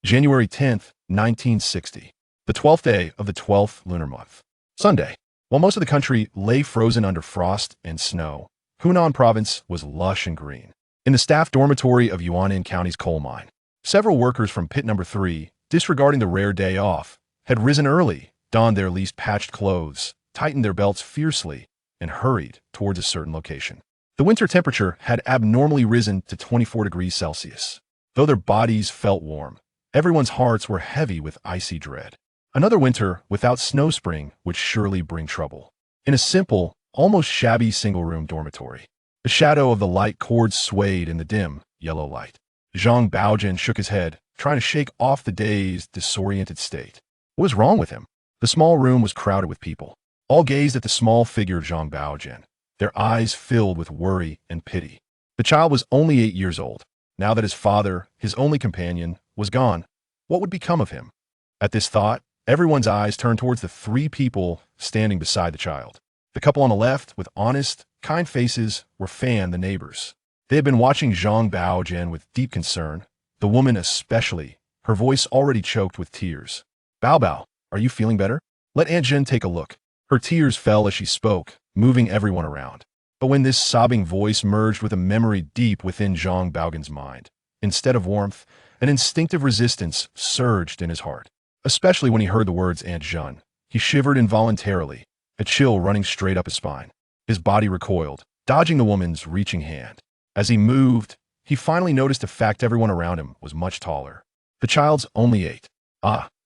January 10th, 1960. The 12th day of the 12th lunar month. Sunday. While most of the country lay frozen under frost and snow, Hunan province was lush and green. In the staff dormitory of Yuanan County's coal mine, several workers from pit number 3, disregarding the rare day off, had risen early, donned their least patched clothes, tightened their belts fiercely, and hurried towards a certain location. The winter temperature had abnormally risen to 24 degrees Celsius. Though their bodies felt warm, everyone's hearts were heavy with icy dread. Another winter without snow spring would surely bring trouble. In a simple, almost shabby single-room dormitory, the shadow of the light cords swayed in the dim, yellow light. Zhang Baogen shook his head, trying to shake off the dazed, disoriented state. What was wrong with him? The small room was crowded with people. All gazed at the small figure of Zhang Baogen, their eyes filled with worry and pity. The child was only 8 years old. Now that his father, his only companion, was gone, what would become of him? At this thought, everyone's eyes turned towards the 3 people standing beside the child. The couple on the left, with honest, kind faces, were Fan, the neighbors. They had been watching Zhang Baogen with deep concern, the woman especially, her voice already choked with tears. "Bao Bao, are you feeling better? Let Aunt Zhen take a look." Her tears fell as she spoke, moving everyone around. But when this sobbing voice merged with a memory deep within Zhang Baogen's mind, instead of warmth, an instinctive resistance surged in his heart. Especially when he heard the words Aunt Zhen. He shivered involuntarily, a chill running straight up his spine. His body recoiled, dodging the woman's reaching hand. As he moved, he finally noticed the fact everyone around him was much taller. The child's only 8.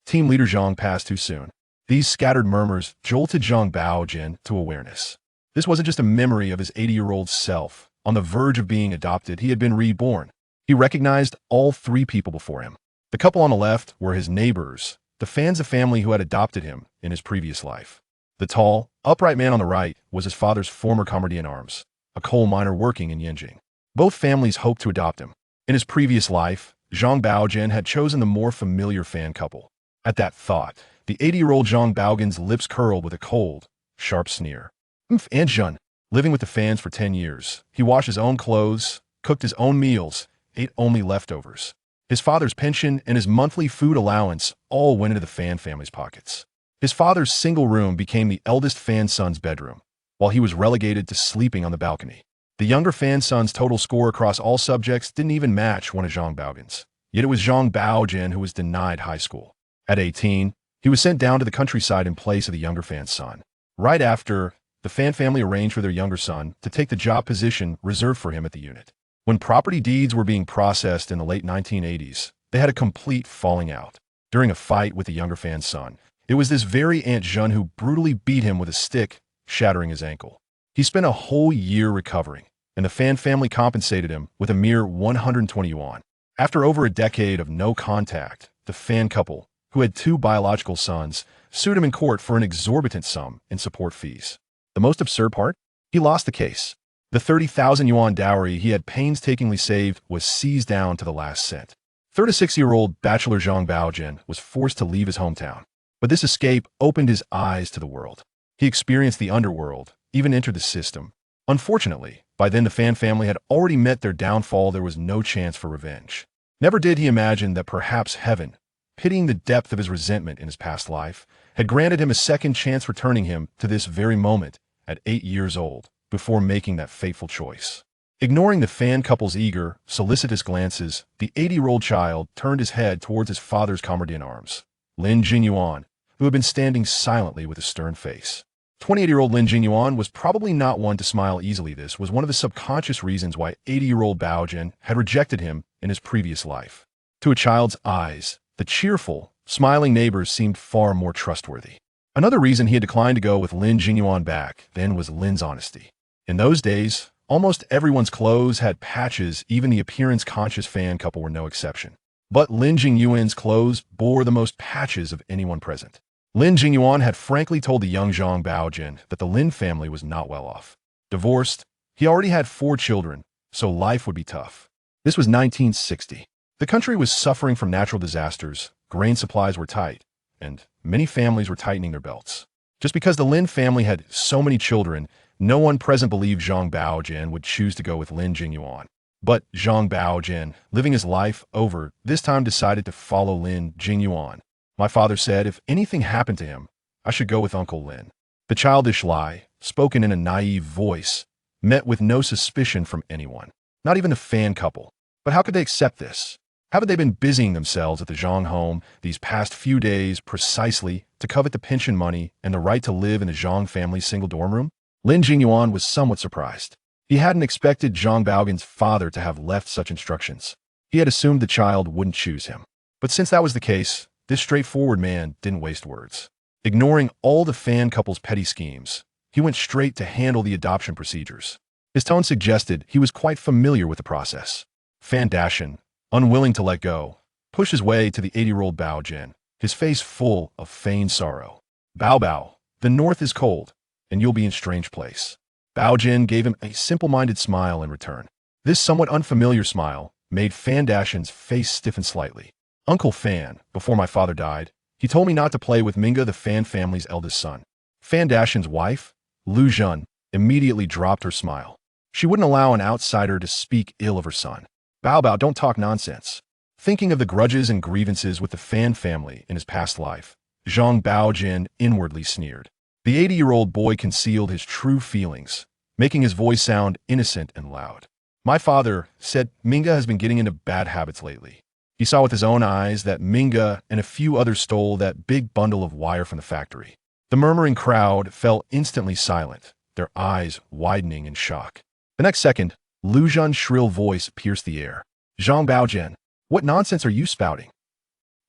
Team leader Zhang passed too soon. These scattered murmurs jolted Zhang Baogen to awareness. This wasn't just a memory of his 80-year-old self. On the verge of being adopted, he had been reborn. He recognized all 3 people before him. The couple on the left were his neighbors, the Fans of family who had adopted him in his previous life. The tall, upright man on the right was his father's former comrade in arms, a coal miner working in Beijing. Both families hoped to adopt him. In his previous life, Zhang Baogen had chosen the more familiar Fan couple. At that thought, the 80-year-old Zhang Baogen's lips curled with a cold, sharp sneer. Aunt Zhen, living with the Fans for 10 years, he washed his own clothes, cooked his own meals, ate only leftovers. His father's pension and his monthly food allowance all went into the Fan family's pockets. His father's single room became the eldest Fan son's bedroom, while he was relegated to sleeping on the balcony. The younger Fan son's total score across all subjects didn't even match one of Zhang Baogen's. Yet it was Zhang Baogen who was denied high school. At 18, he was sent down to the countryside in place of the younger Fan's son. Right after, the Fan family arranged for their younger son to take the job position reserved for him at the unit. When property deeds were being processed in the late 1980s, they had a complete falling out. During a fight with the younger Fan's son, it was this very Aunt Zhen who brutally beat him with a stick, shattering his ankle. He spent a whole year recovering, and the Fan family compensated him with a mere 120 yuan. After over a decade of no contact, the Fan couple, who had 2 biological sons, sued him in court for an exorbitant sum in support fees. The most absurd part? He lost the case. The 30,000 yuan dowry he had painstakingly saved was seized down to the last cent. 36-year-old bachelor Zhang Baogen was forced to leave his hometown. But this escape opened his eyes to the world. He experienced the underworld, even entered the system. Unfortunately, by then the Fan family had already met their downfall. There was no chance for revenge. Never did he imagine that perhaps heaven, pitying the depth of his resentment in his past life, had granted him a second chance, returning him to this very moment at 8 years old, before making that fateful choice. Ignoring the Fan couple's eager, solicitous glances, the 80-year-old child turned his head towards his father's comrade in arms, Lin Jingyuan, who had been standing silently with a stern face. 28-year-old Lin Jingyuan was probably not one to smile easily. This was one of the subconscious reasons why 80-year-old Baogen had rejected him in his previous life. To a child's eyes, the cheerful, smiling neighbors seemed far more trustworthy. Another reason he had declined to go with Lin Jingyuan back then was Lin's honesty. In those days, almost everyone's clothes had patches. Even the appearance-conscious Fan couple were no exception. But Lin Jingyuan's clothes bore the most patches of anyone present. Lin Jingyuan had frankly told the young Zhang Baogen that the Lin family was not well off. Divorced, he already had 4 children, so life would be tough. This was 1960. The country was suffering from natural disasters, grain supplies were tight, and many families were tightening their belts. Just because the Lin family had so many children, no one present believed Zhang Baogen would choose to go with Lin Jingyuan. But Zhang Baogen, living his life over, this time decided to follow Lin Jingyuan. My father said if anything happened to him, I should go with Uncle Lin. The childish lie, spoken in a naive voice, met with no suspicion from anyone, not even the fan couple. But how could they accept this? Haven't they been busying themselves at the Zhang home these past few days precisely to covet the pension money and the right to live in the Zhang family's single dorm room? Lin Jingyuan was somewhat surprised. He hadn't expected Zhang Baogen's father to have left such instructions. He had assumed the child wouldn't choose him. But since that was the case, this straightforward man didn't waste words. Ignoring all the fan couple's petty schemes, he went straight to handle the adoption procedures. His tone suggested he was quite familiar with the process. Fan Dashan, unwilling to let go, pushed his way to the 80-year-old Baogen, his face full of feigned sorrow. Bao Bao, the north is cold, and you'll be in strange place. Baogen gave him a simple-minded smile in return. This somewhat unfamiliar smile made Fan Dashan's face stiffen slightly. Uncle Fan, before my father died, he told me not to play with Minga, the Fan family's eldest son. Fan Dashan's wife, Lu Zhen, immediately dropped her smile. She wouldn't allow an outsider to speak ill of her son. Bao Bao, don't talk nonsense. Thinking of the grudges and grievances with the Fan family in his past life, Zhang Baogen inwardly sneered. The 80-year-old boy concealed his true feelings, making his voice sound innocent and loud. My father said Minga has been getting into bad habits lately. He saw with his own eyes that Minga and a few others stole that big bundle of wire from the factory. The murmuring crowd fell instantly silent, their eyes widening in shock. The next second, Lu Zhen's shrill voice pierced the air. Zhang Baogen, what nonsense are you spouting?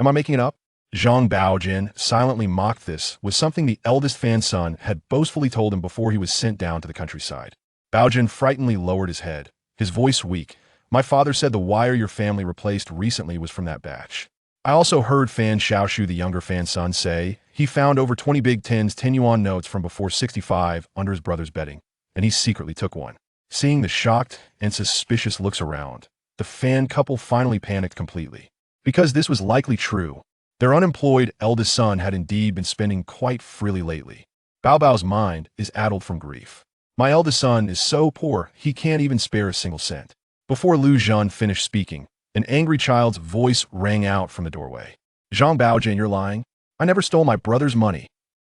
Am I making it up? Zhang Baogen silently mocked this with something the eldest Fan son had boastfully told him before he was sent down to the countryside. Baogen frighteningly lowered his head, his voice weak. My father said the wire your family replaced recently was from that batch. I also heard Fan Xiaoshu, the younger Fan son, say he found over 20 big 10-yuan notes from before 65 under his brother's bedding, and he secretly took one. Seeing the shocked and suspicious looks around, the Fan couple finally panicked completely. Because this was likely true, their unemployed eldest son had indeed been spending quite freely lately. Bao Bao's mind is addled from grief. My eldest son is so poor he can't even spare a single cent. Before Lu Zhen finished speaking, an angry child's voice rang out from the doorway. Zhang Baogen, you're lying? I never stole my brother's money.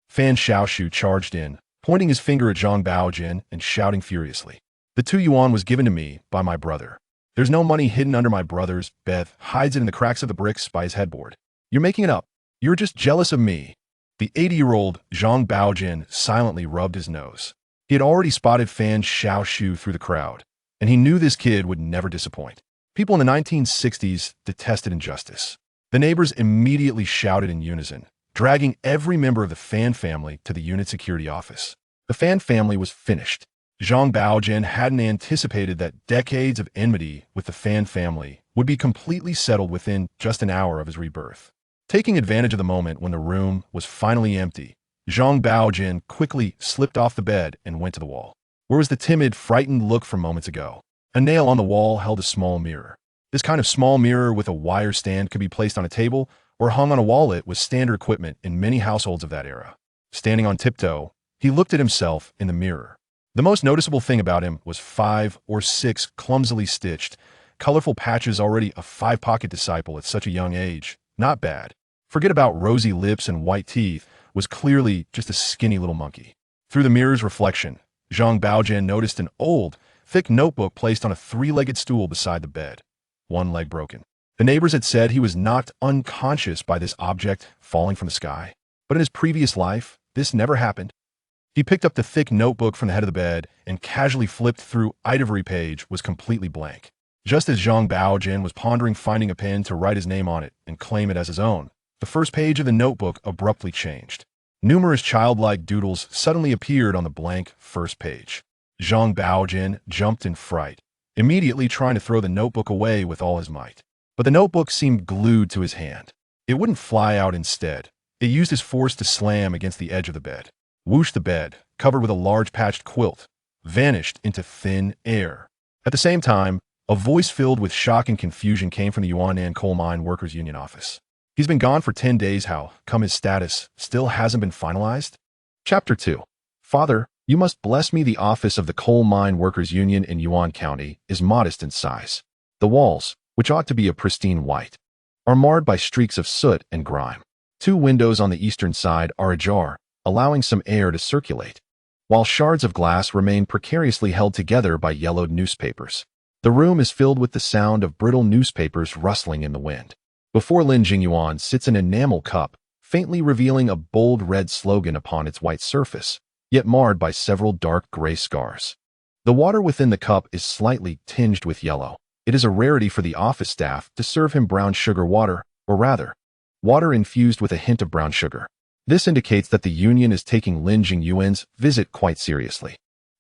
Fan Xiaoshu charged in, pointing his finger at Zhang Baogen and shouting furiously. The 2 yuan was given to me by my brother. There's no money hidden under my brother's bed, hides it in the cracks of the bricks by his headboard. You're making it up. You're just jealous of me. The 80-year-old Zhang Baogen silently rubbed his nose. He had already spotted Fan Xiaoshu through the crowd, and he knew this kid would never disappoint. People in the 1960s detested injustice. The neighbors immediately shouted in unison, dragging every member of the Fan family to the unit security office. The Fan family was finished. Zhang Baogen hadn't anticipated that decades of enmity with the Fan family would be completely settled within just an hour of his rebirth. Taking advantage of the moment when the room was finally empty, Zhang Baogen quickly slipped off the bed and went to the wall. Where was the timid, frightened look from moments ago? A nail on the wall held a small mirror. This kind of small mirror with a wire stand could be placed on a table or hung on a wallet was standard equipment in many households of that era. Standing on tiptoe, he looked at himself in the mirror. The most noticeable thing about him was 5 or 6 clumsily stitched, colorful patches. Already a 5-pocket disciple at such a young age. Not bad. Forget about rosy lips and white teeth, was clearly just a skinny little monkey. Through the mirror's reflection, Zhang Baogen noticed an old, thick notebook placed on a 3-legged stool beside the bed, one leg broken. The neighbors had said he was knocked unconscious by this object falling from the sky. But in his previous life, this never happened. He picked up the thick notebook from the head of the bed and casually flipped through. Every page was completely blank. Just as Zhang Baogen was pondering finding a pen to write his name on it and claim it as his own, the first page of the notebook abruptly changed. Numerous childlike doodles suddenly appeared on the blank first page. Zhang Baogen jumped in fright, immediately trying to throw the notebook away with all his might. But the notebook seemed glued to his hand. It wouldn't fly out instead. It used his force to slam against the edge of the bed. Whoosh, the bed, covered with a large patched quilt, vanished into thin air. At the same time, a voice filled with shock and confusion came from the Yuanan Coal Mine Workers Union office. He's been gone for 10 days. How come his status still hasn't been finalized? Chapter 2. Father, You must bless me. The office of the Coal Mine Workers Union in Yuan County is modest in size. The walls, which ought to be a pristine white, are marred by streaks of soot and grime. 2 windows on the eastern side are ajar, allowing some air to circulate, while shards of glass remain precariously held together by yellowed newspapers. The room is filled with the sound of brittle newspapers rustling in the wind. Before Lin Jingyuan sits an enamel cup, faintly revealing a bold red slogan upon its white surface, yet marred by several dark gray scars. The water within the cup is slightly tinged with yellow. It is a rarity for the office staff to serve him brown sugar water, or rather, water infused with a hint of brown sugar. This indicates that the union is taking Lin Jingyuan's visit quite seriously.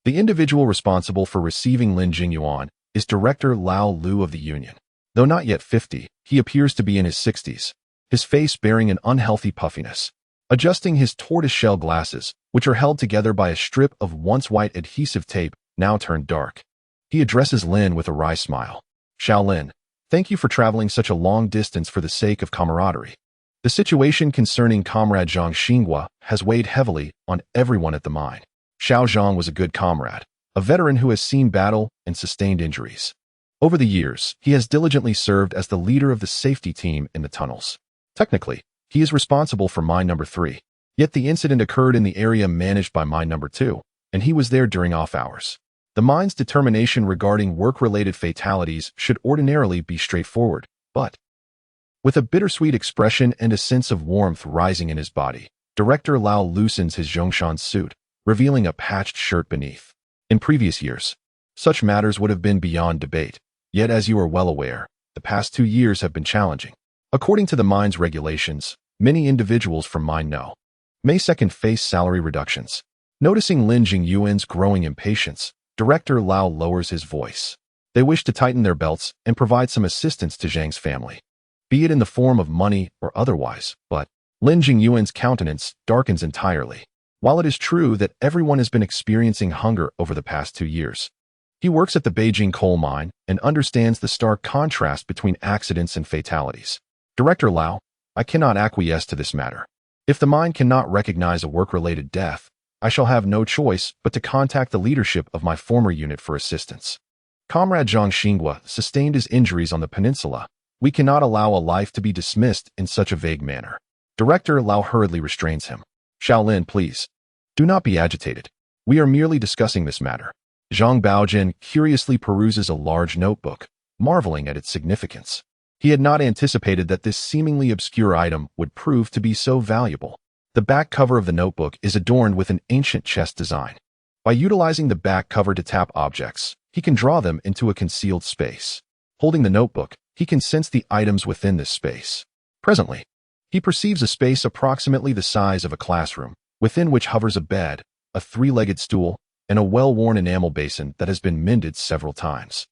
The individual responsible for receiving Lin Jingyuan is Director Lao Lu of the union. Though not yet 50, he appears to be in his 60s, his face bearing an unhealthy puffiness. Adjusting his tortoiseshell glasses, which are held together by a strip of once white adhesive tape, now turned dark, he addresses Lin with a wry smile. Xiao Lin, thank you for traveling such a long distance for the sake of camaraderie. The situation concerning Comrade Zhang Xinghua has weighed heavily on everyone at the mine. Xiao Zhang was a good comrade, a veteran who has seen battle and sustained injuries. Over the years, he has diligently served as the leader of the safety team in the tunnels. Technically, he is responsible for mine number 3, yet the incident occurred in the area managed by mine number 2, and he was there during off hours. The mine's determination regarding work-related fatalities should ordinarily be straightforward, but with a bittersweet expression and a sense of warmth rising in his body, Director Lao loosens his Zhongshan suit, revealing a patched shirt beneath. In previous years, such matters would have been beyond debate, yet as you are well aware, the past 2 years have been challenging. According to the mine's regulations, many individuals from mine know May 2nd face salary reductions. Noticing Lin Jingyuan's growing impatience, Director Lao lowers his voice. They wish to tighten their belts and provide some assistance to Zhang's family, be it in the form of money or otherwise, but Lin Jingyuan's countenance darkens entirely. While it is true that everyone has been experiencing hunger over the past 2 years, he works at the Beijing coal mine and understands the stark contrast between accidents and fatalities. Director Lao, I cannot acquiesce to this matter. If the mine cannot recognize a work-related death, I shall have no choice but to contact the leadership of my former unit for assistance. Comrade Zhang Xinghua sustained his injuries on the peninsula. We cannot allow a life to be dismissed in such a vague manner. Director Lao hurriedly restrains him. Xiao Lin, please, do not be agitated. We are merely discussing this matter. Zhang Baogen curiously peruses a large notebook, marveling at its significance. He had not anticipated that this seemingly obscure item would prove to be so valuable. The back cover of the notebook is adorned with an ancient chest design. By utilizing the back cover to tap objects, he can draw them into a concealed space. Holding the notebook, he can sense the items within this space. Presently, he perceives a space approximately the size of a classroom, within which hovers a bed, a 3-legged stool, and a well-worn enamel basin that has been mended several times.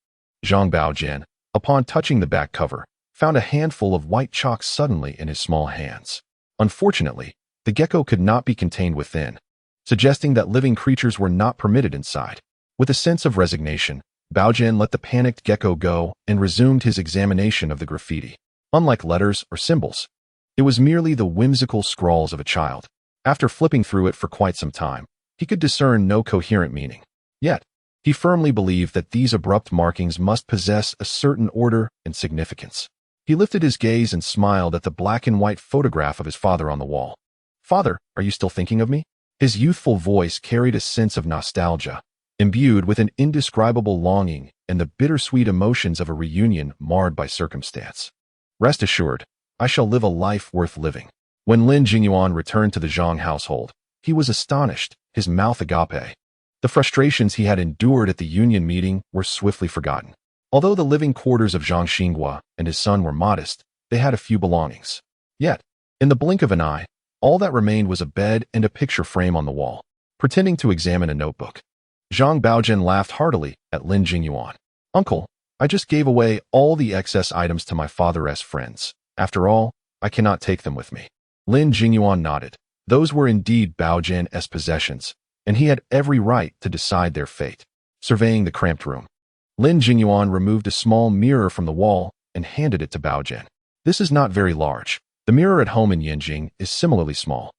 Zhang Baogen, upon touching the back cover, found a handful of white chalk suddenly in his small hands. Unfortunately, the gecko could not be contained within, suggesting that living creatures were not permitted inside. With a sense of resignation, Baogen let the panicked gecko go and resumed his examination of the graffiti. Unlike letters or symbols, it was merely the whimsical scrawls of a child. After flipping through it for quite some time, he could discern no coherent meaning. Yet, he firmly believed that these abrupt markings must possess a certain order and significance. He lifted his gaze and smiled at the black and white photograph of his father on the wall. Father, are you still thinking of me? His youthful voice carried a sense of nostalgia, imbued with an indescribable longing and the bittersweet emotions of a reunion marred by circumstance. Rest assured, I shall live a life worth living. When Lin Jingyuan returned to the Zhang household, he was astonished, his mouth agape. The frustrations he had endured at the union meeting were swiftly forgotten. Although the living quarters of Zhang Xinghua and his son were modest, they had a few belongings. Yet, in the blink of an eye, all that remained was a bed and a picture frame on the wall. Pretending to examine a notebook, Zhang Baogen laughed heartily at Lin Jingyuan. Uncle, I just gave away all the excess items to my father's friends. After all, I cannot take them with me. Lin Jingyuan nodded. Those were indeed Baogen's possessions, and he had every right to decide their fate. Surveying the cramped room, Lin Jingyuan removed a small mirror from the wall and handed it to Baogen. This is not very large. The mirror at home in Yanjing is similarly small.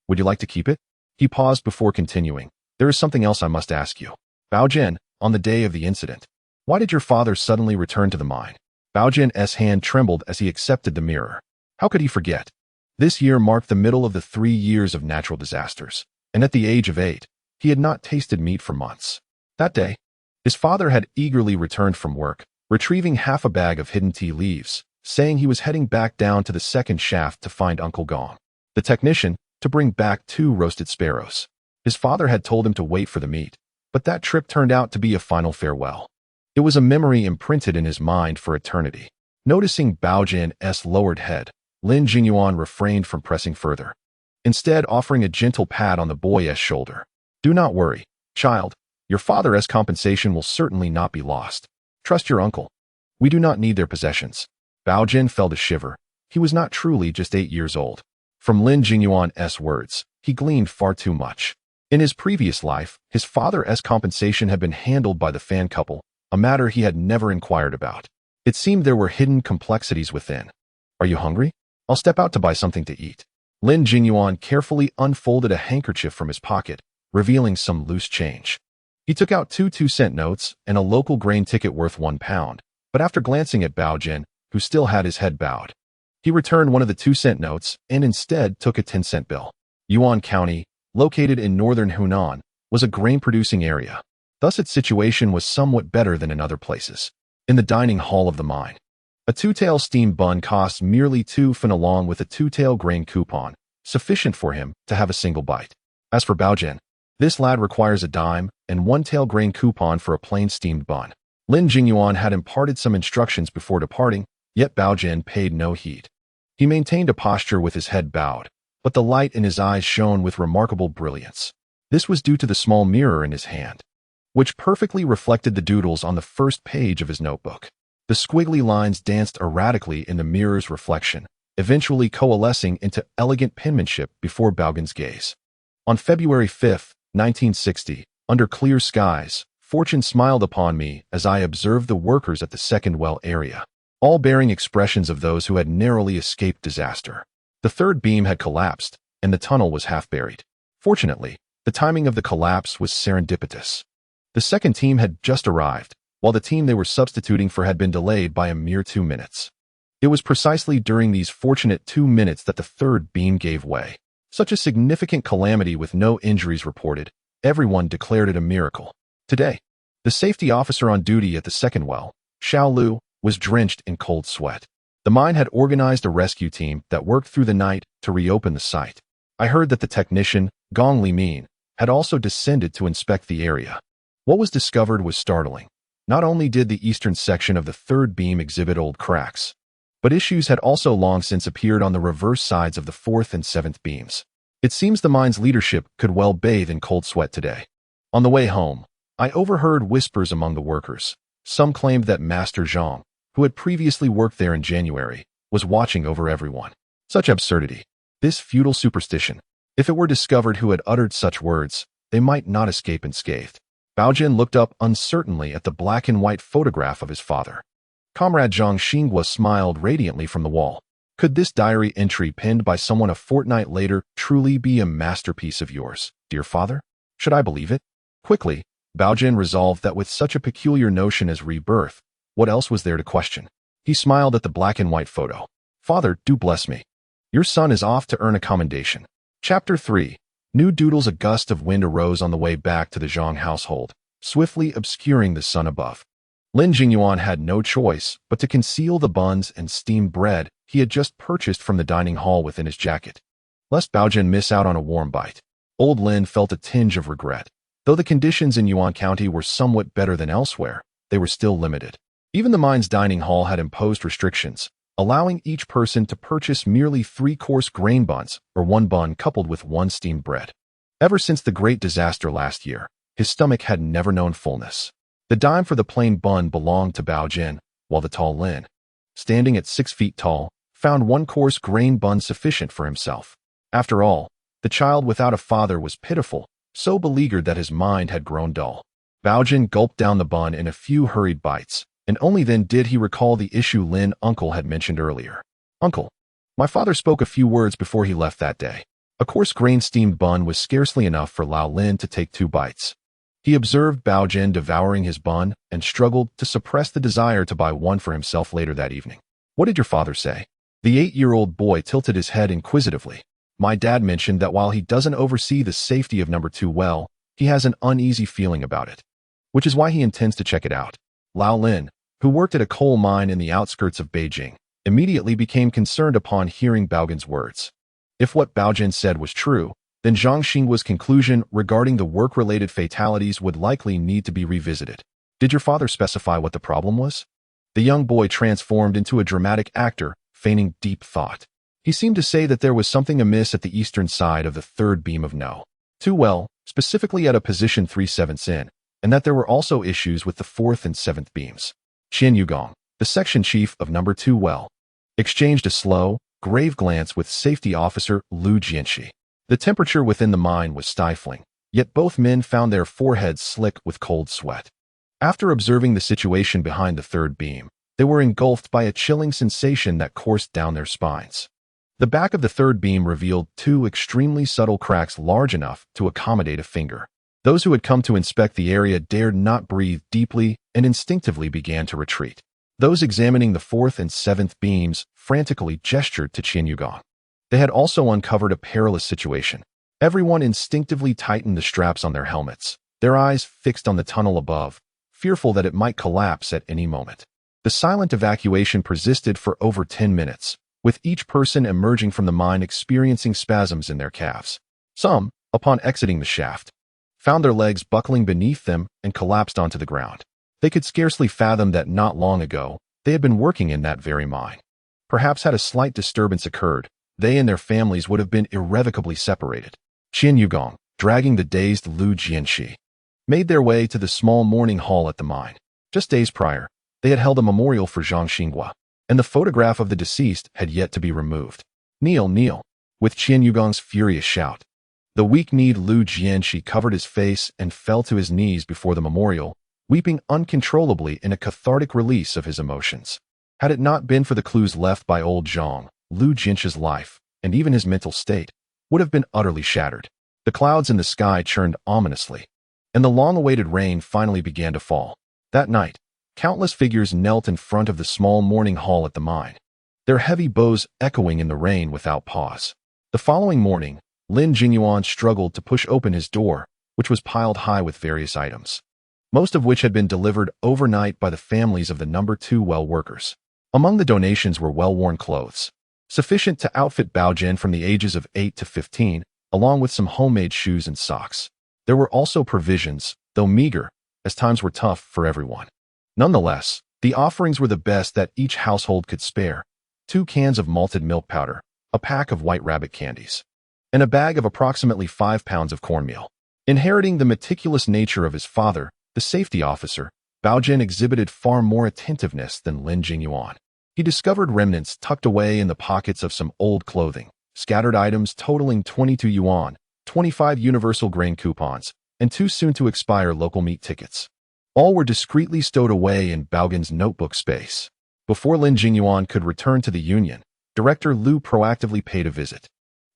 Would you like to keep it? He paused before continuing. There is something else I must ask you. Baogen, on the day of the incident, why did your father suddenly return to the mine? Baogen's hand trembled as he accepted the mirror. How could he forget? This year marked the middle of the 3 years of natural disasters, and at the age of 8, he had not tasted meat for months. That day, his father had eagerly returned from work, retrieving half a bag of hidden tea leaves, saying he was heading back down to the second shaft to find Uncle Gong, the technician, to bring back 2 roasted sparrows. His father had told him to wait for the meat, but that trip turned out to be a final farewell. It was a memory imprinted in his mind for eternity. Noticing Baogen's lowered head, Lin Jingyuan refrained from pressing further, instead offering a gentle pat on the boy's shoulder. Do not worry, child. Your father's compensation will certainly not be lost. Trust your uncle. We do not need their possessions. Baogen felt a shiver. He was not truly just 8 years old. From Lin Jingyuan's words, he gleaned far too much. In his previous life, his father's compensation had been handled by the fan couple, a matter he had never inquired about. It seemed there were hidden complexities within. Are you hungry? I'll step out to buy something to eat. Lin Jingyuan carefully unfolded a handkerchief from his pocket, revealing some loose change. He took out 2 2-cent notes and a local grain ticket worth £1, but after glancing at Baogen, who still had his head bowed, he returned one of the 2-cent notes and instead took a 10-cent bill. Yuan County, located in northern Hunan, was a grain-producing area. Thus its situation was somewhat better than in other places. In the dining hall of the mine, a 2-tael steamed bun cost merely 2 fen along with a 2-tael grain coupon, sufficient for him to have a single bite. As for Baogen, this lad requires a dime and 1-tael grain coupon for a plain steamed bun. Lin Jingyuan had imparted some instructions before departing, yet Baogen paid no heed. He maintained a posture with his head bowed, but the light in his eyes shone with remarkable brilliance. This was due to the small mirror in his hand, which perfectly reflected the doodles on the first page of his notebook. The squiggly lines danced erratically in the mirror's reflection, eventually coalescing into elegant penmanship before Baogen's gaze. On February 5, 1960, under clear skies, fortune smiled upon me as I observed the workers at the second well area, all bearing expressions of those who had narrowly escaped disaster. The third beam had collapsed, and the tunnel was half buried. Fortunately, the timing of the collapse was serendipitous. The second team had just arrived, while the team they were substituting for had been delayed by a mere 2 minutes. It was precisely during these fortunate 2 minutes that the third beam gave way. Such a significant calamity with no injuries reported, everyone declared it a miracle. Today, the safety officer on duty at the second well, Xiao Lu, was drenched in cold sweat. The mine had organized a rescue team that worked through the night to reopen the site. I heard that the technician, Gong Limin, had also descended to inspect the area. What was discovered was startling. Not only did the eastern section of the third beam exhibit old cracks, but issues had also long since appeared on the reverse sides of the fourth and seventh beams. It seems the mine's leadership could well bathe in cold sweat today. On the way home, I overheard whispers among the workers. Some claimed that Master Zhang, who had previously worked there in January, was watching over everyone. Such absurdity. This feudal superstition. If it were discovered who had uttered such words, they might not escape unscathed. Baogen looked up uncertainly at the black and white photograph of his father. Comrade Zhang Xinghua smiled radiantly from the wall. Could this diary entry penned by someone a fortnight later truly be a masterpiece of yours, dear father? Should I believe it? Quickly, Baogen resolved that with such a peculiar notion as rebirth, what else was there to question? He smiled at the black and white photo. Father, do bless me. Your son is off to earn a commendation. Chapter 3. New doodles. A gust of wind arose on the way back to the Zhang household, swiftly obscuring the sun above. Lin Jingyuan had no choice but to conceal the buns and steamed bread he had just purchased from the dining hall within his jacket, lest Baogen miss out on a warm bite. Old Lin felt a tinge of regret. Though the conditions in Yuan County were somewhat better than elsewhere, they were still limited. Even the mine's dining hall had imposed restrictions, allowing each person to purchase merely 3 coarse grain buns or 1 bun coupled with 1 steamed bread. Ever since the great disaster last year, his stomach had never known fullness. The dime for the plain bun belonged to Baogen, while the tall Lin, standing at 6 feet tall, found 1 coarse grain bun sufficient for himself. After all, the child without a father was pitiful, so beleaguered that his mind had grown dull. Baogen gulped down the bun in a few hurried bites, and only then did he recall the issue Lin uncle had mentioned earlier. Uncle, my father spoke a few words before he left that day. A coarse grain steamed bun was scarcely enough for Lao Lin to take 2 bites. He observed Baogen devouring his bun and struggled to suppress the desire to buy one for himself later that evening. "What did your father say?" The 8-year-old boy tilted his head inquisitively. "My dad mentioned that while he doesn't oversee the safety of number 2 well, he has an uneasy feeling about it, which is why he intends to check it out." Lao Lin, who worked at a coal mine in the outskirts of Beijing, immediately became concerned upon hearing Baogen's words. If what Baogen said was true, then Zhang Xinggua's conclusion regarding the work-related fatalities would likely need to be revisited. "Did your father specify what the problem was?" The young boy transformed into a dramatic actor, feigning deep thought. He seemed to say that there was something amiss at the eastern side of the 3rd beam of No. 2 well, specifically at a position 3/7 in, and that there were also issues with the 4th and 7th beams. Qian Yugong, the section chief of number 2 well, exchanged a slow, grave glance with safety officer Lu Jianxi. The temperature within the mine was stifling, yet both men found their foreheads slick with cold sweat. After observing the situation behind the 3rd beam, they were engulfed by a chilling sensation that coursed down their spines. The back of the 3rd beam revealed 2 extremely subtle cracks large enough to accommodate a finger. Those who had come to inspect the area dared not breathe deeply and instinctively began to retreat. Those examining the 4th and 7th beams frantically gestured to Qian Yugong. They had also uncovered a perilous situation. Everyone instinctively tightened the straps on their helmets, their eyes fixed on the tunnel above, fearful that it might collapse at any moment. The silent evacuation persisted for over 10 minutes, with each person emerging from the mine experiencing spasms in their calves. Some, upon exiting the shaft, found their legs buckling beneath them and collapsed onto the ground. They could scarcely fathom that not long ago, they had been working in that very mine. Perhaps had a slight disturbance occurred, they and their families would have been irrevocably separated. Qian Yugong, dragging the dazed Lu Jianxi, made their way to the small mourning hall at the mine. Just days prior, they had held a memorial for Zhang Xinghua, and the photograph of the deceased had yet to be removed. "Kneel, kneel," with Qian Yugong's furious shout. The weak-kneed Lu Jianxi covered his face and fell to his knees before the memorial, weeping uncontrollably in a cathartic release of his emotions. Had it not been for the clues left by old Zhang, Lu Jianxi's life, and even his mental state, would have been utterly shattered. The clouds in the sky churned ominously, and the long-awaited rain finally began to fall. That night, countless figures knelt in front of the small mourning hall at the mine, their heavy bows echoing in the rain without pause. The following morning, Lin Jingyuan struggled to push open his door, which was piled high with various items, most of which had been delivered overnight by the families of the number 2 well workers. Among the donations were well-worn clothes, sufficient to outfit Baogen from the ages of 8 to 15, along with some homemade shoes and socks. There were also provisions, though meager, as times were tough for everyone. Nonetheless, the offerings were the best that each household could spare: 2 cans of malted milk powder, a pack of white rabbit candies, and a bag of approximately 5 pounds of cornmeal. Inheriting the meticulous nature of his father, the safety officer, Baogen exhibited far more attentiveness than Lin Jingyuan. He discovered remnants tucked away in the pockets of some old clothing, scattered items totaling 22 yuan, 25 universal grain coupons, and 2 soon-to-expire local meat tickets. All were discreetly stowed away in Baogen's notebook space. Before Lin Jingyuan could return to the Union, Director Lu proactively paid a visit.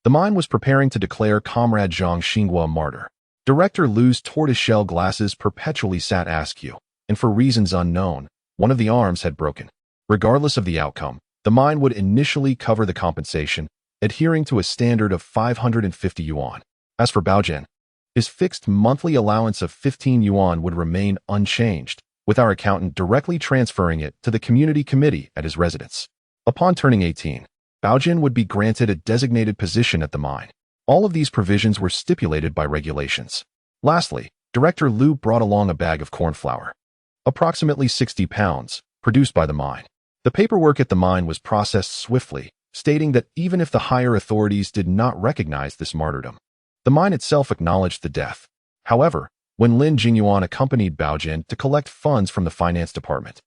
The mine was preparing to declare Comrade Zhang Xinghua a martyr. Director Lu's tortoiseshell glasses perpetually sat askew, and for reasons unknown, one of the arms had broken. Regardless of the outcome, the mine would initially cover the compensation, adhering to a standard of 550 yuan. As for Baogen, his fixed monthly allowance of 15 yuan would remain unchanged, with our accountant directly transferring it to the community committee at his residence. Upon turning 18, Baogen would be granted a designated position at the mine. All of these provisions were stipulated by regulations. Lastly, Director Lu brought along a bag of corn flour, approximately 60 pounds, produced by the mine. The paperwork at the mine was processed swiftly, stating that even if the higher authorities did not recognize this martyrdom, the mine itself acknowledged the death. However, when Lin Jingyuan accompanied Baogen to collect funds from the finance department,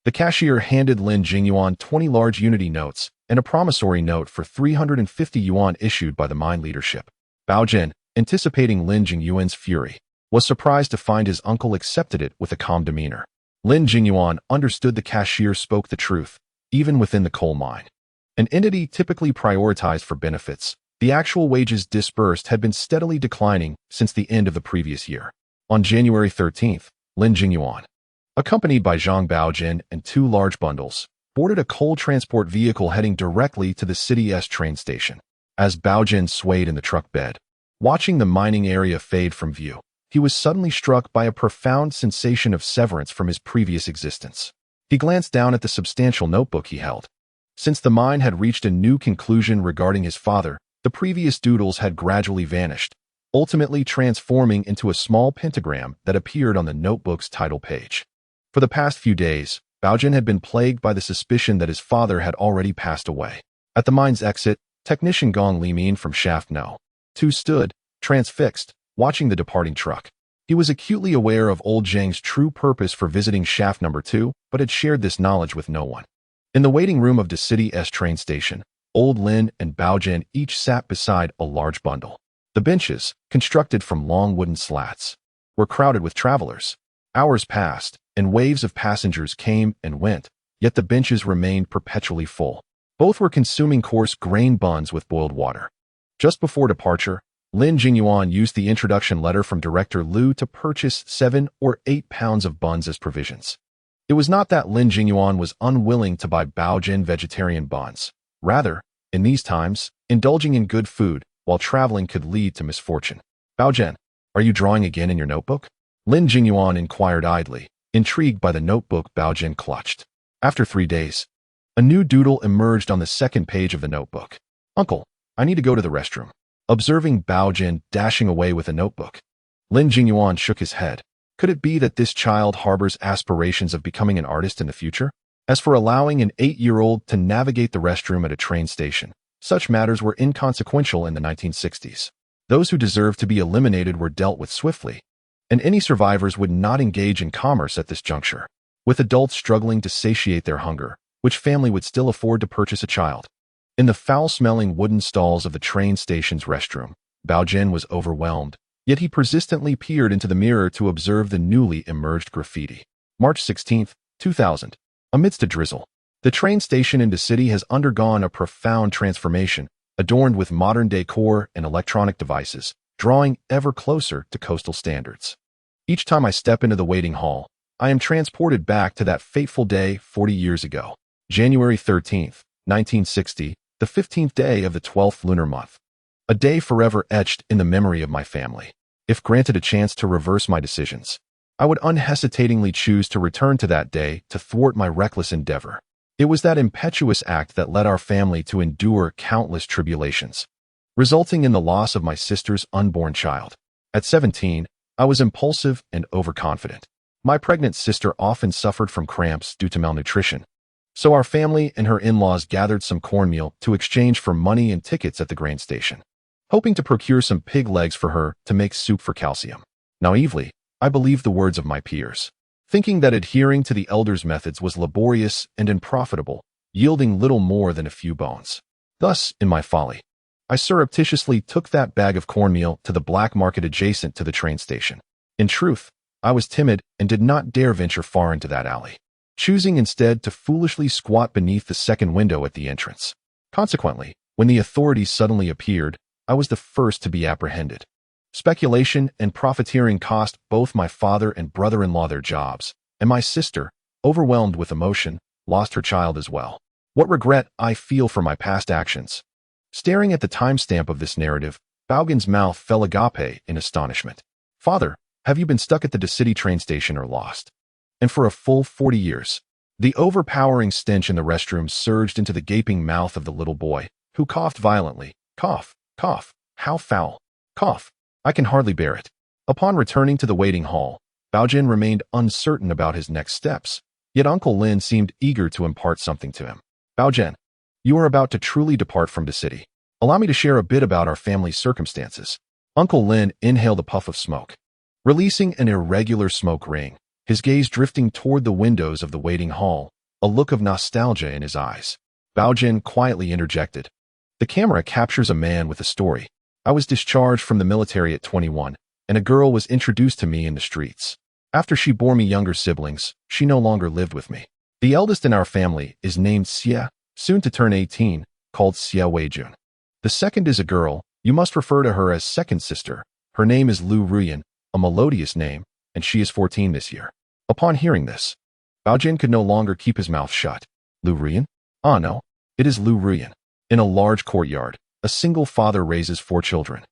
the cashier handed Lin Jingyuan 20 large unity notes and a promissory note for 350 yuan issued by the mine leadership. Baogen, anticipating Lin Jingyuan's fury, was surprised to find his uncle accepted it with a calm demeanor. Lin Jingyuan understood the cashier spoke the truth, even within the coal mine. An entity typically prioritized for benefits, The actual wages disbursed had been steadily declining since the end of the previous year. On January 13th, Lin Jingyuan, accompanied by Zhang Baogen and 2 large bundles, boarded a coal transport vehicle heading directly to the city's train station. As Baogen swayed in the truck bed, watching the mining area fade from view, he was suddenly struck by a profound sensation of severance from his previous existence. He glanced down at the substantial notebook he held. Since the mine had reached a new conclusion regarding his father, the previous doodles had gradually vanished, ultimately transforming into a small pentagram that appeared on the notebook's title page. For the past few days, Baogen had been plagued by the suspicion that his father had already passed away. At the mine's exit, technician Gong Limin from Shaft No. 2 stood, transfixed, watching the departing truck. He was acutely aware of old Zhang's true purpose for visiting Shaft No. 2, but had shared this knowledge with no one. In the waiting room of the city's train station, old Lin and Baogen each sat beside a large bundle. The benches, constructed from long wooden slats, were crowded with travelers. Hours passed, and waves of passengers came and went, yet the benches remained perpetually full. Both were consuming coarse grain buns with boiled water. Just before departure, Lin Jingyuan used the introduction letter from Director Liu to purchase 7 or 8 pounds of buns as provisions. It was not that Lin Jingyuan was unwilling to buy Baogen vegetarian buns. Rather, in these times, indulging in good food while traveling could lead to misfortune. Baogen, are you drawing again in your notebook? Lin Jingyuan inquired idly, intrigued by the notebook Baogen clutched. After 3 days, a new doodle emerged on the second page of the notebook. Uncle, I need to go to the restroom. Observing Baogen dashing away with a notebook, Lin Jingyuan shook his head. Could it be that this child harbors aspirations of becoming an artist in the future? As for allowing an 8-year-old to navigate the restroom at a train station, such matters were inconsequential in the 1960s. Those who deserved to be eliminated were dealt with swiftly, and any survivors would not engage in commerce at this juncture. With adults struggling to satiate their hunger, which family would still afford to purchase a child? In the foul-smelling wooden stalls of the train station's restroom, Baogen was overwhelmed, yet he persistently peered into the mirror to observe the newly emerged graffiti. March 16, 2000. Amidst a drizzle, the train station in the city has undergone a profound transformation, adorned with modern decor and electronic devices, drawing ever closer to coastal standards. Each time I step into the waiting hall, I am transported back to that fateful day 40 years ago, January 13, 1960, the 15th day of the 12th lunar month. A day forever etched in the memory of my family. If granted a chance to reverse my decisions, I would unhesitatingly choose to return to that day to thwart my reckless endeavor. It was that impetuous act that led our family to endure countless tribulations, resulting in the loss of my sister's unborn child. At 17, I was impulsive and overconfident. My pregnant sister often suffered from cramps due to malnutrition, so our family and her in-laws gathered some cornmeal to exchange for money and tickets at the grain station, hoping to procure some pig legs for her to make soup for calcium. Naively, I believed the words of my peers, thinking that adhering to the elders' methods was laborious and unprofitable, yielding little more than a few bones. Thus, in my folly, I surreptitiously took that bag of cornmeal to the black market adjacent to the train station. In truth, I was timid and did not dare venture far into that alley, choosing instead to foolishly squat beneath the second window at the entrance. Consequently, when the authorities suddenly appeared, I was the first to be apprehended. Speculation and profiteering cost both my father and brother-in-law their jobs, and my sister, overwhelmed with emotion, lost her child as well. What regret I feel for my past actions. Staring at the timestamp of this narrative, Baogen's mouth fell agape in astonishment. Father, have you been stuck at the city train station or lost? And for a full 40 years. The overpowering stench in the restroom surged into the gaping mouth of the little boy, who coughed violently. Cough, cough, how foul. Cough, I can hardly bear it. Upon returning to the waiting hall, Baogen remained uncertain about his next steps, yet Uncle Lin seemed eager to impart something to him. Baogen, you are about to truly depart from the city. Allow me to share a bit about our family's circumstances. Uncle Lin inhaled a puff of smoke, releasing an irregular smoke ring, his gaze drifting toward the windows of the waiting hall, a look of nostalgia in his eyes. Baogen quietly interjected. The camera captures a man with a story. I was discharged from the military at 21, and a girl was introduced to me in the streets. After she bore me younger siblings, she no longer lived with me. The eldest in our family is named Xie, soon to turn 18, called Xie Weijun. The second is a girl. You must refer to her as second sister. Her name is Lu Ruyan, a melodious name, and she is 14 this year. Upon hearing this, Baogen could no longer keep his mouth shut. Lu Ruyan? Ah, no. It is Lu Ruyan. In a large courtyard, a single father raises 4 children,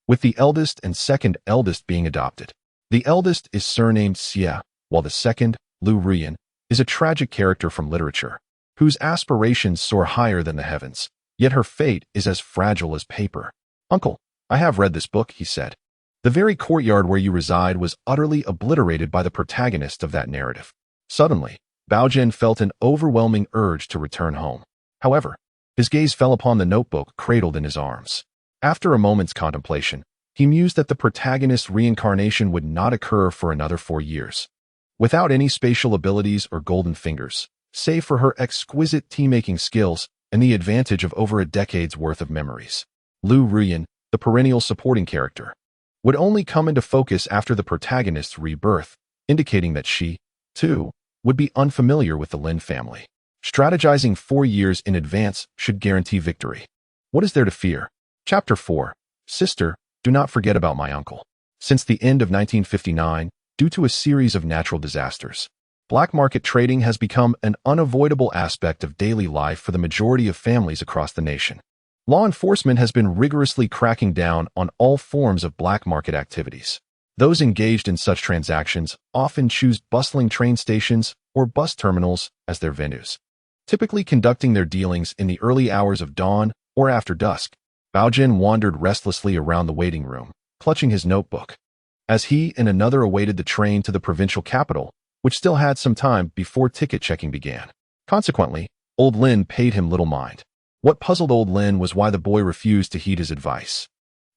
with the eldest and second eldest being adopted. The eldest is surnamed Xie, while the second, Lu Ruyan, is a tragic character from literature, whose aspirations soar higher than the heavens, yet her fate is as fragile as paper. Uncle, I have read this book, he said. The very courtyard where you reside was utterly obliterated by the protagonist of that narrative. Suddenly, Baogen felt an overwhelming urge to return home. However, his gaze fell upon the notebook cradled in his arms. After a moment's contemplation, he mused that the protagonist's reincarnation would not occur for another 4 years. Without any spatial abilities or golden fingers, save for her exquisite tea-making skills and the advantage of over a decade's worth of memories, Lu Ruyan, the perennial supporting character, would only come into focus after the protagonist's rebirth, indicating that she, too, would be unfamiliar with the Lin family. Strategizing 4 years in advance should guarantee victory. What is there to fear? Chapter 4. Sister, do not forget about my uncle. Since the end of 1959, due to a series of natural disasters, black market trading has become an unavoidable aspect of daily life for the majority of families across the nation. Law enforcement has been rigorously cracking down on all forms of black market activities. Those engaged in such transactions often choose bustling train stations or bus terminals as their venues, typically conducting their dealings in the early hours of dawn or after dusk. Baogen wandered restlessly around the waiting room, clutching his notebook, as he and another awaited the train to the provincial capital, which still had some time before ticket checking began. Consequently, old Lin paid him little mind. What puzzled old Lin was why the boy refused to heed his advice.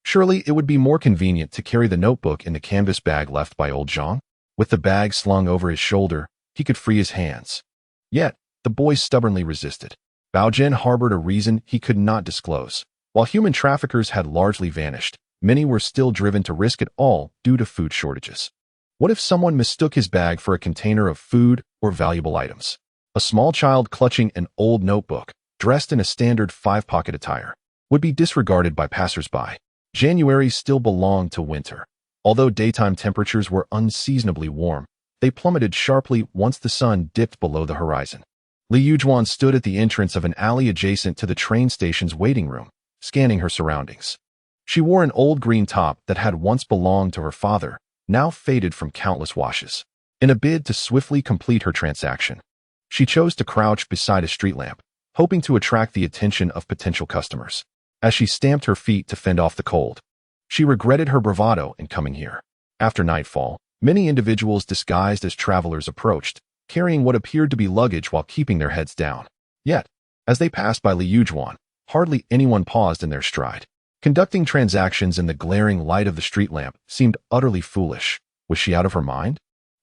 Surely it would be more convenient to carry the notebook in the canvas bag left by old Zhang. With the bag slung over his shoulder, he could free his hands. Yet, the boy stubbornly resisted. Baogen harbored a reason he could not disclose. While human traffickers had largely vanished, many were still driven to risk it all due to food shortages. What if someone mistook his bag for a container of food or valuable items? A small child clutching an old notebook, dressed in a standard 5-pocket attire, would be disregarded by passers-by. January still belonged to winter. Although daytime temperatures were unseasonably warm, they plummeted sharply once the sun dipped below the horizon. Li Yujuan stood at the entrance of an alley adjacent to the train station's waiting room, scanning her surroundings. She wore an old green top that had once belonged to her father, now faded from countless washes. In a bid to swiftly complete her transaction, she chose to crouch beside a street lamp, hoping to attract the attention of potential customers. As she stamped her feet to fend off the cold, she regretted her bravado in coming here. After nightfall, many individuals disguised as travelers approached, carrying what appeared to be luggage while keeping their heads down. Yet, as they passed by Li Yujuan, hardly anyone paused in their stride. Conducting transactions in the glaring light of the street lamp seemed utterly foolish. Was she out of her mind?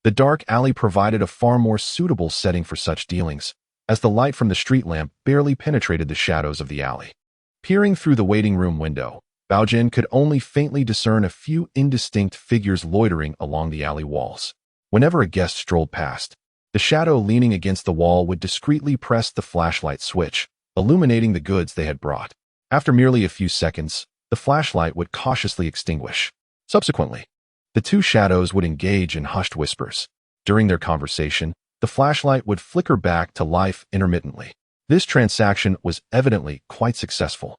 The dark alley provided a far more suitable setting for such dealings, as the light from the street lamp barely penetrated the shadows of the alley. Peering through the waiting room window, Baogen could only faintly discern a few indistinct figures loitering along the alley walls. Whenever a guest strolled past, the shadow leaning against the wall would discreetly press the flashlight switch, illuminating the goods they had brought. After merely a few seconds, the flashlight would cautiously extinguish. Subsequently, the two shadows would engage in hushed whispers. During their conversation, the flashlight would flicker back to life intermittently. This transaction was evidently quite successful.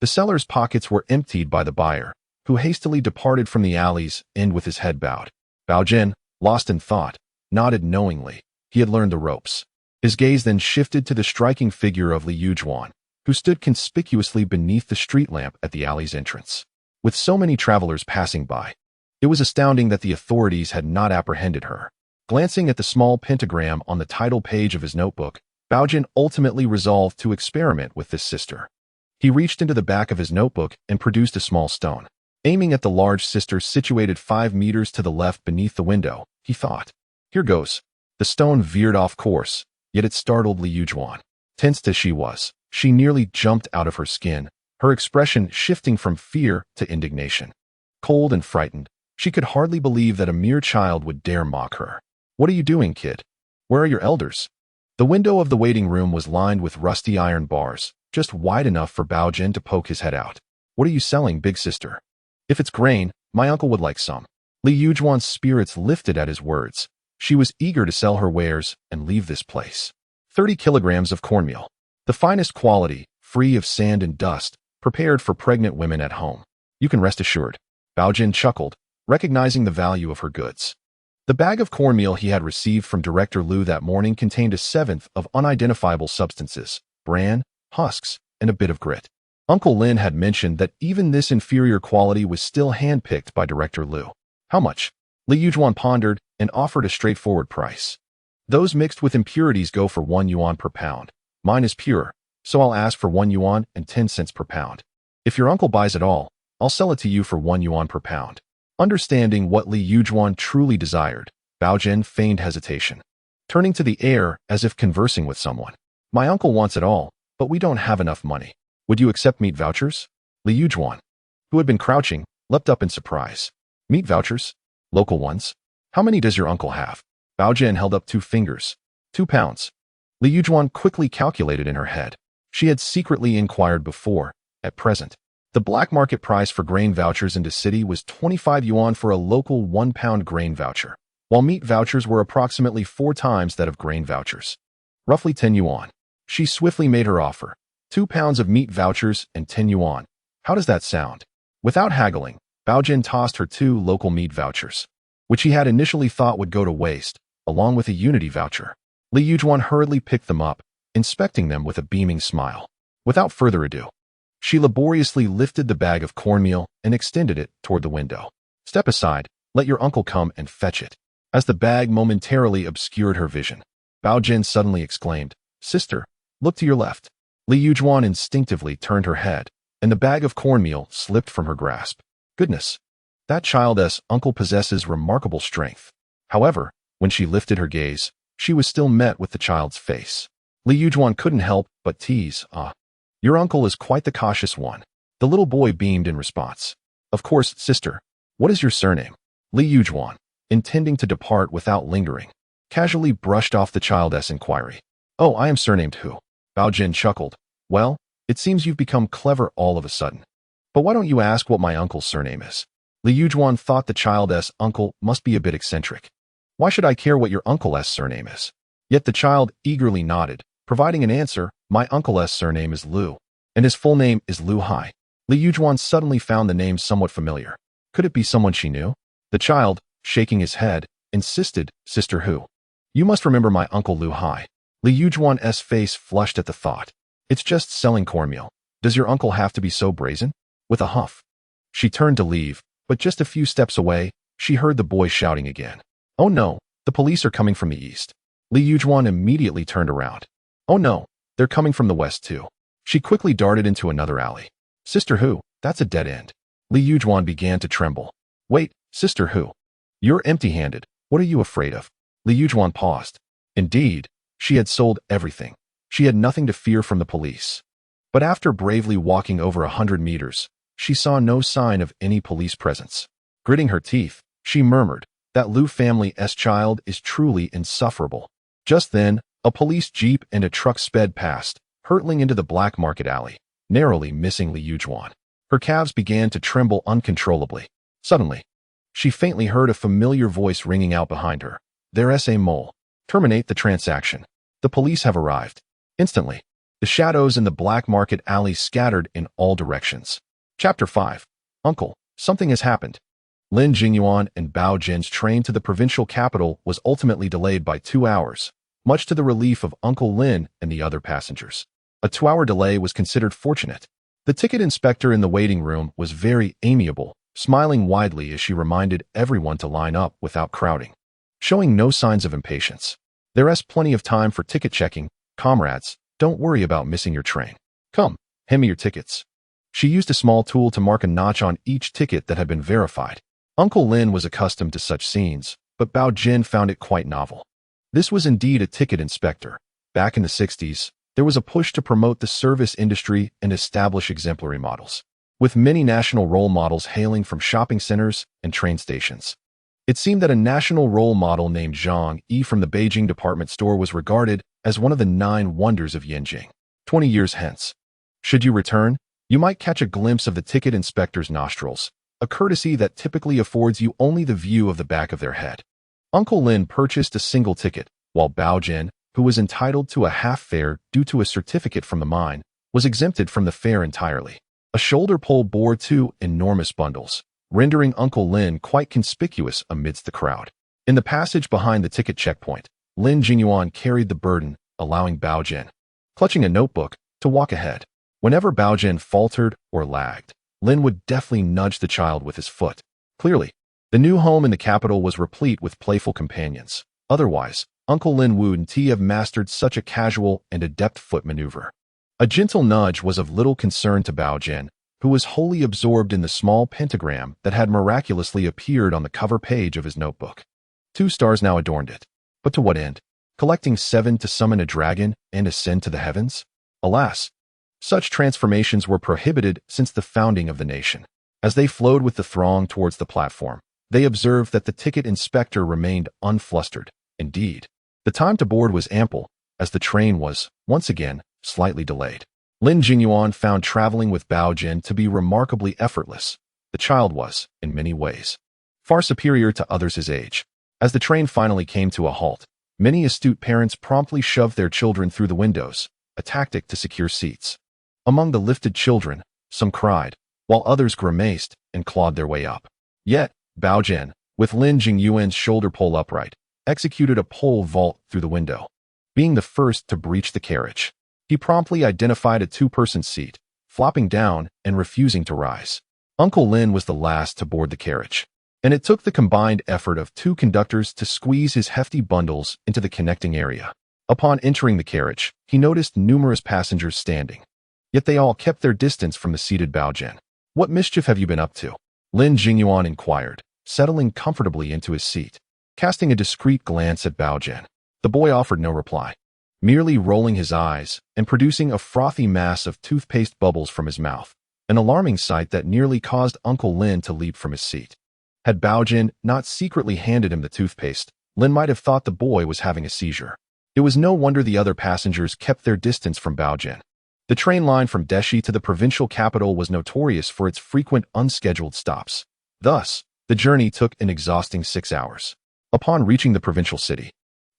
The seller's pockets were emptied by the buyer, who hastily departed from the alley's end with his head bowed. Baogen, lost in thought, nodded knowingly. He had learned the ropes. His gaze then shifted to the striking figure of Li Yujuan, who stood conspicuously beneath the street lamp at the alley's entrance. With so many travelers passing by, it was astounding that the authorities had not apprehended her. Glancing at the small pentagram on the title page of his notebook, Baogen ultimately resolved to experiment with this sister. He reached into the back of his notebook and produced a small stone. Aiming at the large sister situated 5 meters to the left beneath the window, he thought, "Here goes." The stone veered off course, yet it startled Li Yujuan. Tensed as she was, she nearly jumped out of her skin, her expression shifting from fear to indignation. Cold and frightened, she could hardly believe that a mere child would dare mock her. "What are you doing, kid? Where are your elders?" The window of the waiting room was lined with rusty iron bars, just wide enough for Baogen to poke his head out. What are you selling, big sister? If it's grain, my uncle would like some. Li Yujuan's spirits lifted at his words. She was eager to sell her wares and leave this place. 30 kilograms of cornmeal. The finest quality, free of sand and dust, prepared for pregnant women at home. You can rest assured. Baogen chuckled, recognizing the value of her goods. The bag of cornmeal he had received from Director Liu that morning contained a seventh of unidentifiable substances, bran, husks, and a bit of grit. Uncle Lin had mentioned that even this inferior quality was still handpicked by Director Liu. How much? Li Yujuan pondered and offered a straightforward price. Those mixed with impurities go for 1 yuan per pound. Mine is pure, so I'll ask for 1 yuan and 10 cents per pound. If your uncle buys it all, I'll sell it to you for 1 yuan per pound. Understanding what Li Yujuan truly desired, Baogen feigned hesitation, turning to the air as if conversing with someone. My uncle wants it all, but we don't have enough money. Would you accept meat vouchers? Li Yujuan, who had been crouching, leapt up in surprise. Meat vouchers? Local ones? How many does your uncle have? Baogen held up 2 fingers. 2 pounds. Li Yujuan quickly calculated in her head. She had secretly inquired before. At present, the black market price for grain vouchers in the city was 25 yuan for a local 1-pound grain voucher, while meat vouchers were approximately 4 times that of grain vouchers. Roughly 10 yuan. She swiftly made her offer. 2 pounds of meat vouchers and 10 yuan. How does that sound? Without haggling, Baogen tossed her 2 local meat vouchers, which he had initially thought would go to waste, along with a unity voucher. Li Yujuan hurriedly picked them up, inspecting them with a beaming smile. Without further ado, she laboriously lifted the bag of cornmeal and extended it toward the window. Step aside, let your uncle come and fetch it. As the bag momentarily obscured her vision, Baogen suddenly exclaimed, Sister, look to your left. Li Yujuan instinctively turned her head, and the bag of cornmeal slipped from her grasp. Goodness, that child's uncle possesses remarkable strength. However, when she lifted her gaze, she was still met with the child's face. Li Yujuan couldn't help but tease, your uncle is quite the cautious one. The little boy beamed in response. Of course, sister. What is your surname? Li Yujuan, intending to depart without lingering, casually brushed off the child's inquiry. Oh, I am surnamed Hu. Baogen chuckled. Well, it seems you've become clever all of a sudden. But why don't you ask what my uncle's surname is? Li Yujuan thought the child's uncle must be a bit eccentric. Why should I care what your uncle's surname is? Yet the child eagerly nodded, providing an answer. My uncle's surname is Liu, and his full name is Liu Hai. Li Yujuan suddenly found the name somewhat familiar. Could it be someone she knew? The child, shaking his head, insisted, Sister Hu. You must remember my uncle Liu Hai. Li Yujuan's face flushed at the thought. It's just selling cornmeal. Does your uncle have to be so brazen? With a huff, she turned to leave, but just a few steps away, she heard the boy shouting again. Oh no, the police are coming from the east. Li Yujuan immediately turned around. Oh no, they're coming from the west too. She quickly darted into another alley. Sister Hu, that's a dead end. Li Yujuan began to tremble. Wait, Sister Hu. You're empty-handed. What are you afraid of? Li Yujuan paused. Indeed, she had sold everything. She had nothing to fear from the police. But after bravely walking over 100 meters, she saw no sign of any police presence. Gritting her teeth, she murmured, that Liu family's child is truly insufferable. Just then, a police jeep and a truck sped past, hurtling into the black market alley, narrowly missing Li Yujuan. Her calves began to tremble uncontrollably. Suddenly, she faintly heard a familiar voice ringing out behind her. There's a mole. Terminate the transaction. The police have arrived. Instantly, the shadows in the black market alley scattered in all directions. Chapter 5. Uncle, something has happened. Lin Jingyuan and Bao Jin's train to the provincial capital was ultimately delayed by 2 hours, much to the relief of Uncle Lin and the other passengers. A 2-hour delay was considered fortunate. The ticket inspector in the waiting room was very amiable, smiling widely as she reminded everyone to line up without crowding, showing no signs of impatience. There's plenty of time for ticket checking, comrades. Don't worry about missing your train. Come, hand me your tickets. She used a small tool to mark a notch on each ticket that had been verified. Uncle Lin was accustomed to such scenes, but Bao Jin found it quite novel. This was indeed a ticket inspector. Back in the 60s, there was a push to promote the service industry and establish exemplary models, with many national role models hailing from shopping centers and train stations. It seemed that a national role model named Zhang Yi from the Beijing department store was regarded as one of the 9 wonders of Yanjing. 20 years hence, should you return, You might catch a glimpse of the ticket inspector's nostrils, a courtesy that typically affords you only the view of the back of their head. Uncle Lin purchased a single ticket, while Baogen, who was entitled to a half fare due to a certificate from the mine, was exempted from the fare entirely. A shoulder pole bore 2 enormous bundles, rendering Uncle Lin quite conspicuous amidst the crowd. In the passage behind the ticket checkpoint, Lin Jingyuan carried the burden, allowing Baogen, clutching a notebook, to walk ahead. Whenever Baogen faltered or lagged, Lin would deftly nudge the child with his foot. Clearly, the new home in the capital was replete with playful companions. Otherwise, Uncle Lin wouldn't have mastered such a casual and adept foot maneuver. A gentle nudge was of little concern to Baogen, who was wholly absorbed in the small pentagram that had miraculously appeared on the cover page of his notebook. 2 stars now adorned it. But to what end? Collecting 7 to summon a dragon and ascend to the heavens? Alas, such transformations were prohibited since the founding of the nation. As they flowed with the throng towards the platform, they observed that the ticket inspector remained unflustered. Indeed, the time to board was ample, as the train was, once again, slightly delayed. Lin Jingyuan found traveling with Baogen to be remarkably effortless. The child was, in many ways, far superior to others his age. As the train finally came to a halt, many astute parents promptly shoved their children through the windows, a tactic to secure seats. Among the lifted children, some cried, while others grimaced and clawed their way up. Yet, Baogen, with Lin Jingyuan's shoulder pole upright, executed a pole vault through the window. Being the first to breach the carriage, he promptly identified a 2-person seat, flopping down and refusing to rise. Uncle Lin was the last to board the carriage, and it took the combined effort of 2 conductors to squeeze his hefty bundles into the connecting area. Upon entering the carriage, he noticed numerous passengers standing. Yet they all kept their distance from the seated Baogen. "What mischief have you been up to?" Lin Jingyuan inquired, settling comfortably into his seat. Casting a discreet glance at Baogen, the boy offered no reply, merely rolling his eyes and producing a frothy mass of toothpaste bubbles from his mouth, an alarming sight that nearly caused Uncle Lin to leap from his seat. Had Baogen not secretly handed him the toothpaste, Lin might have thought the boy was having a seizure. It was no wonder the other passengers kept their distance from Baogen. The train line from Deshi to the provincial capital was notorious for its frequent unscheduled stops. Thus, the journey took an exhausting 6 hours. Upon reaching the provincial city,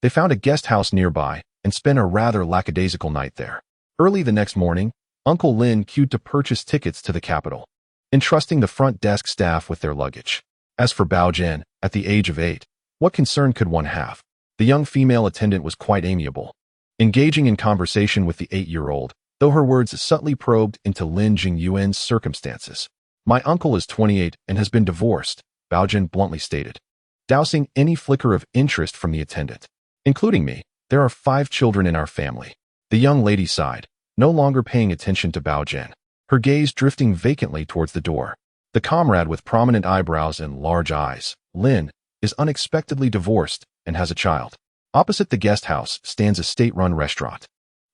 they found a guest house nearby and spent a rather lackadaisical night there. Early the next morning, Uncle Lin queued to purchase tickets to the capital, entrusting the front desk staff with their luggage. As for Baogen, at the age of 8, what concern could one have? The young female attendant was quite amiable, engaging in conversation with the 8-year-old, though her words subtly probed into Lin Jingyuan's circumstances. "My uncle is 28 and has been divorced," Baogen bluntly stated, dousing any flicker of interest from the attendant. "Including me, there are 5 children in our family." The young lady sighed, no longer paying attention to Baogen, her gaze drifting vacantly towards the door. The comrade with prominent eyebrows and large eyes, Lin, is unexpectedly divorced and has a child. Opposite the guest house stands a state-run restaurant,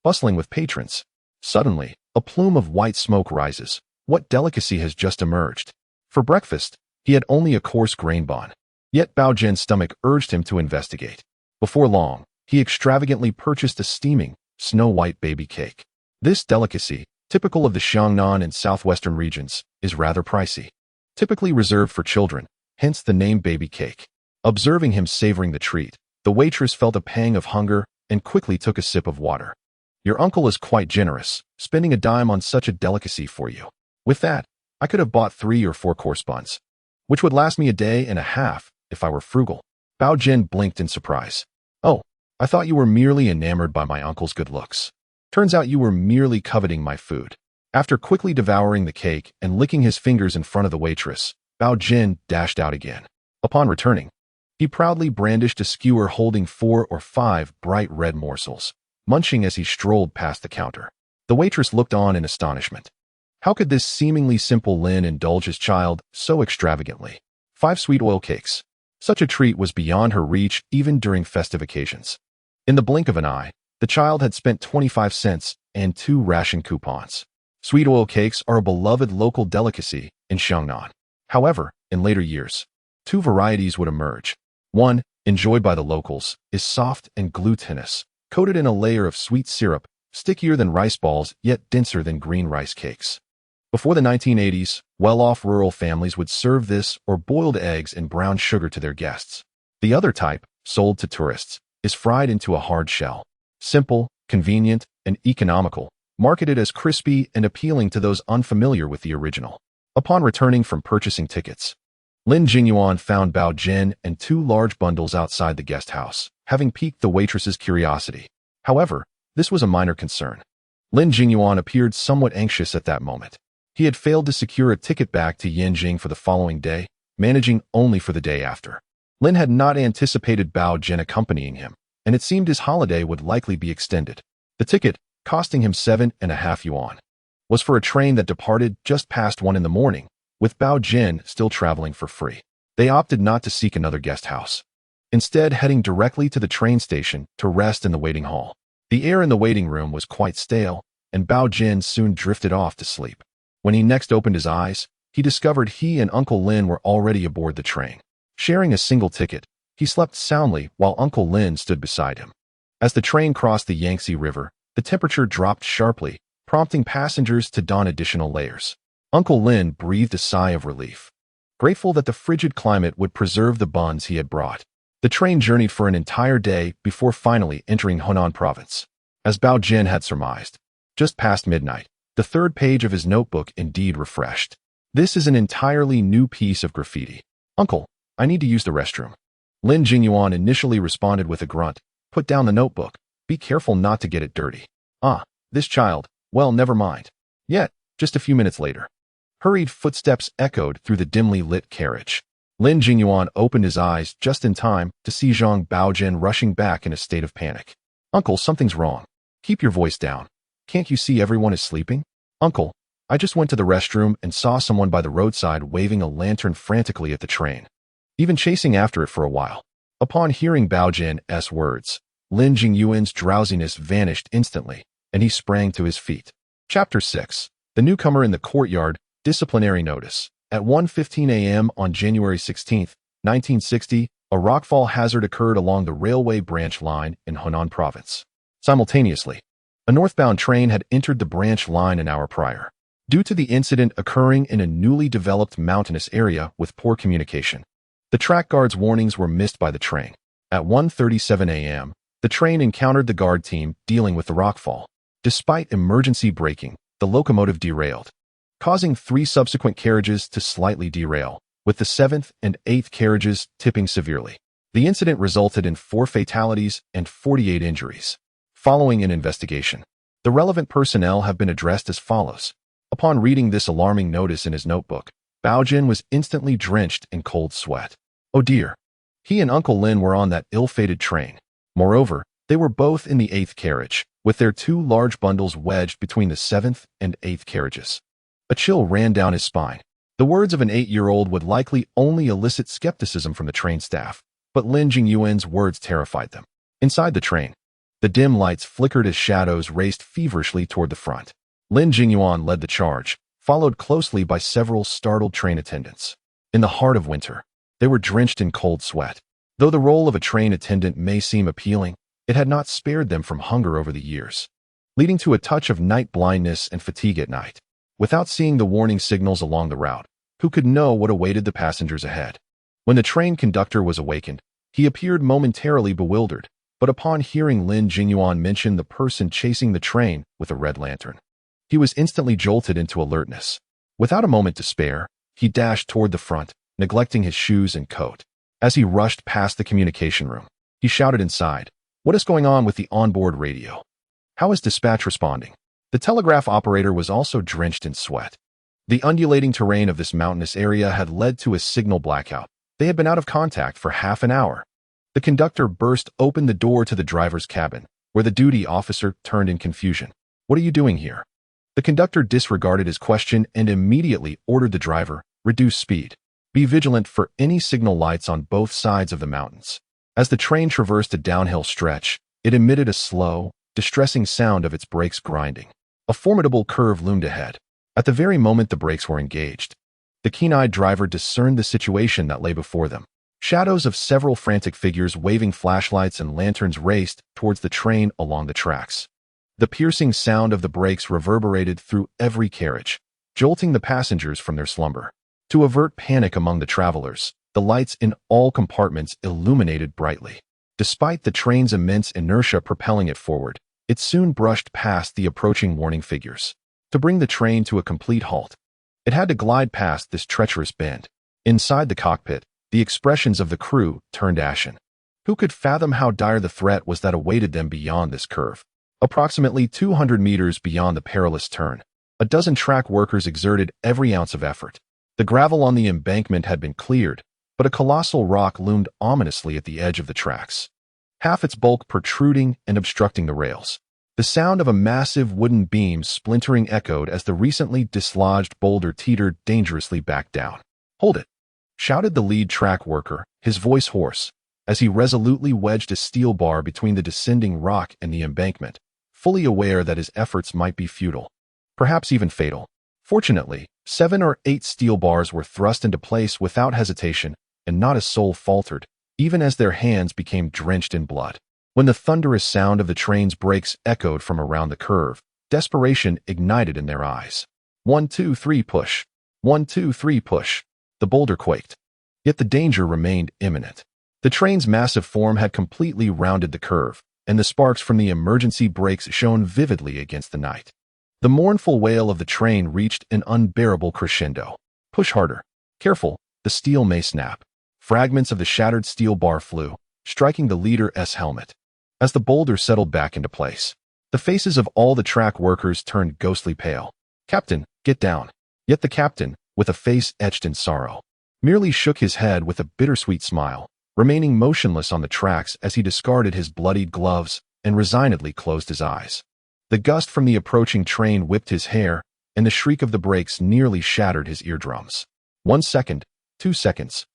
bustling with patrons. Suddenly, a plume of white smoke rises. What delicacy has just emerged? For breakfast, he had only a coarse grain bun. Yet Baogen's stomach urged him to investigate. Before long, he extravagantly purchased a steaming, snow-white baby cake. This delicacy, typical of the Xiangnan and southwestern regions, is rather pricey. Typically reserved for children, hence the name baby cake. Observing him savoring the treat, the waitress felt a pang of hunger and quickly took a sip of water. "Your uncle is quite generous, spending a dime on such a delicacy for you. With that, I could have bought 3 or 4 coarse buns, which would last me a day and a half if I were frugal." Baogen blinked in surprise. "Oh, I thought you were merely enamored by my uncle's good looks. Turns out you were merely coveting my food." After quickly devouring the cake and licking his fingers in front of the waitress, Baogen dashed out again. Upon returning, he proudly brandished a skewer holding 4 or 5 bright red morsels, munching as he strolled past the counter. The waitress looked on in astonishment. How could this seemingly simple Lin indulge his child so extravagantly? 5 sweet oil cakes. Such a treat was beyond her reach even during festive occasions. In the blink of an eye, the child had spent 25 cents and 2 ration coupons. Sweet oil cakes are a beloved local delicacy in Xiangnan. However, in later years, 2 varieties would emerge. One, enjoyed by the locals, is soft and glutinous, coated in a layer of sweet syrup, stickier than rice balls yet denser than green rice cakes. Before the 1980s, well-off rural families would serve this or boiled eggs and brown sugar to their guests. The other type, sold to tourists, is fried into a hard shell. Simple, convenient, and economical, marketed as crispy and appealing to those unfamiliar with the original. Upon returning from purchasing tickets, Lin Jingyuan found Baogen and 2 large bundles outside the guest house, having piqued the waitress's curiosity. However, this was a minor concern. Lin Jingyuan appeared somewhat anxious at that moment. He had failed to secure a ticket back to Yanjing for the following day, managing only for the day after. Lin had not anticipated Baogen accompanying him, and it seemed his holiday would likely be extended. The ticket, costing him 7.5 yuan, was for a train that departed just past 1 in the morning, with Baogen still traveling for free. They opted not to seek another guest house, instead heading directly to the train station to rest in the waiting hall. The air in the waiting room was quite stale, and Baogen soon drifted off to sleep. When he next opened his eyes, he discovered he and Uncle Lin were already aboard the train. Sharing a single ticket, he slept soundly while Uncle Lin stood beside him. As the train crossed the Yangtze River, the temperature dropped sharply, prompting passengers to don additional layers. Uncle Lin breathed a sigh of relief, grateful that the frigid climate would preserve the buns he had brought. The train journeyed for an entire day before finally entering Hunan province. As Baogen had surmised, just past midnight, the 3rd page of his notebook indeed refreshed. This is an entirely new piece of graffiti. Uncle, I need to use the restroom. Lin Jingyuan initially responded with a grunt. Put down the notebook. Be careful not to get it dirty. Ah, this child. Well, never mind. Yet, just a few minutes later, hurried footsteps echoed through the dimly lit carriage. Lin Jingyuan opened his eyes just in time to see Zhang Baogen rushing back in a state of panic. Uncle, something's wrong. Keep your voice down. Can't you see everyone is sleeping? Uncle, I just went to the restroom and saw someone by the roadside waving a lantern frantically at the train, even chasing after it for a while. Upon hearing Baogen's words, Lin Jingyuan's drowsiness vanished instantly, and he sprang to his feet. Chapter 6. The Newcomer in the Courtyard. Disciplinary Notice. At 1:15 a.m. on January 16, 1960, a rockfall hazard occurred along the railway branch line in Hunan province. Simultaneously, a northbound train had entered the branch line an hour prior. Due to the incident occurring in a newly developed mountainous area with poor communication, the track guard's warnings were missed by the train. At 1:37 a.m., the train encountered the guard team dealing with the rockfall. Despite emergency braking, the locomotive derailed, causing 3 subsequent carriages to slightly derail, with the 7th and 8th carriages tipping severely. The incident resulted in 4 fatalities and 48 injuries. Following an investigation, the relevant personnel have been addressed as follows. Upon reading this alarming notice in his notebook, Baogen was instantly drenched in cold sweat. Oh dear. He and Uncle Lin were on that ill-fated train. Moreover, they were both in the 8th carriage, with their 2 large bundles wedged between the 7th and 8th carriages. A chill ran down his spine. The words of an 8-year-old would likely only elicit skepticism from the train staff, but Lin Jingyuan's words terrified them. Inside the train, the dim lights flickered as shadows raced feverishly toward the front. Lin Jingyuan led the charge, followed closely by several startled train attendants. In the heart of winter, they were drenched in cold sweat. Though the role of a train attendant may seem appealing, it had not spared them from hunger over the years, leading to a touch of night blindness and fatigue at night. Without seeing the warning signals along the route, who could know what awaited the passengers ahead? When the train conductor was awakened, he appeared momentarily bewildered, but upon hearing Lin Jingyuan mention the person chasing the train with a red lantern, he was instantly jolted into alertness. Without a moment to spare, he dashed toward the front, neglecting his shoes and coat. As he rushed past the communication room, he shouted inside, "What is going on with the onboard radio? How is dispatch responding?" The telegraph operator was also drenched in sweat. The undulating terrain of this mountainous area had led to a signal blackout. They had been out of contact for half an hour. The conductor burst open the door to the driver's cabin, where the duty officer turned in confusion. "What are you doing here?" The conductor disregarded his question and immediately ordered the driver, "Reduce speed. Be vigilant for any signal lights on both sides of the mountains." As the train traversed a downhill stretch, it emitted a slow, distressing sound of its brakes grinding. A formidable curve loomed ahead. At the very moment the brakes were engaged, the keen-eyed driver discerned the situation that lay before them. Shadows of several frantic figures waving flashlights and lanterns raced towards the train along the tracks. The piercing sound of the brakes reverberated through every carriage, jolting the passengers from their slumber. To avert panic among the travelers, the lights in all compartments illuminated brightly. Despite the train's immense inertia propelling it forward, it soon brushed past the approaching warning figures. To bring the train to a complete halt, it had to glide past this treacherous bend. Inside the cockpit, the expressions of the crew turned ashen. Who could fathom how dire the threat was that awaited them beyond this curve? Approximately 200 meters beyond the perilous turn, a dozen track workers exerted every ounce of effort. The gravel on the embankment had been cleared, but a colossal rock loomed ominously at the edge of the tracks, half its bulk protruding and obstructing the rails. The sound of a massive wooden beam splintering echoed as the recently dislodged boulder teetered dangerously back down. "Hold it!" shouted the lead track worker, his voice hoarse, as he resolutely wedged a steel bar between the descending rock and the embankment, fully aware that his efforts might be futile, perhaps even fatal. Fortunately, 7 or 8 steel bars were thrust into place without hesitation, and not a soul faltered, even as their hands became drenched in blood. When the thunderous sound of the train's brakes echoed from around the curve, desperation ignited in their eyes. 1, 2, 3, push. 1, 2, 3, push. The boulder quaked. Yet the danger remained imminent. The train's massive form had completely rounded the curve, and the sparks from the emergency brakes shone vividly against the night. The mournful wail of the train reached an unbearable crescendo. "Push harder. Careful, the steel may snap." Fragments of the shattered steel bar flew, striking the leader's helmet. As the boulder settled back into place, the faces of all the track workers turned ghostly pale. "Captain, get down." Yet the captain, with a face etched in sorrow, merely shook his head with a bittersweet smile, remaining motionless on the tracks as he discarded his bloodied gloves and resignedly closed his eyes. The gust from the approaching train whipped his hair, and the shriek of the brakes nearly shattered his eardrums. 1 second, 2 seconds,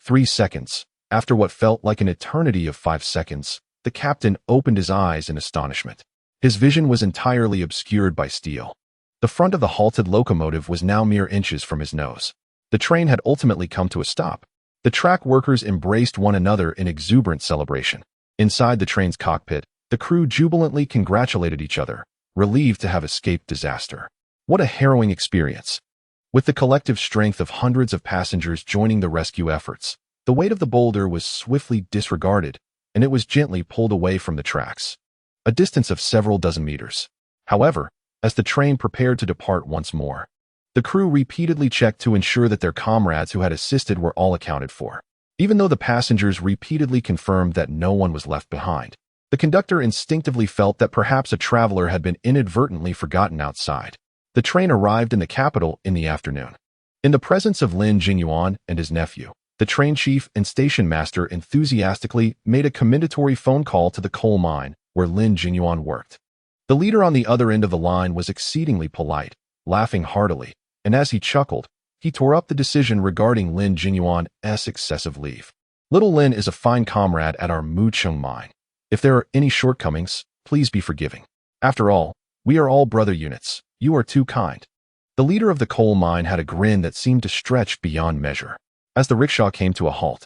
3 seconds. After what felt like an eternity of 5 seconds, the captain opened his eyes in astonishment. His vision was entirely obscured by steel. The front of the halted locomotive was now mere inches from his nose. The train had ultimately come to a stop. The track workers embraced one another in exuberant celebration. Inside the train's cockpit, the crew jubilantly congratulated each other, relieved to have escaped disaster. What a harrowing experience! With the collective strength of hundreds of passengers joining the rescue efforts, the weight of the boulder was swiftly disregarded, and it was gently pulled away from the tracks, a distance of several dozen meters. However, as the train prepared to depart once more, the crew repeatedly checked to ensure that their comrades who had assisted were all accounted for. Even though the passengers repeatedly confirmed that no one was left behind, the conductor instinctively felt that perhaps a traveler had been inadvertently forgotten outside. The train arrived in the capital in the afternoon. In the presence of Lin Jingyuan and his nephew, the train chief and station master enthusiastically made a commendatory phone call to the coal mine where Lin Jingyuan worked. The leader on the other end of the line was exceedingly polite, laughing heartily, and as he chuckled, he tore up the decision regarding Lin Jingyuan's excessive leave. "Little Lin is a fine comrade at our Mucheng mine. If there are any shortcomings, please be forgiving. After all, we are all brother units. You are too kind." The leader of the coal mine had a grin that seemed to stretch beyond measure. As the rickshaw came to a halt,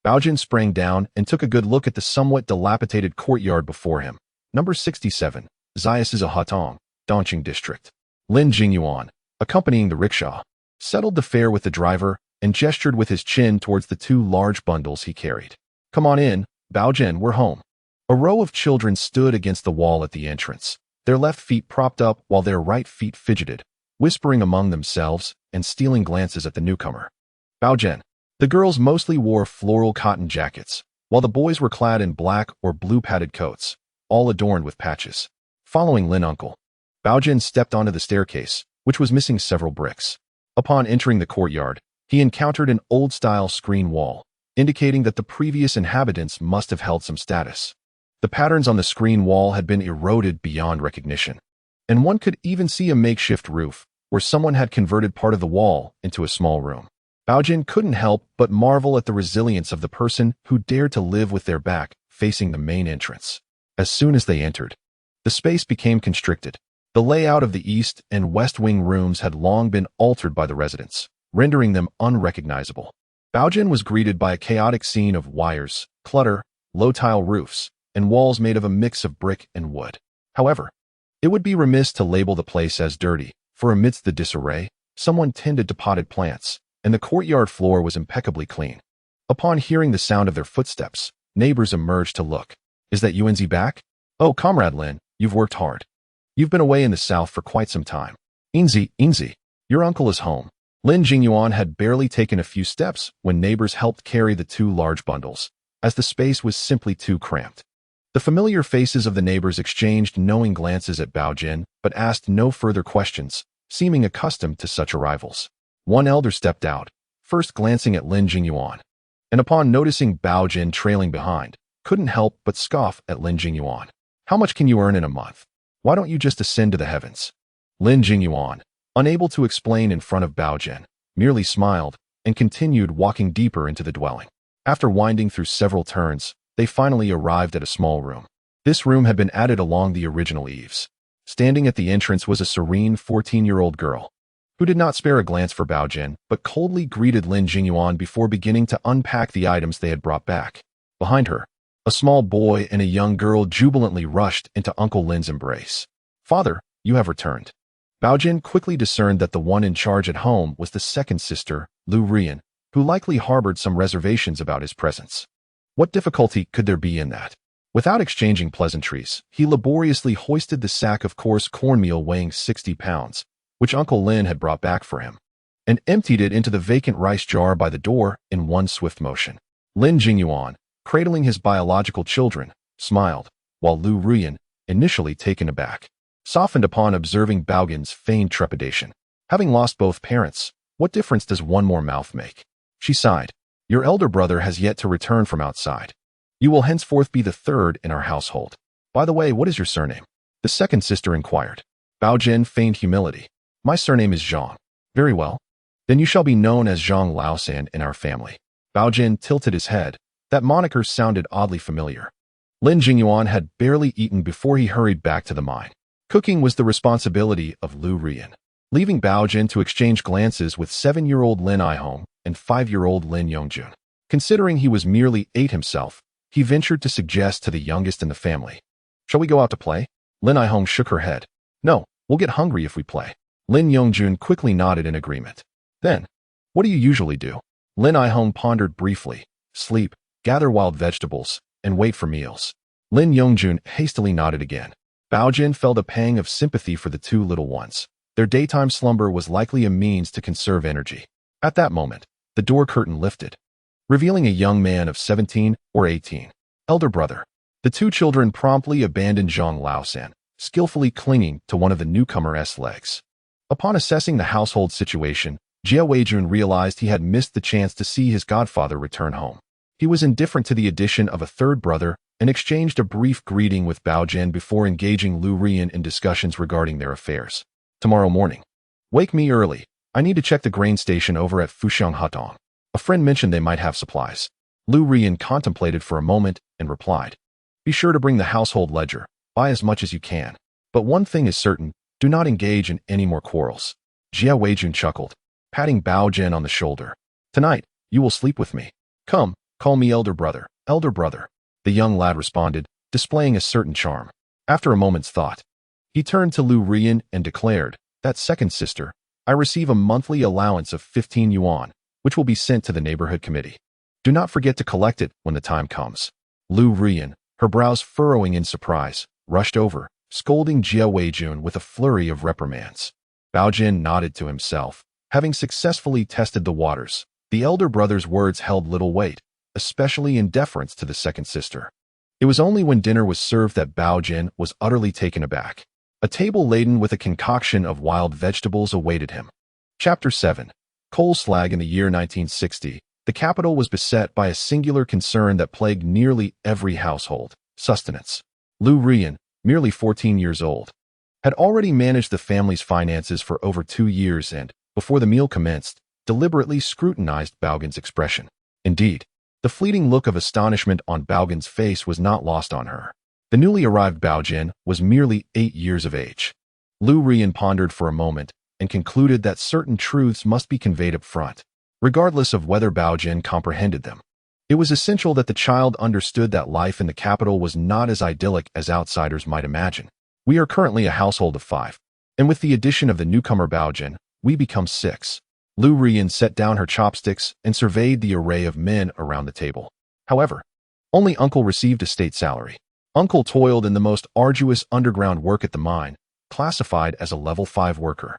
Baogen sprang down and took a good look at the somewhat dilapidated courtyard before him. Number 67, Zayasizahatong, Dongqing District. Lin Jingyuan, accompanying the rickshaw, settled the fare with the driver and gestured with his chin towards the 2 large bundles he carried. "Come on in, Baogen, we're home." A row of children stood against the wall at the entrance, their left feet propped up while their right feet fidgeted, whispering among themselves and stealing glances at the newcomer. Baogen. The girls mostly wore floral cotton jackets, while the boys were clad in black or blue padded coats, all adorned with patches. Following Lin Uncle, Baogen stepped onto the staircase, which was missing several bricks. Upon entering the courtyard, he encountered an old-style screen wall, indicating that the previous inhabitants must have held some status. The patterns on the screen wall had been eroded beyond recognition, and one could even see a makeshift roof, where someone had converted part of the wall into a small room. Baogen couldn't help but marvel at the resilience of the person who dared to live with their back facing the main entrance. As soon as they entered, the space became constricted. The layout of the east and west wing rooms had long been altered by the residents, rendering them unrecognizable. Baogen was greeted by a chaotic scene of wires, clutter, low-tile roofs, and walls made of a mix of brick and wood. However, it would be remiss to label the place as dirty, for amidst the disarray, Someone tended to potted plants, and the courtyard floor was impeccably clean. Upon hearing the sound of their footsteps, neighbors emerged to look. Is that Yuanzi back? Oh, Comrade Lin, you've worked hard. You've been away in the south for quite some time. Inzi, your uncle is home. Lin Jingyuan had barely taken a few steps when neighbors helped carry the two large bundles, as the space was simply too cramped. The familiar faces of the neighbors exchanged knowing glances at Baogen, but asked no further questions, seeming accustomed to such arrivals. One elder stepped out, first glancing at Lin Jingyuan, and upon noticing Baogen trailing behind, couldn't help but scoff at Lin Jingyuan. How much can you earn in a month? Why don't you just ascend to the heavens? Lin Jingyuan, unable to explain in front of Baogen, merely smiled and continued walking deeper into the dwelling. After winding through several turns, they finally arrived at a small room. This room had been added along the original eaves. Standing at the entrance was a serene 14-year-old girl, who did not spare a glance for Baogen, but coldly greeted Lin Jingyuan before beginning to unpack the items they had brought back. Behind her, a small boy and a young girl jubilantly rushed into Uncle Lin's embrace. Father, you have returned. Baogen quickly discerned that the one in charge at home was the second sister, Lu Rian, who likely harbored some reservations about his presence. What difficulty could there be in that? Without exchanging pleasantries, he laboriously hoisted the sack of coarse cornmeal weighing 60 pounds, which Uncle Lin had brought back for him, and emptied it into the vacant rice jar by the door in one swift motion. Lin Jingyuan, cradling his biological children, smiled, while Lu Rian, initially taken aback, softened upon observing Baogen's feigned trepidation. Having lost both parents, what difference does one more mouth make? She sighed. Your elder brother has yet to return from outside. You will henceforth be the third in our household. By the way, what is your surname? The second sister inquired. Baogen feigned humility. My surname is Zhang. Very well. Then you shall be known as Zhang Laosan in our family. Baogen tilted his head. That moniker sounded oddly familiar. Lin Jingyuan had barely eaten before he hurried back to the mine. Cooking was the responsibility of Lu Rian, leaving Baogen to exchange glances with 7-year-old Lin Aihong and 5-year-old Lin Yongjun. Considering he was merely 8 himself, he ventured to suggest to the youngest in the family. Shall we go out to play? Lin Aihong shook her head. No, we'll get hungry if we play. Lin Yongjun quickly nodded in agreement. Then, what do you usually do? Lin Aihong pondered briefly. Sleep, gather wild vegetables, and wait for meals. Lin Yongjun hastily nodded again. Baogen felt a pang of sympathy for the two little ones. Their daytime slumber was likely a means to conserve energy. At that moment, the door curtain lifted, revealing a young man of 17 or 18. Elder brother. The two children promptly abandoned Zhang Laosan, skillfully clinging to one of the newcomer's legs. Upon assessing the household situation, Jia Weijun realized he had missed the chance to see his godfather return home. He was indifferent to the addition of a third brother and exchanged a brief greeting with Baogen before engaging Lu Rian in discussions regarding their affairs. Tomorrow morning. Wake me early. I need to check the grain station over at Fuxiang Hutong. A friend mentioned they might have supplies. Lu Rian contemplated for a moment and replied. Be sure to bring the household ledger. Buy as much as you can. But one thing is certain, do not engage in any more quarrels. Jia Weijun chuckled, patting Baogen on the shoulder. Tonight, you will sleep with me. Come, call me elder brother, elder brother. The young lad responded, displaying a certain charm. After a moment's thought, he turned to Lu Rian and declared, that second sister, I receive a monthly allowance of 15 yuan, which will be sent to the neighborhood committee. Do not forget to collect it when the time comes. Lu Rian, her brows furrowing in surprise, rushed over, scolding Jia Weijun with a flurry of reprimands. Baogen nodded to himself. Having successfully tested the waters, the elder brother's words held little weight, especially in deference to the second sister. It was only when dinner was served that Baogen was utterly taken aback. A table laden with a concoction of wild vegetables awaited him. Chapter 7. Coal slag. In the year 1960, the capital was beset by a singular concern that plagued nearly every household: sustenance. Lu Rian, merely 14 years old, had already managed the family's finances for over 2 years and, before the meal commenced, deliberately scrutinized Baogen's expression. Indeed, the fleeting look of astonishment on Baogen's face was not lost on her. The newly arrived Baogen was merely 8 years of age. Lu Rian pondered for a moment and concluded that certain truths must be conveyed up front, regardless of whether Baogen comprehended them. It was essential that the child understood that life in the capital was not as idyllic as outsiders might imagine. We are currently a household of 5, and with the addition of the newcomer Baogen, We become 6. Lu Rian set down her chopsticks and surveyed the array of men around the table. However, only Uncle received a state salary. Uncle toiled in the most arduous underground work at the mine, classified as a level 5 worker,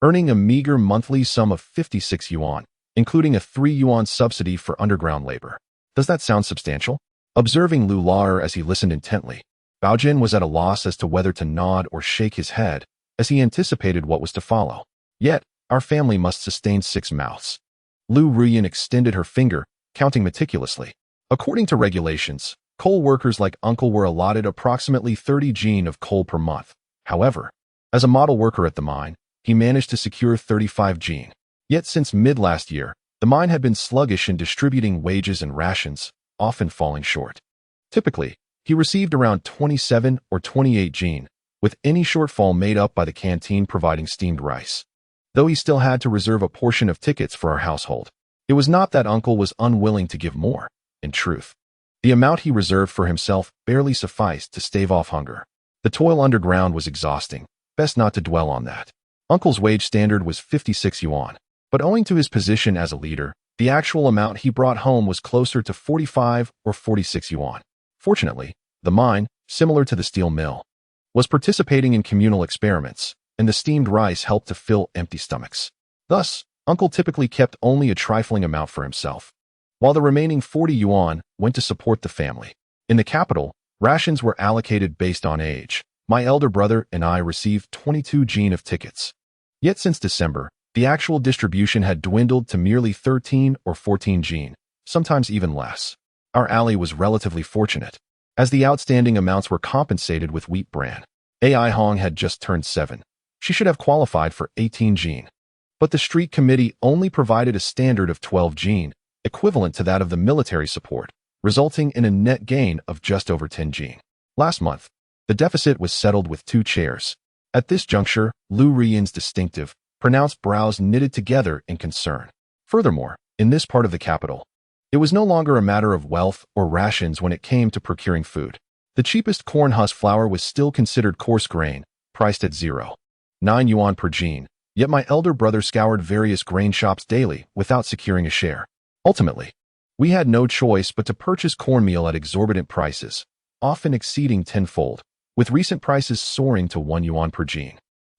earning a meager monthly sum of 56 yuan, including a 3 yuan subsidy for underground labor. Does that sound substantial? Observing Lu Laer as he listened intently, Baogen was at a loss as to whether to nod or shake his head, as he anticipated what was to follow. Yet, our family must sustain 6 mouths. Lu Ruyan extended her finger, counting meticulously. According to regulations, coal workers like Uncle were allotted approximately 30 jin of coal per month. However, as a model worker at the mine, he managed to secure 35 jin. Yet since mid-last year, the mine had been sluggish in distributing wages and rations, often falling short. Typically, he received around 27 or 28 jin, with any shortfall made up by the canteen providing steamed rice. Though he still had to reserve a portion of tickets for our household. It was not that Uncle was unwilling to give more. In truth, the amount he reserved for himself barely sufficed to stave off hunger. The toil underground was exhausting. Best not to dwell on that. Uncle's wage standard was 56 yuan, but owing to his position as a leader, the actual amount he brought home was closer to 45 or 46 yuan. Fortunately, the mine, similar to the steel mill, was participating in communal experiments, and the steamed rice helped to fill empty stomachs. Thus, Uncle typically kept only a trifling amount for himself, while the remaining 40 yuan went to support the family. In the capital, rations were allocated based on age. My elder brother and I received 22 jin of tickets. Yet since December, the actual distribution had dwindled to merely 13 or 14 jin, sometimes even less. Our alley was relatively fortunate, as the outstanding amounts were compensated with wheat bran. Ai Hong had just turned 7. She should have qualified for 18 jin. But the street committee only provided a standard of 12 jin, equivalent to that of the military support, resulting in a net gain of just over 10 jin. Last month, the deficit was settled with 2 chairs. At this juncture, Lu Rian's distinctive, pronounced brows knitted together in concern. Furthermore, in this part of the capital, it was no longer a matter of wealth or rations when it came to procuring food. The cheapest corn husk flour was still considered coarse grain, priced at 0.9 yuan per jin, yet my elder brother scoured various grain shops daily without securing a share. Ultimately, we had no choice but to purchase cornmeal at exorbitant prices, often exceeding tenfold, with recent prices soaring to 1 yuan per jin.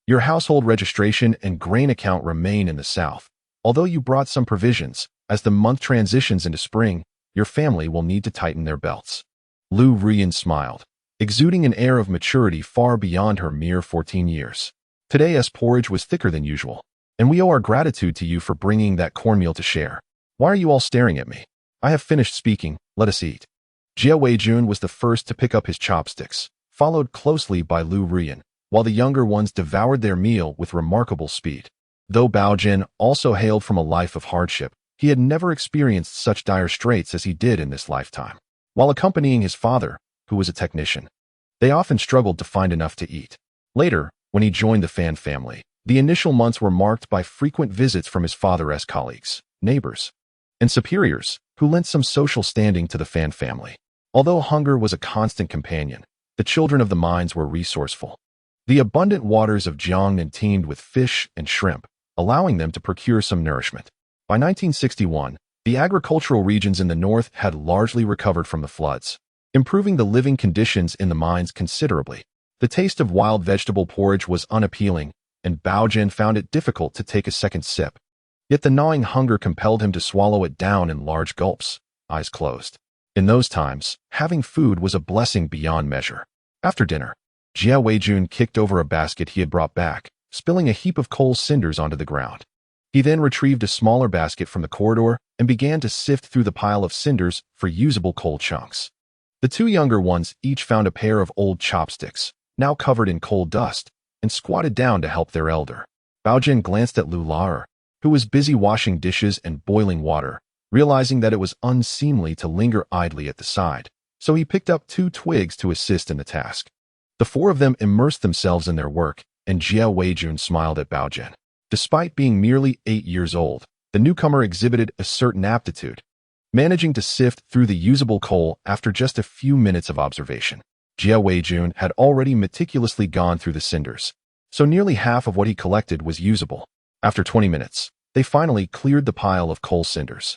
Your household registration and grain account remain in the south. Although you brought some provisions, as the month transitions into spring, your family will need to tighten their belts. Lu Rian smiled, exuding an air of maturity far beyond her mere 14 years. Today's porridge was thicker than usual, and we owe our gratitude to you for bringing that cornmeal to share. Why are you all staring at me? I have finished speaking, let us eat. Jia Weijun was the first to pick up his chopsticks, followed closely by Lu Rian, while the younger ones devoured their meal with remarkable speed. Though Baogen also hailed from a life of hardship, he had never experienced such dire straits as he did in this lifetime. While accompanying his father, who was a technician, they often struggled to find enough to eat. Later, when he joined the Fan family, the initial months were marked by frequent visits from his father's colleagues, neighbors, and superiors, who lent some social standing to the Fan family. Although hunger was a constant companion, the children of the mines were resourceful. The abundant waters of Jiangnan teemed with fish and shrimp, allowing them to procure some nourishment. By 1961, the agricultural regions in the north had largely recovered from the floods, improving the living conditions in the mines considerably. The taste of wild vegetable porridge was unappealing, and Baogen found it difficult to take a second sip. Yet the gnawing hunger compelled him to swallow it down in large gulps, eyes closed. In those times, having food was a blessing beyond measure. After dinner, Jia Weijun kicked over a basket he had brought back, spilling a heap of coal cinders onto the ground. He then retrieved a smaller basket from the corridor and began to sift through the pile of cinders for usable coal chunks. The 2 younger ones each found a pair of old chopsticks, now covered in coal dust, and squatted down to help their elder. Baogen glanced at Lu Laer, who was busy washing dishes and boiling water, realizing that it was unseemly to linger idly at the side, so he picked up 2 twigs to assist in the task. The 4 of them immersed themselves in their work, and Jia Weijun smiled at Baogen. Despite being merely 8 years old, the newcomer exhibited a certain aptitude, managing to sift through the usable coal after just a few minutes of observation. Jia Weijun had already meticulously gone through the cinders, so nearly half of what he collected was usable. After 20 minutes, they finally cleared the pile of coal cinders.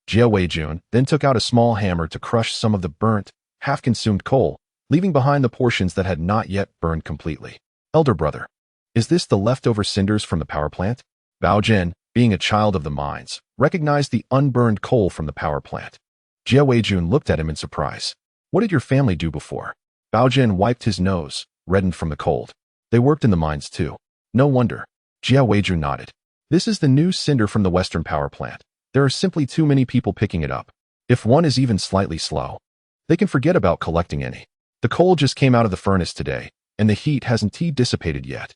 Jia Weijun then took out a small hammer to crush some of the burnt, half-consumed coal, leaving behind the portions that had not yet burned completely. Elder brother, is this the leftover cinders from the power plant? Baogen, being a child of the mines, recognized the unburned coal from the power plant. Jia Weijun looked at him in surprise. What did your family do before? Baogen wiped his nose, reddened from the cold. They worked in the mines too. No wonder. Jia Weijun nodded. This is the new cinder from the Western power plant. There are simply too many people picking it up. If one is even slightly slow, they can forget about collecting any. The coal just came out of the furnace today, and the heat hasn't dissipated yet.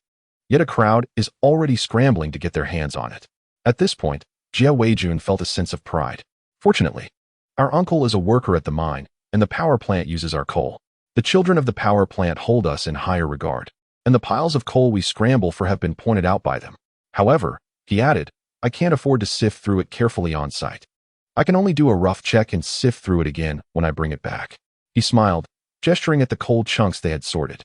Yet a crowd is already scrambling to get their hands on it. At this point, Jia Weijun felt a sense of pride. Fortunately, our uncle is a worker at the mine, and the power plant uses our coal. The children of the power plant hold us in higher regard, and the piles of coal we scramble for have been pointed out by them. However, he added, I can't afford to sift through it carefully on site. I can only do a rough check and sift through it again when I bring it back. He smiled, gesturing at the coal chunks they had sorted.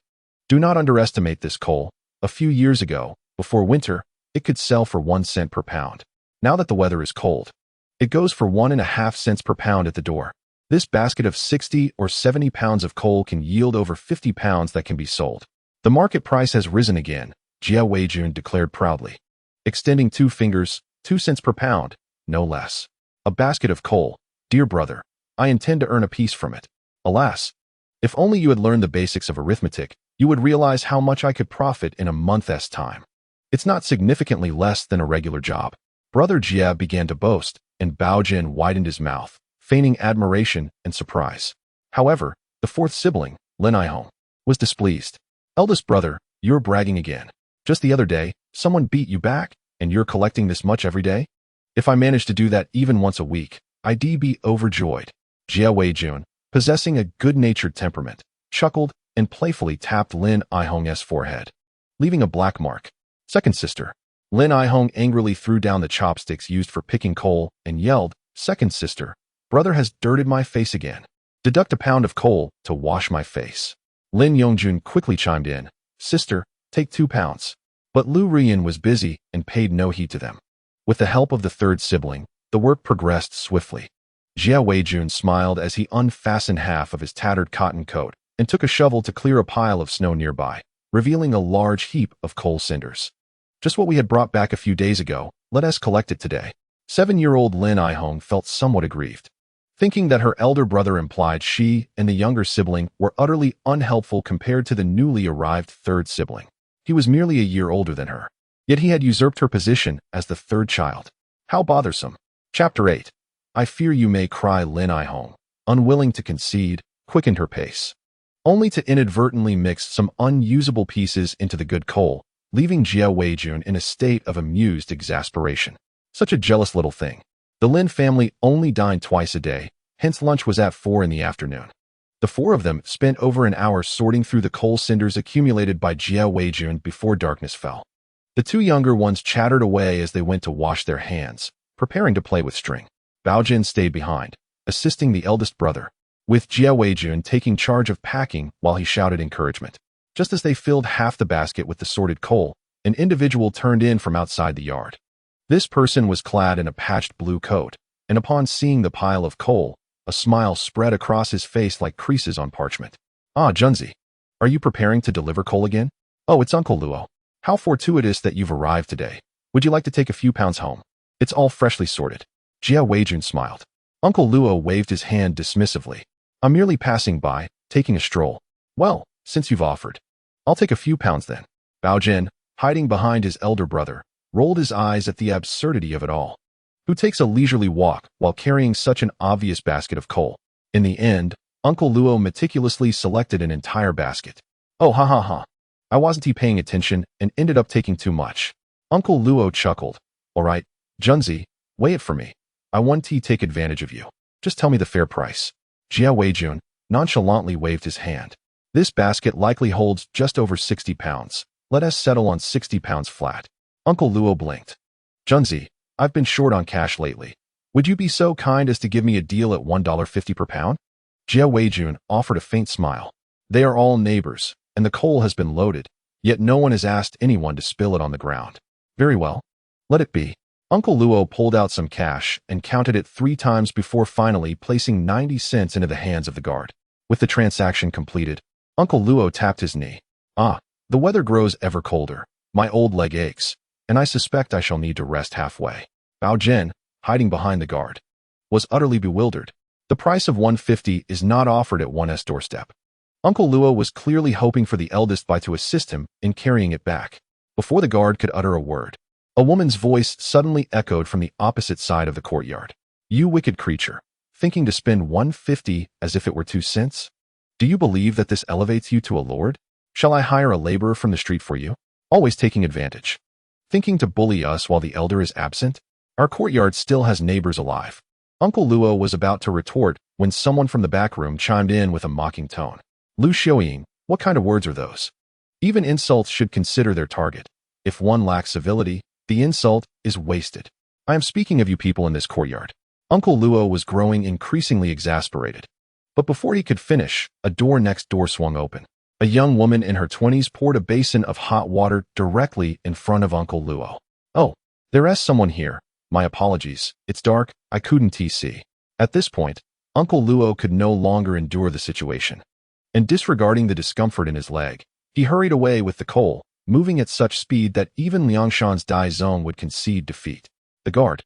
Do not underestimate this coal. A few years ago, before winter, it could sell for 1 cent per pound. Now that the weather is cold, it goes for 1.5 cents per pound at the door. This basket of 60 or 70 pounds of coal can yield over 50 pounds that can be sold. The market price has risen again, Jia Weijun declared proudly. Extending 2 fingers, 2 cents per pound, no less. A basket of coal, dear brother, I intend to earn a piece from it. Alas, if only you had learned the basics of arithmetic, you would realize how much I could profit in a month's time. It's not significantly less than a regular job. Brother Jia began to boast, and Baogen widened his mouth, feigning admiration and surprise. However, the fourth sibling, Lin Aihong, was displeased. Eldest brother, you're bragging again. Just the other day, someone beat you back, and you're collecting this much every day? If I managed to do that even once a week, I'd be overjoyed. Jia Weijun, possessing a good-natured temperament, chuckled and playfully tapped Lin Aihong's forehead, leaving a black mark. Second sister. Lin Aihong angrily threw down the chopsticks used for picking coal and yelled, Second sister, brother has dirted my face again. Deduct a pound of coal to wash my face. Lin Yongjun quickly chimed in, Sister, take 2 pounds. But Lu Rian was busy and paid no heed to them. With the help of the third sibling, the work progressed swiftly. Jia Weijun smiled as he unfastened half of his tattered cotton coat and took a shovel to clear a pile of snow nearby, revealing a large heap of coal cinders. Just what we had brought back a few days ago, let us collect it today. 7-year-old Lin Aihong felt somewhat aggrieved, thinking that her elder brother implied she and the younger sibling were utterly unhelpful compared to the newly arrived third sibling. He was merely a year older than her, yet he had usurped her position as the third child. How bothersome. Chapter 8. I fear you may cry. Lin Aihong, unwilling to concede, quickened her pace, only to inadvertently mix some unusable pieces into the good coal, leaving Jia Weijun in a state of amused exasperation. Such a jealous little thing. The Lin family only dined twice a day, hence lunch was at 4 in the afternoon. The 4 of them spent over an hour sorting through the coal cinders accumulated by Jia Weijun before darkness fell. The 2 younger ones chattered away as they went to wash their hands, preparing to play with string. Baogen stayed behind, assisting the eldest brother, with Jia Weijun taking charge of packing while he shouted encouragement. Just as they filled half the basket with the sorted coal, an individual turned in from outside the yard. This person was clad in a patched blue coat, and upon seeing the pile of coal, a smile spread across his face like creases on parchment. Ah, Junzi, are you preparing to deliver coal again? Oh, it's Uncle Luo. How fortuitous that you've arrived today. Would you like to take a few pounds home? It's all freshly sorted. Jia Weijun smiled. Uncle Luo waved his hand dismissively. I'm merely passing by, taking a stroll. Well, since you've offered, I'll take a few pounds then. Baogen, hiding behind his elder brother, rolled his eyes at the absurdity of it all. Who takes a leisurely walk while carrying such an obvious basket of coal? In the end, Uncle Luo meticulously selected an entire basket. Oh, ha ha ha. I wasn't paying attention and ended up taking too much. Uncle Luo chuckled. All right, Junzi, weigh it for me. I want to take advantage of you. Just tell me the fair price. Jia Weijun nonchalantly waved his hand. This basket likely holds just over 60 pounds. Let us settle on 60 pounds flat. Uncle Luo blinked. Junzi, I've been short on cash lately. Would you be so kind as to give me a deal at $1.50 per pound? Jia Weijun offered a faint smile. They are all neighbors, and the coal has been loaded, yet no one has asked anyone to spill it on the ground. Very well. Let it be. Uncle Luo pulled out some cash and counted it 3 times before finally placing 90 cents into the hands of the guard. With the transaction completed, Uncle Luo tapped his knee. Ah, the weather grows ever colder. My old leg aches, and I suspect I shall need to rest halfway. Baogen, hiding behind the guard, was utterly bewildered. The price of 150 is not offered at 1's doorstep. Uncle Luo was clearly hoping for the eldest boy to assist him in carrying it back. Before the guard could utter a word, a woman's voice suddenly echoed from the opposite side of the courtyard. You wicked creature, thinking to spend 150 as if it were 2 cents? Do you believe that this elevates you to a lord? Shall I hire a laborer from the street for you? Always taking advantage. Thinking to bully us while the elder is absent? Our courtyard still has neighbors alive. Uncle Luo was about to retort when someone from the back room chimed in with a mocking tone. Lu Xiaoying, what kind of words are those? Even insults should consider their target. If one lacks civility, the insult is wasted. I am speaking of you people in this courtyard. Uncle Luo was growing increasingly exasperated. But before he could finish, a door next door swung open. A young woman in her 20s poured a basin of hot water directly in front of Uncle Luo. Oh, there's someone here. My apologies. It's dark. I couldn't see. At this point, Uncle Luo could no longer endure the situation. And disregarding the discomfort in his leg, he hurried away with the coal, moving at such speed that even Liangshan's Dai Zong would concede defeat. The guard,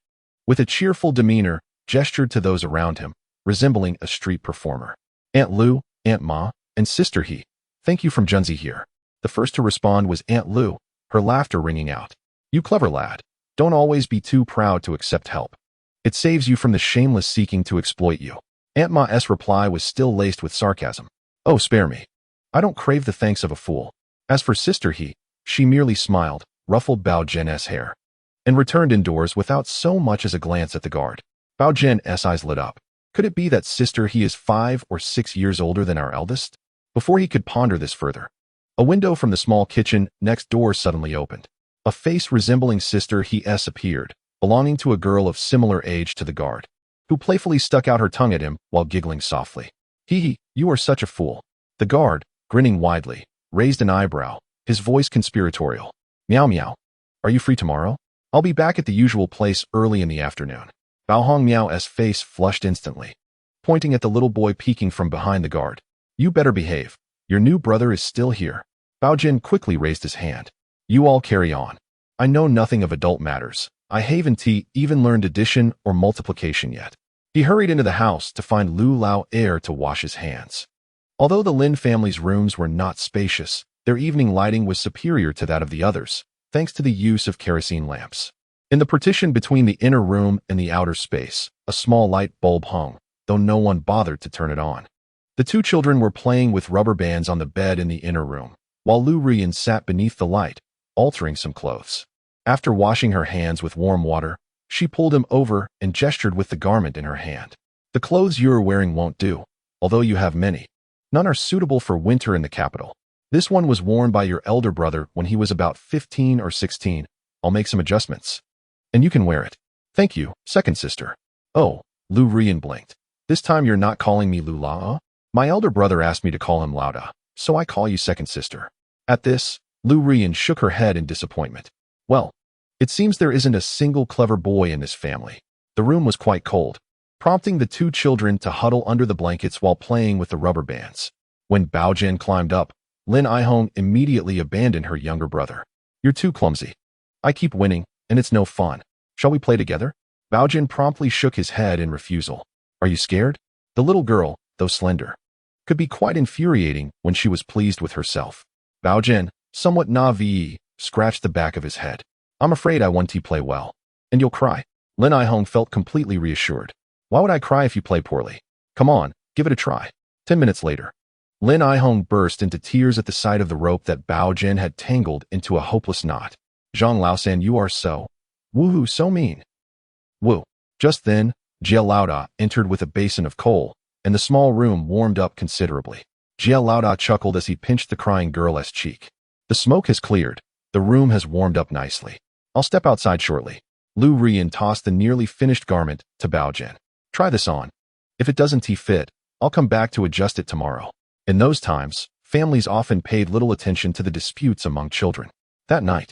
with a cheerful demeanor, gestured to those around him, resembling a street performer. Aunt Lu, Aunt Ma, and Sister He, thank you from Junzi here. The first to respond was Aunt Lu, her laughter ringing out. You clever lad. Don't always be too proud to accept help. It saves you from the shameless seeking to exploit you. Aunt Ma's reply was still laced with sarcasm. Oh, spare me. I don't crave the thanks of a fool. As for Sister He, she merely smiled, ruffled Baogen's hair, and returned indoors without so much as a glance at the guard. Baogen's eyes lit up. Could it be that Sister He is 5 or 6 years older than our eldest? Before he could ponder this further, a window from the small kitchen next door suddenly opened. A face resembling Sister He's appeared, belonging to a girl of similar age to the guard, who playfully stuck out her tongue at him while giggling softly. Hee, you are such a fool. The guard, grinning widely, raised an eyebrow, his voice conspiratorial. Meow meow. Are you free tomorrow? I'll be back at the usual place early in the afternoon. Baohong Miao's face flushed instantly, pointing at the little boy peeking from behind the guard. You better behave. Your new brother is still here. Baojin quickly raised his hand. You all carry on. I know nothing of adult matters. I haven't even learned addition or multiplication yet. He hurried into the house to find Lu Lao Air to wash his hands. Although the Lin family's rooms were not spacious, their evening lighting was superior to that of the others, thanks to the use of kerosene lamps. In the partition between the inner room and the outer space, a small light bulb hung, though no one bothered to turn it on. The 2 children were playing with rubber bands on the bed in the inner room, while Lu Rian sat beneath the light, altering some clothes. After washing her hands with warm water, she pulled him over and gestured with the garment in her hand. The clothes you're wearing won't do, although you have many. None are suitable for winter in the capital. This one was worn by your elder brother when he was about 15 or 16. I'll make some adjustments. And you can wear it. Thank you, second sister. Oh, Lu Rian blinked. This time you're not calling me Lu Lao? My elder brother asked me to call him Lauda, so I call you second sister. At this, Lu Rian shook her head in disappointment. Well, it seems there isn't a single clever boy in this family. The room was quite cold, prompting the 2 children to huddle under the blankets while playing with the rubber bands. When Baogen climbed up, Lin Aihong immediately abandoned her younger brother. You're too clumsy. I keep winning, and it's no fun. Shall we play together? Baogen promptly shook his head in refusal. Are you scared? The little girl, though slender, could be quite infuriating when she was pleased with herself. Baogen, somewhat naive, scratched the back of his head. I'm afraid I won't play well. And you'll cry. Lin Aihong felt completely reassured. Why would I cry if you play poorly? Come on, give it a try. 10 minutes later, Lin Aihong burst into tears at the sight of the rope that Baogen had tangled into a hopeless knot. Zhang Laosan, you are so... Woohoo, so mean. Woo. Just then, Jia Laoda entered with a basin of coal, and the small room warmed up considerably. Jia Laoda chuckled as he pinched the crying girl's cheek. The smoke has cleared. The room has warmed up nicely. I'll step outside shortly. Lu Rian tossed the nearly finished garment to Baogen. Try this on. If it doesn't fit, I'll come back to adjust it tomorrow. In those times, families often paid little attention to the disputes among children. That night,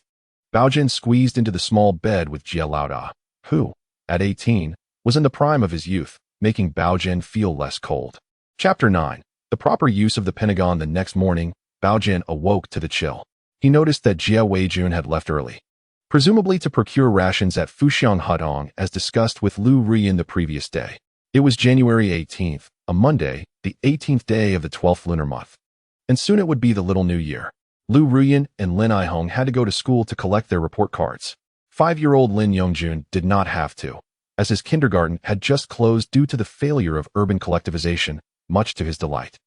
Baogen squeezed into the small bed with Jia Laoda, who, at 18, was in the prime of his youth, making Baogen feel less cold. Chapter 9. The proper use of the Pentagon. The next morning, Baogen awoke to the chill. He noticed that Jia Weijun had left early, presumably to procure rations at Fuxiang Hudong as discussed with Lu Ruyin the previous day. It was January 18th, a Monday, the 18th day of the 12th lunar month. And soon it would be the Little New Year. Lu Ruyin and Lin Aihong had to go to school to collect their report cards. 5-year-old Lin Yongjun did not have to, as his kindergarten had just closed due to the failure of urban collectivization, much to his delight.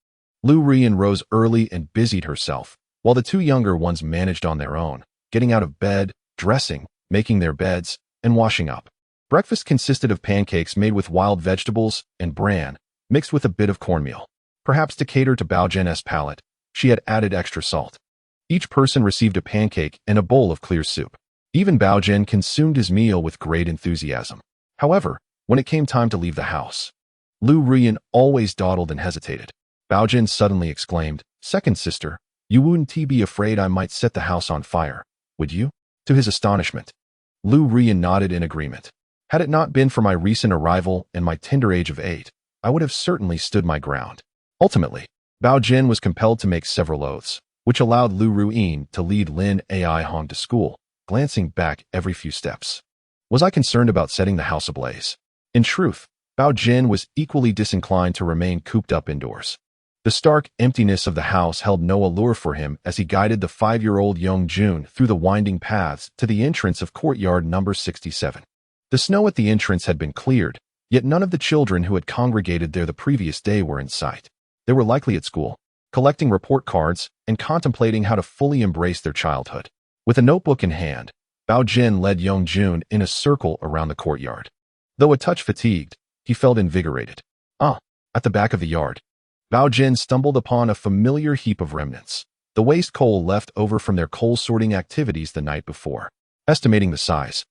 Lu Ruyin rose early and busied herself, while the two younger ones managed on their own, getting out of bed, dressing, making their beds, and washing up. Breakfast consisted of pancakes made with wild vegetables and bran, mixed with a bit of cornmeal. Perhaps to cater to Baogen's palate, she had added extra salt. Each person received a pancake and a bowl of clear soup. Even Baogen consumed his meal with great enthusiasm. However, when it came time to leave the house, Lu Ruyin always dawdled and hesitated. Baogen suddenly exclaimed, "Second sister, you wouldn't be afraid I might set the house on fire, would you?" To his astonishment, Lu Ruyin nodded in agreement. Had it not been for my recent arrival and my tender age of 8, I would have certainly stood my ground. Ultimately, Baogen was compelled to make several oaths, which allowed Lu Ruyin to lead Lin Aihong to school, glancing back every few steps. Was I concerned about setting the house ablaze? In truth, Baogen was equally disinclined to remain cooped up indoors. The stark emptiness of the house held no allure for him as he guided the 5-year-old Yongjun through the winding paths to the entrance of courtyard number 67. The snow at the entrance had been cleared, yet none of the children who had congregated there the previous day were in sight. They were likely at school, collecting report cards and contemplating how to fully embrace their childhood. With a notebook in hand, Baogen led Yongjun in a circle around the courtyard. Though a touch fatigued, he felt invigorated. At the back of the yard, Baogen stumbled upon a familiar heap of remnants, the waste coal left over from their coal-sorting activities the night before. Estimating the size,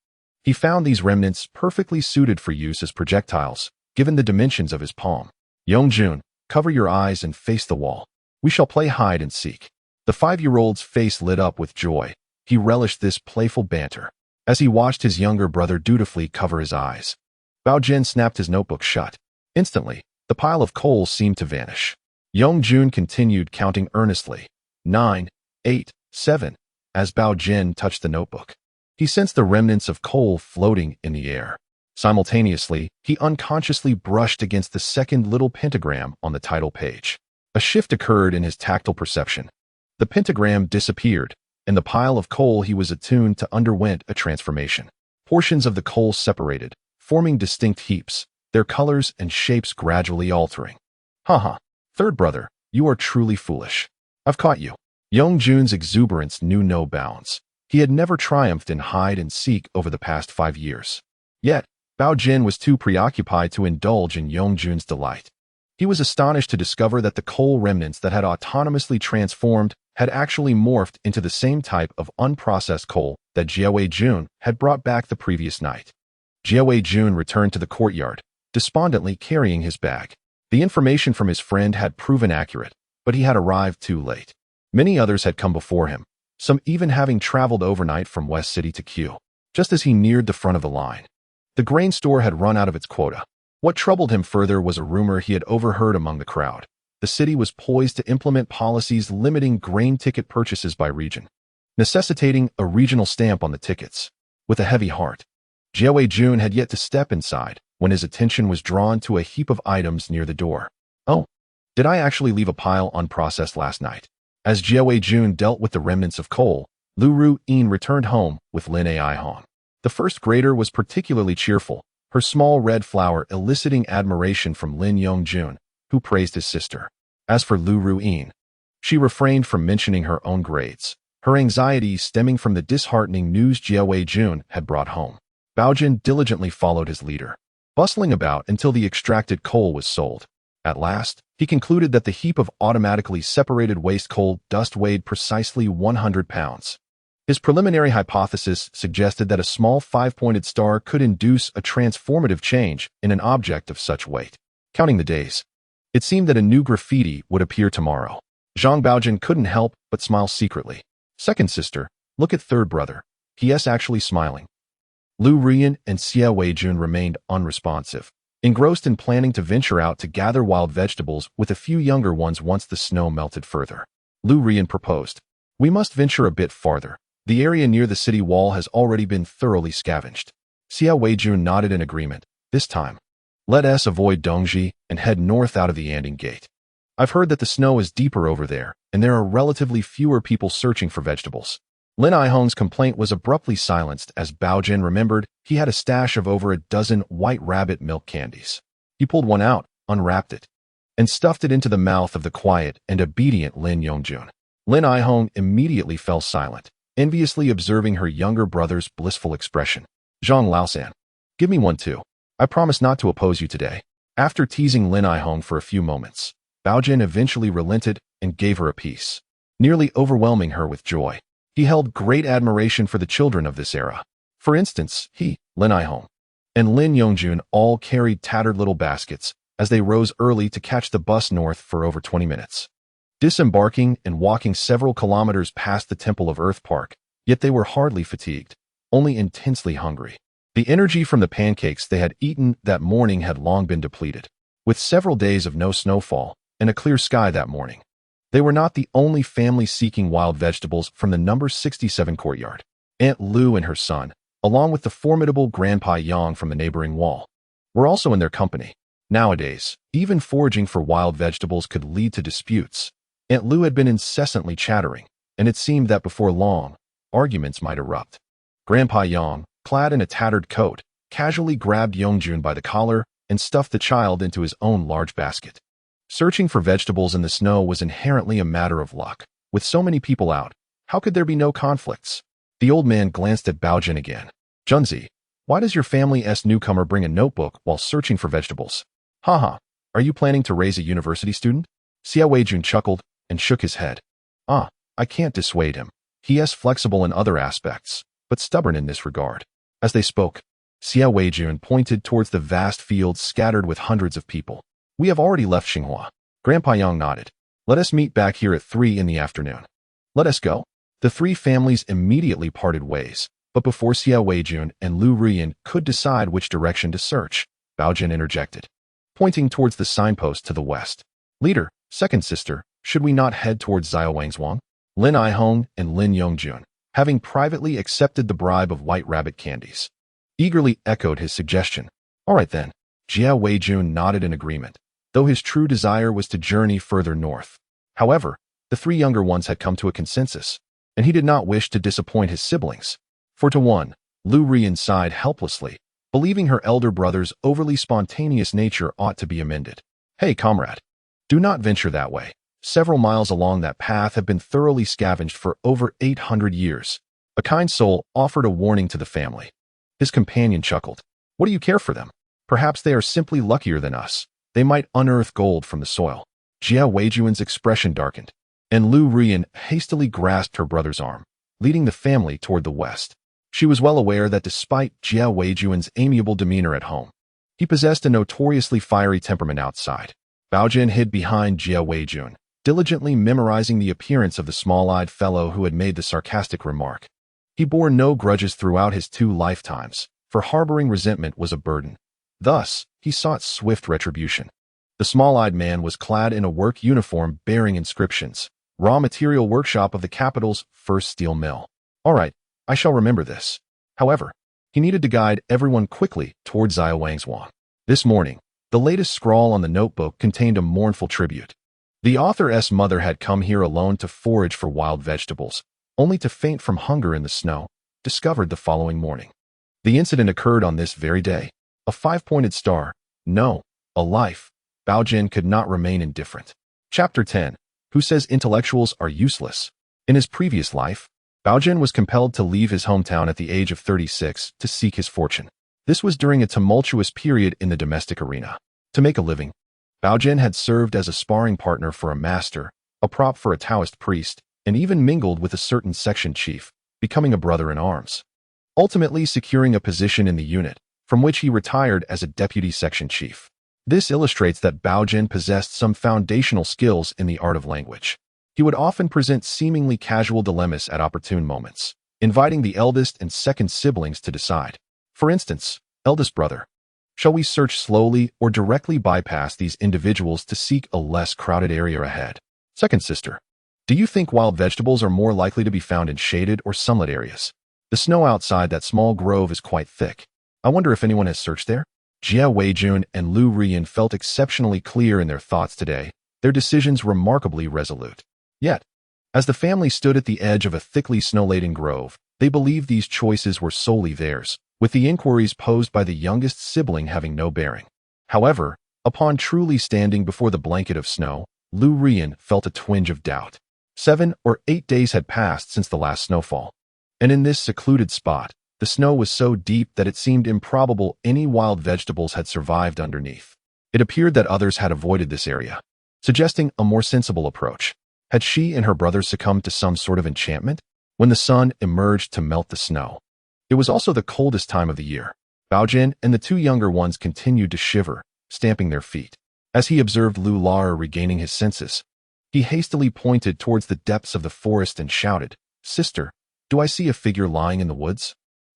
he found these remnants perfectly suited for use as projectiles, given the dimensions of his palm. "Yongjun, cover your eyes and face the wall. We shall play hide and seek." The 5-year-old's face lit up with joy. He relished this playful banter. As he watched his younger brother dutifully cover his eyes, Baogen snapped his notebook shut. Instantly, the pile of coal seemed to vanish. Yongjun continued counting earnestly. 9, 8, 7. As Baogen touched the notebook, he sensed the remnants of coal floating in the air. Simultaneously, he unconsciously brushed against the second little pentagram on the title page. A shift occurred in his tactile perception. The pentagram disappeared, and the pile of coal he was attuned to underwent a transformation. Portions of the coal separated, forming distinct heaps, their colors and shapes gradually altering. Third brother, you are truly foolish. I've caught you." Yongjun's exuberance knew no bounds. He had never triumphed in hide and seek over the past 5 years. Yet, Baogen was too preoccupied to indulge in Yongjun's delight. He was astonished to discover that the coal remnants that had autonomously transformed had actually morphed into the same type of unprocessed coal that Jia Weijun had brought back the previous night. Jia Weijun returned to the courtyard, despondently carrying his bag. The information from his friend had proven accurate, but he had arrived too late. Many others had come before him, some even having traveled overnight from West City to Q. Just as he neared the front of the line, the grain store had run out of its quota. What troubled him further was a rumor he had overheard among the crowd. The city was poised to implement policies limiting grain ticket purchases by region, necessitating a regional stamp on the tickets. With a heavy heart, Jia Weijun had yet to step inside when his attention was drawn to a heap of items near the door. "Oh, did I actually leave a pile unprocessed last night?" As Jia Weijun dealt with the remnants of coal, Lu Ruyin returned home with Lin Aihong. The first grader was particularly cheerful, her small red flower eliciting admiration from Lin Yongjun, who praised his sister. As for Lu Ruyin, she refrained from mentioning her own grades, her anxiety stemming from the disheartening news Jia Weijun had brought home. Baogen diligently followed his leader, bustling about until the extracted coal was sold. At last, he concluded that the heap of automatically separated waste coal dust weighed precisely 100 pounds. His preliminary hypothesis suggested that a small 5-pointed star could induce a transformative change in an object of such weight. Counting the days, it seemed that a new graffiti would appear tomorrow. Zhang Baogen couldn't help but smile secretly. "Second sister, look at third brother. He.s. actually smiling. Lu Rian and Xia Weijun remained unresponsive, engrossed in planning to venture out to gather wild vegetables with a few younger ones once the snow melted further. Lu Rian proposed, "We must venture a bit farther. The area near the city wall has already been thoroughly scavenged." Xia Weijun nodded in agreement. "This time, let us avoid Dongji and head north out of the Anding Gate. I've heard that the snow is deeper over there, and there are relatively fewer people searching for vegetables." Lin Aihong's complaint was abruptly silenced as Baogen remembered he had a stash of over a dozen white rabbit milk candies. He pulled one out, unwrapped it, and stuffed it into the mouth of the quiet and obedient Lin Yongjun. Lin Aihong immediately fell silent, enviously observing her younger brother's blissful expression. "Zhang Laosan, give me one too. I promise not to oppose you today." After teasing Lin Aihong for a few moments, Baogen eventually relented and gave her a piece, nearly overwhelming her with joy. He held great admiration for the children of this era. For instance, he, Lin Aihong, and Lin Yongjun all carried tattered little baskets as they rose early to catch the bus north for over 20 minutes. Disembarking and walking several kilometers past the Temple of Earth Park, yet they were hardly fatigued, only intensely hungry. The energy from the pancakes they had eaten that morning had long been depleted. With several days of no snowfall and a clear sky that morning, they were not the only family seeking wild vegetables from the number 67 courtyard. Aunt Lu and her son, along with the formidable Grandpa Yang from the neighboring wall, were also in their company. Nowadays, even foraging for wild vegetables could lead to disputes. Aunt Lu had been incessantly chattering, and it seemed that before long, arguments might erupt. Grandpa Yang, clad in a tattered coat, casually grabbed Yongjun by the collar and stuffed the child into his own large basket. Searching for vegetables in the snow was inherently a matter of luck. With so many people out, how could there be no conflicts? The old man glanced at Baogen again. "Junzi, why does your family's newcomer bring a notebook while searching for vegetables? Haha, are you planning to raise a university student?" Xia Weijun chuckled and shook his head. I can't dissuade him. He is flexible in other aspects, but stubborn in this regard." As they spoke, Xia Weijun pointed towards the vast fields scattered with hundreds of people. "We have already left Xinhua." Grandpa Yang nodded. "Let us meet back here at 3 in the afternoon." "Let us go." The three families immediately parted ways, but before Xia Weijun and Lu Rian could decide which direction to search, Baogen interjected, pointing towards the signpost to the west. "Leader, second sister, should we not head towards Xiaowang's? Lin Aihong and Lin Yongjun, having privately accepted the bribe of white rabbit candies, eagerly echoed his suggestion. "All right then." Xia Weijun nodded in agreement, though his true desire was to journey further north. However, the three younger ones had come to a consensus, and he did not wish to disappoint his siblings. 4-1, Lu Rian sighed helplessly, believing her elder brother's overly spontaneous nature ought to be amended. "Hey, comrade, do not venture that way. Several miles along that path have been thoroughly scavenged for over 800 years. A kind soul offered a warning to the family. His companion chuckled. "What do you care for them? Perhaps they are simply luckier than us. They might unearth gold from the soil." Xia Weijun's expression darkened, and Lu Rian hastily grasped her brother's arm, leading the family toward the west. She was well aware that despite Xia Weijun's amiable demeanor at home, he possessed a notoriously fiery temperament outside. Baogen hid behind Xia Weijun, diligently memorizing the appearance of the small-eyed fellow who had made the sarcastic remark. He bore no grudges throughout his 2 lifetimes, for harboring resentment was a burden. Thus, he sought swift retribution. The small-eyed man was clad in a work uniform bearing inscriptions, "Raw Material Workshop of the capital's first steel mill." "All right, I shall remember this." However, he needed to guide everyone quickly towards Xiaowang's. This morning, the latest scrawl on the notebook contained a mournful tribute. The author's mother had come here alone to forage for wild vegetables, only to faint from hunger in the snow, discovered the following morning. The incident occurred on this very day. A 5-pointed star. No, a life. Baogen could not remain indifferent. Chapter 10. Who says intellectuals are useless? In his previous life, Baogen was compelled to leave his hometown at the age of 36 to seek his fortune. This was during a tumultuous period in the domestic arena. To make a living, Baogen had served as a sparring partner for a master, a prop for a Taoist priest, and even mingled with a certain section chief, becoming a brother in arms. Ultimately securing a position in the unit, from which he retired as a deputy section chief. This illustrates that Baogen possessed some foundational skills in the art of language. He would often present seemingly casual dilemmas at opportune moments, inviting the eldest and second siblings to decide. For instance, eldest brother, shall we search slowly or directly bypass these individuals to seek a less crowded area ahead? Second sister, do you think wild vegetables are more likely to be found in shaded or sunlit areas? The snow outside that small grove is quite thick. I wonder if anyone has searched there? Jia Weijun and Lu Rian felt exceptionally clear in their thoughts today, their decisions remarkably resolute. Yet, as the family stood at the edge of a thickly snow-laden grove, they believed these choices were solely theirs, with the inquiries posed by the youngest sibling having no bearing. However, upon truly standing before the blanket of snow, Lu Rian felt a twinge of doubt. 7 or 8 days had passed since the last snowfall, and in this secluded spot, the snow was so deep that it seemed improbable any wild vegetables had survived underneath. It appeared that others had avoided this area, suggesting a more sensible approach. Had she and her brothers succumbed to some sort of enchantment? When the sun emerged to melt the snow, it was also the coldest time of the year. Baogen and the two younger ones continued to shiver, stamping their feet. As he observed Lu Lar regaining his senses, he hastily pointed towards the depths of the forest and shouted, "Sister, do I see a figure lying in the woods?"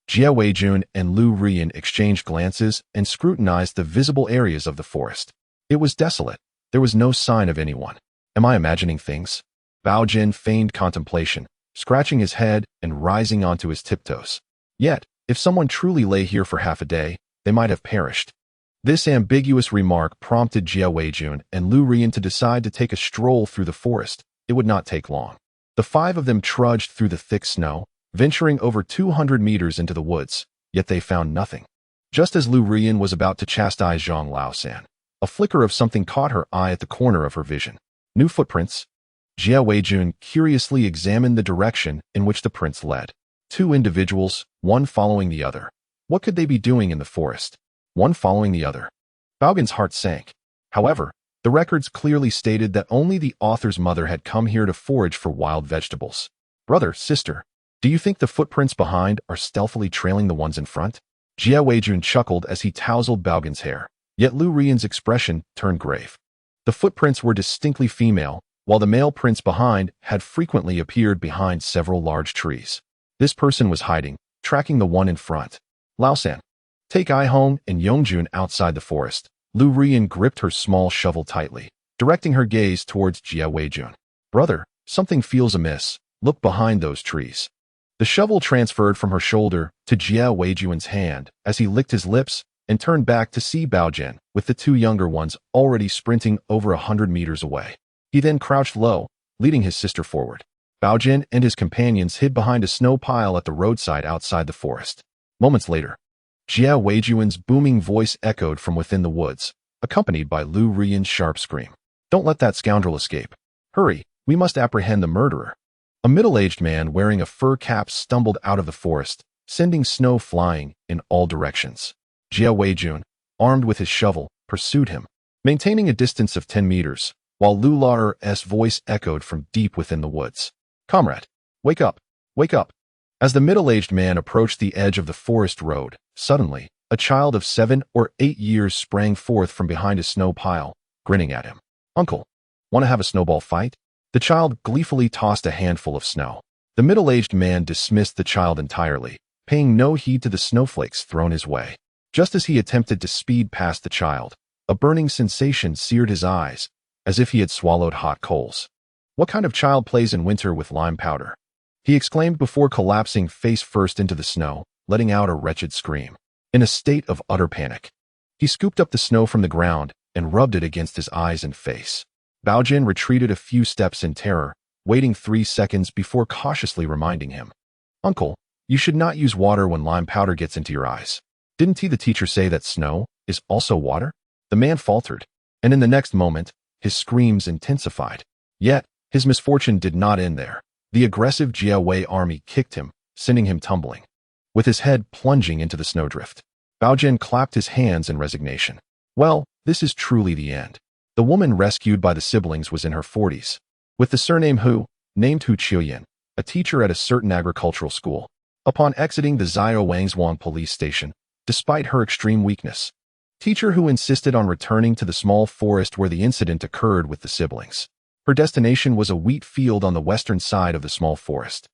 Jia Weijun and Lu Rian exchanged glances and scrutinized the visible areas of the forest. It was desolate. There was no sign of anyone. Am I imagining things? Baogen feigned contemplation, scratching his head and rising onto his tiptoes. Yet, if someone truly lay here for half a day, they might have perished. This ambiguous remark prompted Jia Weijun and Lu Rian to decide to take a stroll through the forest. It would not take long. The 5 of them trudged through the thick snow, venturing over 200 meters into the woods, yet they found nothing. Just as Lu Rian was about to chastise Zhang Baogen, a flicker of something caught her eye at the corner of her vision. New footprints. Jia Weijun curiously examined the direction in which the prints led. 2 individuals, one following the other. What could they be doing in the forest? One following the other. Baogen's heart sank. However, the records clearly stated that only the author's mother had come here to forage for wild vegetables. Brother, sister, do you think the footprints behind are stealthily trailing the ones in front? Jia Weijun chuckled as he tousled Baogen's hair, yet Lu Rian's expression turned grave. The footprints were distinctly female, while the male prints behind had frequently appeared behind several large trees. This person was hiding, tracking the one in front. Laosan, take Aihong and Yongjun outside the forest. Lu Rian gripped her small shovel tightly, directing her gaze towards Jia Weijun. Brother, something feels amiss. Look behind those trees. The shovel transferred from her shoulder to Jia Weijun's hand as he licked his lips and turned back to see Baogen with the 2 younger ones already sprinting over 100 meters away. He then crouched low, leading his sister forward. Baogen and his companions hid behind a snow pile at the roadside outside the forest. Moments later, Jia Weijun's booming voice echoed from within the woods, accompanied by Lu Rian's sharp scream. Don't let that scoundrel escape. Hurry, we must apprehend the murderer. A middle-aged man wearing a fur cap stumbled out of the forest, sending snow flying in all directions. Jia Weijun, armed with his shovel, pursued him, maintaining a distance of 10 meters, while Lu Lar's voice echoed from deep within the woods. Comrade, wake up, wake up. As the middle-aged man approached the edge of the forest road, suddenly, a child of 7 or 8 years sprang forth from behind a snow pile, grinning at him. Uncle, want to have a snowball fight? The child gleefully tossed a handful of snow. The middle-aged man dismissed the child entirely, paying no heed to the snowflakes thrown his way. Just as he attempted to speed past the child, a burning sensation seared his eyes, as if he had swallowed hot coals. What kind of child plays in winter with lime powder? He exclaimed before collapsing face first into the snow, letting out a wretched scream. In a state of utter panic, he scooped up the snow from the ground and rubbed it against his eyes and face. Baogen retreated a few steps in terror, waiting 3 seconds before cautiously reminding him. Uncle, you should not use water when lime powder gets into your eyes. Didn't the teacher say that snow is also water? The man faltered, and in the next moment, his screams intensified. Yet, his misfortune did not end there. The aggressive Jia Wei army kicked him, sending him tumbling, with his head plunging into the snowdrift. Baogen clapped his hands in resignation. Well, this is truly the end. The woman rescued by the siblings was in her 40s, with the surname Hu, named Hu Qiuyan, a teacher at a certain agricultural school. Upon exiting the Zhao Wangzhuang police station, despite her extreme weakness, teacher Hu insisted on returning to the small forest where the incident occurred with the siblings. Her destination was a wheat field on the western side of the small forest.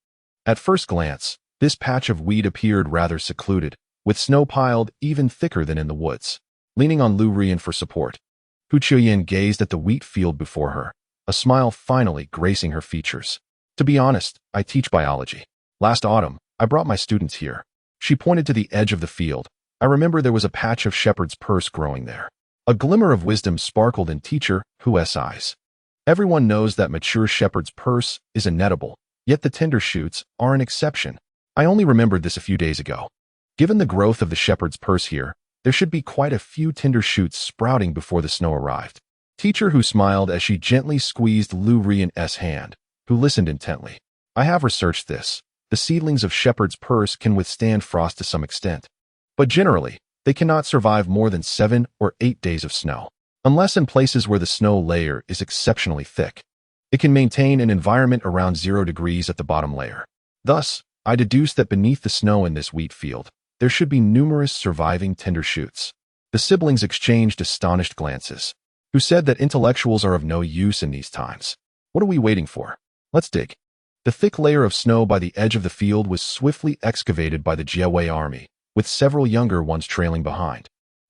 At first glance, This patch of wheat appeared rather secluded, with snow piled even thicker than in the woods. Leaning on Lu Rian for support, Hu Qiuyan gazed at the wheat field before her, a smile finally gracing her features. To be honest, I teach biology. Last autumn, I brought my students here. She pointed to the edge of the field. I remember there was a patch of shepherd's purse growing there. A glimmer of wisdom sparkled in teacher Hu's eyes. Everyone knows that mature shepherd's purse is inedible, yet the tender shoots are an exception. I only remembered this a few days ago. Given the growth of the shepherd's purse here, there should be quite a few tender shoots sprouting before the snow arrived. Teacher Hu smiled as she gently squeezed Lu Rian's hand, who listened intently. I have researched this. The seedlings of shepherd's purse can withstand frost to some extent, but generally, they cannot survive more than 7 or 8 days of snow. Unless in places where the snow layer is exceptionally thick, it can maintain an environment around 0 degrees at the bottom layer. Thus, I deduced that beneath the snow in this wheat field, there should be numerous surviving tender shoots. The siblings exchanged astonished glances. Who said that intellectuals are of no use in these times? What are we waiting for? Let's dig. The thick layer of snow by the edge of the field was swiftly excavated by the Jiawei army, with several younger ones trailing behind,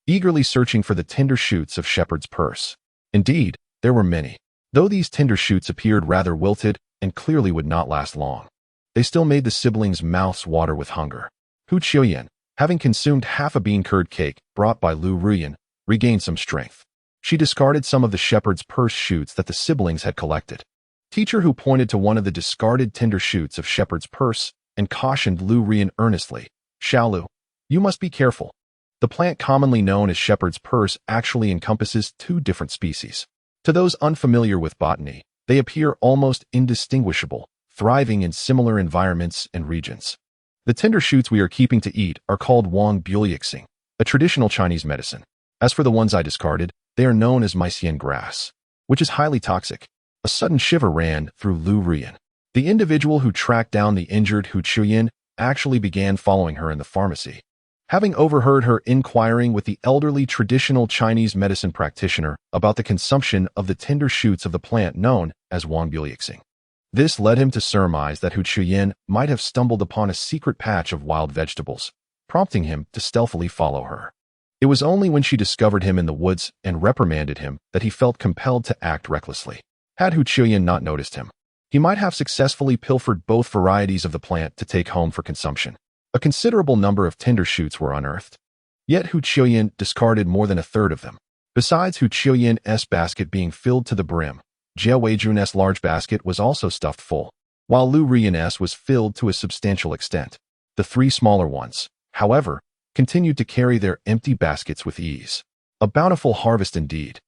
eagerly searching for the tender shoots of shepherd's purse. Indeed, there were many. Though these tender shoots appeared rather wilted and clearly would not last long, they still made the siblings' mouths water with hunger. Hu Qiuyan, having consumed half a bean curd cake brought by Lu Rian, regained some strength. She discarded some of the shepherd's purse shoots that the siblings had collected. Teacher Hu pointed to one of the discarded tender shoots of shepherd's purse and cautioned Lu Rian earnestly. Xiaolu, you must be careful. The plant commonly known as shepherd's purse actually encompasses 2 different species. To those unfamiliar with botany, they appear almost indistinguishable, thriving in similar environments and regions. The tender shoots we are keeping to eat are called Nanluoguxiang, a traditional Chinese medicine. As for the ones I discarded, they are known as Mysian grass, which is highly toxic. A sudden shiver ran through Lu Rian. The individual who tracked down the injured Hu Qiuyan actually began following her in the pharmacy. Having overheard her inquiring with the elderly traditional Chinese medicine practitioner about the consumption of the tender shoots of the plant known as Nanluoguxiang. This led him to surmise that Hu Qiuyan might have stumbled upon a secret patch of wild vegetables, prompting him to stealthily follow her. It was only when she discovered him in the woods and reprimanded him that he felt compelled to act recklessly. Had Hu Qiuyan not noticed him, he might have successfully pilfered both varieties of the plant to take home for consumption. A considerable number of tender shoots were unearthed. Yet Hu Qiuyan discarded more than a third of them. Besides Hu Qiuyan's basket being filled to the brim, Jia Weijun's large basket was also stuffed full, while Lu Rian's was filled to a substantial extent. The 3 smaller ones, however, continued to carry their empty baskets with ease. A bountiful harvest indeed.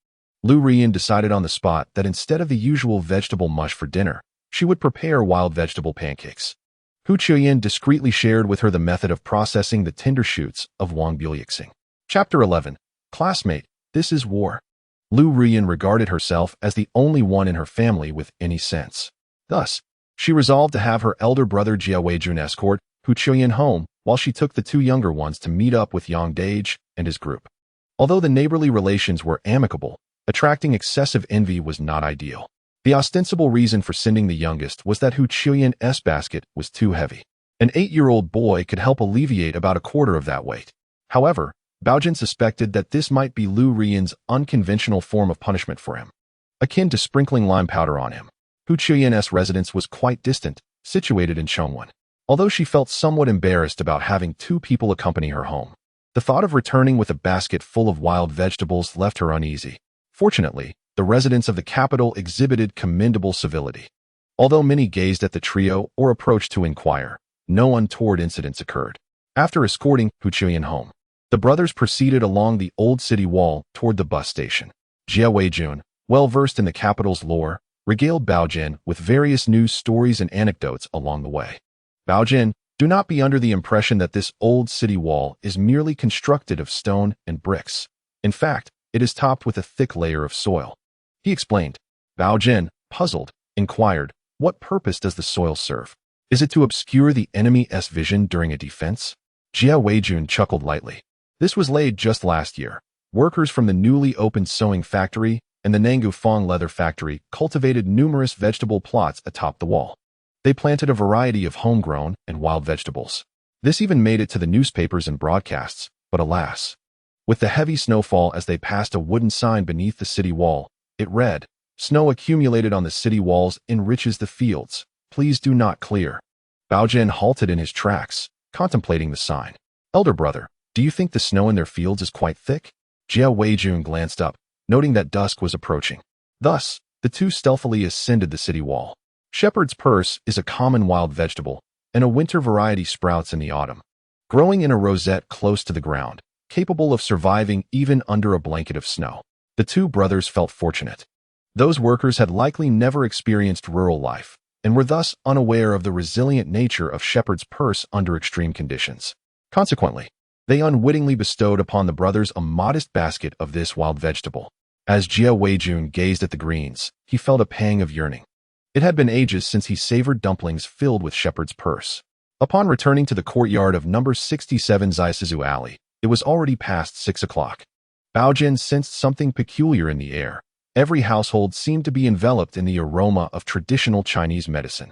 Lu Rian decided on the spot that instead of the usual vegetable mush for dinner, she would prepare wild vegetable pancakes. Hu Qiuyan discreetly shared with her the method of processing the tender shoots of Nanluoguxiang. Chapter 11. Classmate, this is war. Lu Rian regarded herself as the only one in her family with any sense. Thus, she resolved to have her elder brother Jia Weijun escort Hu Qiuyan home while she took the 2 younger ones to meet up with Yang Dage and his group. Although the neighborly relations were amicable, attracting excessive envy was not ideal. The ostensible reason for sending the youngest was that Hu Qiuyan's basket was too heavy. An 8-year-old boy could help alleviate about a quarter of that weight. However, Baogen suspected that this might be Lu Rian's unconventional form of punishment for him, akin to sprinkling lime powder on him. Hu Qiuyan's residence was quite distant, situated in Chongwen. Although she felt somewhat embarrassed about having 2 people accompany her home, the thought of returning with a basket full of wild vegetables left her uneasy. Fortunately, the residents of the capital exhibited commendable civility. Although many gazed at the trio or approached to inquire, no untoward incidents occurred. After escorting Hu Qiuyan home, the brothers proceeded along the old city wall toward the bus station. Jia Weijun, well versed in the capital's lore, regaled Baogen with various news stories and anecdotes along the way. Baogen, do not be under the impression that this old city wall is merely constructed of stone and bricks. In fact, it is topped with a thick layer of soil. He explained. Baogen, puzzled, inquired, what purpose does the soil serve? Is it to obscure the enemy's vision during a defense? Jia Weijun chuckled lightly. This was laid just last year. Workers from the newly opened sewing factory and the Nangu Fong leather factory cultivated numerous vegetable plots atop the wall. They planted a variety of homegrown and wild vegetables. This even made it to the newspapers and broadcasts, but alas. With the heavy snowfall as they passed a wooden sign beneath the city wall, it read, "Snow accumulated on the city walls enriches the fields. Please do not clear." Baogen halted in his tracks, contemplating the sign. "Elder brother, do you think the snow in their fields is quite thick?" Jia Weijun glanced up, noting that dusk was approaching. Thus, the two stealthily ascended the city wall. Shepherd's purse is a common wild vegetable, and a winter variety sprouts in the autumn. Growing in a rosette close to the ground, capable of surviving even under a blanket of snow. The two brothers felt fortunate. Those workers had likely never experienced rural life, and were thus unaware of the resilient nature of shepherd's purse under extreme conditions. Consequently, they unwittingly bestowed upon the brothers a modest basket of this wild vegetable. As Jia Weijun gazed at the greens, he felt a pang of yearning. It had been ages since he savored dumplings filled with shepherd's purse. Upon returning to the courtyard of number 67 Zaisu Alley, it was already past 6 o'clock. Baogen sensed something peculiar in the air. Every household seemed to be enveloped in the aroma of traditional Chinese medicine.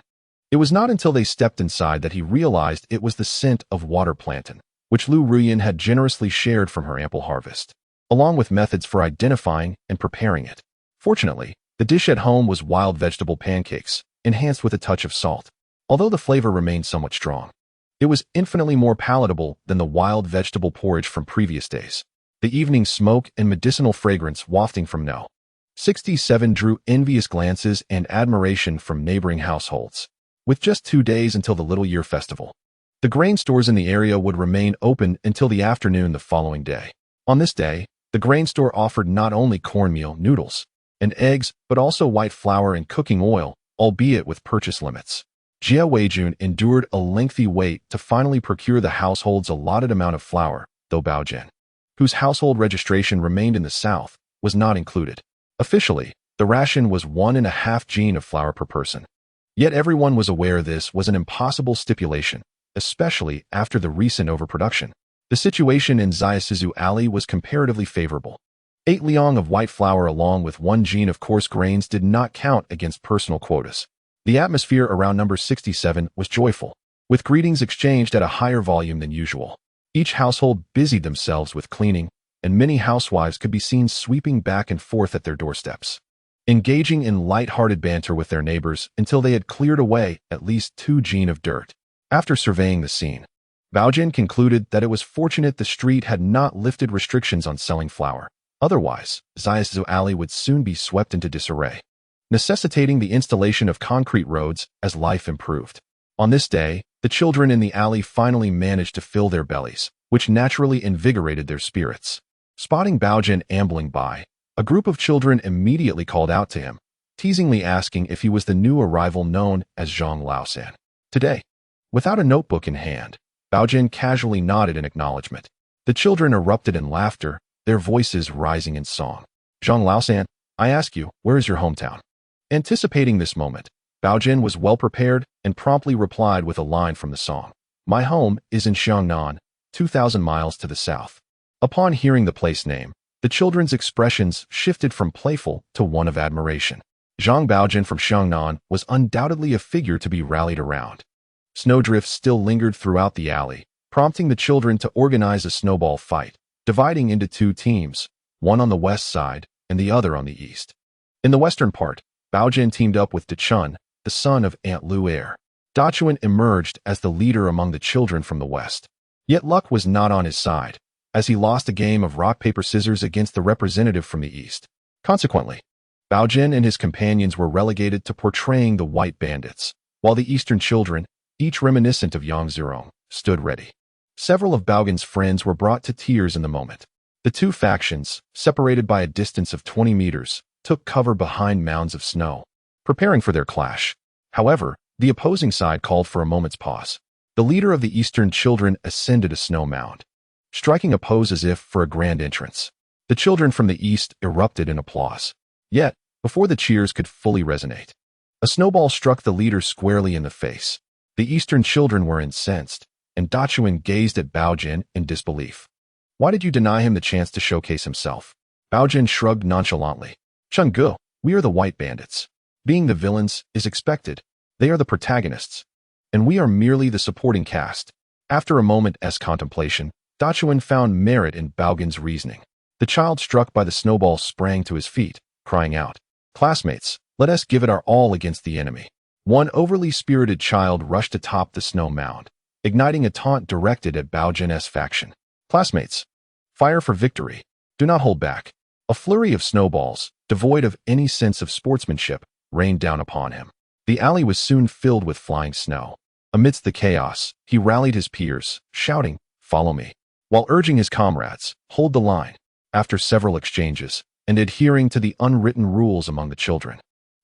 It was not until they stepped inside that he realized it was the scent of water plantain, which Lu Ruyan had generously shared from her ample harvest, along with methods for identifying and preparing it. Fortunately, the dish at home was wild vegetable pancakes, enhanced with a touch of salt. Although the flavor remained somewhat strong, it was infinitely more palatable than the wild vegetable porridge from previous days. The evening smoke and medicinal fragrance wafting from No. 67 drew envious glances and admiration from neighboring households. With just 2 days until the Little Year Festival, the grain stores in the area would remain open until the afternoon the following day. On this day, the grain store offered not only cornmeal, noodles, and eggs, but also white flour and cooking oil, albeit with purchase limits. Jia Weijun endured a lengthy wait to finally procure the household's allotted amount of flour, though Baogen, whose household registration remained in the south, was not included. Officially, the ration was 1.5 jin of flour per person. Yet everyone was aware this was an impossible stipulation, especially after the recent overproduction. The situation in Zaisu Alley was comparatively favorable. 8 liang of white flour along with 1 jin of coarse grains did not count against personal quotas. The atmosphere around number 67 was joyful, with greetings exchanged at a higher volume than usual. Each household busied themselves with cleaning, and many housewives could be seen sweeping back and forth at their doorsteps, engaging in light-hearted banter with their neighbors until they had cleared away at least 2 jin of dirt. After surveying the scene, Baogen concluded that it was fortunate the street had not lifted restrictions on selling flour. Otherwise, Zaisu Alley would soon be swept into disarray, necessitating the installation of concrete roads as life improved. On this day, the children in the alley finally managed to fill their bellies, which naturally invigorated their spirits. Spotting Baogen ambling by, a group of children immediately called out to him, teasingly asking if he was the new arrival known as Zhang Baogen. Today, without a notebook in hand, Baogen casually nodded in acknowledgement. The children erupted in laughter, their voices rising in song. "Zhang Baogen, I ask you, where is your hometown?" Anticipating this moment, Baogen was well prepared and promptly replied with a line from the song. "My home is in Xiangnan, 2,000 miles to the south." Upon hearing the place name, the children's expressions shifted from playful to one of admiration. Zhang Baogen from Xiangnan was undoubtedly a figure to be rallied around. Snowdrifts still lingered throughout the alley, prompting the children to organize a snowball fight, dividing into 2 teams, one on the west side and the other on the east. In the western part, Baogen teamed up with Dachun, the son of Aunt Lu Er. Dachuan emerged as the leader among the children from the west. Yet luck was not on his side, as he lost a game of rock-paper-scissors against the representative from the east. Consequently, Baogen and his companions were relegated to portraying the white bandits, while the eastern children, each reminiscent of Yang Zirong, stood ready. Several of Baogen's friends were brought to tears in the moment. The 2 factions, separated by a distance of 20 meters, took cover behind mounds of snow, preparing for their clash. However, the opposing side called for a moment's pause. The leader of the eastern children ascended a snow mound, striking a pose as if for a grand entrance. The children from the east erupted in applause. Yet, before the cheers could fully resonate, a snowball struck the leader squarely in the face. The eastern children were incensed, and Dachuan gazed at Baogen in disbelief. "Why did you deny him the chance to showcase himself?" Baogen shrugged nonchalantly. "Chenggu, we are the white bandits. Being the villains is expected." They are the protagonists, and we are merely the supporting cast. After a moment's contemplation, Dachuan found merit in Baogen's reasoning. The child struck by the snowball sprang to his feet, crying out, "Classmates, let us give it our all against the enemy." One overly spirited child rushed atop the snow mound, igniting a taunt directed at Baogen's faction. "Classmates, fire for victory. Do not hold back." A flurry of snowballs, devoid of any sense of sportsmanship, rained down upon him. The alley was soon filled with flying snow. Amidst the chaos, he rallied his peers, shouting, "Follow me," while urging his comrades, "Hold the line." After several exchanges, and adhering to the unwritten rules among the children,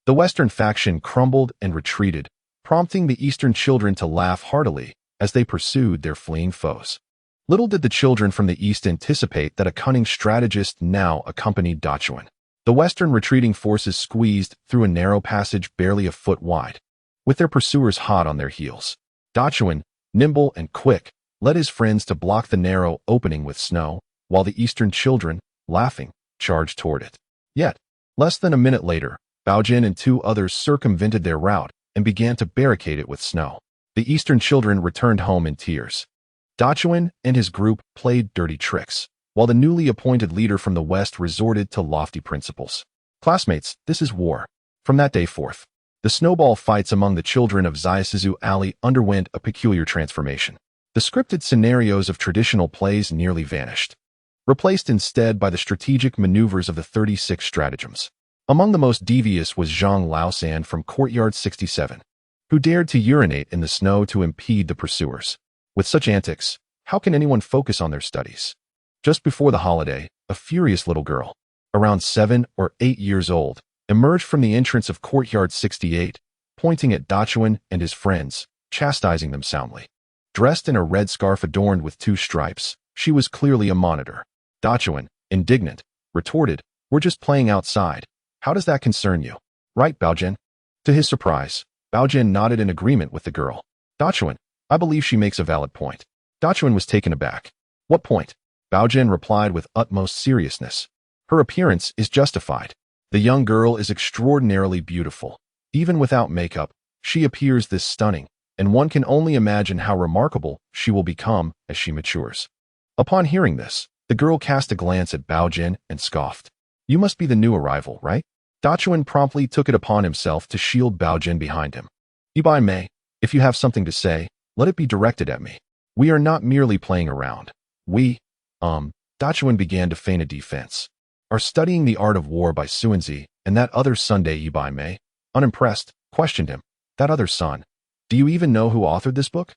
the Western faction crumbled and retreated, prompting the Eastern children to laugh heartily as they pursued their fleeing foes. Little did the children from the East anticipate that a cunning strategist now accompanied Dachuan. The Western retreating forces squeezed through a narrow passage barely a foot wide, with their pursuers hot on their heels. Dachuan, nimble and quick, led his friends to block the narrow opening with snow, while the Eastern children, laughing, charged toward it. Yet, less than a minute later, Baogen and two others circumvented their route and began to barricade it with snow. The Eastern children returned home in tears. Dachuan and his group played dirty tricks, while the newly appointed leader from the West resorted to lofty principles. "Classmates, this is war." From that day forth, the snowball fights among the children of Zaisu Alley underwent a peculiar transformation. The scripted scenarios of traditional plays nearly vanished, replaced instead by the strategic maneuvers of the 36 stratagems. Among the most devious was Zhang Baogen from Courtyard 67, who dared to urinate in the snow to impede the pursuers. With such antics, how can anyone focus on their studies? Just before the holiday, a furious little girl, around 7 or 8 years old, emerged from the entrance of Courtyard 68, pointing at Dachuan and his friends, chastising them soundly. Dressed in a red scarf adorned with 2 stripes, she was clearly a monitor. Dachuan, indignant, retorted, "We're just playing outside. How does that concern you?" "Right, Baogen." To his surprise, Baogen nodded in agreement with the girl. "Dachuan, I believe she makes a valid point." Dachuan was taken aback. "What point?" Baogen replied with utmost seriousness. "Her appearance is justified. The young girl is extraordinarily beautiful. Even without makeup, she appears this stunning, and one can only imagine how remarkable she will become as she matures." Upon hearing this, the girl cast a glance at Baogen and scoffed. "You must be the new arrival, right?" Dachuan promptly took it upon himself to shield Baogen behind him. "Ibai Mei, if you have something to say, let it be directed at me. We are not merely playing around. We, Dachuan began to feign a defense, "are studying the art of war by Suanzi, and that other Sunday Ibai Mei," unimpressed, questioned him. "That other son, do you even know who authored this book?"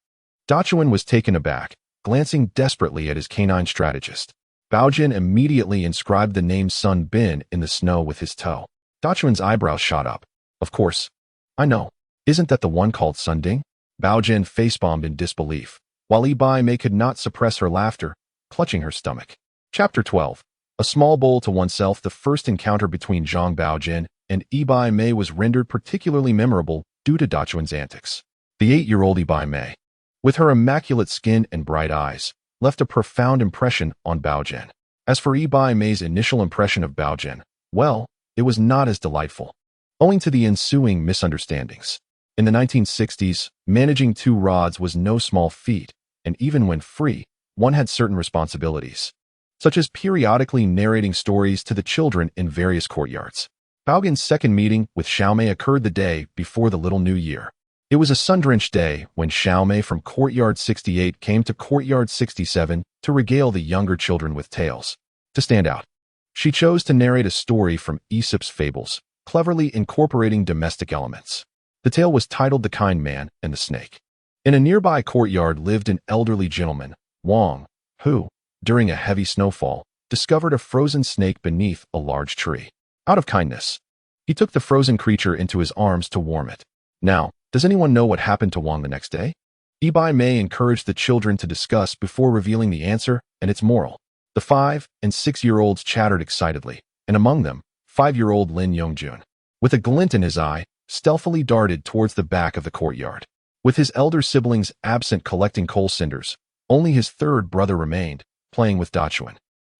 Dachuan was taken aback, glancing desperately at his canine strategist. Baogen immediately inscribed the name Sun Bin in the snow with his toe. Dachuan's eyebrows shot up. "Of course. I know. Isn't that the one called Sun Ding?" Baogen facepalmed in disbelief, while Ibai Mei could not suppress her laughter, clutching her stomach. Chapter 12. A small bowl to oneself. The first encounter between Zhang Baogen and Ibai Mei was rendered particularly memorable due to Dachuan's antics. The 8-year-old Ibai Mei, with her immaculate skin and bright eyes, left a profound impression on Baogen. As for Ibai Mei's initial impression of Baogen, well, it was not as delightful, owing to the ensuing misunderstandings. In the 1960s, managing 2 rods was no small feat, and even when free, one had certain responsibilities, such as periodically narrating stories to the children in various courtyards. Baogen's second meeting with Xiaomei occurred the day before the Little New Year. It was a sun-drenched day when Xiaomei from Courtyard 68 came to Courtyard 67 to regale the younger children with tales. To stand out, she chose to narrate a story from Aesop's fables, cleverly incorporating domestic elements. The tale was titled The Kind Man and the Snake. In a nearby courtyard lived an elderly gentleman, Wang, who, during a heavy snowfall, discovered a frozen snake beneath a large tree. Out of kindness, he took the frozen creature into his arms to warm it. Now, does anyone know what happened to Wang the next day? Ibai Mei encouraged the children to discuss before revealing the answer and its moral. The 5- and 6-year-olds chattered excitedly, and among them, 5-year-old Lin Yongjun, with a glint in his eye, stealthily darted towards the back of the courtyard. With his elder siblings absent collecting coal cinders, only his 3rd brother remained, playing with Dachuan.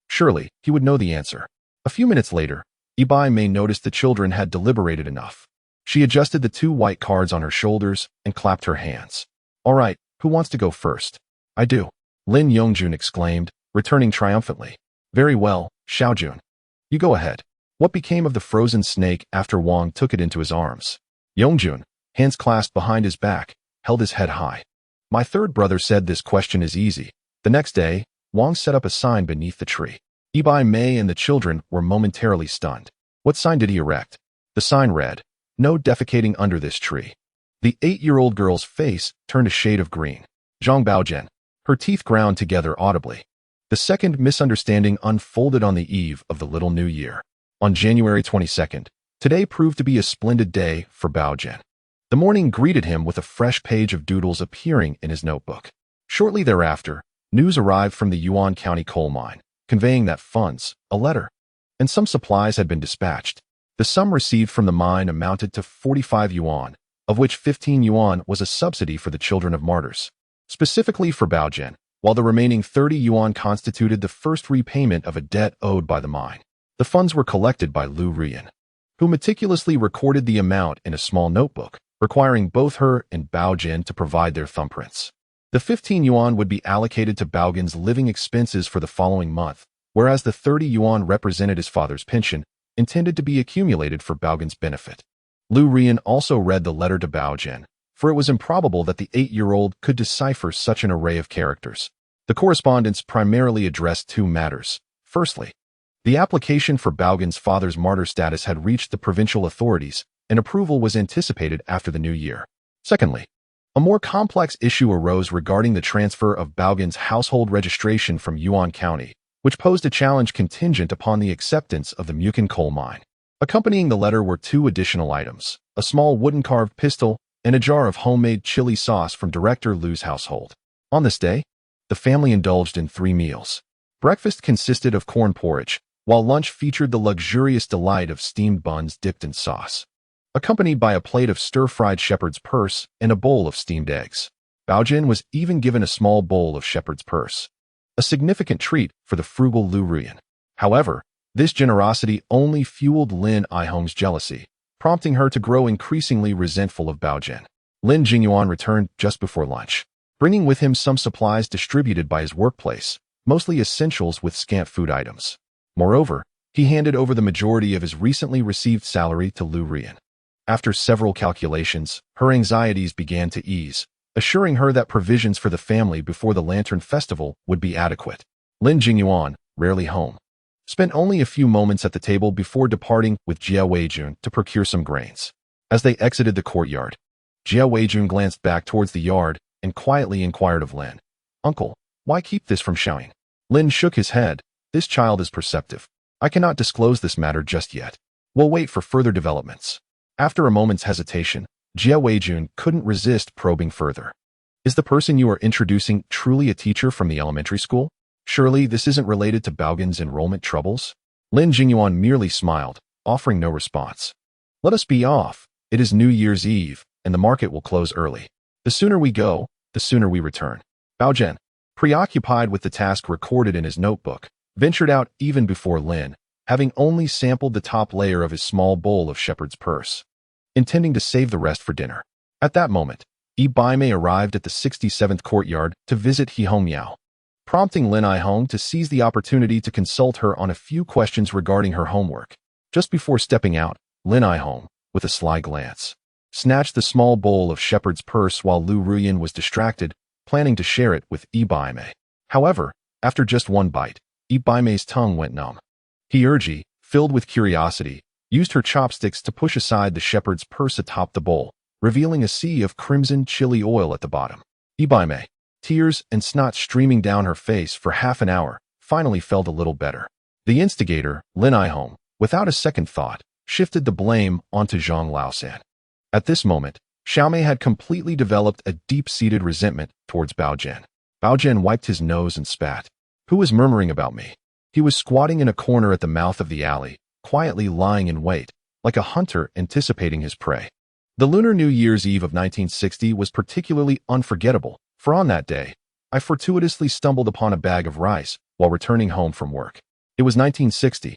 Surely, he would know the answer. A few minutes later, Ibai Mei noticed the children had deliberated enough. She adjusted the 2 white cards on her shoulders and clapped her hands. All right, who wants to go first? I do. Lin Yongjun exclaimed, returning triumphantly. Very well, Xiaojun. You go ahead. What became of the frozen snake after Wang took it into his arms? Yongjun, hands clasped behind his back, held his head high. My third brother said this question is easy. The next day, Wang set up a sign beneath the tree. Ibai Mei and the children were momentarily stunned. What sign did he erect? The sign read, "No defecating under this tree." The 8-year-old girl's face turned a shade of green. Zhang Baogen, her teeth ground together audibly. The second misunderstanding unfolded on the eve of the Little New Year. On January 22nd, today proved to be a splendid day for Baogen. The morning greeted him with a fresh page of doodles appearing in his notebook. Shortly thereafter, news arrived from the Yuan County coal mine, conveying that funds, a letter, and some supplies had been dispatched. The sum received from the mine amounted to 45 yuan, of which 15 yuan was a subsidy for the children of martyrs. Specifically for Baogen, while the remaining 30 yuan constituted the first repayment of a debt owed by the mine. The funds were collected by Lu Ruyan, who meticulously recorded the amount in a small notebook, requiring both her and Baogen to provide their thumbprints. The 15 yuan would be allocated to Baogen's living expenses for the following month, whereas the 30 yuan represented his father's pension, intended to be accumulated for Baogen's benefit. Lu Ruyan also read the letter to Baogen, for it was improbable that the 8-year-old could decipher such an array of characters. The correspondence primarily addressed 2 matters. Firstly, the application for Baogen's father's martyr status had reached the provincial authorities, and approval was anticipated after the new year. Secondly, a more complex issue arose regarding the transfer of Baogen's household registration from Yuan County, which posed a challenge contingent upon the acceptance of the Mukin coal mine. Accompanying the letter were 2 additional items, a small wooden-carved pistol and a jar of homemade chili sauce from Director Lu's household. On this day, the family indulged in 3 meals. Breakfast consisted of corn porridge, while lunch featured the luxurious delight of steamed buns dipped in sauce, accompanied by a plate of stir-fried shepherd's purse and a bowl of steamed eggs. Baogen was even given a small bowl of shepherd's purse, a significant treat for the frugal Lu Ruyan. However, this generosity only fueled Lin Aihong's jealousy, prompting her to grow increasingly resentful of Baogen. Lin Jingyuan returned just before lunch, bringing with him some supplies distributed by his workplace, mostly essentials with scant food items. Moreover, he handed over the majority of his recently received salary to Lu Ruyan. After several calculations, her anxieties began to ease, assuring her that provisions for the family before the Lantern Festival would be adequate. Lin Jingyuan, rarely home, spent only a few moments at the table before departing with Jia Weijun to procure some grains. As they exited the courtyard, Jia Weijun glanced back towards the yard and quietly inquired of Lin, "Uncle, why keep this from Xiaoying?" Lin shook his head. "This child is perceptive. I cannot disclose this matter just yet. We'll wait for further developments." After a moment's hesitation, Jia Weijun couldn't resist probing further. "Is the person you are introducing truly a teacher from the elementary school? Surely this isn't related to Baogen's enrollment troubles?" Lin Jingyuan merely smiled, offering no response. "Let us be off. It is New Year's Eve, and the market will close early. The sooner we go, the sooner we return." Baogen, preoccupied with the task recorded in his notebook, ventured out even before Lin, having only sampled the top layer of his small bowl of shepherd's purse, intending to save the rest for dinner. At that moment, Yi Baimei arrived at the 67th courtyard to visit He Hongmiao, prompting Lin Aihong to seize the opportunity to consult her on a few questions regarding her homework. Just before stepping out, Lin Aihong, with a sly glance, snatched the small bowl of shepherd's purse while Lu Ruyan was distracted, planning to share it with Yi Baimei. However, after just one bite, Yi Baimei's tongue went numb. He Erji, filled with curiosity, used her chopsticks to push aside the shepherd's purse atop the bowl, revealing a sea of crimson chili oil at the bottom. Yi Baimei, tears and snot streaming down her face for half an hour, finally felt a little better. The instigator, Lin Aihong, without a second thought, shifted the blame onto Zhang Laosan. At this moment, Xiaomei had completely developed a deep-seated resentment towards Baogen. Baogen wiped his nose and spat. "Who was murmuring about me?" He was squatting in a corner at the mouth of the alley, quietly lying in wait, like a hunter anticipating his prey. The Lunar New Year's Eve of 1960 was particularly unforgettable, for on that day, I fortuitously stumbled upon a bag of rice while returning home from work. It was 1960,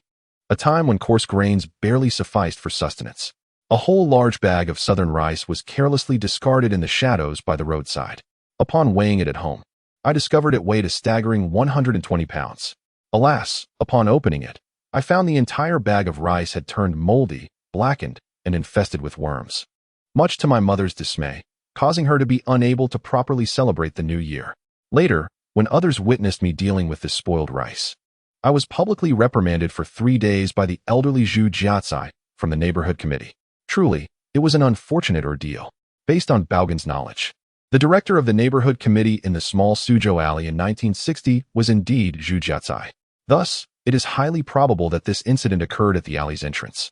a time when coarse grains barely sufficed for sustenance. A whole large bag of southern rice was carelessly discarded in the shadows by the roadside. Upon weighing it at home, I discovered it weighed a staggering 120 pounds. Alas, upon opening it, I found the entire bag of rice had turned moldy, blackened, and infested with worms. Much to my mother's dismay, causing her to be unable to properly celebrate the new year. Later, when others witnessed me dealing with this spoiled rice, I was publicly reprimanded for 3 days by the elderly Zhu Jiatsai from the neighborhood committee. Truly, it was an unfortunate ordeal, based on Baogen's knowledge. The director of the neighborhood committee in the small Suzhou alley in 1960 was indeed Zhu Jiatsai. Thus, it is highly probable that this incident occurred at the alley's entrance.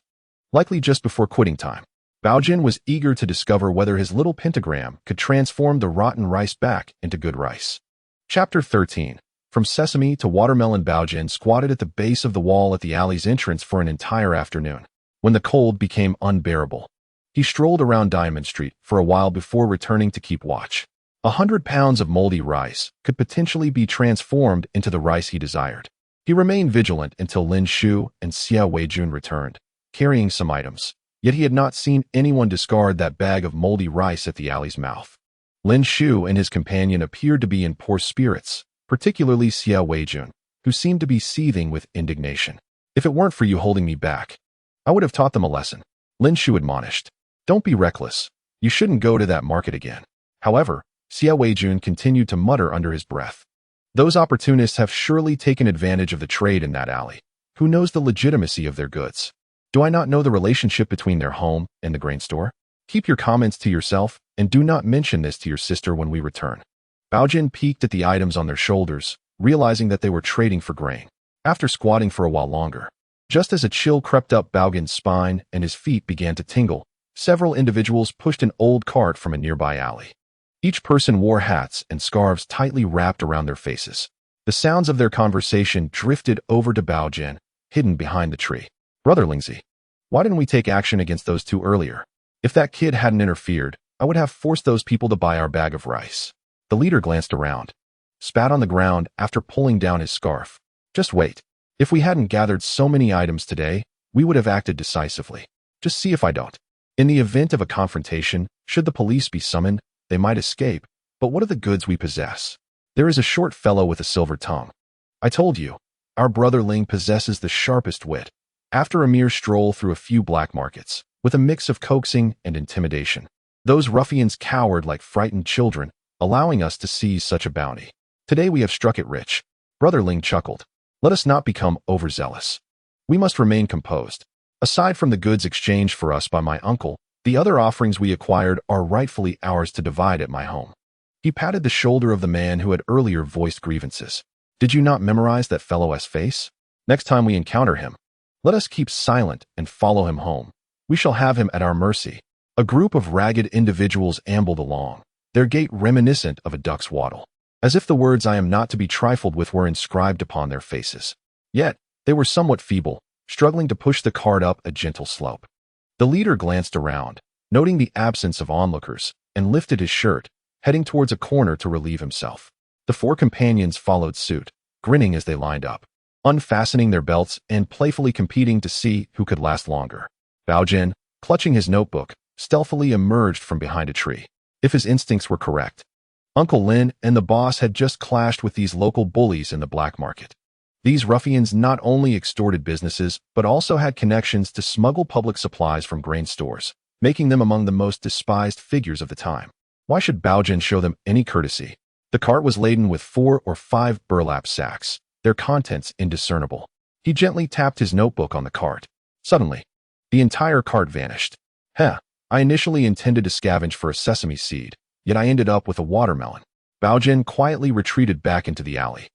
Likely just before quitting time, Baogen was eager to discover whether his little pentagram could transform the rotten rice back into good rice. Chapter 13. From sesame to watermelon. Baogen squatted at the base of the wall at the alley's entrance for an entire afternoon. When the cold became unbearable, he strolled around Diamond Street for a while before returning to keep watch. 100 pounds of moldy rice could potentially be transformed into the rice he desired. He remained vigilant until Lin Shu and Xia Weijun returned, carrying some items, yet he had not seen anyone discard that bag of moldy rice at the alley's mouth. Lin Shu and his companion appeared to be in poor spirits, particularly Xia Weijun, who seemed to be seething with indignation. If it weren't for you holding me back, I would have taught them a lesson, Lin Shu admonished. Don't be reckless. You shouldn't go to that market again. However, Xia Weijun continued to mutter under his breath. Those opportunists have surely taken advantage of the trade in that alley. Who knows the legitimacy of their goods? Do I not know the relationship between their home and the grain store? Keep your comments to yourself, and do not mention this to your sister when we return. Baogen peeked at the items on their shoulders, realizing that they were trading for grain. After squatting for a while longer, just as a chill crept up Baogen's spine and his feet began to tingle, several individuals pushed an old cart from a nearby alley. Each person wore hats and scarves tightly wrapped around their faces. The sounds of their conversation drifted over to Baogen, hidden behind the tree. Brother Lingzi, why didn't we take action against those two earlier? If that kid hadn't interfered, I would have forced those people to buy our bag of rice. The leader glanced around, spat on the ground after pulling down his scarf. Just wait. If we hadn't gathered so many items today, we would have acted decisively. Just see if I don't. In the event of a confrontation, should the police be summoned, they might escape, but what are the goods we possess? There is a short fellow with a silver tongue. I told you, our brother Ling possesses the sharpest wit. After a mere stroll through a few black markets, with a mix of coaxing and intimidation, those ruffians cowered like frightened children, allowing us to seize such a bounty. Today we have struck it rich. Brother Ling chuckled. Let us not become overzealous. We must remain composed. Aside from the goods exchanged for us by my uncle, the other offerings we acquired are rightfully ours to divide at my home. He patted the shoulder of the man who had earlier voiced grievances. Did you not memorize that fellow's face? Next time we encounter him, let us keep silent and follow him home. We shall have him at our mercy. A group of ragged individuals ambled along, their gait reminiscent of a duck's waddle, as if the words "I am not to be trifled with" were inscribed upon their faces. Yet, they were somewhat feeble, struggling to push the cart up a gentle slope. The leader glanced around, noting the absence of onlookers, and lifted his shirt, heading towards a corner to relieve himself. The four companions followed suit, grinning as they lined up, unfastening their belts and playfully competing to see who could last longer. Baogen, clutching his notebook, stealthily emerged from behind a tree. If his instincts were correct, Uncle Lin and the boss had just clashed with these local bullies in the black market. These ruffians not only extorted businesses, but also had connections to smuggle public supplies from grain stores, making them among the most despised figures of the time. Why should Baogen show them any courtesy? The cart was laden with 4 or 5 burlap sacks, their contents indiscernible. He gently tapped his notebook on the cart. Suddenly, the entire cart vanished. I initially intended to scavenge for a sesame seed, yet I ended up with a watermelon. Baogen quietly retreated back into the alley,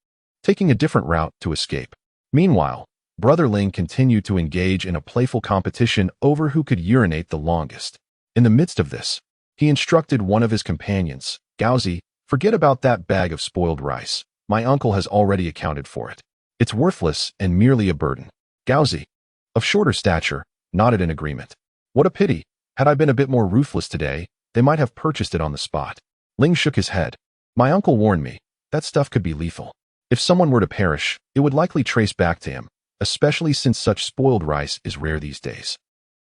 taking a different route to escape. Meanwhile, Brother Ling continued to engage in a playful competition over who could urinate the longest. In the midst of this, he instructed one of his companions, Gaozi, forget about that bag of spoiled rice. My uncle has already accounted for it. It's worthless and merely a burden. Gaozi, of shorter stature, nodded in agreement. What a pity. Had I been a bit more ruthless today, they might have purchased it on the spot. Ling shook his head. My uncle warned me. That stuff could be lethal. If someone were to perish, it would likely trace back to him, especially since such spoiled rice is rare these days.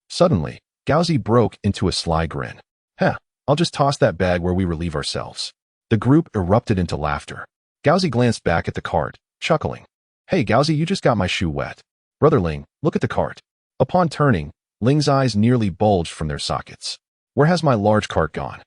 Suddenly, Gaozi broke into a sly grin. Heh, I'll just toss that bag where we relieve ourselves. The group erupted into laughter. Gaozi glanced back at the cart, chuckling. Hey Gaozi, you just got my shoe wet. Brother Ling, look at the cart. Upon turning, Ling's eyes nearly bulged from their sockets. Where has my large cart gone?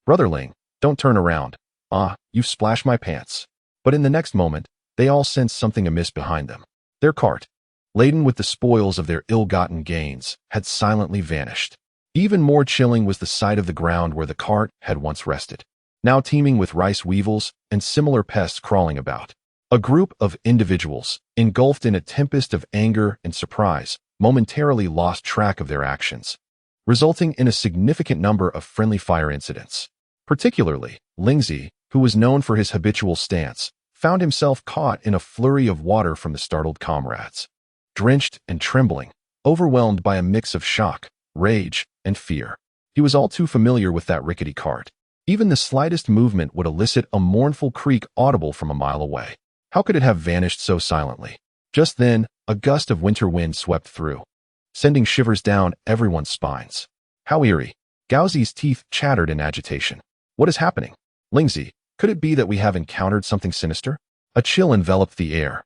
Brother Ling, don't turn around. Ah, you've splashed my pants. But in the next moment, they all sensed something amiss behind them. Their cart, laden with the spoils of their ill-gotten gains, had silently vanished. Even more chilling was the sight of the ground where the cart had once rested, now teeming with rice weevils and similar pests crawling about. A group of individuals, engulfed in a tempest of anger and surprise, momentarily lost track of their actions, resulting in a significant number of friendly fire incidents. Particularly, Lingzi, who was known for his habitual stance, found himself caught in a flurry of water from the startled comrades. Drenched and trembling, overwhelmed by a mix of shock, rage, and fear. He was all too familiar with that rickety cart. Even the slightest movement would elicit a mournful creak audible from a mile away. How could it have vanished so silently? Just then, a gust of winter wind swept through, sending shivers down everyone's spines. How eerie. Gaozi's teeth chattered in agitation. What is happening? Lingzi, could it be that we have encountered something sinister? A chill enveloped the air.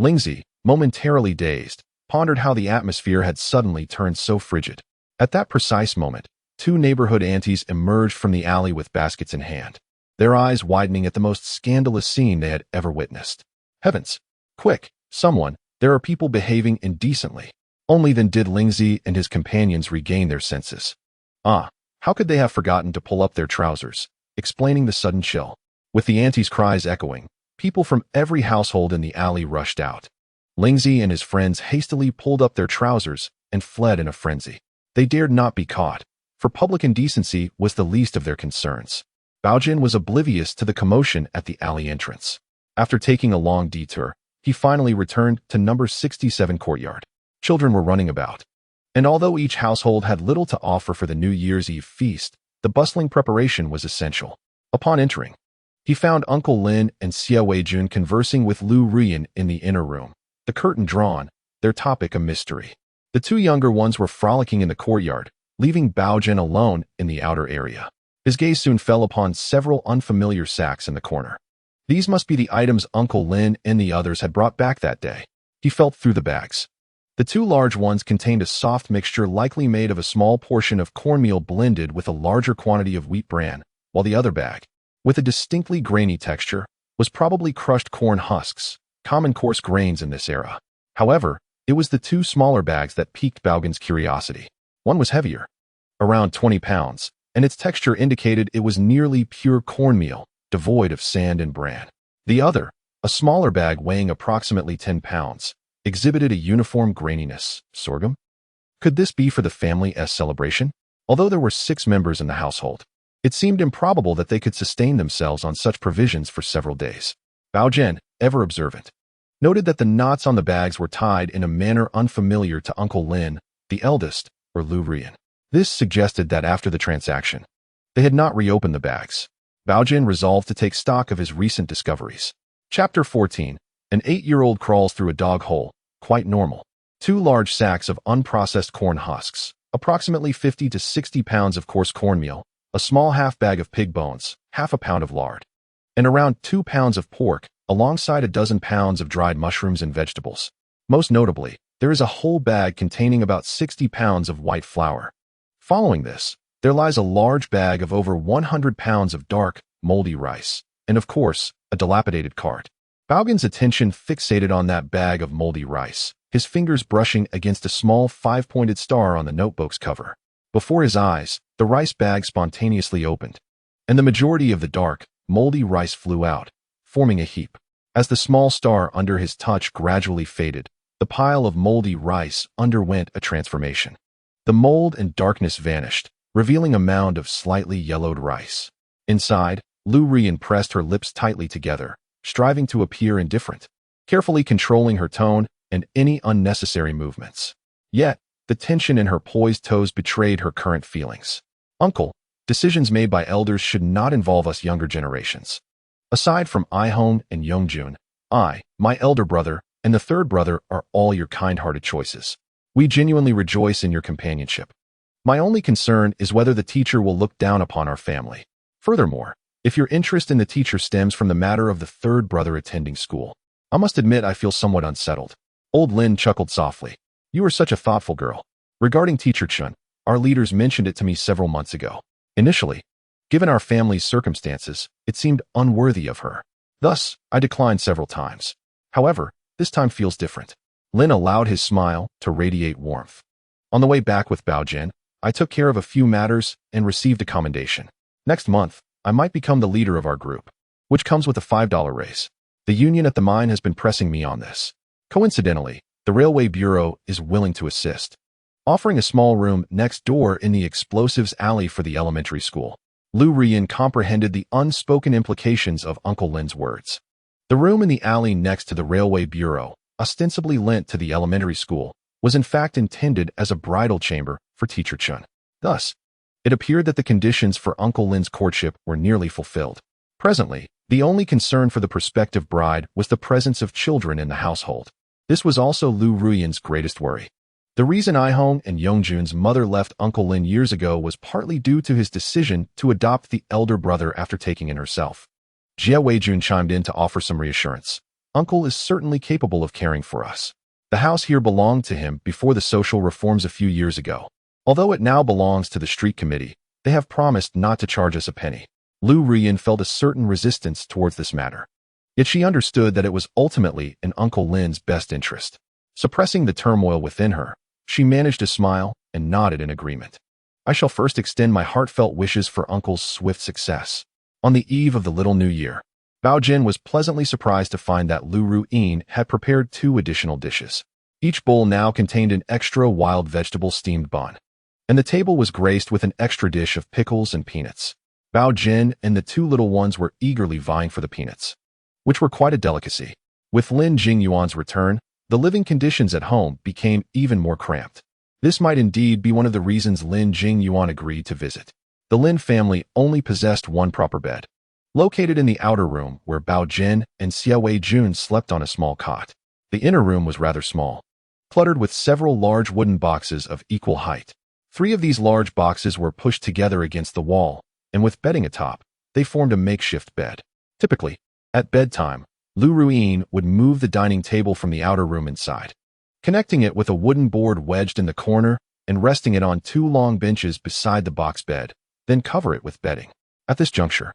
Lingzi, momentarily dazed, pondered how the atmosphere had suddenly turned so frigid. At that precise moment, two neighborhood aunties emerged from the alley with baskets in hand, their eyes widening at the most scandalous scene they had ever witnessed. Heavens! Quick, someone, there are people behaving indecently. Only then did Lingzi and his companions regain their senses. Ah, how could they have forgotten to pull up their trousers, explaining the sudden chill? With the aunties' cries echoing, people from every household in the alley rushed out. Lingzi and his friends hastily pulled up their trousers and fled in a frenzy. They dared not be caught, for public indecency was the least of their concerns. Baogen was oblivious to the commotion at the alley entrance. After taking a long detour, he finally returned to number 67 courtyard. Children were running about. And although each household had little to offer for the New Year's Eve feast, the bustling preparation was essential. Upon entering, he found Uncle Lin and Xia Weijun conversing with Lu Ruyan in the inner room, the curtain drawn, their topic a mystery. The two younger ones were frolicking in the courtyard, leaving Baogen alone in the outer area. His gaze soon fell upon several unfamiliar sacks in the corner. These must be the items Uncle Lin and the others had brought back that day. He felt through the bags. The two large ones contained a soft mixture likely made of a small portion of cornmeal blended with a larger quantity of wheat bran, while the other bag, with a distinctly grainy texture, was probably crushed corn husks, common coarse grains in this era. However, it was the two smaller bags that piqued Baogen's curiosity. One was heavier, around 20 pounds, and its texture indicated it was nearly pure cornmeal, devoid of sand and bran. The other, a smaller bag weighing approximately 10 pounds, exhibited a uniform graininess. Sorghum? Could this be for the family's celebration? Although there were 6 members in the household, it seemed improbable that they could sustain themselves on such provisions for several days. Baogen, ever observant, noted that the knots on the bags were tied in a manner unfamiliar to Uncle Lin, the eldest, or Lu Ruyan. This suggested that after the transaction, they had not reopened the bags. Baogen resolved to take stock of his recent discoveries. Chapter 14. An 8-year-old crawls through a dog hole, quite normal. 2 large sacks of unprocessed corn husks, approximately 50 to 60 pounds of coarse cornmeal, a small half bag of pig bones, half a pound of lard, and around 2 pounds of pork, alongside a dozen pounds of dried mushrooms and vegetables. Most notably, there is a whole bag containing about 60 pounds of white flour. Following this, there lies a large bag of over 100 pounds of dark, moldy rice, and of course, a dilapidated cart. Baogen's attention fixated on that bag of moldy rice, his fingers brushing against a small 5-pointed star on the notebook's cover. Before his eyes, the rice bag spontaneously opened, and the majority of the dark, moldy rice flew out, forming a heap. As the small star under his touch gradually faded, the pile of moldy rice underwent a transformation. The mold and darkness vanished, revealing a mound of slightly yellowed rice. Inside, Lu Ruyan pressed her lips tightly together, striving to appear indifferent, carefully controlling her tone and any unnecessary movements. Yet, the tension in her poised toes betrayed her current feelings. Uncle, decisions made by elders should not involve us younger generations. Aside from Ihong and Yongjun, I, my elder brother, and the third brother are all your kind-hearted choices. We genuinely rejoice in your companionship. My only concern is whether the teacher will look down upon our family. Furthermore, if your interest in the teacher stems from the matter of the third brother attending school, I must admit I feel somewhat unsettled. Old Lin chuckled softly. You are such a thoughtful girl. Regarding teacher Chun, our leaders mentioned it to me several months ago. Initially, given our family's circumstances, it seemed unworthy of her. Thus, I declined several times. However, this time feels different. Lin allowed his smile to radiate warmth. On the way back with Baogen, I took care of a few matters and received a commendation. Next month, I might become the leader of our group, which comes with a $5 raise. The union at the mine has been pressing me on this. Coincidentally, the Railway Bureau is willing to assist, offering a small room next door in the explosives alley for the elementary school. Lu Rian comprehended the unspoken implications of Uncle Lin's words. The room in the alley next to the Railway Bureau, ostensibly lent to the elementary school, was in fact intended as a bridal chamber for teacher Chun. Thus, it appeared that the conditions for Uncle Lin's courtship were nearly fulfilled. Presently, the only concern for the prospective bride was the presence of children in the household. This was also Lu Ruyan's greatest worry. The reason Ihong and Yongjun's mother left Uncle Lin years ago was partly due to his decision to adopt the elder brother after taking in herself. Jia Weijun chimed in to offer some reassurance. Uncle is certainly capable of caring for us. The house here belonged to him before the social reforms a few years ago. Although it now belongs to the street committee, they have promised not to charge us a penny. Lu Ruyan felt a certain resistance towards this matter. Yet she understood that it was ultimately in Uncle Lin's best interest. Suppressing the turmoil within her, she managed to smile and nodded in agreement. I shall first extend my heartfelt wishes for Uncle's swift success. On the eve of the little new year, Baogen was pleasantly surprised to find that Lu Ruyin had prepared 2 additional dishes. Each bowl now contained an extra wild vegetable steamed bun, and the table was graced with an extra dish of pickles and peanuts. Baogen and the 2 little ones were eagerly vying for the peanuts, which were quite a delicacy. With Lin Jingyuan's return, the living conditions at home became even more cramped. This might indeed be one of the reasons Lin Jingyuan agreed to visit. The Lin family only possessed one proper bed, located in the outer room where Baogen and Xia Weijun slept on a small cot. The inner room was rather small, cluttered with several large wooden boxes of equal height. 3 of these large boxes were pushed together against the wall, and with bedding atop, they formed a makeshift bed. Typically, at bedtime, Lu Ruyin would move the dining table from the outer room inside, connecting it with a wooden board wedged in the corner and resting it on 2 long benches beside the box bed, then cover it with bedding. At this juncture,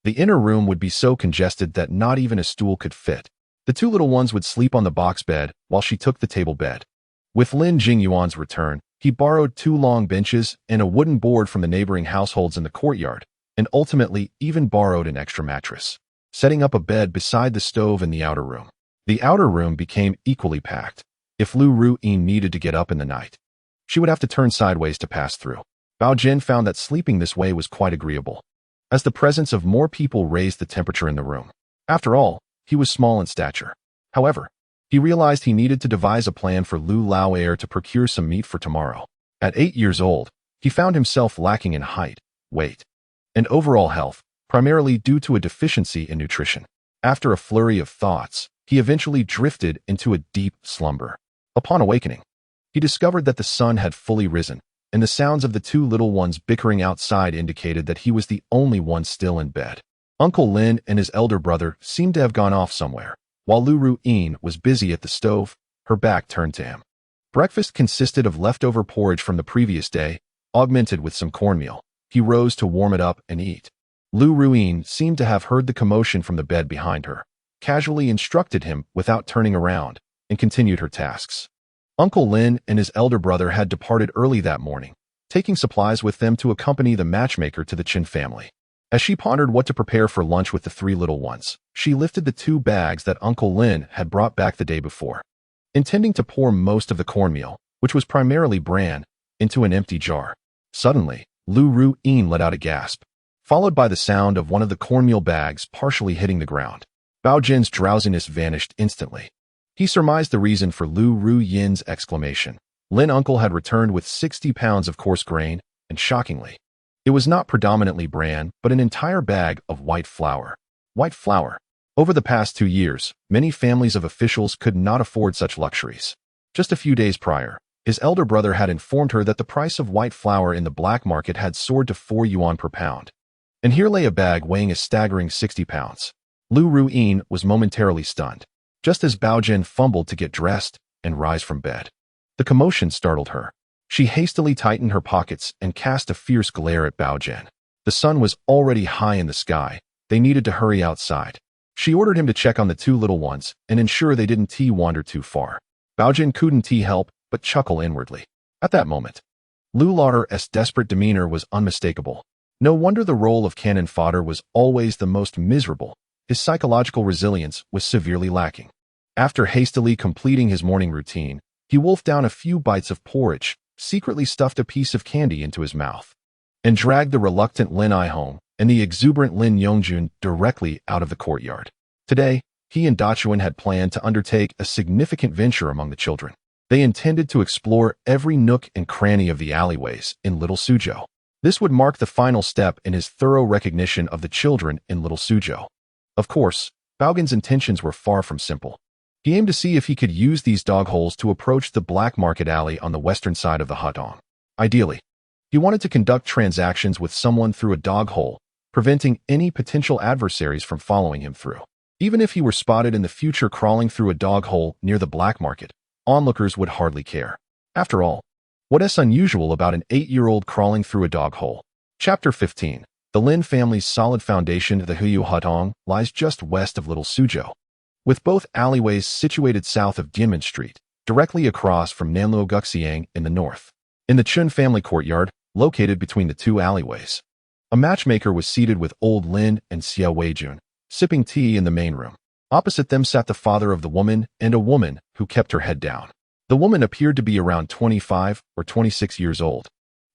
the inner room would be so congested that not even a stool could fit. The 2 little ones would sleep on the box bed while she took the table bed. With Lin Jingyuan's return, he borrowed 2 long benches and a wooden board from the neighboring households in the courtyard, and ultimately even borrowed an extra mattress, setting up a bed beside the stove in the outer room. The outer room became equally packed. If Lu Ruyin needed to get up in the night, she would have to turn sideways to pass through. Baogen found that sleeping this way was quite agreeable, as the presence of more people raised the temperature in the room. After all, he was small in stature. However, he realized he needed to devise a plan for Lu Laoer to procure some meat for tomorrow. At 8 years old, he found himself lacking in height, weight, and overall health, primarily due to a deficiency in nutrition. After a flurry of thoughts, he eventually drifted into a deep slumber. Upon awakening, he discovered that the sun had fully risen, and the sounds of the 2 little ones bickering outside indicated that he was the only one still in bed. Uncle Lin and his elder brother seemed to have gone off somewhere, while Lu Ruyin was busy at the stove, her back turned to him. Breakfast consisted of leftover porridge from the previous day, augmented with some cornmeal. He rose to warm it up and eat. Lu Ruyin seemed to have heard the commotion from the bed behind her, casually instructed him without turning around, and continued her tasks. Uncle Lin and his elder brother had departed early that morning, taking supplies with them to accompany the matchmaker to the Qin family. As she pondered what to prepare for lunch with the 3 little ones, she lifted the 2 bags that Uncle Lin had brought back the day before, intending to pour most of the cornmeal, which was primarily bran, into an empty jar. Suddenly, Lu Ruyin let out a gasp, followed by the sound of one of the cornmeal bags partially hitting the ground. Baogen's drowsiness vanished instantly. He surmised the reason for Lu Ruyin's exclamation. Lin Uncle had returned with 60 pounds of coarse grain, and shockingly, it was not predominantly bran, but an entire bag of white flour. White flour. Over the past 2 years, many families of officials could not afford such luxuries. Just a few days prior, His elder brother had informed her that the price of white flour in the black market had soared to 4 yuan per pound. And here lay a bag weighing a staggering 60 pounds. Lu Ruyin was momentarily stunned, just as Baogen fumbled to get dressed and rise from bed. The commotion startled her. She hastily tightened her pockets and cast a fierce glare at Baogen. The sun was already high in the sky. They needed to hurry outside. She ordered him to check on the two little ones and ensure they didn't wander too far. Baogen couldn't help but chuckle inwardly. At that moment, Lu Lauder's desperate demeanor was unmistakable. No wonder the role of cannon fodder was always the most miserable. His psychological resilience was severely lacking. After hastily completing his morning routine, he wolfed down a few bites of porridge, secretly stuffed a piece of candy into his mouth, and dragged the reluctant Lin Ai home and the exuberant Lin Yongjun directly out of the courtyard. Today, he and Dachuan had planned to undertake a significant venture among the children. They intended to explore every nook and cranny of the alleyways in Little Suzhou. This would mark the final step in his thorough recognition of the children in Little Suzhou. Of course, Baogen's intentions were far from simple. He aimed to see if he could use these dog holes to approach the black market alley on the western side of the Hudong. Ideally, he wanted to conduct transactions with someone through a dog hole, preventing any potential adversaries from following him through. Even if he were spotted in the future crawling through a dog hole near the black market, onlookers would hardly care. After all, what is unusual about an 8-year-old crawling through a dog hole? Chapter 15. The Lin family's solid foundation, the Huyu Hudong, lies just west of Little Suzhou, with both alleyways situated south of Dianmen Street, directly across from Nanluoguxiang in the north. In the Chun family courtyard, located between the two alleyways, a matchmaker was seated with old Lin and Xia Weijun, sipping tea in the main room. Opposite them sat the father of the woman and a woman who kept her head down. The woman appeared to be around 25 or 26 years old,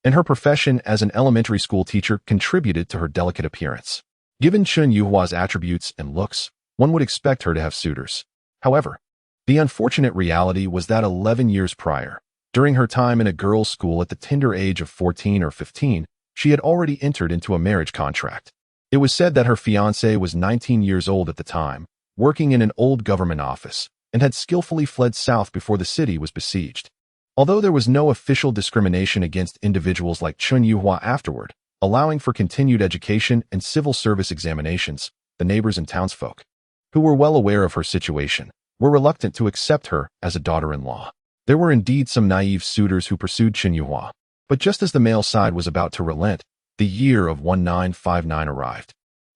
and her profession as an elementary school teacher contributed to her delicate appearance. Given Chun Yuhua's attributes and looks, one would expect her to have suitors. However, the unfortunate reality was that 11 years prior, during her time in a girls' school at the tender age of 14 or 15, she had already entered into a marriage contract. It was said that her fiancé was 19 years old at the time, working in an old government office, and had skillfully fled south before the city was besieged. Although there was no official discrimination against individuals like Chun Yuhua afterward, allowing for continued education and civil service examinations, the neighbors and townsfolk, who were well aware of her situation, were reluctant to accept her as a daughter-in-law. There were indeed some naive suitors who pursued Chun Yuhua, but just as the male side was about to relent, the year of 1959 arrived.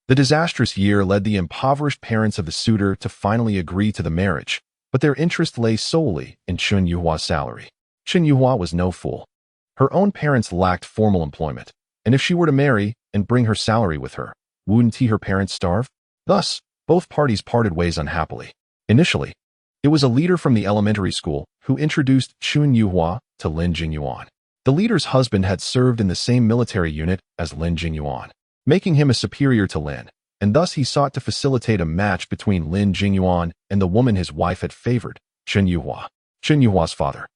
The disastrous year led the impoverished parents of the suitor to finally agree to the marriage, but their interest lay solely in Chun Yuhua's salary. Chun Yuhua was no fool. Her own parents lacked formal employment, and if she were to marry and bring her salary with her, wouldn't her parents starve? Thus, both parties parted ways unhappily. Initially, it was a leader from the elementary school who introduced Chun Yuhua to Lin Jingyuan. The leader's husband had served in the same military unit as Lin Jingyuan, making him a superior to Lin, and thus he sought to facilitate a match between Lin Jingyuan and the woman his wife had favored, Chun Yuhua. Chun Yuhua's father,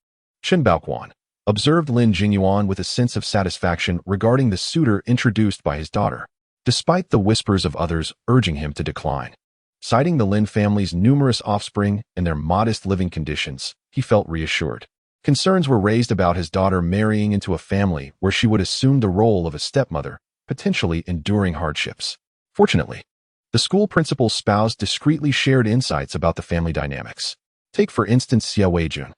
Zhang Baogen, observed Lin Jingyuan with a sense of satisfaction regarding the suitor introduced by his daughter, despite the whispers of others urging him to decline. Citing the Lin family's numerous offspring and their modest living conditions, he felt reassured. Concerns were raised about his daughter marrying into a family where she would assume the role of a stepmother, potentially enduring hardships. Fortunately, the school principal's spouse discreetly shared insights about the family dynamics. Take for instance Xia Weijun,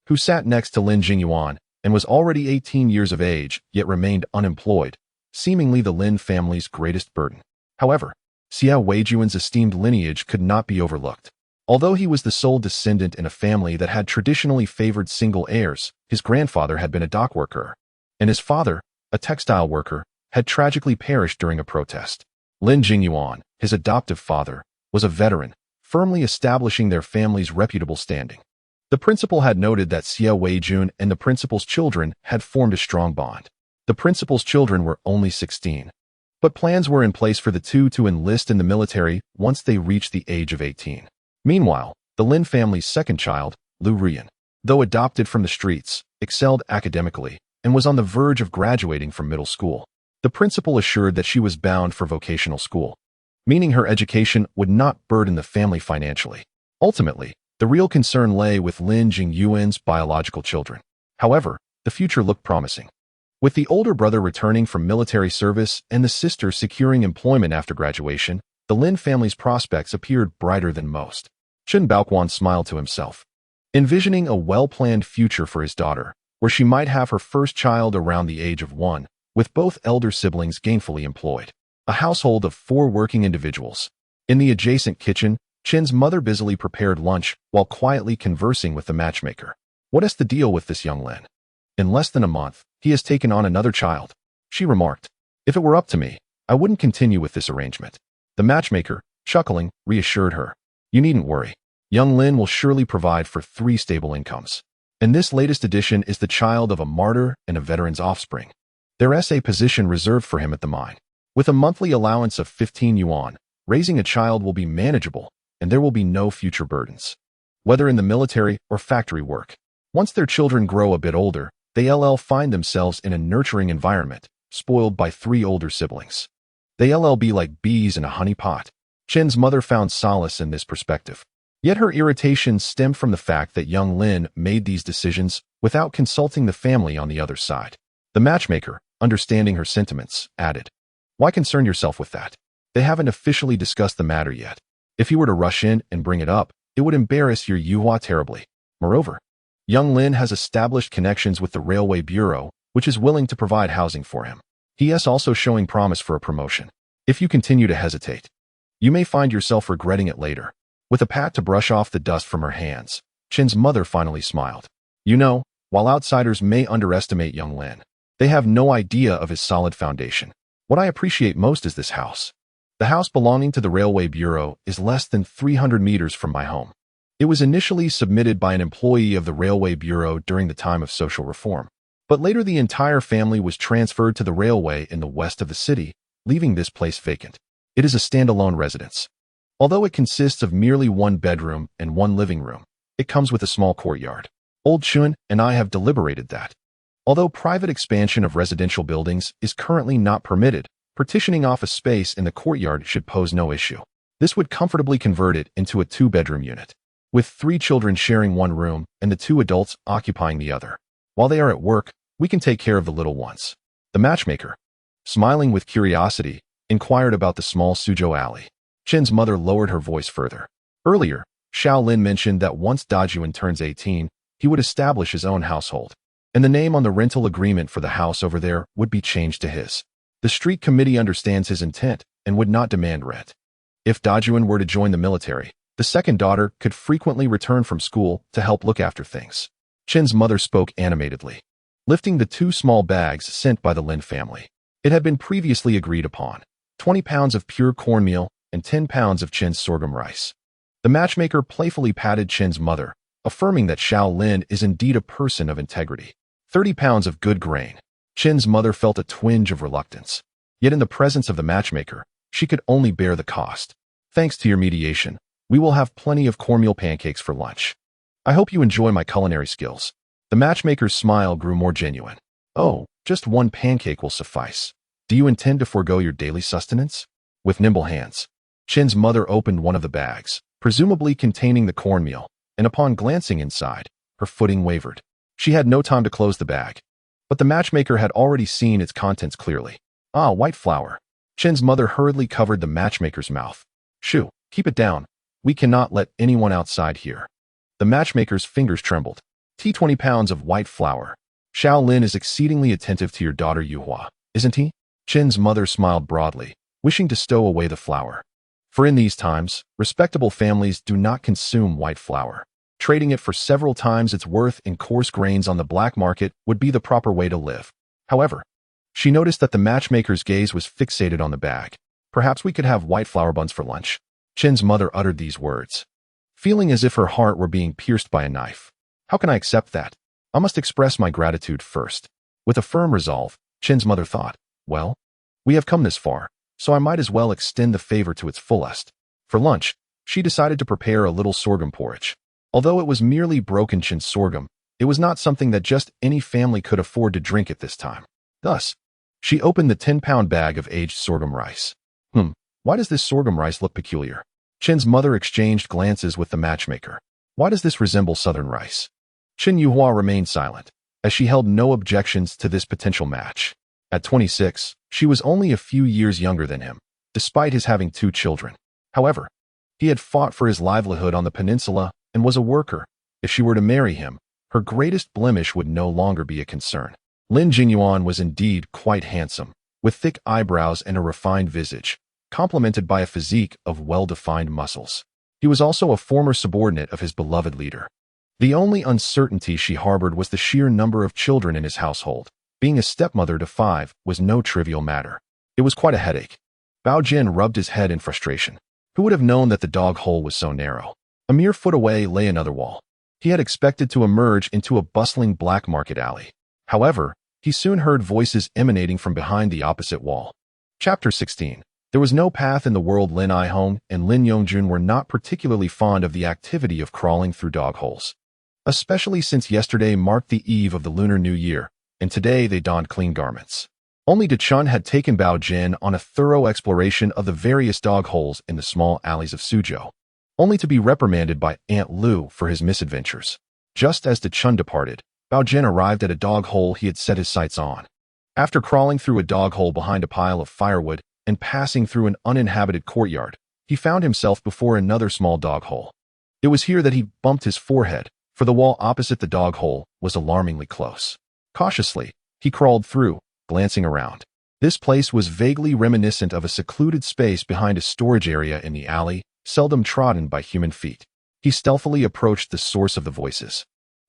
who sat next to Lin Jingyuan and was already 18 years of age yet remained unemployed, seemingly the Lin family's greatest burden. However, Xia Weijun's esteemed lineage could not be overlooked. Although he was the sole descendant in a family that had traditionally favored single heirs, his grandfather had been a dock worker, and his father, a textile worker, had tragically perished during a protest. Lin Jingyuan, his adoptive father, was a veteran, firmly establishing their family's reputable standing. The principal had noted that Xia Weijun and the principal's children had formed a strong bond. The principal's children were only 16, but plans were in place for the two to enlist in the military once they reached the age of 18. Meanwhile, the Lin family's second child, Lu Ruyin, though adopted from the streets, excelled academically and was on the verge of graduating from middle school. The principal assured that she was bound for vocational school, meaning her education would not burden the family financially. Ultimately, the real concern lay with Lin Jingyuan's biological children. However, the future looked promising. With the older brother returning from military service and the sister securing employment after graduation, the Lin family's prospects appeared brighter than most. Zhang Baogen smiled to himself, envisioning a well-planned future for his daughter, where she might have her first child around the age of 1, with both elder siblings gainfully employed. A household of 4 working individuals. In the adjacent kitchen, Chen's mother busily prepared lunch while quietly conversing with the matchmaker. What is the deal with this young Lin? In less than a month, he has taken on another child, she remarked. If it were up to me, I wouldn't continue with this arrangement. The matchmaker, chuckling, reassured her. You needn't worry. Young Lin will surely provide for 3 stable incomes. And this latest addition is the child of a martyr and a veteran's offspring. There is a position reserved for him at the mine. With a monthly allowance of 15 yuan, raising a child will be manageable, and there will be no future burdens. Whether in the military or factory work. Once their children grow a bit older, they'll find themselves in a nurturing environment, spoiled by 3 older siblings. They'll be like bees in a honey pot. Chen's mother found solace in this perspective. Yet her irritation stemmed from the fact that young Lin made these decisions without consulting the family on the other side. The matchmaker, understanding her sentiments, added, Why concern yourself with that? They haven't officially discussed the matter yet. If you were to rush in and bring it up, it would embarrass your Yuhua terribly. Moreover, young Lin has established connections with the Railway Bureau, which is willing to provide housing for him. He is also showing promise for a promotion. If you continue to hesitate, you may find yourself regretting it later. With a pat to brush off the dust from her hands, Chen's mother finally smiled. You know, while outsiders may underestimate young Lin, they have no idea of his solid foundation. What I appreciate most is this house. The house belonging to the Railway Bureau is less than 300 meters from my home. It was initially submitted by an employee of the Railway Bureau during the time of social reform, but later the entire family was transferred to the railway in the west of the city, leaving this place vacant. It is a standalone residence. Although it consists of merely 1 bedroom and 1 living room, it comes with a small courtyard. Old Chun and I have deliberated that, although private expansion of residential buildings is currently not permitted, partitioning off a space in the courtyard should pose no issue. This would comfortably convert it into a 2-bedroom unit, with 3 children sharing 1 room and the 2 adults occupying the other. While they are at work, we can take care of the little ones. The matchmaker, smiling with curiosity, inquired about the small Suzhou alley. Chen's mother lowered her voice further. Earlier, Xiao Lin mentioned that once Dajuan turns 18, he would establish his own household, and the name on the rental agreement for the house over there would be changed to his. The street committee understands his intent and would not demand rent. If Dajuan were to join the military, the second daughter could frequently return from school to help look after things. Chen's mother spoke animatedly, lifting the 2 small bags sent by the Lin family. It had been previously agreed upon, 20 pounds of pure cornmeal and 10 pounds of Chen's sorghum rice. The matchmaker playfully patted Chen's mother, affirming that Xiao Lin is indeed a person of integrity. 30 pounds of good grain. Chen's mother felt a twinge of reluctance. Yet in the presence of the matchmaker, she could only bear the cost. Thanks to your mediation, we will have plenty of cornmeal pancakes for lunch. I hope you enjoy my culinary skills. The matchmaker's smile grew more genuine. Oh, just 1 pancake will suffice. Do you intend to forego your daily sustenance? With nimble hands, Chen's mother opened one of the bags, presumably containing the cornmeal, and upon glancing inside, her footing wavered. She had no time to close the bag, but the matchmaker had already seen its contents clearly. Ah, white flour. Chen's mother hurriedly covered the matchmaker's mouth. Shoo, keep it down. We cannot let anyone outside hear. The matchmaker's fingers trembled. 20 pounds of white flour. Xiao Lin is exceedingly attentive to your daughter Yuhua, isn't he? Chen's mother smiled broadly, wishing to stow away the flour. For in these times, respectable families do not consume white flour. Trading it for several times its worth in coarse grains on the black market would be the proper way to live. However, she noticed that the matchmaker's gaze was fixated on the bag. Perhaps we could have white flour buns for lunch. Chen's mother uttered these words, feeling as if her heart were being pierced by a knife. How can I accept that? I must express my gratitude first. With a firm resolve, Chen's mother thought, well, we have come this far, so I might as well extend the favor to its fullest. For lunch, she decided to prepare a little sorghum porridge. Although it was merely broken Chin sorghum, it was not something that just any family could afford to drink at this time. Thus, she opened the 10-pound bag of aged sorghum rice. Why does this sorghum rice look peculiar? Chen's mother exchanged glances with the matchmaker. Why does this resemble southern rice? Chen Yuhua remained silent. as she held no objections to this potential match. At 26, she was only a few years younger than him, despite his having 2 children. However, he had fought for his livelihood on the peninsula and was a worker. If she were to marry him, her greatest blemish would no longer be a concern. Lin Jingyuan was indeed quite handsome, with thick eyebrows and a refined visage, complemented by a physique of well-defined muscles. He was also a former subordinate of his beloved leader. The only uncertainty she harbored was the sheer number of children in his household. Being a stepmother to 5 was no trivial matter. It was quite a headache. Baogen rubbed his head in frustration. Who would have known that the dog hole was so narrow? A mere foot away lay another wall. He had expected to emerge into a bustling black market alley. However, he soon heard voices emanating from behind the opposite wall. Chapter 16. There was no path in the world. Lin Aihong and Lin Yongjun were not particularly fond of the activity of crawling through dog holes, especially since yesterday marked the eve of the Lunar New Year, and today they donned clean garments. Only Chun had taken Baogen on a thorough exploration of the various dog holes in the small alleys of Suzhou, only to be reprimanded by Aunt Lu for his misadventures. Just as Chun departed, Baogen arrived at a dog hole he had set his sights on. After crawling through a dog hole behind a pile of firewood and passing through an uninhabited courtyard, he found himself before another small dog hole. It was here that he bumped his forehead, for the wall opposite the dog hole was alarmingly close. Cautiously, he crawled through, glancing around. This place was vaguely reminiscent of a secluded space behind a storage area in the alley, seldom trodden by human feet. He stealthily approached the source of the voices,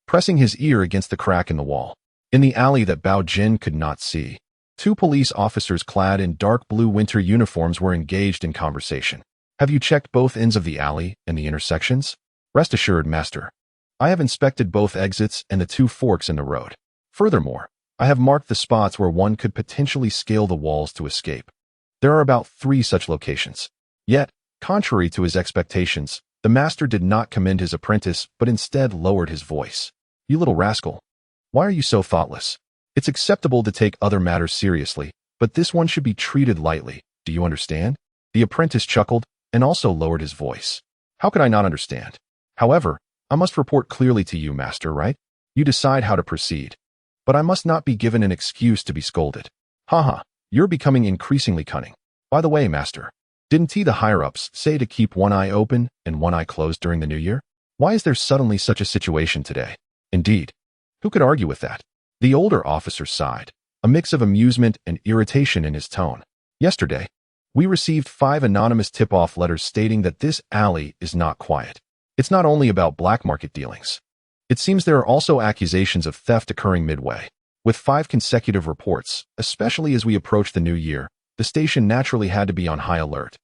pressing his ear against the crack in the wall. In the alley that Baogen could not see, 2 police officers clad in dark blue winter uniforms were engaged in conversation. Have you checked both ends of the alley and the intersections? Rest assured, master. I have inspected both exits and the 2 forks in the road. Furthermore, I have marked the spots where one could potentially scale the walls to escape. There are about 3 such locations. Yet, contrary to his expectations, the master did not commend his apprentice but instead lowered his voice. You little rascal. Why are you so thoughtless? It's acceptable to take other matters seriously, but this one should be treated lightly. Do you understand? The apprentice chuckled and also lowered his voice. How could I not understand? However, I must report clearly to you, master, right? You decide how to proceed. But I must not be given an excuse to be scolded. Haha, you're becoming increasingly cunning. By the way, master, didn't the higher-ups say to keep one eye open and one eye closed during the New Year? Why is there suddenly such a situation today? Indeed. Who could argue with that? The older officer sighed, a mix of amusement and irritation in his tone. Yesterday, we received 5 anonymous tip-off letters stating that this alley is not quiet. It's not only about black market dealings. It seems there are also accusations of theft occurring midway. With 5 consecutive reports, especially as we approach the new year, the station naturally had to be on high alert.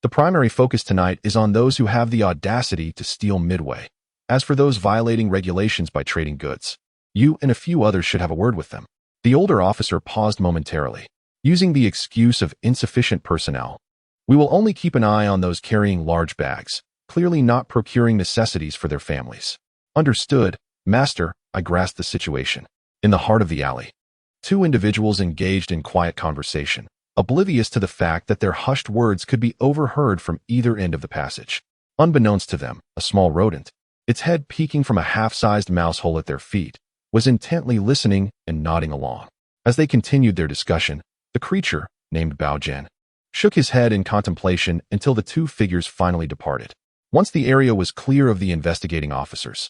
The primary focus tonight is on those who have the audacity to steal midway. As for those violating regulations by trading goods, you and a few others should have a word with them. The older officer paused momentarily, using the excuse of insufficient personnel. We will only keep an eye on those carrying large bags, clearly not procuring necessities for their families. Understood, master. I grasped the situation. In the heart of the alley, 2 individuals engaged in quiet conversation, oblivious to the fact that their hushed words could be overheard from either end of the passage. Unbeknownst to them, a small rodent, its head peeking from a half-sized mouse hole at their feet, was intently listening and nodding along. As they continued their discussion, the creature, named Baogen, shook his head in contemplation until the 2 figures finally departed. Once the area was clear of the investigating officers,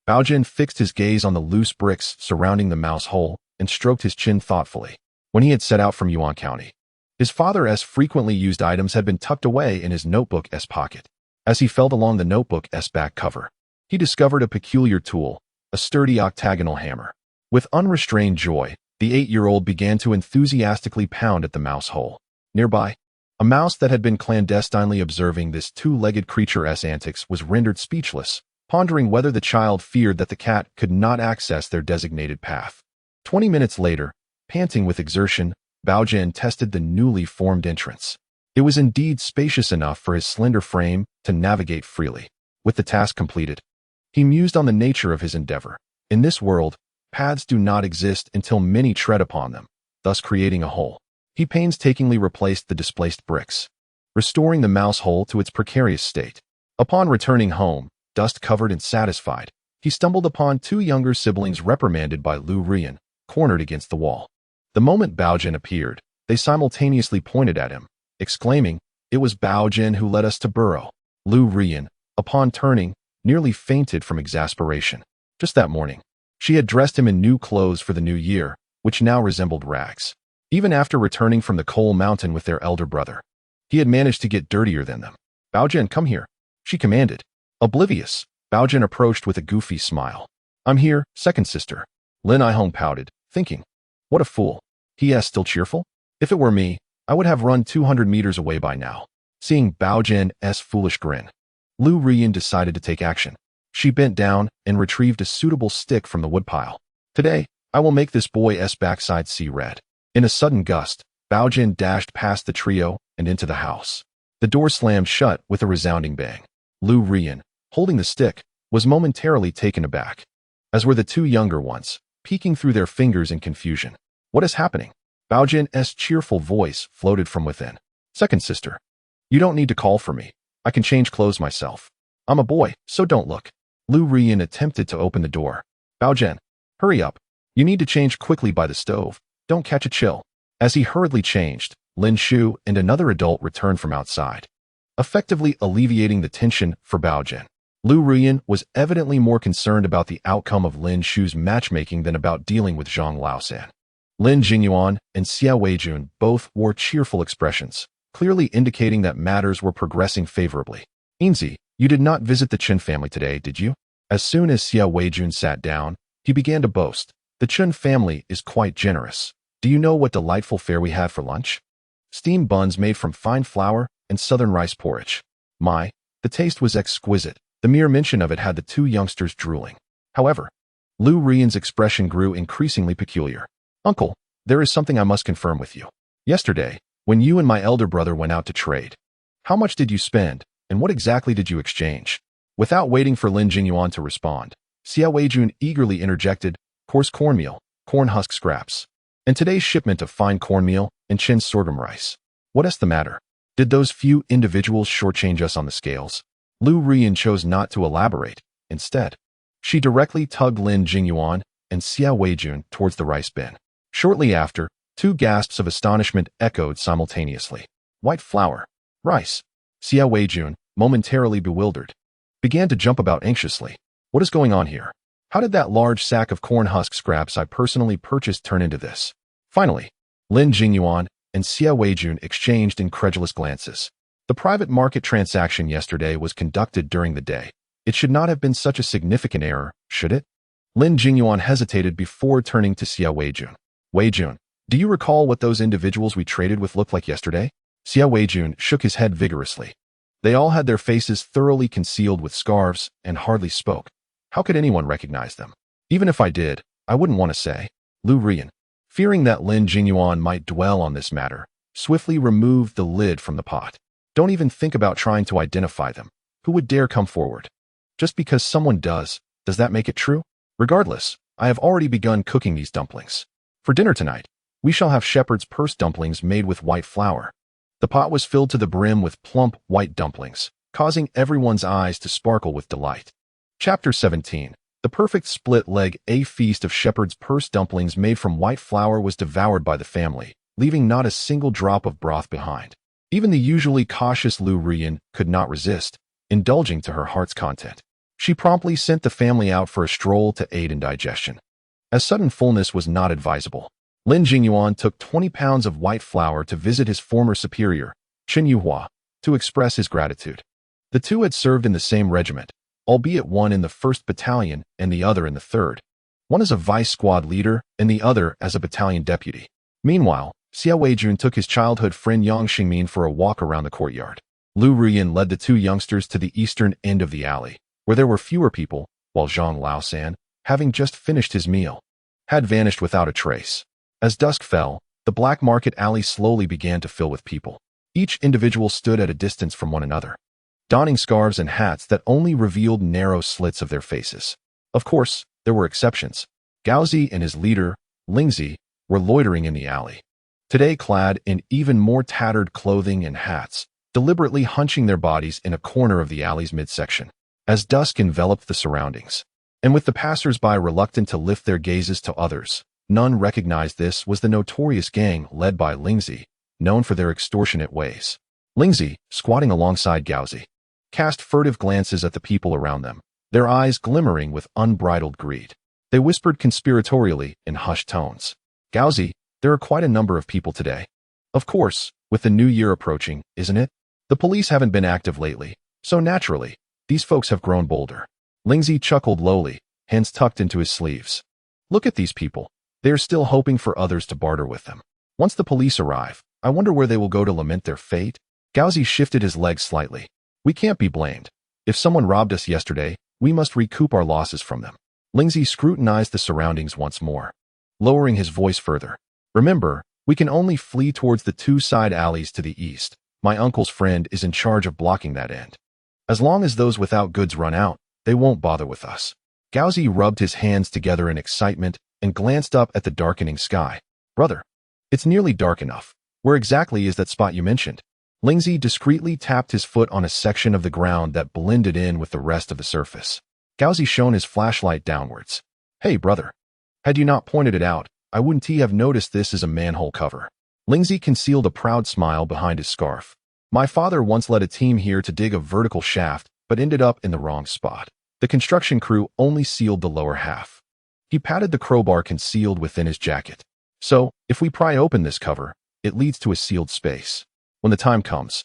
Baogen fixed his gaze on the loose bricks surrounding the mouse hole and stroked his chin thoughtfully. When he had set out from Yuan County, his father's frequently used items had been tucked away in his notebook's pocket. As he felt along the notebook's back cover, he discovered a peculiar tool, a sturdy octagonal hammer. With unrestrained joy, the 8-year-old began to enthusiastically pound at the mouse hole. Nearby, a mouse that had been clandestinely observing this 2-legged creature's antics was rendered speechless, pondering whether the child feared that the cat could not access their designated path. 20 minutes later, panting with exertion, Baogen tested the newly formed entrance. It was indeed spacious enough for his slender frame to navigate freely. With the task completed, he mused on the nature of his endeavor. In this world, paths do not exist until many tread upon them, thus creating a hole. He painstakingly replaced the displaced bricks, restoring the mouse hole to its precarious state. Upon returning home, dust-covered and satisfied, he stumbled upon two younger siblings reprimanded by Lu Rian, cornered against the wall. The moment Baogen appeared, they simultaneously pointed at him, exclaiming, "It was Baogen who led us to burrow." Lu Rian, upon turning, nearly fainted from exasperation. Just that morning, she had dressed him in new clothes for the new year, which now resembled rags. Even after returning from the coal mountain with their elder brother, he had managed to get dirtier than them. "Baogen, come here," she commanded. Oblivious, Baogen approached with a goofy smile. "I'm here, second sister." Lin Aihong pouted, thinking, "What a fool." He still cheerful? If it were me, I would have run 200 meters away by now. Seeing Baogen's foolish grin, Lu Rian decided to take action. She bent down and retrieved a suitable stick from the woodpile. "Today, I will make this boy's backside see red." In a sudden gust, Baogen dashed past the trio and into the house. The door slammed shut with a resounding bang. Lu Rian, holding the stick, was momentarily taken aback, as were the two younger ones, peeking through their fingers in confusion. "What is happening?" Baogen's cheerful voice floated from within. "Second sister, you don't need to call for me. I can change clothes myself. I'm a boy, so don't look." Lu Rian attempted to open the door. "Baogen, hurry up. You need to change quickly by the stove. Don't catch a chill." As he hurriedly changed, Lin Shu and another adult returned from outside, effectively alleviating the tension for Baogen. Lu Rian was evidently more concerned about the outcome of Lin Shu's matchmaking than about dealing with Zhang Baogen. Lin Jingyuan and Xia Weijun both wore cheerful expressions, clearly indicating that matters were progressing favorably. "Inzi, you did not visit the Chen family today, did you?" As soon as Xia Weijun sat down, he began to boast. "The Chen family is quite generous. Do you know what delightful fare we had for lunch? Steamed buns made from fine flour and southern rice porridge. The taste was exquisite." The mere mention of it had the two youngsters drooling. However, Lu Rian's expression grew increasingly peculiar. "Uncle, there is something I must confirm with you. Yesterday, when you and my elder brother went out to trade, how much did you spend, and what exactly did you exchange?" Without waiting for Lin Jingyuan to respond, Xia Weijun eagerly interjected, "Coarse cornmeal, corn husk scraps, and today's shipment of fine cornmeal and Chen sorghum rice. What's the matter? Did those few individuals shortchange us on the scales?" Lu Rian chose not to elaborate. Instead, she directly tugged Lin Jingyuan and Xia Weijun towards the rice bin. Shortly after, two gasps of astonishment echoed simultaneously. "White flour, rice." Xia Weijun, momentarily bewildered, began to jump about anxiously. "What is going on here? How did that large sack of corn husk scraps I personally purchased turn into this?" Finally, Lin Jingyuan and Xia Weijun exchanged incredulous glances. The private market transaction yesterday was conducted during the day. It should not have been such a significant error, should it? Lin Jingyuan hesitated before turning to Xia Weijun. "Weijun, do you recall what those individuals we traded with looked like yesterday?" Xia Weijun shook his head vigorously. They all had their faces thoroughly concealed with scarves and hardly spoke. How could anyone recognize them? Even if I did, I wouldn't want to say. Lu Rian, fearing that Lin Jingyuan might dwell on this matter, swiftly removed the lid from the pot. "Don't even think about trying to identify them. Who would dare come forward? Just because someone does that make it true? Regardless, I have already begun cooking these dumplings. For dinner tonight, we shall have shepherd's purse dumplings made with white flour." The pot was filled to the brim with plump, white dumplings, causing everyone's eyes to sparkle with delight. Chapter 17. The perfect split leg. A feast of shepherd's purse dumplings made from white flour was devoured by the family, leaving not a single drop of broth behind. Even the usually cautious Lu Rian could not resist, indulging to her heart's content. She promptly sent the family out for a stroll to aid in digestion. As sudden fullness was not advisable, Lin Jingyuan took 20 pounds of white flour to visit his former superior, Chen Yuhua, to express his gratitude. The two had served in the same regiment, albeit one in the 1st Battalion and the other in the 3rd. One as a vice squad leader and the other as a battalion deputy. Meanwhile, Xia Weijun took his childhood friend Yang Xingmin for a walk around the courtyard. Lu Rian led the two youngsters to the eastern end of the alley, where there were fewer people, while Zhang Baogen, having just finished his meal, had vanished without a trace. As dusk fell, the black market alley slowly began to fill with people. Each individual stood at a distance from one another, donning scarves and hats that only revealed narrow slits of their faces. Of course, there were exceptions. Gaozi and his leader, Lingzi, were loitering in the alley, today clad in even more tattered clothing and hats, deliberately hunching their bodies in a corner of the alley's midsection. As dusk enveloped the surroundings, And with the passers-by reluctant to lift their gazes to others, none recognized this was the notorious gang led by Lingzi, known for their extortionate ways. Lingzi, squatting alongside Gaozi, cast furtive glances at the people around them, their eyes glimmering with unbridled greed. They whispered conspiratorially in hushed tones. Gaozi, there are quite a number of people today. Of course, with the new year approaching, isn't it? The police haven't been active lately, so naturally, these folks have grown bolder. Lingzi chuckled lowly, hands tucked into his sleeves. Look at these people. They are still hoping for others to barter with them. Once the police arrive, I wonder where they will go to lament their fate. Gaozi shifted his legs slightly. We can't be blamed. If someone robbed us yesterday, we must recoup our losses from them. Lingzi scrutinized the surroundings once more, lowering his voice further. Remember, we can only flee towards the two side alleys to the east. My uncle's friend is in charge of blocking that end. As long as those without goods run out, they won't bother with us. Gaozi rubbed his hands together in excitement and glanced up at the darkening sky. Brother, it's nearly dark enough. Where exactly is that spot you mentioned? Lingzi discreetly tapped his foot on a section of the ground that blended in with the rest of the surface. Gaozi shone his flashlight downwards. Hey, brother. Had you not pointed it out, I wouldn't have noticed this as a manhole cover. Lingzi concealed a proud smile behind his scarf. My father once led a team here to dig a vertical shaft, but ended up in the wrong spot. The construction crew only sealed the lower half. He patted the crowbar concealed within his jacket. So, if we pry open this cover, it leads to a sealed space. When the time comes,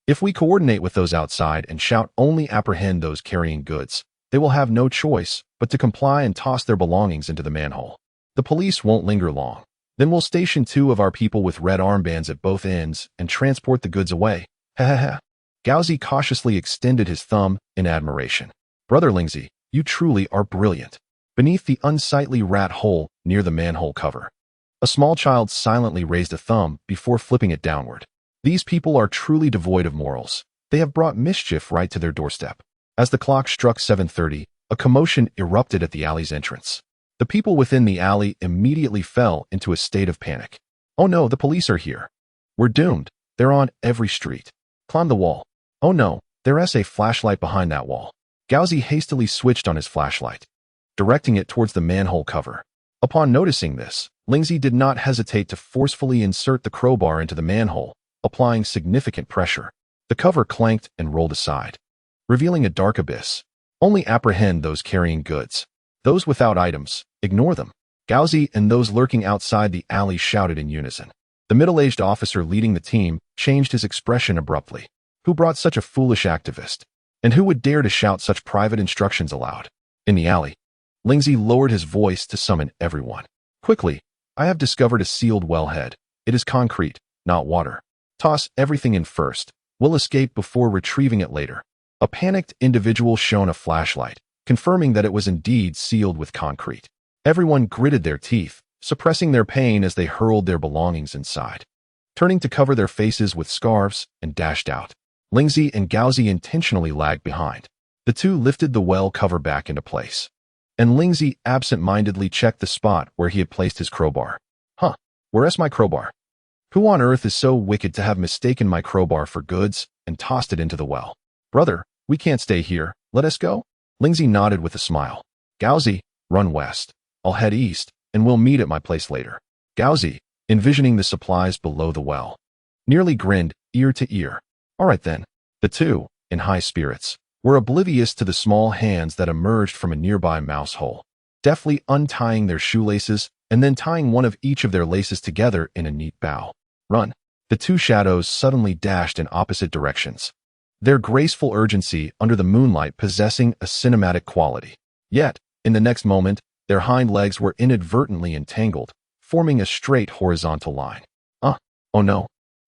if we coordinate with those outside and shout only apprehend those carrying goods, they will have no choice but to comply and toss their belongings into the manhole. The police won't linger long. Then we'll station 2 of our people with red armbands at both ends and transport the goods away. Ha ha ha. Gaozi cautiously extended his thumb in admiration. Brother Lingzi, you truly are brilliant. Beneath the unsightly rat hole near the manhole cover, a small child silently raised a thumb before flipping it downward. These people are truly devoid of morals. They have brought mischief right to their doorstep. As the clock struck 7:30, a commotion erupted at the alley's entrance. The people within the alley immediately fell into a state of panic. Oh no, the police are here. We're doomed. They're on every street. Climb the wall. Oh no, there's a flashlight behind that wall. Gaozi hastily switched on his flashlight, directing it towards the manhole cover. Upon noticing this, Lingzi did not hesitate to forcefully insert the crowbar into the manhole, applying significant pressure. The cover clanked and rolled aside, revealing a dark abyss. Only apprehend those carrying goods. Those without items, ignore them. Gaozi and those lurking outside the alley shouted in unison. The middle-aged officer leading the team changed his expression abruptly. Who brought such a foolish activist? And who would dare to shout such private instructions aloud? In the alley, Lingzi lowered his voice to summon everyone. Quickly, I have discovered a sealed wellhead. It is concrete, not water. Toss everything in first. We'll escape before retrieving it later. A panicked individual shone a flashlight, confirming that it was indeed sealed with concrete. Everyone gritted their teeth, suppressing their pain as they hurled their belongings inside, turning to cover their faces with scarves and dashed out. Lingzi and Gaozi intentionally lagged behind. The two lifted the well cover back into place, and Lingzi absent-mindedly checked the spot where he had placed his crowbar. Huh, where's my crowbar? Who on earth is so wicked to have mistaken my crowbar for goods and tossed it into the well? Brother, we can't stay here. Let us go. Lingzi nodded with a smile. Gaozi, run west. I'll head east, and we'll meet at my place later. Gaozi, envisioning the supplies below the well, nearly grinned ear to ear. All right then. The two, in high spirits, were oblivious to the small hands that emerged from a nearby mouse hole, deftly untying their shoelaces and then tying one of each of their laces together in a neat bow. Run. The two shadows suddenly dashed in opposite directions, their graceful urgency under the moonlight possessing a cinematic quality. Yet, in the next moment, their hind legs were inadvertently entangled, forming a straight horizontal line. Oh no.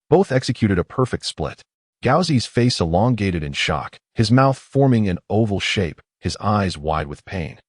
Both executed a perfect split. Gaozi's face elongated in shock, his mouth forming an oval shape, his eyes wide with pain.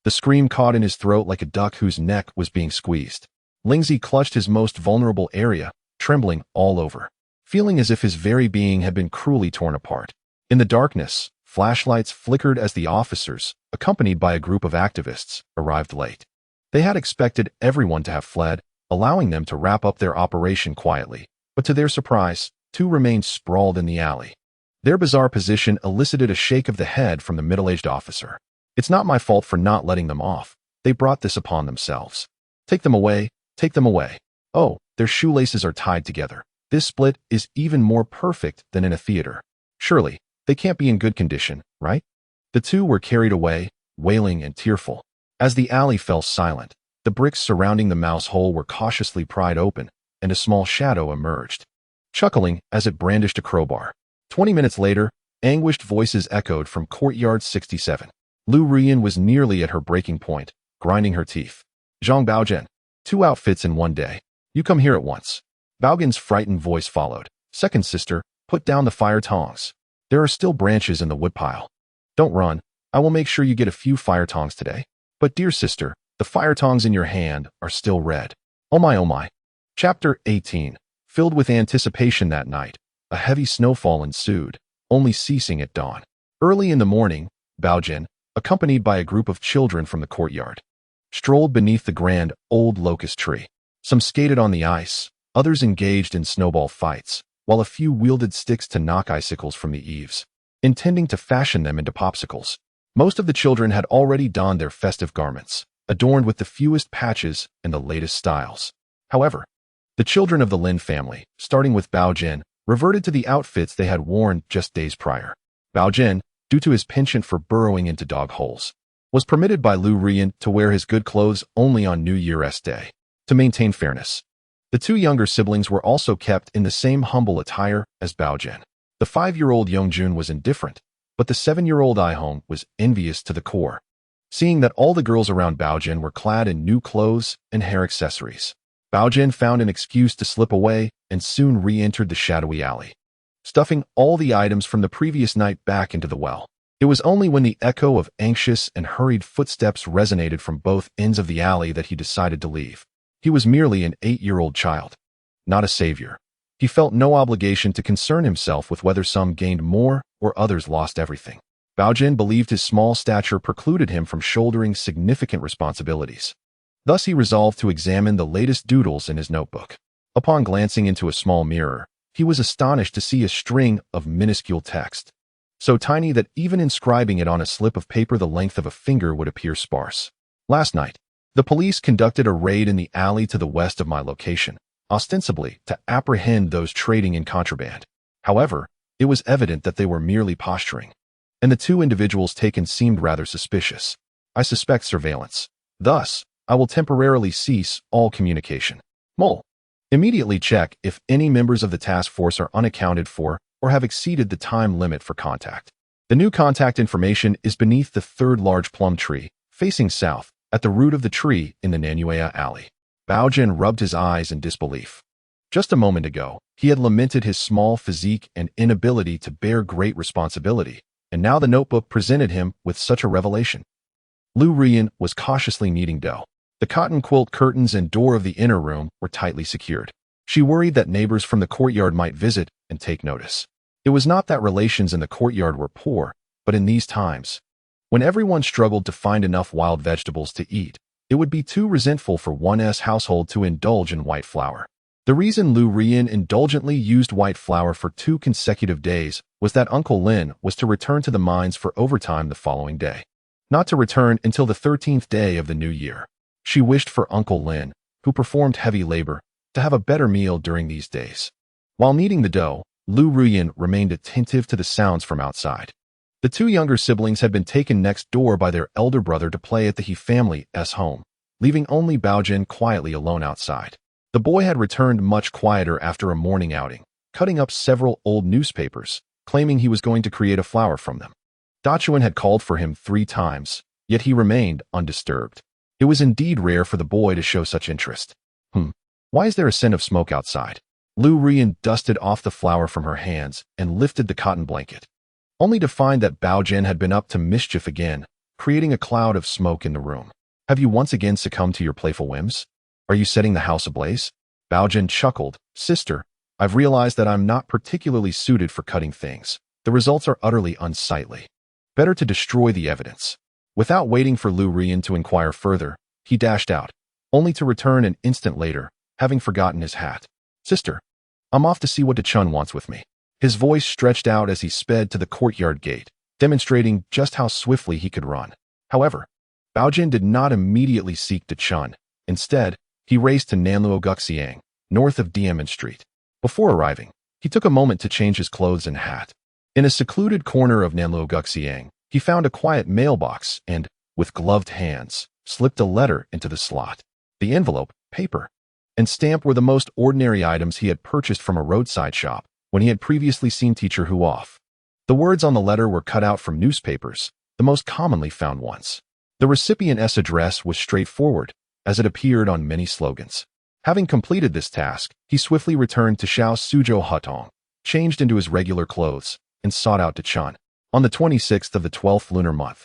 The scream caught in his throat like a duck whose neck was being squeezed. Lingzi clutched his most vulnerable area, trembling all over, feeling as if his very being had been cruelly torn apart. In the darkness, flashlights flickered as the officers, accompanied by a group of activists, arrived late. They had expected everyone to have fled, allowing them to wrap up their operation quietly, but to their surprise, two remained sprawled in the alley. Their bizarre position elicited a shake of the head from the middle-aged officer. It's not my fault for not letting them off. They brought this upon themselves. Take them away, take them away. Oh, their shoelaces are tied together. This split is even more perfect than in a theater. Surely, they can't be in good condition, right? The two were carried away, wailing and tearful. As the alley fell silent, the bricks surrounding the mouse hole were cautiously pried open, and a small shadow emerged, chuckling as it brandished a crowbar. 20 minutes later, anguished voices echoed from Courtyard 67. Lu Rian was nearly at her breaking point, grinding her teeth. Zhang Baogen, 2 outfits in 1 day. You come here at once. Baogen's frightened voice followed. Second sister, put down the fire tongs. There are still branches in the woodpile. Don't run. I will make sure you get a few fire tongs today. But dear sister, the fire tongs in your hand are still red. Oh my, oh my. Chapter 18. Filled with anticipation that night, a heavy snowfall ensued, only ceasing at dawn. Early in the morning, Baogen, accompanied by a group of children from the courtyard, strolled beneath the grand old locust tree. Some skated on the ice, others engaged in snowball fights, while a few wielded sticks to knock icicles from the eaves, intending to fashion them into popsicles. Most of the children had already donned their festive garments, adorned with the fewest patches and the latest styles. However, the children of the Lin family, starting with Baogen, reverted to the outfits they had worn just days prior. Baogen, due to his penchant for burrowing into dog holes, was permitted by Lu Rian to wear his good clothes only on New Year's Day, to maintain fairness. The 2 younger siblings were also kept in the same humble attire as Baogen. The 5-year-old Yongjun was indifferent, but the 7-year-old Ihong was envious to the core, seeing that all the girls around Baogen were clad in new clothes and hair accessories. Baogen found an excuse to slip away and soon re-entered the shadowy alley, stuffing all the items from the previous night back into the well. It was only when the echo of anxious and hurried footsteps resonated from both ends of the alley that he decided to leave. He was merely an 8-year-old child, not a savior. He felt no obligation to concern himself with whether some gained more or others lost everything. Baogen believed his small stature precluded him from shouldering significant responsibilities. Thus he resolved to examine the latest doodles in his notebook. Upon glancing into a small mirror, he was astonished to see a string of minuscule text, so tiny that even inscribing it on a slip of paper the length of a finger would appear sparse. Last night, the police conducted a raid in the alley to the west of my location, ostensibly to apprehend those trading in contraband. However, it was evident that they were merely posturing, and the 2 individuals taken seemed rather suspicious. I suspect surveillance. Thus, I will temporarily cease all communication. Mole. Immediately check if any members of the task force are unaccounted for or have exceeded the time limit for contact. The new contact information is beneath the 3rd large plum tree, facing south, at the root of the tree in the Nanluoguxiang alley. Baogen rubbed his eyes in disbelief. Just a moment ago, he had lamented his small physique and inability to bear great responsibility, and now the notebook presented him with such a revelation. Lu Rian was cautiously kneading dough. The cotton quilt curtains and door of the inner room were tightly secured. She worried that neighbors from the courtyard might visit and take notice. It was not that relations in the courtyard were poor, but in these times, when everyone struggled to find enough wild vegetables to eat, it would be too resentful for one's household to indulge in white flour. The reason Lu Rian indulgently used white flour for 2 consecutive days was that Uncle Lin was to return to the mines for overtime the following day, not to return until the 13th day of the new year. She wished for Uncle Lin, who performed heavy labor, to have a better meal during these days. While kneading the dough, Lu Rian remained attentive to the sounds from outside. The 2 younger siblings had been taken next door by their elder brother to play at the He family's home, leaving only Baogen quietly alone outside. The boy had returned much quieter after a morning outing, cutting up several old newspapers, claiming he was going to create a flower from them. Dachuan had called for him 3 times, yet he remained undisturbed. It was indeed rare for the boy to show such interest. Why is there a scent of smoke outside? Lu Rian dusted off the flour from her hands and lifted the cotton blanket, only to find that Baogen had been up to mischief again, creating a cloud of smoke in the room. Have you once again succumbed to your playful whims? Are you setting the house ablaze? Baogen chuckled. Sister, I've realized that I'm not particularly suited for cutting things. The results are utterly unsightly. Better to destroy the evidence. Without waiting for Lu Rian to inquire further, he dashed out, only to return an instant later, having forgotten his hat. Sister, I'm off to see what Dachun wants with me. His voice stretched out as he sped to the courtyard gate, demonstrating just how swiftly he could run. However, Baogen did not immediately seek Dechun. Instead, he raced to Nanluoguxiang, north of Diamond Street. Before arriving, he took a moment to change his clothes and hat. In a secluded corner of Nanluoguxiang, he found a quiet mailbox and, with gloved hands, slipped a letter into the slot. The envelope, paper, and stamp were the most ordinary items he had purchased from a roadside shop when he had previously seen Teacher Hu off. The words on the letter were cut out from newspapers, the most commonly found ones. The recipient's address was straightforward, as it appeared on many slogans. Having completed this task, he swiftly returned to Shao Suzhou Hutong, changed into his regular clothes, and sought out Dechun. On the 26th of the 12th lunar month,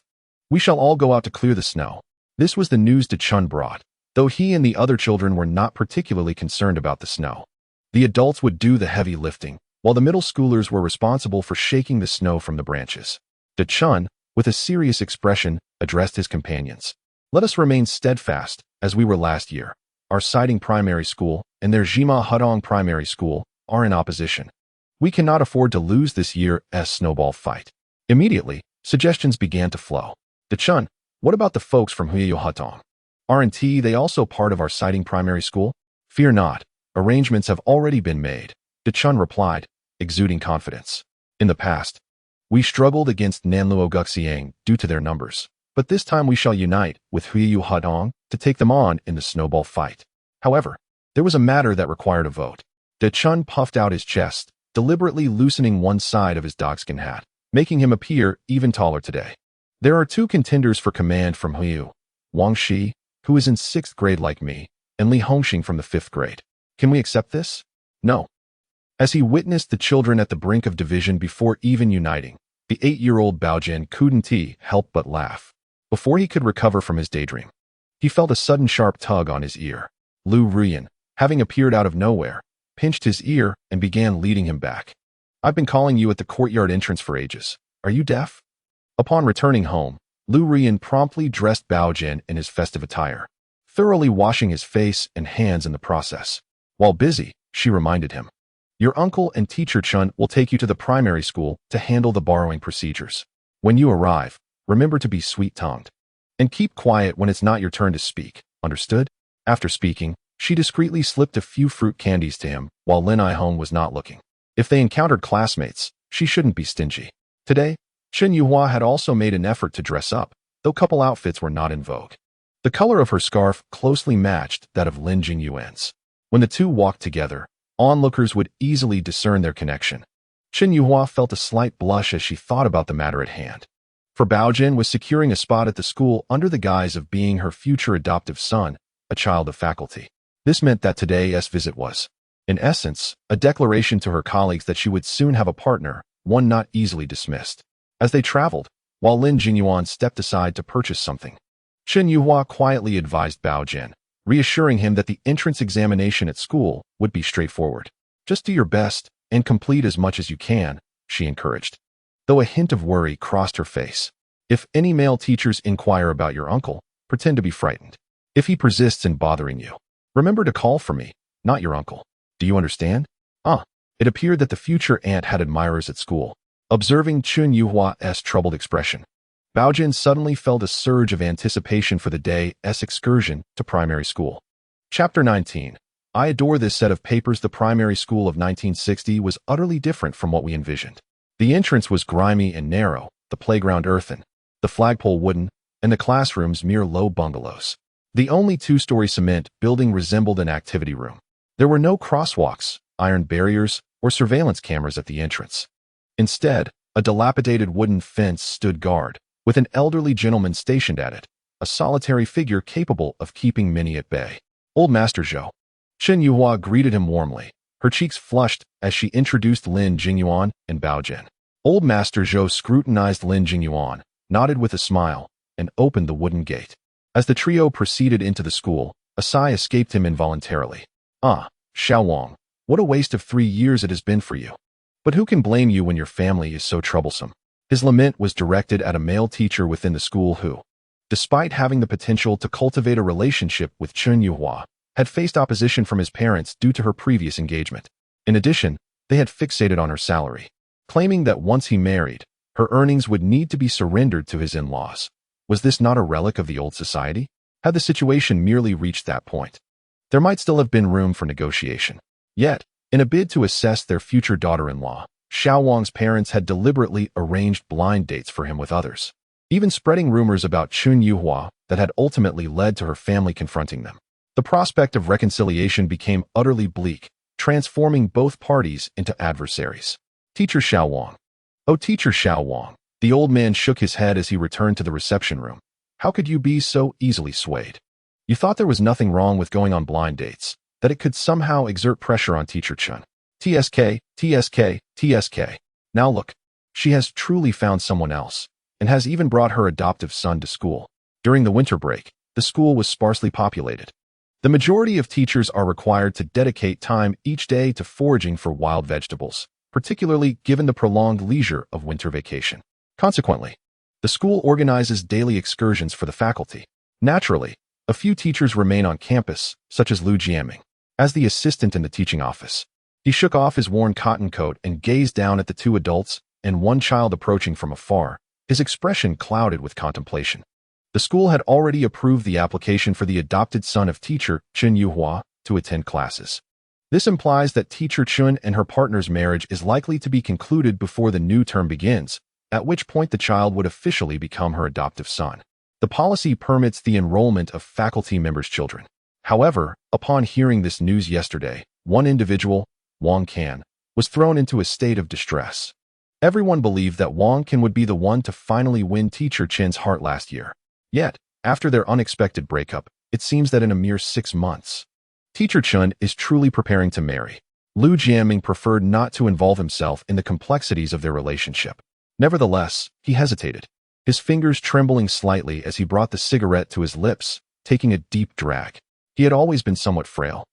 we shall all go out to clear the snow. This was the news Dechun brought, though he and the other children were not particularly concerned about the snow. The adults would do the heavy lifting, while the middle schoolers were responsible for shaking the snow from the branches. Dechun, with a serious expression, addressed his companions. Let us remain steadfast, as we were last year. Our Siding Primary School and their Jima Hudong Primary School are in opposition. We cannot afford to lose this year's snowball fight. Immediately, suggestions began to flow. Dechun, what about the folks from Huiyu Hutong? Aren't they also part of our Siding Primary School? Fear not, arrangements have already been made, Dechun replied, exuding confidence. In the past, we struggled against Nanluoguxiang due to their numbers, but this time we shall unite with Huiyu Hutong to take them on in the snowball fight. However, there was a matter that required a vote. Dechun puffed out his chest, deliberately loosening one side of his dogskin hat, making him appear even taller today. There are two contenders for command from Huiyu, Wang Shi, who is in 6th grade like me, and Li Hongxing from the 5th grade. Can we accept this? No. As he witnessed the children at the brink of division before even uniting, the 8-year-old Baogen couldn't help but laugh. Before he could recover from his daydream, he felt a sudden sharp tug on his ear. Lu Ruyan, having appeared out of nowhere, pinched his ear and began leading him back. I've been calling you at the courtyard entrance for ages. Are you deaf? Upon returning home, Lu Ruyan promptly dressed Baogen in his festive attire, thoroughly washing his face and hands in the process. While busy, she reminded him, your uncle and teacher Chun will take you to the primary school to handle the borrowing procedures. When you arrive, remember to be sweet-tongued. And keep quiet when it's not your turn to speak, understood? After speaking, she discreetly slipped a few fruit candies to him while Lin Aihong was not looking. If they encountered classmates, she shouldn't be stingy. Today, Chen Yuhua had also made an effort to dress up, though couple outfits were not in vogue. The color of her scarf closely matched that of Lin Jingyuan's. When the two walked together, onlookers would easily discern their connection. Chen Yuhua felt a slight blush as she thought about the matter at hand. For Baogen was securing a spot at the school under the guise of being her future adoptive son, a child of faculty. This meant that today's visit was, in essence, a declaration to her colleagues that she would soon have a partner, one not easily dismissed. As they traveled, while Lin Jingyuan stepped aside to purchase something, Chen Yuhua quietly advised Baogen, reassuring him that the entrance examination at school would be straightforward. Just do your best and complete as much as you can, she encouraged. Though a hint of worry crossed her face. If any male teachers inquire about your uncle, pretend to be frightened. If he persists in bothering you, remember to call for me, not your uncle. Do you understand? It appeared that the future aunt had admirers at school. Observing Chen Yuhua's troubled expression, Baogen suddenly felt a surge of anticipation for the day's excursion to primary school. Chapter 19. I adore this set of papers. The primary school of 1960 was utterly different from what we envisioned. The entrance was grimy and narrow, the playground earthen, the flagpole wooden, and the classrooms mere low bungalows. The only two-story cement building resembled an activity room. There were no crosswalks, iron barriers, or surveillance cameras at the entrance. Instead, a dilapidated wooden fence stood guard, with an elderly gentleman stationed at it, a solitary figure capable of keeping many at bay. Old Master Zhou. Chen Yuhua greeted him warmly, her cheeks flushed as she introduced Lin Jingyuan and Baogen. Old Master Zhou scrutinized Lin Jingyuan, nodded with a smile, and opened the wooden gate. As the trio proceeded into the school, a sigh escaped him involuntarily. Xiao Wang, what a waste of 3 years it has been for you. But who can blame you when your family is so troublesome? His lament was directed at a male teacher within the school who, despite having the potential to cultivate a relationship with Chen Yuhua, had faced opposition from his parents due to her previous engagement. In addition, they had fixated on her salary, claiming that once he married, her earnings would need to be surrendered to his in-laws. Was this not a relic of the old society? Had the situation merely reached that point, there might still have been room for negotiation. Yet, in a bid to assess their future daughter-in-law, Xiao Wang's parents had deliberately arranged blind dates for him with others, even spreading rumors about Chun Yuhua that had ultimately led to her family confronting them. The prospect of reconciliation became utterly bleak, transforming both parties into adversaries. Teacher Xiao Wang. Oh, Teacher Xiao Wang. The old man shook his head as he returned to the reception room. How could you be so easily swayed? You thought there was nothing wrong with going on blind dates, that it could somehow exert pressure on Teacher Chun. TSK, TSK, TSK. Now look, she has truly found someone else, and has even brought her adoptive son to school. During the winter break, the school was sparsely populated. The majority of teachers are required to dedicate time each day to foraging for wild vegetables, particularly given the prolonged leisure of winter vacation. Consequently, the school organizes daily excursions for the faculty. Naturally, a few teachers remain on campus, such as Lu Jiaming. As the assistant in the teaching office, he shook off his worn cotton coat and gazed down at the two adults and one child approaching from afar, his expression clouded with contemplation. The school had already approved the application for the adopted son of teacher Chun Yuhua to attend classes. This implies that teacher Chun and her partner's marriage is likely to be concluded before the new term begins, at which point the child would officially become her adoptive son. The policy permits the enrollment of faculty members' children. However, upon hearing this news yesterday, one individual, Wang Can, was thrown into a state of distress. Everyone believed that Wang Can would be the one to finally win teacher Chen's heart last year. Yet, after their unexpected breakup, it seems that in a mere 6 months, teacher Chun is truly preparing to marry. Lu Jiaming preferred not to involve himself in the complexities of their relationship. Nevertheless, he hesitated, his fingers trembling slightly as he brought the cigarette to his lips, taking a deep drag. He had always been somewhat frail,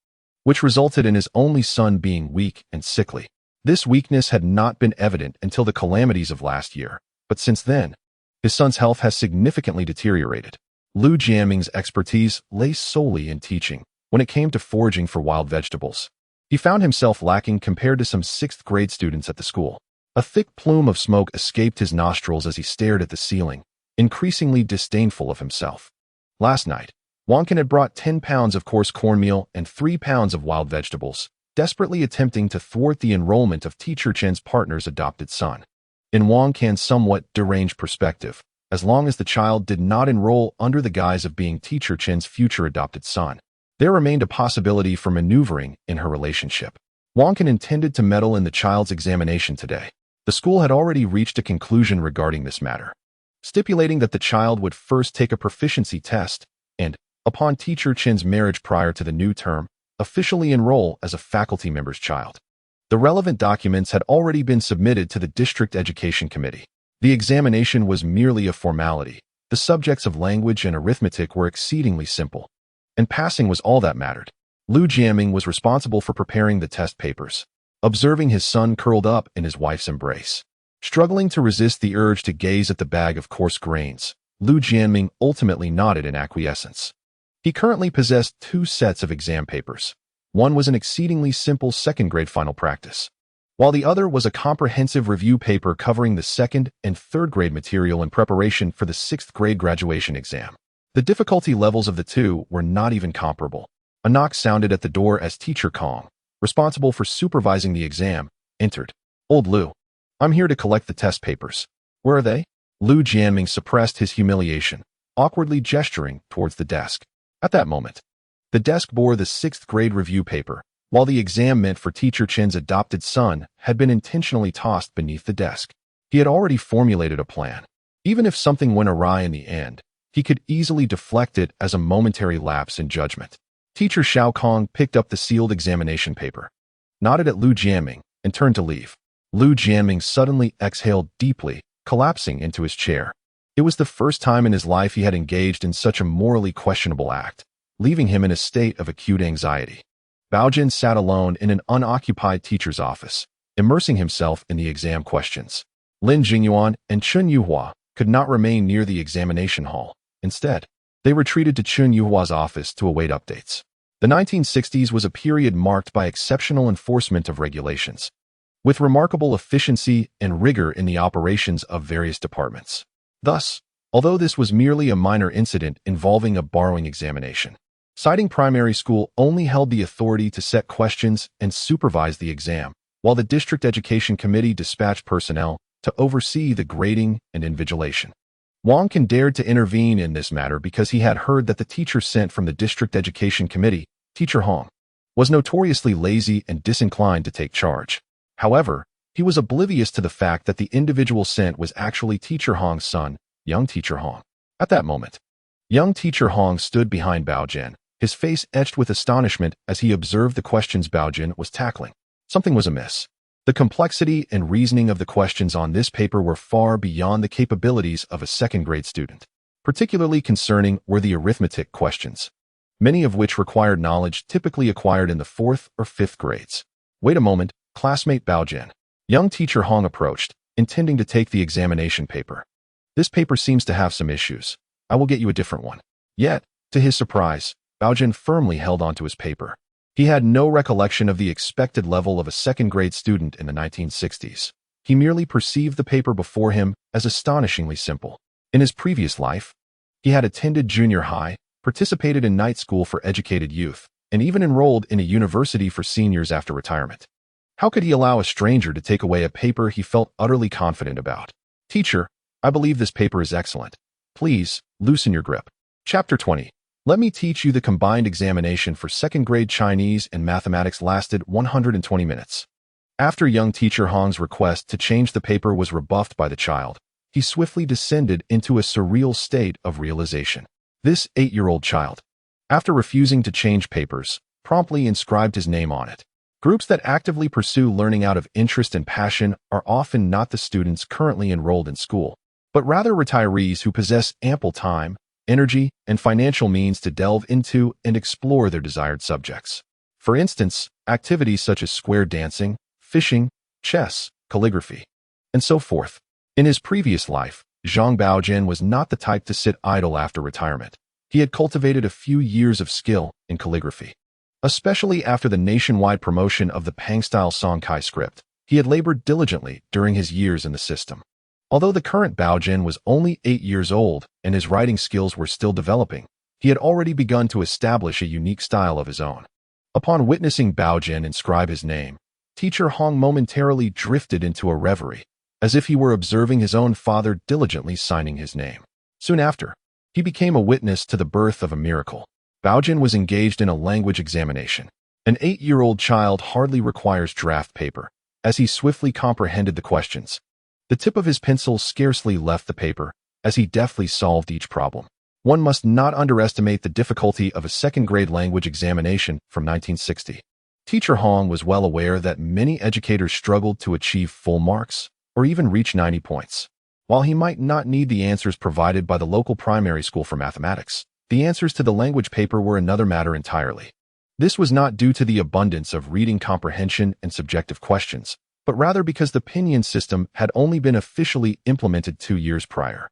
which resulted in his only son being weak and sickly. This weakness had not been evident until the calamities of last year, but since then, his son's health has significantly deteriorated. Lu Jiaming's expertise lay solely in teaching. When it came to foraging for wild vegetables, he found himself lacking compared to some 6th-grade students at the school. A thick plume of smoke escaped his nostrils as he stared at the ceiling, increasingly disdainful of himself. Last night, Wang Can had brought 10 pounds of coarse cornmeal and 3 pounds of wild vegetables, desperately attempting to thwart the enrollment of teacher Chen's partner's adopted son. In Wang Can's somewhat deranged perspective, as long as the child did not enroll under the guise of being teacher Chen's future adopted son, there remained a possibility for maneuvering in her relationship. Wang Can intended to meddle in the child's examination today. The school had already reached a conclusion regarding this matter, stipulating that the child would first take a proficiency test and, upon teacher Chen's marriage prior to the new term, officially enroll as a faculty member's child. The relevant documents had already been submitted to the District Education Committee. The examination was merely a formality. The subjects of language and arithmetic were exceedingly simple, and passing was all that mattered. Lu Jiaming was responsible for preparing the test papers, observing his son curled up in his wife's embrace. Struggling to resist the urge to gaze at the bag of coarse grains, Lu Jiaming ultimately nodded in acquiescence. He currently possessed 2 sets of exam papers. One was an exceedingly simple 2nd-grade final practice, while the other was a comprehensive review paper covering the 2nd and 3rd-grade material in preparation for the 6th-grade graduation exam. The difficulty levels of the two were not even comparable. A knock sounded at the door as Teacher Kong, responsible for supervising the exam, entered. "Old Lu, I'm here to collect the test papers. Where are they?" Lu Jiaming suppressed his humiliation, awkwardly gesturing towards the desk. At that moment, the desk bore the 6th-grade review paper, while the exam meant for teacher Chen's adopted son had been intentionally tossed beneath the desk. He had already formulated a plan. Even if something went awry in the end, he could easily deflect it as a momentary lapse in judgment. Teacher Xiao Kong picked up the sealed examination paper, nodded at Lu Jiaming, and turned to leave. Lu Jiaming suddenly exhaled deeply, collapsing into his chair. It was the first time in his life he had engaged in such a morally questionable act, leaving him in a state of acute anxiety. Baogen sat alone in an unoccupied teacher's office, immersing himself in the exam questions. Lin Jingyuan and Chun Yuhua could not remain near the examination hall. Instead, they retreated to Chun Yuhua's office to await updates. The 1960s was a period marked by exceptional enforcement of regulations, with remarkable efficiency and rigor in the operations of various departments. Thus, although this was merely a minor incident involving a borrowing examination. Citing primary school only held the authority to set questions and supervise the exam, while the district education committee dispatched personnel to oversee the grading and invigilation. Wang Can dared to intervene in this matter because he had heard that the teacher sent from the district education committee, Teacher Hong, was notoriously lazy and disinclined to take charge. However, he was oblivious to the fact that the individual sent was actually Teacher Hong's son, young Teacher Hong. At that moment, young Teacher Hong stood behind Baogen, his face etched with astonishment as he observed the questions Baogen was tackling. Something was amiss. The complexity and reasoning of the questions on this paper were far beyond the capabilities of a second-grade student. Particularly concerning were the arithmetic questions, many of which required knowledge typically acquired in the 4th or 5th grades. Wait a moment, classmate Baogen. Young Teacher Hong approached, intending to take the examination paper. This paper seems to have some issues. I will get you a different one. Yet, to his surprise, Baogen firmly held onto his paper. He had no recollection of the expected level of a second-grade student in the 1960s. He merely perceived the paper before him as astonishingly simple. In his previous life, he had attended junior high, participated in night school for educated youth, and even enrolled in a university for seniors after retirement. How could he allow a stranger to take away a paper he felt utterly confident about? Teacher, I believe this paper is excellent. Please, loosen your grip. Chapter 20. Let me teach you. The combined examination for second-grade Chinese and mathematics lasted 120 minutes. After young Teacher Hong's request to change the paper was rebuffed by the child, he swiftly descended into a surreal state of realization. This 8-year-old child, after refusing to change papers, promptly inscribed his name on it. Groups that actively pursue learning out of interest and passion are often not the students currently enrolled in school, but rather retirees who possess ample time, energy, and financial means to delve into and explore their desired subjects. For instance, activities such as square dancing, fishing, chess, calligraphy, and so forth. In his previous life, Zhang Baogen was not the type to sit idle after retirement. He had cultivated a few years of skill in calligraphy. Especially after the nationwide promotion of the Pang-style Songkai script, he had labored diligently during his years in the system. Although the current Baogen was only 8 years old and his writing skills were still developing, he had already begun to establish a unique style of his own. Upon witnessing Baogen inscribe his name, Teacher Hong momentarily drifted into a reverie, as if he were observing his own father diligently signing his name. Soon after, he became a witness to the birth of a miracle. Baogen was engaged in a language examination. An 8-year-old child hardly requires draft paper, as he swiftly comprehended the questions. The tip of his pencil scarcely left the paper, as he deftly solved each problem. One must not underestimate the difficulty of a second-grade language examination from 1960. Teacher Hong was well aware that many educators struggled to achieve full marks, or even reach 90 points. While he might not need the answers provided by the local primary school for mathematics, the answers to the language paper were another matter entirely. This was not due to the abundance of reading comprehension and subjective questions, but rather because the Pinyin system had only been officially implemented 2 years prior,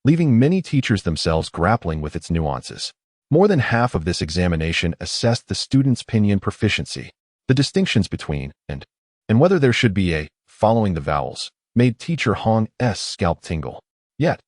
leaving many teachers themselves grappling with its nuances. More than half of this examination assessed the student's Pinyin proficiency. The distinctions between and whether there should be a following the vowels made Teacher Hong's scalp tingle. Yet,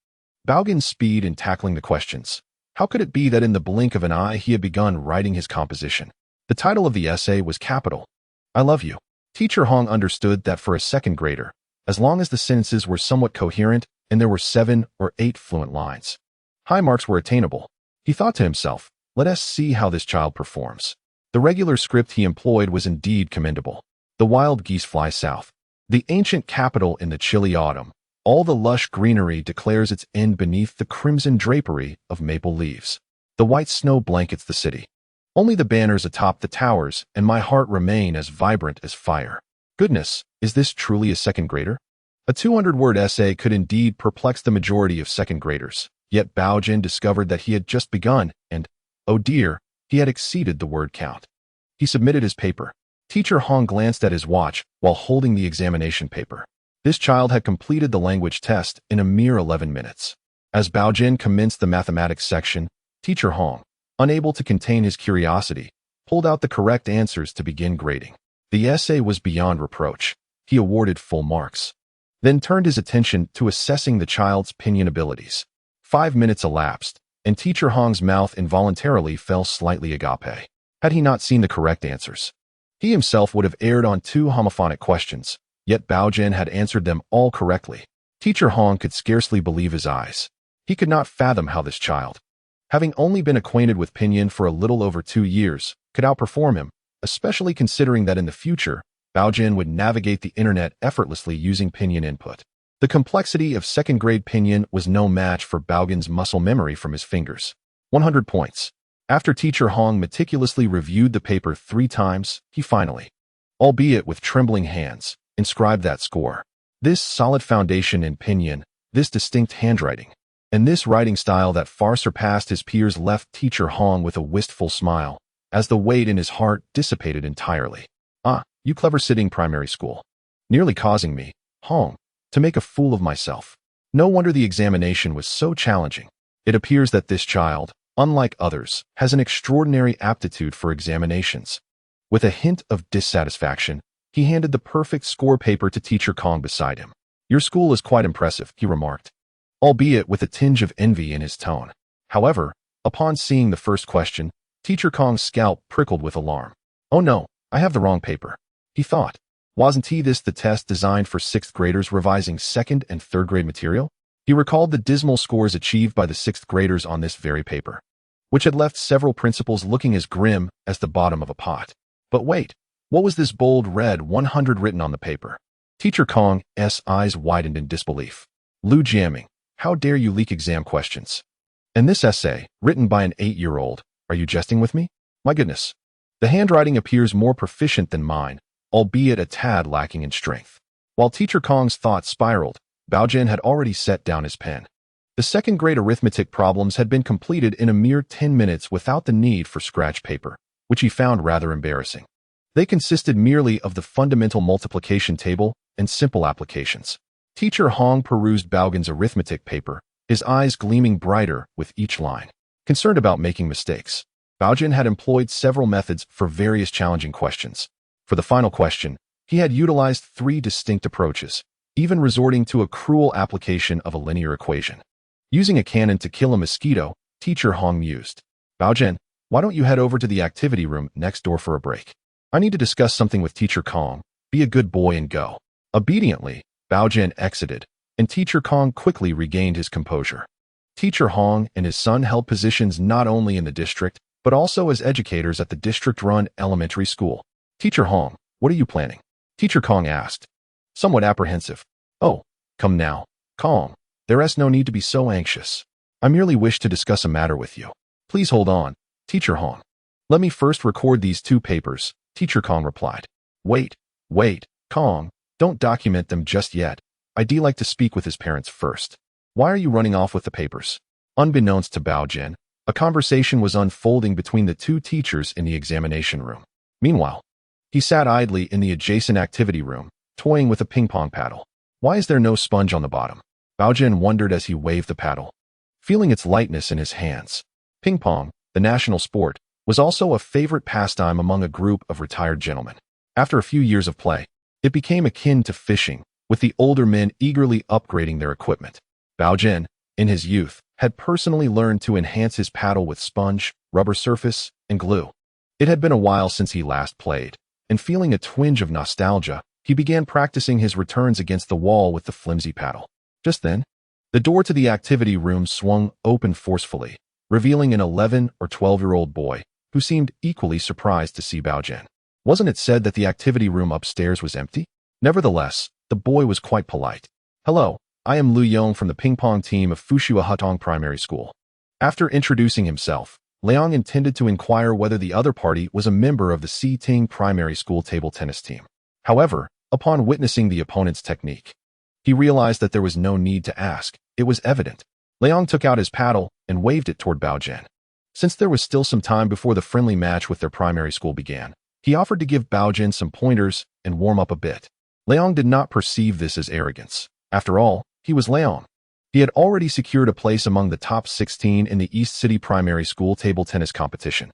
Baogen's speed in tackling the questions. How could it be that in the blink of an eye he had begun writing his composition? The title of the essay was capital. I love you. Teacher Hong understood that for a second grader, as long as the sentences were somewhat coherent and there were 7 or 8 fluent lines, high marks were attainable. He thought to himself, let us see how this child performs. The regular script he employed was indeed commendable. The wild geese fly south. The ancient capital in the chilly autumn. All the lush greenery declares its end beneath the crimson drapery of maple leaves. The white snow blankets the city. Only the banners atop the towers and my heart remain as vibrant as fire. Goodness, is this truly a second grader? A 200-word essay could indeed perplex the majority of second graders. Yet Baogen discovered that he had just begun and, oh dear, he had exceeded the word count. He submitted his paper. Teacher Hong glanced at his watch while holding the examination paper. This child had completed the language test in a mere 11 minutes. As Baogen commenced the mathematics section, Teacher Hong, unable to contain his curiosity, pulled out the correct answers to begin grading. The essay was beyond reproach. He awarded full marks, then turned his attention to assessing the child's Pinyin abilities. 5 minutes elapsed, and Teacher Hong's mouth involuntarily fell slightly agape. Had he not seen the correct answers? He himself would have erred on 2 homophonic questions, yet Baogen had answered them all correctly. Teacher Hong could scarcely believe his eyes. He could not fathom how this child, having only been acquainted with Pinyin for a little over 2 years, could outperform him, especially considering that in the future, Baogen would navigate the internet effortlessly using Pinyin input. The complexity of second-grade Pinyin was no match for Baogen's muscle memory from his fingers. 100 points. After Teacher Hong meticulously reviewed the paper 3 times, he finally, albeit with trembling hands, inscribed that score. This solid foundation in Pinyin, this distinct handwriting, and this writing style that far surpassed his peers left Teacher Hong with a wistful smile, as the weight in his heart dissipated entirely. Ah, you clever sitting primary school. Nearly causing me, Hong, to make a fool of myself. No wonder the examination was so challenging. It appears that this child, unlike others, has an extraordinary aptitude for examinations. With a hint of dissatisfaction, he handed the perfect score paper to Teacher Kong beside him. Your school is quite impressive, he remarked, albeit with a tinge of envy in his tone. However, upon seeing the first question, Teacher Kong's scalp prickled with alarm. Oh no, I have the wrong paper, he thought. Wasn't this the test designed for 6th graders revising 2nd and 3rd grade material? He recalled the dismal scores achieved by the 6th graders on this very paper, which had left several principals looking as grim as the bottom of a pot. But wait, what was this bold red 100 written on the paper? Teacher Kong's eyes widened in disbelief. Lu Jiaming, how dare you leak exam questions? And this essay, written by an 8-year-old, are you jesting with me? My goodness. The handwriting appears more proficient than mine, albeit a tad lacking in strength. While Teacher Kong's thoughts spiraled, Baogen had already set down his pen. The 2nd grade arithmetic problems had been completed in a mere 10 minutes without the need for scratch paper, which he found rather embarrassing. They consisted merely of the fundamental multiplication table and simple applications. Teacher Hong perused Baogen's arithmetic paper, his eyes gleaming brighter with each line. Concerned about making mistakes, Baogen had employed several methods for various challenging questions. For the final question, he had utilized 3 distinct approaches, even resorting to a cruel application of a linear equation. Using a cannon to kill a mosquito, Teacher Hong mused. Baogen, why don't you head over to the activity room next door for a break? I need to discuss something with Teacher Kong. Be a good boy and go. Obediently, Baogen exited, and Teacher Kong quickly regained his composure. Teacher Hong and his son held positions not only in the district, but also as educators at the district-run elementary school. Teacher Hong, what are you planning? Teacher Kong asked, somewhat apprehensive. Oh, come now, Kong. There's no need to be so anxious. I merely wish to discuss a matter with you. Please hold on, Teacher Hong. Let me first record these 2 papers, Teacher Kong replied. Wait, Kong, don't document them just yet. I'd like to speak with his parents first. Why are you running off with the papers? Unbeknownst to Baogen, a conversation was unfolding between the 2 teachers in the examination room. Meanwhile, he sat idly in the adjacent activity room, toying with a ping-pong paddle. Why is there no sponge on the bottom? Baogen wondered as he waved the paddle, feeling its lightness in his hands. Ping-pong, the national sport, was also a favorite pastime among a group of retired gentlemen. After a few years of play, it became akin to fishing, with the older men eagerly upgrading their equipment. Baogen, in his youth, had personally learned to enhance his paddle with sponge, rubber surface, and glue. It had been a while since he last played, and feeling a twinge of nostalgia, he began practicing his returns against the wall with the flimsy paddle. Just then, the door to the activity room swung open forcefully, revealing an 11 or 12-year-old boy, who seemed equally surprised to see Baogen. Wasn't it said that the activity room upstairs was empty? Nevertheless, the boy was quite polite. Hello, I am Lu Yong from the ping-pong team of Fushua Hutong Primary School. After introducing himself, Liang intended to inquire whether the other party was a member of the Si Ting Primary School table tennis team. However, upon witnessing the opponent's technique, he realized that there was no need to ask. It was evident. Liang took out his paddle and waved it toward Baogen. Since there was still some time before the friendly match with their primary school began, he offered to give Baogen some pointers and warm up a bit. Liang did not perceive this as arrogance. After all, he was Liang. He had already secured a place among the top 16 in the East City Primary School table tennis competition.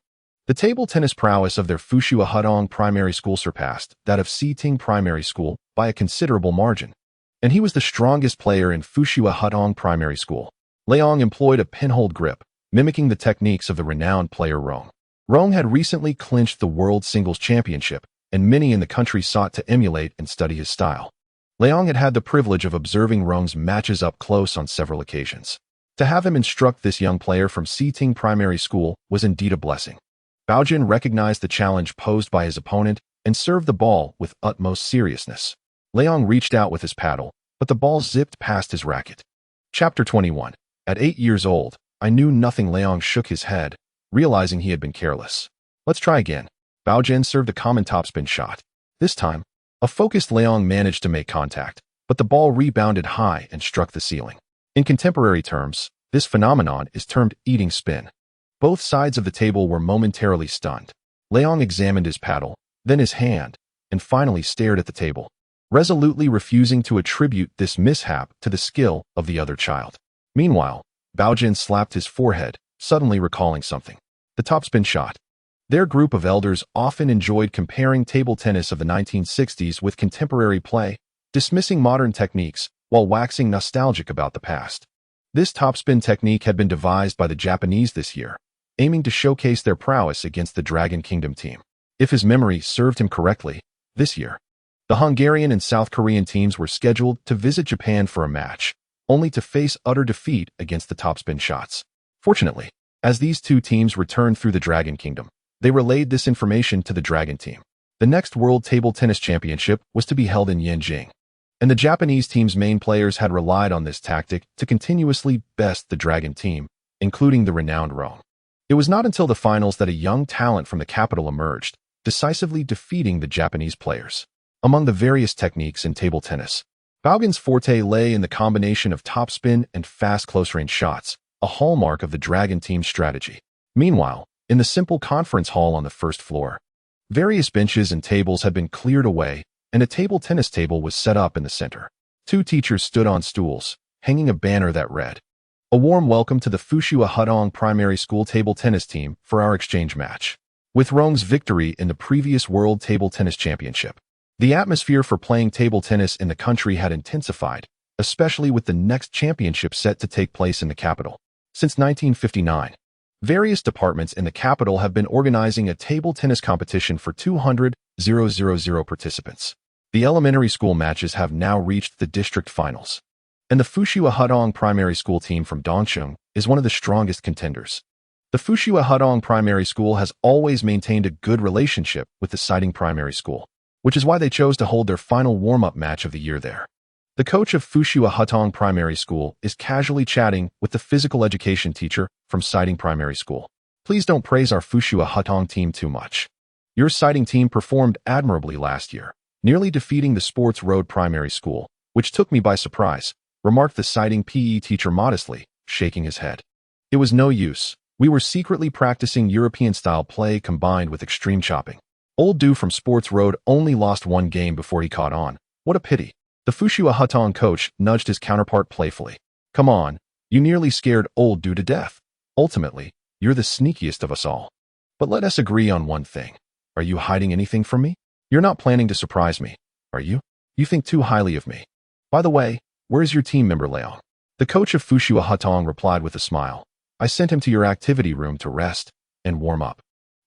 The table tennis prowess of their Fushua Hutong Primary School surpassed that of Si Ting Primary School by a considerable margin, and he was the strongest player in Fushua Hutong Primary School. Leong employed a pinhold grip, mimicking the techniques of the renowned player Rong. Rong had recently clinched the World Singles Championship, and many in the country sought to emulate and study his style. Leong had had the privilege of observing Rong's matches up close on several occasions. To have him instruct this young player from Siting Primary School was indeed a blessing. Baogen recognized the challenge posed by his opponent and served the ball with utmost seriousness. Leong reached out with his paddle, but the ball zipped past his racket. Chapter 21. At 8 years old, I knew nothing. Leong shook his head, realizing he had been careless. Let's try again. Baogen served a common topspin shot. This time, a focused Leong managed to make contact, but the ball rebounded high and struck the ceiling. In contemporary terms, this phenomenon is termed eating spin. Both sides of the table were momentarily stunned. Leong examined his paddle, then his hand, and finally stared at the table, resolutely refusing to attribute this mishap to the skill of the other child. Meanwhile, Baogen slapped his forehead, suddenly recalling something. The topspin shot. Their group of elders often enjoyed comparing table tennis of the 1960s with contemporary play, dismissing modern techniques while waxing nostalgic about the past. This topspin technique had been devised by the Japanese this year, aiming to showcase their prowess against the Dragon Kingdom team. If his memory served him correctly, this year, the Hungarian and South Korean teams were scheduled to visit Japan for a match, only to face utter defeat against the topspin shots. Fortunately, as these two teams returned through the Dragon Kingdom, they relayed this information to the Dragon team. The next World Table Tennis Championship was to be held in Beijing, and the Japanese team's main players had relied on this tactic to continuously best the Dragon team, including the renowned Rong. It was not until the finals that a young talent from the capital emerged, decisively defeating the Japanese players. Among the various techniques in table tennis, Baogen's forte lay in the combination of topspin and fast close-range shots, a hallmark of the Dragon team's strategy. Meanwhile, in the simple conference hall on the first floor, various benches and tables had been cleared away, and a table tennis table was set up in the center. Two teachers stood on stools, hanging a banner that read, "A warm welcome to the Fushua Hutong Primary School table tennis team for our exchange match." With Rong's victory in the previous World Table Tennis Championship, the atmosphere for playing table tennis in the country had intensified, especially with the next championship set to take place in the capital. Since 1959, various departments in the capital have been organizing a table tennis competition for 200,000 participants. The elementary school matches have now reached the district finals, and the Fushua Hutong Primary School team from Dongcheng is one of the strongest contenders. The Fushua Hutong Primary School has always maintained a good relationship with the Siting Primary School, which is why they chose to hold their final warm-up match of the year there. The coach of Fushua Hutong Primary School is casually chatting with the physical education teacher from Siting Primary School. "Please don't praise our Fushua Hutong team too much. Your Siting team performed admirably last year, nearly defeating the Sports Road Primary School, which took me by surprise," remarked the Siting PE teacher modestly, shaking his head. "It was no use. We were secretly practicing European-style play combined with extreme chopping. Old Du from Sports Road only lost one game before he caught on. What a pity." The Fushua Hutong coach nudged his counterpart playfully. "Come on, you nearly scared Old Du to death. Ultimately, you're the sneakiest of us all. But let us agree on one thing. Are you hiding anything from me? You're not planning to surprise me, are you? You think too highly of me. By the way, where's your team member Leong?" The coach of Fushua Hutong replied with a smile. "I sent him to your activity room to rest and warm up.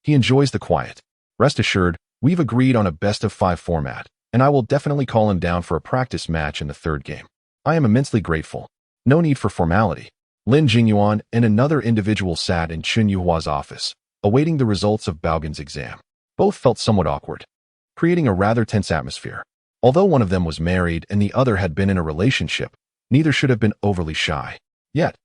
He enjoys the quiet. Rest assured, we've agreed on a best-of-5 format, and I will definitely call him down for a practice match in the third game. I am immensely grateful. No need for formality." Lin Jingyuan and another individual sat in Chen Yuhua's office, awaiting the results of Baogen's exam. Both felt somewhat awkward, creating a rather tense atmosphere. Although one of them was married and the other had been in a relationship, neither should have been overly shy. Yet,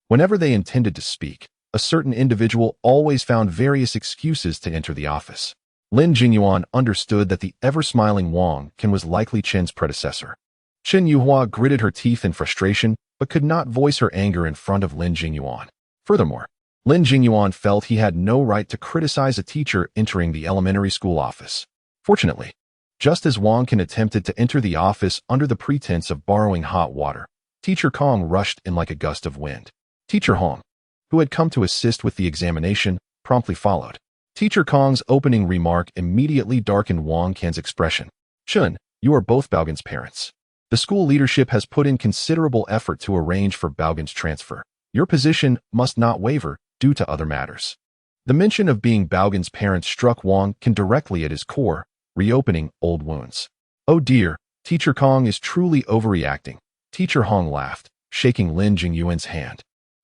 whenever they intended to speak, a certain individual always found various excuses to enter the office. Lin Jingyuan understood that the ever-smiling Wang Qin was likely Chen's predecessor. Chen Yuhua gritted her teeth in frustration, but could not voice her anger in front of Lin Jingyuan. Furthermore, Lin Jingyuan felt he had no right to criticize a teacher entering the elementary school office. Fortunately, just as Wang Qin attempted to enter the office under the pretense of borrowing hot water, Teacher Kong rushed in like a gust of wind. Teacher Hong, who had come to assist with the examination, promptly followed. Teacher Kong's opening remark immediately darkened Wang Qin's expression. "Chun, you are both Baogen's parents. The school leadership has put in considerable effort to arrange for Baogen's transfer. Your position must not waver due to other matters. The mention of being Baogen's parents struck Wang Can directly at his core, reopening old wounds. Oh dear, Teacher Kong is truly overreacting. Teacher Hong laughed, shaking Lin Jingyuan's hand.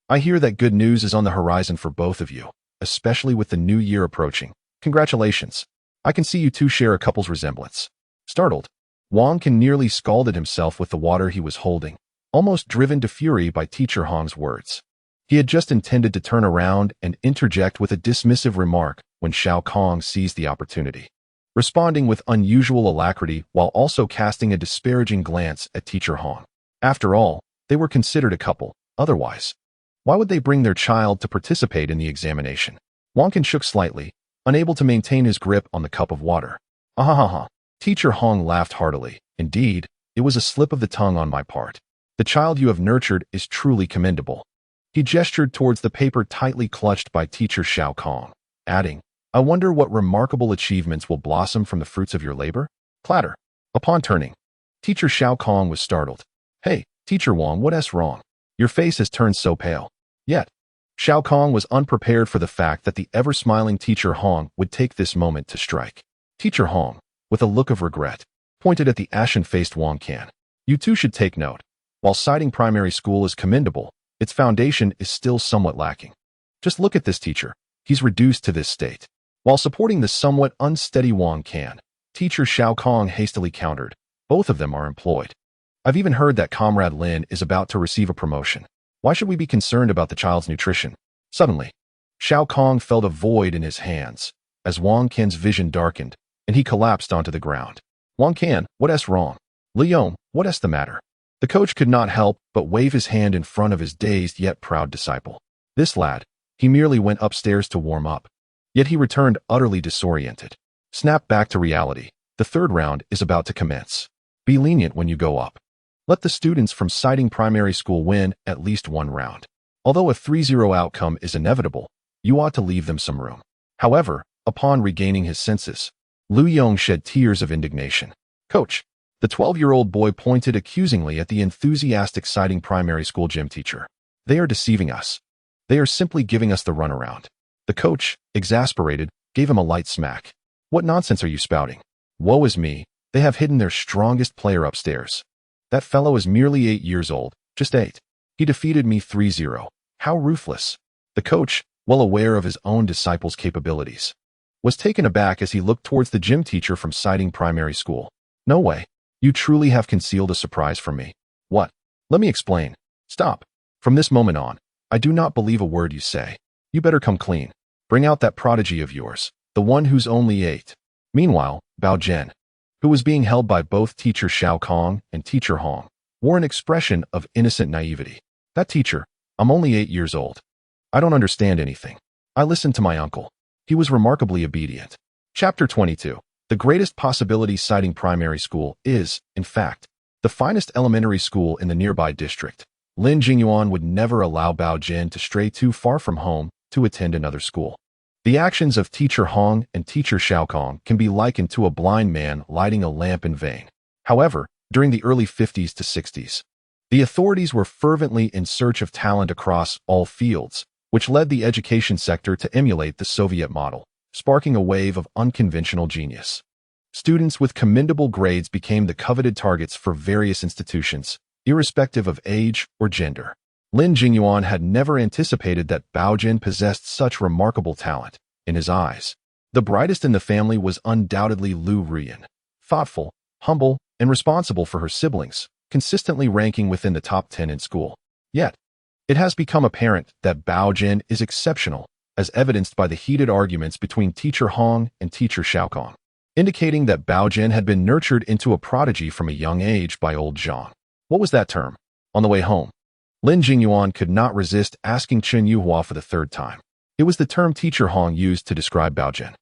I hear that good news is on the horizon for both of you, especially with the new year approaching. Congratulations. I can see you two share a couple's resemblance. Startled, Wang Can nearly scalded himself with the water he was holding, almost driven to fury by Teacher Hong's words. He had just intended to turn around and interject with a dismissive remark when Xiao Kong seized the opportunity, responding with unusual alacrity while also casting a disparaging glance at Teacher Hong. After all, they were considered a couple. Otherwise, why would they bring their child to participate in the examination? Wang Can shook slightly, unable to maintain his grip on the cup of water. Ahahaha. Teacher Hong laughed heartily. Indeed, it was a slip of the tongue on my part. The child you have nurtured is truly commendable. He gestured towards the paper tightly clutched by Teacher Xiao Kong, adding, I wonder what remarkable achievements will blossom from the fruits of your labor? Clatter. Upon turning, Teacher Xiao Kong was startled. Hey, Teacher Wang, what's wrong? Your face has turned so pale. Yet, Xiao Kong was unprepared for the fact that the ever-smiling Teacher Hong would take this moment to strike. Teacher Hong, with a look of regret, pointed at the ashen-faced Wang Can. You two should take note. While citing primary school is commendable, its foundation is still somewhat lacking. Just look at this teacher. He's reduced to this state. While supporting the somewhat unsteady Wang Can, Teacher Xiao Kong hastily countered. Both of them are employed. I've even heard that Comrade Lin is about to receive a promotion. Why should we be concerned about the child's nutrition? Suddenly, Xiao Kong felt a void in his hands, as Wang Can's vision darkened, and he collapsed onto the ground. Wang Can, what's wrong? Leon, what's the matter? The coach could not help but wave his hand in front of his dazed yet proud disciple. This lad, he merely went upstairs to warm up. Yet he returned utterly disoriented. Snap back to reality. The third round is about to commence. Be lenient when you go up. Let the students from citing primary school win at least one round. Although a 3-0 outcome is inevitable, you ought to leave them some room. However, upon regaining his senses, Lu Yong shed tears of indignation. Coach, the 12-year-old boy pointed accusingly at the enthusiastic citing primary school gym teacher. They are deceiving us. They are simply giving us the runaround. The coach, exasperated, gave him a light smack. What nonsense are you spouting? Woe is me, they have hidden their strongest player upstairs. That fellow is merely 8 years old, just 8. He defeated me 3-0. How ruthless. The coach, well aware of his own disciple's capabilities, was taken aback as he looked towards the gym teacher from citing primary school. No way. You truly have concealed a surprise from me. What? Let me explain. Stop. From this moment on, I do not believe a word you say. You better come clean. Bring out that prodigy of yours, the one who's only 8. Meanwhile, Baogen, who was being held by both Teacher Xiao Kong and Teacher Hong, wore an expression of innocent naivety. That teacher, I'm only 8 years old. I don't understand anything. I listened to my uncle. He was remarkably obedient. Chapter 22. The greatest possibility citing primary school is, in fact, the finest elementary school in the nearby district. Lin Jingyuan would never allow Baogen to stray too far from home to attend another school. The actions of Teacher Hong and Teacher Xiao Kong can be likened to a blind man lighting a lamp in vain. However, during the early 50s to 60s, the authorities were fervently in search of talent across all fields, which led the education sector to emulate the Soviet model, sparking a wave of unconventional genius. Students with commendable grades became the coveted targets for various institutions, irrespective of age or gender. Lin Jingyuan had never anticipated that Baogen possessed such remarkable talent. In his eyes, the brightest in the family was undoubtedly Lu Ruyan, thoughtful, humble, and responsible for her siblings, consistently ranking within the top 10 in school. Yet, it has become apparent that Baogen is exceptional, as evidenced by the heated arguments between Teacher Hong and Teacher Xiao Kong, indicating that Baogen had been nurtured into a prodigy from a young age by old Zhang. What was that term? On the way home, Lin Jingyuan could not resist asking Chen Yuhua for the third time. It was the term Teacher Hong used to describe Baogen.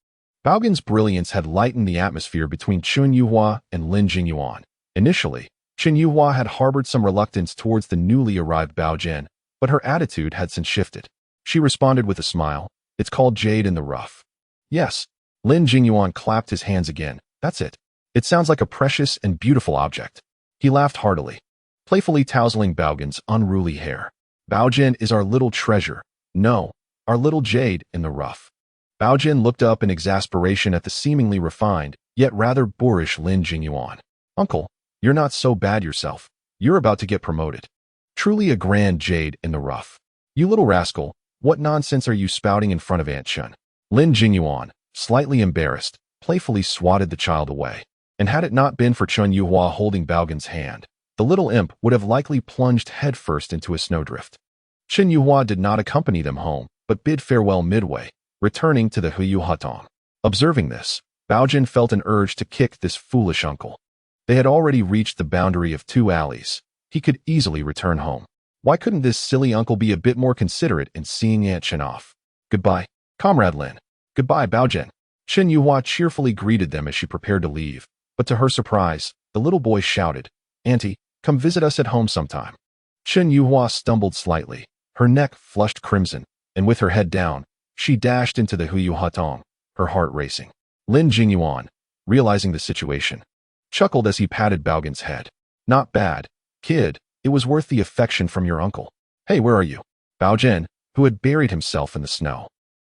Baogen's brilliance had lightened the atmosphere between Chen Yuhua and Lin Jingyuan. Initially, Chen Yuhua had harbored some reluctance towards the newly arrived Baogen, but her attitude had since shifted. She responded with a smile. It's called jade in the rough. Yes. Lin Jingyuan clapped his hands again. That's it. It sounds like a precious and beautiful object. He laughed heartily, playfully tousling Baogen's unruly hair. Baogen is our little treasure. No, our little jade in the rough. Baogen looked up in exasperation at the seemingly refined, yet rather boorish Lin Jingyuan. Uncle, you're not so bad yourself. You're about to get promoted. Truly a grand jade in the rough. You little rascal, what nonsense are you spouting in front of Aunt Chun? Lin Jingyuan, slightly embarrassed, playfully swatted the child away. And had it not been for Chun Yuhua holding Baogen's hand, the little imp would have likely plunged headfirst into a snowdrift. Chun Yuhua did not accompany them home, but bid farewell midway, returning to the Huyu Hutong. Observing this, Baogen felt an urge to kick this foolish uncle. They had already reached the boundary of 2 alleys. He could easily return home. Why couldn't this silly uncle be a bit more considerate in seeing Aunt Chen off? Goodbye, Comrade Lin. Goodbye, Baogen. Chun Yuhua cheerfully greeted them as she prepared to leave, but to her surprise, the little boy shouted, Auntie, come visit us at home sometime. Chun Yuhua stumbled slightly, her neck flushed crimson, and with her head down, she dashed into the Huyu Hutong, her heart racing. Lin Jingyuan, realizing the situation, chuckled as he patted Baogen's head. Not bad, kid, it was worth the affection from your uncle. Hey, where are you? Baogen, who had buried himself in the snow,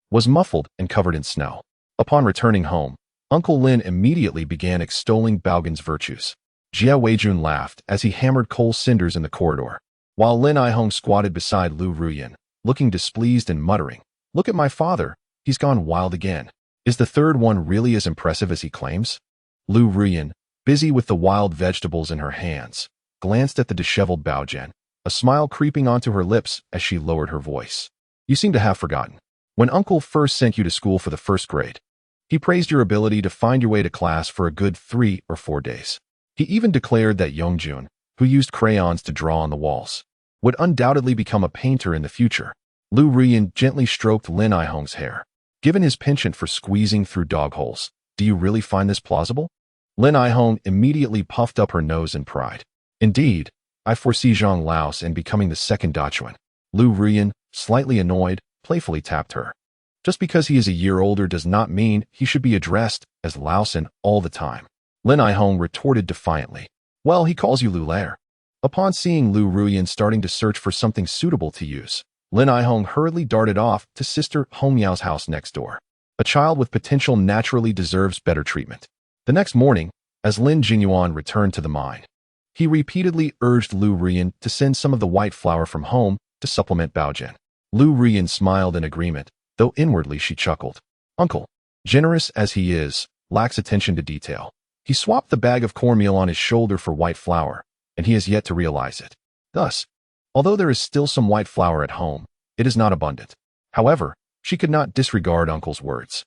was muffled and covered in snow. Upon returning home, Uncle Lin immediately began extolling Baogen's virtues. Jia Weijun laughed as he hammered coal cinders in the corridor, while Lin Aihong squatted beside Lu Ruyan, looking displeased and muttering, Look at my father, he's gone wild again. Is the third one really as impressive as he claims? Lu Ruyan, busy with the wild vegetables in her hands, glanced at the disheveled Baogen, a smile creeping onto her lips as she lowered her voice. You seem to have forgotten. When Uncle first sent you to school for the 1st grade, he praised your ability to find your way to class for a good 3 or 4 days. He even declared that Yongjun, who used crayons to draw on the walls, would undoubtedly become a painter in the future. Lu Ruyan gently stroked Lin Aihong's hair. Given his penchant for squeezing through dog holes, do you really find this plausible? Lin Aihong immediately puffed up her nose in pride. Indeed, I foresee Zhang Laos in becoming the 2nd Dachuan. Lu Ruyan, slightly annoyed, playfully tapped her. Just because he is a year older does not mean he should be addressed as Laosan all the time. Lin Aihong retorted defiantly. Well, he calls you Lu Lair. Upon seeing Lu Ruyan starting to search for something suitable to use, Lin Aihong hurriedly darted off to Sister Hong Yao's house next door. A child with potential naturally deserves better treatment. The next morning, as Lin Jingyuan returned to the mine, he repeatedly urged Lu Ruyan to send some of the white flour from home to supplement Baogen. Lu Ruyan smiled in agreement, though inwardly she chuckled. Uncle, generous as he is, lacks attention to detail. He swapped the bag of cornmeal on his shoulder for white flour, and he has yet to realize it. Thus, although there is still some white flour at home, it is not abundant. However, she could not disregard Uncle's words.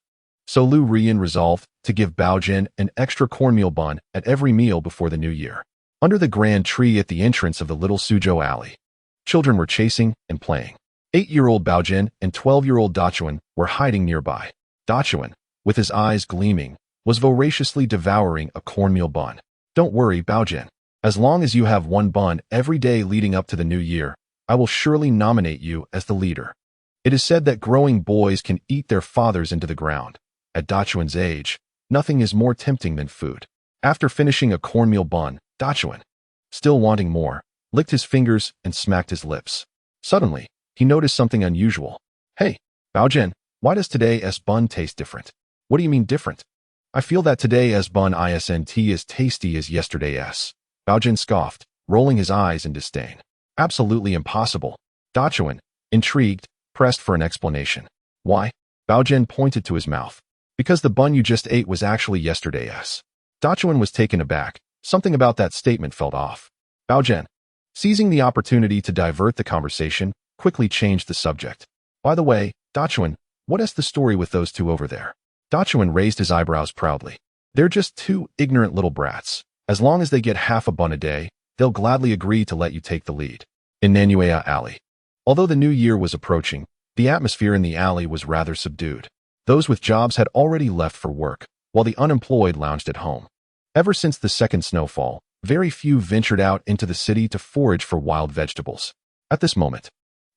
So Lu Ruyan resolved to give Baogen an extra cornmeal bun at every meal before the new year. Under the grand tree at the entrance of the little Suzhou alley, children were chasing and playing. 8-year-old Baogen and 12-year-old Dachuan were hiding nearby. Dachuan, with his eyes gleaming, was voraciously devouring a cornmeal bun. Don't worry, Baogen. As long as you have 1 bun every day leading up to the new year, I will surely nominate you as the leader. It is said that growing boys can eat their fathers into the ground. At Dachuan's age, nothing is more tempting than food. After finishing a cornmeal bun, Dachuan, still wanting more, licked his fingers and smacked his lips. Suddenly, he noticed something unusual. Hey, Baogen, why does today's bun taste different? What do you mean different? I feel that today's bun isn't as tasty as yesterday's. Baogen scoffed, rolling his eyes in disdain. Absolutely impossible. Dachuan, intrigued, pressed for an explanation. Why? Baogen pointed to his mouth. Because the bun you just ate was actually yesterday's. Dachuan was taken aback. Something about that statement felt off. Baogen, seizing the opportunity to divert the conversation, quickly changed the subject. By the way, Dachuan, what is the story with those 2 over there? Dachuan raised his eyebrows proudly. They're just 2 ignorant little brats. As long as they get half a bun a day, they'll gladly agree to let you take the lead. In Nanluoguxiang Alley. Although the new year was approaching, the atmosphere in the alley was rather subdued. Those with jobs had already left for work, while the unemployed lounged at home. Ever since the 2nd snowfall, very few ventured out into the city to forage for wild vegetables. At this moment,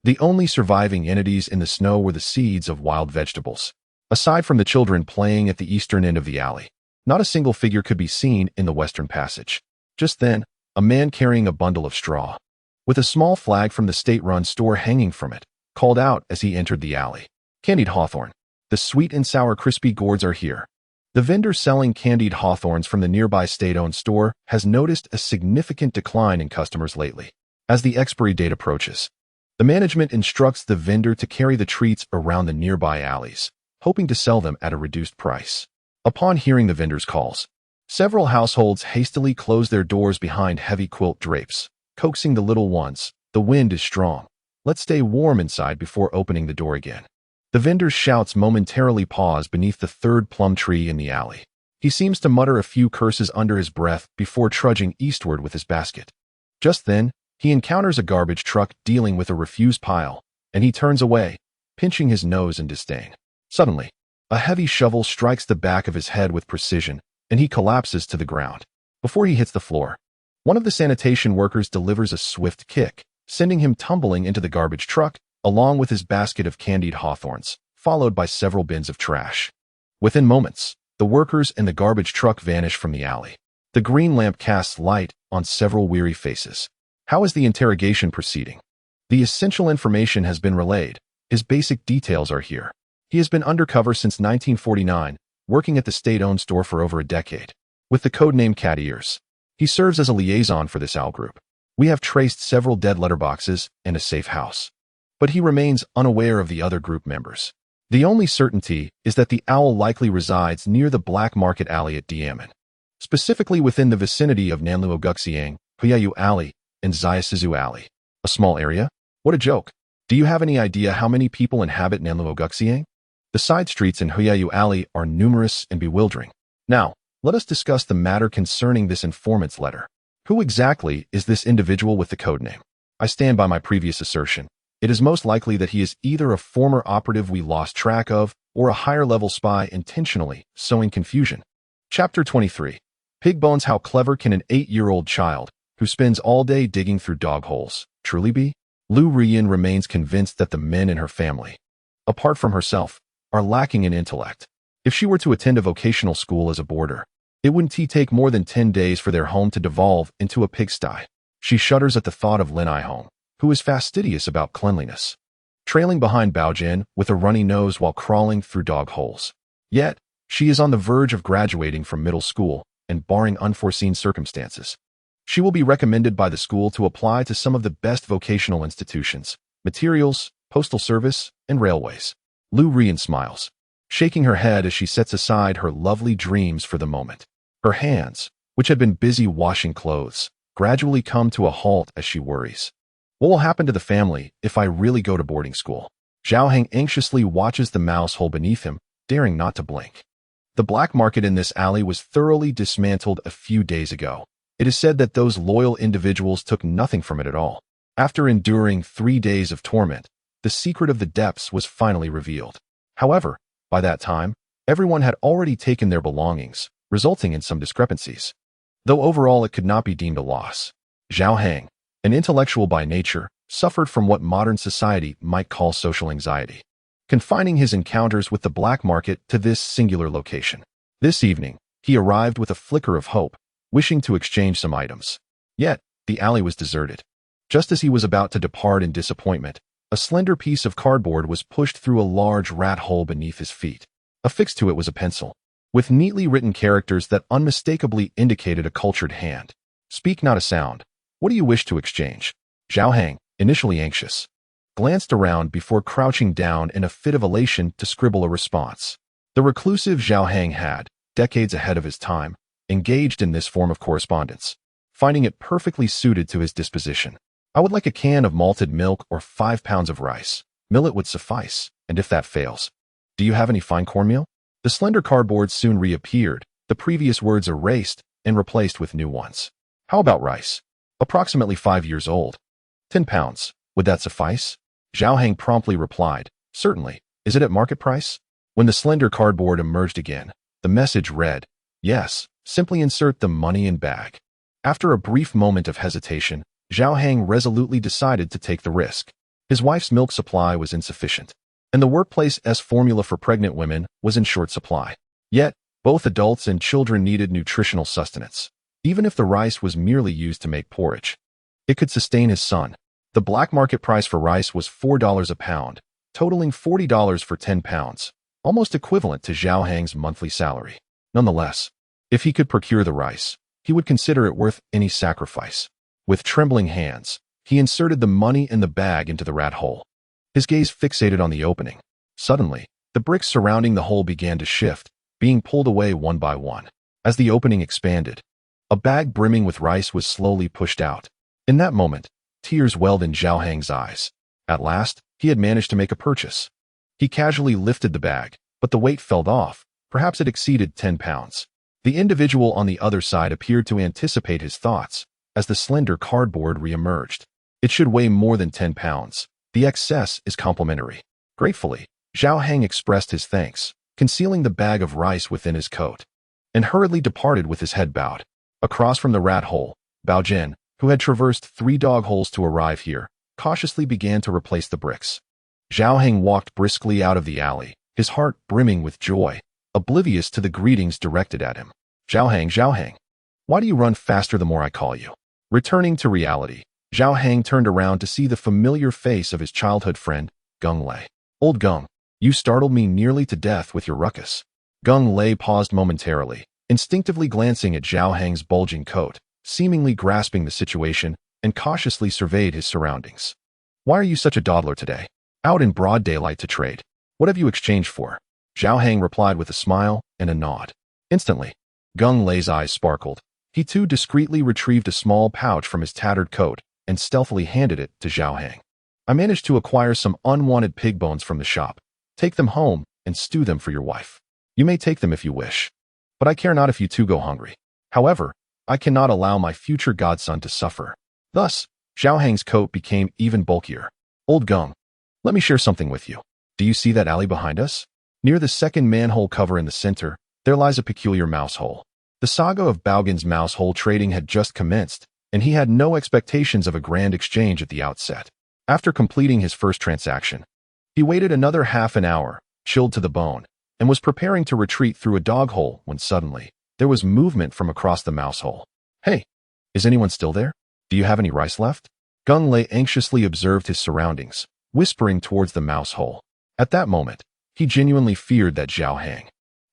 the only surviving entities in the snow were the seeds of wild vegetables. Aside from the children playing at the eastern end of the alley, not a single figure could be seen in the western passage. Just then, a man carrying a bundle of straw with a small flag from the state-run store hanging from it, called out as he entered the alley. Candied hawthorn. The sweet and sour crispy gourds are here. The vendor selling candied hawthorns from the nearby state-owned store has noticed a significant decline in customers lately. As the expiry date approaches, the management instructs the vendor to carry the treats around the nearby alleys, hoping to sell them at a reduced price. Upon hearing the vendor's calls, several households hastily close their doors behind heavy quilt drapes, coaxing the little ones. The wind is strong. Let's stay warm inside before opening the door again. The vendor's shouts momentarily pause beneath the third plum tree in the alley. He seems to mutter a few curses under his breath before trudging eastward with his basket. Just then, he encounters a garbage truck dealing with a refuse pile, and he turns away, pinching his nose in disdain. Suddenly, a heavy shovel strikes the back of his head with precision, and he collapses to the ground. Before he hits the floor, one of the sanitation workers delivers a swift kick, sending him tumbling into the garbage truck, along with his basket of candied hawthorns, followed by several bins of trash. Within moments, the workers and the garbage truck vanish from the alley. The green lamp casts light on several weary faces. How is the interrogation proceeding? The essential information has been relayed. His basic details are here. He has been undercover since 1949, working at the state-owned store for over a decade. With the codename Cat Ears, he serves as a liaison for this owl group. We have traced several dead letterboxes and a safe house. But he remains unaware of the other group members. The only certainty is that the owl likely resides near the Black Market Alley at Diamond, specifically within the vicinity of Nanluoguxiang, Huyayu Alley, and Zayasizu Alley. A small area? What a joke. Do you have any idea how many people inhabit Nanluoguxiang? The side streets in Huyayu Alley are numerous and bewildering. Now, let us discuss the matter concerning this informant's letter. Who exactly is this individual with the codename? I stand by my previous assertion. It is most likely that he is either a former operative we lost track of or a higher-level spy intentionally sowing confusion. Chapter 23. Pig Bones. How clever can an 8-year-old child, who spends all day digging through dog holes, truly be? Lu Rian remains convinced that the men in her family, apart from herself, are lacking in intellect. If she were to attend a vocational school as a boarder, it wouldn't take more than 10 days for their home to devolve into a pigsty. She shudders at the thought of Lin Aihong, who is fastidious about cleanliness, trailing behind Baogen with a runny nose while crawling through dog holes. Yet, she is on the verge of graduating from middle school, and barring unforeseen circumstances, she will be recommended by the school to apply to some of the best vocational institutions, materials, postal service, and railways. Lu Rian smiles, shaking her head as she sets aside her lovely dreams for the moment. Her hands, which had been busy washing clothes, gradually come to a halt as she worries. What will happen to the family if I really go to boarding school? Zhao Heng anxiously watches the mouse hole beneath him, daring not to blink. The black market in this alley was thoroughly dismantled a few days ago. It is said that those loyal individuals took nothing from it at all. After enduring 3 days of torment, the secret of the depths was finally revealed. However, by that time, everyone had already taken their belongings, resulting in some discrepancies. Though overall it could not be deemed a loss. Zhao Heng, an intellectual by nature, suffered from what modern society might call social anxiety, confining his encounters with the black market to this singular location. This evening, he arrived with a flicker of hope, wishing to exchange some items. Yet, the alley was deserted. Just as he was about to depart in disappointment, a slender piece of cardboard was pushed through a large rat hole beneath his feet. Affixed to it was a pencil, with neatly written characters that unmistakably indicated a cultured hand. Speak not a sound. What do you wish to exchange? Zhao Heng, initially anxious, glanced around before crouching down in a fit of elation to scribble a response. The reclusive Zhao Heng had, decades ahead of his time, engaged in this form of correspondence, finding it perfectly suited to his disposition. I would like a can of malted milk or 5 pounds of rice. Millet would suffice, and if that fails, do you have any fine cornmeal? The slender cardboard soon reappeared, the previous words erased and replaced with new ones. How about rice? Approximately 5 years old. 10 pounds. Would that suffice? Zhao Heng promptly replied, certainly. Is it at market price? When the slender cardboard emerged again, the message read, yes, simply insert the money in bag. After a brief moment of hesitation, Zhao Heng resolutely decided to take the risk. His wife's milk supply was insufficient, and the workplace's formula for pregnant women was in short supply. Yet, both adults and children needed nutritional sustenance, even if the rice was merely used to make porridge. It could sustain his son. The black market price for rice was $4 a pound, totaling $40 for 10 pounds, almost equivalent to Zhao Hang's monthly salary. Nonetheless, if he could procure the rice, he would consider it worth any sacrifice. With trembling hands, he inserted the money in the bag into the rat hole. His gaze fixated on the opening. Suddenly, the bricks surrounding the hole began to shift, being pulled away one by one. As the opening expanded, a bag brimming with rice was slowly pushed out. In that moment, tears welled in Zhao Hang's eyes. At last, he had managed to make a purchase. He casually lifted the bag, but the weight fell off. Perhaps it exceeded 10 pounds. The individual on the other side appeared to anticipate his thoughts as the slender cardboard re-emerged. It should weigh more than 10 pounds. The excess is complimentary. Gratefully, Zhao Hang expressed his thanks, concealing the bag of rice within his coat, and hurriedly departed with his head bowed. Across from the rat hole, Baogen, who had traversed 3 dog holes to arrive here, cautiously began to replace the bricks. Zhao Hang walked briskly out of the alley, his heart brimming with joy, oblivious to the greetings directed at him. Zhao Hang, why do you run faster the more I call you? Returning to reality, Zhao Hang turned around to see the familiar face of his childhood friend, Gung Lei. Old Gung, you startled me nearly to death with your ruckus. Gung Lei paused momentarily, instinctively glancing at Zhao Hang's bulging coat, seemingly grasping the situation, and cautiously surveyed his surroundings. Why are you such a dawdler today? Out in broad daylight to trade. What have you exchanged for? Zhao Hang replied with a smile and a nod. Instantly, Gung Lei's eyes sparkled. He too discreetly retrieved a small pouch from his tattered coat and stealthily handed it to Zhao Hang. I managed to acquire some unwanted pig bones from the shop. Take them home and stew them for your wife. You may take them if you wish, but I care not if you too go hungry. However, I cannot allow my future godson to suffer. Thus, Zhao Hang's coat became even bulkier. Old Gung, let me share something with you. Do you see that alley behind us? Near the second manhole cover in the center, there lies a peculiar mouse hole. The saga of Baogen's mouse hole trading had just commenced, and he had no expectations of a grand exchange at the outset. After completing his first transaction, he waited another half an hour, chilled to the bone, and was preparing to retreat through a dog hole when suddenly, there was movement from across the mouse hole. Hey, is anyone still there? Do you have any rice left? Gung Lei anxiously observed his surroundings, whispering towards the mouse hole. At that moment, he genuinely feared that Zhao Hang,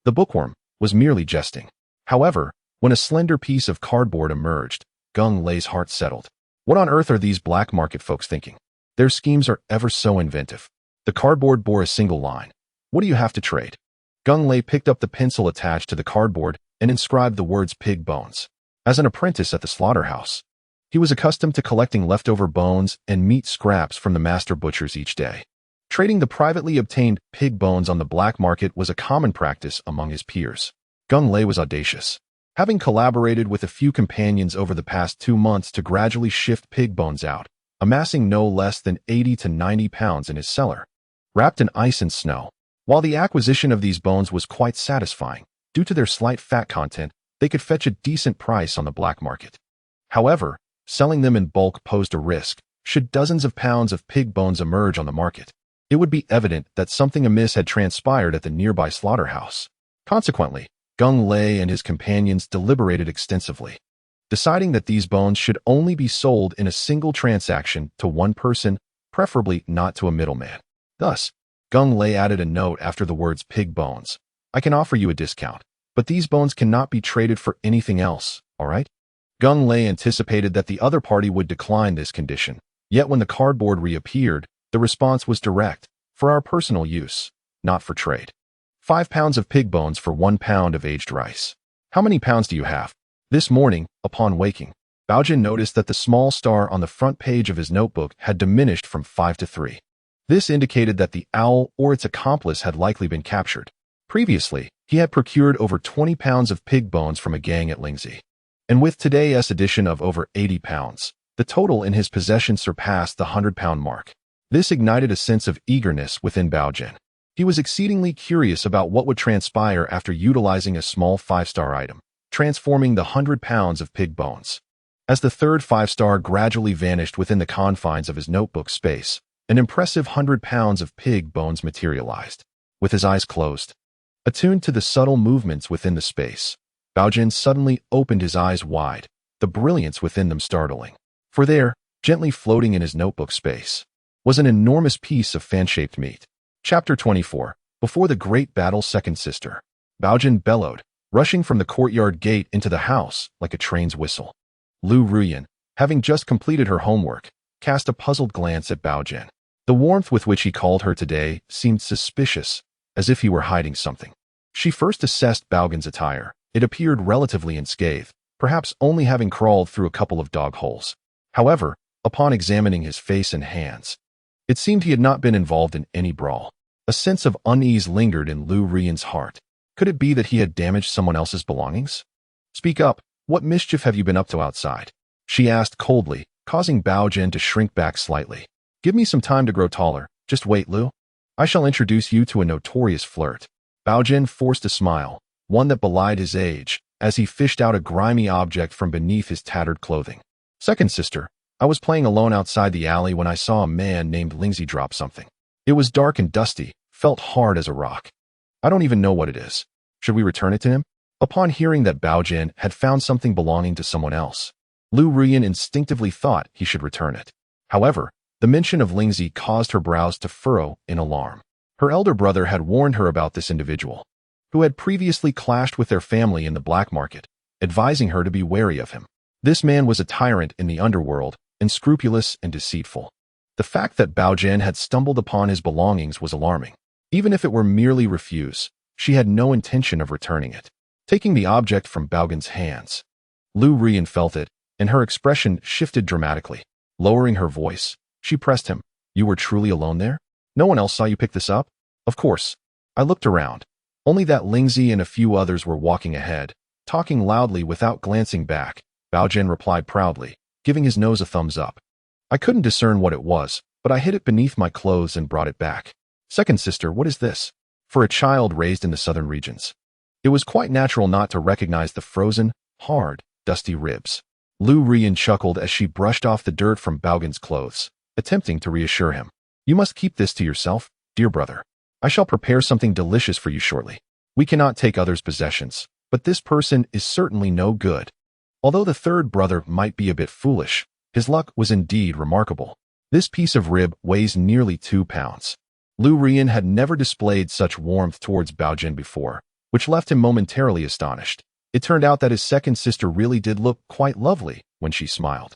the bookworm, was merely jesting. However, when a slender piece of cardboard emerged, Gung Lei's heart settled. What on earth are these black market folks thinking? Their schemes are ever so inventive. The cardboard bore a single line. What do you have to trade? Gung Lei picked up the pencil attached to the cardboard and inscribed the words pig bones. As an apprentice at the slaughterhouse, he was accustomed to collecting leftover bones and meat scraps from the master butchers each day. Trading the privately obtained pig bones on the black market was a common practice among his peers. Gung Lei was audacious. Having collaborated with a few companions over the past 2 months to gradually shift pig bones out, amassing no less than 80 to 90 pounds in his cellar, wrapped in ice and snow. While the acquisition of these bones was quite satisfying, due to their slight fat content, they could fetch a decent price on the black market. However, selling them in bulk posed a risk. Should dozens of pounds of pig bones emerge on the market, it would be evident that something amiss had transpired at the nearby slaughterhouse. Consequently, Gung Lei and his companions deliberated extensively, deciding that these bones should only be sold in a single transaction to one person, preferably not to a middleman. Thus, Gung Lei added a note after the words pig bones. I can offer you a discount, but these bones cannot be traded for anything else, all right? Gung Lei anticipated that the other party would decline this condition, yet when the cardboard reappeared, the response was direct, for our personal use, not for trade. 5 pounds of pig bones for 1 pound of aged rice. How many pounds do you have? This morning, upon waking, Baogen noticed that the small star on the front page of his notebook had diminished from 5 to 3. This indicated that the owl or its accomplice had likely been captured. Previously, he had procured over 20 pounds of pig bones from a gang at Lingzi. And with today's addition of over 80 pounds, the total in his possession surpassed the 100-pound mark. This ignited a sense of eagerness within Baogen. He was exceedingly curious about what would transpire after utilizing a small 5-star item, transforming the 100 pounds of pig bones. As the third 5-star gradually vanished within the confines of his notebook space, an impressive 100 pounds of pig bones materialized. With his eyes closed, attuned to the subtle movements within the space, Baogen suddenly opened his eyes wide, the brilliance within them startling. For there, gently floating in his notebook space, was an enormous piece of fan-shaped meat. Chapter 24. Before the great battle, second sister. Baogen bellowed, rushing from the courtyard gate into the house like a train's whistle. Lu Ruyan, having just completed her homework, cast a puzzled glance at Baogen. The warmth with which he called her today seemed suspicious, as if he were hiding something. She first assessed Baogen's attire. It appeared relatively unscathed, perhaps only having crawled through a couple of dog holes. However, upon examining his face and hands, it seemed he had not been involved in any brawl. A sense of unease lingered in Lu Ruyan's heart. Could it be that he had damaged someone else's belongings? Speak up. What mischief have you been up to outside? She asked coldly, causing Baogen to shrink back slightly. Give me some time to grow taller. Just wait, Lu. I shall introduce you to a notorious flirt. Baogen forced a smile, one that belied his age, as he fished out a grimy object from beneath his tattered clothing. Second sister, I was playing alone outside the alley when I saw a man named Lingzi drop something. It was dark and dusty, felt hard as a rock. I don't even know what it is. Should we return it to him? Upon hearing that Baogen had found something belonging to someone else, Lu Ruyan instinctively thought he should return it. However, the mention of Lingzi caused her brows to furrow in alarm. Her elder brother had warned her about this individual, who had previously clashed with their family in the black market, advising her to be wary of him. This man was a tyrant in the underworld, unscrupulous and deceitful. The fact that Baogen had stumbled upon his belongings was alarming. Even if it were merely refuse, she had no intention of returning it. Taking the object from Baogen's hands, Lu Ruyan felt it, and her expression shifted dramatically. Lowering her voice, she pressed him. You were truly alone there? No one else saw you pick this up? Of course. I looked around. Only that Lingzi and a few others were walking ahead, talking loudly without glancing back. Baogen replied proudly, giving his nose a thumbs up. I couldn't discern what it was, but I hid it beneath my clothes and brought it back. Second sister, what is this? For a child raised in the southern regions, it was quite natural not to recognize the frozen, hard, dusty ribs. Lu Ruyan chuckled as she brushed off the dirt from Baogen's clothes, attempting to reassure him. You must keep this to yourself, dear brother. I shall prepare something delicious for you shortly. We cannot take others' possessions, but this person is certainly no good. Although the third brother might be a bit foolish, his luck was indeed remarkable. This piece of rib weighs nearly 2 pounds. Lu Ruyan had never displayed such warmth towards Baogen before, which left him momentarily astonished. It turned out that his second sister really did look quite lovely when she smiled.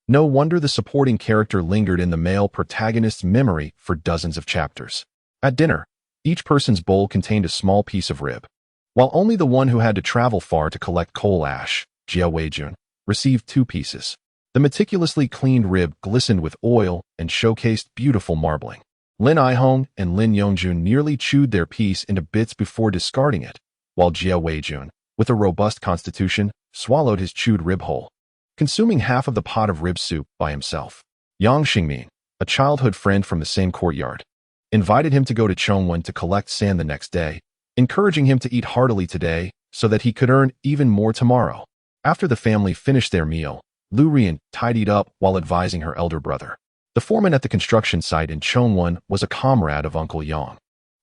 No wonder the supporting character lingered in the male protagonist's memory for dozens of chapters. At dinner, each person's bowl contained a small piece of rib, while only the one who had to travel far to collect coal ash, Jia Weijun, received 2 pieces. The meticulously cleaned rib glistened with oil and showcased beautiful marbling. Lin Aihong and Lin Yongjun nearly chewed their piece into bits before discarding it, while Jia Weijun, with a robust constitution, swallowed his chewed rib whole, consuming half of the pot of rib soup by himself. Yang Xingmin, a childhood friend from the same courtyard, invited him to go to Chongwen to collect sand the next day, encouraging him to eat heartily today so that he could earn even more tomorrow. After the family finished their meal, Lu Ruyan tidied up while advising her elder brother. The foreman at the construction site in Chongwen was a comrade of Uncle Yang,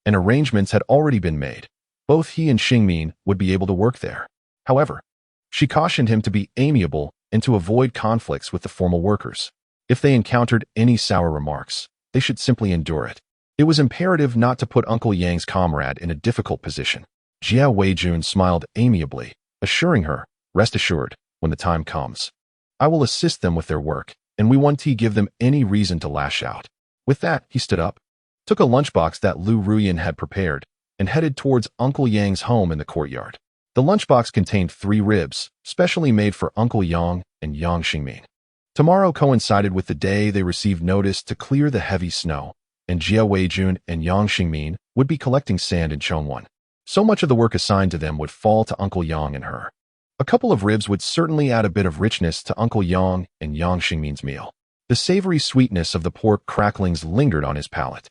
and arrangements had already been made. Both he and Xingmin would be able to work there. However, she cautioned him to be amiable and to avoid conflicts with the formal workers. If they encountered any sour remarks, they should simply endure it. It was imperative not to put Uncle Yang's comrade in a difficult position. Jia Weijun smiled amiably, assuring her, rest assured, when the time comes, I will assist them with their work, and we won't give them any reason to lash out. With that, he stood up, took a lunchbox that Lu Ruyan had prepared, and headed towards Uncle Yang's home in the courtyard. The lunchbox contained 3 ribs, specially made for Uncle Yang and Yang Xingmin. Tomorrow coincided with the day they received notice to clear the heavy snow, and Jia Weijun and Yang Xingmin would be collecting sand in Chongwen. So much of the work assigned to them would fall to Uncle Yang and her. A couple of ribs would certainly add a bit of richness to Uncle Yang and Yang Xingmin's meal. The savory sweetness of the pork cracklings lingered on his palate.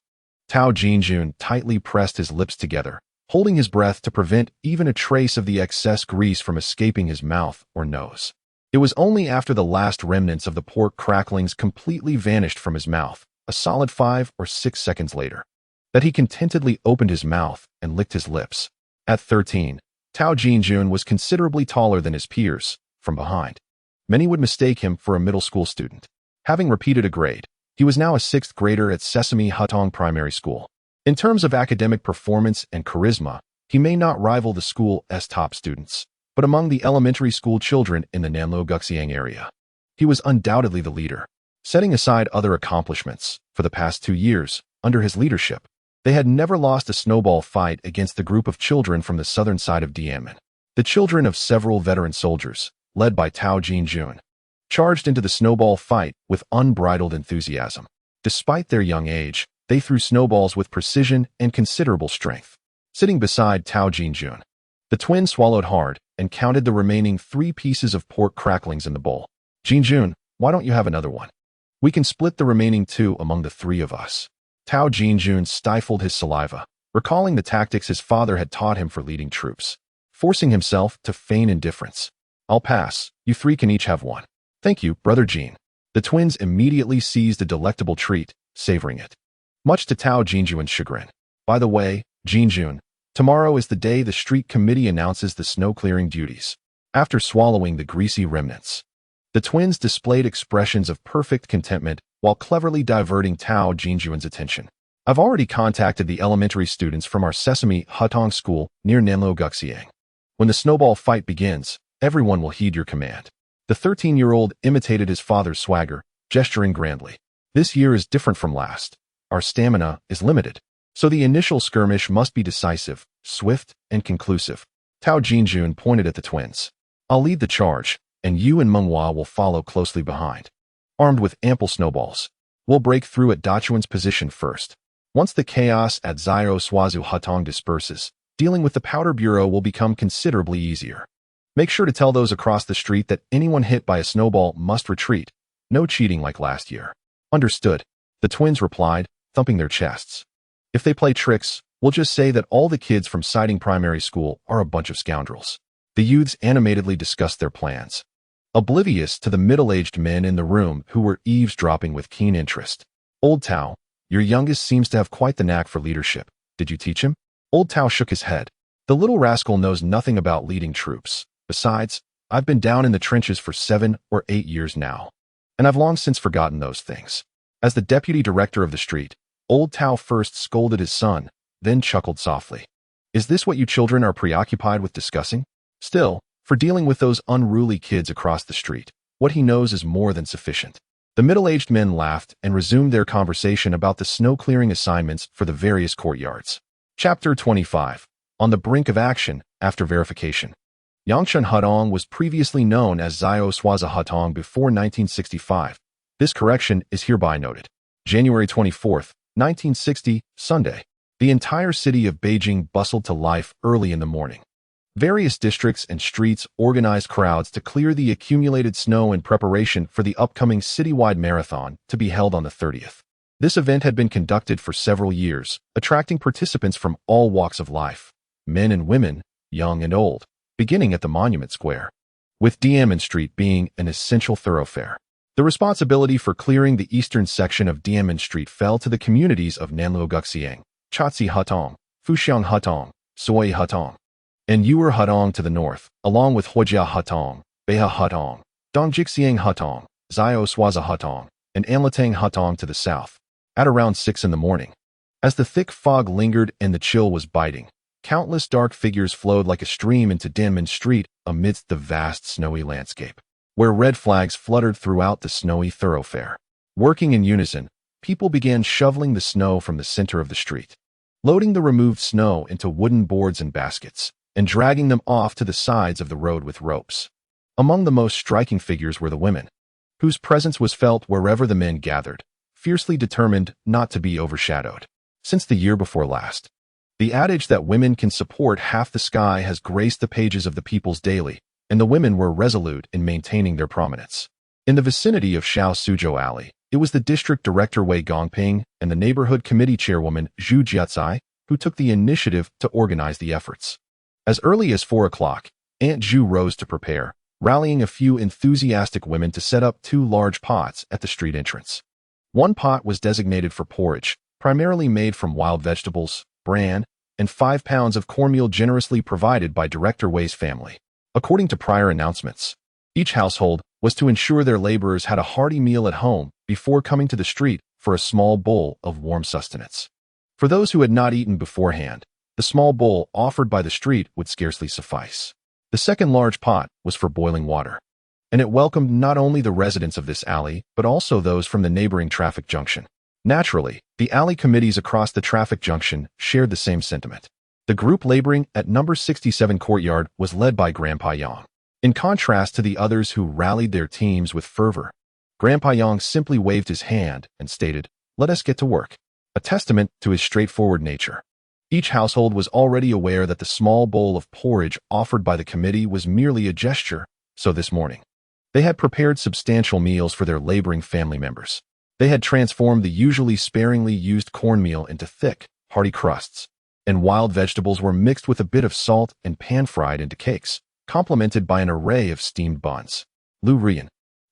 Tao Jinjun tightly pressed his lips together, holding his breath to prevent even a trace of the excess grease from escaping his mouth or nose. It was only after the last remnants of the pork cracklings completely vanished from his mouth, a solid 5 or 6 seconds later, that he contentedly opened his mouth and licked his lips. At 13, Tao Jinjun was considerably taller than his peers. From behind, many would mistake him for a middle school student. Having repeated a grade, he was now a sixth grader at Sesame Hutong Primary School. In terms of academic performance and charisma, he may not rival the school's top students, but among the elementary school children in the Nanluoguxiang area, he was undoubtedly the leader. Setting aside other accomplishments, for the past 2 years, under his leadership, they had never lost a snowball fight against the group of children from the southern side of Dianmen. The children of several veteran soldiers, led by Tao Jinjun, charged into the snowball fight with unbridled enthusiasm. Despite their young age, they threw snowballs with precision and considerable strength. Sitting beside Tao Jinjun, the twin swallowed hard and counted the remaining 3 pieces of pork cracklings in the bowl. Jinjun, why don't you have another one? We can split the remaining 2 among the 3 of us. Tao Jinjun stifled his saliva, recalling the tactics his father had taught him for leading troops, forcing himself to feign indifference. I'll pass. You 3 can each have one. Thank you, Brother Jin. The twins immediately seized a delectable treat, savoring it, much to Tao Jinjun's chagrin. By the way, Jinjun, tomorrow is the day the street committee announces the snow-clearing duties. After swallowing the greasy remnants, the twins displayed expressions of perfect contentment while cleverly diverting Tao Jinjun's attention. I've already contacted the elementary students from our Sesame Hutong school near Nanluoguxiang. When the snowball fight begins, everyone will heed your command. The 13-year-old imitated his father's swagger, gesturing grandly. This year is different from last. Our stamina is limited, so the initial skirmish must be decisive, swift, and conclusive. Tao Jinjun pointed at the twins. I'll lead the charge, and you and Menghua will follow closely behind. Armed with ample snowballs, we'll break through at Dachuan's position first. Once the chaos at Zhao Swazu Hutong disperses, dealing with the Powder Bureau will become considerably easier. Make sure to tell those across the street that anyone hit by a snowball must retreat. No cheating like last year. Understood, the twins replied, thumping their chests. If they play tricks, we'll just say that all the kids from Siding Primary School are a bunch of scoundrels. The youths animatedly discussed their plans, oblivious to the middle-aged men in the room who were eavesdropping with keen interest. Old Tao, your youngest seems to have quite the knack for leadership. Did you teach him? Old Tao shook his head. The little rascal knows nothing about leading troops. Besides, I've been down in the trenches for 7 or 8 years now, and I've long since forgotten those things. As the deputy director of the street, Old Tao first scolded his son, then chuckled softly. Is this what you children are preoccupied with discussing? Still, for dealing with those unruly kids across the street, what he knows is more than sufficient. The middle-aged men laughed and resumed their conversation about the snow-clearing assignments for the various courtyards. Chapter 25. On the brink of action, after verification. Yangshan Hutong was previously known as Zhao Swaza Hutong before 1965. This correction is hereby noted. January 24, 1960, Sunday. The entire city of Beijing bustled to life early in the morning. Various districts and streets organized crowds to clear the accumulated snow in preparation for the upcoming citywide marathon to be held on the 30th. This event had been conducted for several years, attracting participants from all walks of life, men and women, young and old, beginning at the Monument Square, with Dianmen Street being an essential thoroughfare. The responsibility for clearing the eastern section of Dianmen Street fell to the communities of Nanluoguxiang, Chatsi Hutong, Fuxiang Hutong, Sui Hutong, and Yuer Hutong to the north, along with Huojia Hutong, Beha Hutong, Dongjixiang Hutong, Zhao Swaza Hutong, and Anlatang Hutong to the south. At around 6 in the morning, as the thick fog lingered and the chill was biting, countless dark figures flowed like a stream into Dianmen Street amidst the vast snowy landscape, where red flags fluttered throughout the snowy thoroughfare. Working in unison, people began shoveling the snow from the center of the street, loading the removed snow into wooden boards and baskets, and dragging them off to the sides of the road with ropes. Among the most striking figures were the women, whose presence was felt wherever the men gathered, fiercely determined not to be overshadowed. Since the year before last, the adage that women can support half the sky has graced the pages of the People's Daily, and the women were resolute in maintaining their prominence. In the vicinity of Xiao Suzhou Alley, it was the district director Wei Gongping and the neighborhood committee chairwoman Zhu Jiatsai who took the initiative to organize the efforts. As early as 4 o'clock, Aunt Zhu rose to prepare, rallying a few enthusiastic women to set up 2 large pots at the street entrance. One pot was designated for porridge, primarily made from wild vegetables, bran, and 5 pounds of cornmeal generously provided by Director Wei's family. According to prior announcements, each household was to ensure their laborers had a hearty meal at home before coming to the street for a small bowl of warm sustenance. For those who had not eaten beforehand, the small bowl offered by the street would scarcely suffice. The second large pot was for boiling water, and it welcomed not only the residents of this alley, but also those from the neighboring traffic junction. Naturally, the alley committees across the traffic junction shared the same sentiment. The group laboring at number 67 Courtyard was led by Grandpa Yang. In contrast to the others who rallied their teams with fervor, Grandpa Yang simply waved his hand and stated, "Let us get to work," a testament to his straightforward nature. Each household was already aware that the small bowl of porridge offered by the committee was merely a gesture, so this morning, they had prepared substantial meals for their laboring family members. They had transformed the usually sparingly used cornmeal into thick, hearty crusts, and wild vegetables were mixed with a bit of salt and pan-fried into cakes, complemented by an array of steamed buns. Lu Rian,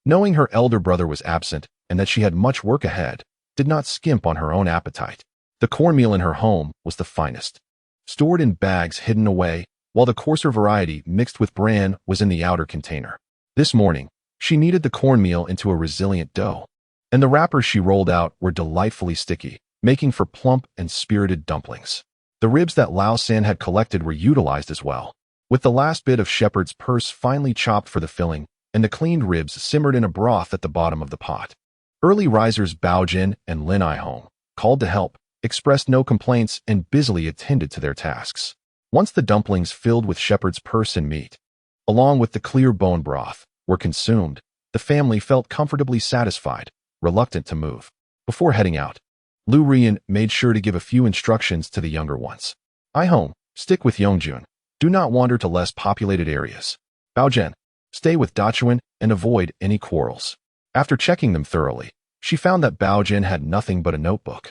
knowing her elder brother was absent and that she had much work ahead, did not skimp on her own appetite. The cornmeal in her home was the finest, stored in bags hidden away, while the coarser variety mixed with bran was in the outer container. This morning, she kneaded the cornmeal into a resilient dough, and the wrappers she rolled out were delightfully sticky, making for plump and spirited dumplings. The ribs that Lao San had collected were utilized as well, with the last bit of shepherd's purse finely chopped for the filling, and the cleaned ribs simmered in a broth at the bottom of the pot. Early risers Baogen and Lin Aihong, called to help, expressed no complaints and busily attended to their tasks. Once the dumplings filled with shepherd's purse and meat, along with the clear bone broth, were consumed, the family felt comfortably satisfied, reluctant to move. Before heading out, Lu Rian made sure to give a few instructions to the younger ones. Aihong, stick with Yongjun. Do not wander to less populated areas. Baogen, stay with Dachuan and avoid any quarrels. After checking them thoroughly, she found that Baogen had nothing but a notebook.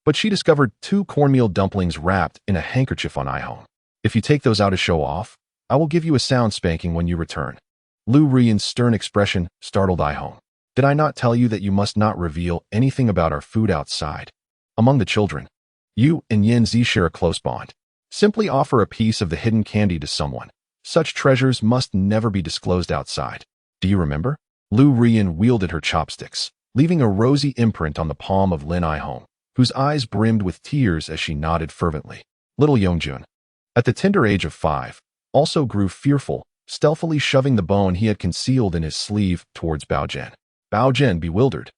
But she discovered 2 cornmeal dumplings wrapped in a handkerchief on Aihong. If you take those out to show off, I will give you a sound spanking when you return. Lu Rian's stern expression startled Aihong. Did I not tell you that you must not reveal anything about our food outside? Among the children, you and Yin Zi share a close bond. Simply offer a piece of the hidden candy to someone. Such treasures must never be disclosed outside. Do you remember? Lu Rian wielded her chopsticks, leaving a rosy imprint on the palm of Lin Aihong, whose eyes brimmed with tears as she nodded fervently. Little Yongjun, at the tender age of 5, also grew fearful, stealthily shoving the bone he had concealed in his sleeve towards Baogen. Baogen, bewildered,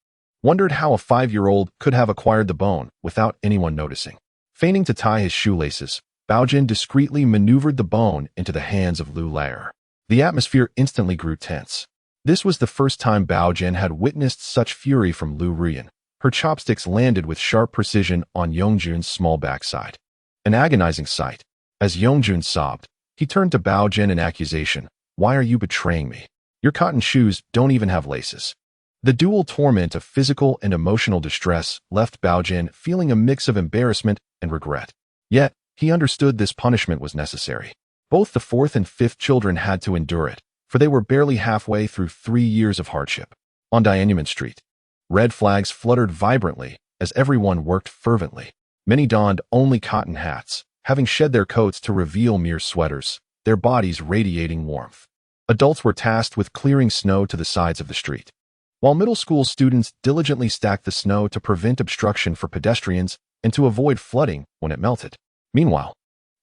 wondered how a 5-year-old could have acquired the bone without anyone noticing. Feigning to tie his shoelaces, Baogen discreetly maneuvered the bone into the hands of Lu Lair. The atmosphere instantly grew tense. This was the first time Baogen had witnessed such fury from Lu Rian. Her chopsticks landed with sharp precision on Yongjun's small backside. An agonizing sight. As Yongjun sobbed, he turned to Baogen in accusation. Why are you betraying me? Your cotton shoes don't even have laces. The dual torment of physical and emotional distress left Baogen feeling a mix of embarrassment and regret. Yet, he understood this punishment was necessary. Both the 4th and 5th children had to endure it, for they were barely halfway through 3 years of hardship. On Dianuman Street, red flags fluttered vibrantly as everyone worked fervently. Many donned only cotton hats, having shed their coats to reveal mere sweaters, their bodies radiating warmth. Adults were tasked with clearing snow to the sides of the street, while middle school students diligently stacked the snow to prevent obstruction for pedestrians and to avoid flooding when it melted. Meanwhile,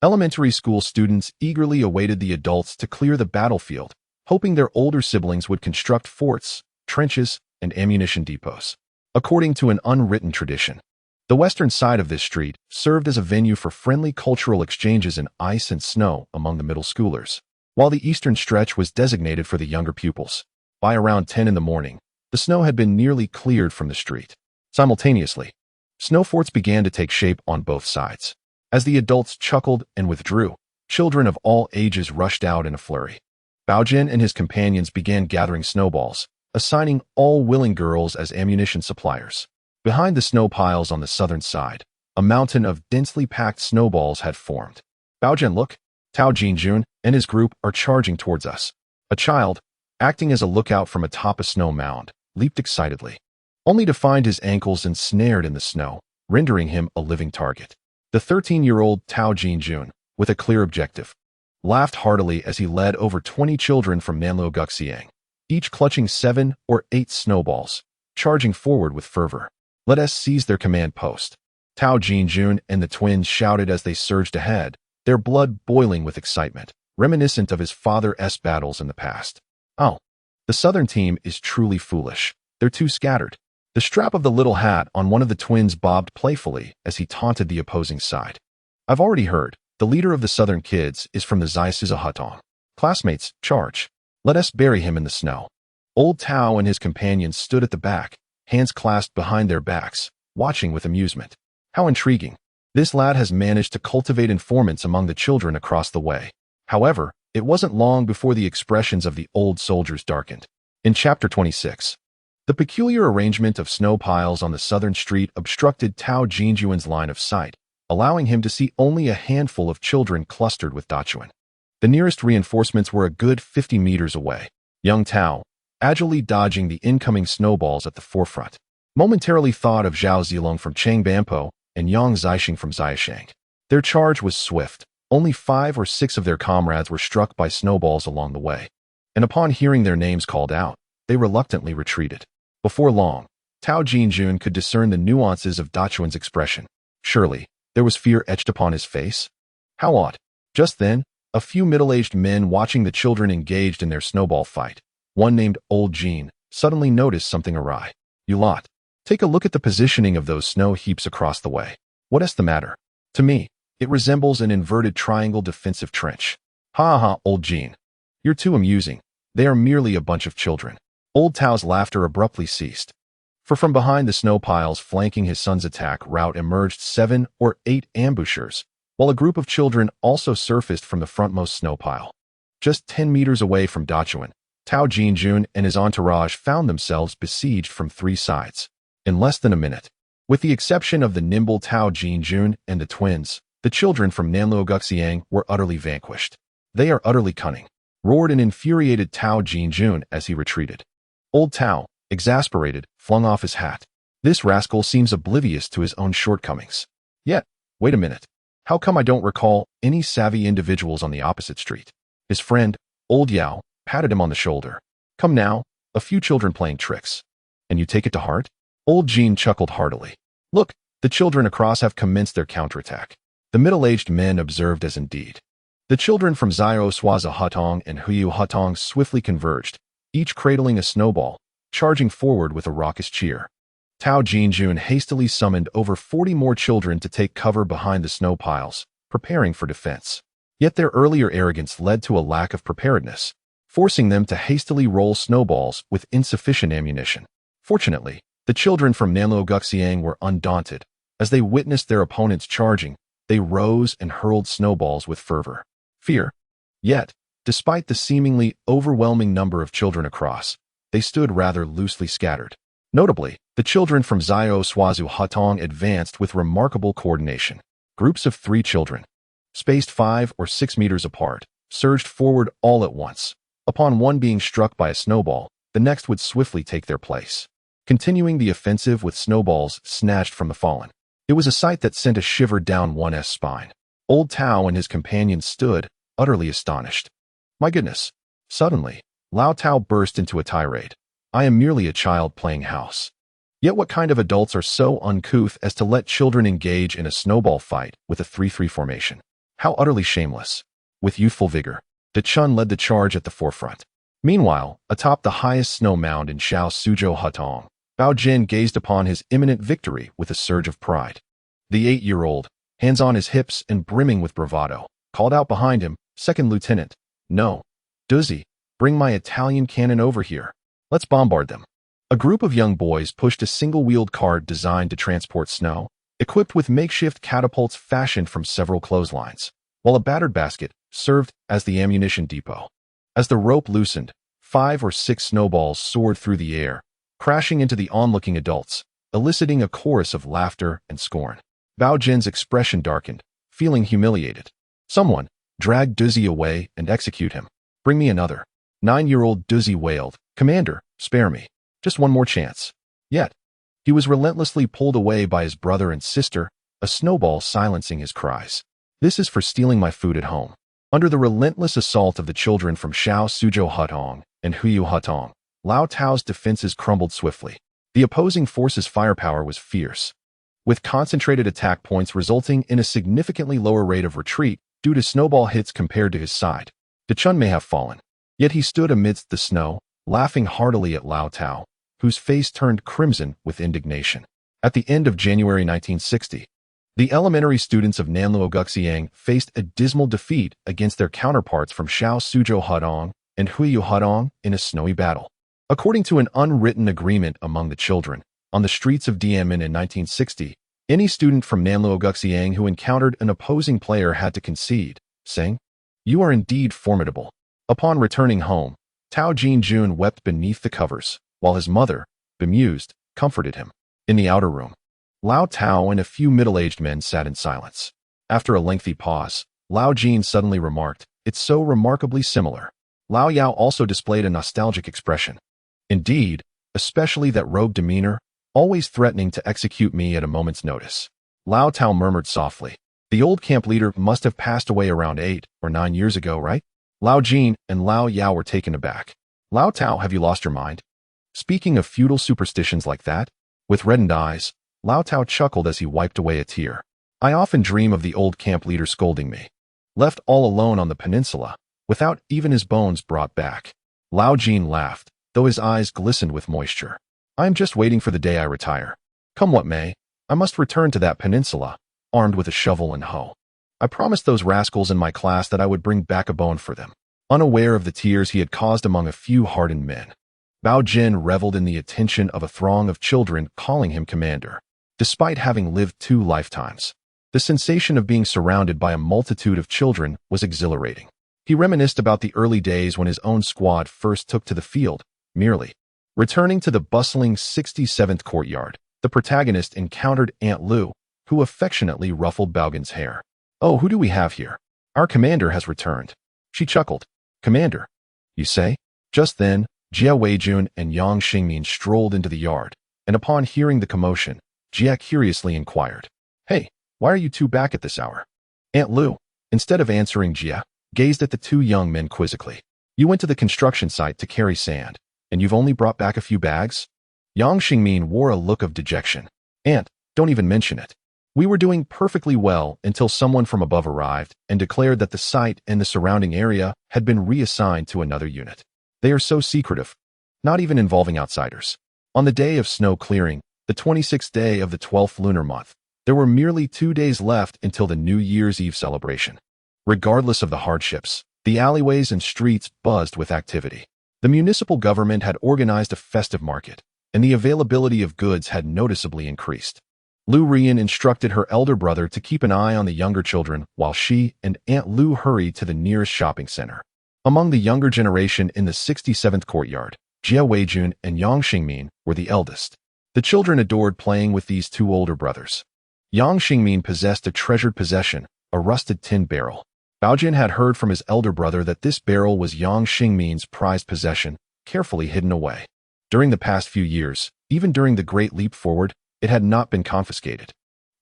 elementary school students eagerly awaited the adults to clear the battlefield, hoping their older siblings would construct forts, trenches, and ammunition depots. According to an unwritten tradition, the western side of this street served as a venue for friendly cultural exchanges in ice and snow among the middle schoolers, while the eastern stretch was designated for the younger pupils. By around 10 in the morning, the snow had been nearly cleared from the street. Simultaneously, snow forts began to take shape on both sides. As the adults chuckled and withdrew, children of all ages rushed out in a flurry. Baogen and his companions began gathering snowballs, assigning all willing girls as ammunition suppliers. Behind the snow piles on the southern side, a mountain of densely packed snowballs had formed. Baogen, look! Tao Jinjun and his group are charging towards us. A child, acting as a lookout from atop a snow mound, leaped excitedly, only to find his ankles ensnared in the snow, rendering him a living target. The 13-year-old Tao Jinjun, with a clear objective, laughed heartily as he led over 20 children from Nanluoguxiang, each clutching 7 or 8 snowballs, charging forward with fervor. Let us seize their command post. Tao Jinjun and the twins shouted as they surged ahead, their blood boiling with excitement, reminiscent of his father's battles in the past. Oh, the southern team is truly foolish. They're too scattered. The strap of the little hat on one of the twins bobbed playfully as he taunted the opposing side. I've already heard. The leader of the southern kids is from the Zai. Classmates, charge. Let us bury him in the snow. Old Tao and his companions stood at the back, hands clasped behind their backs, watching with amusement. How intriguing. This lad has managed to cultivate informants among the children across the way. However, it wasn't long before the expressions of the old soldiers darkened. In Chapter 26, the peculiar arrangement of snow piles on the southern street obstructed Tao Jinjuan's line of sight, allowing him to see only a handful of children clustered with Dachuan. The nearest reinforcements were a good 50 meters away. Young Tao, agilely dodging the incoming snowballs at the forefront, momentarily thought of Zhao Zilong from Changbampo and Yang Zixing from Xiaoshang. Their charge was swift. Only 5 or 6 of their comrades were struck by snowballs along the way, and upon hearing their names called out, they reluctantly retreated. Before long, Tao Jinjun could discern the nuances of Dachuan's expression. Surely, there was fear etched upon his face. How odd. Just then, a few middle-aged men watching the children engaged in their snowball fight, one named Old Jean, suddenly noticed something awry. You lot, take a look at the positioning of those snow heaps across the way. What is the matter? To me, it resembles an inverted triangle defensive trench. Ha ha, Old Jean. You're too amusing. They are merely a bunch of children. Old Tao's laughter abruptly ceased. For from behind the snow piles flanking his son's attack route emerged 7 or 8 ambushers, while a group of children also surfaced from the frontmost snow pile. Just 10 meters away from Dachuan, Tao Jinjun and his entourage found themselves besieged from 3 sides. In less than a minute, with the exception of the nimble Tao Jinjun and the twins, the children from Nanluoguxiang were utterly vanquished. They are utterly cunning, roared an infuriated Tao Jinjun as he retreated. Old Tao, exasperated, flung off his hat. This rascal seems oblivious to his own shortcomings. Yet, wait a minute. How come I don't recall any savvy individuals on the opposite street? His friend, Old Yao, patted him on the shoulder. Come now, a few children playing tricks. And you take it to heart? Old Jean chuckled heartily. Look, the children across have commenced their counterattack. The middle-aged men observed as indeed. The children from Zio Swaza Hutong and Huyu Hutong swiftly converged, each cradling a snowball, charging forward with a raucous cheer. Tao Jinjun hastily summoned over 40 more children to take cover behind the snow piles, preparing for defense. Yet their earlier arrogance led to a lack of preparedness, forcing them to hastily roll snowballs with insufficient ammunition. Fortunately, the children from Nanluoguxiang were undaunted. As they witnessed their opponents charging, they rose and hurled snowballs with fervor. Fear. Yet, despite the seemingly overwhelming number of children across, they stood rather loosely scattered. Notably, the children from Zio Swazu Hutong advanced with remarkable coordination. Groups of 3 children, spaced 5 or 6 meters apart, surged forward all at once. Upon one being struck by a snowball, the next would swiftly take their place, continuing the offensive with snowballs snatched from the fallen. It was a sight that sent a shiver down one's spine. Old Tao and his companions stood, utterly astonished. My goodness! Suddenly, Lao Tao burst into a tirade. I am merely a child playing house. Yet what kind of adults are so uncouth as to let children engage in a snowball fight with a 3-3 formation? How utterly shameless! With youthful vigor, De Chun led the charge at the forefront. Meanwhile, atop the highest snow mound in Shao Suzhou Hutong, Baogen gazed upon his imminent victory with a surge of pride. The 8-year-old, hands on his hips and brimming with bravado, called out behind him, Second Lieutenant, no, Duzzy, bring my Italian cannon over here. Let's bombard them. A group of young boys pushed a single-wheeled cart designed to transport snow, equipped with makeshift catapults fashioned from several clotheslines, while a battered basket served as the ammunition depot. As the rope loosened, 5 or 6 snowballs soared through the air, crashing into the onlooking adults, eliciting a chorus of laughter and scorn. Baogen's expression darkened, feeling humiliated. Someone, drag Duzzy away and execute him. Bring me another. 9-year-old Duzzy wailed, Commander, spare me. Just one more chance. Yet, he was relentlessly pulled away by his brother and sister, a snowball silencing his cries. This is for stealing my food at home. Under the relentless assault of the children from Shao Suzhou Hutong and Huyu Hutong, Lao Tao's defenses crumbled swiftly. The opposing force's firepower was fierce, with concentrated attack points resulting in a significantly lower rate of retreat due to snowball hits compared to his side. Dachun may have fallen, yet he stood amidst the snow, laughing heartily at Lao Tao, whose face turned crimson with indignation. At the end of January 1960, the elementary students of Nanluoguxiang faced a dismal defeat against their counterparts from Shao Suzhou Hudong and Huiyu Hudong in a snowy battle. According to an unwritten agreement among the children, on the streets of Dianmen in 1960, any student from Nanluoguxiang who encountered an opposing player had to concede, saying, "You are indeed formidable." Upon returning home, Tao Jinjun wept beneath the covers, while his mother, bemused, comforted him. In the outer room, Lao Tao and a few middle-aged men sat in silence. After a lengthy pause, Lao Jin suddenly remarked, "It's so remarkably similar." Lao Yao also displayed a nostalgic expression. "Indeed, especially that rogue demeanor, always threatening to execute me at a moment's notice." Lao Tao murmured softly, "The old camp leader must have passed away around 8 or 9 years ago, right?" Lao Jin and Lao Yao were taken aback. "Lao Tao, have you lost your mind? Speaking of feudal superstitions like that?" With reddened eyes, Lao Tao chuckled as he wiped away a tear. "I often dream of the old camp leader scolding me. Left all alone on the peninsula, without even his bones brought back." Lao Jin laughed, though his eyes glistened with moisture. "I am just waiting for the day I retire. Come what may, I must return to that peninsula, armed with a shovel and hoe. I promised those rascals in my class that I would bring back a bone for them." Unaware of the tears he had caused among a few hardened men, Baogen reveled in the attention of a throng of children calling him commander. Despite having lived 2 lifetimes, the sensation of being surrounded by a multitude of children was exhilarating. He reminisced about the early days when his own squad first took to the field, merely. Returning to the bustling 67th courtyard, the protagonist encountered Aunt Lu, who affectionately ruffled Baogen's hair. "Oh, who do we have here? Our commander has returned." She chuckled. "Commander, you say?" Just then, Jia Weijun and Yang Xingmin strolled into the yard, and upon hearing the commotion, Jia curiously inquired, "Hey, why are you two back at this hour?" Aunt Lu, instead of answering Jia, gazed at the 2 young men quizzically. "You went to the construction site to carry sand, and you've only brought back a few bags?" Yang Xingmin wore a look of dejection. "Aunt, don't even mention it. We were doing perfectly well until someone from above arrived and declared that the site and the surrounding area had been reassigned to another unit. They are so secretive, not even involving outsiders." On the day of snow clearing, the 26th day of the 12th lunar month, there were merely 2 days left until the New Year's Eve celebration. Regardless of the hardships, the alleyways and streets buzzed with activity. The municipal government had organized a festive market, and the availability of goods had noticeably increased. Lu Rian instructed her elder brother to keep an eye on the younger children while she and Aunt Lu hurried to the nearest shopping center. Among the younger generation in the 67th courtyard, Jia Weijun and Yang Xingmin were the eldest. The children adored playing with these 2 older brothers. Yang Xingmin possessed a treasured possession, a rusted tin barrel. Baogen had heard from his elder brother that this barrel was Yang Xingmin's prized possession, carefully hidden away. During the past few years, even during the Great Leap Forward, it had not been confiscated.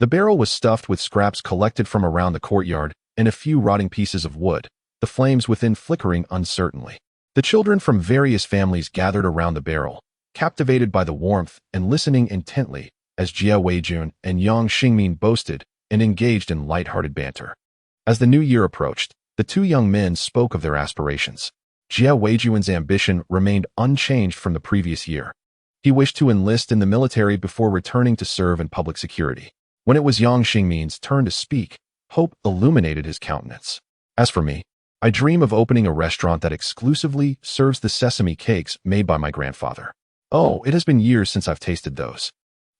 The barrel was stuffed with scraps collected from around the courtyard and a few rotting pieces of wood, the flames within flickering uncertainly. The children from various families gathered around the barrel, captivated by the warmth and listening intently as Jia Weijun and Yang Xingmin boasted and engaged in light-hearted banter. As the new year approached, the 2 young men spoke of their aspirations. Jia Weijun's ambition remained unchanged from the previous year. He wished to enlist in the military before returning to serve in public security. When it was Yang Xingmin's turn to speak, hope illuminated his countenance. "As for me, I dream of opening a restaurant that exclusively serves the sesame cakes made by my grandfather. Oh, it has been years since I've tasted those.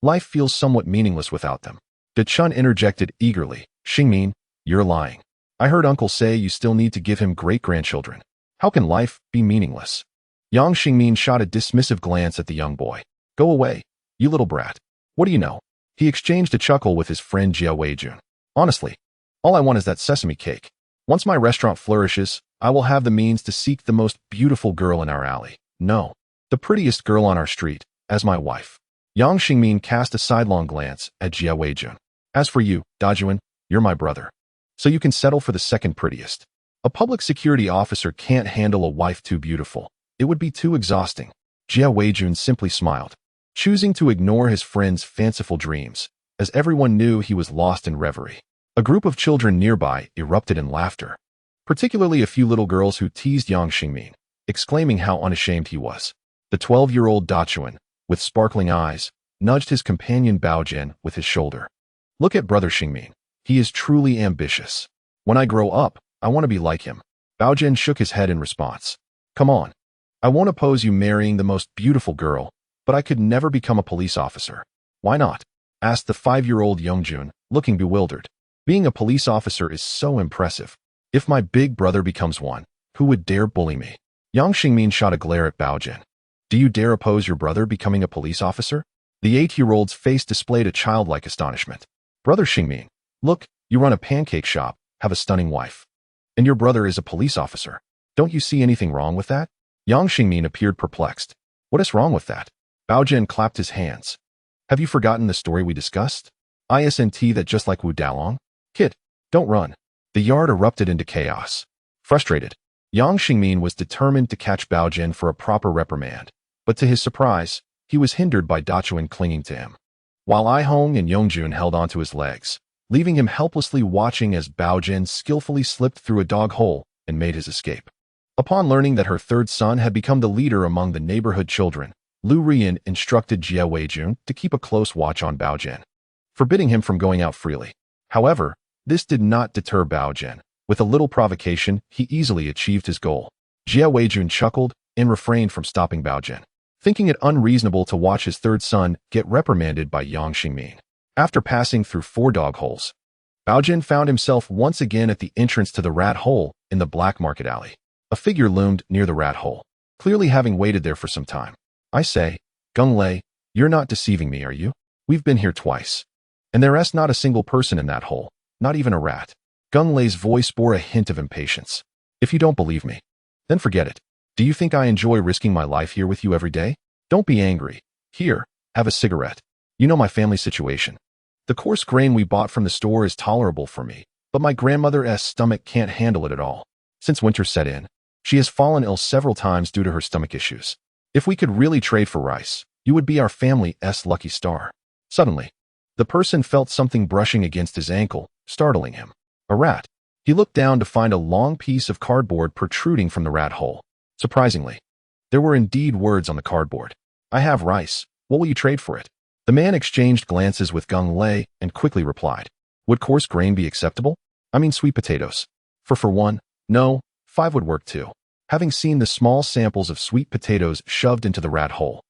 Life feels somewhat meaningless without them." Dachun interjected eagerly, "Xingmin, you're lying. I heard Uncle say you still need to give him great-grandchildren. How can life be meaningless?" Yang Xingmin shot a dismissive glance at the young boy. "Go away, you little brat. What do you know?" He exchanged a chuckle with his friend Jia Weijun. "Honestly, all I want is that sesame cake. Once my restaurant flourishes, I will have the means to seek the most beautiful girl in our alley. No, the prettiest girl on our street, as my wife." Yang Xingmin cast a sidelong glance at Jia Weijun. "As for you, Dajuan, you're my brother. So you can settle for the second prettiest. A public security officer can't handle a wife too beautiful. It would be too exhausting." Jia Weijun simply smiled, choosing to ignore his friend's fanciful dreams, as everyone knew he was lost in reverie. A group of children nearby erupted in laughter, particularly a few little girls who teased Yang Xingmin, exclaiming how unashamed he was. The 12-year-old Dachuan, with sparkling eyes, nudged his companion Baogen with his shoulder. Look at brother Xingmin. He is truly ambitious. When I grow up, I want to be like him. Baogen shook his head in response. Come on. I won't oppose you marrying the most beautiful girl, but I could never become a police officer. Why not? Asked the 5-year-old Yongjun, looking bewildered. Being a police officer is so impressive. If my big brother becomes one, who would dare bully me? Yang Xingmin shot a glare at Baogen. Do you dare oppose your brother becoming a police officer? The 8-year-old's face displayed a childlike astonishment. Brother Xingmin, look, you run a pancake shop, have a stunning wife. And your brother is a police officer. Don't you see anything wrong with that? Yang Xingmin appeared perplexed. What is wrong with that? Baogen clapped his hands. Have you forgotten the story we discussed? Isn't that just like Wu Dalong? Kid, don't run. The yard erupted into chaos. Frustrated, Yang Xingmin was determined to catch Baogen for a proper reprimand, but to his surprise, he was hindered by Dachuan clinging to him, while Ai Hong and Yongjun held onto his legs, leaving him helplessly watching as Baogen skillfully slipped through a dog hole and made his escape. Upon learning that her third son had become the leader among the neighborhood children, Lu Rian instructed Jia Weijun to keep a close watch on Baogen, forbidding him from going out freely. However, this did not deter Baogen. With a little provocation, he easily achieved his goal. Jia Weijun chuckled and refrained from stopping Baogen, thinking it unreasonable to watch his third son get reprimanded by Yang Xingmin. After passing through 4 dog holes, Baogen found himself once again at the entrance to the rat hole in the black market alley. A figure loomed near the rat hole, clearly having waited there for some time. I say, Gung Lei, you're not deceiving me, are you? We've been here twice. And there's not a single person in that hole, not even a rat. Gung Lei's voice bore a hint of impatience. If you don't believe me, then forget it. Do you think I enjoy risking my life here with you every day? Don't be angry. Here, have a cigarette. You know my family situation. The coarse grain we bought from the store is tolerable for me, but my grandmother's stomach can't handle it at all. Since winter set in, she has fallen ill several times due to her stomach issues. If we could really trade for rice, you would be our family's lucky star. Suddenly, the person felt something brushing against his ankle, startling him. A rat. He looked down to find a long piece of cardboard protruding from the rat hole. Surprisingly, there were indeed words on the cardboard. I have rice. What will you trade for it? The man exchanged glances with Gung Lei and quickly replied. Would coarse grain be acceptable? I mean sweet potatoes. For one, no, 5 would work too. Having seen the small samples of sweet potatoes shoved into the rat hole,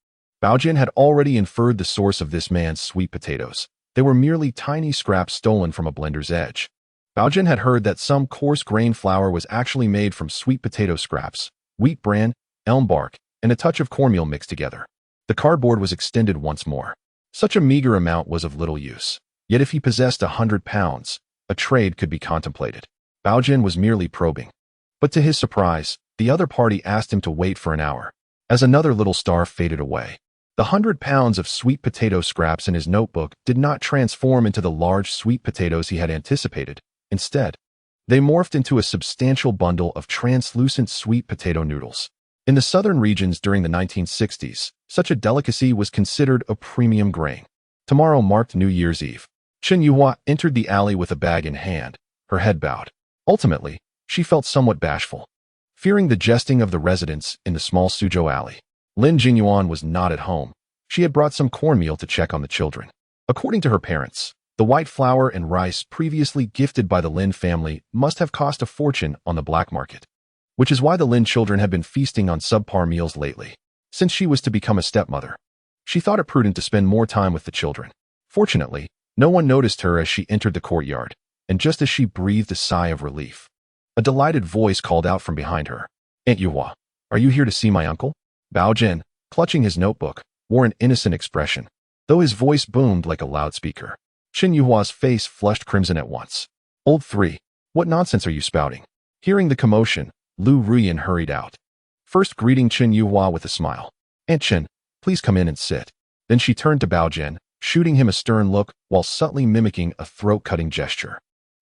Baogen had already inferred the source of this man's sweet potatoes. They were merely tiny scraps stolen from a blender's edge. Baogen had heard that some coarse grain flour was actually made from sweet potato scraps, wheat bran, elm bark, and a touch of cornmeal mixed together. The cardboard was extended once more. Such a meager amount was of little use. Yet if he possessed 100 pounds, a trade could be contemplated. Baogen was merely probing. But to his surprise, the other party asked him to wait for an hour. As another little star faded away, the 100 pounds of sweet potato scraps in his notebook did not transform into the large sweet potatoes he had anticipated. Instead, they morphed into a substantial bundle of translucent sweet potato noodles. In the southern regions during the 1960s, such a delicacy was considered a premium grain. Tomorrow marked New Year's Eve. Chen Yuhua entered the alley with a bag in hand, her head bowed. Ultimately, she felt somewhat bashful. Fearing the jesting of the residents in the small Suzhou alley, Lin Jingyuan was not at home. She had brought some cornmeal to check on the children. According to her parents, the white flour and rice previously gifted by the Lin family must have cost a fortune on the black market, which is why the Lin children had been feasting on subpar meals lately. Since she was to become a stepmother, she thought it prudent to spend more time with the children. Fortunately, no one noticed her as she entered the courtyard, and just as she breathed a sigh of relief, a delighted voice called out from behind her. Aunt Yuhua, are you here to see my uncle? Baogen, clutching his notebook, wore an innocent expression, though his voice boomed like a loudspeaker. Chen Yuhua's face flushed crimson at once. Old 3, what nonsense are you spouting? Hearing the commotion, Lu Ruyan hurried out, first greeting Chen Yuhua with a smile. Aunt Chen, please come in and sit. Then she turned to Baogen, shooting him a stern look while subtly mimicking a throat-cutting gesture.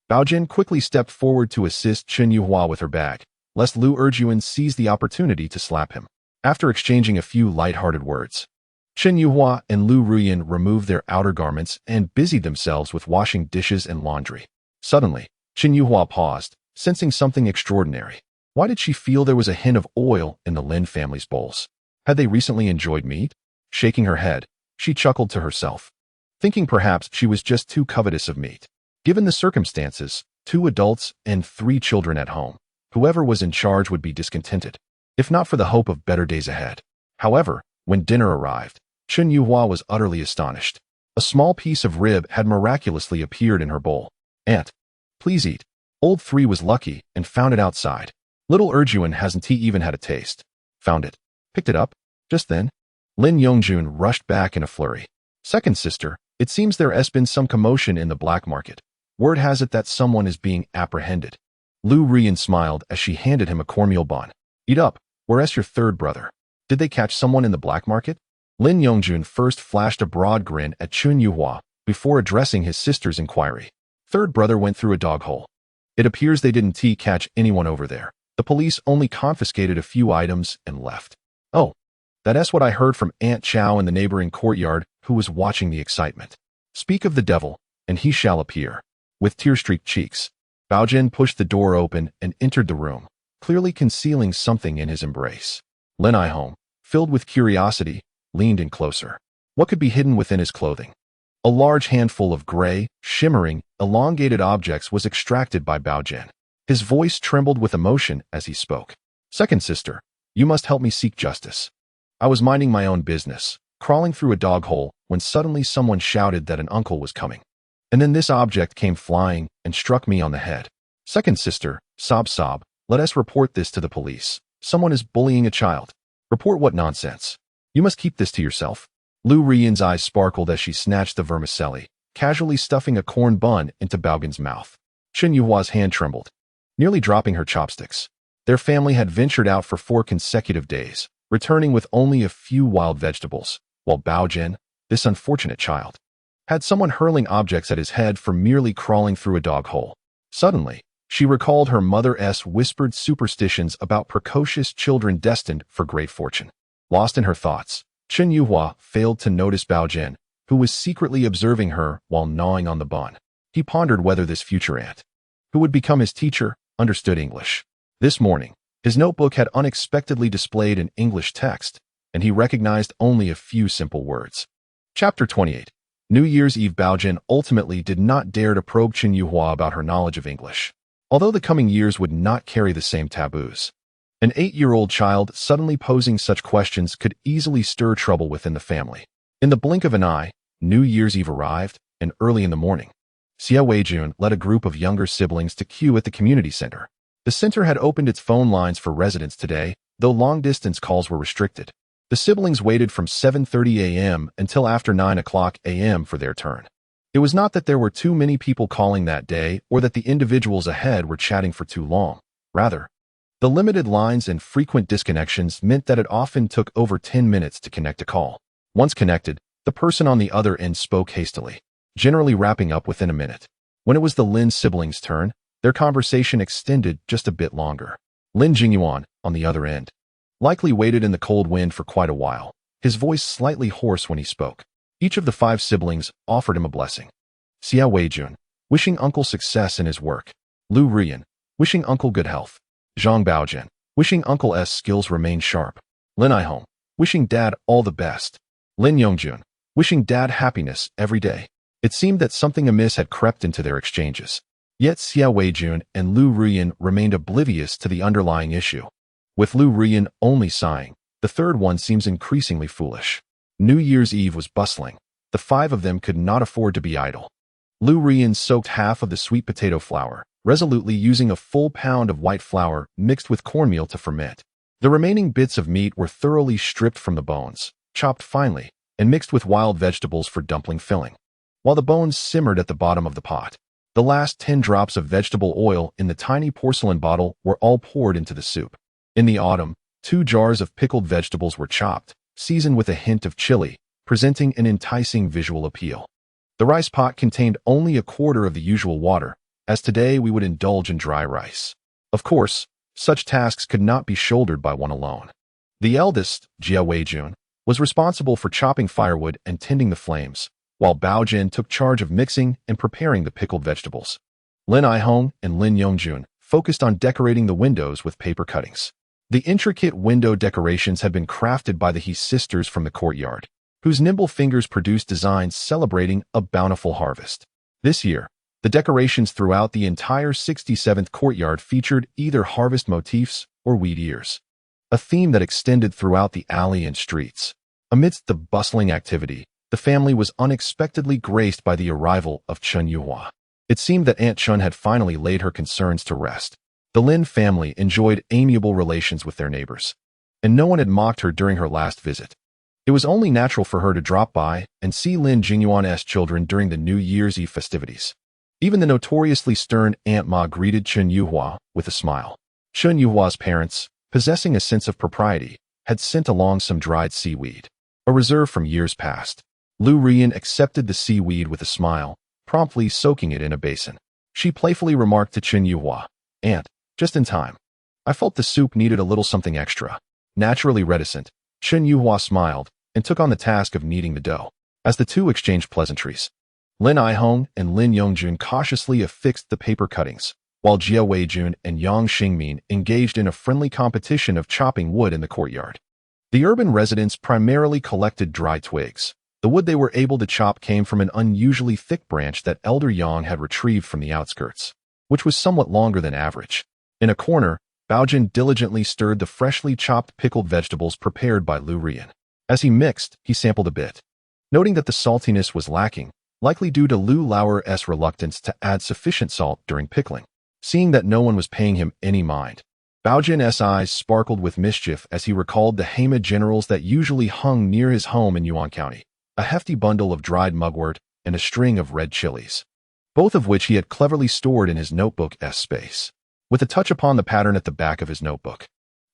Baogen quickly stepped forward to assist Chen Yuhua with her bag, lest Lu Erjuan seize the opportunity to slap him. After exchanging a few light-hearted words, Chen Yuhua and Lu Ruyan removed their outer garments and busied themselves with washing dishes and laundry. Suddenly, Chen Yuhua paused, sensing something extraordinary. Why did she feel there was a hint of oil in the Lin family's bowls? Had they recently enjoyed meat? Shaking her head, she chuckled to herself, thinking perhaps she was just too covetous of meat. Given the circumstances, 2 adults and 3 children at home, whoever was in charge would be discontented, if not for the hope of better days ahead. However, when dinner arrived, Chen Yuhua was utterly astonished. A small piece of rib had miraculously appeared in her bowl. "Aunt, please eat." Old 3 was lucky and found it outside. Little Erjuan hasn't he even had a taste. Found it. Picked it up. Just then, Lin Yongjun rushed back in a flurry. "Second sister, it seems there has been some commotion in the black market. Word has it that someone is being apprehended." Lu Ruyan smiled as she handed him a cornmeal bun. "Eat up. Where's your third brother? Did they catch someone in the black market?" Lin Yongjun first flashed a broad grin at Chen Yuhua before addressing his sister's inquiry. "Third brother went through a dog hole. It appears they didn't catch anyone over there. The police only confiscated a few items and left." "Oh, that's what I heard from Aunt Chow in the neighboring courtyard, who was watching the excitement. Speak of the devil, and he shall appear." With tear-streaked cheeks, Baogen pushed the door open and entered the room, clearly concealing something in his embrace. Lin Ihome, filled with curiosity, leaned in closer. What could be hidden within his clothing? A large handful of gray, shimmering, elongated objects was extracted by Baogen. His voice trembled with emotion as he spoke. "Second sister, you must help me seek justice. I was minding my own business, crawling through a dog hole, when suddenly someone shouted that an uncle was coming. And then this object came flying and struck me on the head. Second sister, sob, let us report this to the police. Someone is bullying a child." "Report what nonsense? You must keep this to yourself." Lu Ruyan's eyes sparkled as she snatched the vermicelli, casually stuffing a corn bun into Baogen's mouth. Chen Yuhua's hand trembled, nearly dropping her chopsticks. Their family had ventured out for 4 consecutive days, returning with only a few wild vegetables, while Baogen, this unfortunate child, had someone hurling objects at his head for merely crawling through a dog hole. Suddenly, she recalled her mother's whispered superstitions about precocious children destined for great fortune. Lost in her thoughts, Chen Yuhua failed to notice Baogen, who was secretly observing her while gnawing on the bun. He pondered whether this future aunt, who would become his teacher, understood English. This morning, his notebook had unexpectedly displayed an English text, and he recognized only a few simple words. Chapter 28. New Year's Eve. Baogen ultimately did not dare to probe Chen Yuhua about her knowledge of English, although the coming years would not carry the same taboos. An 8-year-old child suddenly posing such questions could easily stir trouble within the family. In the blink of an eye, New Year's Eve arrived, and early in the morning, Xia Weijun led a group of younger siblings to queue at the community center. The center had opened its phone lines for residents today, though long-distance calls were restricted. The siblings waited from 7:30 a.m. until after 9 o'clock a.m. for their turn. It was not that there were too many people calling that day or that the individuals ahead were chatting for too long. Rather, the limited lines and frequent disconnections meant that it often took over 10 minutes to connect a call. Once connected, the person on the other end spoke hastily, generally wrapping up within a minute. When it was the Lin siblings' turn, their conversation extended just a bit longer. Lin Jingyuan, on the other end, likely waited in the cold wind for quite a while, his voice slightly hoarse when he spoke. Each of the 5 siblings offered him a blessing. Xia Weijun, wishing uncle success in his work. Lu Ruyan, wishing uncle good health. Zhang Baogen, wishing uncle's skills remain sharp. Lin Ihome, wishing dad all the best. Lin Yongjun, wishing dad happiness every day. It seemed that something amiss had crept into their exchanges. Yet Xia Weijun and Lu Ruyan remained oblivious to the underlying issue. With Lu Ruyan only sighing, the third one seems increasingly foolish. New Year's Eve was bustling. The 5 of them could not afford to be idle. Lu Ruyan soaked half of the sweet potato flour, resolutely using a full pound of white flour mixed with cornmeal to ferment. The remaining bits of meat were thoroughly stripped from the bones, chopped finely, and mixed with wild vegetables for dumpling filling. While the bones simmered at the bottom of the pot, the last 10 drops of vegetable oil in the tiny porcelain bottle were all poured into the soup. In the autumn, 2 jars of pickled vegetables were chopped, seasoned with a hint of chili, presenting an enticing visual appeal. The rice pot contained only a quarter of the usual water, as today we would indulge in dry rice. Of course, such tasks could not be shouldered by one alone. The eldest, Jia Weijun, was responsible for chopping firewood and tending the flames, while Baogen took charge of mixing and preparing the pickled vegetables. Lin Aihong and Lin Yongjun focused on decorating the windows with paper cuttings. The intricate window decorations had been crafted by the He sisters from the courtyard, whose nimble fingers produced designs celebrating a bountiful harvest. This year, the decorations throughout the entire 67th courtyard featured either harvest motifs or wheat ears, a theme that extended throughout the alley and streets. Amidst the bustling activity, the family was unexpectedly graced by the arrival of Chen Yuhua. It seemed that Aunt Chen had finally laid her concerns to rest. The Lin family enjoyed amiable relations with their neighbors, and no one had mocked her during her last visit. It was only natural for her to drop by and see Lin Jingyuan's children during the New Year's Eve festivities. Even the notoriously stern Aunt Ma greeted Chen Yuhua with a smile. Chen Yuhua's parents, possessing a sense of propriety, had sent along some dried seaweed, a reserve from years past. Lu Rian accepted the seaweed with a smile, promptly soaking it in a basin. She playfully remarked to Chen Yuhua, "Aunt, just in time. I felt the soup needed a little something extra." Naturally reticent, Chen Yuhua smiled and took on the task of kneading the dough. As the two exchanged pleasantries, Lin Aihong and Lin Yongjun cautiously affixed the paper cuttings, while Jia Weijun and Yang Xingmin engaged in a friendly competition of chopping wood in the courtyard. The urban residents primarily collected dry twigs. The wood they were able to chop came from an unusually thick branch that Elder Yang had retrieved from the outskirts, which was somewhat longer than average. In a corner, Baogen diligently stirred the freshly chopped pickled vegetables prepared by Lu Rian. As he mixed, he sampled a bit, noting that the saltiness was lacking, likely due to Lu Lauer's reluctance to add sufficient salt during pickling. Seeing that no one was paying him any mind, Baogen's eyes sparkled with mischief as he recalled the Hema generals that usually hung near his home in Yuan County, a hefty bundle of dried mugwort and a string of red chilies, both of which he had cleverly stored in his notebook's space. With a touch upon the pattern at the back of his notebook,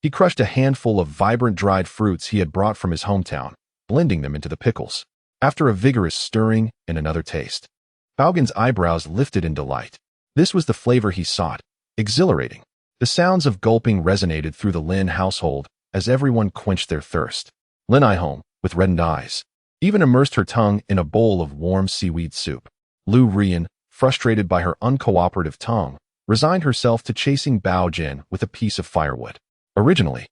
he crushed a handful of vibrant dried fruits he had brought from his hometown, blending them into the pickles. After a vigorous stirring and another taste, Baogen's eyebrows lifted in delight. This was the flavor he sought, exhilarating. The sounds of gulping resonated through the Lin household as everyone quenched their thirst. Lin Aihong, with reddened eyes, even immersed her tongue in a bowl of warm seaweed soup. Lu Rian, frustrated by her uncooperative tongue, resigned herself to chasing Baogen with a piece of firewood. Originally,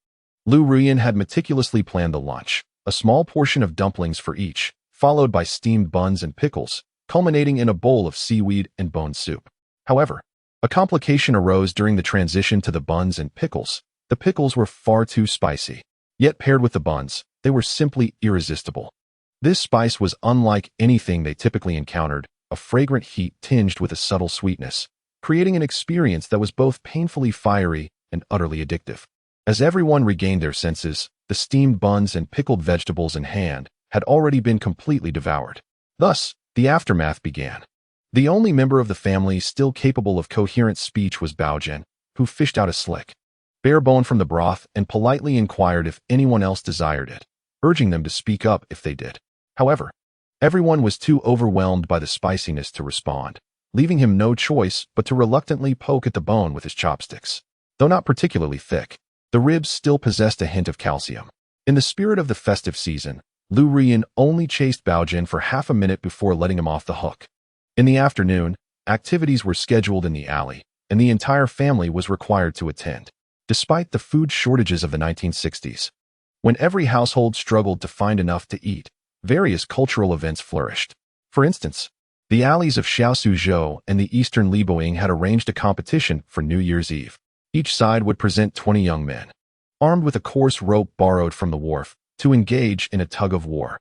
Lu Rian had meticulously planned the lunch, a small portion of dumplings for each, followed by steamed buns and pickles, culminating in a bowl of seaweed and bone soup. However, a complication arose during the transition to the buns and pickles. The pickles were far too spicy, yet paired with the buns, they were simply irresistible. This spice was unlike anything they typically encountered, a fragrant heat tinged with a subtle sweetness, creating an experience that was both painfully fiery and utterly addictive. As everyone regained their senses, the steamed buns and pickled vegetables in hand had already been completely devoured. Thus, the aftermath began. The only member of the family still capable of coherent speech was Baogen, who fished out a slick, bare bone from the broth and politely inquired if anyone else desired it, urging them to speak up if they did. However, everyone was too overwhelmed by the spiciness to respond, leaving him no choice but to reluctantly poke at the bone with his chopsticks. Though not particularly thick, the ribs still possessed a hint of calcium. In the spirit of the festive season, Lu Rian only chased Baogen for half a minute before letting him off the hook. In the afternoon, activities were scheduled in the alley, and the entire family was required to attend. Despite the food shortages of the 1960s, when every household struggled to find enough to eat, various cultural events flourished. For instance, the alleys of Xiaosuzhou and the eastern Liboing had arranged a competition for New Year's Eve. Each side would present 20 young men, armed with a coarse rope borrowed from the wharf, to engage in a tug-of-war.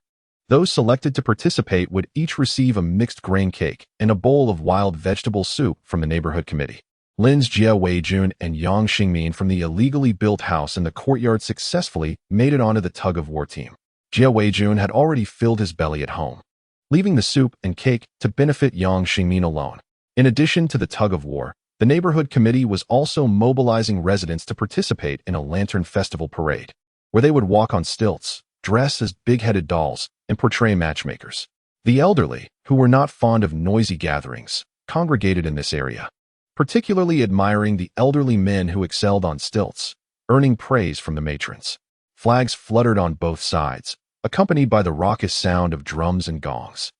Those selected to participate would each receive a mixed grain cake and a bowl of wild vegetable soup from the neighborhood committee. Lin's Jia Weijun and Yang Xingmin from the illegally built house in the courtyard successfully made it onto the tug-of-war team. Jia Weijun had already filled his belly at home, leaving the soup and cake to benefit Yang Xingmin alone. In addition to the tug-of-war, the neighborhood committee was also mobilizing residents to participate in a lantern festival parade, where they would walk on stilts, dress as big-headed dolls, and portray matchmakers. The elderly, who were not fond of noisy gatherings, congregated in this area, particularly admiring the elderly men who excelled on stilts, earning praise from the matrons. Flags fluttered on both sides, accompanied by the raucous sound of drums and gongs.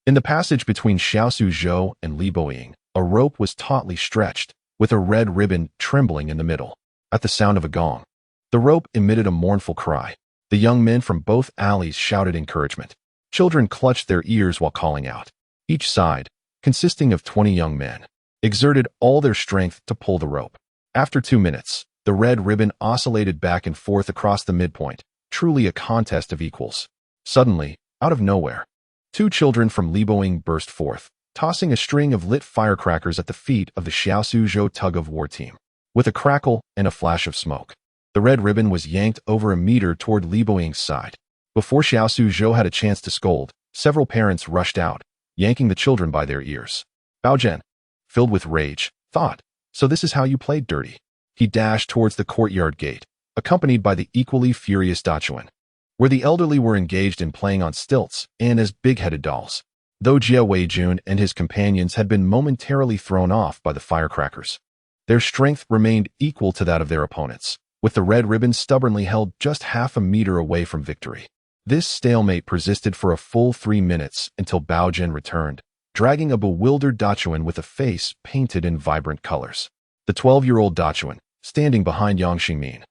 In the passage between Xiaosuzhou and Liboying, a rope was tautly stretched, with a red ribbon trembling in the middle. At the sound of a gong, the rope emitted a mournful cry. The young men from both alleys shouted encouragement. Children clutched their ears while calling out. Each side, consisting of 20 young men, exerted all their strength to pull the rope. After 2 minutes, the red ribbon oscillated back and forth across the midpoint, truly a contest of equals. Suddenly, out of nowhere, 2 children from Liboying burst forth, tossing a string of lit firecrackers at the feet of the Xiaosuzhou tug-of-war team. With a crackle and a flash of smoke, the red ribbon was yanked over a meter toward Liboying's side. Before Xiaosuzhou had a chance to scold, several parents rushed out, yanking the children by their ears. Baogen, filled with rage, thought, "So this is how you played dirty." He dashed towards the courtyard gate, accompanied by the equally furious Dachuan, where the elderly were engaged in playing on stilts and as big-headed dolls. Though Jie Weijun and his companions had been momentarily thrown off by the firecrackers, their strength remained equal to that of their opponents, with the red ribbon stubbornly held just half a meter away from victory. This stalemate persisted for a full 3 minutes until Baogen returned, dragging a bewildered Dachuan with a face painted in vibrant colors. The 12-year-old Dachuan, standing behind Yang Xingmin,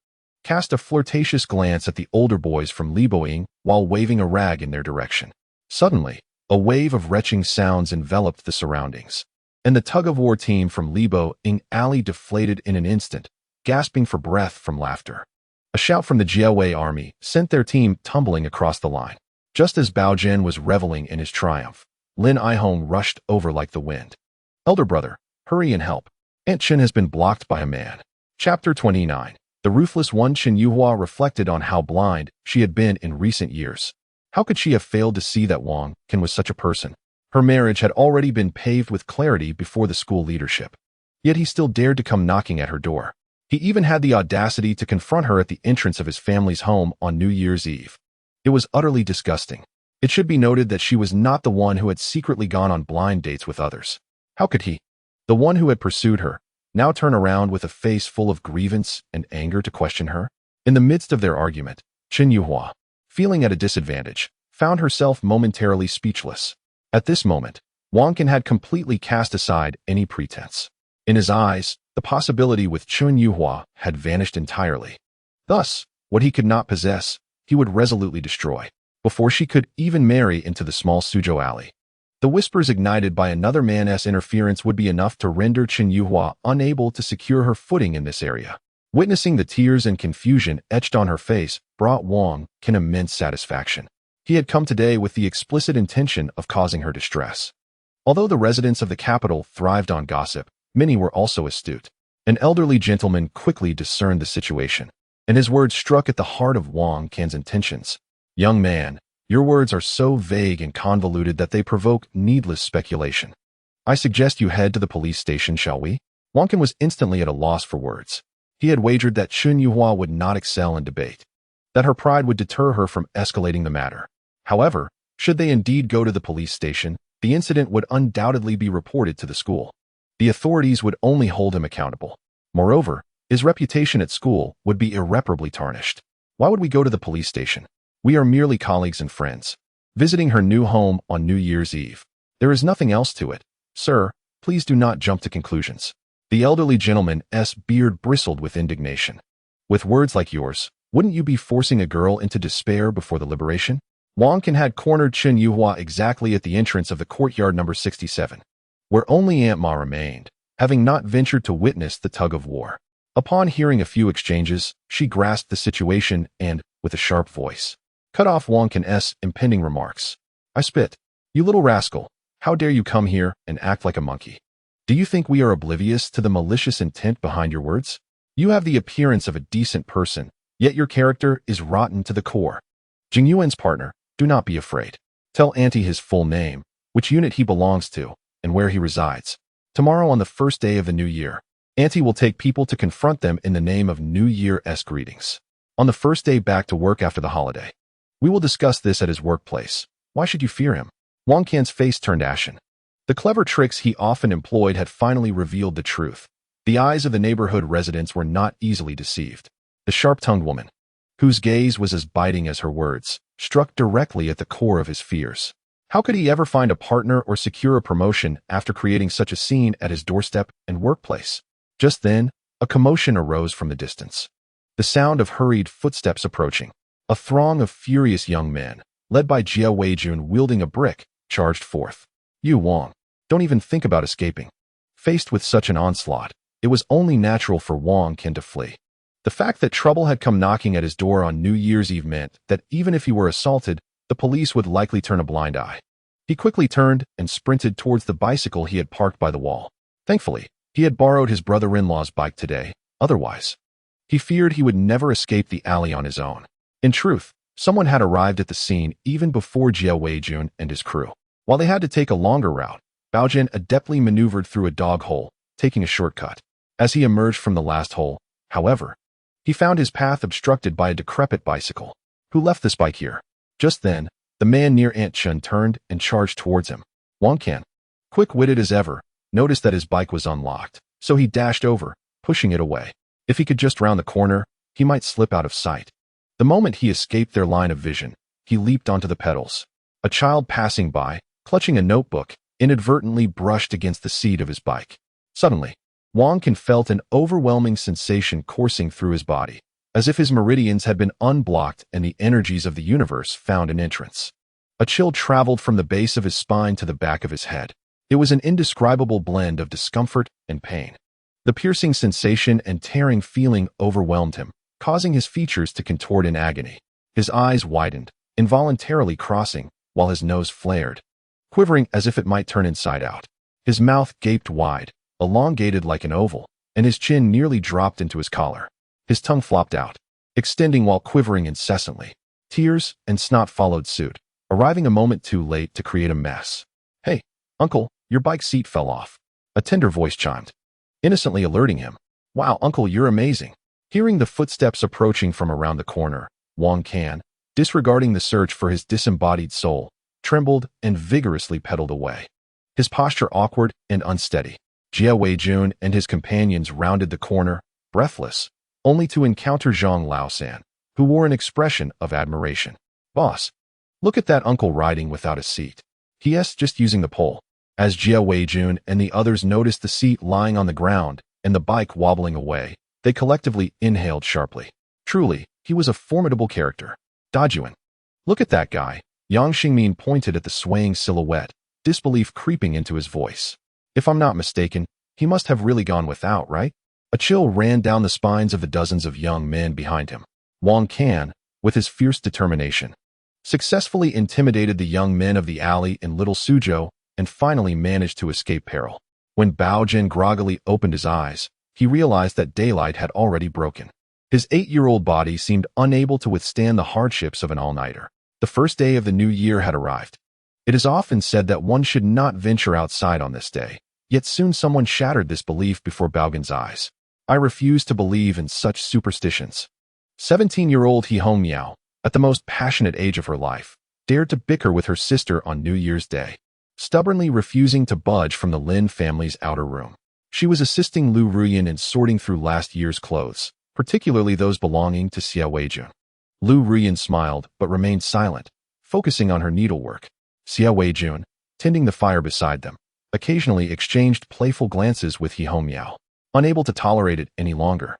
cast a flirtatious glance at the older boys from Liboying while waving a rag in their direction. Suddenly, a wave of retching sounds enveloped the surroundings, and the tug-of-war team from Liboying alley deflated in an instant, gasping for breath from laughter. A shout from the Jiawei army sent their team tumbling across the line. Just as Baogen was reveling in his triumph, Lin Aihong rushed over like the wind. "Elder brother, hurry and help. Aunt Chen has been blocked by a man." Chapter 29. The ruthless one. Chen Yuhua reflected on how blind she had been in recent years. How could she have failed to see that Wang Can was such a person? Her marriage had already been paved with clarity before the school leadership. Yet he still dared to come knocking at her door. He even had the audacity to confront her at the entrance of his family's home on New Year's Eve. It was utterly disgusting. It should be noted that she was not the one who had secretly gone on blind dates with others. How could he, the one who had pursued her, now turn around with a face full of grievance and anger to question her? In the midst of their argument, Chen Yuhua, feeling at a disadvantage, found herself momentarily speechless. At this moment, Wang Can had completely cast aside any pretense. In his eyes, the possibility with Chen Yuhua had vanished entirely. Thus, what he could not possess, he would resolutely destroy, before she could even marry into the small Suzhou alley. The whispers ignited by another man's interference would be enough to render Chen Yuhua unable to secure her footing in this area. Witnessing the tears and confusion etched on her face brought Wang Can immense satisfaction. He had come today with the explicit intention of causing her distress. Although the residents of the capital thrived on gossip, many were also astute. An elderly gentleman quickly discerned the situation, and his words struck at the heart of Wang Can's intentions. "Young man, your words are so vague and convoluted that they provoke needless speculation. I suggest you head to the police station, shall we?" Wang Can was instantly at a loss for words. He had wagered that Chen Yuhua would not excel in debate, that her pride would deter her from escalating the matter. However, should they indeed go to the police station, the incident would undoubtedly be reported to the school. The authorities would only hold him accountable. Moreover, his reputation at school would be irreparably tarnished. Why would we go to the police station? We are merely colleagues and friends, visiting her new home on New Year's Eve. There is nothing else to it. Sir, please do not jump to conclusions. The elderly gentleman's beard bristled with indignation. With words like yours, wouldn't you be forcing a girl into despair before the liberation? Wang Can had cornered Chen Yuhua exactly at the entrance of the courtyard number 67. Where only Aunt Ma remained, having not ventured to witness the tug-of-war. Upon hearing a few exchanges, she grasped the situation and, with a sharp voice, cut off Wang Can's impending remarks. "I spit. You little rascal, how dare you come here and act like a monkey? Do you think we are oblivious to the malicious intent behind your words? You have the appearance of a decent person, yet your character is rotten to the core. Jing Yuan's partner, do not be afraid. Tell Auntie his full name, which unit he belongs to, and where he resides. Tomorrow on the first day of the new year, Auntie will take people to confront them in the name of New Year's greetings. On the first day back to work after the holiday, we will discuss this at his workplace. Why should you fear him?" Wang Can's face turned ashen. The clever tricks he often employed had finally revealed the truth. The eyes of the neighborhood residents were not easily deceived. The sharp-tongued woman, whose gaze was as biting as her words, struck directly at the core of his fears. How could he ever find a partner or secure a promotion after creating such a scene at his doorstep and workplace? Just then, a commotion arose from the distance. The sound of hurried footsteps approaching. A throng of furious young men, led by Jia Weijun wielding a brick, charged forth. Yu Wang, don't even think about escaping. Faced with such an onslaught, it was only natural for Wang Qin to flee. The fact that trouble had come knocking at his door on New Year's Eve meant that even if he were assaulted, the police would likely turn a blind eye. He quickly turned and sprinted towards the bicycle he had parked by the wall. Thankfully, he had borrowed his brother-in-law's bike today. Otherwise, he feared he would never escape the alley on his own. In truth, someone had arrived at the scene even before Jia Weijun and his crew. While they had to take a longer route, Baogen adeptly maneuvered through a dog hole, taking a shortcut. As he emerged from the last hole, however, he found his path obstructed by a decrepit bicycle. Who left this bike here? Just then, the man near Aunt Chun turned and charged towards him. Wang Qin, quick-witted as ever, noticed that his bike was unlocked, so he dashed over, pushing it away. If he could just round the corner, he might slip out of sight. The moment he escaped their line of vision, he leaped onto the pedals. A child passing by, clutching a notebook, inadvertently brushed against the seat of his bike. Suddenly, Wang Qin felt an overwhelming sensation coursing through his body, as if his meridians had been unblocked and the energies of the universe found an entrance. A chill traveled from the base of his spine to the back of his head. It was an indescribable blend of discomfort and pain. The piercing sensation and tearing feeling overwhelmed him, causing his features to contort in agony. His eyes widened, involuntarily crossing, while his nose flared, quivering as if it might turn inside out. His mouth gaped wide, elongated like an oval, and his chin nearly dropped into his collar. His tongue flopped out, extending while quivering incessantly. Tears and snot followed suit, arriving a moment too late to create a mess. "Hey, Uncle, your bike seat fell off," a tender voice chimed, innocently alerting him. "Wow, Uncle, you're amazing." Hearing the footsteps approaching from around the corner, Wang Qin, disregarding the search for his disembodied soul, trembled and vigorously pedaled away. His posture awkward and unsteady. Jia Weijun and his companions rounded the corner, breathless, only to encounter Zhang Baogen, who wore an expression of admiration. "Boss, look at that uncle riding without a seat. He.s. just using the pole." As Jia Weijun and the others noticed the seat lying on the ground and the bike wobbling away, they collectively inhaled sharply. Truly, he was a formidable character. "Dajuan, look at that guy." Yang Xingmin pointed at the swaying silhouette, disbelief creeping into his voice. "If I'm not mistaken, he must have really gone without, right?" A chill ran down the spines of the dozens of young men behind him. Wang Qin, with his fierce determination, successfully intimidated the young men of the alley in Little Suzhou and finally managed to escape peril. When Baogen groggily opened his eyes, he realized that daylight had already broken. His 8-year-old body seemed unable to withstand the hardships of an all-nighter. The first day of the new year had arrived. It is often said that one should not venture outside on this day, yet soon someone shattered this belief before Baogen's eyes. "I refuse to believe in such superstitions." 17-year-old He Hongmiao, at the most passionate age of her life, dared to bicker with her sister on New Year's Day, stubbornly refusing to budge from the Lin family's outer room. She was assisting Lu Ruyan in sorting through last year's clothes, particularly those belonging to Xia Weijun. Lu Ruyan smiled but remained silent, focusing on her needlework. Xia Weijun, tending the fire beside them, occasionally exchanged playful glances with He Hongmiao, unable to tolerate it any longer.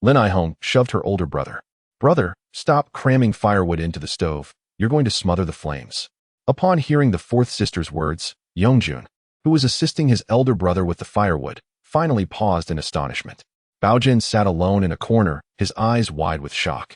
Lin Aihong shoved her older brother. "Brother, stop cramming firewood into the stove. You're going to smother the flames." Upon hearing the fourth sister's words, Yongjun, who was assisting his elder brother with the firewood, finally paused in astonishment. Baogen sat alone in a corner, his eyes wide with shock.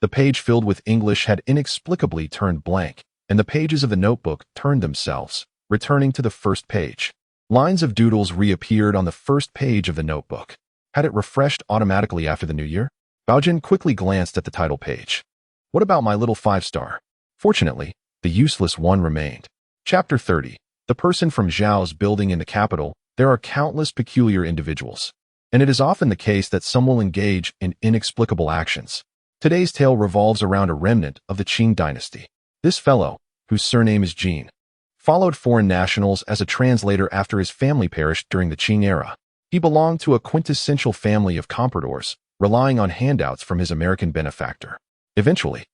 The page filled with English had inexplicably turned blank, and the pages of the notebook turned themselves, returning to the first page. Lines of doodles reappeared on the first page of the notebook. Had it refreshed automatically after the new year? Baogen quickly glanced at the title page. What about my little 5-star? Fortunately, the useless one remained. Chapter 30. The person from Zhao's building in the capital. There are countless peculiar individuals, and it is often the case that some will engage in inexplicable actions. Today's tale revolves around a remnant of the Qing dynasty. This fellow, whose surname is Jin, followed foreign nationals as a translator after his family perished during the Qing era. He belonged to a quintessential family of compradors, relying on handouts from his American benefactor. Eventually,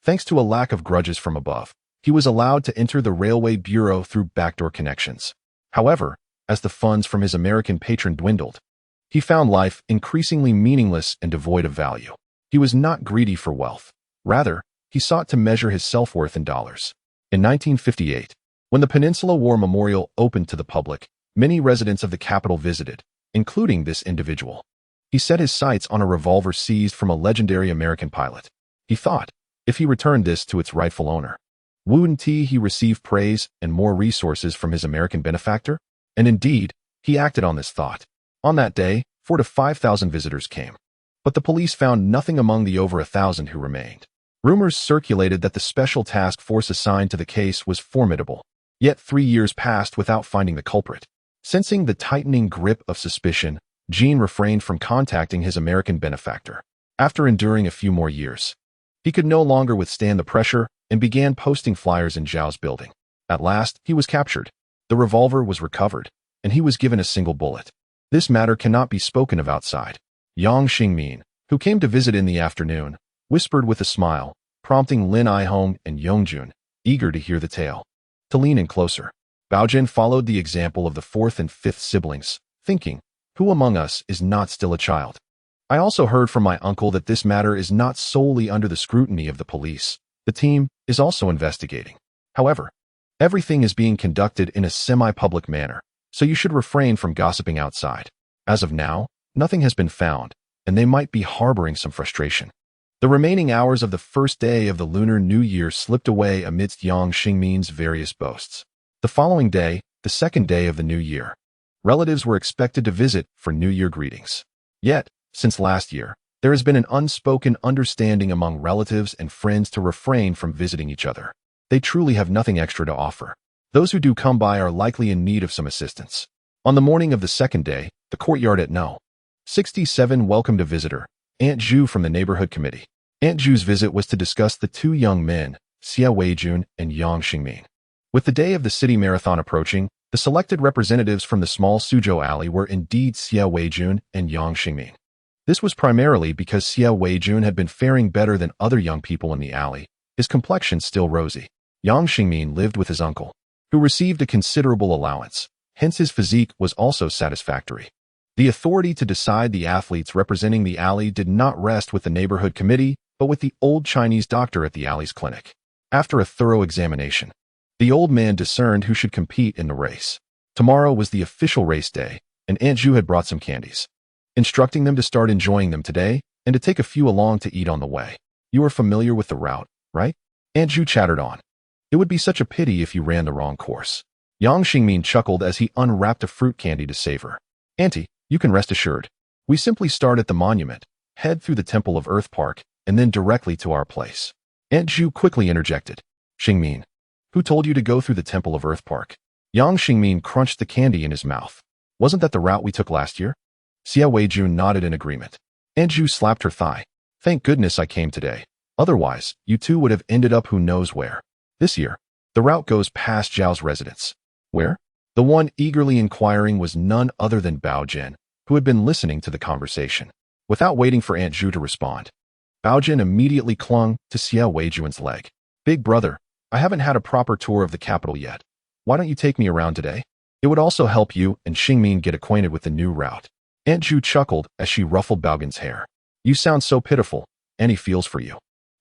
thanks to a lack of grudges from above, he was allowed to enter the railway bureau through backdoor connections. However, as the funds from his American patron dwindled, he found life increasingly meaningless and devoid of value. He was not greedy for wealth. Rather, he sought to measure his self-worth in dollars. In 1958, when the Peninsula War Memorial opened to the public, many residents of the capital visited, including this individual. He set his sights on a revolver seized from a legendary American pilot. He thought, if he returned this to its rightful owner, wouldn't he receive praise and more resources from his American benefactor? And indeed, he acted on this thought. On that day, 4,000 to 5,000 visitors came. But the police found nothing among the over 1,000 who remained. Rumors circulated that the special task force assigned to the case was formidable. Yet 3 years passed without finding the culprit. Sensing the tightening grip of suspicion, Jean refrained from contacting his American benefactor. After enduring a few more years, he could no longer withstand the pressure and began posting flyers in Zhao's building. At last, he was captured. The revolver was recovered, and he was given a single bullet. This matter cannot be spoken of outside. Yang Xingmin, who came to visit in the afternoon, whispered with a smile, prompting Lin Aihong and Yongjun, eager to hear the tale, to lean in closer. Baogen followed the example of the fourth and fifth siblings, thinking, who among us is not still a child? I also heard from my uncle that this matter is not solely under the scrutiny of the police. The team is also investigating. However, everything is being conducted in a semi-public manner, so you should refrain from gossiping outside. As of now, nothing has been found, and they might be harboring some frustration. The remaining hours of the first day of the Lunar New Year slipped away amidst Yang Xingmin's various boasts. The following day, the second day of the New Year, relatives were expected to visit for New Year greetings. Yet, since last year, there has been an unspoken understanding among relatives and friends to refrain from visiting each other. They truly have nothing extra to offer. Those who do come by are likely in need of some assistance. On the morning of the second day, the courtyard at No. 67 welcomed a visitor, Aunt Zhu from the neighborhood committee. Aunt Zhu's visit was to discuss the two young men, Xia Weijun and Yang Xingmin. With the day of the city marathon approaching, the selected representatives from the small Suzhou alley were indeed Xia Weijun and Yang Xingmin. This was primarily because Xia Weijun had been faring better than other young people in the alley, his complexion still rosy. Yang Xingmin lived with his uncle, who received a considerable allowance, hence his physique was also satisfactory. The authority to decide the athletes representing the alley did not rest with the neighborhood committee, but with the old Chinese doctor at the alley's clinic. After a thorough examination, the old man discerned who should compete in the race. Tomorrow was the official race day, and Aunt Zhu had brought some candies, instructing them to start enjoying them today and to take a few along to eat on the way. You are familiar with the route, right? Aunt Zhu chattered on. It would be such a pity if you ran the wrong course. Yang Xingmin chuckled as he unwrapped a fruit candy to savor. Auntie, you can rest assured. We simply start at the monument, head through the Temple of Earth Park, and then directly to our place. Aunt Zhu quickly interjected. Xingmin, who told you to go through the Temple of Earth Park? Yang Xingmin crunched the candy in his mouth. Wasn't that the route we took last year? Xia Weijun nodded in agreement. Aunt Zhu slapped her thigh. Thank goodness I came today. Otherwise, you two would have ended up who knows where. This year, the route goes past Zhao's residence. Where? The one eagerly inquiring was none other than Baogen, who had been listening to the conversation. Without waiting for Aunt Zhu to respond, Baogen immediately clung to Xia Weijun's leg. Big brother, I haven't had a proper tour of the capital yet. Why don't you take me around today? It would also help you and Xingmin get acquainted with the new route. Aunt Zhu chuckled as she ruffled Baogen's hair. You sound so pitiful, and he feels for you.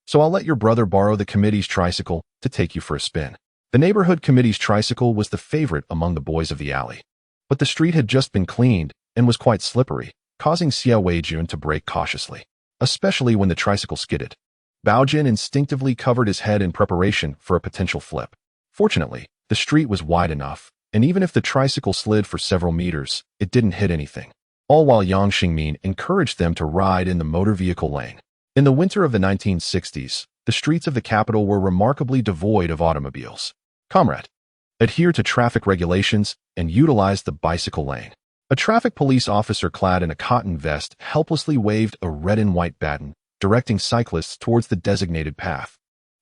So I'll let your brother borrow the committee's tricycle to take you for a spin. The neighborhood committee's tricycle was the favorite among the boys of the alley. But the street had just been cleaned and was quite slippery, causing Xia Weijun to brake cautiously, especially when the tricycle skidded. Baogen instinctively covered his head in preparation for a potential flip. Fortunately, the street was wide enough, and even if the tricycle slid for several meters, it didn't hit anything. All while Yang Xingmin encouraged them to ride in the motor vehicle lane. In the winter of the 1960s, the streets of the capital were remarkably devoid of automobiles. Comrade, adhere to traffic regulations and utilize the bicycle lane. A traffic police officer clad in a cotton vest helplessly waved a red and white baton, directing cyclists towards the designated path.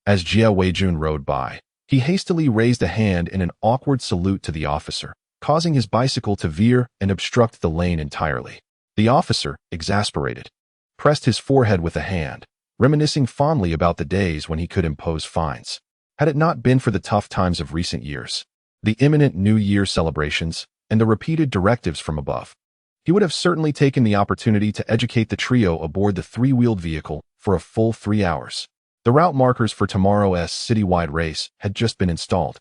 As Xia Weijun rode by, he hastily raised a hand in an awkward salute to the officer, causing his bicycle to veer and obstruct the lane entirely. The officer, exasperated, pressed his forehead with a hand, reminiscing fondly about the days when he could impose fines. Had it not been for the tough times of recent years, the imminent New Year celebrations, and the repeated directives from above, he would have certainly taken the opportunity to educate the trio aboard the three-wheeled vehicle for a full 3 hours. The route markers for tomorrow's citywide race had just been installed,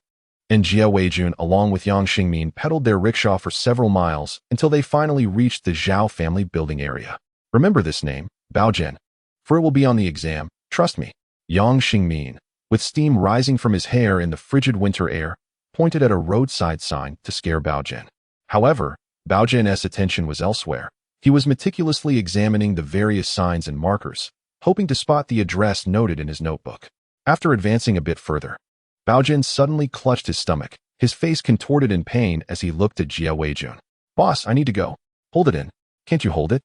and Jia Weijun along with Yang Xingmin pedaled their rickshaw for several miles until they finally reached the Zhao family building area. Remember this name, Baogen, for it will be on the exam, trust me. Yang Xingmin, with steam rising from his hair in the frigid winter air, pointed at a roadside sign to scare Baogen. However, Baogen's attention was elsewhere. He was meticulously examining the various signs and markers, hoping to spot the address noted in his notebook. After advancing a bit further, Baogen suddenly clutched his stomach, his face contorted in pain as he looked at Jia Weijun. "Boss, I need to go. Hold it in. Can't you hold it?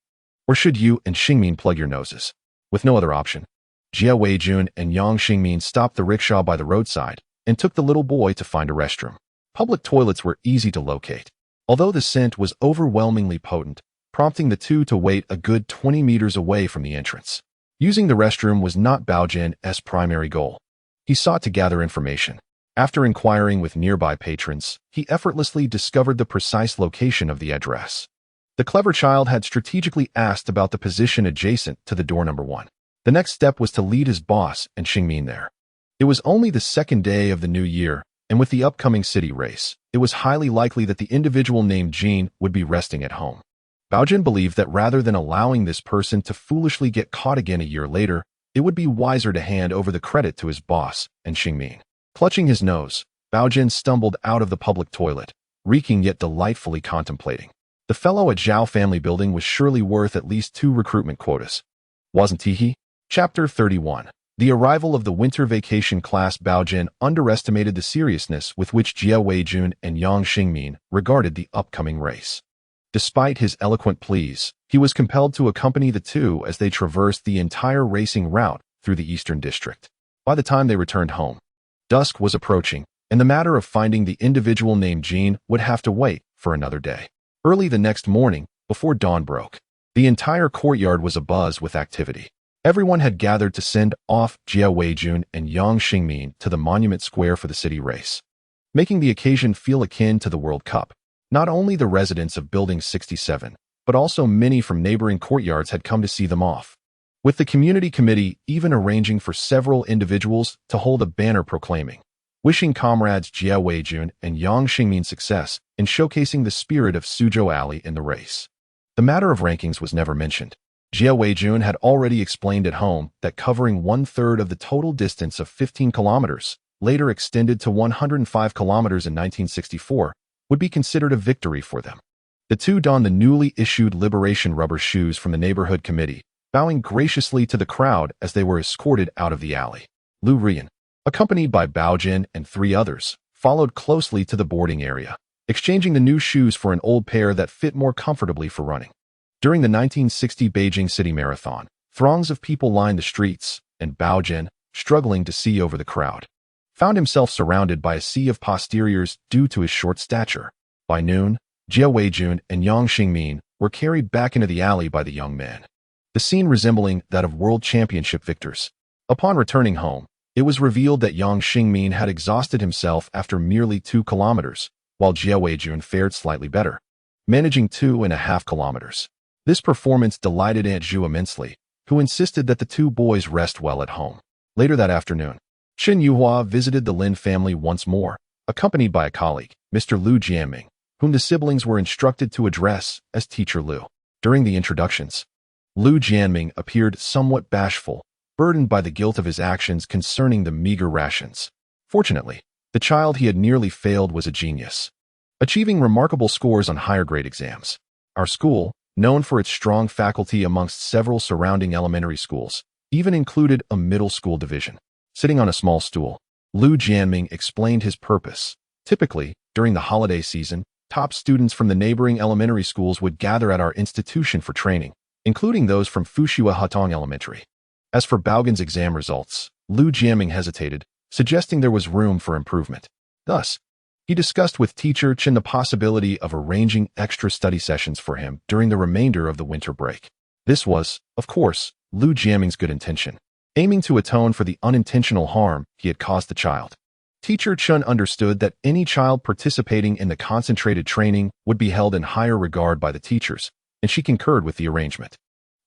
Or should you and Xingmin plug your noses?" With no other option, Jia Weijun and Yang Xingmin stopped the rickshaw by the roadside and took the little boy to find a restroom. Public toilets were easy to locate, although the scent was overwhelmingly potent, prompting the two to wait a good 20 meters away from the entrance. Using the restroom was not Baogen's primary goal. He sought to gather information. After inquiring with nearby patrons, he effortlessly discovered the precise location of the address. The clever child had strategically asked about the position adjacent to the door number 1. The next step was to lead his boss and Xingmin there. It was only the second day of the new year, and with the upcoming city race, it was highly likely that the individual named Jean would be resting at home. Baogen believed that rather than allowing this person to foolishly get caught again a year later, it would be wiser to hand over the credit to his boss and Xingmin. Clutching his nose, Baogen stumbled out of the public toilet, reeking yet delightfully contemplating. The fellow at Zhao family building was surely worth at least 2 recruitment quotas. Wasn't he? Chapter 31. The arrival of the winter vacation class. Baogen underestimated the seriousness with which Jia Weijun and Yang Xingmin regarded the upcoming race. Despite his eloquent pleas, he was compelled to accompany the two as they traversed the entire racing route through the Eastern District. By the time they returned home, dusk was approaching, and the matter of finding the individual named Jean would have to wait for another day. Early the next morning, before dawn broke, the entire courtyard was abuzz with activity. Everyone had gathered to send off Jia Weijun and Yang Xingmin to the Monument Square for the city race, making the occasion feel akin to the World Cup. Not only the residents of Building 67, but also many from neighboring courtyards had come to see them off, with the community committee even arranging for several individuals to hold a banner proclaiming, wishing comrades Jia Weijun and Yang Xingmin success in showcasing the spirit of Suzhou Alley in the race. The matter of rankings was never mentioned. Jia Weijun had already explained at home that covering 1/3 of the total distance of 15 kilometers, later extended to 105 kilometers in 1964, would be considered a victory for them. The two donned the newly issued Liberation rubber shoes from the neighborhood committee, bowing graciously to the crowd as they were escorted out of the alley. Lu Rian, accompanied by Baogen and 3 others, followed closely to the boarding area, exchanging the new shoes for an old pair that fit more comfortably for running. During the 1960 Beijing City Marathon, throngs of people lined the streets, and Baogen, struggling to see over the crowd, found himself surrounded by a sea of posteriors due to his short stature. By noon, Jia Weijun and Yang Xingmin were carried back into the alley by the young man, the scene resembling that of World Championship victors. Upon returning home, it was revealed that Yang Xingmin had exhausted himself after merely 2 kilometers, while Jia Weijun fared slightly better, managing 2.5 kilometers. This performance delighted Aunt Zhu immensely, who insisted that the 2 boys rest well at home. Later that afternoon, Chen Yuhua visited the Lin family once more, accompanied by a colleague, Mr. Lu Jianming, whom the siblings were instructed to address as Teacher Lu. During the introductions, Lu Jianming appeared somewhat bashful, burdened by the guilt of his actions concerning the meager rations. Fortunately, the child he had nearly failed was a genius, achieving remarkable scores on higher grade exams. Our school, known for its strong faculty amongst several surrounding elementary schools, even included a middle school division. Sitting on a small stool, Lu Jianming explained his purpose. Typically, during the holiday season, top students from the neighboring elementary schools would gather at our institution for training, including those from Fushua Hutong Elementary. As for Baogen's exam results, Lu Jianming hesitated, suggesting there was room for improvement. Thus, he discussed with Teacher Chen the possibility of arranging extra study sessions for him during the remainder of the winter break. This was, of course, Lu Jianming's good intention, aiming to atone for the unintentional harm he had caused the child. Teacher Chun understood that any child participating in the concentrated training would be held in higher regard by the teachers, and she concurred with the arrangement.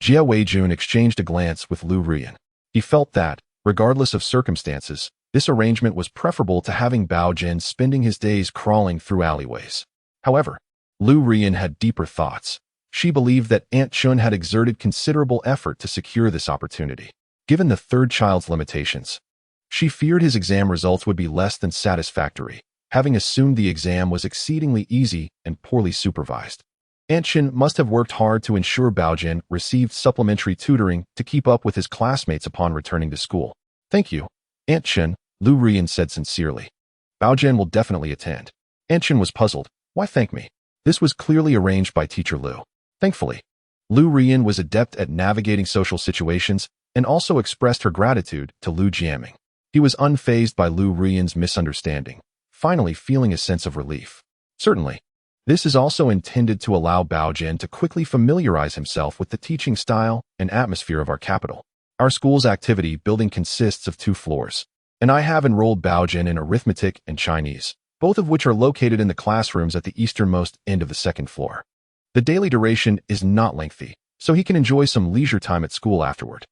Jia Weijun exchanged a glance with Lu Ruiyan. He felt that, regardless of circumstances, this arrangement was preferable to having Baogen spending his days crawling through alleyways. However, Lu Ruiyan had deeper thoughts. She believed that Aunt Chun had exerted considerable effort to secure this opportunity. Given the third child's limitations, she feared his exam results would be less than satisfactory, having assumed the exam was exceedingly easy and poorly supervised. Aunt Chun must have worked hard to ensure Baogen received supplementary tutoring to keep up with his classmates upon returning to school. Thank you, Aunt Chun, Lu Ruiyan said sincerely. Baogen will definitely attend. Aunt Chun was puzzled. Why thank me? This was clearly arranged by Teacher Lu. Thankfully, Lu Ruiyan was adept at navigating social situations and also expressed her gratitude to Lu Jiaming. He was unfazed by Lu Ruiyan's misunderstanding, finally feeling a sense of relief. Certainly, this is also intended to allow Baogen to quickly familiarize himself with the teaching style and atmosphere of our capital. Our school's activity building consists of 2 floors, and I have enrolled Baogen in arithmetic and Chinese, both of which are located in the classrooms at the easternmost end of the 2nd floor. The daily duration is not lengthy, so he can enjoy some leisure time at school afterward.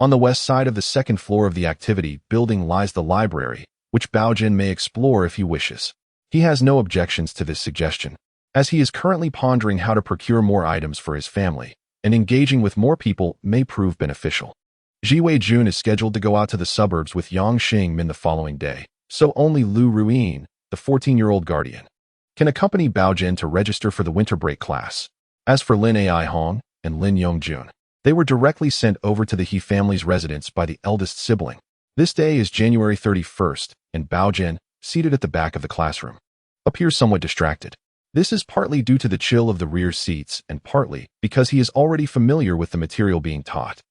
On the west side of the 2nd floor of the activity building lies the library, which Baogen may explore if he wishes. He has no objections to this suggestion, as he is currently pondering how to procure more items for his family, and engaging with more people may prove beneficial. Ji Weijun is scheduled to go out to the suburbs with Yang Xingmin the following day, so only Lu Ruiyan, the 14-year-old guardian, can accompany Baogen to register for the winter break class. As for Lin Ai Hong and Lin Yongjun, they were directly sent over to the He family's residence by the eldest sibling. This day is January 31st, and Baogen, seated at the back of the classroom, appears somewhat distracted. This is partly due to the chill of the rear seats and partly because he is already familiar with the material being taught.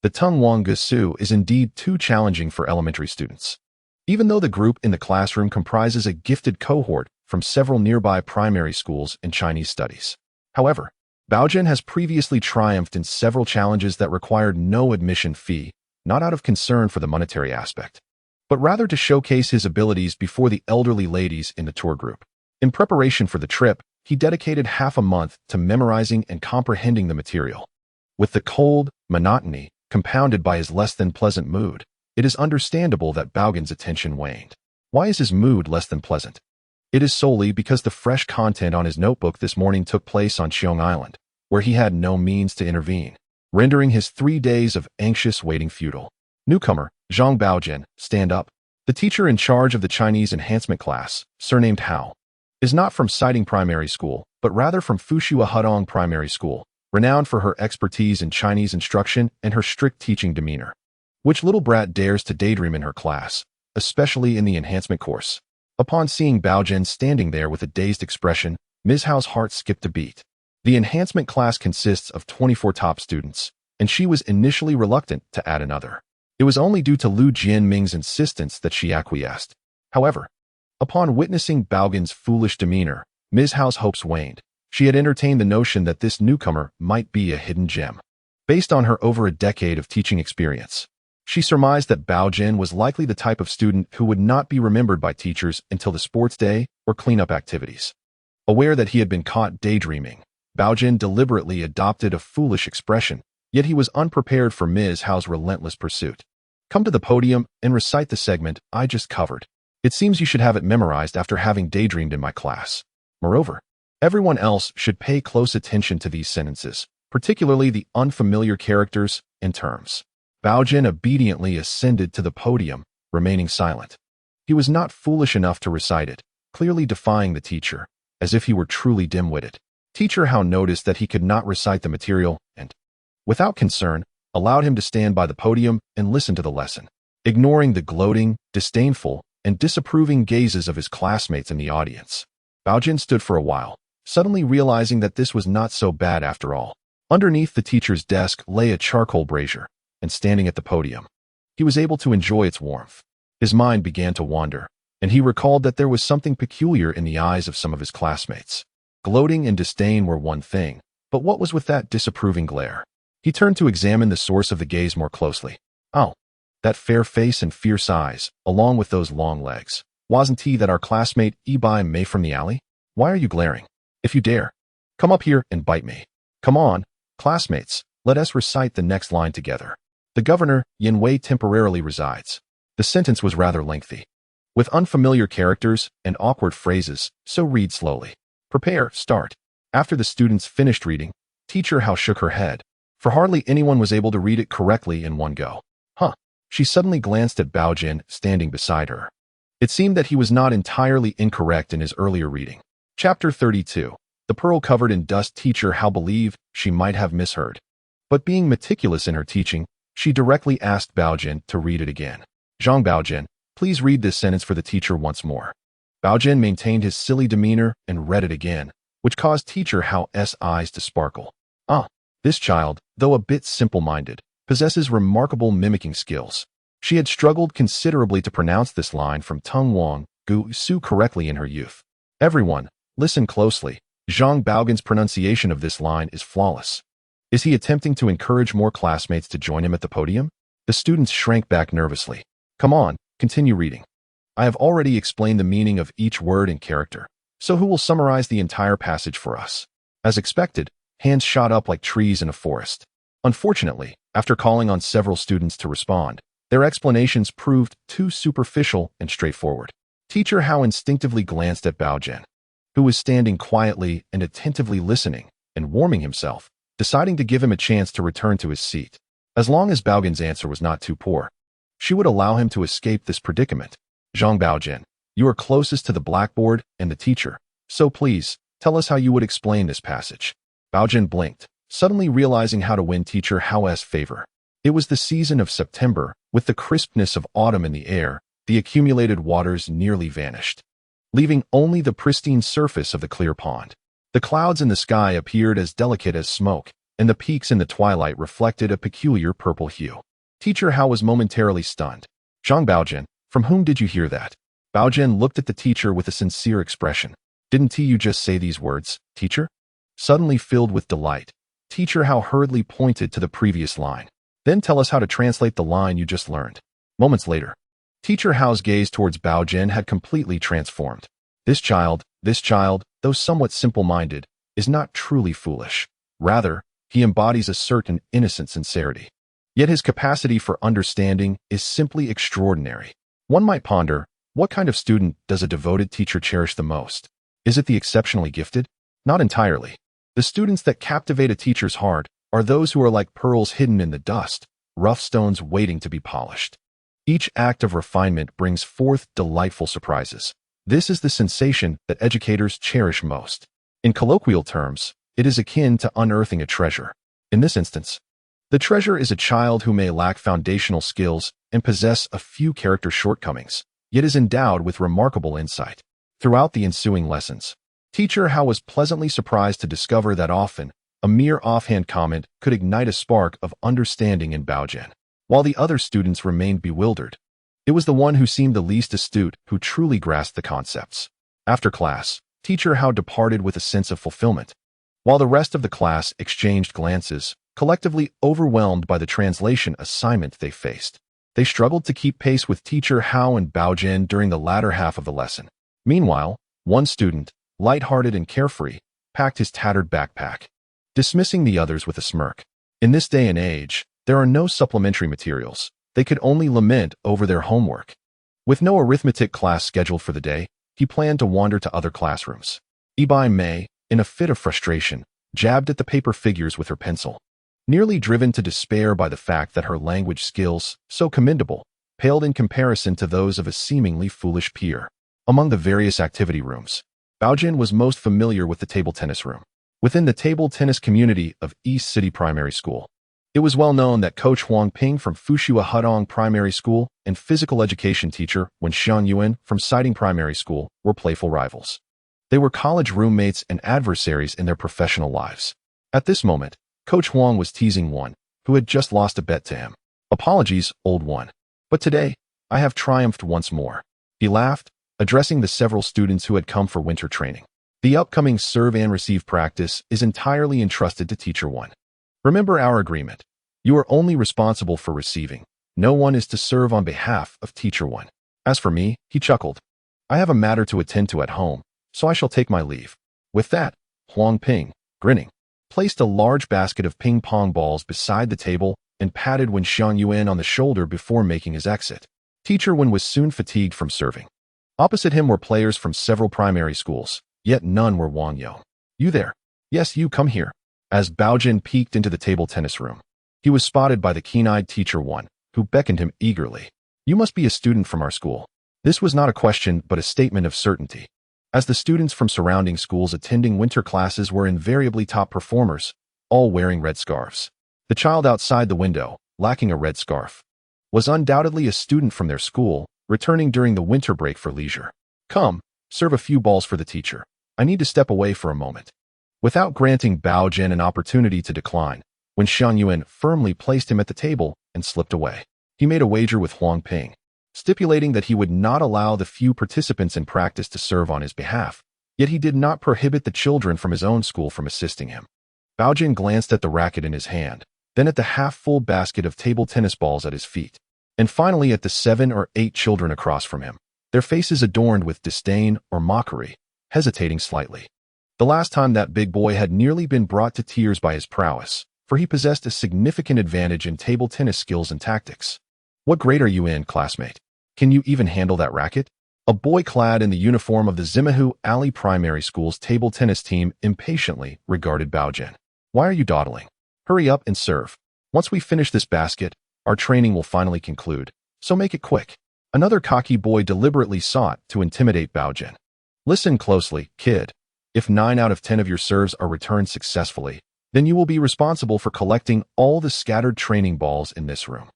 The Nanluoguxiang is indeed too challenging for elementary students. Even though the group in the classroom comprises a gifted cohort from several nearby primary schools in Chinese studies. However, Baogen has previously triumphed in several challenges that required no admission fee, not out of concern for the monetary aspect, but rather to showcase his abilities before the elderly ladies in the tour group. In preparation for the trip, he dedicated half a month to memorizing and comprehending the material. With the cold monotony compounded by his less than pleasant mood, it is understandable that Baogen's attention waned. Why is his mood less than pleasant? It is solely because the fresh content on his notebook this morning took place on Xiong Island, where he had no means to intervene, rendering his 3 days of anxious waiting futile. Newcomer, Zhang Baogen, stand up. The teacher in charge of the Chinese enhancement class, surnamed Hao, is not from Siding Primary School, but rather from Fushua Hudong Primary School, renowned for her expertise in Chinese instruction and her strict teaching demeanor. Which little brat dares to daydream in her class, especially in the enhancement course? Upon seeing Baogen standing there with a dazed expression, Ms. Hao's heart skipped a beat. The enhancement class consists of 24 top students, and she was initially reluctant to add another. It was only due to Lu Jianming's insistence that she acquiesced. However, upon witnessing Baogen's foolish demeanor, Ms. Hao's hopes waned. She had entertained the notion that this newcomer might be a hidden gem. Based on her over a decade of teaching experience, she surmised that Baogen was likely the type of student who would not be remembered by teachers until the sports day or cleanup activities. Aware that he had been caught daydreaming, Baogen deliberately adopted a foolish expression, yet he was unprepared for Ms. Hao's relentless pursuit. Come to the podium and recite the segment I just covered. It seems you should have it memorized after having daydreamed in my class. Moreover, everyone else should pay close attention to these sentences, particularly the unfamiliar characters and terms. Baogen obediently ascended to the podium, remaining silent. He was not foolish enough to recite it, clearly defying the teacher, as if he were truly dim-witted. Teacher Hao noticed that he could not recite the material and, without concern, allowed him to stand by the podium and listen to the lesson, ignoring the gloating, disdainful, and disapproving gazes of his classmates in the audience. Baogen stood for a while, suddenly realizing that this was not so bad after all. Underneath the teacher's desk lay a charcoal brazier, and standing at the podium, he was able to enjoy its warmth. His mind began to wander, and he recalled that there was something peculiar in the eyes of some of his classmates. Gloating and disdain were one thing, but what was with that disapproving glare? He turned to examine the source of the gaze more closely. Oh, That fair face and fierce eyes, along with those long legs. Wasn't he that our classmate Ebi May from the alley? Why are you glaring? If you dare, come up here and bite me. Come on, classmates, let us recite the next line together. The governor, Yin Wei, temporarily resides. The sentence was rather lengthy, with unfamiliar characters and awkward phrases, so read slowly. Prepare, start. After the students finished reading, Teacher Hao shook her head, for hardly anyone was able to read it correctly in one go. She suddenly glanced at Baogen standing beside her. It seemed that he was not entirely incorrect in his earlier reading. Chapter 32. The pearl covered in dust. Teacher Hao believed she might have misheard. But being meticulous in her teaching, she directly asked Baogen to read it again. Zhang Baogen, please read this sentence for the teacher once more. Baogen maintained his silly demeanor and read it again, which caused Teacher Hao's eyes to sparkle. This child, though a bit simple-minded, possesses remarkable mimicking skills. She had struggled considerably to pronounce this line from Tung Wang Gu Su correctly in her youth. Everyone, listen closely. Zhang Baogen's pronunciation of this line is flawless. Is he attempting to encourage more classmates to join him at the podium? The students shrank back nervously. Come on, continue reading. I have already explained the meaning of each word and character, so who will summarize the entire passage for us? As expected, hands shot up like trees in a forest. Unfortunately, after calling on several students to respond, their explanations proved too superficial and straightforward. Teacher Hao instinctively glanced at Baogen, who was standing quietly and attentively listening and warming himself, deciding to give him a chance to return to his seat. As long as Baogen's answer was not too poor, she would allow him to escape this predicament. Zhang Baogen, you are closest to the blackboard and the teacher, so please, tell us how you would explain this passage. Baogen blinked, suddenly realizing how to win Teacher Hao's favor. It was the season of September, with the crispness of autumn in the air. The accumulated waters nearly vanished, leaving only the pristine surface of the clear pond. The clouds in the sky appeared as delicate as smoke, and the peaks in the twilight reflected a peculiar purple hue. Teacher Hao was momentarily stunned. Zhang Baogen, from whom did you hear that? Baogen looked at the teacher with a sincere expression. Didn't you just say these words, teacher? Suddenly filled with delight, Teacher Hao hurriedly pointed to the previous line. Then tell us how to translate the line you just learned. Moments later, Teacher Hao's gaze towards Baogen had completely transformed. This child, though somewhat simple-minded, is not truly foolish. Rather, he embodies a certain innocent sincerity. Yet his capacity for understanding is simply extraordinary. One might ponder, what kind of student does a devoted teacher cherish the most? Is it the exceptionally gifted? Not entirely. The students that captivate a teacher's heart are those who are like pearls hidden in the dust, rough stones waiting to be polished. Each act of refinement brings forth delightful surprises. This is the sensation that educators cherish most. In colloquial terms, it is akin to unearthing a treasure. In this instance, the treasure is a child who may lack foundational skills and possess a few character shortcomings, yet is endowed with remarkable insight. Throughout the ensuing lessons, Teacher Hao was pleasantly surprised to discover that often, a mere offhand comment could ignite a spark of understanding in Baogen. While the other students remained bewildered, it was the one who seemed the least astute who truly grasped the concepts. After class, Teacher Hao departed with a sense of fulfillment, while the rest of the class exchanged glances, collectively overwhelmed by the translation assignment they faced. They struggled to keep pace with Teacher Hao and Baogen during the latter half of the lesson. Meanwhile, one student, light-hearted and carefree, packed his tattered backpack, dismissing the others with a smirk. In this day and age, there are no supplementary materials. They could only lament over their homework. With no arithmetic class scheduled for the day, he planned to wander to other classrooms. Ebi May, in a fit of frustration, jabbed at the paper figures with her pencil, nearly driven to despair by the fact that her language skills, so commendable, paled in comparison to those of a seemingly foolish peer. Among the various activity rooms, Baogen was most familiar with the table tennis room. Within the table tennis community of East City Primary School, it was well known that Coach Huang Ping from Fushua Hudong Primary School and physical education teacher Wen Xiang Yuan from Siding Primary School were playful rivals. They were college roommates and adversaries in their professional lives. At this moment, Coach Huang was teasing one who had just lost a bet to him. Apologies, old one. But today, I have triumphed once more. He laughed, addressing the several students who had come for winter training. The upcoming serve and receive practice is entirely entrusted to Teacher 1. Remember our agreement. You are only responsible for receiving, No one is to serve on behalf of Teacher 1. As for me, he chuckled, I have a matter to attend to at home, so I shall take my leave. With that, Huang Ping, grinning, placed a large basket of ping-pong balls beside the table and patted Wen Xiangyuan on the shoulder before making his exit. Teacher Wen was soon fatigued from serving. Opposite him were players from several primary schools, yet none were Wang Yong. You there? Yes, you come here. As Baogen peeked into the table tennis room, he was spotted by the keen-eyed Teacher 1, who beckoned him eagerly. You must be a student from our school. This was not a question but a statement of certainty, as the students from surrounding schools attending winter classes were invariably top performers, all wearing red scarves. The child outside the window, lacking a red scarf, was undoubtedly a student from their school, returning during the winter break for leisure. Come, serve a few balls for the teacher. I need to step away for a moment. Without granting Baogen an opportunity to decline, Wen Xiangyuan firmly placed him at the table and slipped away. He made a wager with Huang Ping, stipulating that he would not allow the few participants in practice to serve on his behalf, yet he did not prohibit the children from his own school from assisting him. Baogen glanced at the racket in his hand, then at the half-full basket of table tennis balls at his feet, and finally at the 7 or 8 children across from him, their faces adorned with disdain or mockery, hesitating slightly. The last time that big boy had nearly been brought to tears by his prowess, for he possessed a significant advantage in table tennis skills and tactics. What grade are you in, classmate? Can you even handle that racket? A boy clad in the uniform of the Zimahu Alley Primary School's table tennis team impatiently regarded Baogen. Why are you dawdling? Hurry up and serve. Once we finish this basket, our training will finally conclude, so make it quick. Another cocky boy deliberately sought to intimidate Baogen. Listen closely, kid. If 9 out of 10 of your serves are returned successfully, then you will be responsible for collecting all the scattered training balls in this room.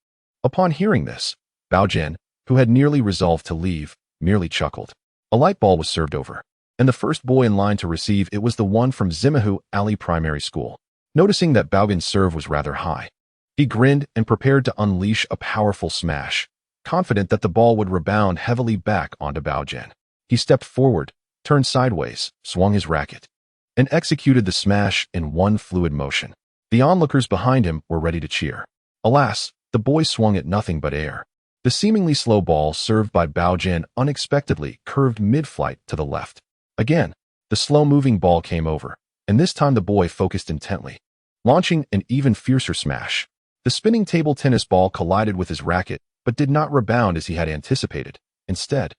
Upon hearing this, Baogen, who had nearly resolved to leave, merely chuckled. A light ball was served over, and the first boy in line to receive it was the one from Zimahu Alley Primary School. Noticing that Baogen's serve was rather high, he grinned and prepared to unleash a powerful smash, confident that the ball would rebound heavily back onto Baogen. He stepped forward, turned sideways, swung his racket, and executed the smash in one fluid motion. The onlookers behind him were ready to cheer. Alas, the boy swung at nothing but air. The seemingly slow ball served by Baogen unexpectedly curved mid-flight to the left. Again, the slow-moving ball came over, and this time the boy focused intently, launching an even fiercer smash. The spinning table tennis ball collided with his racket, but did not rebound as he had anticipated. Instead,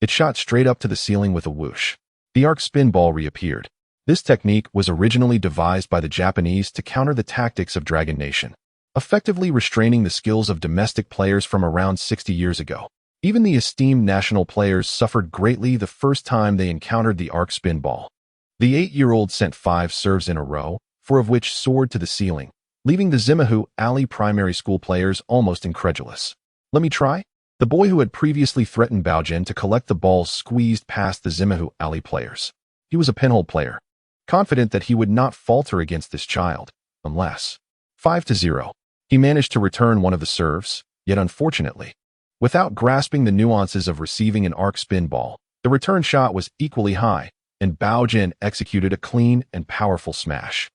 it shot straight up to the ceiling with a whoosh. The arc spin ball reappeared. This technique was originally devised by the Japanese to counter the tactics of Dragon Nation, effectively restraining the skills of domestic players from around 60 years ago. Even the esteemed national players suffered greatly the first time they encountered the arc spin ball. The 8-year-old sent 5 serves in a row, 4 of which soared to the ceiling, leaving the Zimahu Alley Primary School players almost incredulous. Let me try? The boy who had previously threatened Baogen to collect the balls squeezed past the Zimahu Alley players. He was a pinhole player, confident that he would not falter against this child, unless 5-0. He managed to return one of the serves, yet unfortunately, without grasping the nuances of receiving an arc spin ball, the return shot was equally high, and Baogen executed a clean and powerful smash.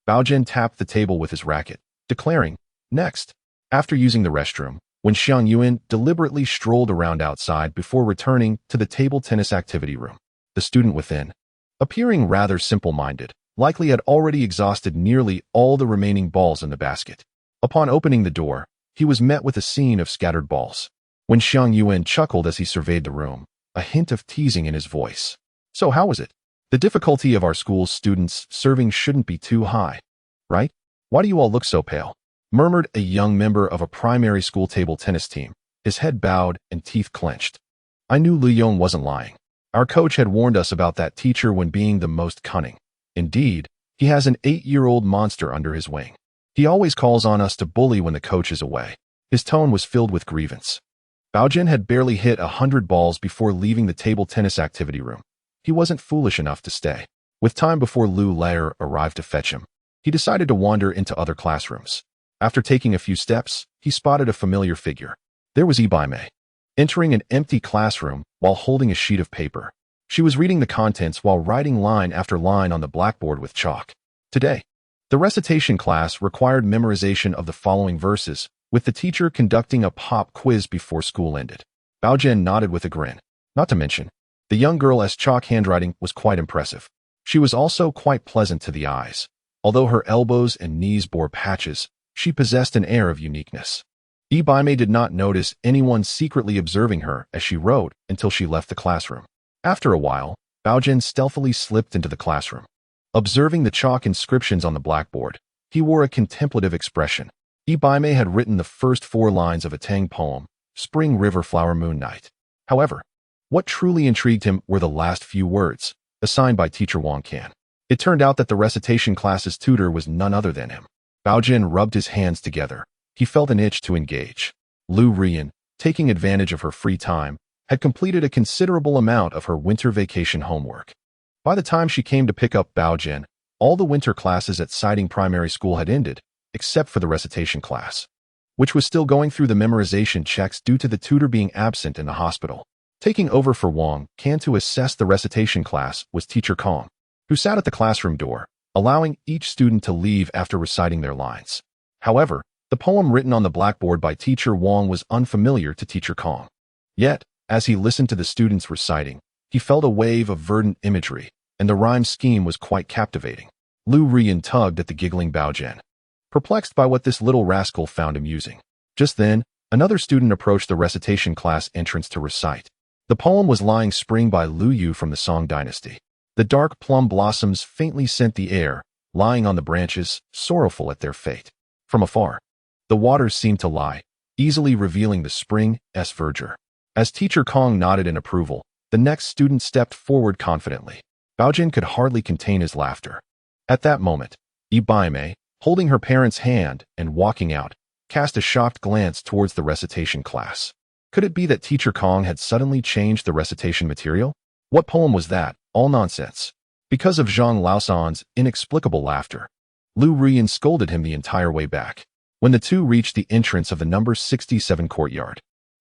Baogen tapped the table with his racket, declaring, "Next." After using the restroom, Wen Xiangyuan deliberately strolled around outside before returning to the table tennis activity room. The student within, appearing rather simple-minded, likely had already exhausted nearly all the remaining balls in the basket. Upon opening the door, he was met with a scene of scattered balls. Wen Xiangyuan chuckled as he surveyed the room, a hint of teasing in his voice. So how was it? The difficulty of our school's students serving shouldn't be too high, right? Why do you all look so pale? Murmured a young member of a primary school table tennis team, his head bowed and teeth clenched. I knew Lu Yong wasn't lying. Our coach had warned us about that teacher when being the most cunning. Indeed, he has an 8-year-old monster under his wing. He always calls on us to bully when the coach is away. His tone was filled with grievance. Baogen had barely hit 100 balls before leaving the table tennis activity room. He wasn't foolish enough to stay. With time before Lu Lair arrived to fetch him, he decided to wander into other classrooms. After taking a few steps, he spotted a familiar figure. There was Ibaime, entering an empty classroom while holding a sheet of paper. She was reading the contents while writing line after line on the blackboard with chalk. Today, the recitation class required memorization of the following verses, with the teacher conducting a pop quiz before school ended. Baogen nodded with a grin. Not to mention, the young girl's chalk handwriting was quite impressive. She was also quite pleasant to the eyes. Although her elbows and knees bore patches, she possessed an air of uniqueness. Baimei did not notice anyone secretly observing her as she wrote until she left the classroom. After a while, Baogen stealthily slipped into the classroom. Observing the chalk inscriptions on the blackboard, he wore a contemplative expression. Baimei had written the first 4 lines of a Tang poem, Spring River Flower Moon Night. However, what truly intrigued him were the last few words, assigned by teacher Wang Can. It turned out that the recitation class's tutor was none other than him. Baogen rubbed his hands together. He felt an itch to engage. Lu Rian, taking advantage of her free time, had completed a considerable amount of her winter vacation homework. By the time she came to pick up Baogen, all the winter classes at Siding Primary School had ended, except for the recitation class, which was still going through the memorization checks due to the tutor being absent in the hospital. Taking over for Wang Can to assess the recitation class was teacher Kong, who sat at the classroom door, allowing each student to leave after reciting their lines. However, the poem written on the blackboard by teacher Wang was unfamiliar to teacher Kong. Yet, as he listened to the students reciting, he felt a wave of verdant imagery, and the rhyme scheme was quite captivating. Lu Rian tugged at the giggling Baogen, perplexed by what this little rascal found amusing. Just then, another student approached the recitation class entrance to recite. The poem was Lying Spring by Lu Yu from the Song Dynasty. The dark plum blossoms faintly scent the air, lying on the branches, sorrowful at their fate. From afar, the waters seemed to lie, easily revealing the spring's verdure. As teacher Kong nodded in approval, the next student stepped forward confidently. Baogen could hardly contain his laughter. At that moment, Baimei, holding her parent's hand and walking out, cast a shocked glance towards the recitation class. Could it be that teacher Kong had suddenly changed the recitation material? What poem was that? All nonsense. Because of Zhang Baogen's inexplicable laughter, Lu Rian scolded him the entire way back. When the two reached the entrance of the number 67 courtyard,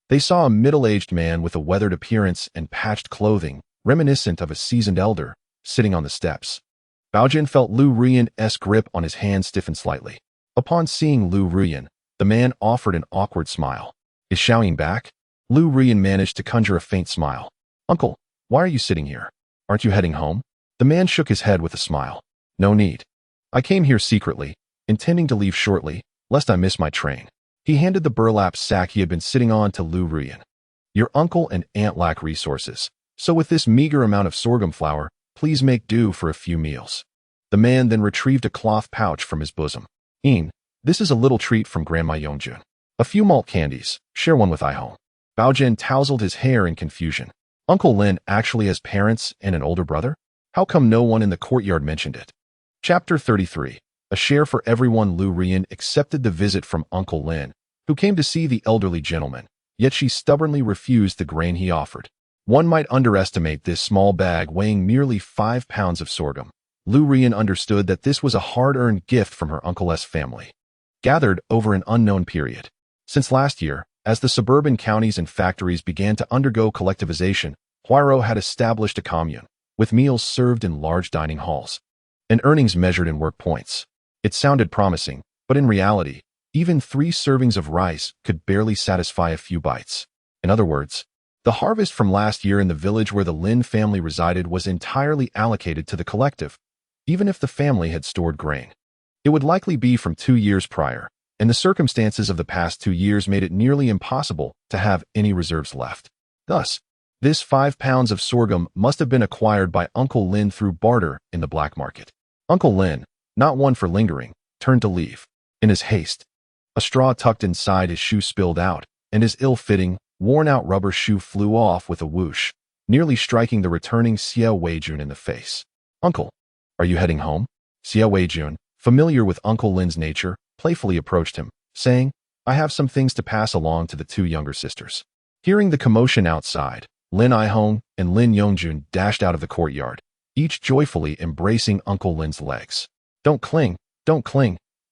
they saw a middle-aged man with a weathered appearance and patched clothing, reminiscent of a seasoned elder, sitting on the steps. Baogen felt Lu Rian's grip on his hand stiffen slightly. Upon seeing Lu Rian, the man offered an awkward smile. Is Xiaoying back? Lu Rian managed to conjure a faint smile. Uncle, why are you sitting here? Aren't you heading home? The man shook his head with a smile. No need. I came here secretly, intending to leave shortly, lest I miss my train. He handed the burlap sack he had been sitting on to Lu Rian. Your uncle and aunt lack resources, so with this meager amount of sorghum flour, please make do for a few meals. The man then retrieved a cloth pouch from his bosom. This is a little treat from Grandma Yongjun. A few malt candies, share one with Ihong. Baogen tousled his hair in confusion. Uncle Lin actually has parents and an older brother? How come no one in the courtyard mentioned it? Chapter 33. A share for everyone. Lu Rian accepted the visit from Uncle Lin, who came to see the elderly gentleman, yet she stubbornly refused the grain he offered. One might underestimate this small bag weighing merely 5 pounds of sorghum. Lu Rian understood that this was a hard-earned gift from her uncle's family, gathered over an unknown period. Since last year, as the suburban counties and factories began to undergo collectivization, Huairou had established a commune, with meals served in large dining halls, and earnings measured in work points. It sounded promising, but in reality, even 3 servings of rice could barely satisfy a few bites. In other words, the harvest from last year in the village where the Lin family resided was entirely allocated to the collective, even if the family had stored grain. It would likely be from 2 years prior, and the circumstances of the past 2 years made it nearly impossible to have any reserves left. Thus, this 5 pounds of sorghum must have been acquired by Uncle Lin through barter in the black market. Uncle Lin, not one for lingering, turned to leave. In his haste, a straw tucked inside his shoe spilled out, and his ill-fitting, worn-out rubber shoe flew off with a whoosh, nearly striking the returning Xiao Weijun in the face. Uncle, are you heading home? Xiao Weijun, familiar with Uncle Lin's nature, playfully approached him, saying, I have some things to pass along to the 2 younger sisters. Hearing the commotion outside, Lin Ihong and Lin Yongjun dashed out of the courtyard, each joyfully embracing Uncle Lin's legs. Don't cling,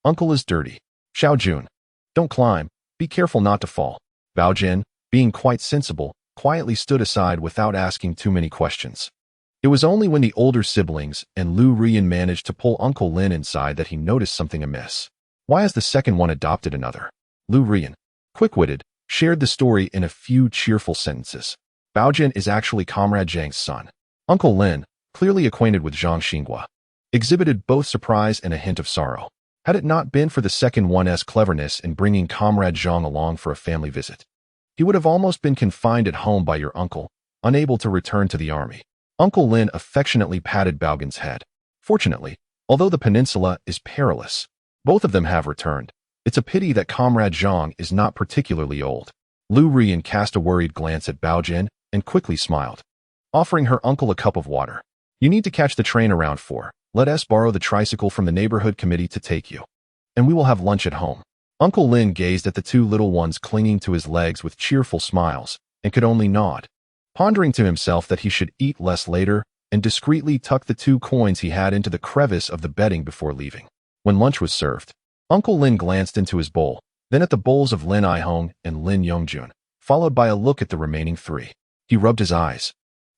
Uncle is dirty. Xiao Jun, don't climb, be careful not to fall. Baogen, being quite sensible, quietly stood aside without asking too many questions. It was only when the older siblings and Lu Rian managed to pull Uncle Lin inside that he noticed something amiss. Why has the second one adopted another? Lu Rian, quick-witted, shared the story in a few cheerful sentences. Baogen is actually Comrade Zhang's son. Uncle Lin, clearly acquainted with Zhang Xinghua, exhibited both surprise and a hint of sorrow. Had it not been for the second one's cleverness in bringing Comrade Zhang along for a family visit, he would have almost been confined at home by your uncle, unable to return to the army. Uncle Lin affectionately patted Baogen's head. Fortunately, although the peninsula is perilous, both of them have returned. It's a pity that Comrade Zhang is not particularly old. Lu Rian cast a worried glance at Baogen and quickly smiled, offering her uncle a cup of water. You need to catch the train around 4. Let us borrow the tricycle from the neighborhood committee to take you, and we will have lunch at home. Uncle Lin gazed at the two little ones clinging to his legs with cheerful smiles and could only nod, pondering to himself that he should eat less later and discreetly tuck the 2 coins he had into the crevice of the bedding before leaving. When lunch was served, Uncle Lin glanced into his bowl, then at the bowls of Lin Aihong and Lin Yongjun, followed by a look at the remaining 3. He rubbed his eyes,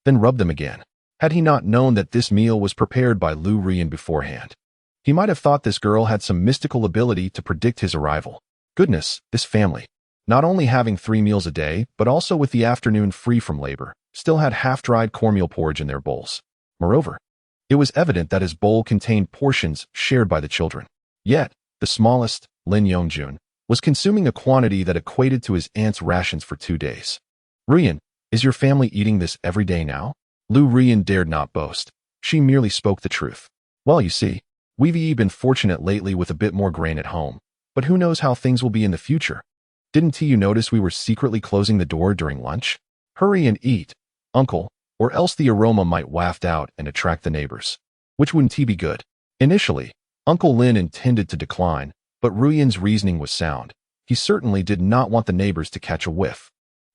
then rubbed them again. Had he not known that this meal was prepared by Lu Rian beforehand, he might have thought this girl had some mystical ability to predict his arrival. Goodness, this family, not only having 3 meals a day, but also with the afternoon free from labor, still had half-dried cornmeal porridge in their bowls. Moreover, it was evident that his bowl contained portions shared by the children. Yet, the smallest, Lin Yongjun, was consuming a quantity that equated to his aunt's rations for 2 days. Rian, is your family eating this every day now? Lu Rian dared not boast. She merely spoke the truth. Well, you see, we've been fortunate lately with a bit more grain at home, but who knows how things will be in the future. Didn't you notice we were secretly closing the door during lunch? Hurry and eat, uncle, or else the aroma might waft out and attract the neighbors. Which wouldn't be good? Initially, Uncle Lin intended to decline, but Ruyan's reasoning was sound. He certainly did not want the neighbors to catch a whiff,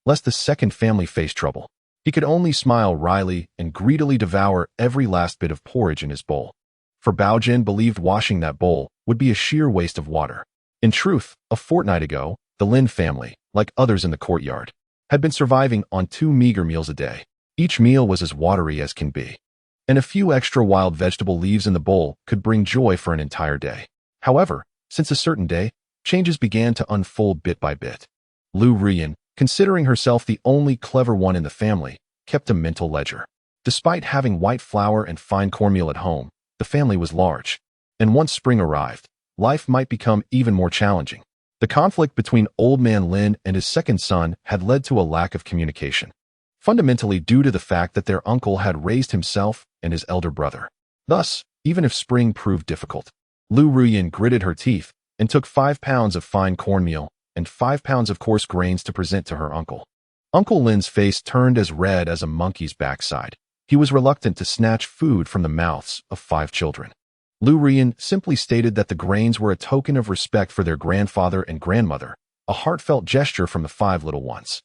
lest the second family face trouble. He could only smile wryly and greedily devour every last bit of porridge in his bowl. For Baogen believed washing that bowl would be a sheer waste of water. In truth, a fortnight ago, the Lin family, like others in the courtyard, had been surviving on 2 meager meals a day. Each meal was as watery as can be, and a few extra wild vegetable leaves in the bowl could bring joy for an entire day. However, since a certain day, changes began to unfold bit by bit. Lu Rian, considering herself the only clever one in the family, kept a mental ledger. Despite having white flour and fine cornmeal at home, the family was large, and once spring arrived, life might become even more challenging. The conflict between Old Man Lin and his second son had led to a lack of communication, fundamentally due to the fact that their uncle had raised himself and his elder brother. Thus, even if spring proved difficult, Lu Ruyan gritted her teeth and took 5 pounds of fine cornmeal and 5 pounds of coarse grains to present to her uncle. Uncle Lin's face turned as red as a monkey's backside. He was reluctant to snatch food from the mouths of 5 children. Lu Rian simply stated that the grains were a token of respect for their grandfather and grandmother, a heartfelt gesture from the 5 little ones.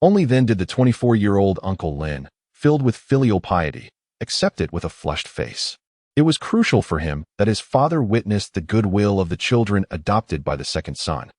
Only then did the 24-year-old Uncle Lin, filled with filial piety, accept it with a flushed face. It was crucial for him that his father witnessed the goodwill of the children adopted by the second son.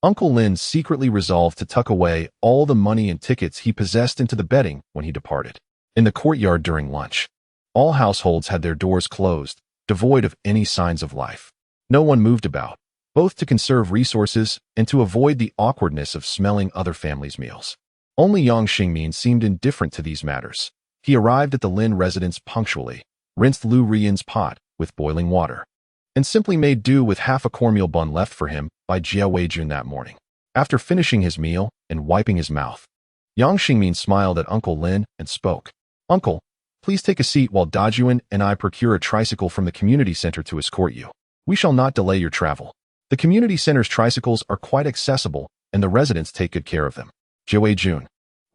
Uncle Lin secretly resolved to tuck away all the money and tickets he possessed into the bedding when he departed. In the courtyard during lunch, all households had their doors closed, devoid of any signs of life. No one moved about, both to conserve resources and to avoid the awkwardness of smelling other families' meals. Only Yang Xingmin seemed indifferent to these matters. He arrived at the Lin residence punctually, rinsed Lu Rian's pot with boiling water, and simply made do with half a cornmeal bun left for him by Jia Weijun that morning. After finishing his meal and wiping his mouth, Yang Xingmin smiled at Uncle Lin and spoke. Uncle, please take a seat while Dajuan and I procure a tricycle from the community center to escort you. We shall not delay your travel. The community center's tricycles are quite accessible, and the residents take good care of them. Jia Weijun,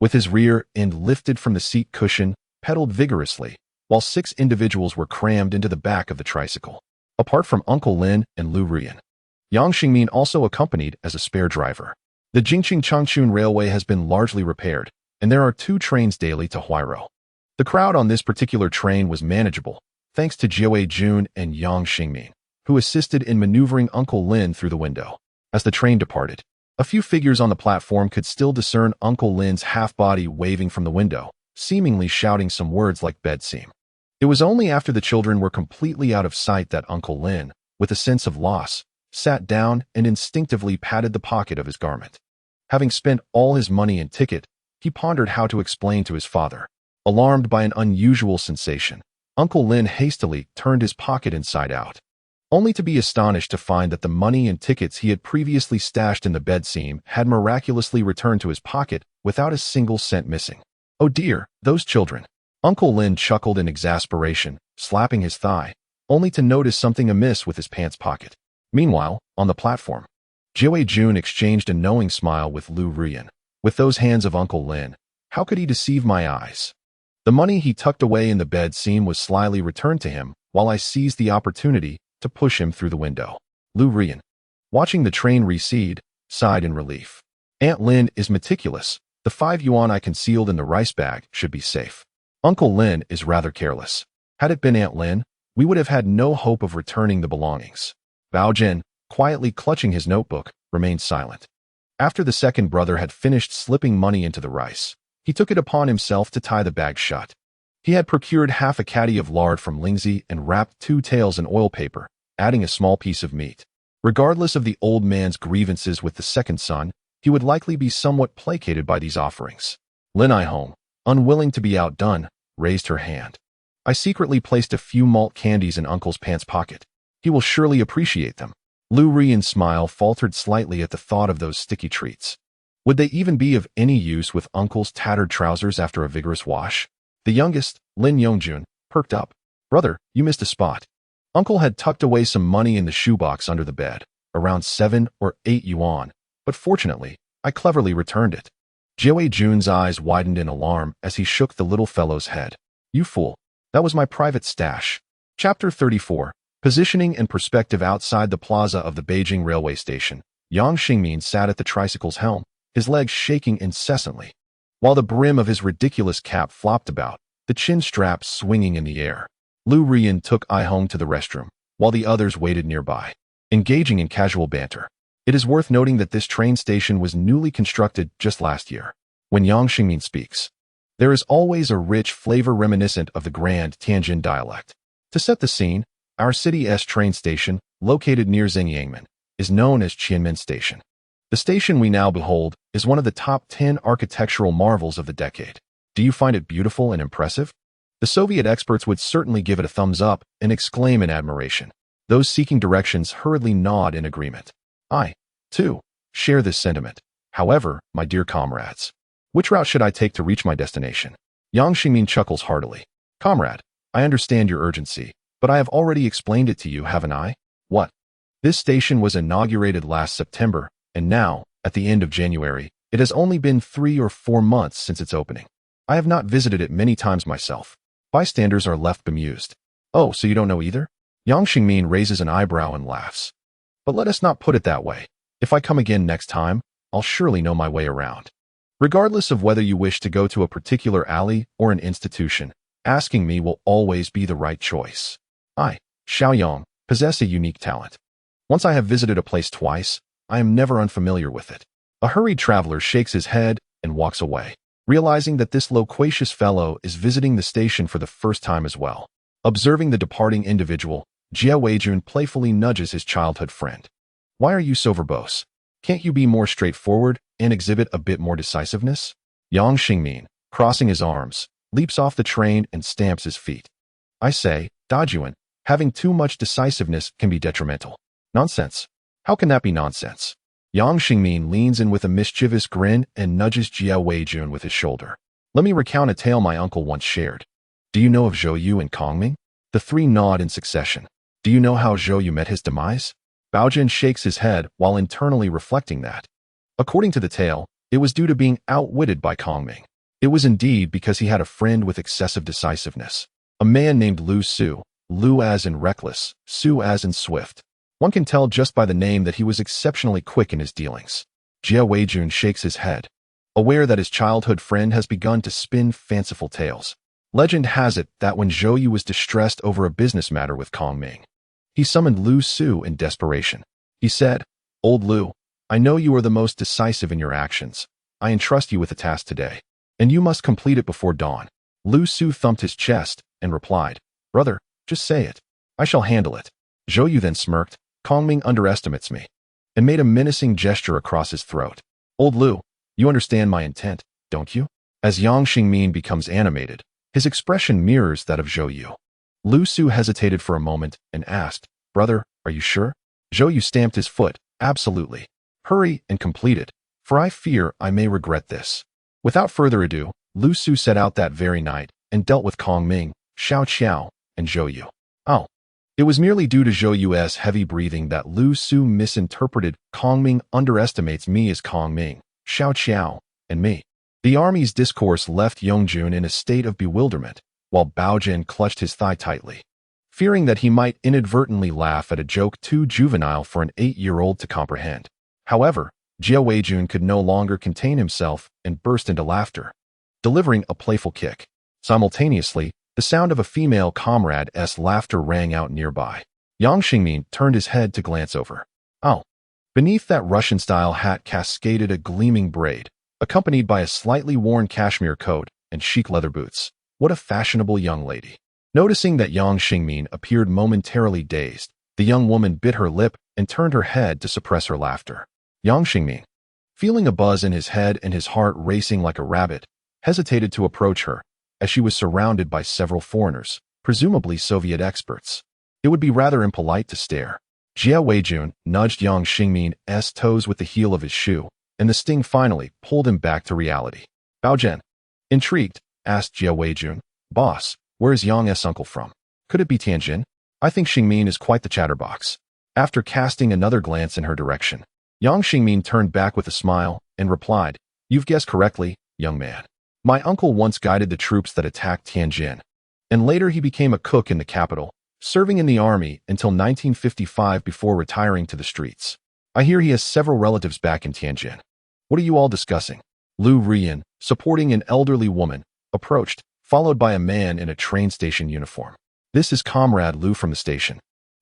with his rear end lifted from the seat cushion, pedaled vigorously, while 6 individuals were crammed into the back of the tricycle. Apart from Uncle Lin and Lu Rian, Yang Xingmin also accompanied as a spare driver. The Jingqing-Changchun Railway has been largely repaired, and there are 2 trains daily to Huairou. The crowd on this particular train was manageable, thanks to Jia Weijun and Yang Xingmin, who assisted in maneuvering Uncle Lin through the window. As the train departed, a few figures on the platform could still discern Uncle Lin's half-body waving from the window, seemingly shouting some words like bedseam. It was only after the children were completely out of sight that Uncle Lin, with a sense of loss, sat down, and instinctively patted the pocket of his garment. Having spent all his money and ticket, he pondered how to explain to his father. Alarmed by an unusual sensation, Uncle Lin hastily turned his pocket inside out, only to be astonished to find that the money and tickets he had previously stashed in the bed seam had miraculously returned to his pocket without a single cent missing. Oh dear, those children. Uncle Lin chuckled in exasperation, slapping his thigh, only to notice something amiss with his pants pocket. Meanwhile, on the platform, Jie Jun exchanged a knowing smile with Lu Ruyan. With those hands of Uncle Lin, how could he deceive my eyes? The money he tucked away in the bed seam was slyly returned to him, while I seized the opportunity to push him through the window. Lu Ruyan, watching the train recede, sighed in relief. Aunt Lin is meticulous. The 5 yuan I concealed in the rice bag should be safe. Uncle Lin is rather careless. Had it been Aunt Lin, we would have had no hope of returning the belongings. Baogen, quietly clutching his notebook, remained silent. After the second brother had finished slipping money into the rice, he took it upon himself to tie the bag shut. He had procured half a caddy of lard from Lingzi and wrapped 2 tails in oil paper, adding a small piece of meat. Regardless of the old man's grievances with the second son, he would likely be somewhat placated by these offerings. Lin Aihong, unwilling to be outdone, raised her hand. I secretly placed a few malt candies in Uncle's pants pocket. He will surely appreciate them. Lu Ruyan's smile faltered slightly at the thought of those sticky treats. Would they even be of any use with Uncle's tattered trousers after a vigorous wash? The youngest, Lin Yongjun, perked up. Brother, you missed a spot. Uncle had tucked away some money in the shoebox under the bed, around 7 or 8 yuan, but fortunately, I cleverly returned it. Jie Jun's eyes widened in alarm as he shook the little fellow's head. You fool. That was my private stash. Chapter 34. Positioning and perspective. Outside the plaza of the Beijing railway station, Yang Xingmin sat at the tricycle's helm, his legs shaking incessantly, while the brim of his ridiculous cap flopped about, the chin strap swinging in the air. Lu Ruyan took Aihong to the restroom, while the others waited nearby, engaging in casual banter. It is worth noting that this train station was newly constructed just last year. When Yang Xingmin speaks, there is always a rich flavor reminiscent of the Grand Tianjin dialect. To set the scene, our city's train station, located near Zengyangmen, is known as Qianmen Station. The station we now behold is one of the top 10 architectural marvels of the decade. Do you find it beautiful and impressive? The Soviet experts would certainly give it a thumbs up and exclaim in admiration. Those seeking directions hurriedly nod in agreement. I, too, share this sentiment. However, my dear comrades, which route should I take to reach my destination? Yang Xingmin chuckles heartily. Comrade, I understand your urgency, but I have already explained it to you, haven't I? What? This station was inaugurated last September, and now, at the end of January, it has only been 3 or 4 months since its opening. I have not visited it many times myself. Bystanders are left bemused. Oh, so you don't know either? Yang Xingmin raises an eyebrow and laughs. But let us not put it that way. If I come again next time, I'll surely know my way around. Regardless of whether you wish to go to a particular alley or an institution, asking me will always be the right choice. I, Xiaoyang, possess a unique talent. Once I have visited a place twice, I am never unfamiliar with it. A hurried traveler shakes his head and walks away, realizing that this loquacious fellow is visiting the station for the first time as well. Observing the departing individual, Jie Weijun playfully nudges his childhood friend. Why are you so verbose? Can't you be more straightforward and exhibit a bit more decisiveness? Yang Xingmin, crossing his arms, leaps off the train and stamps his feet. I say, Dajuan, having too much decisiveness can be detrimental. Nonsense. How can that be nonsense? Yang Xingmin leans in with a mischievous grin and nudges Jie Weijun with his shoulder. Let me recount a tale my uncle once shared. Do you know of Zhou Yu and Kongming? The three nod in succession. Do you know how Zhou Yu met his demise? Baogen shakes his head while internally reflecting that. According to the tale, it was due to being outwitted by Kongming. It was indeed because he had a friend with excessive decisiveness. A man named Lu Su, Lu as in reckless, Su as in swift. One can tell just by the name that he was exceptionally quick in his dealings. Jie Weijun shakes his head, aware that his childhood friend has begun to spin fanciful tales. Legend has it that when Zhou Yu was distressed over a business matter with Kongming, he summoned Lu Su in desperation. He said, Old Lu, I know you are the most decisive in your actions. I entrust you with a task today, and you must complete it before dawn. Lu Su thumped his chest and replied, Brother, just say it. I shall handle it. Zhou Yu then smirked, Kongming underestimates me, and made a menacing gesture across his throat. Old Lu, you understand my intent, don't you? As Yang Xingmin becomes animated, his expression mirrors that of Zhou Yu. Lu Su hesitated for a moment and asked, Brother, are you sure? Zhou Yu stamped his foot, absolutely. Hurry and complete it, for I fear I may regret this. Without further ado, Lu Su set out that very night and dealt with Kongming, Xiao Qiao, and Zhou Yu. Oh. It was merely due to Zhou Yu's heavy breathing that Lu Su misinterpreted Kongming underestimates me as Kongming, Xiao Qiao, and me. The army's discourse left Yongjun in a state of bewilderment, while Baogen clutched his thigh tightly, fearing that he might inadvertently laugh at a joke too juvenile for an 8-year-old to comprehend. However, Jia Weijun could no longer contain himself and burst into laughter, delivering a playful kick. Simultaneously, the sound of a female comrade's laughter rang out nearby. Yang Xingmin turned his head to glance over. Oh. Beneath that Russian-style hat cascaded a gleaming braid, accompanied by a slightly worn cashmere coat and chic leather boots. What a fashionable young lady. Noticing that Yang Xingmin appeared momentarily dazed, the young woman bit her lip and turned her head to suppress her laughter. Yang Xingmin, feeling a buzz in his head and his heart racing like a rabbit, hesitated to approach her, as she was surrounded by several foreigners, presumably Soviet experts. It would be rather impolite to stare. Jia Weijun nudged Yang Xingmin's toes with the heel of his shoe, and the sting finally pulled him back to reality. Baogen, intrigued, asked Jia Weijun, Boss, where is Yang's uncle from? Could it be Tianjin? I think Xingmin is quite the chatterbox. After casting another glance in her direction, Yang Xingmin turned back with a smile and replied, You've guessed correctly, young man. My uncle once guided the troops that attacked Tianjin, and later he became a cook in the capital, serving in the army until 1955 before retiring to the streets. I hear he has several relatives back in Tianjin. What are you all discussing? Lu Rian, supporting an elderly woman, approached, followed by a man in a train station uniform. This is Comrade Lu from the station.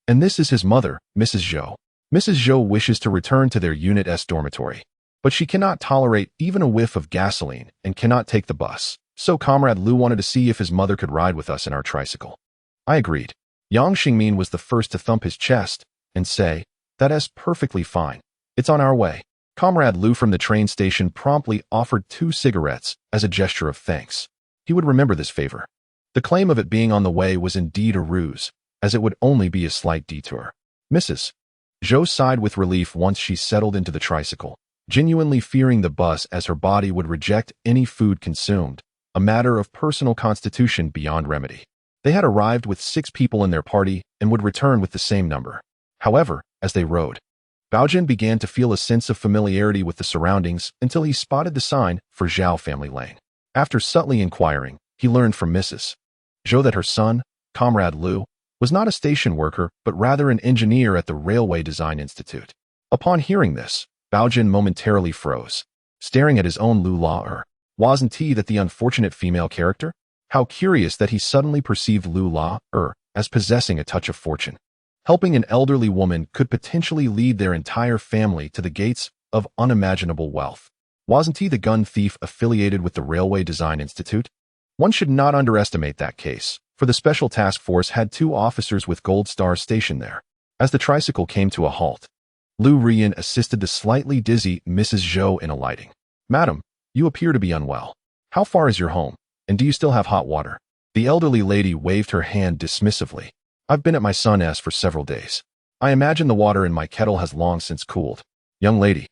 And this is his mother, Mrs. Zhou. Mrs. Zhou wishes to return to their unit's dormitory, but she cannot tolerate even a whiff of gasoline and cannot take the bus. So Comrade Lu wanted to see if his mother could ride with us in our tricycle. I agreed. Yang Xingmin was the first to thump his chest and say, That is perfectly fine. It's on our way. Comrade Lu from the train station promptly offered 2 cigarettes as a gesture of thanks. He would remember this favor. The claim of it being on the way was indeed a ruse, as it would only be a slight detour. Mrs. Zhou sighed with relief once she settled into the tricycle, genuinely fearing the bus as her body would reject any food consumed, a matter of personal constitution beyond remedy. They had arrived with 6 people in their party and would return with the same number. However, as they rode, Baogen began to feel a sense of familiarity with the surroundings until he spotted the sign for Zhao Family Lane. After subtly inquiring, he learned from Mrs. Zhou that her son, Comrade Lu, was not a station worker but rather an engineer at the Railway Design Institute. Upon hearing this, Baogen momentarily froze, staring at his own Lu La. Wasn't he that the unfortunate female character? How curious that he suddenly perceived Lu La as possessing a touch of fortune. Helping an elderly woman could potentially lead their entire family to the gates of unimaginable wealth. Wasn't he the gun thief affiliated with the Railway Design Institute? One should not underestimate that case, for the Special Task Force had 2 officers with gold stars stationed there. As the tricycle came to a halt, Lu Rian assisted the slightly dizzy Mrs. Zhou in alighting. Madam, you appear to be unwell. How far is your home, and do you still have hot water? The elderly lady waved her hand dismissively. I've been at my son's for several days. I imagine the water in my kettle has long since cooled. Young lady,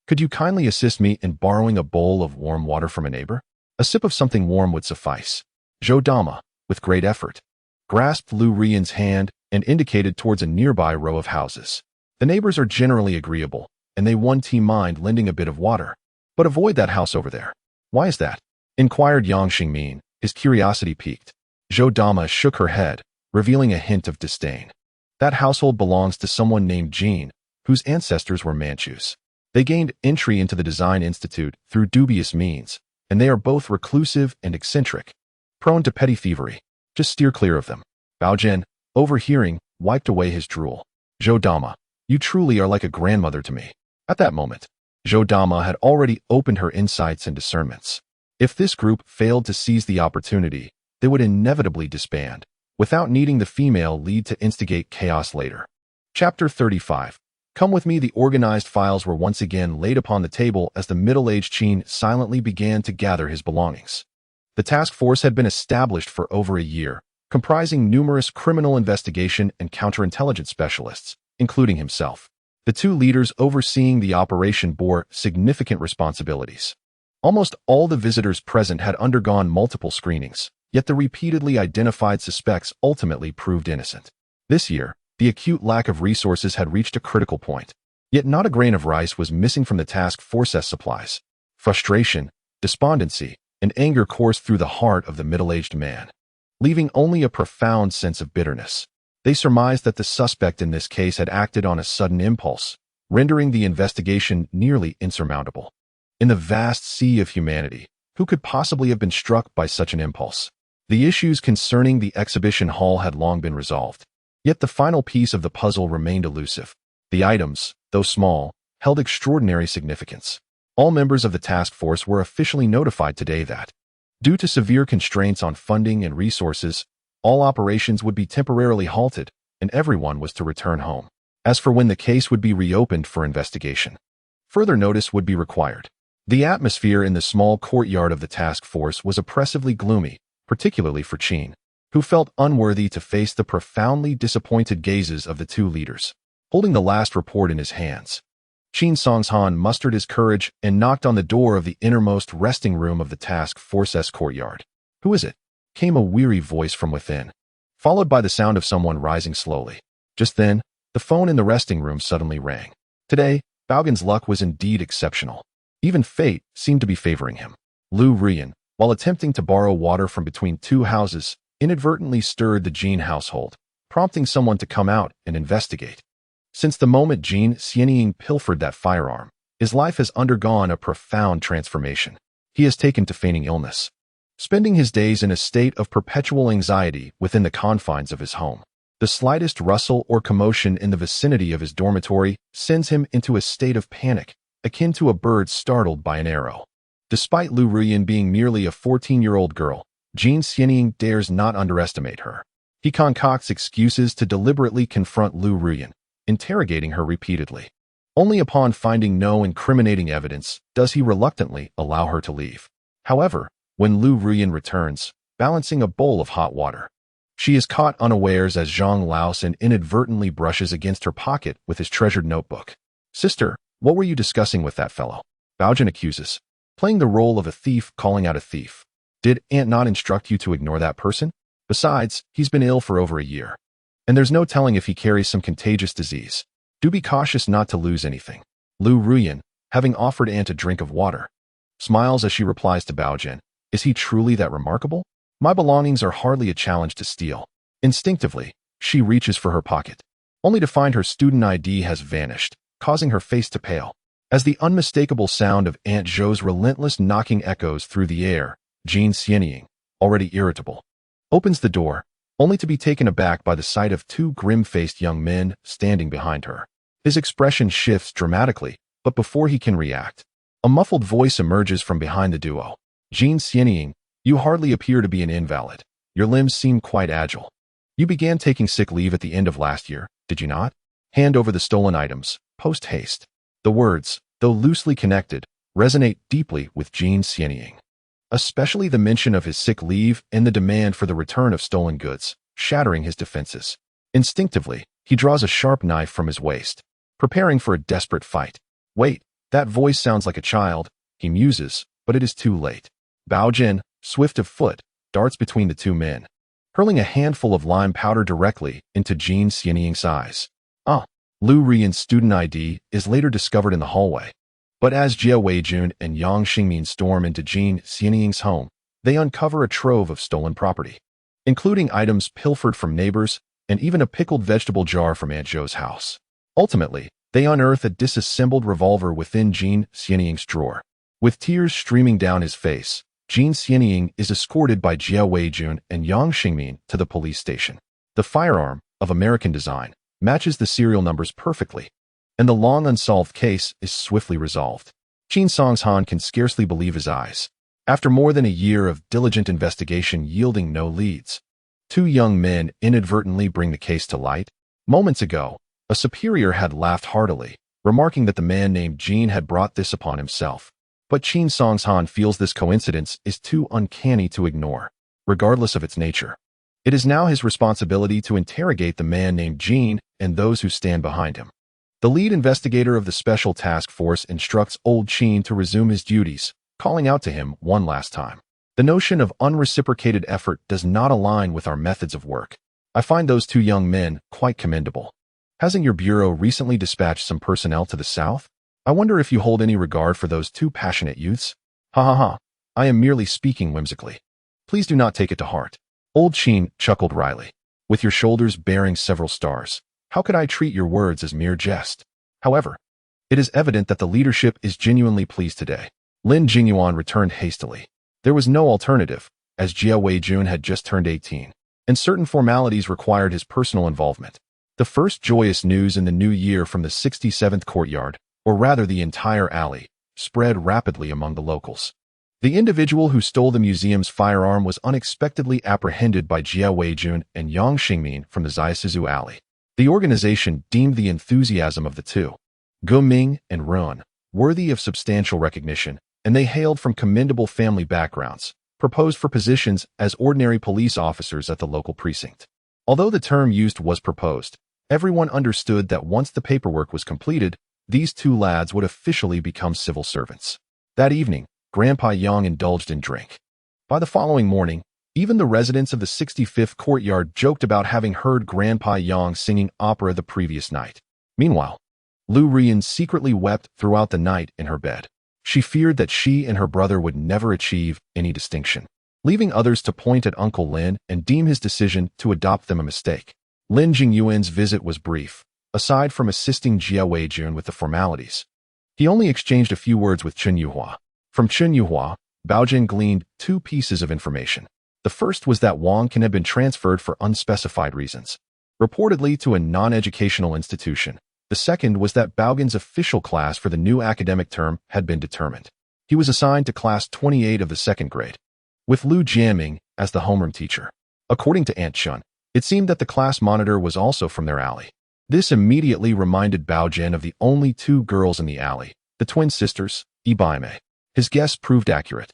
could you kindly assist me in borrowing a bowl of warm water from a neighbor? A sip of something warm would suffice. Zhou Dama, with great effort, grasped Lu Rian's hand and indicated towards a nearby row of houses. The neighbors are generally agreeable, and they won't mind lending a bit of water. But avoid that house over there. Why is that? Inquired Yang Xingmin, his curiosity piqued. Zhou Dama shook her head, revealing a hint of disdain. That household belongs to someone named Jean, whose ancestors were Manchus. They gained entry into the Design Institute through dubious means, and they are both reclusive and eccentric, prone to petty thievery. Just steer clear of them. Baogen, overhearing, wiped away his drool. Zhou Dama, you truly are like a grandmother to me. At that moment, Zhou Dama had already opened her insights and discernments. If this group failed to seize the opportunity, they would inevitably disband, without needing the female lead to instigate chaos later. Chapter 35. Come with me. The organized files were once again laid upon the table as the middle-aged Qin silently began to gather his belongings. The task force had been established for over a year, comprising numerous criminal investigation and counterintelligence specialists, including himself. The two leaders overseeing the operation bore significant responsibilities. Almost all the visitors present had undergone multiple screenings, yet the repeatedly identified suspects ultimately proved innocent. This year, the acute lack of resources had reached a critical point. Yet not a grain of rice was missing from the task force's supplies. Frustration, despondency, and anger coursed through the heart of the middle-aged man, leaving only a profound sense of bitterness. They surmised that the suspect in this case had acted on a sudden impulse, rendering the investigation nearly insurmountable. In the vast sea of humanity, who could possibly have been struck by such an impulse? The issues concerning the exhibition hall had long been resolved. Yet the final piece of the puzzle remained elusive. The items, though small, held extraordinary significance. All members of the task force were officially notified today that, due to severe constraints on funding and resources, all operations would be temporarily halted, and everyone was to return home. As for when the case would be reopened for investigation, further notice would be required. The atmosphere in the small courtyard of the task force was oppressively gloomy, particularly for Qin, who felt unworthy to face the profoundly disappointed gazes of the two leaders. Holding the last report in his hands, Qin Songshan mustered his courage and knocked on the door of the innermost resting room of the task force's courtyard. "Who is it?" came a weary voice from within, followed by the sound of someone rising slowly. Just then, the phone in the resting room suddenly rang. Today, Baogen's luck was indeed exceptional. Even fate seemed to be favoring him. Lu Ruyan, while attempting to borrow water from between two houses, inadvertently stirred the Jin household, prompting someone to come out and investigate. Since the moment Jin Xianying pilfered that firearm, his life has undergone a profound transformation. He has taken to feigning illness, spending his days in a state of perpetual anxiety within the confines of his home. The slightest rustle or commotion in the vicinity of his dormitory sends him into a state of panic, akin to a bird startled by an arrow. Despite Lu Ruyan being merely a 14-year-old girl, Jin Xianying dares not underestimate her. He concocts excuses to deliberately confront Lu Ruyan, interrogating her repeatedly. Only upon finding no incriminating evidence does he reluctantly allow her to leave. However, when Lu Ruyan returns, balancing a bowl of hot water, she is caught unawares as Zhang Baogen inadvertently brushes against her pocket with his treasured notebook. "Sister, what were you discussing with that fellow?" Baogen accuses, playing the role of a thief calling out a thief. "Did Aunt not instruct you to ignore that person? Besides, he's been ill for over a year, and there's no telling if he carries some contagious disease. Do be cautious not to lose anything." Lu Ruyan, having offered Aunt a drink of water, smiles as she replies to Baogen, "Is he truly that remarkable? My belongings are hardly a challenge to steal." Instinctively, she reaches for her pocket, only to find her student ID has vanished, causing her face to pale. As the unmistakable sound of Aunt Zhou's relentless knocking echoes through the air, Jin Xianying, already irritable, opens the door, only to be taken aback by the sight of two grim-faced young men standing behind her. His expression shifts dramatically, but before he can react, a muffled voice emerges from behind the duo. "Jin Xianying, you hardly appear to be an invalid. Your limbs seem quite agile. You began taking sick leave at the end of last year, did you not? Hand over the stolen items, post haste." The words, though loosely connected, resonate deeply with Jin Xianying. Especially the mention of his sick leave and the demand for the return of stolen goods, shattering his defenses. Instinctively, he draws a sharp knife from his waist, preparing for a desperate fight. "Wait, that voice sounds like a child," he muses, but it is too late. Baogen, swift of foot, darts between the two men, hurling a handful of lime powder directly into Jin Xianying's eyes. Lu Ruyan's student ID is later discovered in the hallway. But as Jia Weijun and Yang Xingmin storm into Jin Xianying's home, they uncover a trove of stolen property, including items pilfered from neighbors and even a pickled vegetable jar from Aunt Zhou's house. Ultimately, they unearth a disassembled revolver within Jin Xianying's drawer. With tears streaming down his face, Jin Xianying is escorted by Jia Weijun and Yang Xingmin to the police station. The firearm, of American design, matches the serial numbers perfectly, and the long unsolved case is swiftly resolved. Qin Songshan can scarcely believe his eyes. After more than a year of diligent investigation yielding no leads, two young men inadvertently bring the case to light. Moments ago, A superior had laughed heartily, remarking that the man named Jean had brought this upon himself. But Qin Songshan feels this coincidence is too uncanny to ignore, regardless of its nature. It is now his responsibility to interrogate the man named Jean and those who stand behind him. The lead investigator of the special task force instructs old Qin to resume his duties, calling out to him one last time. The notion of unreciprocated effort does not align with our methods of work. I find those two young men quite commendable. Hasn't your bureau recently dispatched some personnel to the south? I wonder if you hold any regard for those two passionate youths? Ha ha ha. I am merely speaking whimsically. Please do not take it to heart. Old Qin chuckled wryly. With your shoulders bearing several stars, how could I treat your words as mere jest? However, it is evident that the leadership is genuinely pleased today. Lin Jingyuan returned hastily. There was no alternative, as Jia Weijun had just turned 18, and certain formalities required his personal involvement. The first joyous news in the new year from the 67th courtyard, or rather the entire alley, spread rapidly among the locals. The individual who stole the museum's firearm was unexpectedly apprehended by Jia Weijun and Yang Xingmin from the Zaisu alley. The organization deemed the enthusiasm of the two, Gu Ming and Ruan, worthy of substantial recognition, and they hailed from commendable family backgrounds, proposed for positions as ordinary police officers at the local precinct. Although the term used was proposed, everyone understood that once the paperwork was completed, these two lads would officially become civil servants. That evening, Grandpa Yang indulged in drink. By the following morning, even the residents of the 65th courtyard joked about having heard Grandpa Yang singing opera the previous night. Meanwhile, Lu Rian secretly wept throughout the night in her bed. She feared that she and her brother would never achieve any distinction, leaving others to point at Uncle Lin and deem his decision to adopt them a mistake. Lin Jingyuan's visit was brief, aside from assisting Jia Weijun with the formalities. He only exchanged a few words with Chen Yuhua. From Chen Yuhua, Baogen gleaned two pieces of information. The first was that Wang Can had been transferred for unspecified reasons, reportedly to a non-educational institution. The second was that Baogen's official class for the new academic term had been determined. He was assigned to class 28 of the second grade, with Lu Jiaming as the homeroom teacher. According to Aunt Chun, it seemed that the class monitor was also from their alley. This immediately reminded Baogen of the only two girls in the alley, the twin sisters, Ibaime. His guess proved accurate.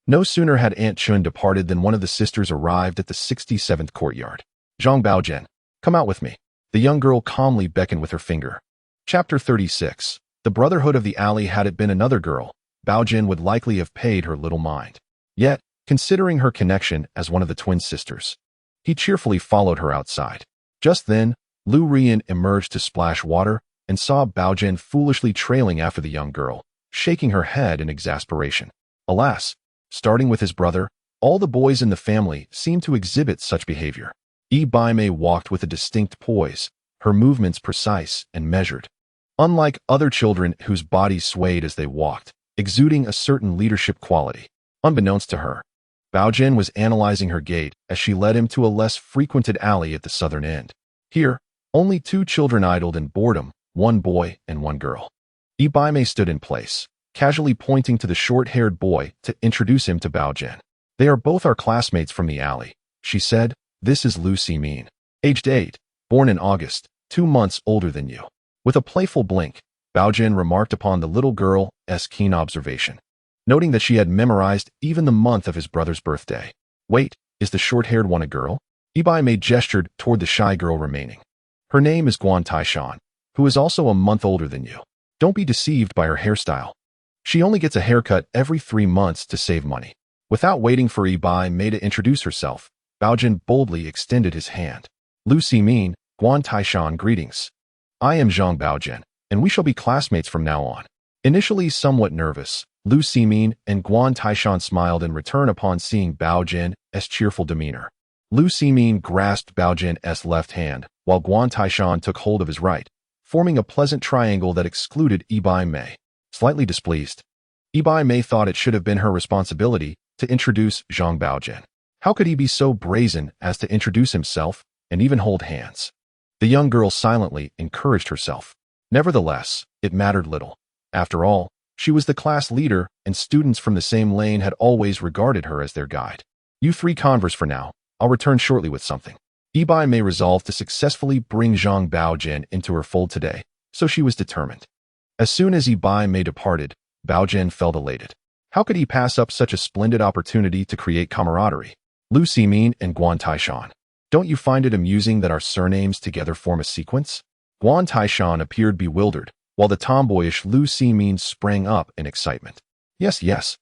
No sooner had Aunt Chun departed than one of the sisters arrived at the 67th courtyard. Zhang Baogen, come out with me. The young girl calmly beckoned with her finger. Chapter 36. The Brotherhood of the Alley. Had it been another girl, Baogen would likely have paid her little mind. Yet, considering her connection as one of the twin sisters, he cheerfully followed her outside. Just then, Lu Rian emerged to splash water and saw Baogen foolishly trailing after the young girl, shaking her head in exasperation. Alas, starting with his brother, all the boys in the family seemed to exhibit such behavior. Ibaime walked with a distinct poise, her movements precise and measured. Unlike other children whose bodies swayed as they walked, exuding a certain leadership quality. Unbeknownst to her, Baogen was analyzing her gait as she led him to a less frequented alley at the southern end. Here, only two children idled in boredom, one boy and one girl. Ibaime stood in place, casually pointing to the short-haired boy to introduce him to Baogen. They are both our classmates from the alley, she said. This is Lu Simin, aged 8, born in August, 2 months older than you. With a playful blink, Baogen remarked upon the little girl's keen observation, noting that she had memorized even the month of his brother's birthday. Wait, is the short-haired one a girl? Ibaime gestured toward the shy girl remaining. Her name is Guan Taishan, who is also a month older than you. Don't be deceived by her hairstyle. She only gets a haircut every 3 months to save money. Without waiting for Ibaime to introduce herself, Baogen boldly extended his hand. Lu Simin, Guan Taishan, greetings. I am Zhang Baogen, and we shall be classmates from now on. Initially somewhat nervous, Lu Simin and Guan Taishan smiled in return upon seeing Baogen's cheerful demeanor. Lu Simin grasped Baogen's left hand, while Guan Taishan took hold of his right, forming a pleasant triangle that excluded Ibaime. Slightly displeased, Ibaime thought it should have been her responsibility to introduce Zhang Baogen. How could he be so brazen as to introduce himself and even hold hands? The young girl silently encouraged herself. Nevertheless, it mattered little. After all, she was the class leader, and students from the same lane had always regarded her as their guide. You three converse for now. I'll return shortly with something. Ibai may resolve to successfully bring Zhang Baogen into her fold today, so she was determined. As soon as Ibai May departed, Baogen felt elated. How could he pass up such a splendid opportunity to create camaraderie? Lu Ximin and Guan Taishan. Don't you find it amusing that our surnames together form a sequence? Guan Taishan appeared bewildered, while the tomboyish Lu Ximin sprang up in excitement. Yes.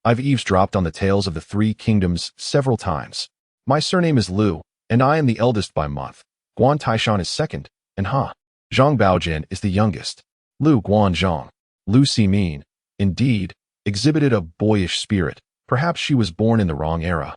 I've eavesdropped on the tales of the three kingdoms several times. My surname is Lu, and I am the eldest by month. Guan Taishan is second, and Zhang Baogen is the youngest. Lu Guanzhang. Lu Ximin, indeed, exhibited a boyish spirit. Perhaps she was born in the wrong era,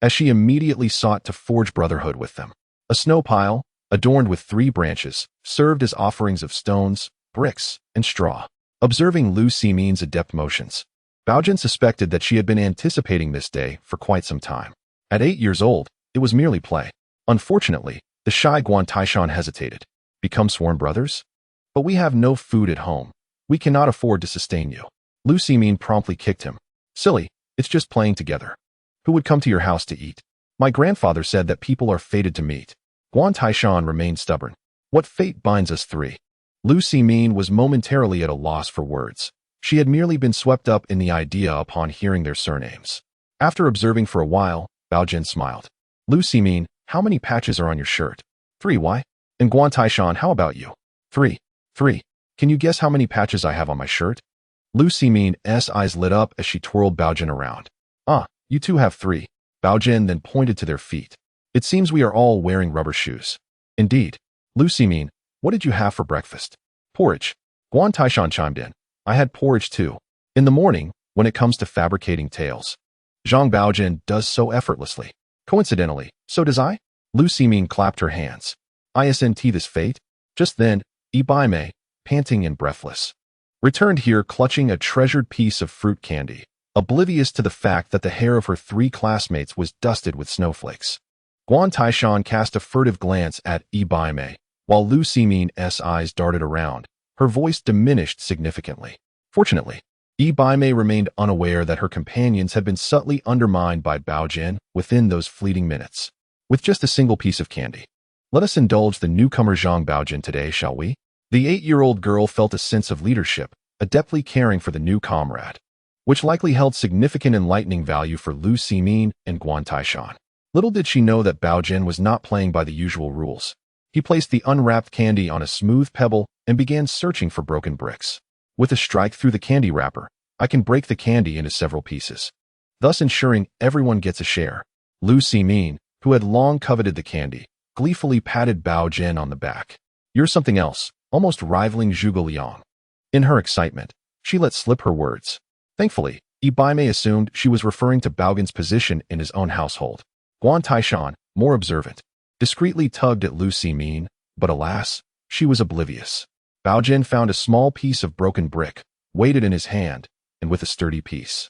as she immediately sought to forge brotherhood with them. A snow pile, adorned with 3 branches, served as offerings of stones, bricks, and straw. Observing Lu Ximin's adept motions, Baogen suspected that she had been anticipating this day for quite some time. At 8 years old, it was merely play. Unfortunately, the shy Guan Taishan hesitated. Become sworn brothers? But we have no food at home. We cannot afford to sustain you. Lu Ximin promptly kicked him. Silly, it's just playing together. Who would come to your house to eat? My grandfather said that people are fated to meet. Guan Taishan remained stubborn. What fate binds us 3? Lu Ximin was momentarily at a loss for words. She had merely been swept up in the idea upon hearing their surnames. After observing for a while, Baogen smiled. Lu Ximin, how many patches are on your shirt? 3. Why? And Guan Taishan, how about you? 3. Can you guess how many patches I have on my shirt? Lu Ximin's eyes lit up as she twirled Baogen around. You two have 3. Baogen then pointed to their feet. It seems we are all wearing rubber shoes. Indeed. Lu Ximin, what did you have for breakfast? Porridge. Guan Taishan chimed in. I had porridge too. In the morning, when it comes to fabricating tales, Zhang Baogen does so effortlessly. Coincidentally, so does I? Lu Ximin clapped her hands. Isn't this fate? Just then, Ibai Mei, panting and breathless, returned here clutching a treasured piece of fruit candy, oblivious to the fact that the hair of her 3 classmates was dusted with snowflakes. Guan Taishan cast a furtive glance at Ibai Mei, while Lu Ximin's eyes darted around. Her voice diminished significantly. Fortunately, Ibai Mei remained unaware that her companions had been subtly undermined by Baogen within those fleeting minutes. With just a single piece of candy. Let us indulge the newcomer Zhang Baogen today, shall we? The 8-year-old girl felt a sense of leadership, adeptly caring for the new comrade, which likely held significant enlightening value for Lu Ximin and Guan Taishan. Little did she know that Baogen was not playing by the usual rules. He placed the unwrapped candy on a smooth pebble and began searching for broken bricks. With a strike through the candy wrapper, I can break the candy into several pieces, thus ensuring everyone gets a share. Lu Ximin, who had long coveted the candy, gleefully patted Baogen on the back. You're something else, almost rivaling Zhuge Liang. In her excitement, she let slip her words. Thankfully, Ibai Mei assumed she was referring to Baogen's position in his own household. Guan Taishan, more observant, discreetly tugged at Lu Ximin, but alas, she was oblivious. Baogen found a small piece of broken brick, weighed it in his hand, and with a sturdy piece,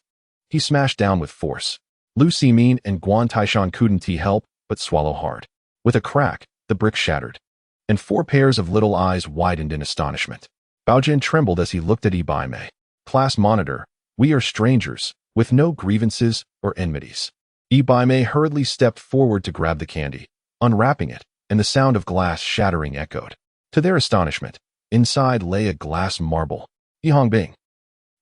he smashed down with force. Lu Ximin and Guan Taishan couldn't help but swallow hard. With a crack, the brick shattered, and 4 pairs of little eyes widened in astonishment. Baogen trembled as he looked at Ibai Mei. Class monitor, we are strangers, with no grievances or enmities. Ibai Mei hurriedly stepped forward to grab the candy, unwrapping it, and the sound of glass shattering echoed. To their astonishment, inside lay a glass marble. Yihongbing.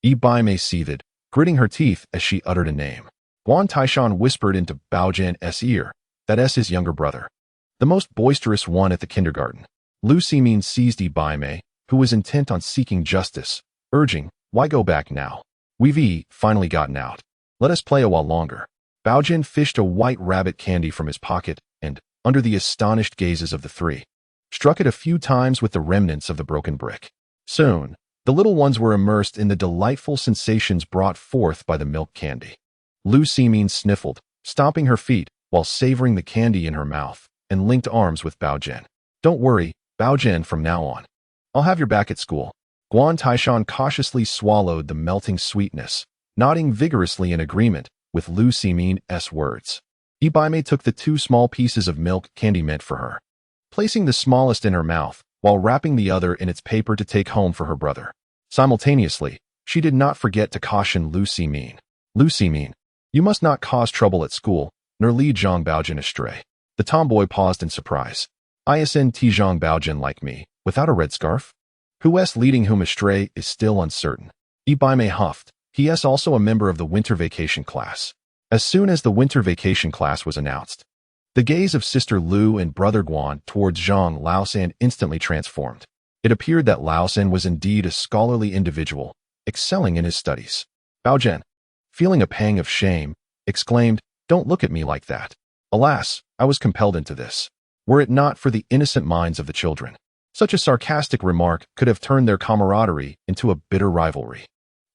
Ibai Mei seethed, gritting her teeth as she uttered a name. Guan Taishan whispered into Baogen's ear, that's his younger brother, the most boisterous one at the kindergarten. Lu Ximin seized Ibai Mei, who was intent on seeking justice, urging, why go back now? We've finally gotten out. Let us play a while longer. Baogen fished a white rabbit candy from his pocket and, under the astonished gazes of the 3, struck it a few times with the remnants of the broken brick. Soon, the little ones were immersed in the delightful sensations brought forth by the milk candy. Lu Ximin sniffled, stomping her feet while savoring the candy in her mouth, and linked arms with Baogen. Don't worry, Baogen, from now on. I'll have your back at school. Guan Taishan cautiously swallowed the melting sweetness, nodding vigorously in agreement with Lu Ximin's words. Ibai Mei took the 2 small pieces of milk candy meant for her, placing the smallest in her mouth while wrapping the other in its paper to take home for her brother. Simultaneously, she did not forget to caution Lu Ximin. Lu Ximin, you must not cause trouble at school, nor lead Zhang Baogen astray. The tomboy paused in surprise. Isn't Zhang Baogen like me, without a red scarf? Who's leading whom astray is still uncertain. Baimei huffed. He is also a member of the winter vacation class. As soon as the winter vacation class was announced, the gaze of Sister Lu and Brother Guan towards Zhang Laosan instantly transformed. It appeared that Laosan was indeed a scholarly individual, excelling in his studies. Baogen, feeling a pang of shame, exclaimed, "Don't look at me like that. Alas, I was compelled into this. Were it not for the innocent minds of the children." Such a sarcastic remark could have turned their camaraderie into a bitter rivalry.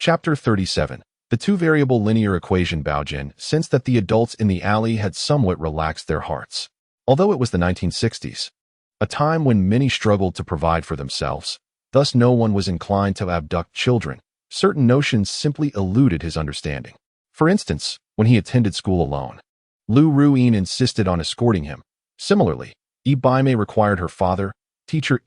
Chapter 37. The two-variable linear equation. Baogen sensed that the adults in the alley had somewhat relaxed their hearts. Although it was the 1960s, a time when many struggled to provide for themselves, thus no one was inclined to abduct children, certain notions simply eluded his understanding. For instance, when he attended school alone, Lu Ruyin insisted on escorting him. Similarly, Baimei required her father, teacher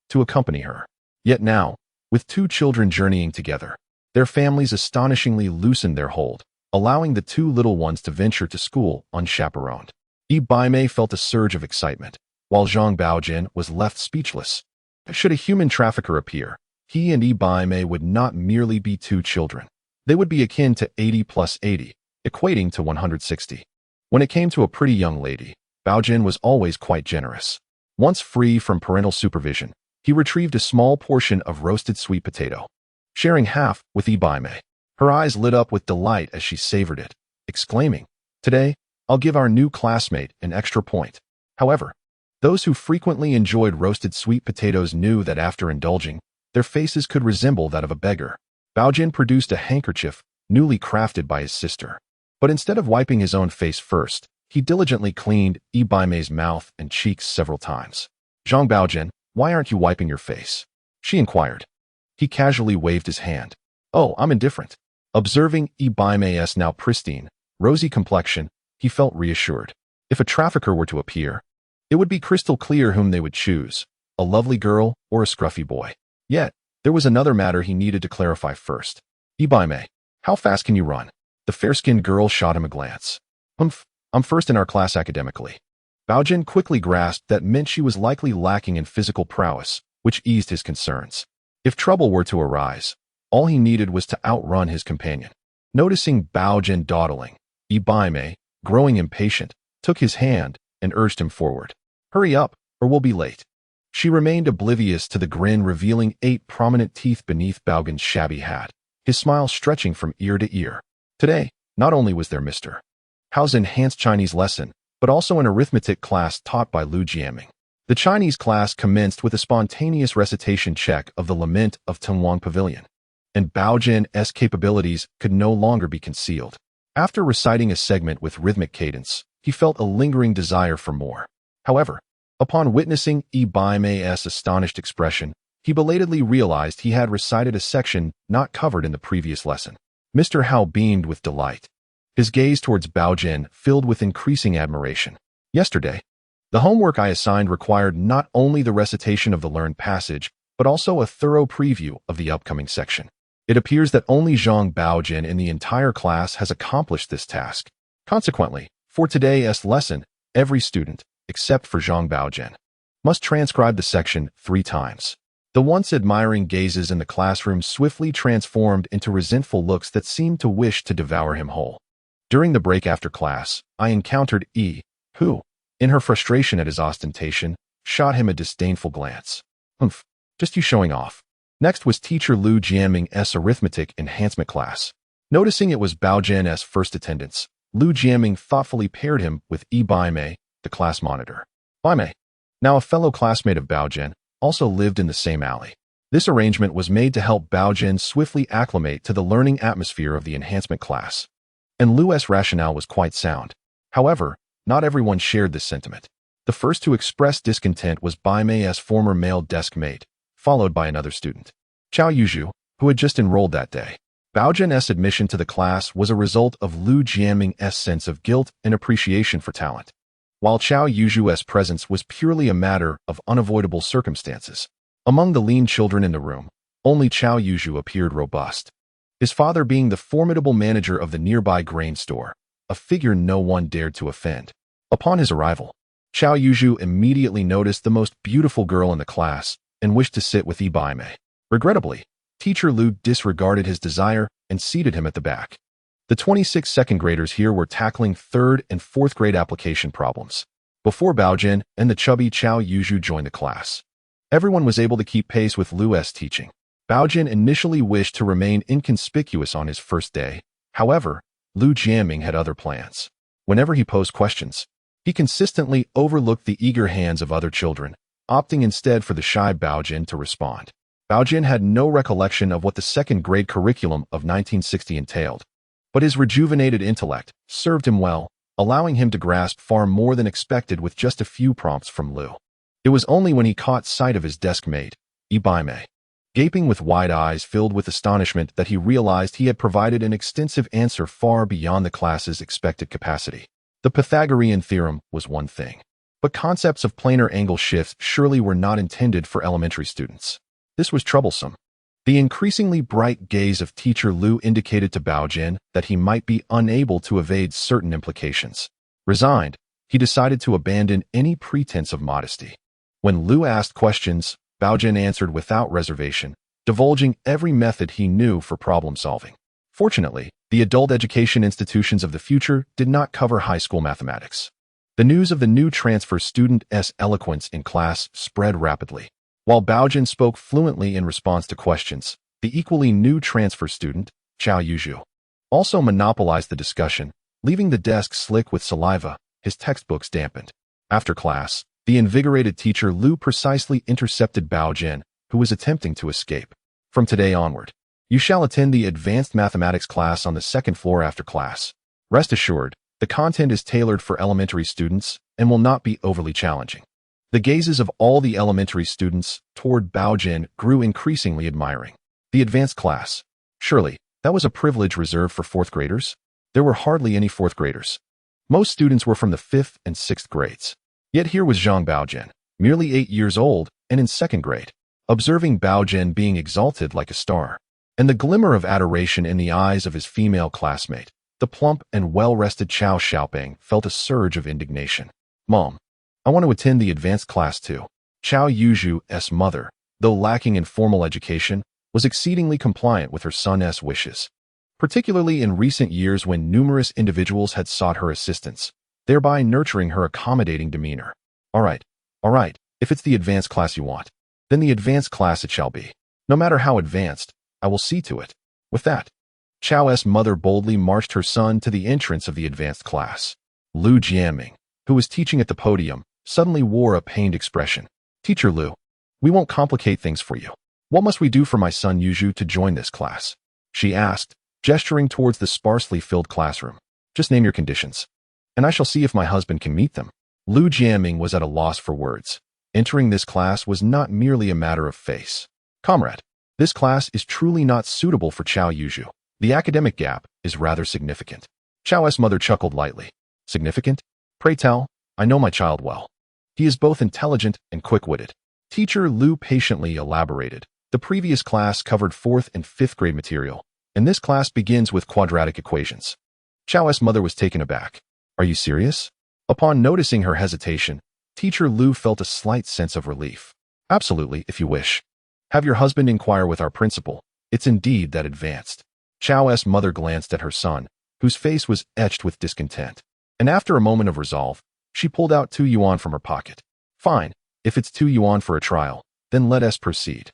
to accompany her. Yet now, with two children journeying together, their families astonishingly loosened their hold, allowing the two little ones to venture to school unchaperoned. Baimei felt a surge of excitement, while Zhang Baogen was left speechless. Should a human trafficker appear, he and Baimei would not merely be two children. They would be akin to 80 plus 80, equating to 160. When it came to a pretty young lady, Baogen was always quite generous. Once free from parental supervision, he retrieved a small portion of roasted sweet potato, sharing half with Baimei. Her eyes lit up with delight as she savored it, exclaiming, "Today, I'll give our new classmate an extra point." However, those who frequently enjoyed roasted sweet potatoes knew that after indulging, their faces could resemble that of a beggar. Baogen produced a handkerchief newly crafted by his sister. But instead of wiping his own face first, he diligently cleaned Baimei's mouth and cheeks several times. "Zhang Baogen, why aren't you wiping your face?" she inquired. He casually waved his hand. "Oh, I'm indifferent." Observing Baimei's now pristine, rosy complexion, he felt reassured. If a trafficker were to appear, it would be crystal clear whom they would choose, a lovely girl or a scruffy boy. Yet, there was another matter he needed to clarify first. "Baimei, how fast can you run?" The fair-skinned girl shot him a glance. I'm first in our class academically." Baogen quickly grasped that meant she was likely lacking in physical prowess, which eased his concerns. If trouble were to arise, all he needed was to outrun his companion. Noticing Baogen dawdling, Baimei, growing impatient, took his hand and urged him forward. "Hurry up, or we'll be late." She remained oblivious to the grin revealing 8 prominent teeth beneath Baogen's shabby hat, his smile stretching from ear to ear. Today, not only was there Mr. Hao's enhanced Chinese lesson, but also an arithmetic class taught by Lu Jiaming. The Chinese class commenced with a spontaneous recitation check of the Lament of Tengwang Pavilion, and Baogen's capabilities could no longer be concealed. After reciting a segment with rhythmic cadence, he felt a lingering desire for more. However, upon witnessing Baimei's astonished expression, he belatedly realized he had recited a section not covered in the previous lesson. Mr. Hao beamed with delight, his gaze towards Baogen filled with increasing admiration. "Yesterday, the homework I assigned required not only the recitation of the learned passage, but also a thorough preview of the upcoming section. It appears that only Zhang Baogen in the entire class has accomplished this task. Consequently, for today's lesson, every student, except for Zhang Baogen, must transcribe the section 3 times. The once admiring gazes in the classroom swiftly transformed into resentful looks that seemed to wish to devour him whole. During the break after class, I encountered who, in her frustration at his ostentation, shot him a disdainful glance. Just you showing off." Next was teacher Lu Jiaming's arithmetic enhancement class. Noticing it was Baogen's first attendance, Lu Jiaming thoughtfully paired him with Baimei, the class monitor. Baimei, now a fellow classmate of Baogen, also lived in the same alley. This arrangement was made to help Baogen swiftly acclimate to the learning atmosphere of the enhancement class. And Lu's rationale was quite sound. However, not everyone shared this sentiment. The first to express discontent was Baimei's former male desk mate, followed by another student, Chao Yuzhu, who had just enrolled that day. Baogen's admission to the class was a result of Lu Jiaming's sense of guilt and appreciation for talent, while Chao Yuzhu's presence was purely a matter of unavoidable circumstances. Among the lean children in the room, only Chao Yuzhu appeared robust, his father being the formidable manager of the nearby grain store, a figure no one dared to offend. Upon his arrival, Chao Yuzhu immediately noticed the most beautiful girl in the class and wished to sit with Bai Mei. Regrettably, Teacher Lu disregarded his desire and seated him at the back. The 26 second graders here were tackling 3rd and 4th grade application problems. Before Baogen and the chubby Chao Yuzhu joined the class, everyone was able to keep pace with Lu's teaching. Baogen initially wished to remain inconspicuous on his first day. However, Lu Jiaming had other plans. Whenever he posed questions, he consistently overlooked the eager hands of other children, opting instead for the shy Baogen to respond. Baogen had no recollection of what the 2nd grade curriculum of 1960 entailed, but his rejuvenated intellect served him well, allowing him to grasp far more than expected with just a few prompts from Lu. It was only when he caught sight of his desk mate, Bai Mei, gaping with wide eyes filled with astonishment, that he realized he had provided an extensive answer far beyond the class's expected capacity. The Pythagorean theorem was one thing, but concepts of planar angle shifts surely were not intended for elementary students. This was troublesome. The increasingly bright gaze of Teacher Lu indicated to Baogen that he might be unable to evade certain implications. Resigned, he decided to abandon any pretense of modesty. When Lu asked questions, Baogen answered without reservation, divulging every method he knew for problem solving. Fortunately, the adult education institutions of the future did not cover high school mathematics. The news of the new transfer student's eloquence in class spread rapidly. While Baogen spoke fluently in response to questions, the equally new transfer student, Chao Yuzhu, also monopolized the discussion, leaving the desk slick with saliva, his textbooks dampened. After class, the invigorated Teacher Lu precisely intercepted Baogen, who was attempting to escape. From today onward, you shall attend the advanced mathematics class on the 2nd floor after class. Rest assured, the content is tailored for elementary students and will not be overly challenging. The gazes of all the elementary students toward Baogen grew increasingly admiring. The advanced class. Surely, that was a privilege reserved for 4th graders? There were hardly any 4th graders. Most students were from the 5th and 6th grades. Yet here was Zhang Baogen, merely 8 years old and in 2nd grade, observing Baogen being exalted like a star, and the glimmer of adoration in the eyes of his female classmate. The plump and well-rested Chao Xiaoping felt a surge of indignation. Mom, I want to attend the advanced class too. Chao Yuzhu's mother, though lacking in formal education, was exceedingly compliant with her son's wishes, particularly in recent years when numerous individuals had sought her assistance, thereby nurturing her accommodating demeanor. All right, if it's the advanced class you want, then the advanced class it shall be. No matter how advanced, I will see to it. With that, Chao's mother boldly marched her son to the entrance of the advanced class. Lu Jiaming, who was teaching at the podium, suddenly wore a pained expression. Teacher Lu, we won't complicate things for you. What must we do for my son Yuzhu to join this class? She asked, gesturing towards the sparsely filled classroom. Just name your conditions, and I shall see if my husband can meet them. Lu Jiaming was at a loss for words. Entering this class was not merely a matter of face. Comrade, this class is truly not suitable for Chao Yuzhu. The academic gap is rather significant. Chao's mother chuckled lightly. Significant? Pray tell, I know my child well. He is both intelligent and quick-witted. Teacher Lu patiently elaborated. The previous class covered 4th and 5th grade material, and this class begins with quadratic equations. Chao's mother was taken aback. Are you serious? Upon noticing her hesitation, Teacher Lu felt a slight sense of relief. Absolutely, if you wish. Have your husband inquire with our principal. It's indeed that advanced. Chao's mother glanced at her son, whose face was etched with discontent, and after a moment of resolve, she pulled out 2 yuan from her pocket. Fine, if it's 2 yuan for a trial, then let us proceed.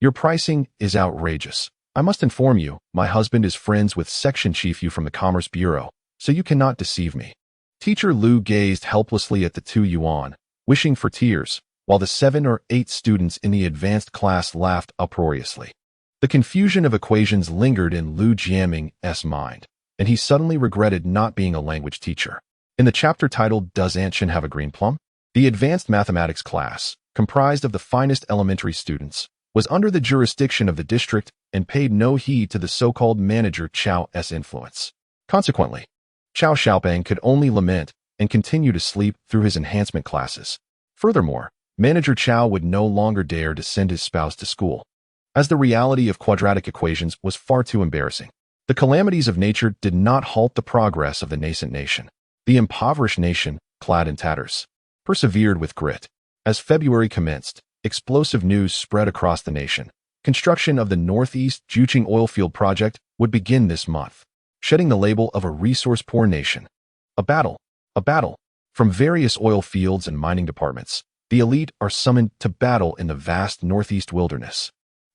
Your pricing is outrageous. I must inform you, my husband is friends with Section Chief Yu from the Commerce Bureau, so you cannot deceive me. Teacher Lu gazed helplessly at the 2 yuan, wishing for tears, while the 7 or 8 students in the advanced class laughed uproariously. The confusion of equations lingered in Lu Jiaming's mind, and he suddenly regretted not being a language teacher. In the chapter titled Does Anshan Have a Green Plum? The advanced mathematics class, comprised of the finest elementary students, was under the jurisdiction of the district and paid no heed to the so-called manager Chao's influence. Consequently, Chao Xiaoping could only lament and continue to sleep through his enhancement classes. Furthermore, Manager Chao would no longer dare to send his spouse to school, as the reality of quadratic equations was far too embarrassing. The calamities of nature did not halt the progress of the nascent nation. The impoverished nation, clad in tatters, persevered with grit. As February commenced, explosive news spread across the nation. Construction of the Northeast Juching oilfield project would begin this month, shedding the label of a resource-poor nation. A battle. From various oil fields and mining departments, the elite are summoned to battle in the vast Northeast wilderness.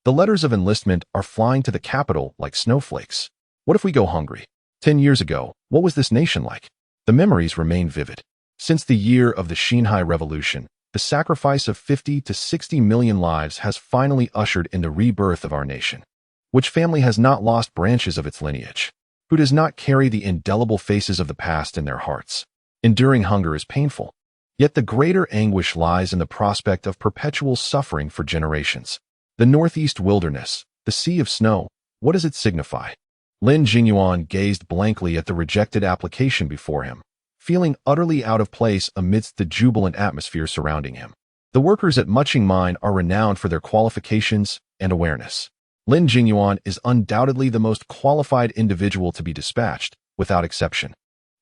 The letters of enlistment are flying to the capital like snowflakes. What if we go hungry? 10 years ago, what was this nation like? The memories remain vivid. Since the year of the Xinhai Revolution, the sacrifice of 50 to 60 million lives has finally ushered in the rebirth of our nation. Which family has not lost branches of its lineage? Who does not carry the indelible faces of the past in their hearts? Enduring hunger is painful. Yet the greater anguish lies in the prospect of perpetual suffering for generations. The Northeast wilderness, the sea of snow, what does it signify? Lin Jingyuan gazed blankly at the rejected application before him, feeling utterly out of place amidst the jubilant atmosphere surrounding him. The workers at Muching Mine are renowned for their qualifications and awareness. Lin Jingyuan is undoubtedly the most qualified individual to be dispatched, without exception.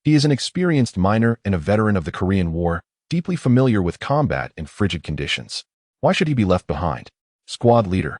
He is an experienced miner and a veteran of the Korean War, deeply familiar with combat in frigid conditions. Why should he be left behind? Squad leader.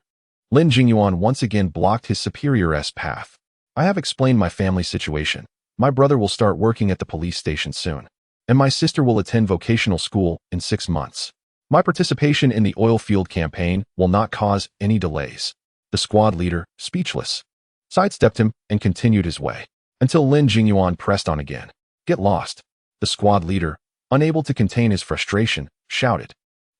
Lin Jingyuan once again blocked his superior's path. I have explained my family situation. My brother will start working at the police station soon, and my sister will attend vocational school in 6 months. My participation in the oil field campaign will not cause any delays. The squad leader, speechless, sidestepped him and continued his way, until Lin Jingyuan pressed on again. Get lost. The squad leader, unable to contain his frustration, shouted.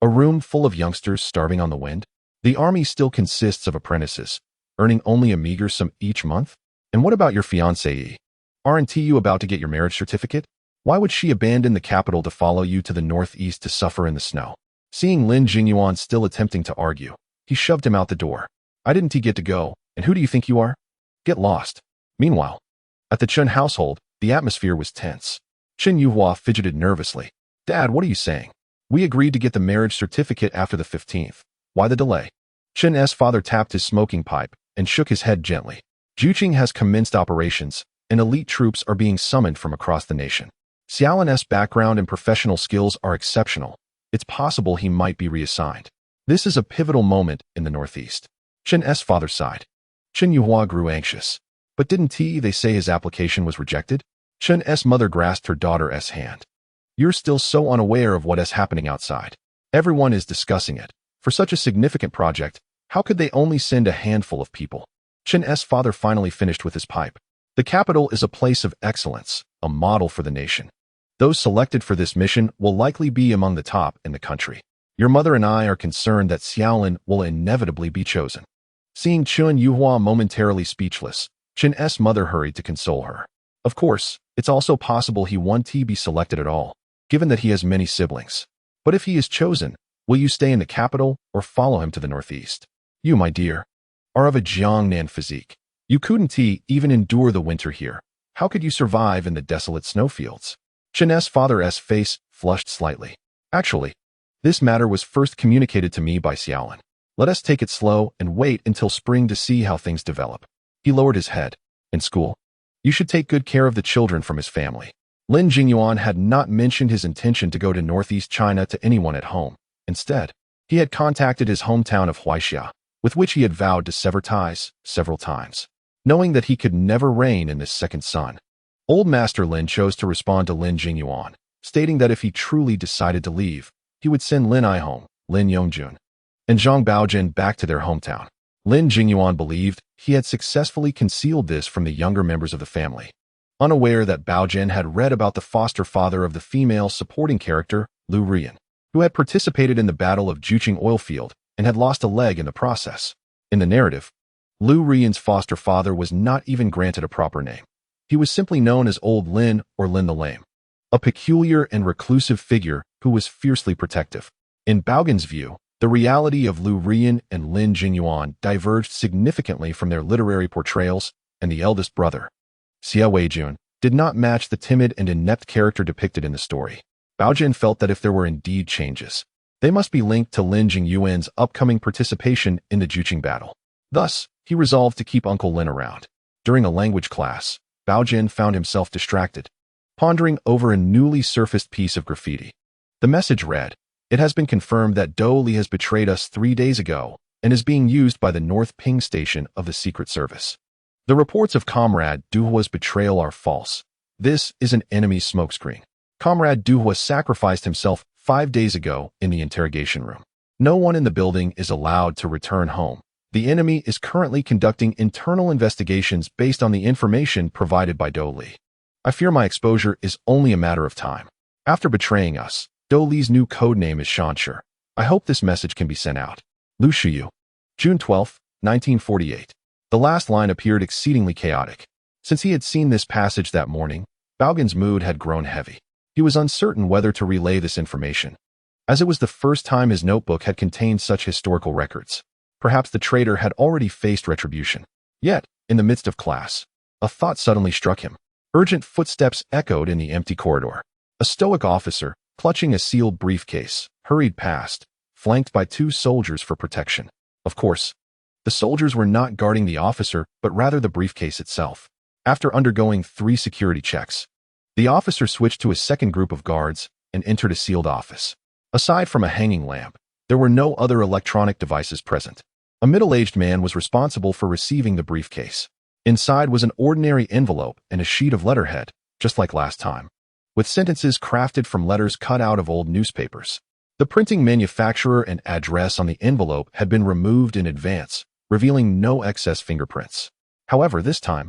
A room full of youngsters starving on the wind? The army still consists of apprentices, earning only a meager sum each month? And what about your fiancée? Aren't you about to get your marriage certificate? Why would she abandon the capital to follow you to the northeast to suffer in the snow? Seeing Lin Jingyuan still attempting to argue, he shoved him out the door. I didn't get to go, and who do you think you are? Get lost. Meanwhile, at the Chun household, the atmosphere was tense. Chen Yuhua fidgeted nervously. Dad, what are you saying? We agreed to get the marriage certificate after the 15th. Why the delay? Chen's father tapped his smoking pipe and shook his head gently. Juching has commenced operations, and elite troops are being summoned from across the nation. Xiaolin's background and professional skills are exceptional. It's possible he might be reassigned. This is a pivotal moment in the Northeast. Chen's father sighed. Chen Yuhua grew anxious. But didn't they say his application was rejected? Chen's mother grasped her daughter's hand. You're still so unaware of what is happening outside. Everyone is discussing it. For such a significant project, how could they only send a handful of people? Chen's father finally finished with his pipe. The capital is a place of excellence, a model for the nation. Those selected for this mission will likely be among the top in the country. Your mother and I are concerned that Xiaolin will inevitably be chosen. Seeing Chen Yuhua momentarily speechless, Chen's mother hurried to console her. Of course, it's also possible he won't be selected at all, given that he has many siblings. But if he is chosen, will you stay in the capital or follow him to the northeast? You, my dear, are of a Jiangnan physique. You couldn't even endure the winter here. How could you survive in the desolate snowfields? Chen's father's face flushed slightly. Actually, this matter was first communicated to me by Xiaolin. Let us take it slow and wait until spring to see how things develop. He lowered his head. In school, you should take good care of the children from his family. Lin Jingyuan had not mentioned his intention to go to northeast China to anyone at home. Instead, he had contacted his hometown of Huaixia, with which he had vowed to sever ties several times, knowing that he could never reign in this second son. Old Master Lin chose to respond to Lin Jingyuan, stating that if he truly decided to leave, he would send Lin Ai home, Lin Yongjun, and Zhang Baogen back to their hometown. Lin Jingyuan believed he had successfully concealed this from the younger members of the family, unaware that Baogen had read about the foster father of the female supporting character, Lu Rian, who had participated in the Battle of Juching Oilfield and had lost a leg in the process. In the narrative, Lu Rian's foster father was not even granted a proper name. He was simply known as Old Lin or Lin the Lame, a peculiar and reclusive figure who was fiercely protective. In Baogen's view, the reality of Lu Rian and Lin Jingyuan diverged significantly from their literary portrayals, and the eldest brother, Xia Weijun, did not match the timid and inept character depicted in the story. Baogen felt that if there were indeed changes, they must be linked to Lin Jingyuan's upcoming participation in the Juching battle. Thus, he resolved to keep Uncle Lin around. During a language class, Baogen found himself distracted, pondering over a newly surfaced piece of graffiti. The message read, "It has been confirmed that Do Li has betrayed us 3 days ago and is being used by the North Ping Station of the Secret Service. The reports of Comrade Duhua's betrayal are false. This is an enemy's smokescreen. Comrade Duhua sacrificed himself 5 days ago in the interrogation room. No one in the building is allowed to return home. The enemy is currently conducting internal investigations based on the information provided by Do Li. I fear my exposure is only a matter of time. After betraying us, Do Li's new codename is Shanshi. I hope this message can be sent out. Lu Shiyu. June 12, 1948. The last line appeared exceedingly chaotic. Since he had seen this passage that morning, Baogen's mood had grown heavy. He was uncertain whether to relay this information, as it was the first time his notebook had contained such historical records. Perhaps the traitor had already faced retribution. Yet, in the midst of class, a thought suddenly struck him. Urgent footsteps echoed in the empty corridor. A stoic officer, clutching a sealed briefcase, hurried past, flanked by 2 soldiers for protection. Of course, the soldiers were not guarding the officer, but rather the briefcase itself. After undergoing 3 security checks, the officer switched to a second group of guards and entered a sealed office. Aside from a hanging lamp, there were no other electronic devices present. A middle-aged man was responsible for receiving the briefcase. Inside was an ordinary envelope and a sheet of letterhead, just like last time, with sentences crafted from letters cut out of old newspapers. The printing manufacturer and address on the envelope had been removed in advance, revealing no excess fingerprints. However, this time,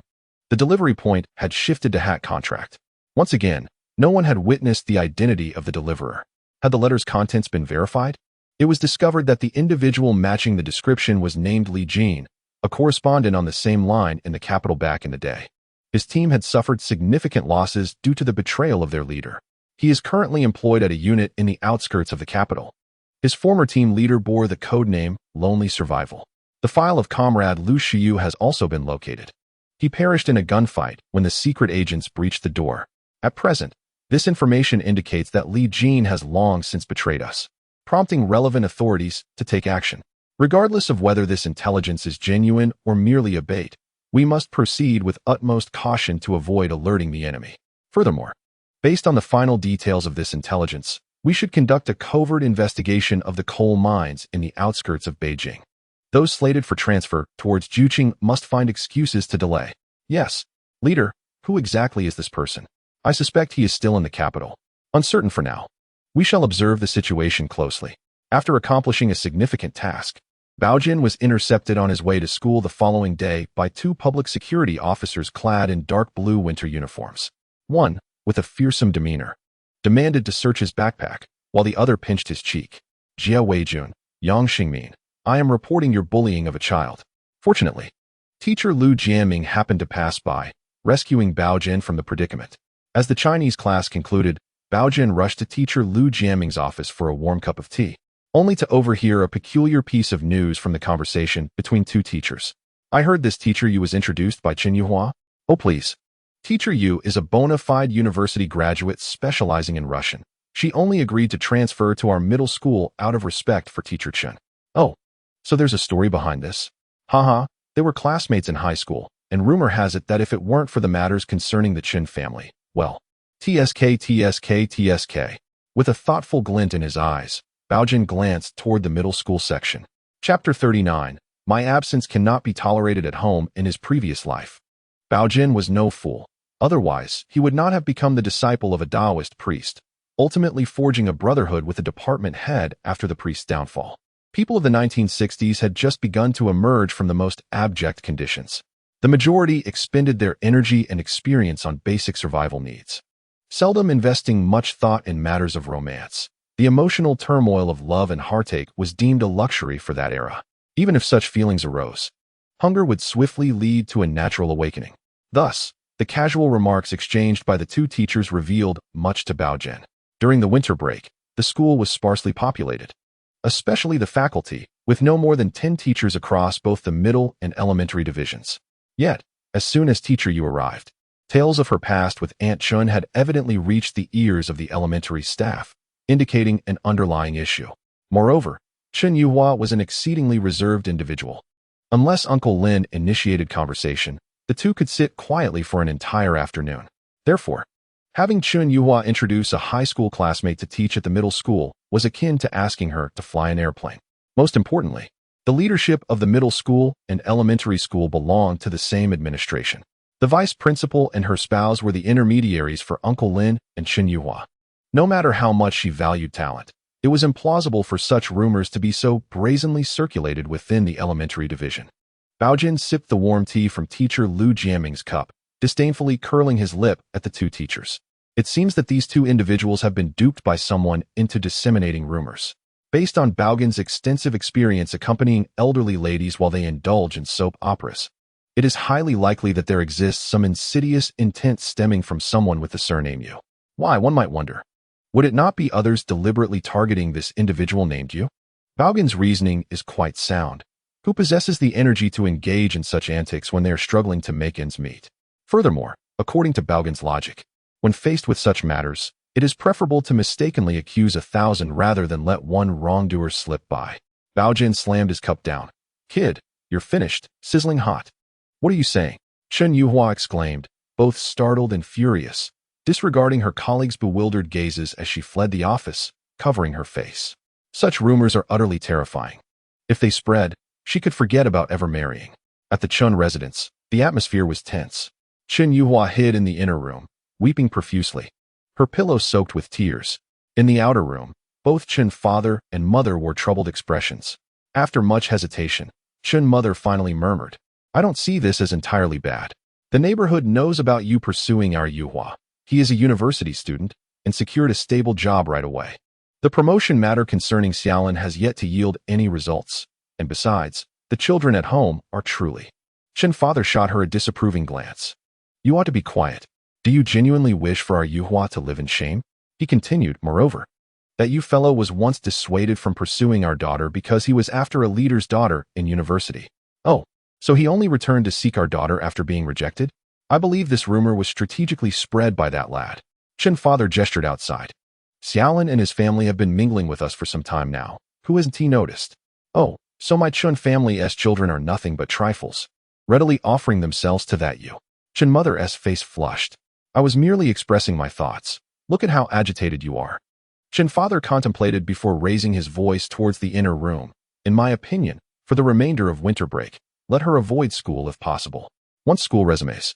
the delivery point had shifted to hat contract. Once again, no one had witnessed the identity of the deliverer. Had the letter's contents been verified? It was discovered that the individual matching the description was named Li Jin, a correspondent on the same line in the capital back in the day. His team had suffered significant losses due to the betrayal of their leader. He is currently employed at a unit in the outskirts of the capital. His former team leader bore the codename Lonely Survival. The file of Comrade Lu Shiyu has also been located. He perished in a gunfight when the secret agents breached the door. At present, this information indicates that Li Jin has long since betrayed us, prompting relevant authorities to take action. Regardless of whether this intelligence is genuine or merely a bait, we must proceed with utmost caution to avoid alerting the enemy. Furthermore, based on the final details of this intelligence, we should conduct a covert investigation of the coal mines in the outskirts of Beijing. Those slated for transfer towards Juqing must find excuses to delay. Yes, leader, who exactly is this person? I suspect he is still in the capital. Uncertain for now. We shall observe the situation closely. After accomplishing a significant task, Baogen was intercepted on his way to school the following day by 2 public security officers clad in dark blue winter uniforms. One, with a fearsome demeanor, demanded to search his backpack, while the other pinched his cheek. Jia Weijun, Yang Xingmin, I am reporting your bullying of a child. Fortunately, teacher Lu Jianming happened to pass by, rescuing Baogen from the predicament. As the Chinese class concluded, Baogen rushed to teacher Lu Jianming's office for a warm cup of tea, only to overhear a peculiar piece of news from the conversation between 2 teachers. I heard this teacher Yu was introduced by Chen Yuhua. Oh please. Teacher Yu is a bona fide university graduate specializing in Russian. She only agreed to transfer to our middle school out of respect for teacher Chen. Oh, so there's a story behind this? Haha, they were classmates in high school, and rumor has it that if it weren't for the matters concerning the Chen family, well, TSK. With a thoughtful glint in his eyes, Baogen glanced toward the middle school section. Chapter 39. My absence cannot be tolerated at home in his previous life. Baogen was no fool. Otherwise, he would not have become the disciple of a Taoist priest, ultimately forging a brotherhood with the department head after the priest's downfall. People of the 1960s had just begun to emerge from the most abject conditions. The majority expended their energy and experience on basic survival needs, seldom investing much thought in matters of romance. The emotional turmoil of love and heartache was deemed a luxury for that era. Even if such feelings arose, hunger would swiftly lead to a natural awakening. Thus, the casual remarks exchanged by the 2 teachers revealed much to Baogen. During the winter break, the school was sparsely populated, especially the faculty, with no more than 10 teachers across both the middle and elementary divisions. Yet, as soon as teacher Yu arrived, tales of her past with Aunt Chun had evidently reached the ears of the elementary staff, indicating an underlying issue. Moreover, Chen Yuhua was an exceedingly reserved individual. Unless Uncle Lin initiated conversation, the 2 could sit quietly for an entire afternoon. Therefore, Having Chun Yuhua introduce a high school classmate to teach at the middle school was akin to asking her to fly an airplane. Most importantly, the leadership of the middle school and elementary school belonged to the same administration. The vice principal and her spouse were the intermediaries for Uncle Lin and Chun Yuhua. No matter how much she valued talent, it was implausible for such rumors to be so brazenly circulated within the elementary division. Baogen sipped the warm tea from teacher Lu Jiaming's cup, disdainfully curling his lip at the two teachers. It seems that these two individuals have been duped by someone into disseminating rumors. Based on Baogen's extensive experience accompanying elderly ladies while they indulge in soap operas, it is highly likely that there exists some insidious intent stemming from someone with the surname Yu. Why, one might wonder. Would it not be others deliberately targeting this individual named Yu? Baogen's reasoning is quite sound. Who possesses the energy to engage in such antics when they are struggling to make ends meet? Furthermore, according to Baogen's logic, when faced with such matters, it is preferable to mistakenly accuse 1,000 rather than let one wrongdoer slip by. Baogen slammed his cup down. Kid, you're finished, sizzling hot. What are you saying? Chun Yuhua exclaimed, both startled and furious, disregarding her colleague's bewildered gazes as she fled the office, covering her face. Such rumors are utterly terrifying. If they spread, she could forget about ever marrying. At the Chun residence, the atmosphere was tense. Chun Yuhua hid in the inner room, weeping profusely, her pillow soaked with tears. In the outer room, both Chun father and mother wore troubled expressions. After much hesitation, Chun mother finally murmured, I don't see this as entirely bad. The neighborhood knows about you pursuing our Yuhua. He is a university student and secured a stable job right away. The promotion matter concerning Xiaolin has yet to yield any results. And besides, the children at home are truly. Chun father shot her a disapproving glance. You ought to be quiet. Do you genuinely wish for our Yuhua to live in shame? He continued, moreover, that you fellow was once dissuaded from pursuing our daughter because he was after a leader's daughter in university. Oh, so he only returned to seek our daughter after being rejected? I believe this rumor was strategically spread by that lad. Chun father gestured outside. Xiaolin and his family have been mingling with us for some time now. Who hasn't he noticed? Oh, so my Chun family's children are nothing but trifles, readily offering themselves to that you. Chun mother's face flushed. I was merely expressing my thoughts. Look at how agitated you are. Chun father contemplated before raising his voice towards the inner room. In my opinion, for the remainder of winter break, let her avoid school if possible. Once school resumes.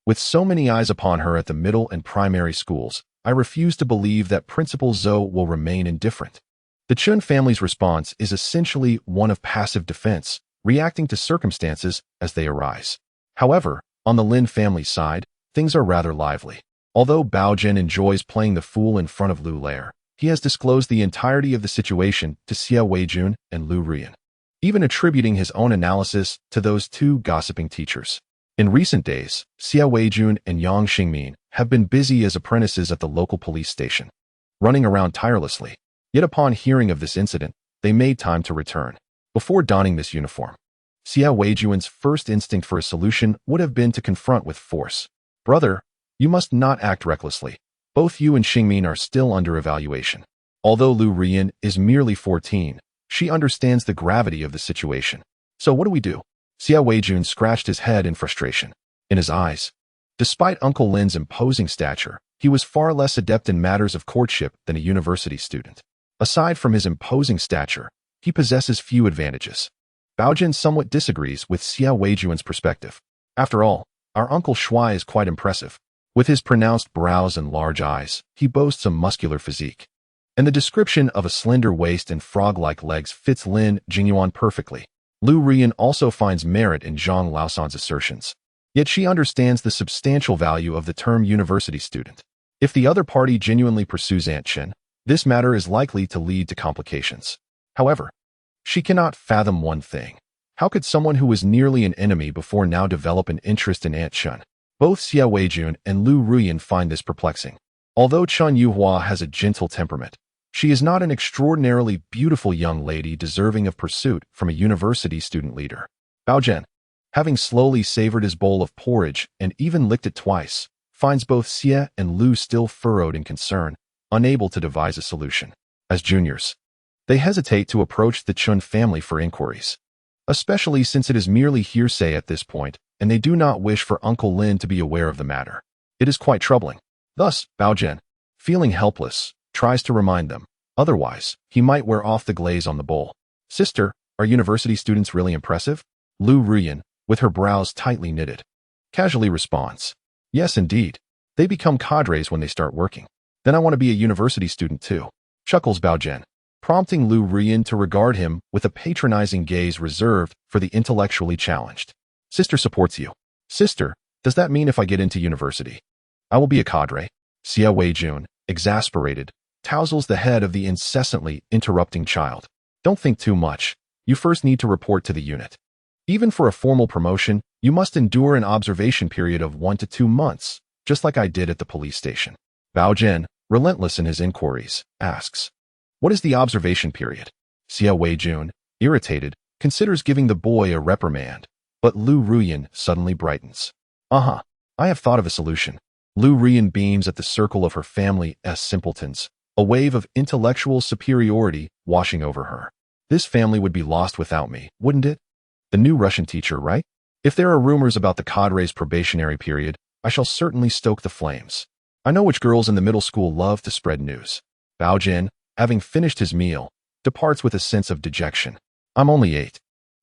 With so many eyes upon her at the middle and primary schools, I refuse to believe that Principal Zhou will remain indifferent. The Chun family's response is essentially one of passive defense, reacting to circumstances as they arise. However, on the Lin family's side, things are rather lively. Although Baogen enjoys playing the fool in front of Lu Lair, he has disclosed the entirety of the situation to Xia Weijun and Lu Rian, even attributing his own analysis to those two gossiping teachers. In recent days, Xia Weijun and Yang Xingmin have been busy as apprentices at the local police station, running around tirelessly. Yet upon hearing of this incident, they made time to return. Before donning this uniform, Xia Weijun's first instinct for a solution would have been to confront with force. Brother, you must not act recklessly. Both you and Xingmin are still under evaluation. Although Lu Rian is merely 14, she understands the gravity of the situation. So what do we do? Xia Weijun scratched his head in frustration. In his eyes, despite Uncle Lin's imposing stature, he was far less adept in matters of courtship than a university student. Aside from his imposing stature, he possesses few advantages. Baogen somewhat disagrees with Xia Weijun's perspective. After all, our Uncle Shuai is quite impressive. With his pronounced brows and large eyes, he boasts a muscular physique. And the description of a slender waist and frog-like legs fits Lin Jingyuan perfectly. Lu Rian also finds merit in Zhang Laosan's assertions. Yet she understands the substantial value of the term university student. If the other party genuinely pursues Aunt Chen, this matter is likely to lead to complications. However, she cannot fathom one thing. How could someone who was nearly an enemy before now develop an interest in Aunt Chen? Both Xia Weijun and Lu Rian find this perplexing. Although Chun Yuhua has a gentle temperament, she is not an extraordinarily beautiful young lady deserving of pursuit from a university student leader. Baogen, having slowly savored his bowl of porridge and even licked it twice, finds both Xia and Lu still furrowed in concern, unable to devise a solution. As juniors, they hesitate to approach the Chun family for inquiries, especially since it is merely hearsay at this point, and they do not wish for Uncle Lin to be aware of the matter. It is quite troubling. Thus, Baogen, feeling helpless, tries to remind them. Otherwise, he might wear off the glaze on the bowl. Sister, are university students really impressive? Lu Ruyan, with her brows tightly knitted, casually responds. Yes, indeed. They become cadres when they start working. Then I want to be a university student too, chuckles Baogen, prompting Lu Ruyan to regard him with a patronizing gaze reserved for the intellectually challenged. Sister supports you. Sister, does that mean if I get into university, I will be a cadre? Xia Weijun, exasperated, touzles the head of the incessantly interrupting child. Don't think too much. You first need to report to the unit. Even for a formal promotion, you must endure an observation period of 1 to 2 months, just like I did at the police station. Baogen, relentless in his inquiries, asks, what is the observation period? Xia Weijun, irritated, considers giving the boy a reprimand, but Lu Ruyan suddenly brightens. I have thought of a solution. Lu Ruyan beams at the circle of her family as simpletons, a wave of intellectual superiority washing over her. This family would be lost without me, wouldn't it? The new Russian teacher, right? If there are rumors about the cadre's probationary period, I shall certainly stoke the flames. I know which girls in the middle school love to spread news. Baogen, having finished his meal, departs with a sense of dejection. I'm only 8.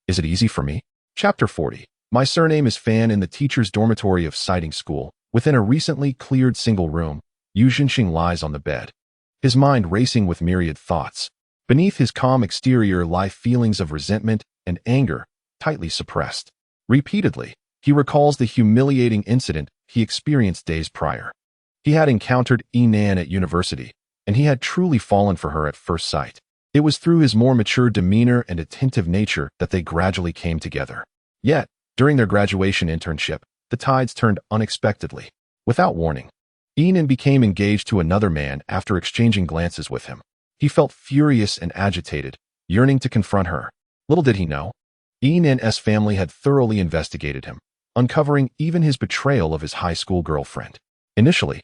Is it easy for me? Chapter 40. My surname is Fan. In the teacher's dormitory of sighting school, within a recently cleared single room, Yu Jinxing lies on the bed, his mind racing with myriad thoughts. Beneath his calm exterior lie feelings of resentment and anger, tightly suppressed. Repeatedly, he recalls the humiliating incident he experienced days prior. He had encountered Nan at university, and he had truly fallen for her at first sight. It was through his more mature demeanor and attentive nature that they gradually came together. Yet, during their graduation internship, the tides turned unexpectedly. Without warning, Nan became engaged to another man after exchanging glances with him. He felt furious and agitated, yearning to confront her. Little did he know, Nan's family had thoroughly investigated him, uncovering even his betrayal of his high school girlfriend. Initially,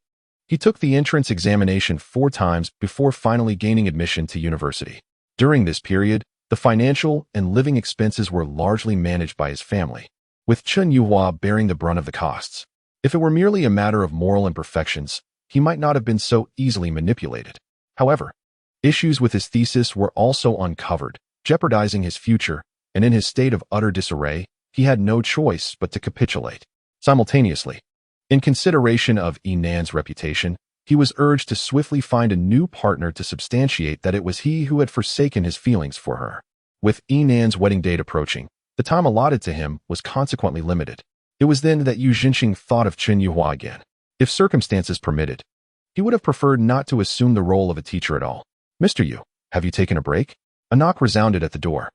he took the entrance examination 4 times before finally gaining admission to university. During this period, the financial and living expenses were largely managed by his family, with Chen Yuhua bearing the brunt of the costs. If it were merely a matter of moral imperfections, he might not have been so easily manipulated. However, issues with his thesis were also uncovered, jeopardizing his future, and in his state of utter disarray, he had no choice but to capitulate. Simultaneously, in consideration of Nan's reputation, he was urged to swiftly find a new partner to substantiate that it was he who had forsaken his feelings for her. With Nan's wedding date approaching, the time allotted to him was consequently limited. It was then that Yu Jinxing thought of Chen Yuhua again. If circumstances permitted, he would have preferred not to assume the role of a teacher at all. Mr. Yu, have you taken a break? A knock resounded at the door.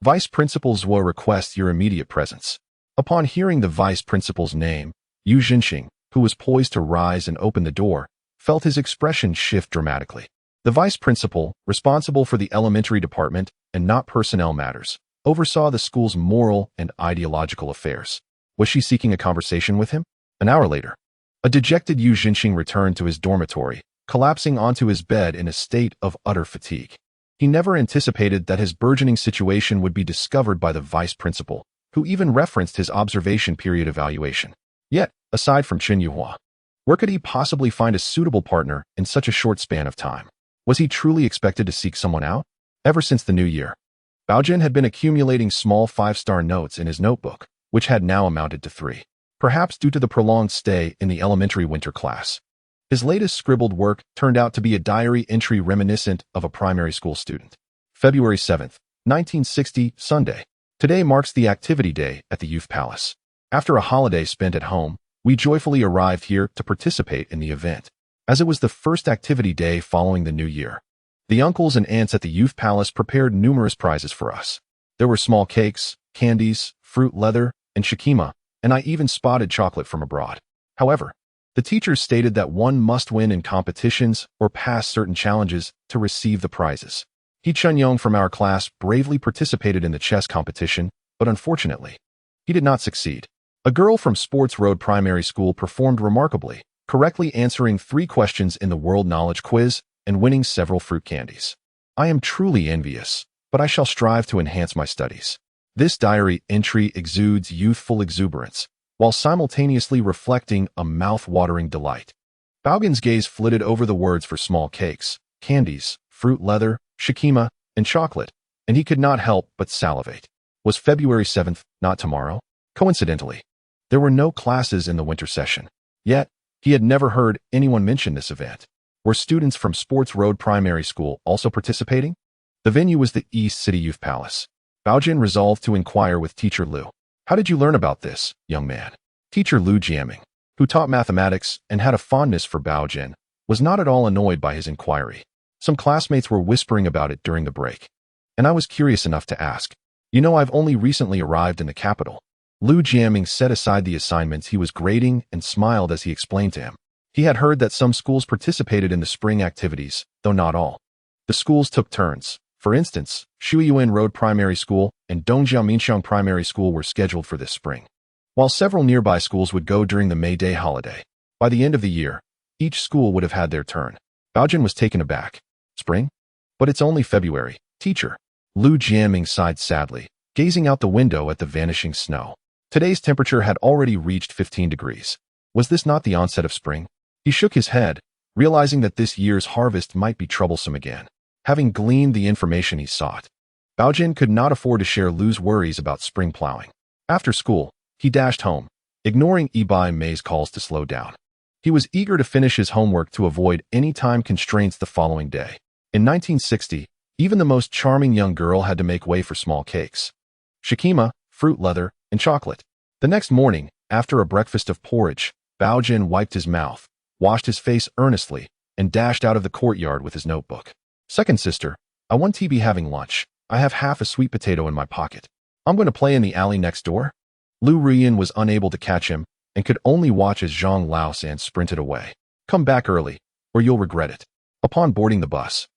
Vice Principal Zhuo requests your immediate presence. Upon hearing the vice principal's name, Yu Jinxing, who was poised to rise and open the door, felt his expression shift dramatically. The vice principal, responsible for the elementary department and not personnel matters, oversaw the school's moral and ideological affairs. Was she seeking a conversation with him? An hour later, a dejected Yu Jinxing returned to his dormitory, collapsing onto his bed in a state of utter fatigue. He never anticipated that his burgeoning situation would be discovered by the vice principal, who even referenced his observation period evaluation. Yet, aside from Chen Yuhua, where could he possibly find a suitable partner in such a short span of time? Was he truly expected to seek someone out? Ever since the new year, Baogen had been accumulating small 5-star notes in his notebook, which had now amounted to 3. Perhaps due to the prolonged stay in the elementary winter class, his latest scribbled work turned out to be a diary entry reminiscent of a primary school student. February 7th, 1960, Sunday. Today marks the activity day at the Youth Palace. After a holiday spent at home, we joyfully arrived here to participate in the event, as it was the first activity day following the new year. The uncles and aunts at the Youth Palace prepared numerous prizes for us. There were small cakes, candies, fruit leather, and shikima, and I even spotted chocolate from abroad. However, the teachers stated that one must win in competitions or pass certain challenges to receive the prizes. He Chunyong from our class bravely participated in the chess competition, but unfortunately, he did not succeed. A girl from Sports Road Primary School performed remarkably, correctly answering 3 questions in the world knowledge quiz and winning several fruit candies. I am truly envious, but I shall strive to enhance my studies. This diary entry exudes youthful exuberance, while simultaneously reflecting a mouth-watering delight. Baogen's gaze flitted over the words for small cakes, candies, fruit leather, shikima, and chocolate, and he could not help but salivate. Was February 7th not tomorrow? Coincidentally, there were no classes in the winter session. Yet, he had never heard anyone mention this event. Were students from Sports Road Primary School also participating? The venue was the East City Youth Palace. Baogen resolved to inquire with Teacher Lu. How did you learn about this, young man? Teacher Lu Jiaming, who taught mathematics and had a fondness for Baogen, was not at all annoyed by his inquiry. Some classmates were whispering about it during the break, and I was curious enough to ask. You know, I've only recently arrived in the capital. Lu Jiaming set aside the assignments he was grading and smiled as he explained to him. He had heard that some schools participated in the spring activities, though not all. The schools took turns. For instance, Shuiyuan Road Primary School and Dongjiaominxiang Primary School were scheduled for this spring, while several nearby schools would go during the May Day holiday. By the end of the year, each school would have had their turn. Baogen was taken aback. Spring? But it's only February, teacher. Lu Jiaming sighed sadly, gazing out the window at the vanishing snow. Today's temperature had already reached 15 degrees. Was this not the onset of spring? He shook his head, realizing that this year's harvest might be troublesome again. Having gleaned the information he sought, Baogen could not afford to share Lu's worries about spring plowing. After school, he dashed home, ignoring Ibai Mei's calls to slow down. He was eager to finish his homework to avoid any time constraints the following day. In 1960, even the most charming young girl had to make way for small cakes, shikima, fruit leather, and chocolate. The next morning, after a breakfast of porridge, Baogen wiped his mouth, washed his face earnestly, and dashed out of the courtyard with his notebook. Second sister, I want to be having lunch. I have half a sweet potato in my pocket. I'm going to play in the alley next door. Lu Ruyan was unable to catch him and could only watch as Zhang Baogen sprinted away. Come back early, or you'll regret it. Upon boarding the bus,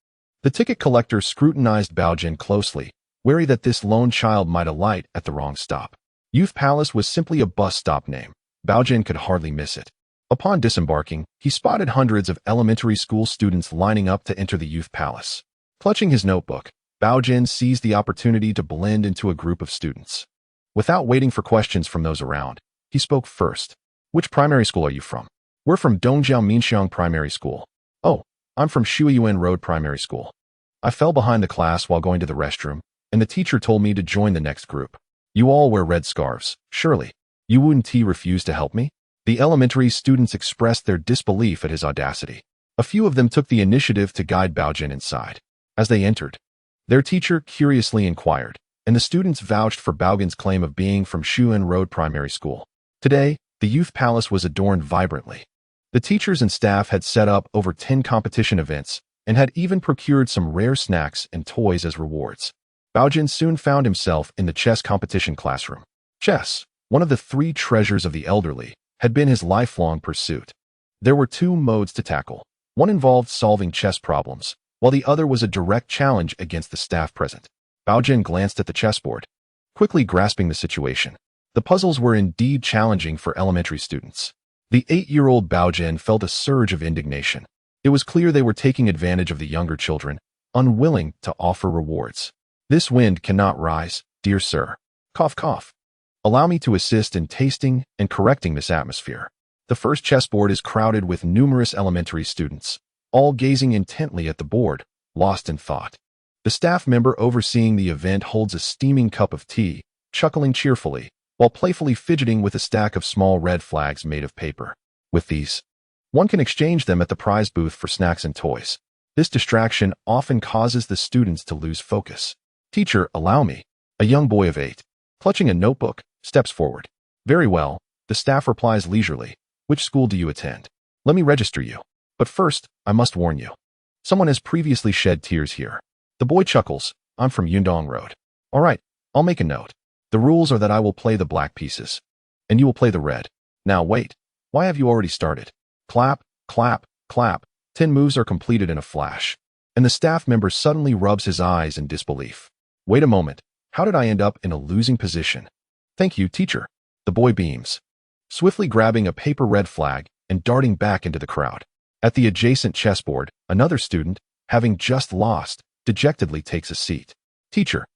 the ticket collector scrutinized Baogen closely, wary that this lone child might alight at the wrong stop. Youth Palace was simply a bus stop name. Baogen could hardly miss it. Upon disembarking, he spotted hundreds of elementary school students lining up to enter the Youth Palace. Clutching his notebook, Baogen seized the opportunity to blend into a group of students. Without waiting for questions from those around, he spoke first. Which primary school are you from? We're from Dongjiaominxiang Primary School. Oh, I'm from Shuiyuan Road Primary School. I fell behind the class while going to the restroom, and the teacher told me to join the next group. You all wear red scarves, surely. You wouldn't refuse to help me? The elementary students expressed their disbelief at his audacity. A few of them took the initiative to guide Baogen inside. As they entered, their teacher curiously inquired, and the students vouched for Baogen's claim of being from Shuiyuan Road Primary School. Today, the Youth Palace was adorned vibrantly. The teachers and staff had set up over 10 competition events and had even procured some rare snacks and toys as rewards. Baogen soon found himself in the chess competition classroom. Chess, one of the 3 treasures of the elderly, had been his lifelong pursuit. There were 2 modes to tackle. One involved solving chess problems, while the other was a direct challenge against the staff present. Baogen glanced at the chessboard, quickly grasping the situation. The puzzles were indeed challenging for elementary students. The 8-year-old Baogen felt a surge of indignation. It was clear they were taking advantage of the younger children, unwilling to offer rewards. This wind cannot rise, dear sir. Cough, cough. Allow me to assist in tasting and correcting this atmosphere. The first chessboard is crowded with numerous elementary students, all gazing intently at the board, lost in thought. The staff member overseeing the event holds a steaming cup of tea, chuckling cheerfully, while playfully fidgeting with a stack of small red flags made of paper. With these, one can exchange them at the prize booth for snacks and toys. This distraction often causes the students to lose focus. Teacher, allow me. A young boy of 8, clutching a notebook, steps forward. Very well, the staff replies leisurely. Which school do you attend? Let me register you. But first, I must warn you. Someone has previously shed tears here. The boy chuckles. I'm from Yundong Road. All right, I'll make a note. The rules are that I will play the black pieces, and you will play the red. Now wait, why have you already started? Clap, clap, clap. 10 moves are completed in a flash, and the staff member suddenly rubs his eyes in disbelief. Wait a moment, how did I end up in a losing position? Thank you, teacher. The boy beams, swiftly grabbing a paper red flag and darting back into the crowd. At the adjacent chessboard, another student, having just lost, dejectedly takes a seat. Teacher,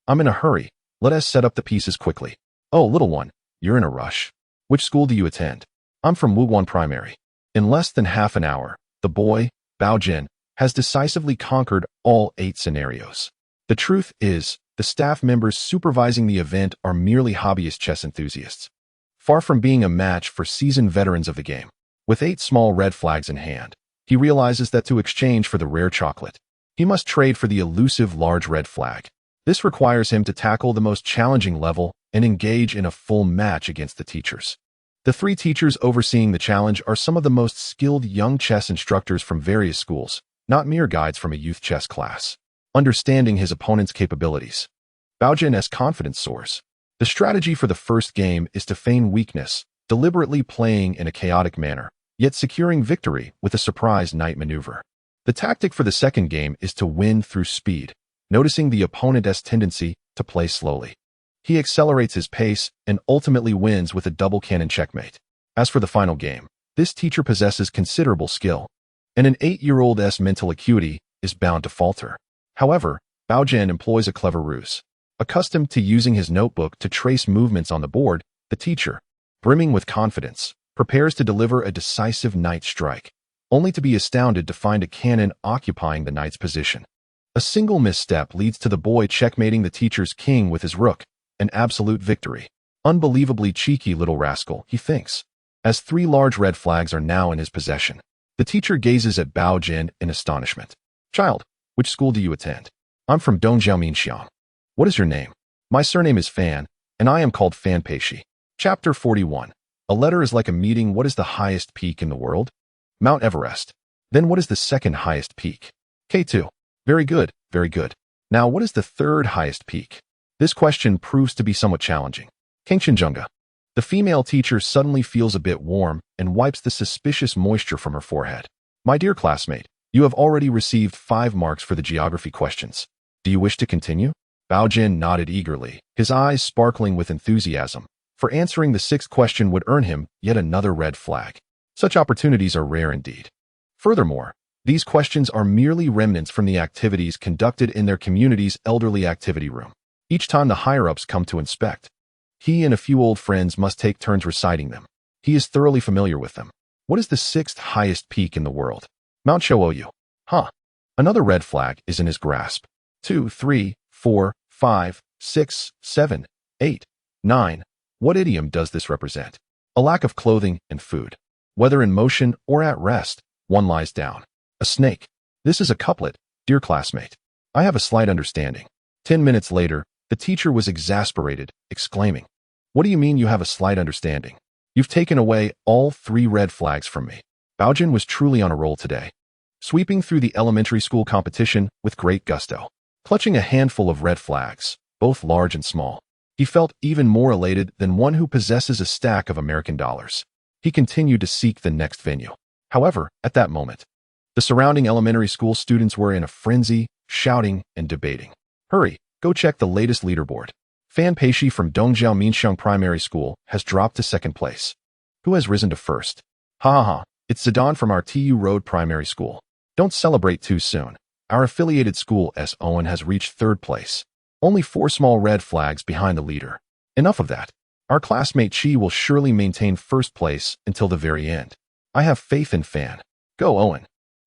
I'm in a hurry. Let us set up the pieces quickly. Oh, little one, you're in a rush. Which school do you attend? I'm from Wuguan Primary. In less than half an hour, the boy, Baogen, has decisively conquered all 8 scenarios. The truth is, the staff members supervising the event are merely hobbyist chess enthusiasts, far from being a match for seasoned veterans of the game. With 8 small red flags in hand, he realizes that to exchange for the rare chocolate, he must trade for the elusive large red flag. This requires him to tackle the most challenging level and engage in a full match against the teachers. The 3 teachers overseeing the challenge are some of the most skilled young chess instructors from various schools, not mere guides from a youth chess class. Understanding his opponent's capabilities, Baogen's confidence soars. The strategy for the first game is to feign weakness, deliberately playing in a chaotic manner, yet securing victory with a surprise knight maneuver. The tactic for the second game is to win through speed, noticing the opponent's tendency to play slowly. He accelerates his pace and ultimately wins with a double cannon checkmate. As for the final game, this teacher possesses considerable skill, and an 8-year-old's mental acuity is bound to falter. However, Baogen employs a clever ruse. Accustomed to using his notebook to trace movements on the board, the teacher, brimming with confidence, prepares to deliver a decisive knight strike, only to be astounded to find a cannon occupying the knight's position. A single misstep leads to the boy checkmating the teacher's king with his rook, an absolute victory. Unbelievably cheeky little rascal, he thinks. As 3 large red flags are now in his possession, the teacher gazes at Baogen in astonishment. Child, which school do you attend? I'm from Nanluoguxiang. What is your name? My surname is Fan, and I am called Fan Peishi. Chapter 41. A letter is like a meeting. What is the highest peak in the world? Mount Everest. Then what is the second highest peak? K2. Very good, very good. Now what is the third highest peak? This question proves to be somewhat challenging. Kangshinjunga. The female teacher suddenly feels a bit warm and wipes the suspicious moisture from her forehead. My dear classmate, you have already received 5 marks for the geography questions. Do you wish to continue? Baogen nodded eagerly, his eyes sparkling with enthusiasm, for answering the 6th question would earn him yet another red flag. Such opportunities are rare indeed. Furthermore, these questions are merely remnants from the activities conducted in their community's elderly activity room. Each time the higher-ups come to inspect, he and a few old friends must take turns reciting them. He is thoroughly familiar with them. What is the 6th highest peak in the world? Mount Chouoyu. Huh. Another red flag is in his grasp. 2, 3, 4, 5, 6, 7, 8, 9. What idiom does this represent? A lack of clothing and food. Whether in motion or at rest, one lies down. A snake. This is a couplet, dear classmate. I have a slight understanding. 10 minutes later, the teacher was exasperated, exclaiming, What do you mean you have a slight understanding? You've taken away all 3 red flags from me. Baogen was truly on a roll today, sweeping through the elementary school competition with great gusto. Clutching a handful of red flags, both large and small, he felt even more elated than one who possesses a stack of American dollars. He continued to seek the next venue. However, at that moment, the surrounding elementary school students were in a frenzy, shouting and debating. Hurry, go check the latest leaderboard. Fan Peishi from Nanluoguxiang Primary School has dropped to 2nd place. Who has risen to 1st? Ha ha ha, it's Zidane from our TU Road Primary School. Don't celebrate too soon. Our affiliated school S. Owen has reached 3rd place. Only 4 small red flags behind the leader. Enough of that. Our classmate Chi will surely maintain 1st place until the very end. I have faith in Fan. Go, Owen.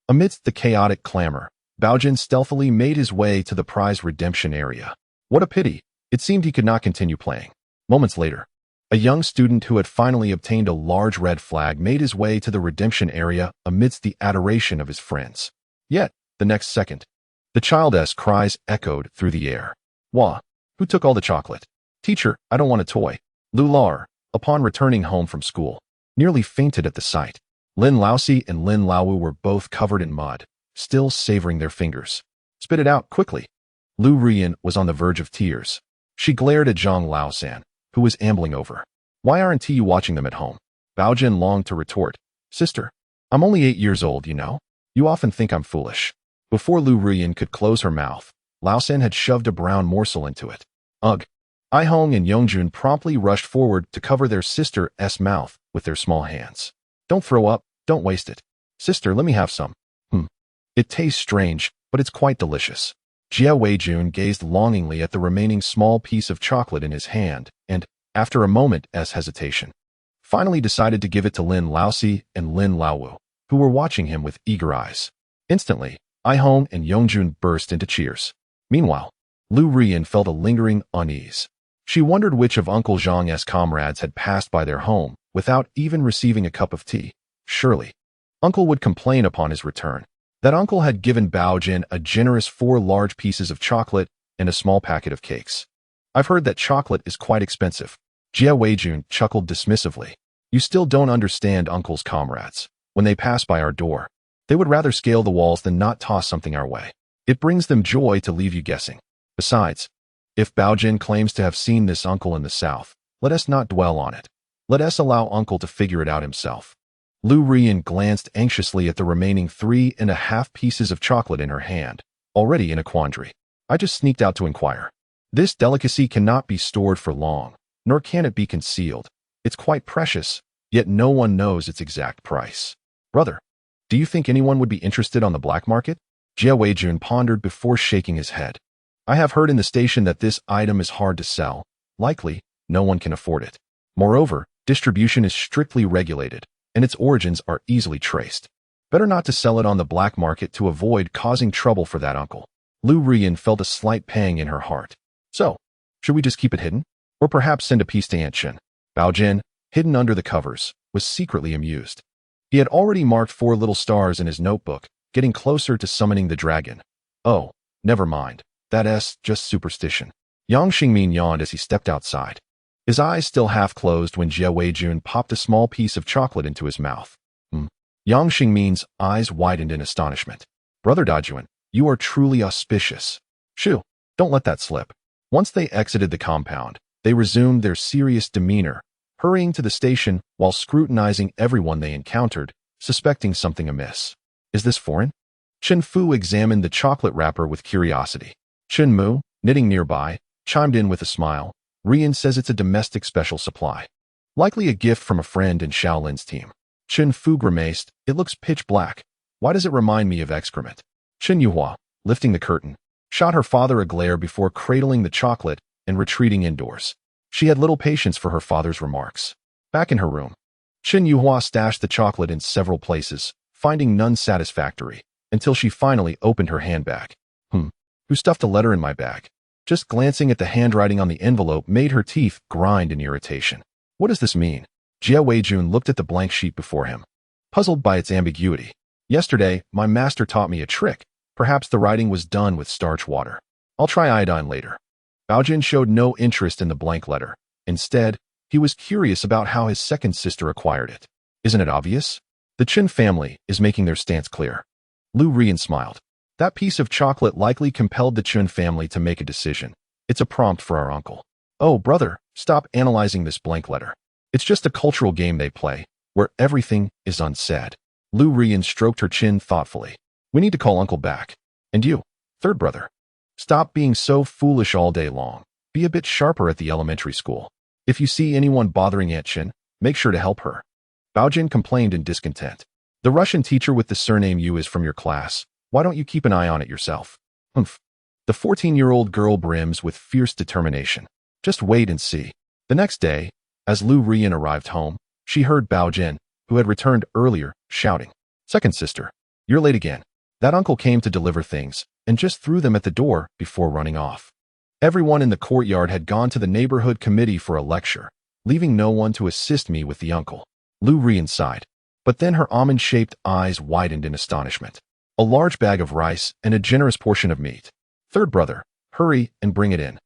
Amidst the chaotic clamor, Baogen stealthily made his way to the prize redemption area. What a pity. It seemed he could not continue playing. Moments later, a young student who had finally obtained a large red flag made his way to the redemption area amidst the adoration of his friends. Yet, the next second, the child's cries echoed through the air. Wah! Who took all the chocolate? Teacher, I don't want a toy. Lu Lar, upon returning home from school, nearly fainted at the sight. Lin Laosi and Lin Laowu were both covered in mud, still savoring their fingers. Spit it out, quickly. Lu Ruyan was on the verge of tears. She glared at Zhang Baogen, who was ambling over. Why aren't you watching them at home? Baogen longed to retort. Sister, I'm only 8 years old, you know. You often think I'm foolish. Before Lu Ruyan could close her mouth, Laosen had shoved a brown morsel into it. Ugh. Ihong and Yongjun promptly rushed forward to cover their sister's mouth with their small hands. Don't throw up, don't waste it. Sister, let me have some. It tastes strange, but it's quite delicious. Jia Weijun gazed longingly at the remaining small piece of chocolate in his hand, and, after a moment's hesitation, finally decided to give it to Lin Laosi and Lin Laowu, who were watching him with eager eyes. Instantly, Ihong and Yongjun burst into cheers. Meanwhile, Lu Rian felt a lingering unease. She wondered which of Uncle Zhang's comrades had passed by their home without even receiving a cup of tea. Surely, Uncle would complain upon his return. That uncle had given Baogen a generous 4 large pieces of chocolate and a small packet of cakes. I've heard that chocolate is quite expensive. Jia Weijun chuckled dismissively. You still don't understand Uncle's comrades. When they pass by our door, they would rather scale the walls than not toss something our way. It brings them joy to leave you guessing. Besides, if Baogen claims to have seen this uncle in the south, let us not dwell on it. Let us allow Uncle to figure it out himself. Lu Rian glanced anxiously at the remaining 3.5 pieces of chocolate in her hand, already in a quandary. I just sneaked out to inquire. This delicacy cannot be stored for long, nor can it be concealed. It's quite precious, yet no one knows its exact price. Brother, do you think anyone would be interested on the black market? Jia Weijun pondered before shaking his head. I have heard in the station that this item is hard to sell. Likely, no one can afford it. Moreover, distribution is strictly regulated, and its origins are easily traced. Better not to sell it on the black market to avoid causing trouble for that uncle. Lu Rian felt a slight pang in her heart. So, should we just keep it hidden? Or perhaps send a piece to Aunt Chen? Baogen, hidden under the covers, was secretly amused. He had already marked 4 little stars in his notebook, getting closer to summoning the dragon. Oh, never mind. That's just superstition. Yang Xingmin yawned as he stepped outside. His eyes still half closed when Jia Weijun popped a small piece of chocolate into his mouth. Yang Xingmin's eyes widened in astonishment. Brother Dajuan, you are truly auspicious. Shoo, don't let that slip. Once they exited the compound, they resumed their serious demeanor, hurrying to the station while scrutinizing everyone they encountered, suspecting something amiss. Is this foreign? Chen Fu examined the chocolate wrapper with curiosity. Chen Mu, knitting nearby, chimed in with a smile. Rian says it's a domestic special supply. Likely a gift from a friend in Shaolin's team. Chen Fu grimaced. It looks pitch black. Why does it remind me of excrement? Chen Yuhua, lifting the curtain, shot her father a glare before cradling the chocolate and retreating indoors. She had little patience for her father's remarks. Back in her room, Chen Yuhua stashed the chocolate in several places, finding none satisfactory, until she finally opened her handbag. Who stuffed a letter in my bag? Just glancing at the handwriting on the envelope made her teeth grind in irritation. What does this mean? Jia Weijun looked at the blank sheet before him, puzzled by its ambiguity. Yesterday, my master taught me a trick. Perhaps the writing was done with starch water. I'll try iodine later. Baojin showed no interest in the blank letter. Instead, he was curious about how his second sister acquired it. Isn't it obvious? The Chen family is making their stance clear. Lu Rian smiled. That piece of chocolate likely compelled the Chen family to make a decision. It's a prompt for our uncle. Oh, brother, stop analyzing this blank letter. It's just a cultural game they play, where everything is unsaid. Lu Rian stroked her chin thoughtfully. We need to call Uncle back. And you, third brother. Stop being so foolish all day long. Be a bit sharper at the elementary school. If you see anyone bothering Aunt Chen, make sure to help her. Baojin complained in discontent. The Russian teacher with the surname Yu is from your class. Why don't you keep an eye on it yourself? Humph. The 14-year-old girl brims with fierce determination. Just wait and see. The next day, as Lu Rian arrived home, she heard Baogen, who had returned earlier, shouting, Second sister, you're late again. That uncle came to deliver things, and just threw them at the door before running off. Everyone in the courtyard had gone to the neighborhood committee for a lecture, leaving no one to assist me with the uncle. Lu Rian sighed, but then her almond-shaped eyes widened in astonishment. A large bag of rice and a generous portion of meat. Third brother, hurry and bring it in.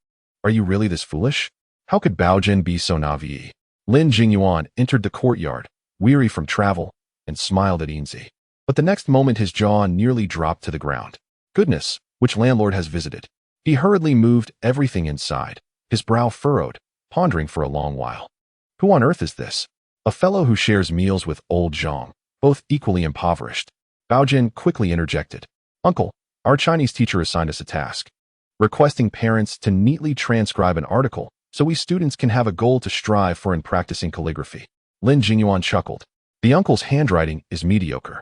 Are you really this foolish? How could Baogen be so naive? Lin Jingyuan entered the courtyard, weary from travel, and smiled at Yinzi. But the next moment his jaw nearly dropped to the ground. Goodness, which landlord has visited? He hurriedly moved everything inside, his brow furrowed, pondering for a long while. Who on earth is this? A fellow who shares meals with old Zhang, both equally impoverished. Baogen quickly interjected. Uncle, our Chinese teacher assigned us a task, requesting parents to neatly transcribe an article so we students can have a goal to strive for in practicing calligraphy. Lin Jingyuan chuckled. The uncle's handwriting is mediocre,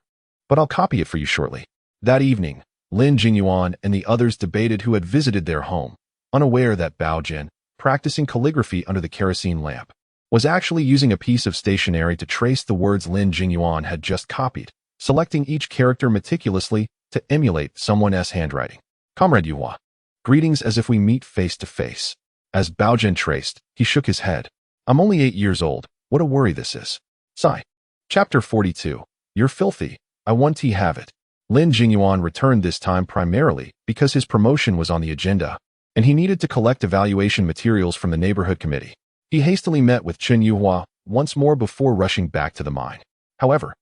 but I'll copy it for you shortly. That evening, Lin Jingyuan and the others debated who had visited their home, unaware that Baogen, practicing calligraphy under the kerosene lamp, was actually using a piece of stationery to trace the words Lin Jingyuan had just copied, selecting each character meticulously to emulate someone's handwriting. Comrade Yuhua, greetings as if we meet face to face. As Baogen traced, he shook his head. I'm only 8 years old. What a worry this is. Sigh. Chapter 42. You're filthy. I want to have it. Lin Jingyuan returned this time primarily because his promotion was on the agenda, and he needed to collect evaluation materials from the neighborhood committee. He hastily met with Chen Yuhua once more before rushing back to the mine. However,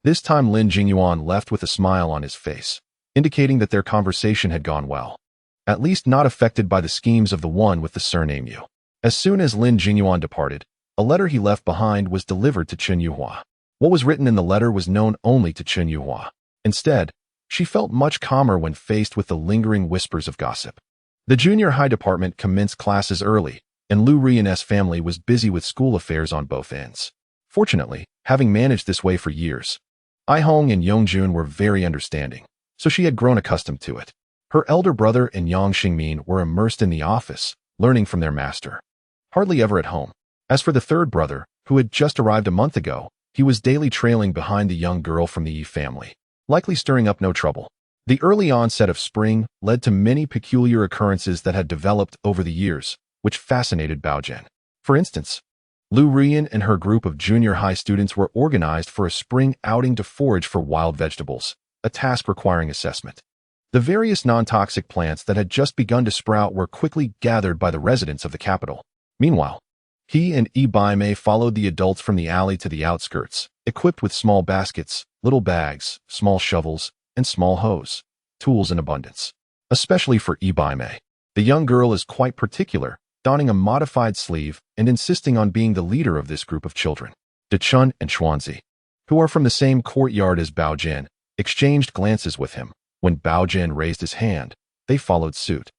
this time Lin Jingyuan left with a smile on his face, indicating that their conversation had gone well. At least not affected by the schemes of the one with the surname Yu. As soon as Lin Jingyuan departed, a letter he left behind was delivered to Chen Yuhua. What was written in the letter was known only to Chen Yuhua. Instead, she felt much calmer when faced with the lingering whispers of gossip. The junior high department commenced classes early, and Lu Rian's family was busy with school affairs on both ends. Fortunately, having managed this way for years, Ai Hong and Yongjun were very understanding, so she had grown accustomed to it. Her elder brother and Yang Xingmin were immersed in the office, learning from their master, hardly ever at home. As for the third brother, who had just arrived a month ago, he was daily trailing behind the young girl from the Yi family, likely stirring up no trouble. The early onset of spring led to many peculiar occurrences that had developed over the years, which fascinated Baogen. For instance, Lu Rian and her group of junior high students were organized for a spring outing to forage for wild vegetables, a task requiring assessment. The various non-toxic plants that had just begun to sprout were quickly gathered by the residents of the capital. Meanwhile, he and Yi Baimei followed the adults from the alley to the outskirts, equipped with small baskets, little bags, small shovels, and small hoes, tools in abundance. Especially for Yi Baimei. The young girl is quite particular, donning a modified sleeve and insisting on being the leader of this group of children. De Chun and Xuanzi, who are from the same courtyard as Baogen, exchanged glances with him. When Baogen raised his hand, they followed suit.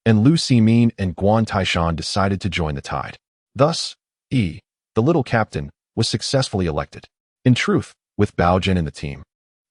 And Lu Ximin and Guan Taishan decided to join the tide. Thus, Yi, the little captain, was successfully elected. In truth, with Baogen in the team,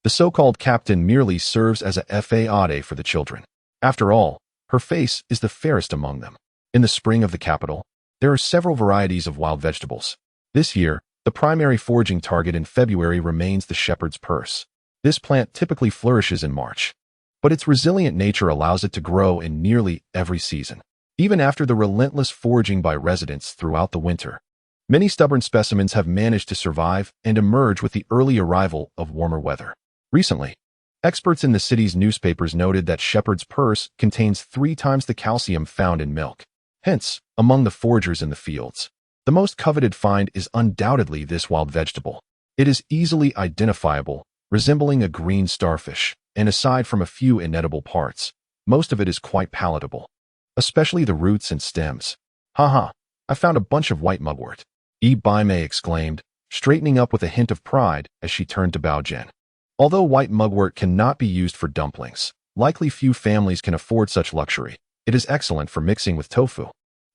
the so-called captain merely serves as a FAAD for the children. After all, her face is the fairest among them. In the spring of the capital, there are several varieties of wild vegetables. This year, the primary foraging target in February remains the shepherd's purse. This plant typically flourishes in March, but its resilient nature allows it to grow in nearly every season. Even after the relentless foraging by residents throughout the winter, many stubborn specimens have managed to survive and emerge with the early arrival of warmer weather. Recently, experts in the city's newspapers noted that shepherd's purse contains 3 times the calcium found in milk. Hence, among the foragers in the fields, the most coveted find is undoubtedly this wild vegetable. It is easily identifiable, resembling a green starfish, and aside from a few inedible parts, most of it is quite palatable, especially the roots and stems. Haha, I found a bunch of white mugwort, Yi Baimei exclaimed, straightening up with a hint of pride as she turned to Baogen. Although white mugwort cannot be used for dumplings, likely few families can afford such luxury. It is excellent for mixing with tofu,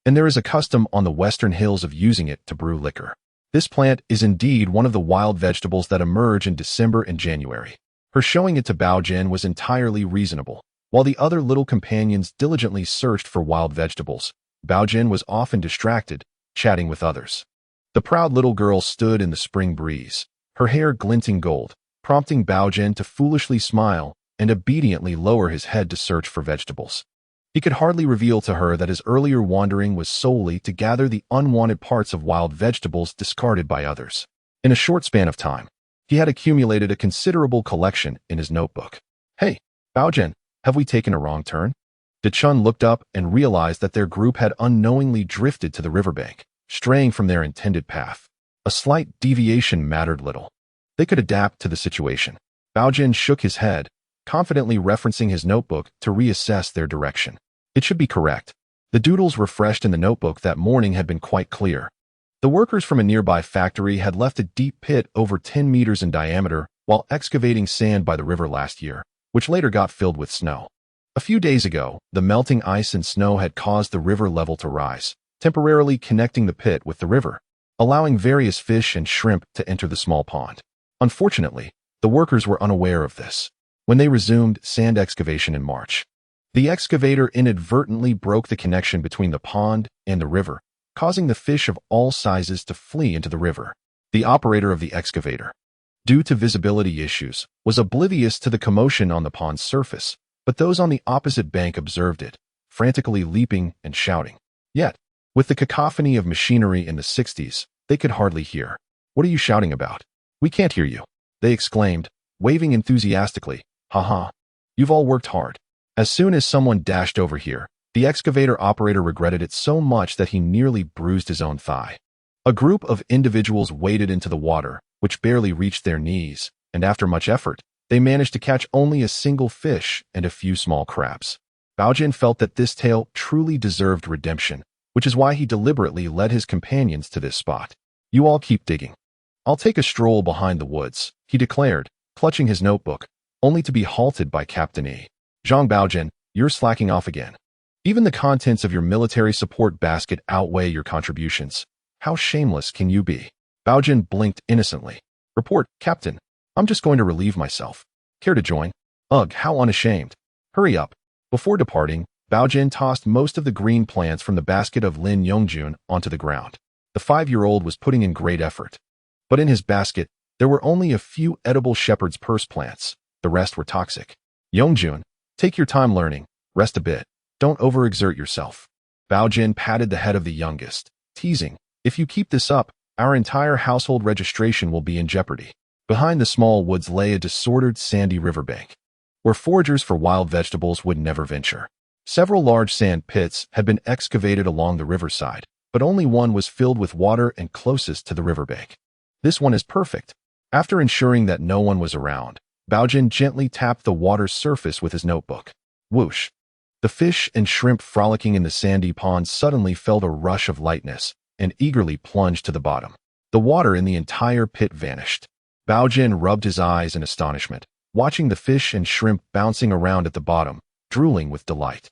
and there is a custom on the western hills of using it to brew liquor. This plant is indeed one of the wild vegetables that emerge in December and January. Her showing it to Baogen was entirely reasonable. While the other little companions diligently searched for wild vegetables, Baogen was often distracted, chatting with others. The proud little girl stood in the spring breeze, her hair glinting gold, prompting Baogen to foolishly smile and obediently lower his head to search for vegetables. He could hardly reveal to her that his earlier wandering was solely to gather the unwanted parts of wild vegetables discarded by others. In a short span of time, he had accumulated a considerable collection in his notebook. Hey, Baogen, have we taken a wrong turn? De Chun looked up and realized that their group had unknowingly drifted to the riverbank, straying from their intended path. A slight deviation mattered little. They could adapt to the situation. Baogen shook his head, confidently referencing his notebook to reassess their direction. It should be correct. The doodles refreshed in the notebook that morning had been quite clear. The workers from a nearby factory had left a deep pit over 10 meters in diameter while excavating sand by the river last year, which later got filled with snow. A few days ago, the melting ice and snow had caused the river level to rise, temporarily connecting the pit with the river, allowing various fish and shrimp to enter the small pond. Unfortunately, the workers were unaware of this. When they resumed sand excavation in March, the excavator inadvertently broke the connection between the pond and the river, causing the fish of all sizes to flee into the river. The operator of the excavator, due to visibility issues, was oblivious to the commotion on the pond's surface, but those on the opposite bank observed it, frantically leaping and shouting. Yet, with the cacophony of machinery in the 60s, they could hardly hear. "What are you shouting about? We can't hear you," they exclaimed, waving enthusiastically. "Haha. You've all worked hard." As soon as someone dashed over here, the excavator operator regretted it so much that he nearly bruised his own thigh. A group of individuals waded into the water, which barely reached their knees, and after much effort, they managed to catch only a single fish and a few small crabs. Baogen felt that this tale truly deserved redemption, which is why he deliberately led his companions to this spot. "You all keep digging. I'll take a stroll behind the woods," he declared, clutching his notebook, only to be halted by Captain E. "Zhang Baogen, you're slacking off again. Even the contents of your military support basket outweigh your contributions. How shameless can you be?" Baogen blinked innocently. "Report, Captain. I'm just going to relieve myself. Care to join?" "Ugh, how unashamed. Hurry up." Before departing, Baogen tossed most of the green plants from the basket of Lin Yongjun onto the ground. The 5-year-old was putting in great effort. But in his basket, there were only a few edible shepherd's purse plants. The rest were toxic. "Yongjun, take your time learning. Rest a bit. Don't overexert yourself." Baogen patted the head of the youngest, teasing, "If you keep this up, our entire household registration will be in jeopardy." Behind the small woods lay a disordered sandy riverbank, where foragers for wild vegetables would never venture. Several large sand pits had been excavated along the riverside, but only one was filled with water and closest to the riverbank. "This one is perfect." After ensuring that no one was around, Baogen gently tapped the water's surface with his notebook. Whoosh! The fish and shrimp frolicking in the sandy pond suddenly felt a rush of lightness and eagerly plunged to the bottom. The water in the entire pit vanished. Baogen rubbed his eyes in astonishment, watching the fish and shrimp bouncing around at the bottom, drooling with delight.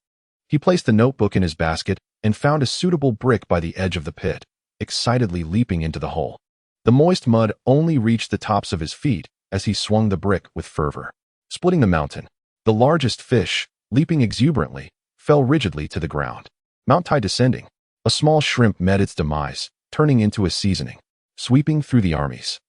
He placed the notebook in his basket and found a suitable brick by the edge of the pit, excitedly leaping into the hole. The moist mud only reached the tops of his feet as he swung the brick with fervor. Splitting the mountain, the largest fish, leaping exuberantly, fell rigidly to the ground. Mount Tai descending, a small shrimp met its demise, turning into a seasoning, sweeping through the armies.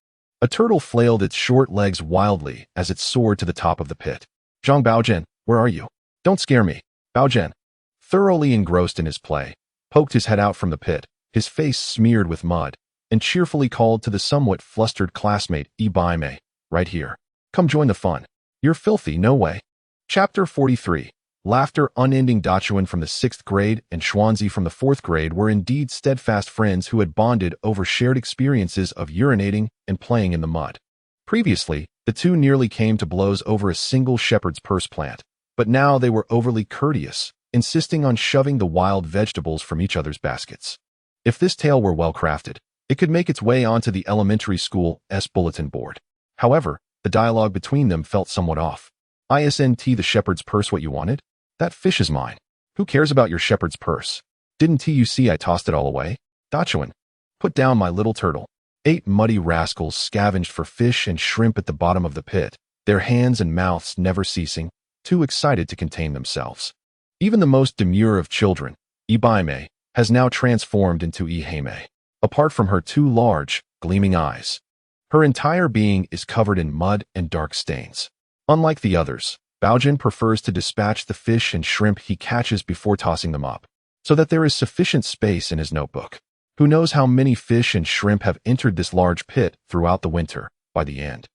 A turtle flailed its short legs wildly as it soared to the top of the pit. "Zhang Baogen, where are you? Don't scare me." Baogen, thoroughly engrossed in his play, poked his head out from the pit, his face smeared with mud, and cheerfully called to the somewhat flustered classmate Ibaime, "Right here. Come join the fun. You're filthy, no way." Chapter 43. Laughter. Unending. Dachuan from the 6th grade and Xuanzi from the 4th grade were indeed steadfast friends who had bonded over shared experiences of urinating and playing in the mud. Previously, the two nearly came to blows over a single shepherd's purse plant, but now they were overly courteous, insisting on shoving the wild vegetables from each other's baskets. If this tale were well crafted, it could make its way onto the elementary school's bulletin board. However, the dialogue between them felt somewhat off. "Isn't the shepherd's purse what you wanted? That fish is mine. Who cares about your shepherd's purse? Didn't you see I tossed it all away? Dachuan, put down my little turtle." 8 muddy rascals scavenged for fish and shrimp at the bottom of the pit, their hands and mouths never ceasing, too excited to contain themselves. Even the most demure of children, Ibaime, has now transformed into Iheime, apart from her 2 large, gleaming eyes. Her entire being is covered in mud and dark stains. Unlike the others, Baogen prefers to dispatch the fish and shrimp he catches before tossing them up, so that there is sufficient space in his notebook. Who knows how many fish and shrimp have entered this large pit throughout the winter. By the end,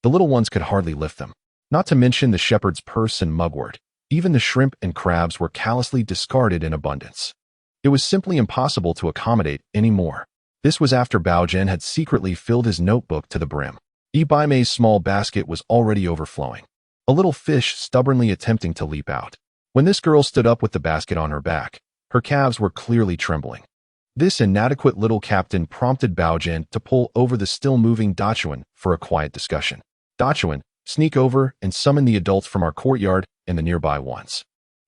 the little ones could hardly lift them. Not to mention the shepherd's purse and mugwort. Even the shrimp and crabs were callously discarded in abundance. It was simply impossible to accommodate any more. This was after Baogen had secretly filled his notebook to the brim. Ibaime's small basket was already overflowing, a little fish stubbornly attempting to leap out. When this girl stood up with the basket on her back, her calves were clearly trembling. This inadequate little captain prompted Baogen to pull over the still-moving Dachuan for a quiet discussion. "Dachuan, sneak over and summon the adults from our courtyard and the nearby ones."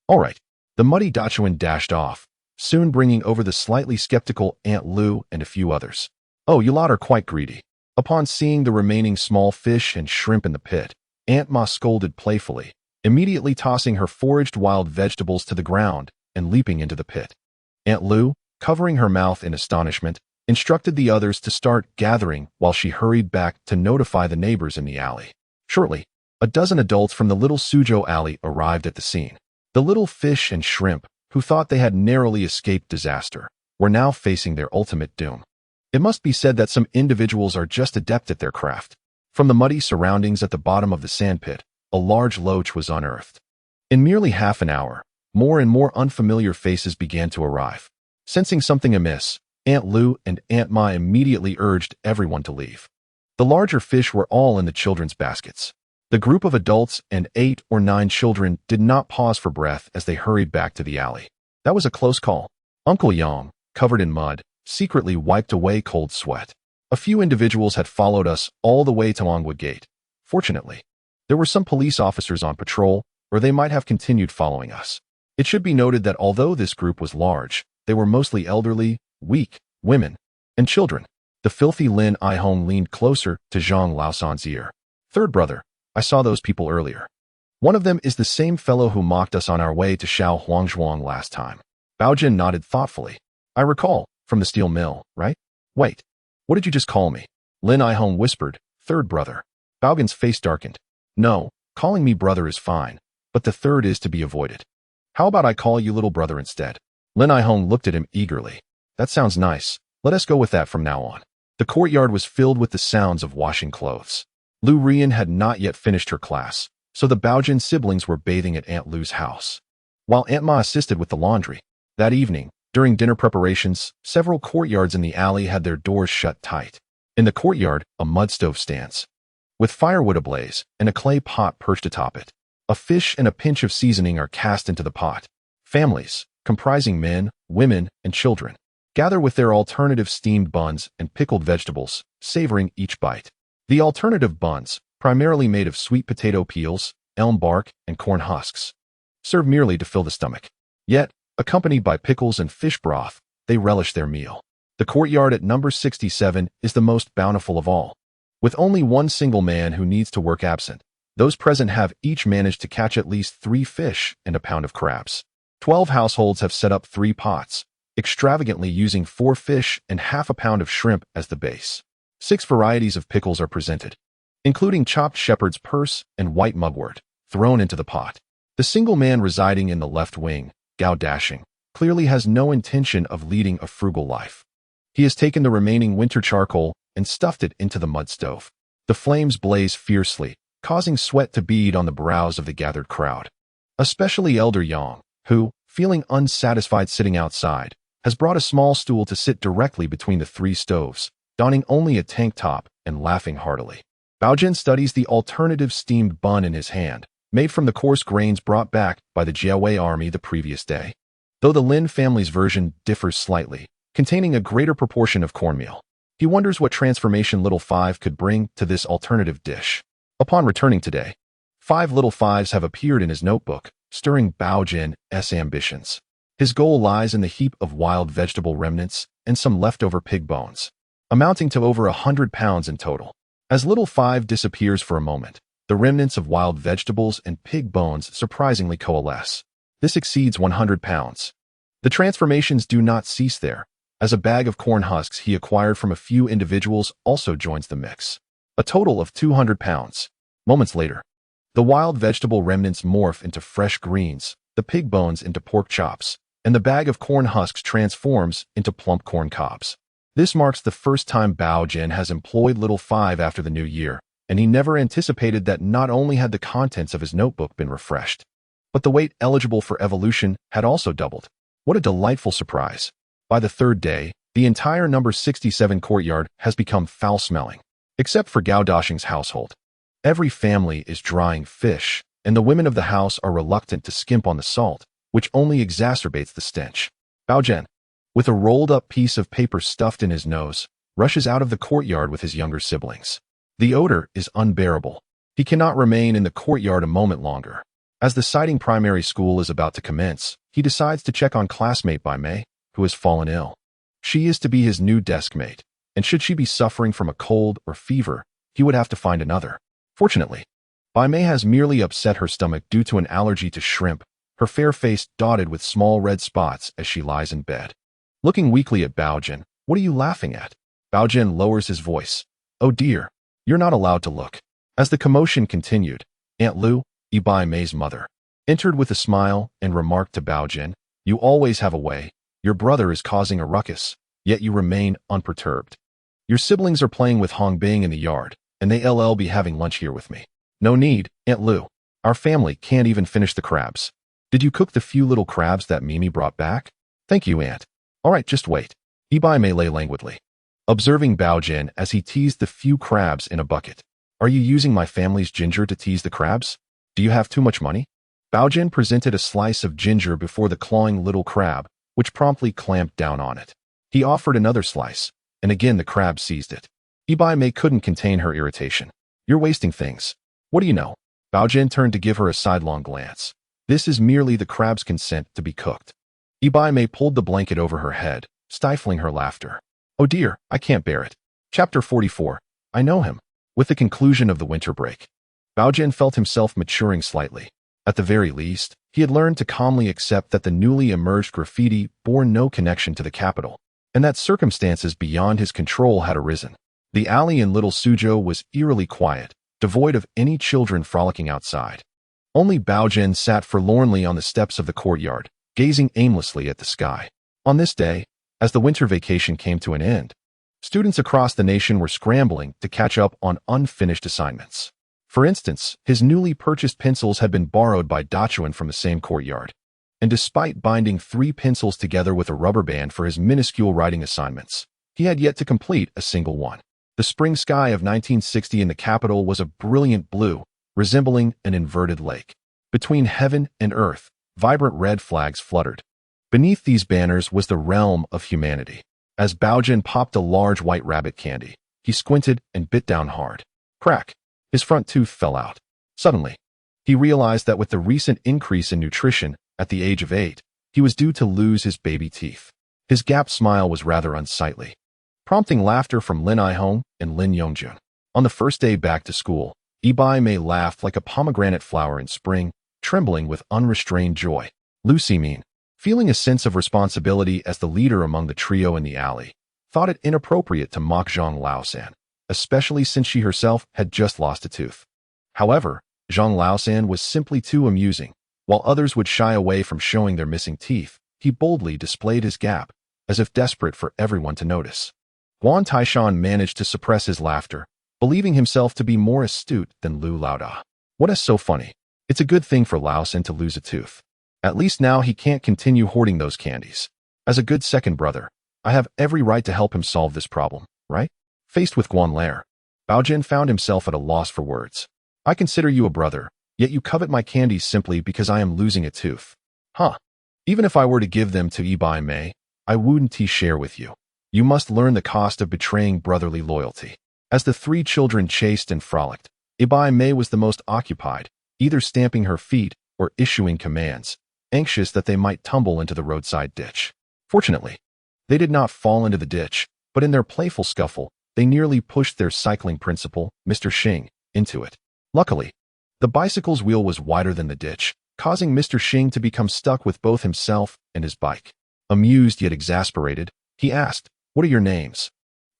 "All right." The muddy Dachuan dashed off, soon bringing over the slightly skeptical Aunt Lu and a few others. "Oh, you lot are quite greedy." Upon seeing the remaining small fish and shrimp in the pit, Aunt Ma scolded playfully, immediately tossing her foraged wild vegetables to the ground and leaping into the pit. "Aunt Lu, covering her mouth in astonishment, instructed the others to start gathering while she hurried back to notify the neighbors in the alley. Shortly, a dozen adults from the little Suzhou alley arrived at the scene. The little fish and shrimp, who thought they had narrowly escaped disaster, were now facing their ultimate doom. It must be said that some individuals are just adept at their craft. From the muddy surroundings at the bottom of the sandpit, a large loach was unearthed. In merely half an hour, more and more unfamiliar faces began to arrive. Sensing something amiss, Aunt Lu and Aunt Ma immediately urged everyone to leave. The larger fish were all in the children's baskets. The group of adults and 8 or 9 children did not pause for breath as they hurried back to the alley. That was a close call. Uncle Yang, covered in mud, secretly wiped away cold sweat. A few individuals had followed us all the way to Longwood Gate. Fortunately, there were some police officers on patrol, or they might have continued following us. It should be noted that although this group was large, they were mostly elderly, weak, women, and children. The filthy Lin Aihong leaned closer to Zhang Laosan's ear. "Third brother, I saw those people earlier. One of them is the same fellow who mocked us on our way to Shao Huangzhuang last time." Baogen nodded thoughtfully. "I recall, from the steel mill, right? Wait, what did you just call me?" Lin Aihong whispered, "Third brother." Baogen's face darkened. "No, calling me brother is fine, but the third is to be avoided. How about I call you little brother instead?" Lin Aihong looked at him eagerly. "That sounds nice. Let us go with that from now on." The courtyard was filled with the sounds of washing clothes. Lu Rian had not yet finished her class, so the Baogen siblings were bathing at Aunt Lu's house, while Aunt Ma assisted with the laundry. That evening, during dinner preparations, several courtyards in the alley had their doors shut tight. In the courtyard, a mud stove stands, with firewood ablaze and a clay pot perched atop it. A fish and a pinch of seasoning are cast into the pot. Families, comprising men, women, and children, gather with their alternative steamed buns and pickled vegetables, savoring each bite. The alternative buns, primarily made of sweet potato peels, elm bark, and corn husks, serve merely to fill the stomach. Yet, accompanied by pickles and fish broth, they relish their meal. The courtyard at number 67 is the most bountiful of all. With only one single man who needs to work absent, those present have each managed to catch at least 3 fish and a pound of crabs. 12 households have set up 3 pots, extravagantly using 4 fish and half a pound of shrimp as the base. 6 varieties of pickles are presented, including chopped shepherd's purse and white mugwort, thrown into the pot. The single man residing in the left wing, Gao Dashing, clearly has no intention of leading a frugal life. He has taken the remaining winter charcoal and stuffed it into the mud stove. The flames blaze fiercely, causing sweat to bead on the brows of the gathered crowd. Especially Elder Yang, who, feeling unsatisfied sitting outside, has brought a small stool to sit directly between the 3 stoves, donning only a tank top and laughing heartily. Baogen studies the alternative steamed bun in his hand, made from the coarse grains brought back by the Jiawei army the previous day. Though the Lin family's version differs slightly, containing a greater proportion of cornmeal, he wonders what transformation Little Five could bring to this alternative dish. Upon returning today, 5 Little Fives have appeared in his notebook, stirring Baogen's ambitions. His goal lies in the heap of wild vegetable remnants and some leftover pig bones, amounting to over 100 pounds in total. As Little Five disappears for a moment, the remnants of wild vegetables and pig bones surprisingly coalesce. This exceeds 100 pounds. The transformations do not cease there, as a bag of corn husks he acquired from a few individuals also joins the mix. A total of 200 pounds. Moments later, the wild vegetable remnants morph into fresh greens, the pig bones into pork chops, and the bag of corn husks transforms into plump corn cobs. This marks the first time Baogen has employed Little Five after the new year, and he never anticipated that not only had the contents of his notebook been refreshed, but the weight eligible for evolution had also doubled. What a delightful surprise. By the 3rd day, the entire number 67 courtyard has become foul-smelling, except for Gao Dashing's household. Every family is drying fish, and the women of the house are reluctant to skimp on the salt, which only exacerbates the stench. Baogen, with a rolled-up piece of paper stuffed in his nose, rushes out of the courtyard with his younger siblings. The odor is unbearable. He cannot remain in the courtyard a moment longer. As the Siding Primary School is about to commence, he decides to check on classmate Bai Mei, who has fallen ill. She is to be his new deskmate, and should she be suffering from a cold or fever, he would have to find another. Fortunately, Bai Mei has merely upset her stomach due to an allergy to shrimp, her fair face dotted with small red spots as she lies in bed. Looking weakly at Baogen, "What are you laughing at?" Baogen lowers his voice. "Oh dear, you're not allowed to look." As the commotion continued, Aunt Lu, Ibai Mei's mother, entered with a smile and remarked to Baogen, "You always have a way. Your brother is causing a ruckus, yet you remain unperturbed. Your siblings are playing with Hongbing in the yard, and they'll be having lunch here with me." "No need, Aunt Lu. Our family can't even finish the crabs." "Did you cook the few little crabs that Mimi brought back?" "Thank you, Aunt." "All right, just wait." Ibai Mei lay languidly, observing Baogen as he teased the few crabs in a bucket. "Are you using my family's ginger to tease the crabs? Do you have too much money?" Baogen presented a slice of ginger before the clawing little crab, which promptly clamped down on it. He offered another slice, and again the crab seized it. Ibai Mei couldn't contain her irritation. "You're wasting things. What do you know?" Baogen turned to give her a sidelong glance. "This is merely the crab's consent to be cooked." Ibai Mei pulled the blanket over her head, stifling her laughter. "Oh dear, I can't bear it." Chapter 44. I know him. With the conclusion of the winter break, Baogen felt himself maturing slightly. At the very least, he had learned to calmly accept that the newly emerged graffiti bore no connection to the capital, and that circumstances beyond his control had arisen. The alley in Little Suzhou was eerily quiet, devoid of any children frolicking outside. Only Baogen sat forlornly on the steps of the courtyard, gazing aimlessly at the sky. On this day, as the winter vacation came to an end, students across the nation were scrambling to catch up on unfinished assignments. For instance, his newly purchased pencils had been borrowed by Dachuan from the same courtyard, and despite binding 3 pencils together with a rubber band for his minuscule writing assignments, he had yet to complete a single one. The spring sky of 1960 in the capital was a brilliant blue, resembling an inverted lake. Between heaven and earth, vibrant red flags fluttered. Beneath these banners was the realm of humanity. As Baogen popped a large white rabbit candy, he squinted and bit down hard. Crack! His front tooth fell out. Suddenly, he realized that with the recent increase in nutrition at the age of 8, he was due to lose his baby teeth. His gap smile was rather unsightly, prompting laughter from Lin Aihong and Lin Yongjun. On the first day back to school, Ibai Mei laughed like a pomegranate flower in spring, trembling with unrestrained joy. Lu Simin, feeling a sense of responsibility as the leader among the trio in the alley, thought it inappropriate to mock Zhang Laosan, especially since she herself had just lost a tooth. However, Zhang Laosan was simply too amusing. While others would shy away from showing their missing teeth, he boldly displayed his gap, as if desperate for everyone to notice. Guan Taishan managed to suppress his laughter, believing himself to be more astute than Lu Laoda. What is so funny? It's a good thing for Laosan to lose a tooth. At least now he can't continue hoarding those candies. As a good second brother, I have every right to help him solve this problem, right? Faced with Guan Lair, Baogen found himself at a loss for words. "I consider you a brother, yet you covet my candies simply because I am losing a tooth. Huh. Even if I were to give them to Ibai Mei, I wouldn't share with you. You must learn the cost of betraying brotherly loyalty." As the 3 children chased and frolicked, Ibai Mei was the most occupied, either stamping her feet or issuing commands, anxious that they might tumble into the roadside ditch. Fortunately, they did not fall into the ditch, but in their playful scuffle, they nearly pushed their cycling principal, Mr. Xing, into it. Luckily, the bicycle's wheel was wider than the ditch, causing Mr. Xing to become stuck with both himself and his bike. Amused yet exasperated, he asked, "What are your names?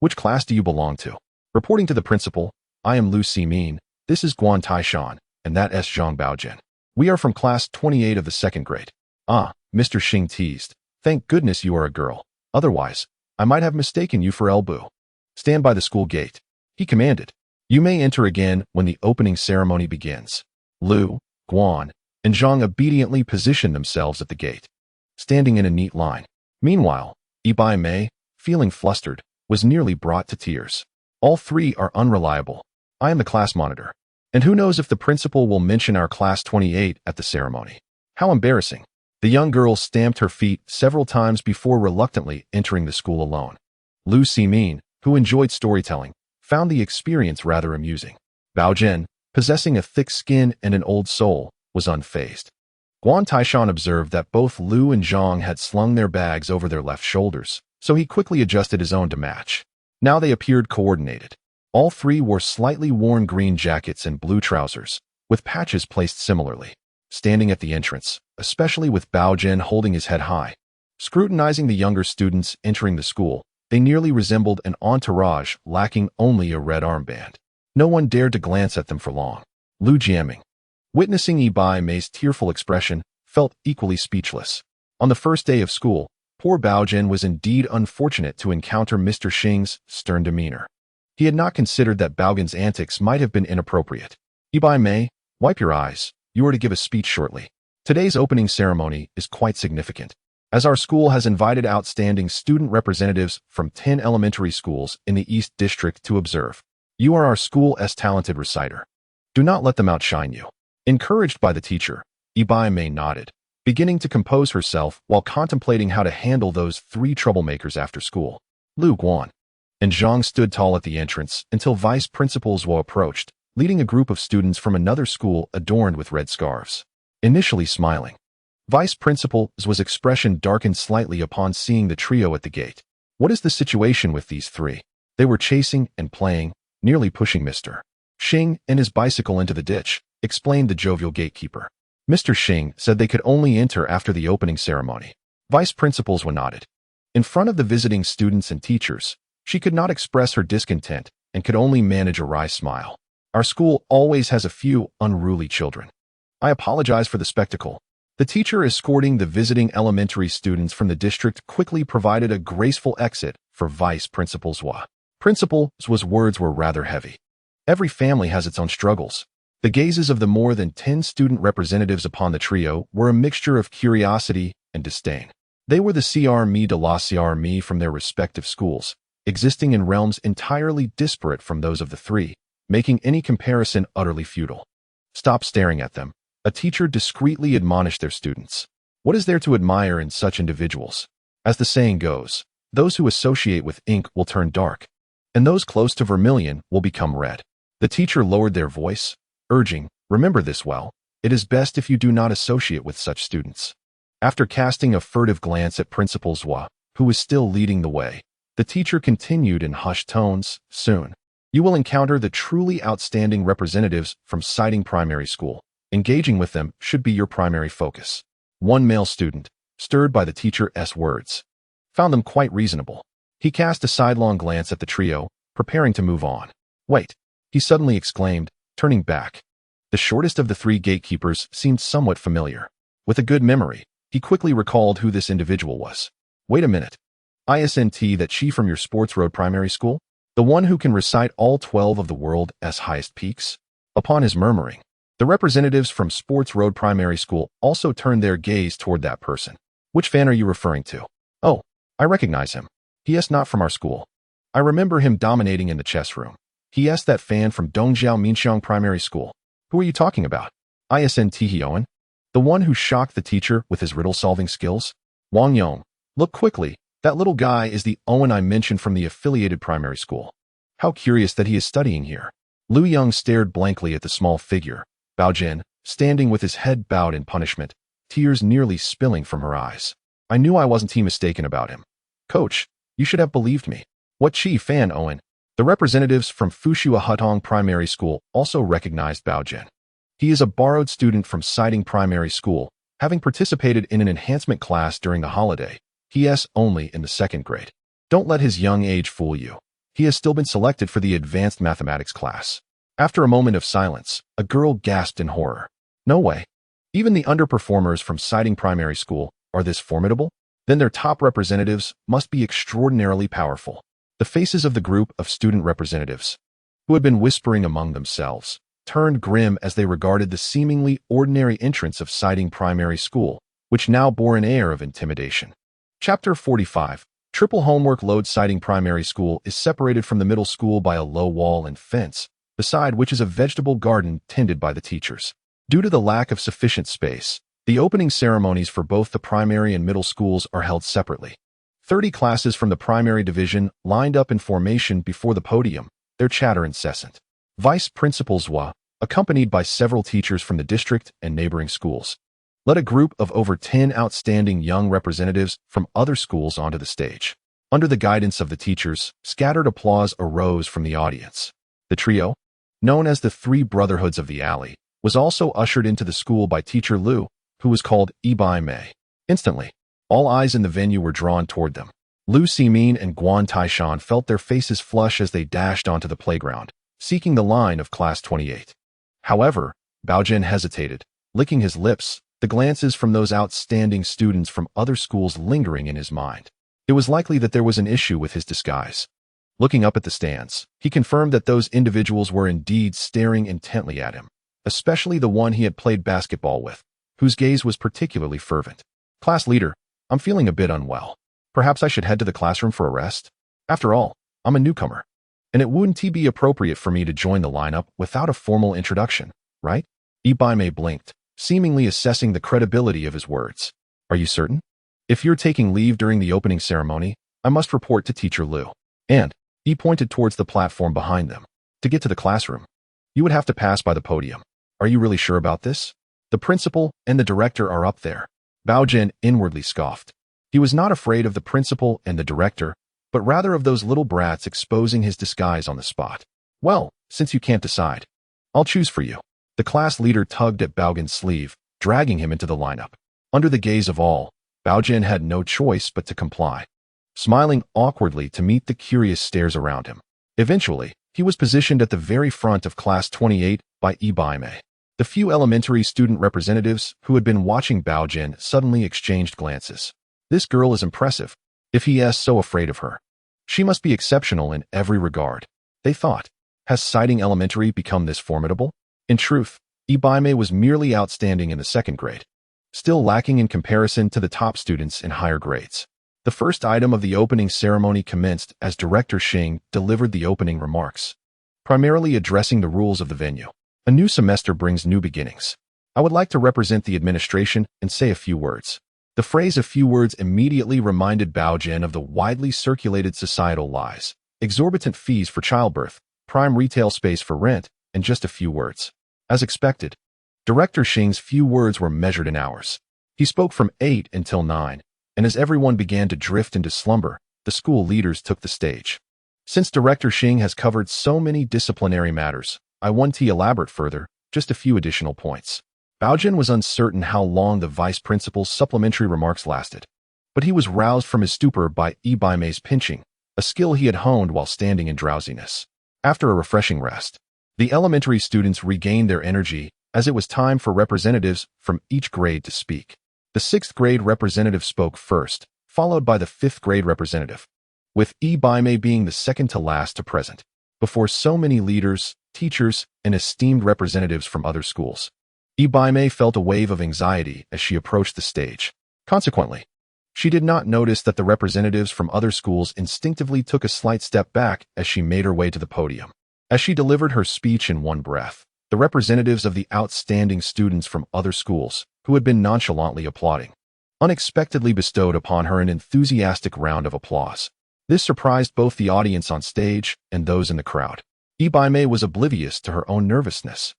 Which class do you belong to?" Reporting to the principal, "I am Lu Simin, this is Guan Taishan, and that is Zhang Baogen. We are from class 28 of the 2nd grade. "Ah," Mr. Xing teased, "thank goodness you are a girl. Otherwise, I might have mistaken you for Elbu. Stand by the school gate," he commanded. "You may enter again when the opening ceremony begins." Lu, Guan, and Zhang obediently positioned themselves at the gate, standing in a neat line. Meanwhile, Ibai Mei, feeling flustered, was nearly brought to tears. "All 3 are unreliable. I am the class monitor. And who knows if the principal will mention our class 28 at the ceremony. How embarrassing." The young girl stamped her feet several times before reluctantly entering the school alone. Lu Simin, who enjoyed storytelling, found the experience rather amusing. Baogen, possessing a thick skin and an old soul, was unfazed. Guan Taishan observed that both Lu and Zhang had slung their bags over their left shoulders, so he quickly adjusted his own to match. Now they appeared coordinated. All 3 wore slightly worn green jackets and blue trousers, with patches placed similarly. Standing at the entrance, especially with Baogen holding his head high, Scrutinizing the younger students entering the school, they nearly resembled an entourage lacking only a red armband. No one dared to glance at them for long. Lu Jiaming, witnessing Yi Bai Mei's tearful expression, felt equally speechless. On the first day of school, poor Baogen was indeed unfortunate to encounter Mr. Xing's stern demeanor. He had not considered that Baogen's antics might have been inappropriate. Yi Bai Mei, wipe your eyes. You are to give a speech shortly. Today's opening ceremony is quite significant, as our school has invited outstanding student representatives from 10 elementary schools in the East District to observe. You are our school's talented reciter. Do not let them outshine you. Encouraged by the teacher, Yi Bai Mei nodded, beginning to compose herself while contemplating how to handle those 3 troublemakers after school. Lu Guan and Zhang stood tall at the entrance until Vice Principal Zhuo approached, leading a group of students from another school adorned with red scarves. Initially smiling, Vice Principal Zhuo's expression darkened slightly upon seeing the trio at the gate. What is the situation with these 3? They were chasing and playing, nearly pushing Mr. Xing and his bicycle into the ditch, explained the jovial gatekeeper. Mr. Xing said they could only enter after the opening ceremony. Vice Principal Zhuo nodded. In front of the visiting students and teachers, she could not express her discontent and could only manage a wry smile. Our school always has a few unruly children. I apologize for the spectacle. The teacher escorting the visiting elementary students from the district quickly provided a graceful exit for Vice Principal Zhuo. Principal Zhuo's words were rather heavy. Every family has its own struggles. The gazes of the more than 10 student representatives upon the trio were a mixture of curiosity and disdain. They were the CRME de la CRME from their respective schools, existing in realms entirely disparate from those of the 3, making any comparison utterly futile. Stop staring at them. A teacher discreetly admonished their students. What is there to admire in such individuals? As the saying goes, those who associate with ink will turn dark, and those close to vermilion will become red. The teacher lowered their voice, urging, remember this well, it is best if you do not associate with such students. After casting a furtive glance at Principal Zhuo, who was still leading the way, the teacher continued in hushed tones, soon, you will encounter the truly outstanding representatives from Siding Primary School. Engaging with them should be your primary focus. One male student, stirred by the teacher's words, found them quite reasonable. He cast a sidelong glance at the trio, preparing to move on. Wait, he suddenly exclaimed, turning back. The shortest of the 3 gatekeepers seemed somewhat familiar. With a good memory, he quickly recalled who this individual was. Wait a minute. Isn't that she from your Sports Road Primary School? The one who can recite all 12 of the world's highest peaks? Upon his murmuring, the representatives from Sports Road Primary School also turned their gaze toward that person. Which fan are you referring to? Oh, I recognize him. He is not from our school. I remember him dominating in the chess room. He is that fan from Dongjiao Minxiang Primary School. Who are you talking about? Isn't he Owen? The one who shocked the teacher with his riddle-solving skills? Wang Yong, look quickly. That little guy is the Owen I mentioned from the affiliated primary school. How curious that he is studying here. Lu Yang stared blankly at the small figure, Baogen, standing with his head bowed in punishment, tears nearly spilling from her eyes. I knew I wasn't mistaken about him. Coach, you should have believed me. What chi fan Owen? The representatives from Fushua Hutong Primary School also recognized Baogen. He is a borrowed student from Siding Primary School, having participated in an enhancement class during the holiday. He is only in the 2nd grade. Don't let his young age fool you. He has still been selected for the advanced mathematics class. After a moment of silence, a girl gasped in horror. No way. Even the underperformers from Siding Primary School are this formidable? Then their top representatives must be extraordinarily powerful. The faces of the group of student representatives, who had been whispering among themselves, turned grim as they regarded the seemingly ordinary entrance of Siding Primary School, which now bore an air of intimidation. Chapter 45. Triple homework load. Siding Primary School is separated from the middle school by a low wall and fence, beside which is a vegetable garden tended by the teachers. Due to the lack of sufficient space, the opening ceremonies for both the primary and middle schools are held separately. 30 classes from the primary division lined up in formation before the podium, their chatter incessant. Vice Principal Zhuo, accompanied by several teachers from the district and neighboring schools, led a group of over 10 outstanding young representatives from other schools onto the stage. Under the guidance of the teachers, scattered applause arose from the audience. The trio, known as the 3 Brotherhoods of the Alley, was also ushered into the school by Teacher Lu, who was called Yi Bai Mei. Instantly, All eyes in the venue were drawn toward them. Lu Ximin and Guan Taishan felt their faces flush as they dashed onto the playground, seeking the line of Class 28. However, Baogen hesitated, licking his lips, the glances from those outstanding students from other schools lingering in his mind. It was likely that there was an issue with his disguise. Looking up at the stands, he confirmed that those individuals were indeed staring intently at him, especially the one he had played basketball with, whose gaze was particularly fervent. Class leader, I'm feeling a bit unwell. Perhaps I should head to the classroom for a rest? After all, I'm a newcomer, and it wouldn't be appropriate for me to join the lineup without a formal introduction, right? Ibaime blinked, seemingly assessing the credibility of his words. Are you certain? If you're taking leave during the opening ceremony, I must report to Teacher Liu. And he pointed towards the platform behind them. To get to the classroom, you would have to pass by the podium. Are you really sure about this? The principal and the director are up there. Baogen inwardly scoffed. He was not afraid of the principal and the director, but rather of those little brats exposing his disguise on the spot. Well, since you can't decide, I'll choose for you. The class leader tugged at Baogen's sleeve, dragging him into the lineup. Under the gaze of all, Baogen had no choice but to comply, smiling awkwardly to meet the curious stares around him. Eventually, he was positioned at the very front of Class 28 by Ibaime. The few elementary student representatives who had been watching Baogen suddenly exchanged glances. This girl is impressive. If he is so afraid of her, she must be exceptional in every regard, they thought. Has Siding Elementary become this formidable? In truth, Ibaime was merely outstanding in the second grade, still lacking in comparison to the top students in higher grades. The first item of the opening ceremony commenced as Director Xing delivered the opening remarks, primarily addressing the rules of the venue. A new semester brings new beginnings. I would like to represent the administration and say a few words. The phrase "a few words" immediately reminded Baogen of the widely circulated societal lies: exorbitant fees for childbirth, prime retail space for rent, and just a few words. As expected, Director Xing's few words were measured in hours. He spoke from 8 until 9, and as everyone began to drift into slumber, the school leaders took the stage. Since Director Xing has covered so many disciplinary matters, I want to elaborate further, just a few additional points. Baogen was uncertain how long the vice principal's supplementary remarks lasted, but he was roused from his stupor by Ibaime's pinching, a skill he had honed while standing in drowsiness. After a refreshing rest, the elementary students regained their energy as it was time for representatives from each grade to speak. The 6th grade representative spoke first, followed by the 5th grade representative, with Ibaime being the second to last to present. Before so many leaders, teachers, and esteemed representatives from other schools, Ibaime felt a wave of anxiety as she approached the stage. Consequently, she did not notice that the representatives from other schools instinctively took a slight step back as she made her way to the podium. As she delivered her speech in one breath, the representatives of the outstanding students from other schools, who had been nonchalantly applauding, unexpectedly bestowed upon her an enthusiastic round of applause. This surprised both the audience on stage and those in the crowd. Ibaime was oblivious to her own nervousness.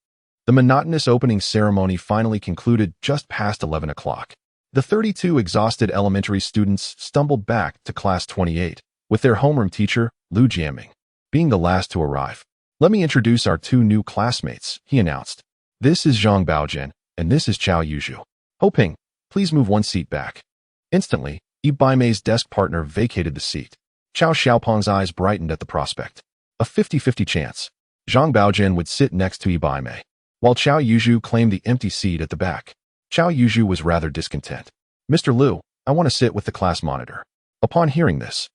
The monotonous opening ceremony finally concluded just past 11 o'clock. The 32 exhausted elementary students stumbled back to Class 28, with their homeroom teacher, Lu Jiaming, being the last to arrive. Let me introduce our 2 new classmates, he announced. This is Zhang Baogen, and this is Chao Yuzhu. Hoping, please move one seat back. Instantly, Ibaime's desk partner vacated the seat. Chao Xiaopeng's eyes brightened at the prospect. A 50-50 chance. Zhang Baogen would sit next to Ibaime, while Chao Yuzhu claimed the empty seat at the back. Chao Yuzhu was rather discontent. Mr. Liu, I want to sit with the class monitor. Upon hearing this,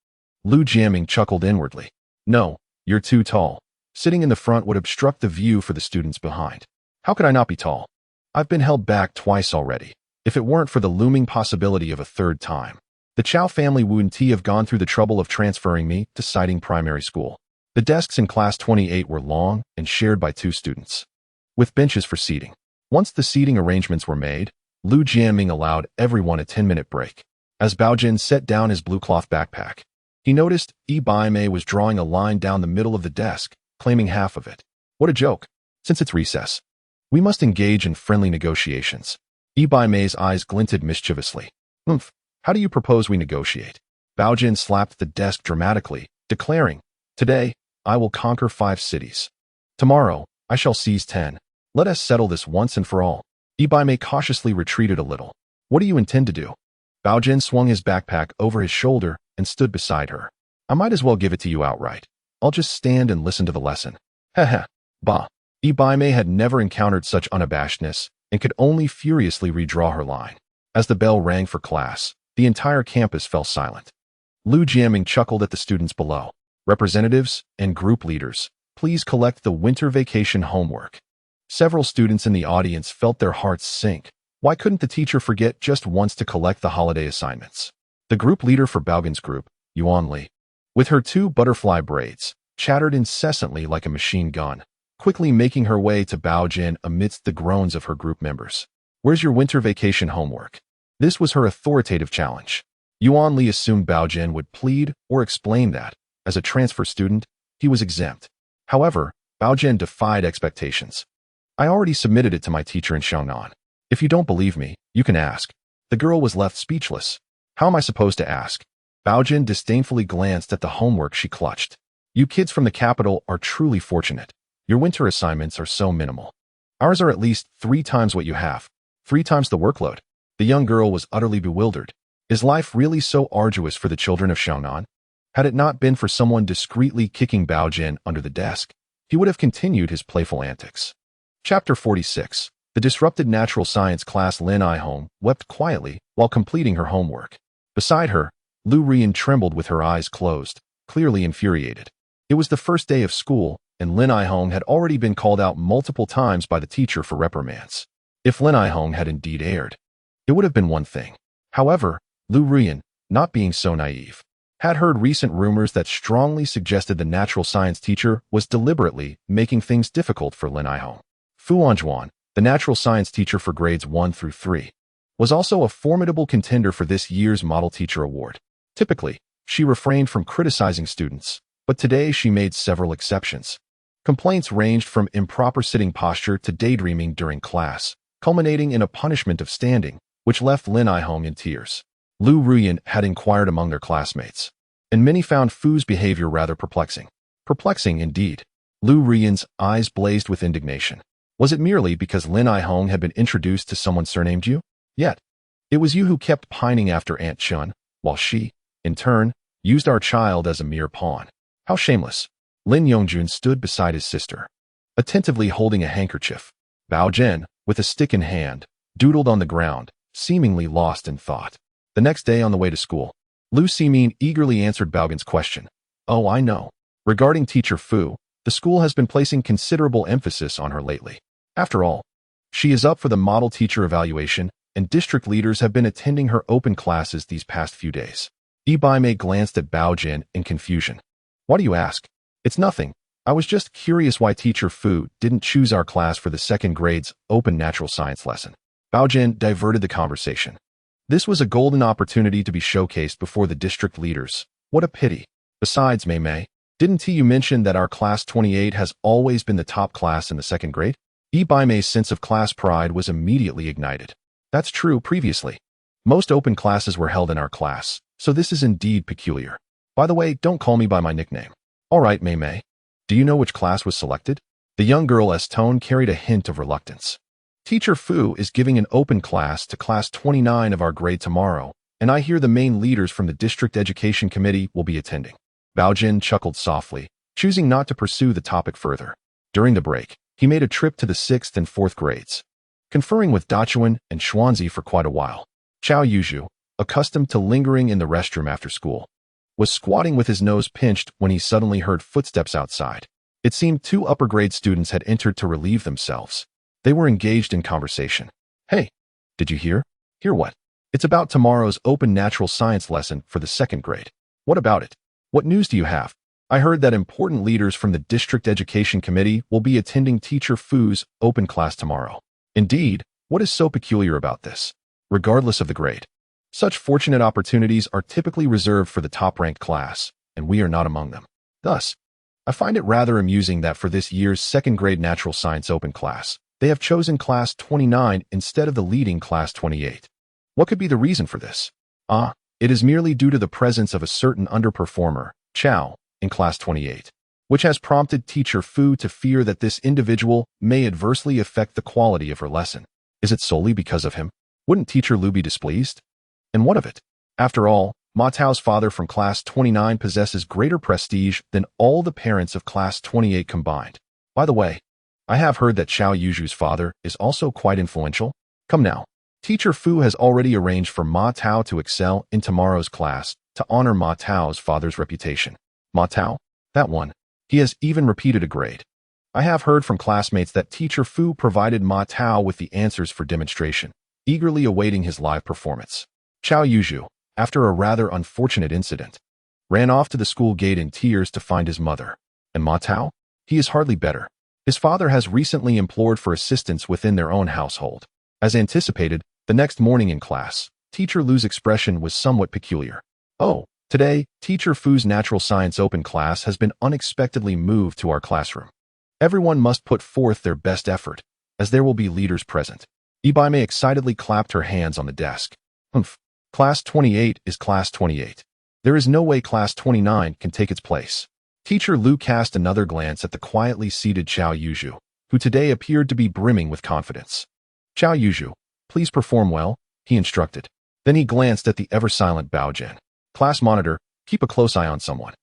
Lu Jiaming chuckled inwardly. No, you're too tall. Sitting in the front would obstruct the view for the students behind. How could I not be tall? I've been held back twice already, if it weren't for the looming possibility of a third time. The Chao family wouldn't have gone through the trouble of transferring me to Siding Primary School. The desks in Class 28 were long and shared by 2 students, with benches for seating. Once the seating arrangements were made, Lu Jiaming allowed everyone a 10-minute break. As Baogen set down his blue cloth backpack, he noticed Ibaime was drawing a line down the middle of the desk, claiming half of it. What a joke. Since it's recess, we must engage in friendly negotiations. Ibaime's eyes glinted mischievously. How do you propose we negotiate? Baogen slapped the desk dramatically, declaring, Today, I will conquer 5 cities. Tomorrow, I shall seize 10. Let us settle this once and for all. Ibaime cautiously retreated a little. What do you intend to do? Baogen swung his backpack over his shoulder and stood beside her. I might as well give it to you outright. I'll just stand and listen to the lesson. Heh. Bah. Ibaime had never encountered such unabashedness and could only furiously redraw her line. As the bell rang for class, the entire campus fell silent. Lu Jiaming chuckled at the students below. Representatives and group leaders, please collect the winter vacation homework. Several students in the audience felt their hearts sink. Why couldn't the teacher forget just once to collect the holiday assignments? The group leader for Baogen's group, Yuan Li, with her 2 butterfly braids, chattered incessantly like a machine gun, quickly making her way to Baogen amidst the groans of her group members. Where's your winter vacation homework? This was her authoritative challenge. Yuan Li assumed Baogen would plead or explain that, as a transfer student, he was exempt. However, Baogen defied expectations. I already submitted it to my teacher in Xiangnan. If you don't believe me, you can ask. The girl was left speechless. How am I supposed to ask? Baogen disdainfully glanced at the homework she clutched. You kids from the capital are truly fortunate. Your winter assignments are so minimal. Ours are at least 3 times what you have. 3 times the workload. The young girl was utterly bewildered. Is life really so arduous for the children of Xiangnan? Had it not been for someone discreetly kicking Baogen under the desk, he would have continued his playful antics. Chapter 46. The disrupted natural science class Lin Aihong wept quietly while completing her homework. Beside her, Lu Rian trembled with her eyes closed, clearly infuriated. It was the first day of school, and Lin Aihong had already been called out multiple times by the teacher for reprimands. If Lin Aihong had indeed erred, it would have been one thing. However, Lu Rian, not being so naive, had heard recent rumors that strongly suggested the natural science teacher was deliberately making things difficult for Lin Aihong. Fu Anjuan, the natural science teacher for grades 1 through 3, was also a formidable contender for this year's Model Teacher Award. Typically, she refrained from criticizing students, but today she made several exceptions. Complaints ranged from improper sitting posture to daydreaming during class, culminating in a punishment of standing, which left Lin Aihong in tears. Lu Ruyan had inquired among their classmates, and many found Fu's behavior rather perplexing. Perplexing indeed. Lu Ruyan's eyes blazed with indignation. Was it merely because Lin Aihong had been introduced to someone surnamed Yu? Yet, it was you who kept pining after Aunt Chun, while she, in turn, used our child as a mere pawn. How shameless. Lin Yongjun stood beside his sister, attentively holding a handkerchief. Bao Zhen, with a stick in hand, doodled on the ground, seemingly lost in thought. The next day on the way to school, Lu Ximin eagerly answered Baogen's question. Oh, I know. Regarding teacher Fu, the school has been placing considerable emphasis on her lately. After all, she is up for the model teacher evaluation, and district leaders have been attending her open classes these past few days. Ibaime glanced at Baogen in confusion. Why do you ask? It's nothing. I was just curious why teacher Fu didn't choose our class for the second grade's open natural science lesson. Baogen diverted the conversation. This was a golden opportunity to be showcased before the district leaders. What a pity. Besides, Mei, didn't you mention that our class 28 has always been the top class in the second grade? Ibaime's sense of class pride was immediately ignited. That's true previously. Most open classes were held in our class, so this is indeed peculiar. By the way, don't call me by my nickname. All right, Mei. Do you know which class was selected? The young girl's tone carried a hint of reluctance. Teacher Fu is giving an open class to class 29 of our grade tomorrow, and I hear the main leaders from the district education committee will be attending. Baojin chuckled softly, choosing not to pursue the topic further. During the break, he made a trip to the 6th and 4th grades, conferring with Dachuan and Xuanzi for quite a while. Chao Yuzhu, accustomed to lingering in the restroom after school, was squatting with his nose pinched when he suddenly heard footsteps outside. It seemed 2 upper grade students had entered to relieve themselves. They were engaged in conversation. Hey, did you hear? Hear what? It's about tomorrow's open natural science lesson for the 2nd grade. What about it? What news do you have? I heard that important leaders from the district education committee will be attending teacher Fu's open class tomorrow. Indeed, what is so peculiar about this? Regardless of the grade, such fortunate opportunities are typically reserved for the top-ranked class, and we are not among them. Thus, I find it rather amusing that for this year's 2nd grade natural science open class, they have chosen class 29 instead of the leading class 28. What could be the reason for this? It is merely due to the presence of a certain underperformer, Chao, in class 28, which has prompted teacher Fu to fear that this individual may adversely affect the quality of her lesson. Is it solely because of him? Wouldn't teacher Lu be displeased? And what of it? After all, Ma Tao's father from Class 29 possesses greater prestige than all the parents of Class 28 combined. By the way, I have heard that Xiao Yuzhu's father is also quite influential. Come now. Teacher Fu has already arranged for Ma Tao to excel in tomorrow's class to honor Ma Tao's father's reputation. Ma Tao? That one. He has even repeated a grade. I have heard from classmates that Teacher Fu provided Ma Tao with the answers for demonstration, eagerly awaiting his live performance. Xiao Yuzhu, after a rather unfortunate incident, ran off to the school gate in tears to find his mother. And Ma Tao? He is hardly better. His father has recently implored for assistance within their own household. As anticipated, the next morning in class, Teacher Lu's expression was somewhat peculiar. Oh, today, Teacher Fu's natural science open class has been unexpectedly moved to our classroom. Everyone must put forth their best effort, as there will be leaders present. Ibaime excitedly clapped her hands on the desk. Humph. Class 28 is Class 28. There is no way Class 29 can take its place. Teacher Lu cast another glance at the quietly seated Xiao Yuzhu, who today appeared to be brimming with confidence. Xiao Yuzhu, please perform well, he instructed. Then he glanced at the ever-silent Baogen. Class monitor, keep a close eye on someone.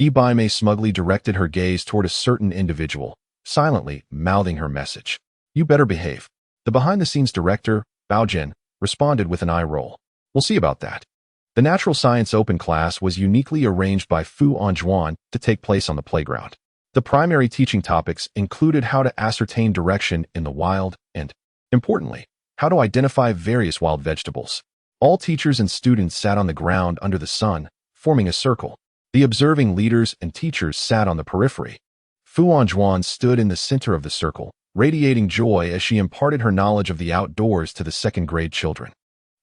Ibaime smugly directed her gaze toward a certain individual, silently mouthing her message. You better behave. The behind-the-scenes director, Baogen, responded with an eye roll. We'll see about that. The natural science open class was uniquely arranged by Fu Anjuan to take place on the playground. The primary teaching topics included how to ascertain direction in the wild and, importantly, how to identify various wild vegetables. All teachers and students sat on the ground under the sun, forming a circle. The observing leaders and teachers sat on the periphery. Fu Anjuan stood in the center of the circle, radiating joy as she imparted her knowledge of the outdoors to the second-grade children.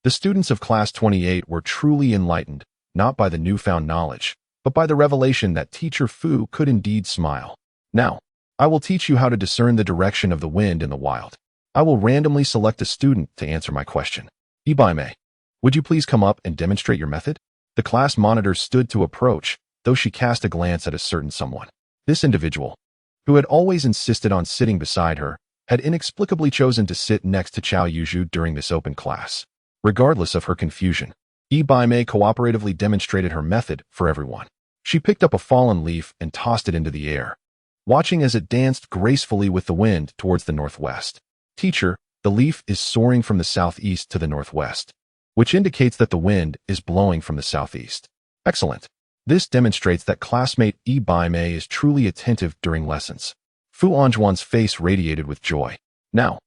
The students of Class 28 were truly enlightened, not by the newfound knowledge, but by the revelation that Teacher Fu could indeed smile. Now, I will teach you how to discern the direction of the wind in the wild. I will randomly select a student to answer my question. Ibaime, would you please come up and demonstrate your method? The class monitor stood to approach, though she cast a glance at a certain someone. This individual, who had always insisted on sitting beside her, had inexplicably chosen to sit next to Xiao Yuzhu during this open class. Regardless of her confusion, Ibaime cooperatively demonstrated her method for everyone. She picked up a fallen leaf and tossed it into the air, watching as it danced gracefully with the wind towards the northwest. Teacher, the leaf is soaring from the southeast to the northwest, which indicates that the wind is blowing from the southeast. Excellent. This demonstrates that classmate Ibaime is truly attentive during lessons. Fu Anjuan's face radiated with joy. Now,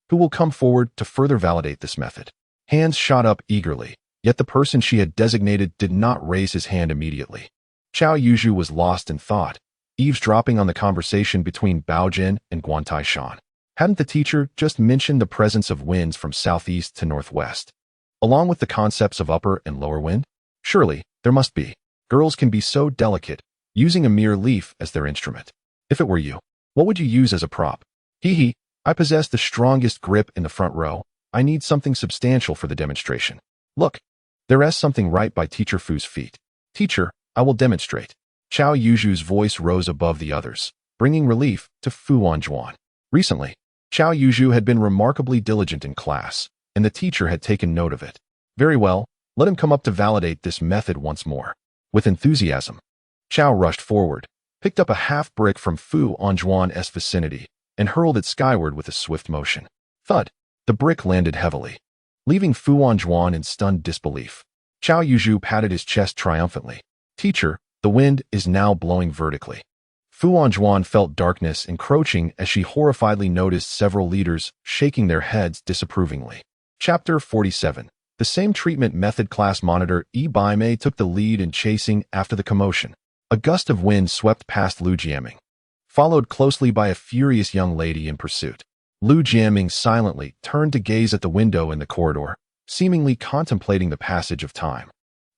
who will come forward to further validate this method? Hands shot up eagerly, yet the person she had designated did not raise his hand immediately. Xiao Yuzhu was lost in thought, eavesdropping on the conversation between Baogen and Guantai Shan. Hadn't the teacher just mentioned the presence of winds from southeast to northwest, along with the concepts of upper and lower wind? Surely, there must be. Girls can be so delicate, using a mere leaf as their instrument. If it were you, what would you use as a prop? Hee, I possess the strongest grip in the front row. I need something substantial for the demonstration. Look, there is something right by Teacher Fu's feet. Teacher, I will demonstrate. Xiao Yuzhu's voice rose above the others, bringing relief to Fu Anjuan. Recently, Xiao Yuzhu had been remarkably diligent in class, and the teacher had taken note of it. Very well, let him come up to validate this method once more. With enthusiasm, Xiao rushed forward, picked up a half-brick from Fu Anjuan's vicinity, and hurled it skyward with a swift motion. Thud! The brick landed heavily, leaving Fu Anjuan in stunned disbelief. Xiao Yuzhu patted his chest triumphantly. Teacher, the wind is now blowing vertically. Fu Anjuan felt darkness encroaching as she horrifiedly noticed several leaders shaking their heads disapprovingly. Chapter 47. The same treatment method. Class monitor Ibaime took the lead in chasing after the commotion. A gust of wind swept past Lu Jiaming, followed closely by a furious young lady in pursuit. Lu Jiaming silently turned to gaze at the window in the corridor, seemingly contemplating the passage of time.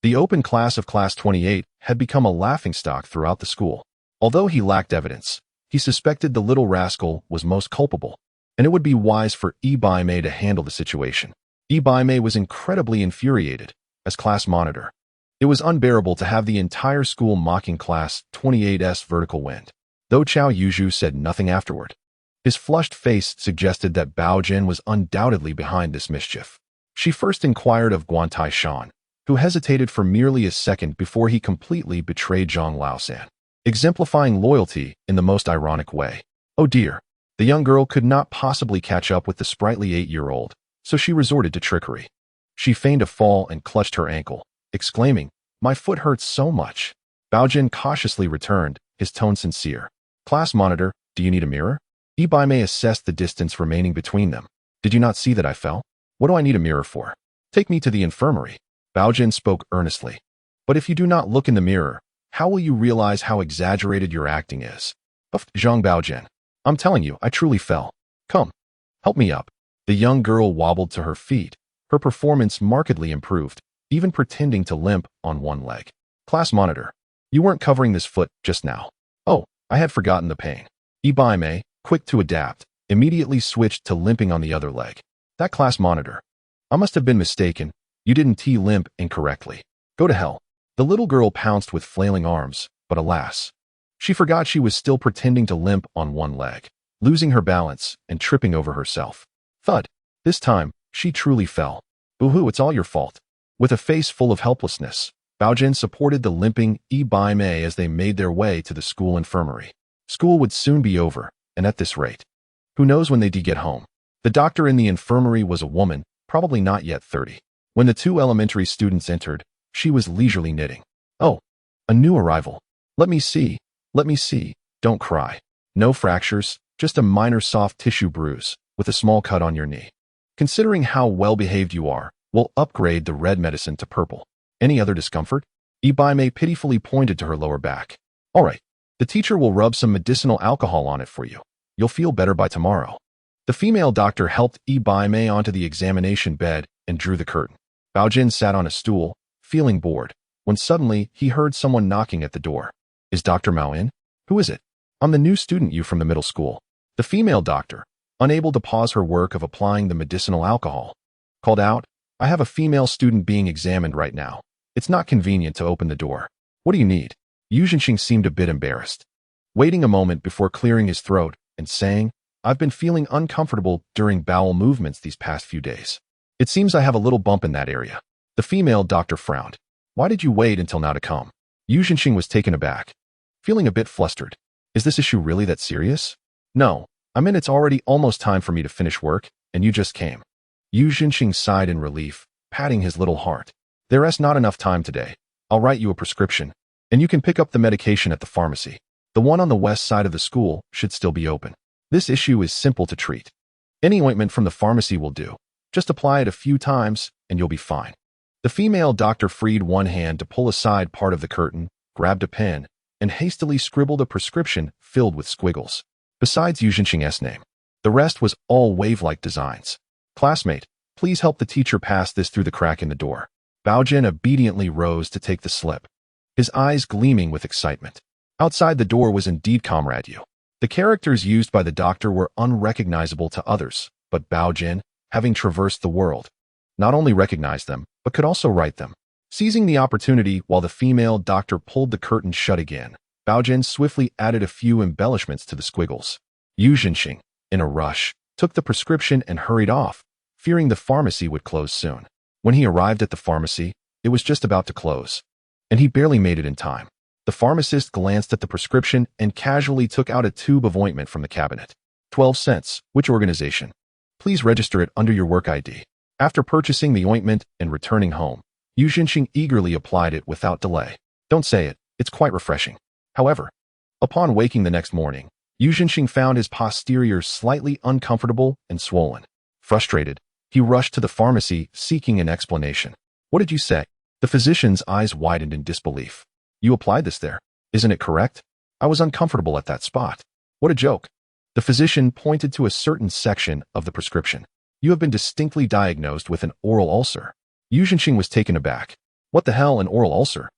The open class of Class 28 had become a laughingstock throughout the school. Although he lacked evidence, he suspected the little rascal was most culpable, and it would be wise for Ibaime to handle the situation. Ibaime was incredibly infuriated as class monitor. It was unbearable to have the entire school mocking Class 28's vertical wind. Though Xiao Yuzhu said nothing afterward, his flushed face suggested that Baogen was undoubtedly behind this mischief. She first inquired of Guantai Shan, who hesitated for merely a second before he completely betrayed Zhang Baogen, exemplifying loyalty in the most ironic way. Oh dear, the young girl could not possibly catch up with the sprightly 8-year-old, so she resorted to trickery. She feigned a fall and clutched her ankle, exclaiming, "My foot hurts so much." Baogen cautiously returned, his tone sincere. "Class monitor, do you need a mirror?" Ibaime assessed the distance remaining between them. "Did you not see that I fell? What do I need a mirror for? Take me to the infirmary." Baogen spoke earnestly. "But if you do not look in the mirror, how will you realize how exaggerated your acting is?" Puffed Zhang Baogen. "I'm telling you, I truly fell. Come, help me up." The young girl wobbled to her feet. Her performance markedly improved, even pretending to limp on one leg. "Class monitor, you weren't covering this foot just now." "Oh, I had forgotten the pain." Ibaime, quick to adapt, immediately switched to limping on the other leg. "That class monitor. I must have been mistaken. You didn't T-limp incorrectly. Go to hell." The little girl pounced with flailing arms, but alas, she forgot she was still pretending to limp on one leg, losing her balance and tripping over herself. Thud. This time, she truly fell. "Boo-hoo, it's all your fault." With a face full of helplessness, Baogen supported the limping Ibaime as they made their way to the school infirmary. School would soon be over, and at this rate, who knows when they'd get home. The doctor in the infirmary was a woman, probably not yet 30. When the 2 elementary students entered, she was leisurely knitting. "Oh, a new arrival. Let me see. Don't cry. No fractures, just a minor soft tissue bruise, with a small cut on your knee. Considering how well-behaved you are, we'll upgrade the red medicine to purple. Any other discomfort?" Ibaime pitifully pointed to her lower back. "All right, the teacher will rub some medicinal alcohol on it for you. You'll feel better by tomorrow." The female doctor helped Ibaime onto the examination bed and drew the curtain. Baogen sat on a stool, feeling bored, when suddenly he heard someone knocking at the door. "Is Dr. Mao in?" "Who is it?" "I'm the new student you from the middle school." The female doctor, unable to pause her work of applying the medicinal alcohol, called out, "I have a female student being examined right now. It's not convenient to open the door. What do you need?" Yu Zhenxing seemed a bit embarrassed, waiting a moment before clearing his throat and saying, "I've been feeling uncomfortable during bowel movements these past few days. It seems I have a little bump in that area." The female doctor frowned. "Why did you wait until now to come?" Yu Zhenxing was taken aback, feeling a bit flustered. "Is this issue really that serious?" "No, I mean it's already almost time for me to finish work, and you just came." Yu Zhenxing sighed in relief, patting his little heart. "There's not enough time today. I'll write you a prescription, and you can pick up the medication at the pharmacy. The one on the west side of the school should still be open. This issue is simple to treat. Any ointment from the pharmacy will do. Just apply it a few times, and you'll be fine." The female doctor freed one hand to pull aside part of the curtain, grabbed a pen, and hastily scribbled a prescription filled with squiggles. Besides Yu Zhenxing's name, the rest was all wave-like designs. "Classmate, please help the teacher pass this through the crack in the door." Baogen obediently rose to take the slip, his eyes gleaming with excitement. Outside the door was indeed Comrade Yu. The characters used by the doctor were unrecognizable to others, but Baogen, having traversed the world, not only recognized them, but could also write them. Seizing the opportunity while the female doctor pulled the curtain shut again, Baogen swiftly added a few embellishments to the squiggles. Yu Zhenxing, in a rush, took the prescription and hurried off, fearing the pharmacy would close soon. When he arrived at the pharmacy, it was just about to close, and he barely made it in time. The pharmacist glanced at the prescription and casually took out a tube of ointment from the cabinet. 12 cents. Which organization? Please register it under your work ID. After purchasing the ointment and returning home, Yu Zhenxing eagerly applied it without delay. Don't say it, it's quite refreshing. However, upon waking the next morning, Yu Zhenxing found his posterior slightly uncomfortable and swollen. Frustrated, he rushed to the pharmacy seeking an explanation. "What did you say?" The physician's eyes widened in disbelief. "You applied this there. Isn't it correct? I was uncomfortable at that spot." "What a joke." The physician pointed to a certain section of the prescription. "You have been distinctly diagnosed with an oral ulcer." Yu Zhenxing was taken aback. "What the hell, an oral ulcer?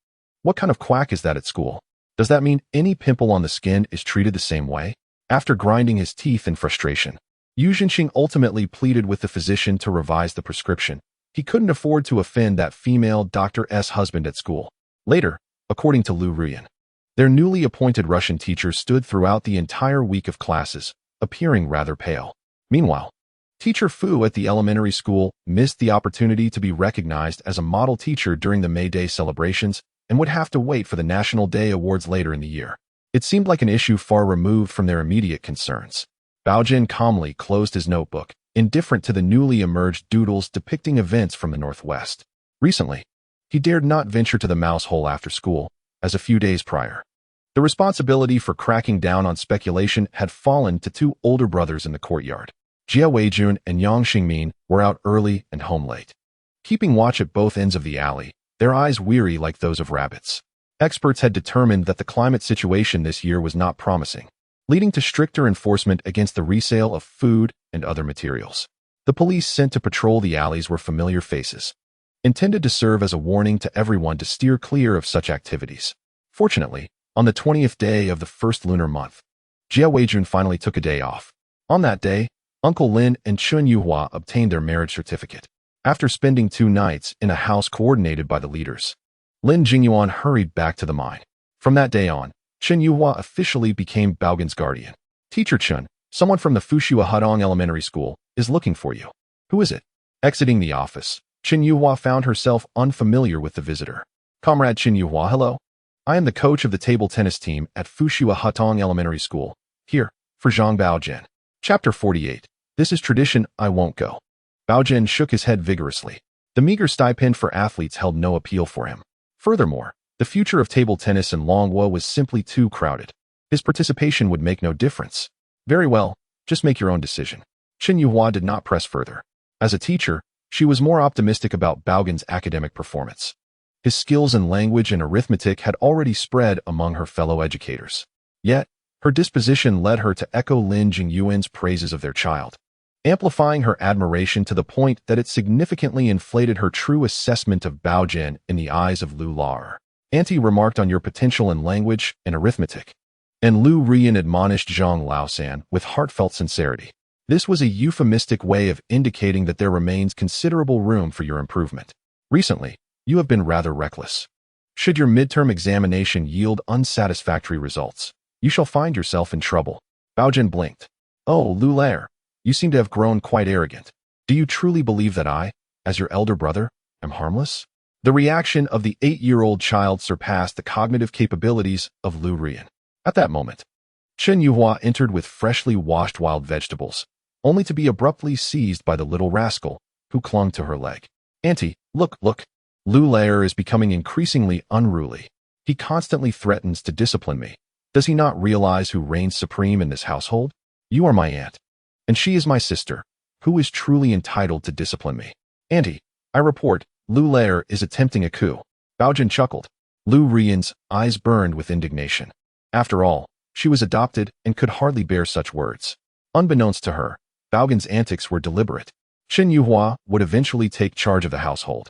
What kind of quack is that at school? Does that mean any pimple on the skin is treated the same way?" After grinding his teeth in frustration, Yu Zhenxing ultimately pleaded with the physician to revise the prescription. He couldn't afford to offend that female doctor's husband at school. Later, according to Lu Ruyan, their newly appointed Russian teacher stood throughout the entire week of classes, appearing rather pale. Meanwhile, Teacher Fu at the elementary school missed the opportunity to be recognized as a model teacher during the May Day celebrations and would have to wait for the National Day Awards later in the year. It seemed like an issue far removed from their immediate concerns. Baogen calmly closed his notebook, indifferent to the newly emerged doodles depicting events from the Northwest. Recently, he dared not venture to the mouse hole after school, as a few days prior. The responsibility for cracking down on speculation had fallen to two older brothers in the courtyard. Jia Weijun and Yang Xingmin were out early and home late, keeping watch at both ends of the alley, their eyes weary like those of rabbits. Experts had determined that the climate situation this year was not promising, leading to stricter enforcement against the resale of food and other materials. The police sent to patrol the alleys were familiar faces, intended to serve as a warning to everyone to steer clear of such activities. Fortunately, on the 20th day of the first lunar month, Jia Weijun finally took a day off. On that day, Uncle Lin and Chun Yuhua obtained their marriage certificate. After spending 2 nights in a house coordinated by the leaders, Lin Jingyuan hurried back to the mine. From that day on, Chun Yuhua officially became Baogen's guardian. Teacher Chun, someone from the Fushua Hudong Elementary School, is looking for you. Who is it? Exiting the office, Chun Yuhua found herself unfamiliar with the visitor. Comrade Chun Yuhua, hello. I am the coach of the table tennis team at Fushua Hudong Elementary School, here, for Zhang Baogen. Chapter 48. This is tradition, I won't go. Baogen shook his head vigorously. The meager stipend for athletes held no appeal for him. Furthermore, the future of table tennis in Longwo was simply too crowded. His participation would make no difference. Very well, just make your own decision. Chun Yuhua did not press further. As a teacher, she was more optimistic about Baogen's academic performance. His skills in language and arithmetic had already spread among her fellow educators. Yet, her disposition led her to echo Lin Jingyuan's praises of their child, amplifying her admiration to the point that it significantly inflated her true assessment of Baogen in the eyes of Lu Laer. Auntie remarked on your potential in language and arithmetic, and Lu Rian admonished Zhang Laosan with heartfelt sincerity. This was a euphemistic way of indicating that there remains considerable room for your improvement. Recently, you have been rather reckless. Should your midterm examination yield unsatisfactory results, you shall find yourself in trouble. Baogen blinked. Oh, Lu Laer, you seem to have grown quite arrogant. Do you truly believe that I, as your elder brother, am harmless? The reaction of the 8-year-old child surpassed the cognitive capabilities of Lu Rian. At that moment, Chun Yuhua entered with freshly washed wild vegetables, only to be abruptly seized by the little rascal, who clung to her leg. Auntie, look. Lu Laer is becoming increasingly unruly. He constantly threatens to discipline me. Does he not realize who reigns supreme in this household? You are my aunt, and she is my sister, who is truly entitled to discipline me. Auntie, I report, Lu Laer is attempting a coup. Baogen chuckled. Lu Rian's eyes burned with indignation. After all, she was adopted and could hardly bear such words. Unbeknownst to her, Baogen's antics were deliberate. Chun Yuhua would eventually take charge of the household,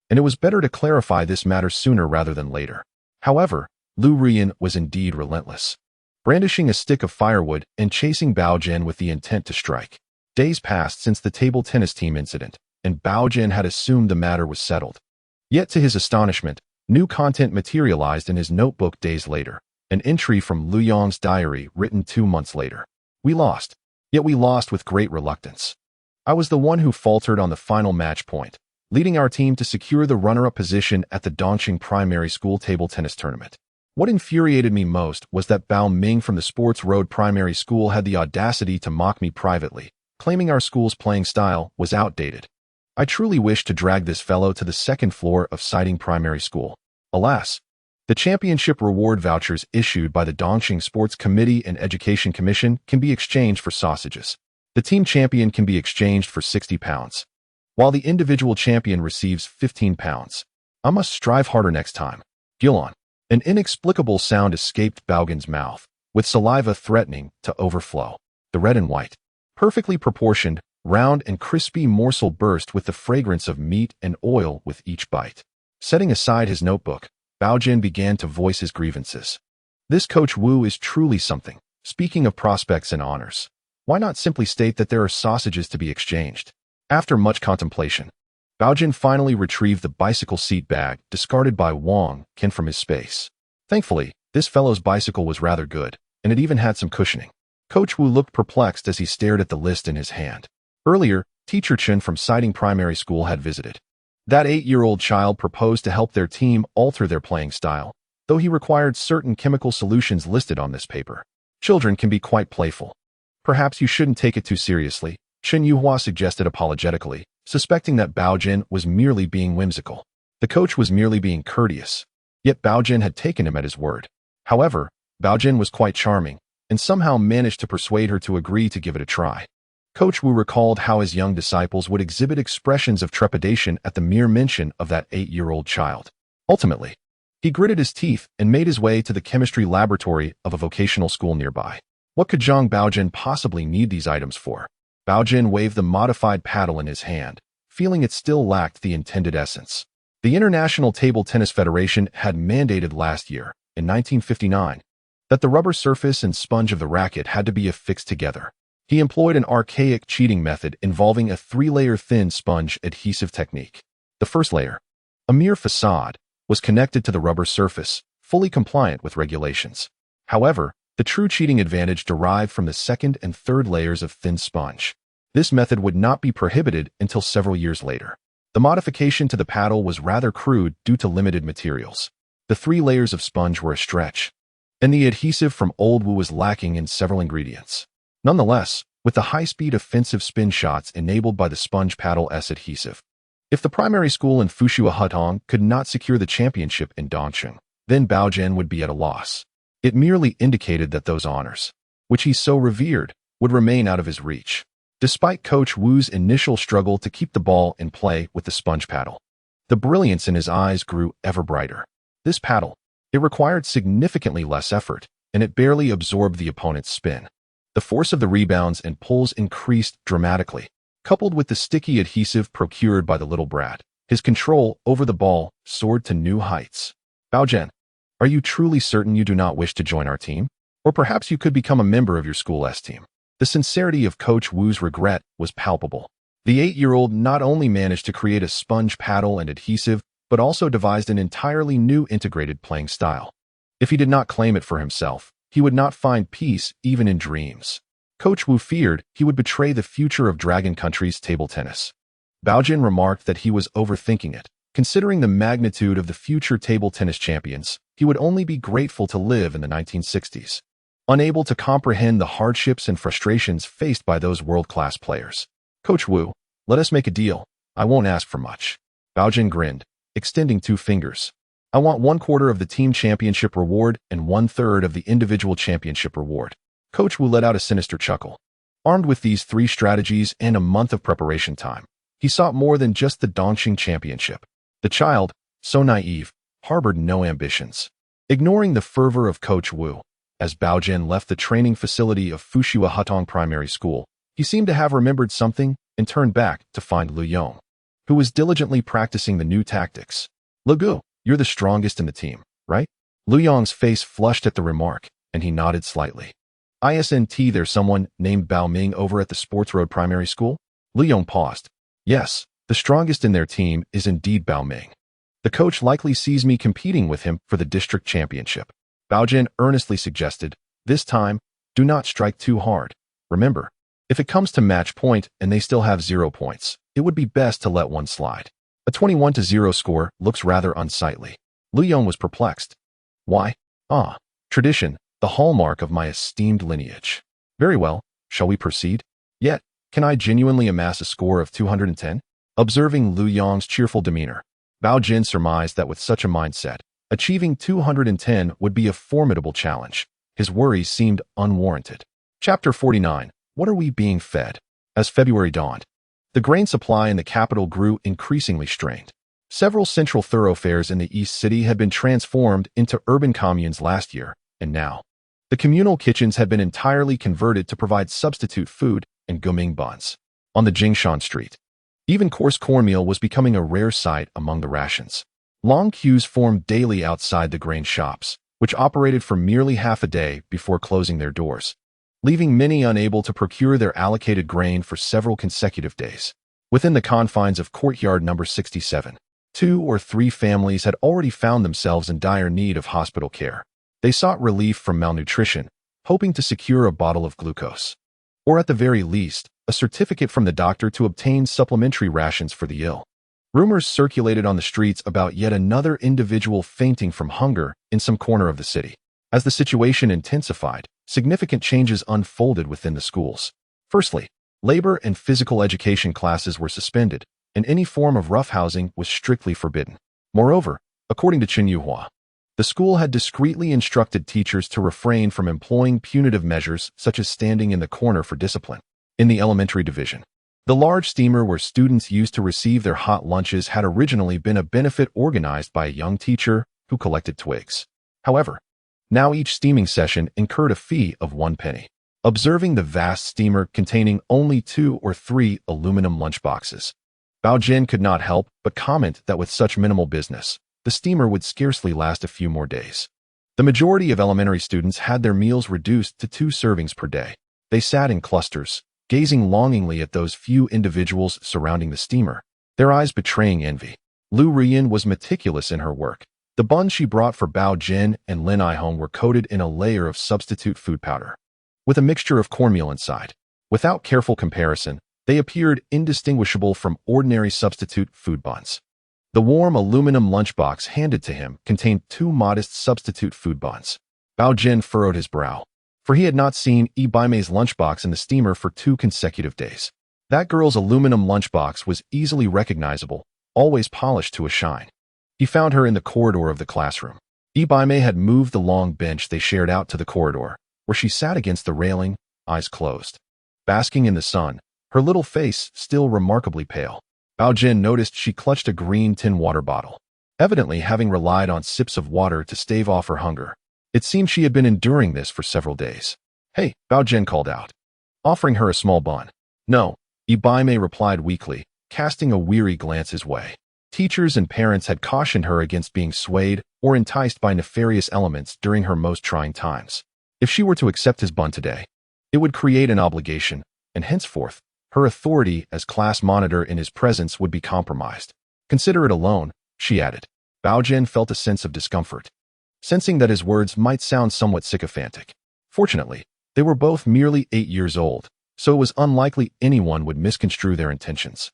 and it was better to clarify this matter sooner rather than later. However, Lu Rian was indeed relentless, brandishing a stick of firewood and chasing Baogen with the intent to strike. Days passed since the table tennis team incident, and Baogen had assumed the matter was settled. Yet to his astonishment, new content materialized in his notebook days later, an entry from Lu Yong's diary written 2 months later. We lost, yet we lost with great reluctance. I was the one who faltered on the final match point, leading our team to secure the runner-up position at the Dongqing Primary School table tennis tournament. What infuriated me most was that Bao Ming from the Sports Road Primary School had the audacity to mock me privately, claiming our school's playing style was outdated. I truly wished to drag this fellow to the 2nd floor of Siding Primary School. Alas, the championship reward vouchers issued by the Dongqing Sports Committee and Education Commission can be exchanged for sausages. The team champion can be exchanged for 60 pounds, while the individual champion receives 15 pounds. I must strive harder next time. Gilon. An inexplicable sound escaped Baogen's mouth, with saliva threatening to overflow. The red and white, perfectly proportioned, round and crispy morsel burst with the fragrance of meat and oil with each bite. Setting aside his notebook, Baogen began to voice his grievances. This Coach Wu is truly something. Speaking of prospects and honors, why not simply state that there are sausages to be exchanged? After much contemplation, Baogen finally retrieved the bicycle seat bag discarded by Wang Ken from his space. Thankfully, this fellow's bicycle was rather good, and it even had some cushioning. Coach Wu looked perplexed as he stared at the list in his hand. Earlier, teacher Chen from Siding Primary School had visited. That 8-year-old child proposed to help their team alter their playing style, though he required certain chemical solutions listed on this paper. Children can be quite playful. Perhaps you shouldn't take it too seriously, Chen Yuhua suggested apologetically, suspecting that Baogen was merely being whimsical. The coach was merely being courteous, yet Baogen had taken him at his word. However, Baogen was quite charming, and somehow managed to persuade her to agree to give it a try. Coach Wu recalled how his young disciples would exhibit expressions of trepidation at the mere mention of that 8-year-old child. Ultimately, he gritted his teeth and made his way to the chemistry laboratory of a vocational school nearby. What could Zhang Baogen possibly need these items for? Baogen waved the modified paddle in his hand, feeling it still lacked the intended essence. The International Table Tennis Federation had mandated last year, in 1959, that the rubber surface and sponge of the racket had to be affixed together. He employed an archaic cheating method involving a 3-layer thin sponge adhesive technique. The first layer, a mere facade, was connected to the rubber surface, fully compliant with regulations. However, the true cheating advantage derived from the second and third layers of thin sponge. This method would not be prohibited until several years later. The modification to the paddle was rather crude due to limited materials. The 3 layers of sponge were a stretch, and the adhesive from Old Wu was lacking in several ingredients. Nonetheless, with the high-speed offensive spin shots enabled by the sponge paddle S adhesive, if the primary school in Fushuahutong could not secure the championship in Dongcheng, then Baogen would be at a loss. It merely indicated that those honors, which he so revered, would remain out of his reach. Despite Coach Wu's initial struggle to keep the ball in play with the sponge paddle, the brilliance in his eyes grew ever brighter. This paddle, it required significantly less effort, and it barely absorbed the opponent's spin. The force of the rebounds and pulls increased dramatically. Coupled with the sticky adhesive procured by the little brat, his control over the ball soared to new heights. Baogen, are you truly certain you do not wish to join our team? Or perhaps you could become a member of your school's team. The sincerity of Coach Wu's regret was palpable. The 8-year-old not only managed to create a sponge paddle and adhesive, but also devised an entirely new integrated playing style. If he did not claim it for himself, he would not find peace even in dreams. Coach Wu feared he would betray the future of Dragon Country's table tennis. Baogen remarked that he was overthinking it. Considering the magnitude of the future table tennis champions, he would only be grateful to live in the 1960s. Unable to comprehend the hardships and frustrations faced by those world-class players. Coach Wu, let us make a deal. I won't ask for much. Baogen grinned, extending 2 fingers. I want 1/4 of the team championship reward and 1/3 of the individual championship reward. Coach Wu let out a sinister chuckle. Armed with these 3 strategies and a month of preparation time, he sought more than just the Dongqing championship. The child, so naive, harbored no ambitions. Ignoring the fervor of Coach Wu, as Baogen left the training facility of Fushuahutong Primary School, he seemed to have remembered something and turned back to find Lu Yong, who was diligently practicing the new tactics. Lugu, you're the strongest in the team, right? Lu Yong's face flushed at the remark, and he nodded slightly. Isn't there someone named Bao Ming over at the Sports Road Primary School? Lu Yong paused. Yes, the strongest in their team is indeed Bao Ming. The coach likely sees me competing with him for the district championship. Baogen earnestly suggested, this time, do not strike too hard. Remember, if it comes to match point and they still have 0 points, it would be best to let one slide. A 21-0 score looks rather unsightly. Lu Yong was perplexed. Why? Tradition, the hallmark of my esteemed lineage. Very well, shall we proceed? Yet, can I genuinely amass a score of 210? Observing Lu Yong's cheerful demeanor, Baogen surmised that with such a mindset, achieving 210 would be a formidable challenge. His worries seemed unwarranted. Chapter 49. What are we being fed? As February dawned, the grain supply in the capital grew increasingly strained. Several central thoroughfares in the East City had been transformed into urban communes last year, and now, the communal kitchens had been entirely converted to provide substitute food and guming buns. On the Jingshan Street, even coarse cornmeal was becoming a rare sight among the rations. Long queues formed daily outside the grain shops, which operated for merely half a day before closing their doors, leaving many unable to procure their allocated grain for several consecutive days. Within the confines of courtyard number 67, 2 or 3 families had already found themselves in dire need of hospital care. They sought relief from malnutrition, hoping to secure a bottle of glucose, or at the very least, a certificate from the doctor to obtain supplementary rations for the ill. Rumors circulated on the streets about yet another individual fainting from hunger in some corner of the city. As the situation intensified, significant changes unfolded within the schools. Firstly, labor and physical education classes were suspended, and any form of roughhousing was strictly forbidden. Moreover, according to Chen Yuhua, the school had discreetly instructed teachers to refrain from employing punitive measures such as standing in the corner for discipline. In the elementary division, the large steamer where students used to receive their hot lunches had originally been a benefit organized by a young teacher who collected twigs. However, now each steaming session incurred a fee of 1 penny. Observing the vast steamer containing only 2 or 3 aluminum lunchboxes, Baogen could not help but comment that with such minimal business, the steamer would scarcely last a few more days. The majority of elementary students had their meals reduced to 2 servings per day. They sat in clusters, gazing longingly at those few individuals surrounding the steamer, their eyes betraying envy. Lu Rian was meticulous in her work. The buns she brought for Bao Jin and Lin Aihong were coated in a layer of substitute food powder, with a mixture of cornmeal inside. Without careful comparison, they appeared indistinguishable from ordinary substitute food buns. The warm aluminum lunchbox handed to him contained 2 modest substitute food buns. Bao Jin furrowed his brow, for he had not seen Baimei's lunchbox in the steamer for 2 consecutive days. That girl's aluminum lunchbox was easily recognizable, always polished to a shine. He found her in the corridor of the classroom. Baimei had moved the long bench they shared out to the corridor, where she sat against the railing, eyes closed. Basking in the sun, her little face still remarkably pale. Bao Jin noticed she clutched a green tin water bottle, evidently having relied on sips of water to stave off her hunger. It seemed she had been enduring this for several days. "Hey," Bao Jin called out, offering her a small bun. "No," Baimei replied weakly, casting a weary glance his way. Teachers and parents had cautioned her against being swayed or enticed by nefarious elements during her most trying times. If she were to accept his bun today, it would create an obligation, and henceforth, her authority as class monitor in his presence would be compromised. "Consider it alone," she added. Bao Jin felt a sense of discomfort, sensing that his words might sound somewhat sycophantic. Fortunately, they were both merely 8 years old, so it was unlikely anyone would misconstrue their intentions.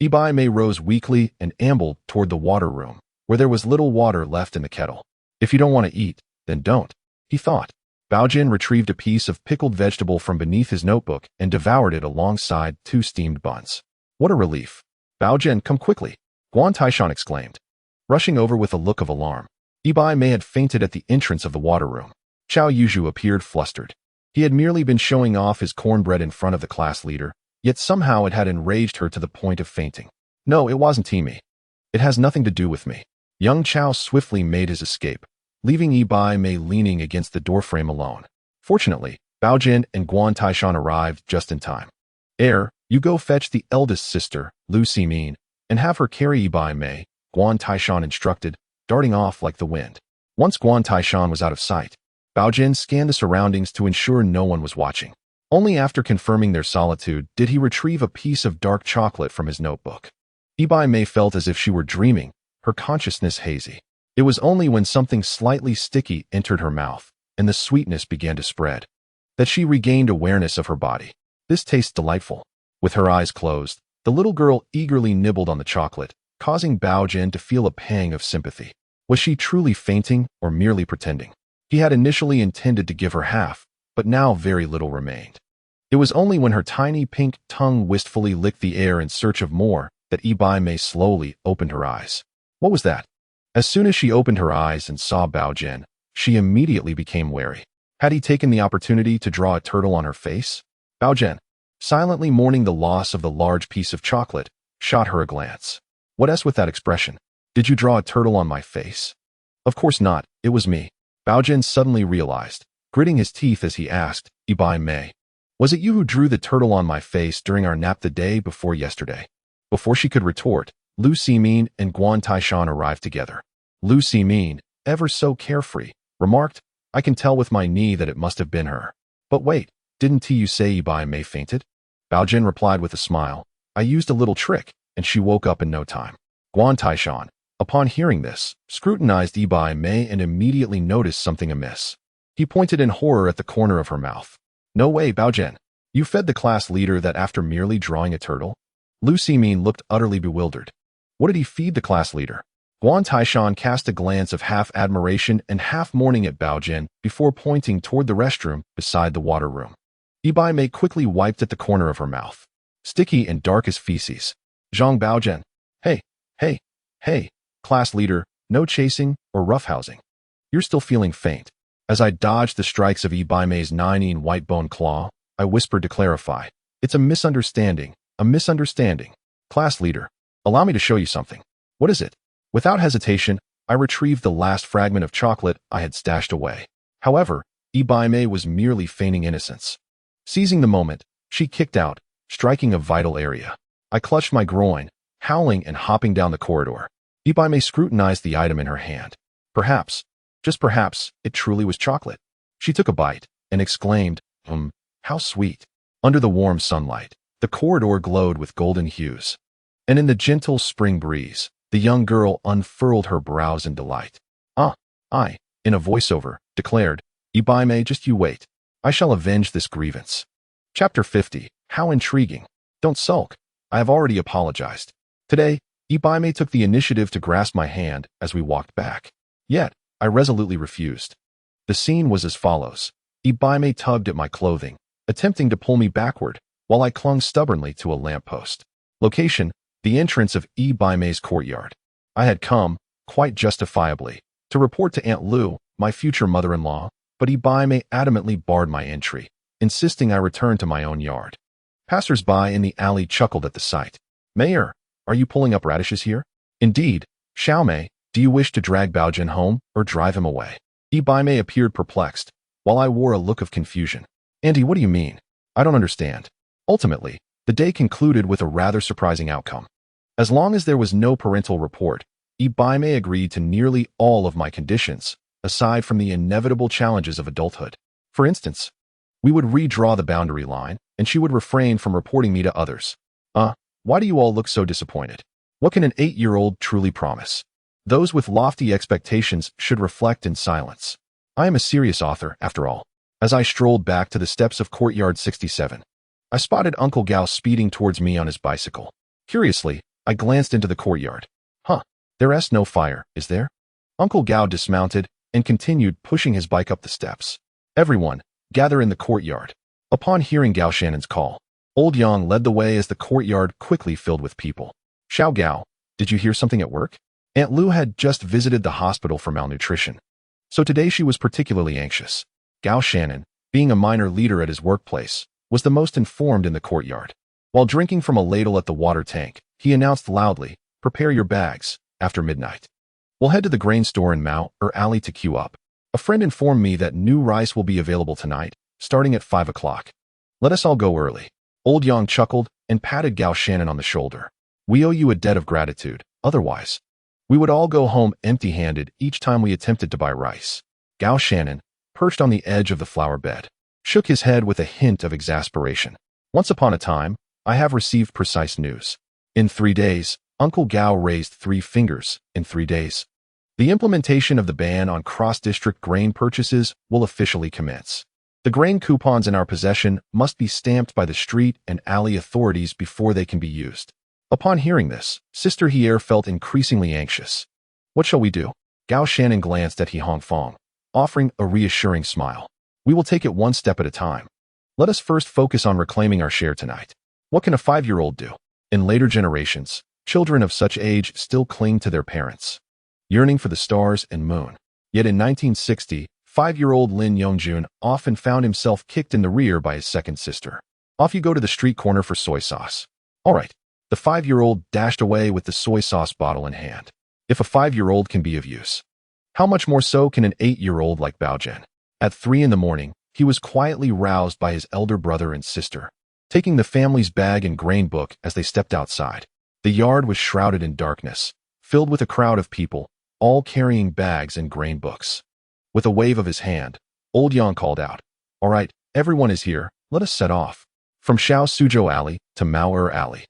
Baimei rose weakly and ambled toward the water room, where there was little water left in the kettle. "If you don't want to eat, then don't," he thought. Bao Jin retrieved a piece of pickled vegetable from beneath his notebook and devoured it alongside 2 steamed buns. "What a relief." "Bao Jin, come quickly," Guan Taishan exclaimed, rushing over with a look of alarm. Baimei had fainted at the entrance of the water room. Chao Yuzhu appeared flustered. He had merely been showing off his cornbread in front of the class leader, yet somehow it had enraged her to the point of fainting. "No, it wasn't me. It has nothing to do with me." Young Chao swiftly made his escape, leaving Baimei leaning against the doorframe alone. Fortunately, Bao Jin and Guan Taishan arrived just in time. You go fetch the eldest sister, Lu Ximin, and have her carry Baimei," Guan Taishan instructed, darting off like the wind. Once Guan Taishan was out of sight, Bao Jin scanned the surroundings to ensure no one was watching. Only after confirming their solitude did he retrieve a piece of dark chocolate from his notebook. Baimei felt as if she were dreaming, her consciousness hazy. It was only when something slightly sticky entered her mouth, and the sweetness began to spread, that she regained awareness of her body. "This tastes delightful." With her eyes closed, the little girl eagerly nibbled on the chocolate, causing Bao Jin to feel a pang of sympathy. Was she truly fainting or merely pretending? He had initially intended to give her half, but now very little remained. It was only when her tiny pink tongue wistfully licked the air in search of more that Baimei slowly opened her eyes. What was that? As soon as she opened her eyes and saw Bao Jin, she immediately became wary. Had he taken the opportunity to draw a turtle on her face? Bao Jin, silently mourning the loss of the large piece of chocolate, shot her a glance. "What else with that expression? Did you draw a turtle on my face?" "Of course not, it was me," Bao Jin suddenly realized, gritting his teeth as he asked, "Baimei, was it you who drew the turtle on my face during our nap the day before yesterday?" Before she could retort, Lu Ximin and Guan Taishan arrived together. Lu Ximin, ever so carefree, remarked, "I can tell with my knee that it must have been her." "But wait, didn't you say Baimei fainted?" Bao Jin replied with a smile, "I used a little trick, and she woke up in no time." Guan Taishan, upon hearing this, scrutinized Baimei and immediately noticed something amiss. He pointed in horror at the corner of her mouth. "No way, Bao Jin. You fed the class leader that after merely drawing a turtle? Lu Ximin looked utterly bewildered. What did he feed the class leader? Guan Taishan cast a glance of half admiration and half mourning at Baogen before pointing toward the restroom beside the water room. Bai Mei quickly wiped at the corner of her mouth. Sticky and dark as feces. Zhang Baogen. Hey, class leader, no chasing or roughhousing. You're still feeling faint. As I dodged the strikes of Bai Mei's 9-in white bone claw, I whispered to clarify. It's a misunderstanding. Class leader, allow me to show you something. What is it? Without hesitation, I retrieved the last fragment of chocolate I had stashed away. However, Bai Mei was merely feigning innocence. Seizing the moment, she kicked out, striking a vital area. I clutched my groin, howling and hopping down the corridor. Bai Mei scrutinized the item in her hand. Perhaps, just perhaps, it truly was chocolate. She took a bite and exclaimed, how sweet. Under the warm sunlight, the corridor glowed with golden hues. And in the gentle spring breeze, the young girl unfurled her brows in delight. I, in a voiceover, declared, Bai Mei, just you wait. I shall avenge this grievance. Chapter 50. How intriguing. Don't sulk. I have already apologized. Today, Bai Mei took the initiative to grasp my hand as we walked back. Yet, I resolutely refused. The scene was as follows. Bai Mei tugged at my clothing, attempting to pull me backward, while I clung stubbornly to a lamppost. Location: the entrance of Bai Mei's courtyard. I had come, quite justifiably, to report to Aunt Lu, my future mother-in-law, but Bai Mei adamantly barred my entry, insisting I return to my own yard. Passers-by in the alley chuckled at the sight. Mayor, are you pulling up radishes here? Indeed. Xiaomei, do you wish to drag Baogen home or drive him away? Bai Mei appeared perplexed, while I wore a look of confusion. Auntie, what do you mean? I don't understand. Ultimately, the day concluded with a rather surprising outcome. As long as there was no parental report, Bai Mei agreed to nearly all of my conditions, aside from the inevitable challenges of adulthood. For instance, we would redraw the boundary line, and she would refrain from reporting me to others. Why do you all look so disappointed? What can an 8-year-old truly promise? Those with lofty expectations should reflect in silence. I am a serious author, after all. As I strolled back to the steps of Courtyard 67, I spotted Uncle Gao speeding towards me on his bicycle. Curiously, I glanced into the courtyard. There's no fire, is there? Uncle Gao dismounted and continued pushing his bike up the steps. Everyone, gather in the courtyard. Upon hearing Gao Shannon's call, Old Yang led the way as the courtyard quickly filled with people. Xiao Gao, did you hear something at work? Aunt Lu had just visited the hospital for malnutrition, so today she was particularly anxious. Gao Shannon, being a minor leader at his workplace, was the most informed in the courtyard. While drinking from a ladle at the water tank, he announced loudly, prepare your bags, after midnight. We'll head to the grain store in Mao or Alley to queue up. A friend informed me that new rice will be available tonight, starting at 5 o'clock. Let us all go early. Old Yang chuckled and patted Gao Shannon on the shoulder. We owe you a debt of gratitude, otherwise we would all go home empty-handed each time we attempted to buy rice. Gao Shannon, perched on the edge of the flower bed, shook his head with a hint of exasperation. Once upon a time, I have received precise news. In 3 days, Uncle Gao raised 3 fingers. In 3 days, the implementation of the ban on cross-district grain purchases will officially commence. The grain coupons in our possession must be stamped by the street and alley authorities before they can be used. Upon hearing this, Sister Hier felt increasingly anxious. What shall we do? Gao Shannon glanced at He Hongfang, offering a reassuring smile. We will take it one step at a time. Let us first focus on reclaiming our share tonight. What can a 5-year-old do? In later generations, children of such age still cling to their parents, yearning for the stars and moon. Yet in 1960, 5-year-old Lin Yongjun often found himself kicked in the rear by his second sister. Off you go to the street corner for soy sauce. All right. The 5-year-old dashed away with the soy sauce bottle in hand. If a 5-year-old can be of use, how much more so can an 8-year-old like Baogen? At 3 in the morning, he was quietly roused by his elder brother and sister, taking the family's bag and grain book as they stepped outside. The yard was shrouded in darkness, filled with a crowd of people, all carrying bags and grain books. With a wave of his hand, Old Yang called out, All right, everyone is here, let us set off. From Xiao Suzhou Alley to Mao Alley,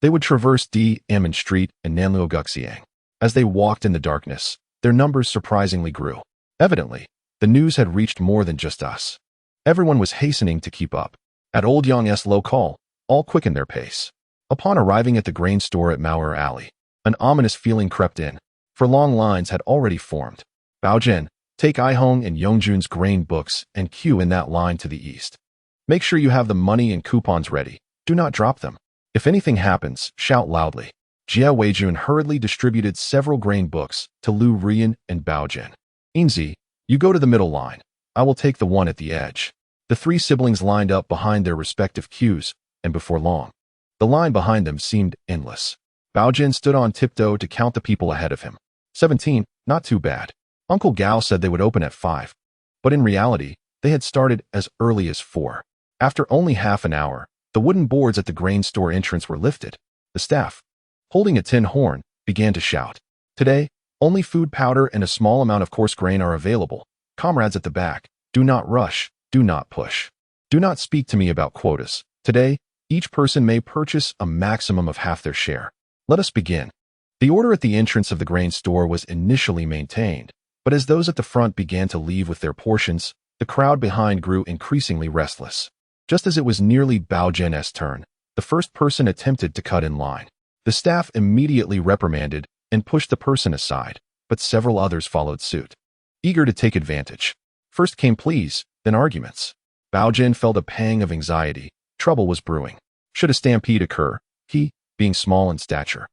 they would traverse D.M. Street and Nanluoguxiang. As they walked in the darkness, their numbers surprisingly grew. Evidently, the news had reached more than just us. Everyone was hastening to keep up. At Old Yang's local, all quickened their pace. Upon arriving at the grain store at Mauer Alley, an ominous feeling crept in, for long lines had already formed. Baogen, take Aihong and Yongjun's grain books and queue in that line to the east. Make sure you have the money and coupons ready. Do not drop them. If anything happens, shout loudly. Jia Weijun hurriedly distributed several grain books to Lu Rian and Baogen. Inzi, you go to the middle line. I will take the one at the edge. The three siblings lined up behind their respective queues, and before long, the line behind them seemed endless. Baogen stood on tiptoe to count the people ahead of him. 17, not too bad. Uncle Gao said they would open at 5. But in reality, they had started as early as 4. After only half an hour, the wooden boards at the grain store entrance were lifted. The staff, holding a tin horn, began to shout. Today, only food powder and a small amount of coarse grain are available. Comrades at the back, do not rush, do not push. Do not speak to me about quotas. Today, each person may purchase a maximum of half their share. Let us begin. The order at the entrance of the grain store was initially maintained, but as those at the front began to leave with their portions, the crowd behind grew increasingly restless. Just as it was nearly Baogen's turn, the first person attempted to cut in line. The staff immediately reprimanded and pushed the person aside, but several others followed suit, eager to take advantage. First came pleas, then arguments. Baogen felt a pang of anxiety. Trouble was brewing. Should a stampede occur, he, being small in stature,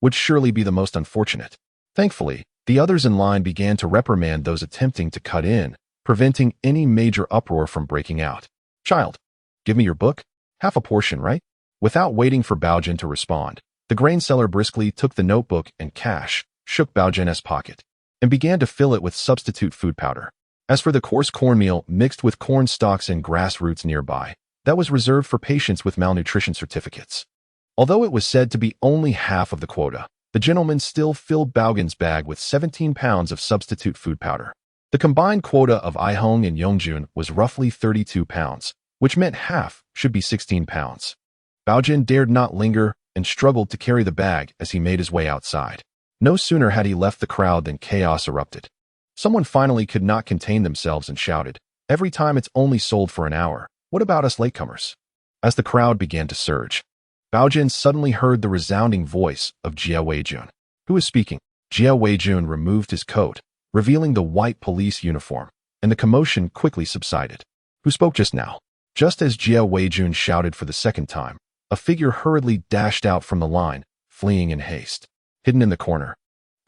would surely be the most unfortunate. Thankfully, the others in line began to reprimand those attempting to cut in, preventing any major uproar from breaking out. Child, give me your book? Half a portion, right? Without waiting for Baogen to respond, the grain seller briskly took the notebook and cash, shook Baogen's pocket, and began to fill it with substitute food powder. As for the coarse cornmeal mixed with corn stalks and grass roots nearby, that was reserved for patients with malnutrition certificates. Although it was said to be only half of the quota, the gentleman still filled Baogen's bag with 17 pounds of substitute food powder. The combined quota of Aihong and Yongjun was roughly 32 pounds, which meant half should be 16 pounds. Baogen dared not linger and struggled to carry the bag as he made his way outside. No sooner had he left the crowd than chaos erupted. Someone finally could not contain themselves and shouted, "Every time it's only sold for an hour. What about us latecomers?" As the crowd began to surge, Baogen suddenly heard the resounding voice of Jia Weijun. Who was speaking? Jia Weijun removed his coat, revealing the white police uniform, and the commotion quickly subsided. Who spoke just now? Just as Jia Weijun shouted for the second time, a figure hurriedly dashed out from the line, fleeing in haste. Hidden in the corner,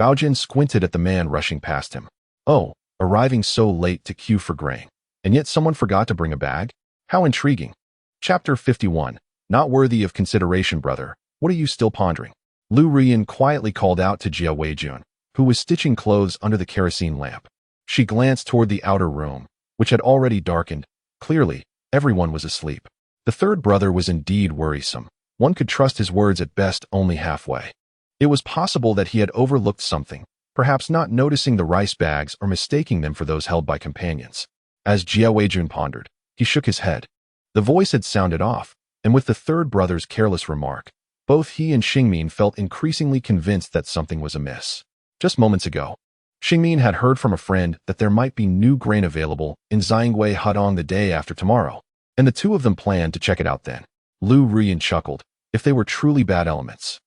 Baogen squinted at the man rushing past him. Oh, arriving so late to queue for grain, and yet someone forgot to bring a bag? How intriguing. Chapter 51. Not worthy of consideration, brother. What are you still pondering? Lu Rian quietly called out to Jia Weijun, who was stitching clothes under the kerosene lamp. She glanced toward the outer room, which had already darkened. Clearly, everyone was asleep. The third brother was indeed worrisome. One could trust his words at best only halfway. It was possible that he had overlooked something, perhaps not noticing the rice bags or mistaking them for those held by companions. As Jia Weijun pondered, he shook his head. The voice had sounded off, and with the third brother's careless remark, both he and Xingmin felt increasingly convinced that something was amiss. Just moments ago, Xingmin had heard from a friend that there might be new grain available in Xiangwei Hudong the day after tomorrow, and the two of them planned to check it out then. Lu Rian chuckled. If they were truly bad elements,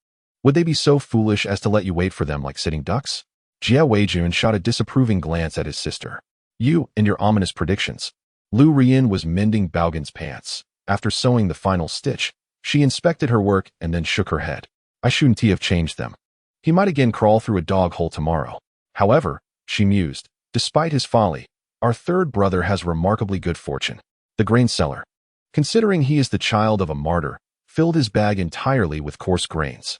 would they be so foolish as to let you wait for them like sitting ducks? Jia Weijun shot a disapproving glance at his sister. You and your ominous predictions. Lu Rian was mending Baogen's pants. After sewing the final stitch, she inspected her work and then shook her head. I shouldn't have changed them. He might again crawl through a dog hole tomorrow. However, she mused, despite his folly, our third brother has remarkably good fortune. The grain seller, considering he is the child of a martyr, filled his bag entirely with coarse grains.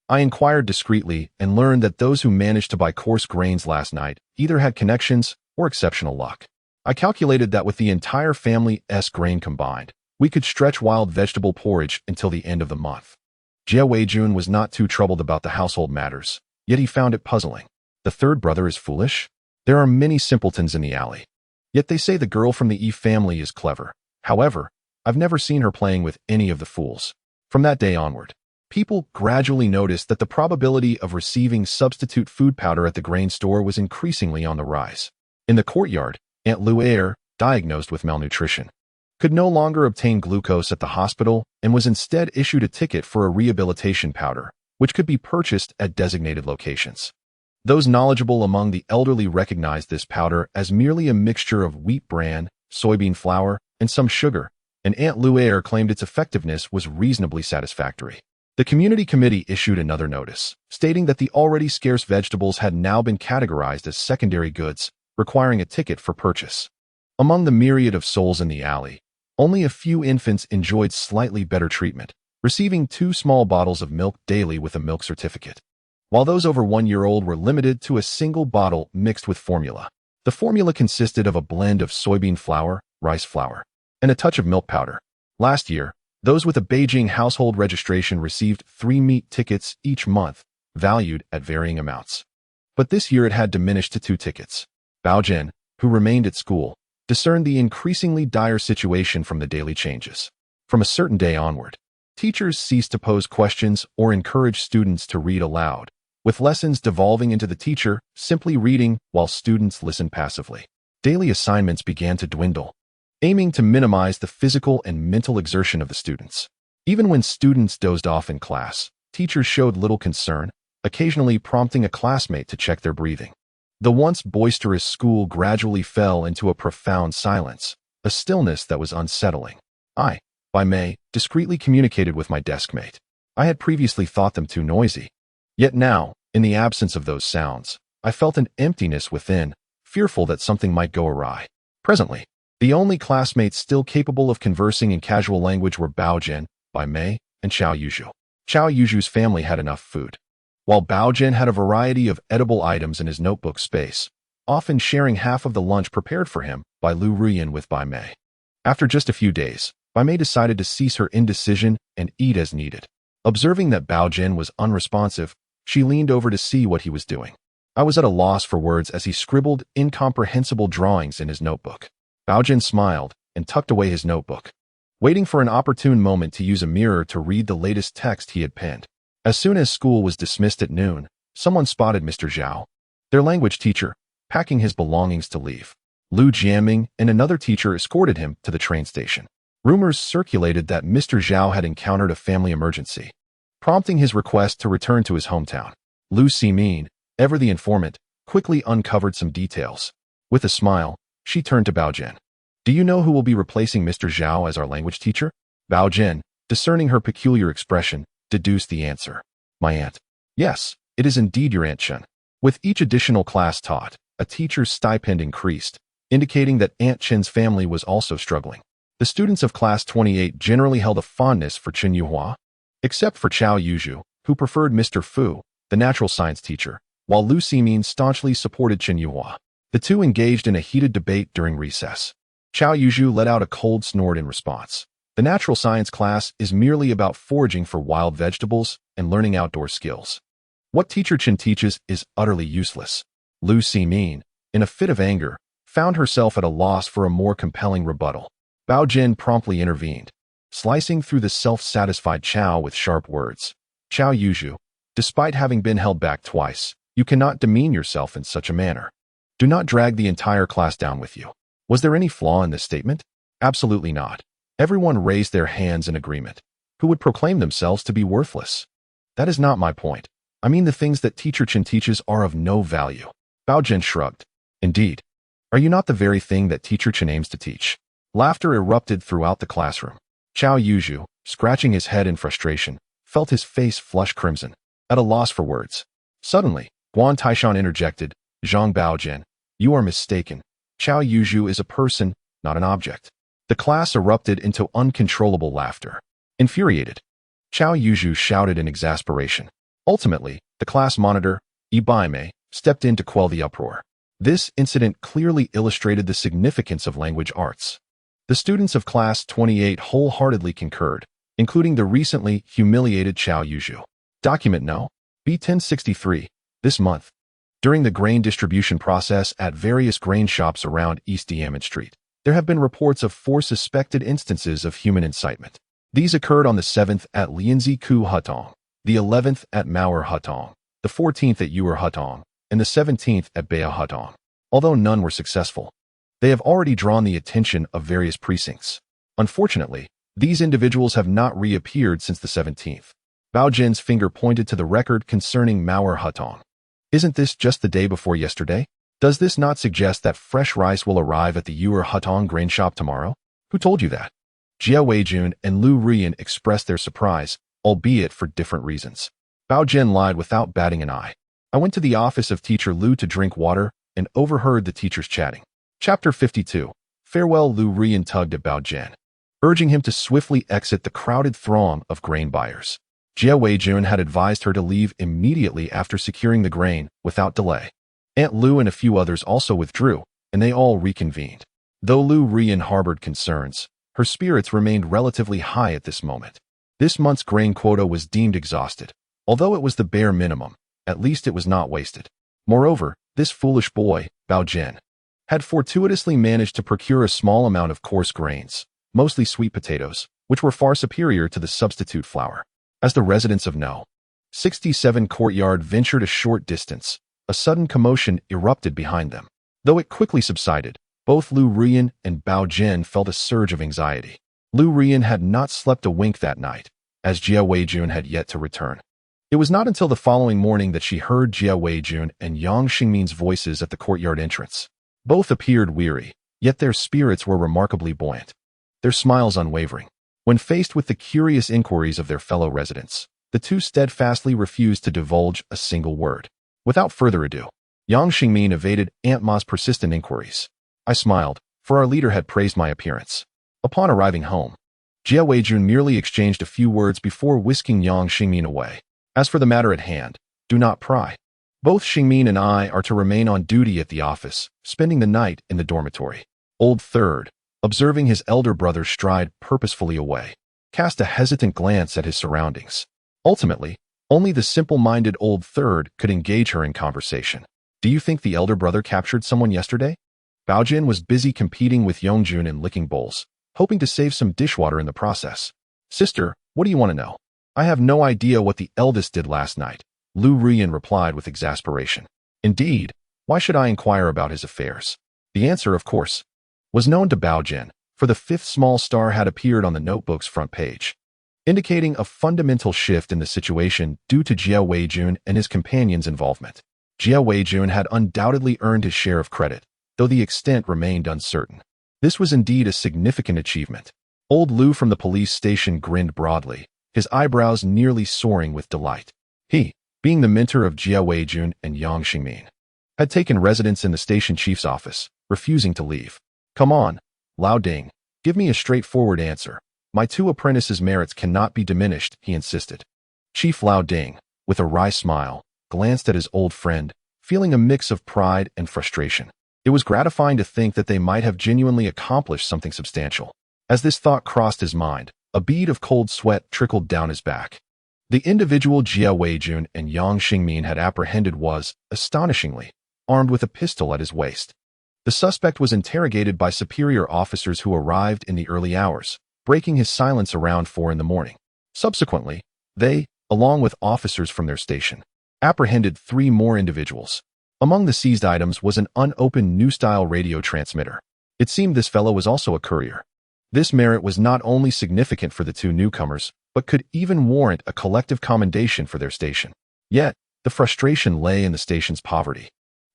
I inquired discreetly and learned that those who managed to buy coarse grains last night either had connections or exceptional luck. I calculated that with the entire family's grain combined, we could stretch wild vegetable porridge until the end of the month. Jia Weijun was not too troubled about the household matters, yet he found it puzzling. The third brother is foolish? There are many simpletons in the alley. Yet they say the girl from the Yi family is clever. However, I've never seen her playing with any of the fools. From that day onward, people gradually noticed that the probability of receiving substitute food powder at the grain store was increasingly on the rise. In the courtyard, Aunt Luer, diagnosed with malnutrition, could no longer obtain glucose at the hospital and was instead issued a ticket for a rehabilitation powder, which could be purchased at designated locations. Those knowledgeable among the elderly recognized this powder as merely a mixture of wheat bran, soybean flour, and some sugar, and Aunt Luaire claimed its effectiveness was reasonably satisfactory. The community committee issued another notice, stating that the already scarce vegetables had now been categorized as secondary goods, requiring a ticket for purchase. Among the myriad of souls in the alley, only a few infants enjoyed slightly better treatment, receiving 2 small bottles of milk daily with a milk certificate, while those over 1 year old were limited to a single bottle mixed with formula. The formula consisted of a blend of soybean flour, rice flour, and a touch of milk powder. Last year, those with a Beijing household registration received 3 meat tickets each month, valued at varying amounts. But this year it had diminished to 2 tickets. Baogen, who remained at school, discerned the increasingly dire situation from the daily changes. From a certain day onward, teachers ceased to pose questions or encourage students to read aloud, with lessons devolving into the teacher simply reading while students listened passively. Daily assignments began to dwindle, aiming to minimize the physical and mental exertion of the students. Even when students dozed off in class, teachers showed little concern, occasionally prompting a classmate to check their breathing. The once boisterous school gradually fell into a profound silence, a stillness that was unsettling. By May, discreetly communicated with my deskmate. I had previously thought them too noisy. Yet now, in the absence of those sounds, I felt an emptiness within, fearful that something might go awry. Presently, the only classmates still capable of conversing in casual language were Baogen, Bai Mei, and Xiao Yuzhu. Xiao Yuzhu's family had enough food, while Baogen had a variety of edible items in his notebook space, often sharing half of the lunch prepared for him by Lu Ruyan with Bai Mei. After just a few days, Bai Mei decided to cease her indecision and eat as needed. Observing that Baogen was unresponsive, she leaned over to see what he was doing. I was at a loss for words as he scribbled incomprehensible drawings in his notebook. Baogen smiled and tucked away his notebook, waiting for an opportune moment to use a mirror to read the latest text he had penned. As soon as school was dismissed at noon, someone spotted Mr. Zhao, their language teacher, packing his belongings to leave. Lu Jiaming and another teacher escorted him to the train station. Rumors circulated that Mr. Zhao had encountered a family emergency, prompting his request to return to his hometown. Lu Ximin, ever the informant, quickly uncovered some details. With a smile, she turned to Baogen. "Do you know who will be replacing Mr. Zhao as our language teacher?" Baogen, discerning her peculiar expression, deduced the answer. "My aunt." "Yes, it is indeed your Aunt Chen." With each additional class taught, a teacher's stipend increased, indicating that Aunt Chen's family was also struggling. The students of class 28 generally held a fondness for Chen Yuhua, except for Xiao Yuzhu, who preferred Mr. Fu, the natural science teacher, while Lu Ximin staunchly supported Chen Yuhua. The two engaged in a heated debate during recess. Xiao Yuzhu let out a cold snort in response. The natural science class is merely about foraging for wild vegetables and learning outdoor skills. What teacher Chen teaches is utterly useless. Lu Ximin, in a fit of anger, found herself at a loss for a more compelling rebuttal. Baogen promptly intervened, slicing through the self-satisfied Qiao with sharp words. "Xiao Yuzhu, despite having been held back twice, you cannot demean yourself in such a manner. Do not drag the entire class down with you." Was there any flaw in this statement? Absolutely not. Everyone raised their hands in agreement. Who would proclaim themselves to be worthless? That is not my point. I mean the things that teacher Chen teaches are of no value. Baogen shrugged. "Indeed. Are you not the very thing that teacher Chen aims to teach?" Laughter erupted throughout the classroom. Xiao Yuzhu, scratching his head in frustration, felt his face flush crimson, at a loss for words. Suddenly, Guan Taishan interjected, "Zhang Baogen, you are mistaken. Xiao Yuzhu is a person, not an object." The class erupted into uncontrollable laughter. Infuriated, Xiao Yuzhu shouted in exasperation. Ultimately, the class monitor, Ibaime, stepped in to quell the uproar. This incident clearly illustrated the significance of language arts. The students of class 28 wholeheartedly concurred, including the recently humiliated Xiao Yuzhu. Document No. B1063, this month. During the grain distribution process at various grain shops around East Diamond Street, there have been reports of 4 suspected instances of human incitement. These occurred on the 7th at Lianzi Ku Hutong, the 11th at Mauer Hutong, the 14th at Yuer Hutong, and the 17th at Bea Hutong. Although none were successful, they have already drawn the attention of various precincts. Unfortunately, these individuals have not reappeared since the 17th. Baogen's finger pointed to the record concerning Mauer Hutong. Isn't this just the day before yesterday? Does this not suggest that fresh rice will arrive at the Yuer Hutong grain shop tomorrow? Who told you that? Jia Weijun and Lu Rian expressed their surprise, albeit for different reasons. Baogen lied without batting an eye. I went to the office of teacher Lu to drink water and overheard the teachers chatting. Chapter 52. Farewell. Lu Rian tugged at Baogen, urging him to swiftly exit the crowded throng of grain buyers. Jia Weijun had advised her to leave immediately after securing the grain, without delay. Aunt Lu and a few others also withdrew, and they all reconvened. Though Lu Rian harbored concerns, her spirits remained relatively high at this moment. This month's grain quota was deemed exhausted. Although it was the bare minimum, at least it was not wasted. Moreover, this foolish boy, Baogen, had fortuitously managed to procure a small amount of coarse grains, mostly sweet potatoes, which were far superior to the substitute flour. As the residents of No. 67 Courtyard ventured a short distance, a sudden commotion erupted behind them. Though it quickly subsided, both Lu Rian and Baogen felt a surge of anxiety. Lu Rian had not slept a wink that night, as Jia Weijun had yet to return. It was not until the following morning that she heard Jia Weijun and Yang Xingmin's voices at the courtyard entrance. Both appeared weary, yet their spirits were remarkably buoyant, their smiles unwavering. When faced with the curious inquiries of their fellow residents, the two steadfastly refused to divulge a single word. Without further ado, Yang Xingmin evaded Aunt Ma's persistent inquiries. I smiled, for our leader had praised my appearance. Upon arriving home, Jia Weijun merely exchanged a few words before whisking Yang Xingmin away. As for the matter at hand, do not pry. Both Xingmin and I are to remain on duty at the office, spending the night in the dormitory. Old Third, observing his elder brother stride purposefully away, cast a hesitant glance at his surroundings. Ultimately, only the simple-minded Old Third could engage her in conversation. Do you think the elder brother captured someone yesterday? Baogen was busy competing with Yongjun in licking bowls, hoping to save some dishwater in the process. Sister, what do you want to know? I have no idea what the eldest did last night, Lu Rian replied with exasperation. Indeed, why should I inquire about his affairs? The answer, of course, was known to Baogen, for the fifth small star had appeared on the notebook's front page, indicating a fundamental shift in the situation due to Jia Weijun and his companion's involvement. Jia Weijun had undoubtedly earned his share of credit, though the extent remained uncertain. This was indeed a significant achievement. Old Lu from the police station grinned broadly, his eyebrows nearly soaring with delight. He, being the mentor of Jia Weijun and Yang Xingmin, had taken residence in the station chief's office, refusing to leave. Come on, Lao Ding, give me a straightforward answer. My two apprentices' merits cannot be diminished, he insisted. Chief Lao Ding, with a wry smile, glanced at his old friend, feeling a mix of pride and frustration. It was gratifying to think that they might have genuinely accomplished something substantial. As this thought crossed his mind, a bead of cold sweat trickled down his back. The individual Jia Weijun and Yang Xingmin had apprehended was, astonishingly, armed with a pistol at his waist. The suspect was interrogated by superior officers who arrived in the early hours, breaking his silence around 4 a.m. Subsequently, they, along with officers from their station, apprehended 3 more individuals. Among the seized items was an unopened new-style radio transmitter. It seemed this fellow was also a courier. This merit was not only significant for the 2 newcomers, but could even warrant a collective commendation for their station. Yet, the frustration lay in the station's poverty.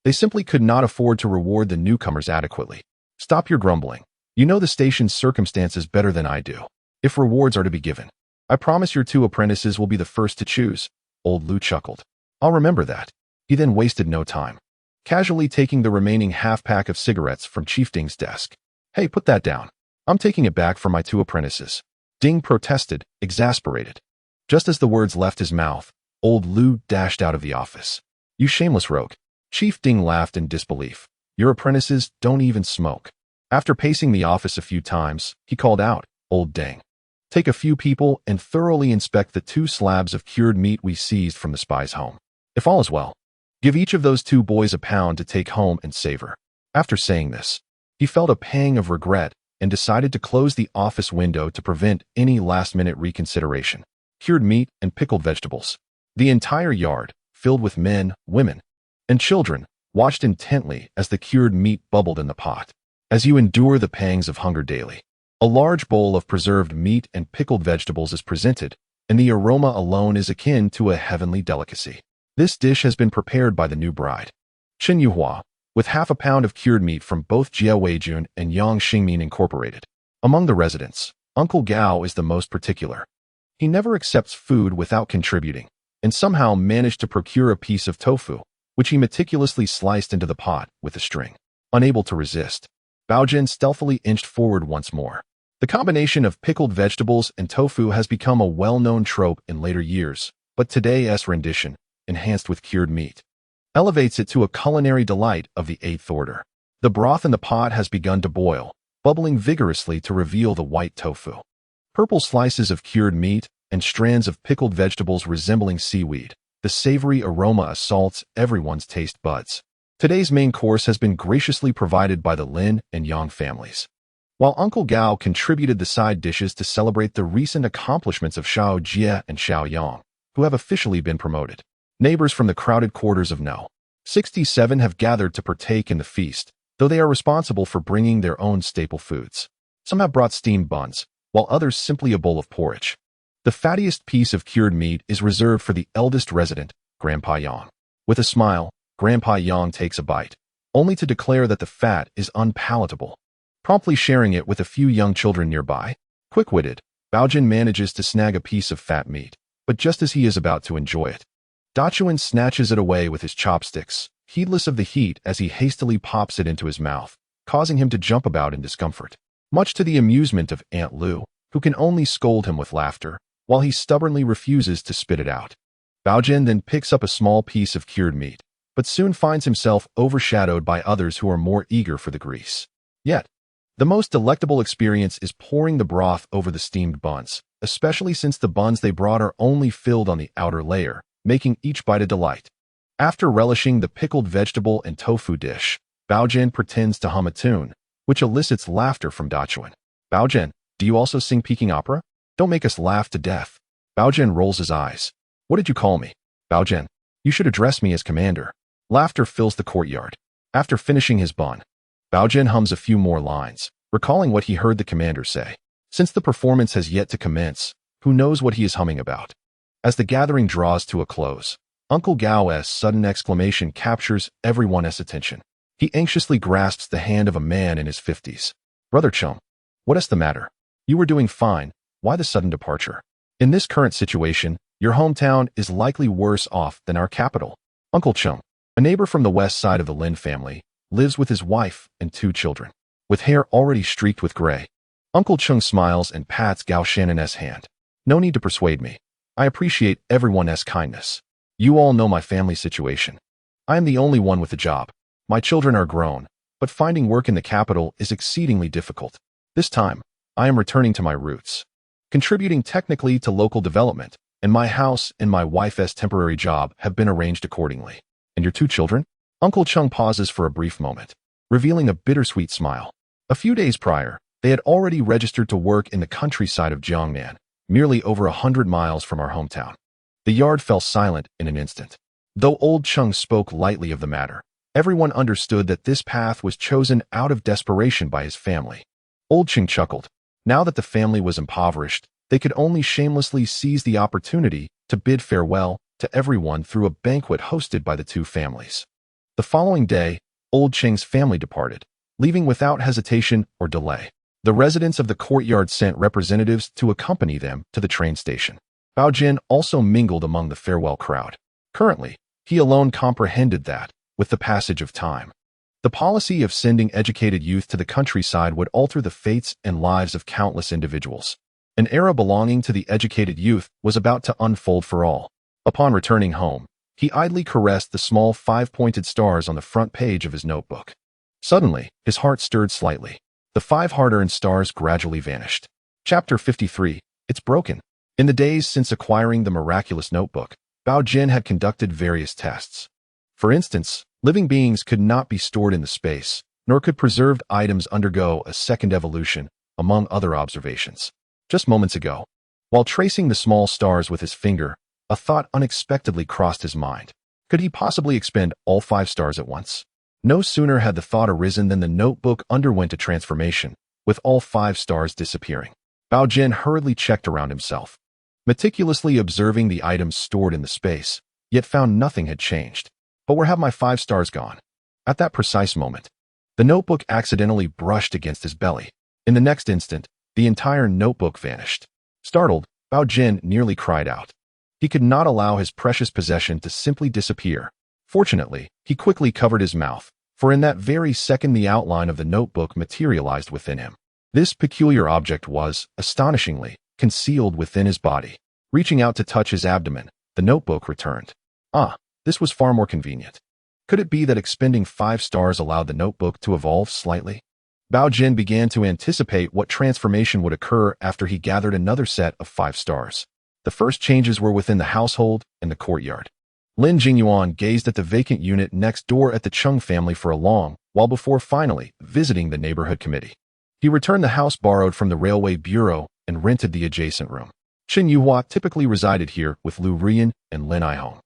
They simply could not afford to reward the newcomers adequately. Stop your grumbling. You know the station's circumstances better than I do. If rewards are to be given, I promise your 2 apprentices will be the first to choose. Old Lu chuckled. I'll remember that. He then wasted no time, casually taking the remaining half-pack of cigarettes from Chief Ding's desk. Hey, put that down. I'm taking it back for my 2 apprentices. Ding protested, exasperated. Just as the words left his mouth, Old Lu dashed out of the office. You shameless rogue. Chief Ding laughed in disbelief. Your apprentices don't even smoke. After pacing the office a few times, he called out, Old Ding, take a few people and thoroughly inspect the 2 slabs of cured meat we seized from the spy's home. If all is well, give each of those 2 boys a pound to take home and savor. After saying this, he felt a pang of regret and decided to close the office window to prevent any last-minute reconsideration. Cured meat and pickled vegetables. The entire yard, filled with men, women, and children, watched intently as the cured meat bubbled in the pot. As you endure the pangs of hunger daily, A large bowl of preserved meat and pickled vegetables is presented, and the aroma alone is akin to a heavenly delicacy. This dish has been prepared by the new bride, Chen Yuhua, with half a pound of cured meat from both Jia Weijun and Yang Xingmin Incorporated. Among the residents, Uncle Gao is the most particular. He never accepts food without contributing, and somehow managed to procure a piece of tofu, which he meticulously sliced into the pot with a string. Unable to resist, Baogen stealthily inched forward once more. The combination of pickled vegetables and tofu has become a well-known trope in later years, but today's rendition, enhanced with cured meat, elevates it to a culinary delight of the eighth order. The broth in the pot has begun to boil, bubbling vigorously to reveal the white tofu. Purple slices of cured meat and strands of pickled vegetables resembling seaweed. The savory aroma assaults everyone's taste buds. Today's main course has been graciously provided by the Lin and Yang families, while Uncle Gao contributed the side dishes to celebrate the recent accomplishments of Xiao Jie and Xiao Yang, who have officially been promoted. Neighbors from the crowded quarters of No. 67 have gathered to partake in the feast, though they are responsible for bringing their own staple foods. Some have brought steamed buns, while others simply a bowl of porridge. The fattiest piece of cured meat is reserved for the eldest resident, Grandpa Yang. With a smile, Grandpa Yang takes a bite, only to declare that the fat is unpalatable, promptly sharing it with a few young children nearby. Quick-witted, Baogen manages to snag a piece of fat meat, but just as he is about to enjoy it, Dachuan snatches it away with his chopsticks, heedless of the heat as he hastily pops it into his mouth, causing him to jump about in discomfort. Much to the amusement of Aunt Lu, who can only scold him with laughter, while he stubbornly refuses to spit it out. Baogen then picks up a small piece of cured meat, but soon finds himself overshadowed by others who are more eager for the grease. Yet, the most delectable experience is pouring the broth over the steamed buns, especially since the buns they brought are only filled on the outer layer, making each bite a delight. After relishing the pickled vegetable and tofu dish, Baogen pretends to hum a tune, which elicits laughter from Dachuan. Baogen, do you also sing Peking opera? Don't make us laugh to death. Baogen rolls his eyes. What did you call me? Baogen, you should address me as commander. Laughter fills the courtyard. After finishing his bun, Baogen hums a few more lines, recalling what he heard the commander say. Since the performance has yet to commence, who knows what he is humming about? As the gathering draws to a close, Uncle Gao's sudden exclamation captures everyone's attention. He anxiously grasps the hand of a man in his 50s. Brother Chung, what is the matter? You were doing fine. Why the sudden departure? In this current situation, your hometown is likely worse off than our capital. Uncle Chung, a neighbor from the west side of the Lin family, lives with his wife and 2 children. With hair already streaked with gray, Uncle Chung smiles and pats Gao Shannon's hand. No need to persuade me. I appreciate everyone's kindness. You all know my family situation. I am the only one with a job. My children are grown, but finding work in the capital is exceedingly difficult. This time, I am returning to my roots, contributing technically to local development, and my house and my wife's temporary job have been arranged accordingly. And your 2 children? Uncle Chung pauses for a brief moment, revealing a bittersweet smile. A few days prior, they had already registered to work in the countryside of Jiangnan, merely over 100 miles from our hometown. The yard fell silent in an instant. Though old Chung spoke lightly of the matter, everyone understood that this path was chosen out of desperation by his family. Old Chung chuckled. Now that the family was impoverished, they could only shamelessly seize the opportunity to bid farewell to everyone through a banquet hosted by the 2 families. The following day, old Cheng's family departed, leaving without hesitation or delay. The residents of the courtyard sent representatives to accompany them to the train station. Baogen also mingled among the farewell crowd. Currently, he alone comprehended that, with the passage of time, the policy of sending educated youth to the countryside would alter the fates and lives of countless individuals. An era belonging to the educated youth was about to unfold for all. Upon returning home, he idly caressed the small 5-pointed stars on the front page of his notebook. Suddenly, his heart stirred slightly. The 5 hard-earned stars gradually vanished. Chapter 53. It's broken. In the days since acquiring the miraculous notebook, Baogen had conducted various tests. For instance, living beings could not be stored in the space, nor could preserved items undergo a second evolution, among other observations. Just moments ago, while tracing the small stars with his finger, a thought unexpectedly crossed his mind. Could he possibly expend all 5 stars at once? No sooner had the thought arisen than the notebook underwent a transformation, with all 5 stars disappearing. Baogen hurriedly checked around himself, meticulously observing the items stored in the space, yet found nothing had changed. But where have my 5 stars gone? At that precise moment, the notebook accidentally brushed against his belly. In the next instant, the entire notebook vanished. Startled, Baogen nearly cried out. He could not allow his precious possession to simply disappear. Fortunately, he quickly covered his mouth, for in that very second the outline of the notebook materialized within him. This peculiar object was, astonishingly, concealed within his body. Reaching out to touch his abdomen, the notebook returned. Ah, this was far more convenient. Could it be that expending 5 stars allowed the notebook to evolve slightly? Baogen began to anticipate what transformation would occur after he gathered another set of 5 stars. The first changes were within the household and the courtyard. Lin Jingyuan gazed at the vacant unit next door at the Chung family for a long while before finally visiting the neighborhood committee. He returned the house borrowed from the railway bureau and rented the adjacent room. Chen Yuhua typically resided here with Lu Ruyan and Lin Aihong.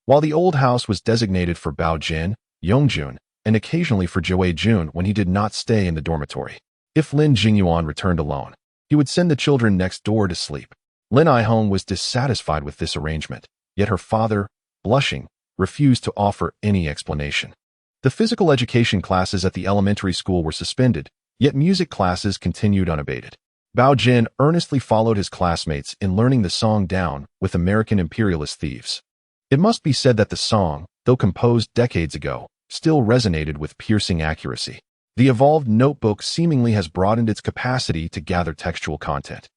While the old house was designated for Bao Jin, Yongjun, and occasionally for Joe Jun when he did not stay in the dormitory. If Lin Jingyuan returned alone, he would send the children next door to sleep. Lin Aihong was dissatisfied with this arrangement, yet her father, blushing, refused to offer any explanation. The physical education classes at the elementary school were suspended, yet music classes continued unabated. Bao Jin earnestly followed his classmates in learning the song Down with American Imperialist Thieves. It must be said that the song, though composed decades ago, still resonated with piercing accuracy. The evolved notebook seemingly has broadened its capacity to gather textual content,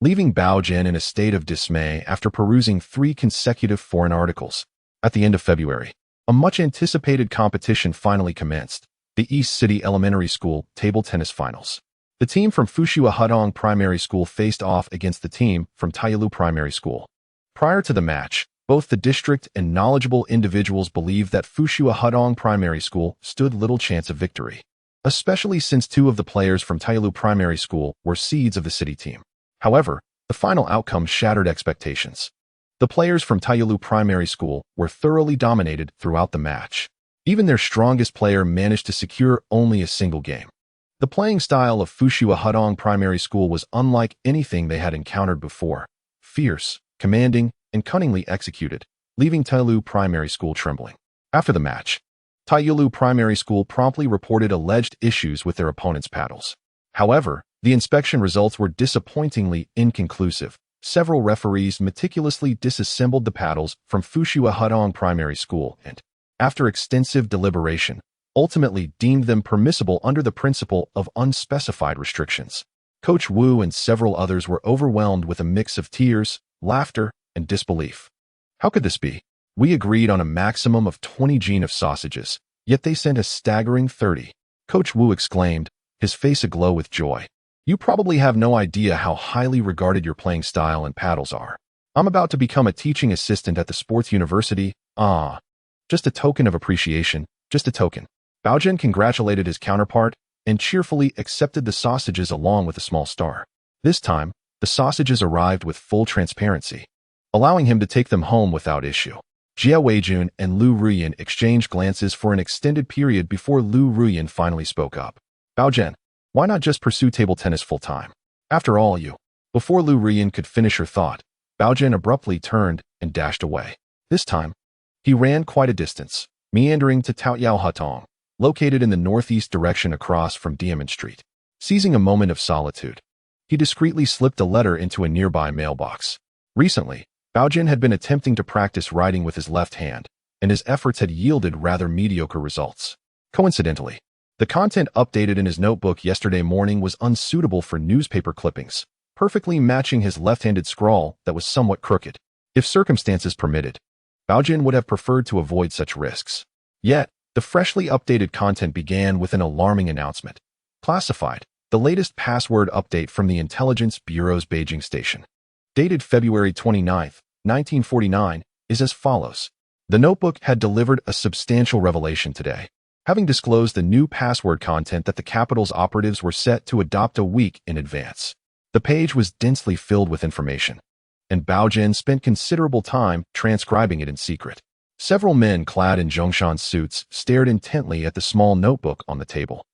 leaving Bao Jin in a state of dismay after perusing 3 consecutive foreign articles. At the end of February, a much-anticipated competition finally commenced, the East City Elementary School Table Tennis Finals. The team from Fushua Hudong Primary School faced off against the team from Tailu Primary School. Prior to the match, both the district and knowledgeable individuals believed that Fushua Hudong Primary School stood little chance of victory, especially since 2 of the players from Tailu Primary School were seeds of the city team. However, the final outcome shattered expectations. The players from Tailu Primary School were thoroughly dominated throughout the match. Even their strongest player managed to secure only a single game. The playing style of Fushua Hudong Primary School was unlike anything they had encountered before. Fierce, commanding, and cunningly executed, leaving Tailu Primary School trembling. After the match, Tailu Primary School promptly reported alleged issues with their opponents' paddles. However, the inspection results were disappointingly inconclusive. Several referees meticulously disassembled the paddles from Fushua Hudong Primary School and, after extensive deliberation, ultimately deemed them permissible under the principle of unspecified restrictions. Coach Wu and several others were overwhelmed with a mix of tears, laughter, and disbelief. How could this be? We agreed on a maximum of 20 gene of sausages, yet they sent a staggering 30. Coach Wu exclaimed, his face aglow with joy. You probably have no idea how highly regarded your playing style and paddles are. I'm about to become a teaching assistant at the sports university. Ah, just a token of appreciation, just a token. Baogen congratulated his counterpart and cheerfully accepted the sausages along with a small star. This time, the sausages arrived with full transparency, allowing him to take them home without issue. Jia Weijun and Lu Ruyan exchanged glances for an extended period before Lu Ruyan finally spoke up. Baogen, why not just pursue table tennis full-time? After all, you. Before Lu Ruyan could finish her thought, Baogen abruptly turned and dashed away. This time, he ran quite a distance, meandering to Taoyao Hutong, located in the northeast direction across from Diamond Street. Seizing a moment of solitude, he discreetly slipped a letter into a nearby mailbox. Recently, Baogen had been attempting to practice writing with his left hand, and his efforts had yielded rather mediocre results. Coincidentally, the content updated in his notebook yesterday morning was unsuitable for newspaper clippings, perfectly matching his left-handed scrawl that was somewhat crooked. If circumstances permitted, Baogen would have preferred to avoid such risks. Yet, the freshly updated content began with an alarming announcement. Classified, the latest password update from the Intelligence Bureau's Beijing station. Dated February 29, 1949, is as follows. The notebook had delivered a substantial revelation today, having disclosed the new password content that the capital's operatives were set to adopt a week in advance. The page was densely filled with information, and Baogen spent considerable time transcribing it in secret. Several men clad in Zhongshan suits stared intently at the small notebook on the table.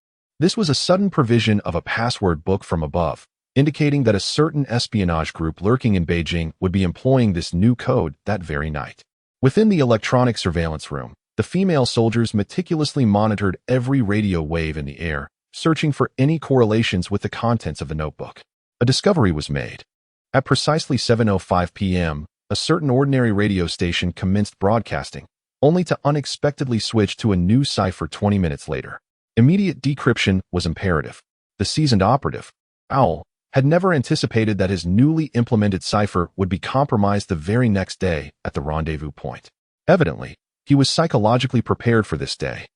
This was a sudden provision of a password book from above, indicating that a certain espionage group lurking in Beijing would be employing this new code that very night. Within the electronic surveillance room, the female soldiers meticulously monitored every radio wave in the air, searching for any correlations with the contents of the notebook. A discovery was made. At precisely 7:05 p.m., a certain ordinary radio station commenced broadcasting, only to unexpectedly switch to a new cipher 20 minutes later. Immediate decryption was imperative. The seasoned operative, Owl, had never anticipated that his newly implemented cipher would be compromised the very next day at the rendezvous point. Evidently, he was psychologically prepared for this day.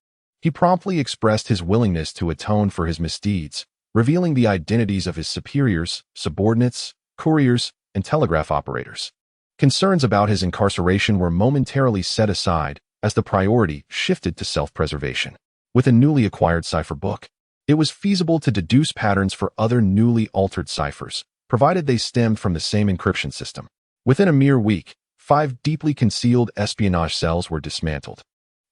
He promptly expressed his willingness to atone for his misdeeds, revealing the identities of his superiors, subordinates, couriers, and telegraph operators. Concerns about his incarceration were momentarily set aside as the priority shifted to self-preservation. With a newly acquired cipher book, it was feasible to deduce patterns for other newly altered ciphers, provided they stemmed from the same encryption system. Within a mere week, 5 deeply concealed espionage cells were dismantled.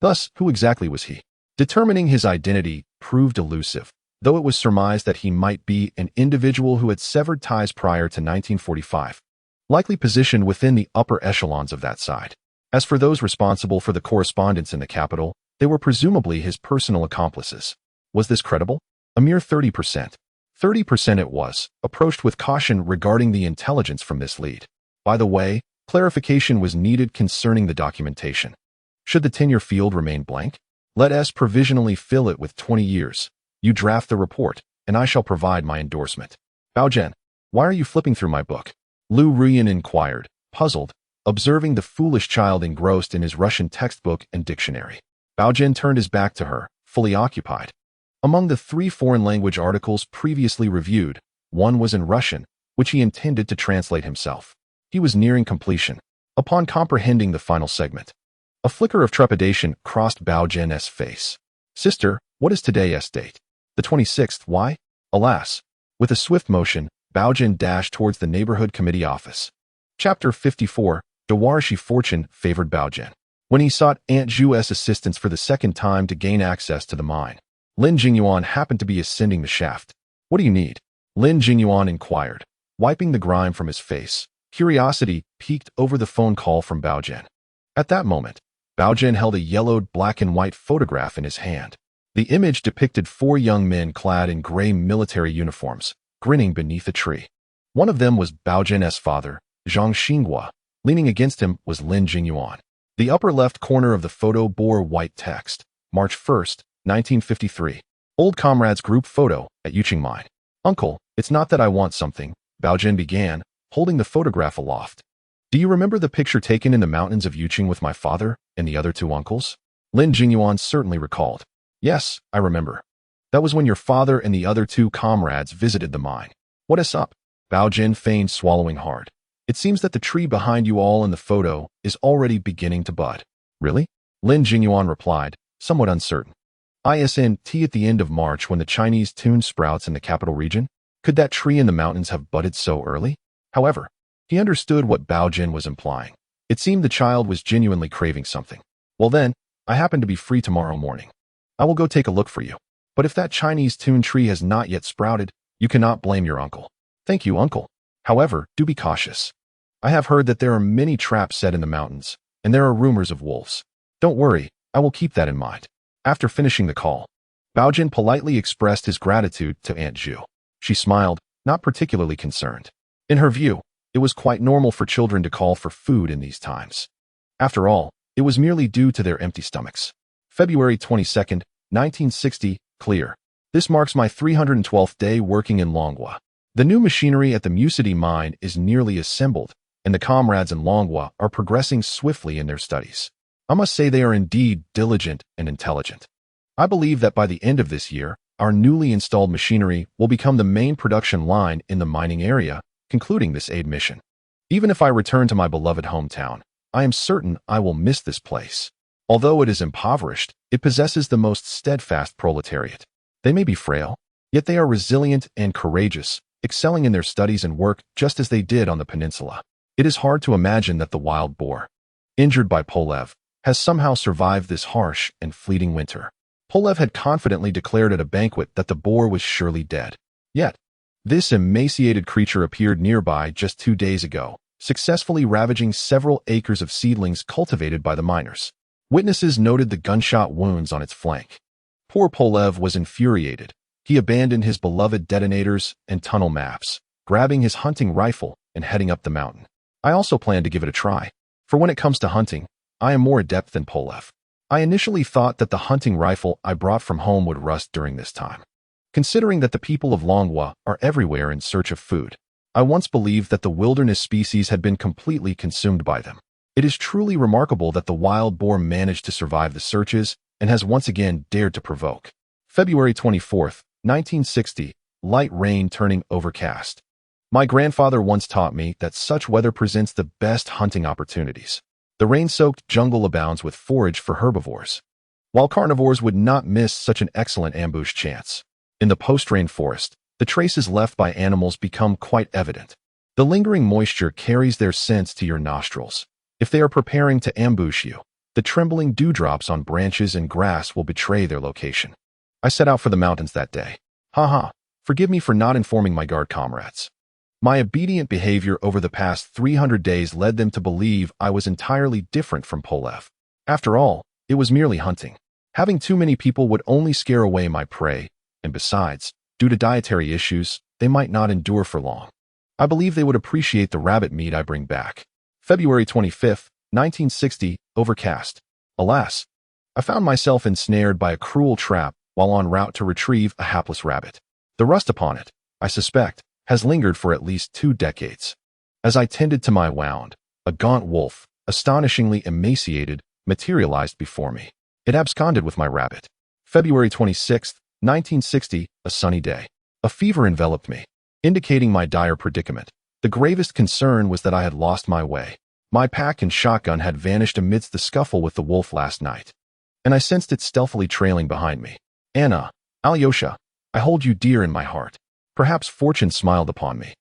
Thus, who exactly was he? Determining his identity proved elusive, though it was surmised that he might be an individual who had severed ties prior to 1945, likely positioned within the upper echelons of that side. As for those responsible for the correspondence in the capital, they were presumably his personal accomplices. Was this credible? A mere 30%. 30% it was, approached with caution regarding the intelligence from this lead. By the way, clarification was needed concerning the documentation. Should the tenure field remain blank? Let us provisionally fill it with 20 years. You draft the report, and I shall provide my endorsement. Baogen, why are you flipping through my book? Lu Ruyan inquired, puzzled, observing the foolish child engrossed in his Russian textbook and dictionary. Baogen turned his back to her, fully occupied. Among the 3 foreign language articles previously reviewed, one was in Russian, which he intended to translate himself. He was nearing completion. Upon comprehending the final segment, a flicker of trepidation crossed Baogen's face. Sister, what is today's date? The 26th, why? Alas. With a swift motion, Baogen dashed towards the neighborhood committee office. Chapter 54, Dewarishi Fortune favored Baogen. When he sought Aunt Zhu's assistance for the second time to gain access to the mine, Lin Jingyuan happened to be ascending the shaft. What do you need? Lin Jingyuan inquired, wiping the grime from his face. Curiosity peeked over the phone call from Baogen. At that moment, Baogen held a yellowed black and white photograph in his hand. The image depicted 4 young men clad in gray military uniforms, grinning beneath a tree. One of them was Baogen's father, Zhang Xinghua. Leaning against him was Lin Jingyuan. The upper left corner of the photo bore white text, March 1st, 1953. Old comrades group photo at Yuqing Mine. Uncle, it's not that I want something, Baogen began, holding the photograph aloft. Do you remember the picture taken in the mountains of Yuqing with my father and the other 2 uncles? Lin Jingyuan certainly recalled. Yes, I remember. That was when your father and the other 2 comrades visited the mine. What is up? Baogen feigned swallowing hard. It seems that the tree behind you all in the photo is already beginning to bud. Really? Lin Jingyuan replied, somewhat uncertain. ISNT at the end of March when the Chinese tune sprouts in the capital region? Could that tree in the mountains have budded so early? However, he understood what Baogen was implying. It seemed the child was genuinely craving something. Well then, I happen to be free tomorrow morning. I will go take a look for you. But if that Chinese tune tree has not yet sprouted, you cannot blame your uncle. Thank you, uncle. However, do be cautious. I have heard that there are many traps set in the mountains, and there are rumors of wolves. Don't worry, I will keep that in mind. After finishing the call, Baogen politely expressed his gratitude to Aunt Zhu. She smiled, not particularly concerned. In her view, it was quite normal for children to call for food in these times. After all, it was merely due to their empty stomachs. February 22nd, 1960, clear. This marks my 312th day working in Longwa. The new machinery at the Musity mine is nearly assembled, and the comrades in Longwa are progressing swiftly in their studies. I must say they are indeed diligent and intelligent. I believe that by the end of this year, our newly installed machinery will become the main production line in the mining area, concluding this aid mission. Even if I return to my beloved hometown, I am certain I will miss this place. Although it is impoverished, it possesses the most steadfast proletariat. They may be frail, yet they are resilient and courageous, excelling in their studies and work just as they did on the peninsula. It is hard to imagine that the wild boar, injured by Polev, has somehow survived this harsh and fleeting winter. Polev had confidently declared at a banquet that the boar was surely dead. Yet, this emaciated creature appeared nearby just 2 days ago, successfully ravaging several acres of seedlings cultivated by the miners. Witnesses noted the gunshot wounds on its flank. Poor Polev was infuriated. He abandoned his beloved detonators and tunnel maps, grabbing his hunting rifle and heading up the mountain. I also plan to give it a try, for when it comes to hunting, I am more adept than Polev. I initially thought that the hunting rifle I brought from home would rust during this time. Considering that the people of Nanluoguxiang are everywhere in search of food, I once believed that the wilderness species had been completely consumed by them. It is truly remarkable that the wild boar managed to survive the searches and has once again dared to provoke. February 24th, 1960, light rain turning overcast. My grandfather once taught me that such weather presents the best hunting opportunities. The rain-soaked jungle abounds with forage for herbivores, while carnivores would not miss such an excellent ambush chance. In the post-rain forest, the traces left by animals become quite evident. The lingering moisture carries their scents to your nostrils. If they are preparing to ambush you, the trembling dewdrops on branches and grass will betray their location. I set out for the mountains that day. Forgive me for not informing my guard comrades. My obedient behavior over the past 300 days led them to believe I was entirely different from Polev. After all, it was merely hunting. Having too many people would only scare away my prey, and besides, due to dietary issues, they might not endure for long. I believe they would appreciate the rabbit meat I bring back. February 25th, 1960, overcast. Alas, I found myself ensnared by a cruel trap while en route to retrieve a hapless rabbit. The rust upon it, I suspect, has lingered for at least 2 decades. As I tended to my wound, a gaunt wolf, astonishingly emaciated, materialized before me. It absconded with my rabbit. February 26th, 1960, a sunny day. A fever enveloped me, indicating my dire predicament. The gravest concern was that I had lost my way. My pack and shotgun had vanished amidst the scuffle with the wolf last night, and I sensed it stealthily trailing behind me. Anna, Alyosha, I hold you dear in my heart. Perhaps fortune smiled upon me,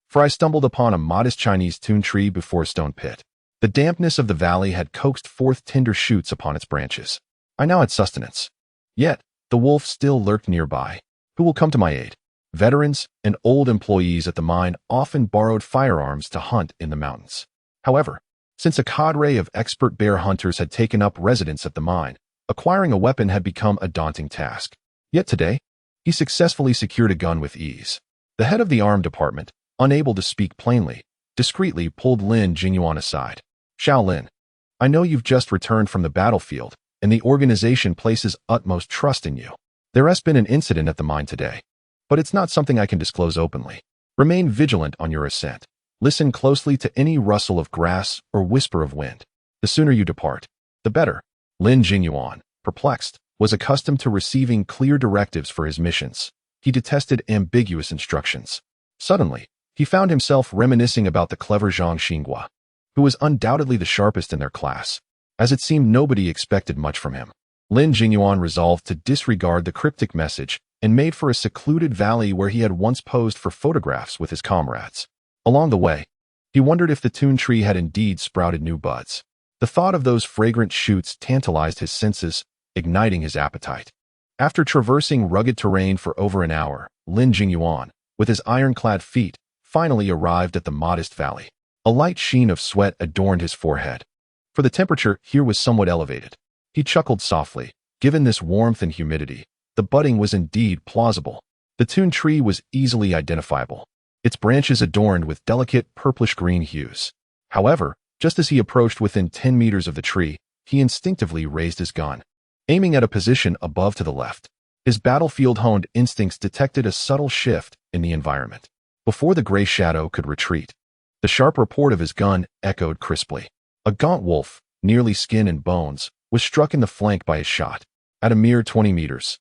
for I stumbled upon a modest Chinese tun tree before a stone pit. The dampness of the valley had coaxed forth tender shoots upon its branches. I now had sustenance. Yet, the wolf still lurked nearby. Who will come to my aid? Veterans and old employees at the mine often borrowed firearms to hunt in the mountains. However, since a cadre of expert bear hunters had taken up residence at the mine, acquiring a weapon had become a daunting task. Yet today, he successfully secured a gun with ease. The head of the armed department, unable to speak plainly, discreetly pulled Lin Jingyuan aside. Shaolin, I know you've just returned from the battlefield, and the organization places utmost trust in you. There has been an incident at the mine today, but it's not something I can disclose openly. Remain vigilant on your ascent. Listen closely to any rustle of grass or whisper of wind. The sooner you depart, the better. Lin Jingyuan, perplexed, was accustomed to receiving clear directives for his missions. He detested ambiguous instructions. Suddenly, he found himself reminiscing about the clever Zhang Xinghua, who was undoubtedly the sharpest in their class. As it seemed nobody expected much from him, Lin Jingyuan resolved to disregard the cryptic message and made for a secluded valley where he had once posed for photographs with his comrades. Along the way, he wondered if the tun tree had indeed sprouted new buds. The thought of those fragrant shoots tantalized his senses, igniting his appetite. After traversing rugged terrain for over an hour, Lin Jingyuan, with his ironclad feet, finally arrived at the modest valley. A light sheen of sweat adorned his forehead, for the temperature here was somewhat elevated. He chuckled softly. Given this warmth and humidity, the budding was indeed plausible. The tun tree was easily identifiable, its branches adorned with delicate purplish-green hues. However, just as he approached within 10 meters of the tree, he instinctively raised his gun, aiming at a position above to the left. His battlefield-honed instincts detected a subtle shift in the environment. Before the gray shadow could retreat, the sharp report of his gun echoed crisply. A gaunt wolf, nearly skin and bones, was struck in the flank by his shot, at a mere 20 meters.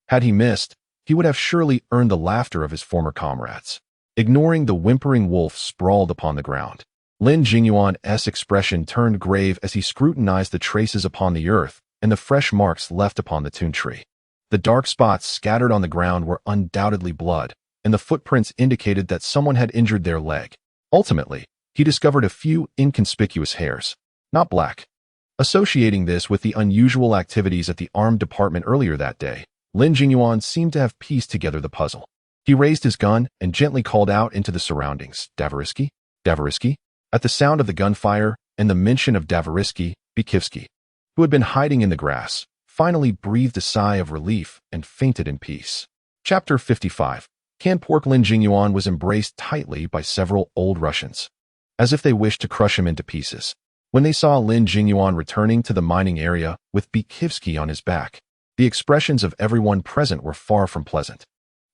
Had he missed, he would have surely earned the laughter of his former comrades. Ignoring the whimpering wolf sprawled upon the ground, Lin Jingyuan's expression turned grave as he scrutinized the traces upon the earth and the fresh marks left upon the tun tree. The dark spots scattered on the ground were undoubtedly blood, and the footprints indicated that someone had injured their leg. Ultimately, he discovered a few inconspicuous hairs, not black, Associating this with the unusual activities at the armed department earlier that day, Lin Jingyuan seemed to have pieced together the puzzle. He raised his gun and gently called out into the surroundings, "Davarisky? Davarisky?" At the sound of the gunfire and the mention of Davarisky, Bikivsky, who had been hiding in the grass, finally breathed a sigh of relief and fainted in peace. Chapter 55. Canned pork. Lin Jingyuan was embraced tightly by several old Russians, as if they wished to crush him into pieces. When they saw Lin Jingyuan returning to the mining area with Bikivsky on his back, the expressions of everyone present were far from pleasant.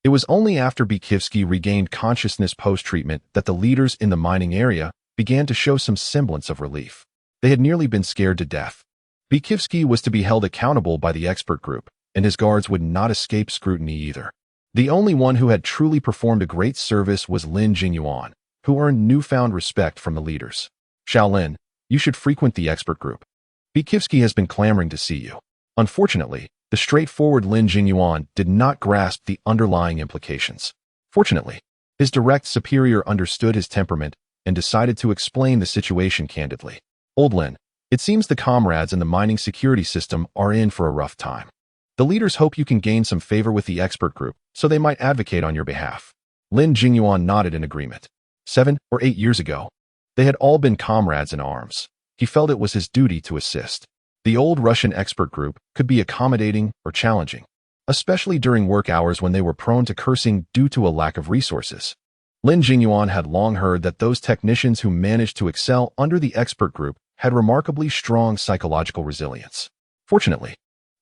It was only after Bikivsky regained consciousness post-treatment that the leaders in the mining area began to show some semblance of relief. They had nearly been scared to death. Bikivsky was to be held accountable by the expert group, and his guards would not escape scrutiny either. The only one who had truly performed a great service was Lin Jingyuan, who earned newfound respect from the leaders. "Shaolin, you should frequent the expert group. Bikivsky has been clamoring to see you." Unfortunately, the straightforward Lin Jingyuan did not grasp the underlying implications. Fortunately, his direct superior understood his temperament and decided to explain the situation candidly. "Old Lin, it seems the comrades in the mining security system are in for a rough time. The leaders hope you can gain some favor with the expert group, so they might advocate on your behalf." Lin Jingyuan nodded in agreement. 7 or 8 years ago, they had all been comrades in arms. He felt it was his duty to assist. The old Russian expert group could be accommodating or challenging, especially during work hours when they were prone to cursing due to a lack of resources. Lin Jingyuan had long heard that those technicians who managed to excel under the expert group had remarkably strong psychological resilience. Fortunately,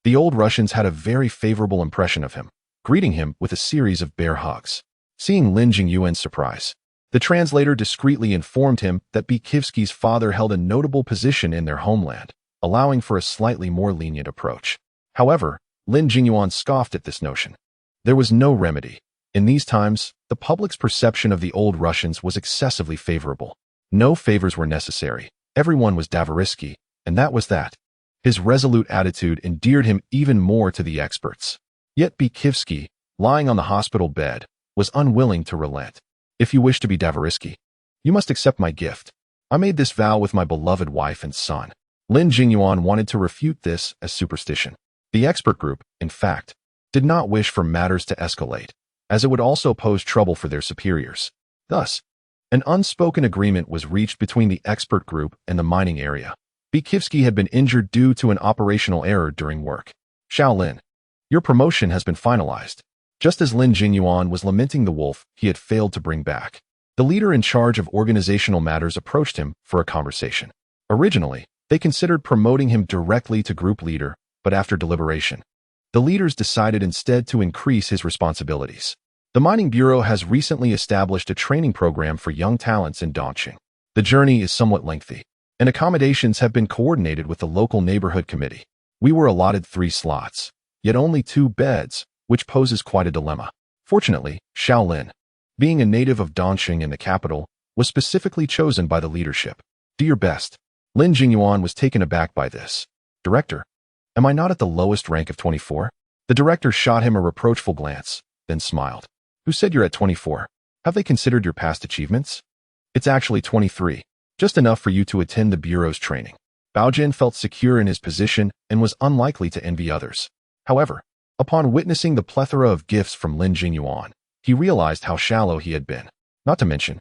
the old Russians had a very favorable impression of him, greeting him with a series of bear hugs. Seeing Lin Jingyuan's surprise, the translator discreetly informed him that Bikivsky's father held a notable position in their homeland, allowing for a slightly more lenient approach. However, Lin Jingyuan scoffed at this notion. There was no remedy. In these times, the public's perception of the old Russians was excessively favorable. No favors were necessary. Everyone was Davarisky, and that was that. His resolute attitude endeared him even more to the experts. Yet Bikivsky, lying on the hospital bed, was unwilling to relent. "If you wish to be Davarisky, you must accept my gift. I made this vow with my beloved wife and son." Lin Jingyuan wanted to refute this as superstition. The expert group, in fact, did not wish for matters to escalate, as it would also pose trouble for their superiors. Thus, an unspoken agreement was reached between the expert group and the mining area. Bikivsky had been injured due to an operational error during work. "Shaolin, your promotion has been finalized." Just as Lin Jingyuan was lamenting the wolf he had failed to bring back, the leader in charge of organizational matters approached him for a conversation. Originally, they considered promoting him directly to group leader, but after deliberation, the leaders decided instead to increase his responsibilities. The Mining Bureau has recently established a training program for young talents in Dongqing. The journey is somewhat lengthy, and accommodations have been coordinated with the local neighborhood committee. We were allotted 3 slots, yet only 2 beds, which poses quite a dilemma. Fortunately, Shaolin, being a native of Dongqing in the capital, was specifically chosen by the leadership. "Do your best." Lin Jingyuan was taken aback by this. "Director, am I not at the lowest rank of 24? The director shot him a reproachful glance, then smiled. "Who said you're at 24? Have they considered your past achievements? It's actually 23, just enough for you to attend the Bureau's training." Baogen felt secure in his position and was unlikely to envy others. However, upon witnessing the plethora of gifts from Lin Jingyuan, he realized how shallow he had been. Not to mention,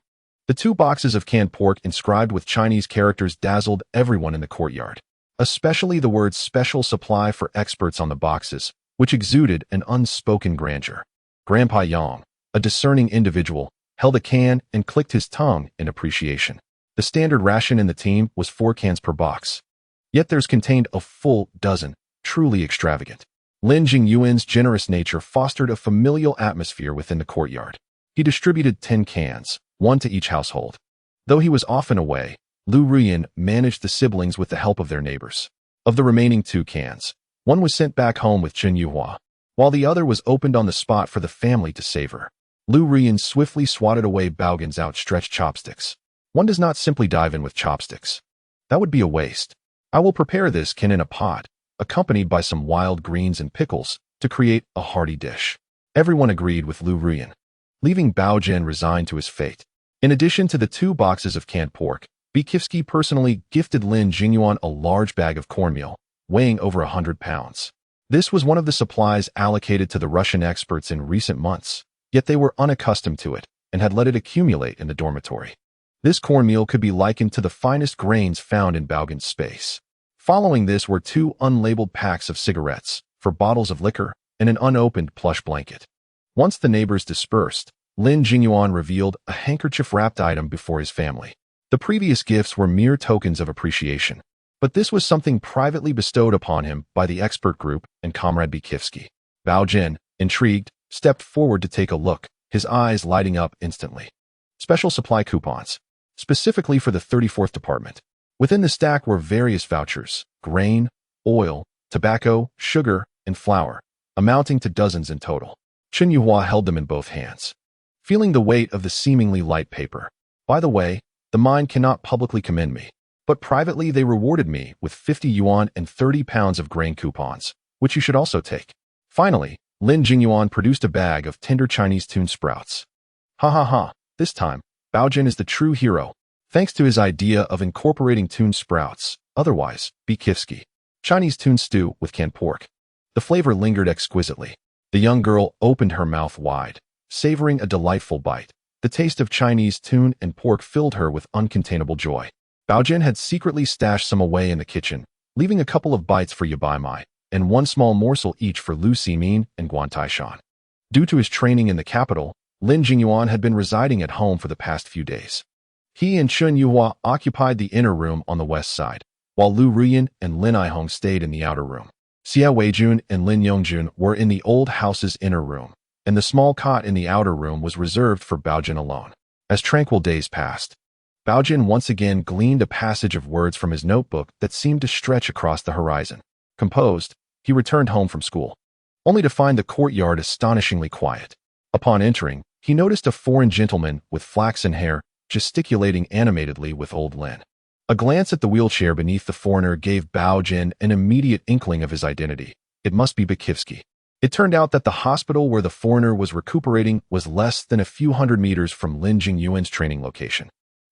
the 2 boxes of canned pork inscribed with Chinese characters dazzled everyone in the courtyard, especially the words "special supply for experts" on the boxes, which exuded an unspoken grandeur. Grandpa Yang, a discerning individual, held a can and clicked his tongue in appreciation. The standard ration in the team was 4 cans per box, yet theirs contained a full dozen, truly extravagant. Lin Jingyuan's generous nature fostered a familial atmosphere within the courtyard. He distributed 10 cans, 1 to each household. Though he was often away, Lu Ruyan managed the siblings with the help of their neighbors. Of the remaining 2 cans, 1 was sent back home with Chen Yuhua, while the other was opened on the spot for the family to savor. Lu Ruyan swiftly swatted away Baogen's outstretched chopsticks. "One does not simply dive in with chopsticks. That would be a waste. I will prepare this can in a pot, accompanied by some wild greens and pickles, to create a hearty dish." Everyone agreed with Lu Ruyan, leaving Baogen resigned to his fate. In addition to the 2 boxes of canned pork, Beijing personally gifted Lin Jingyuan a large bag of cornmeal, weighing over 100 pounds. This was one of the supplies allocated to the Russian experts in recent months, yet they were unaccustomed to it and had let it accumulate in the dormitory. This cornmeal could be likened to the finest grains found in Baogen's space. Following this were 2 unlabeled packs of cigarettes, 4 bottles of liquor, and an unopened plush blanket. Once the neighbors dispersed, Lin Jingyuan revealed a handkerchief-wrapped item before his family. The previous gifts were mere tokens of appreciation, but this was something privately bestowed upon him by the expert group and Comrade Beijing. Baogen, intrigued, stepped forward to take a look, his eyes lighting up instantly. Special supply coupons, specifically for the 34th Department. Within the stack were various vouchers, grain, oil, tobacco, sugar, and flour, amounting to dozens in total. Chen Yuhua held them in both hands, feeling the weight of the seemingly light paper. By the way, the mine cannot publicly commend me, but privately they rewarded me with 50 yuan and 30 pounds of grain coupons, which you should also take. Finally, Lin Jingyuan produced a bag of tender Chinese tune sprouts. Ha ha ha, this time, Baogen is the true hero, thanks to his idea of incorporating tune sprouts, otherwise, Beijing. Chinese tune stew with canned pork. The flavor lingered exquisitely. The young girl opened her mouth wide, savoring a delightful bite. The taste of Chinese tune and pork filled her with uncontainable joy. Baogen had secretly stashed some away in the kitchen, leaving a couple of bites for Yabaimai, and 1 small morsel each for Lu Ximin and Guan Taishan. Due to his training in the capital, Lin Jingyuan had been residing at home for the past few days. He and Chen Yuhua occupied the inner room on the west side, while Lu Ruyan and Lin Aihong stayed in the outer room. Xia Weijun and Lin Yongjun were in the old house's inner room, and the small cot in the outer room was reserved for Baogen alone. As tranquil days passed, Baogen once again gleaned a passage of words from his notebook that seemed to stretch across the horizon. Composed, he returned home from school, only to find the courtyard astonishingly quiet. Upon entering, he noticed a foreign gentleman with flaxen hair gesticulating animatedly with old Lin. A glance at the wheelchair beneath the foreigner gave Baogen an immediate inkling of his identity. It must be Beijing. It turned out that the hospital where the foreigner was recuperating was less than a few hundred meters from Lin Jingyuan's training location,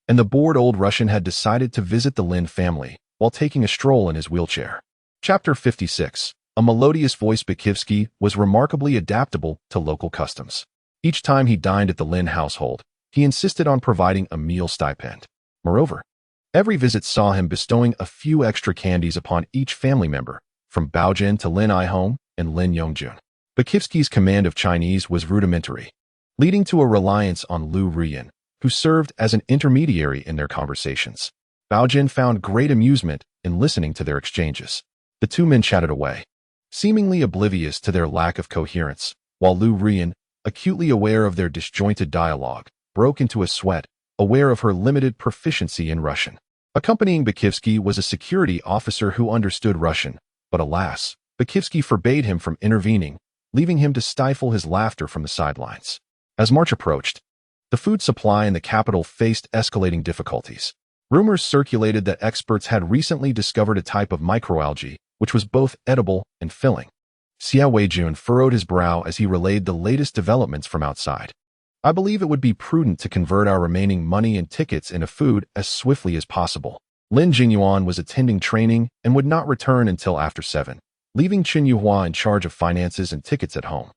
and the bored old Russian had decided to visit the Lin family while taking a stroll in his wheelchair. Chapter 56. A melodious voice. Beijing was remarkably adaptable to local customs. Each time he dined at the Lin household, he insisted on providing a meal stipend. Moreover, every visit saw him bestowing a few extra candies upon each family member, from Baogen to Lin Aihong and Lin Yongjun. Beijing's command of Chinese was rudimentary, leading to a reliance on Lu Ruyan, who served as an intermediary in their conversations. Baogen found great amusement in listening to their exchanges. The 2 men chatted away, seemingly oblivious to their lack of coherence, while Lu Ruyan, acutely aware of their disjointed dialogue, broke into a sweat, aware of her limited proficiency in Russian. Accompanying Beijing was a security officer who understood Russian, but alas, Beijing forbade him from intervening, leaving him to stifle his laughter from the sidelines. As March approached, the food supply in the capital faced escalating difficulties. Rumors circulated that experts had recently discovered a type of microalgae, which was both edible and filling. Xia Weijun furrowed his brow as he relayed the latest developments from outside. I believe it would be prudent to convert our remaining money and tickets into food as swiftly as possible. Lin Jingyuan was attending training and would not return until after 7, leaving Chen Yuhua in charge of finances and tickets at home.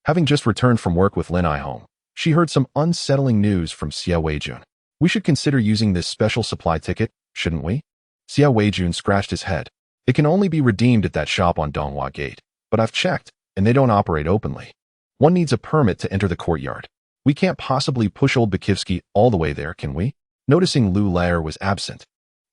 Having just returned from work with Lin Aihong, she heard some unsettling news from Xia Weijun. We should consider using this special supply ticket, shouldn't we? Xia Weijun scratched his head. It can only be redeemed at that shop on Donghua Gate, but I've checked, and they don't operate openly. One needs a permit to enter the courtyard. We can't possibly push old Beijing all the way there, can we? Noticing Lu Lair was absent,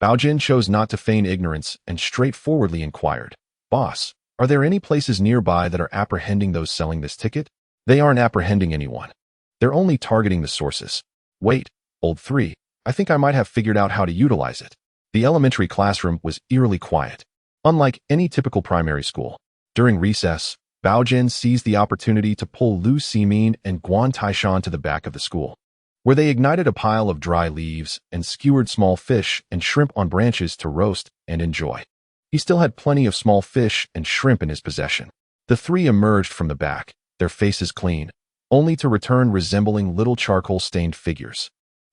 Baogen chose not to feign ignorance and straightforwardly inquired, Boss, are there any places nearby that are apprehending those selling this ticket? They aren't apprehending anyone. They're only targeting the sources. Wait, old 3, I think I might have figured out how to utilize it. The elementary classroom was eerily quiet, unlike any typical primary school. During recess, Baogen seized the opportunity to pull Lu Ximin and Guan Taishan to the back of the school, where they ignited a pile of dry leaves and skewered small fish and shrimp on branches to roast and enjoy. He still had plenty of small fish and shrimp in his possession. The 3 emerged from the back, their faces clean, only to return resembling little charcoal-stained figures,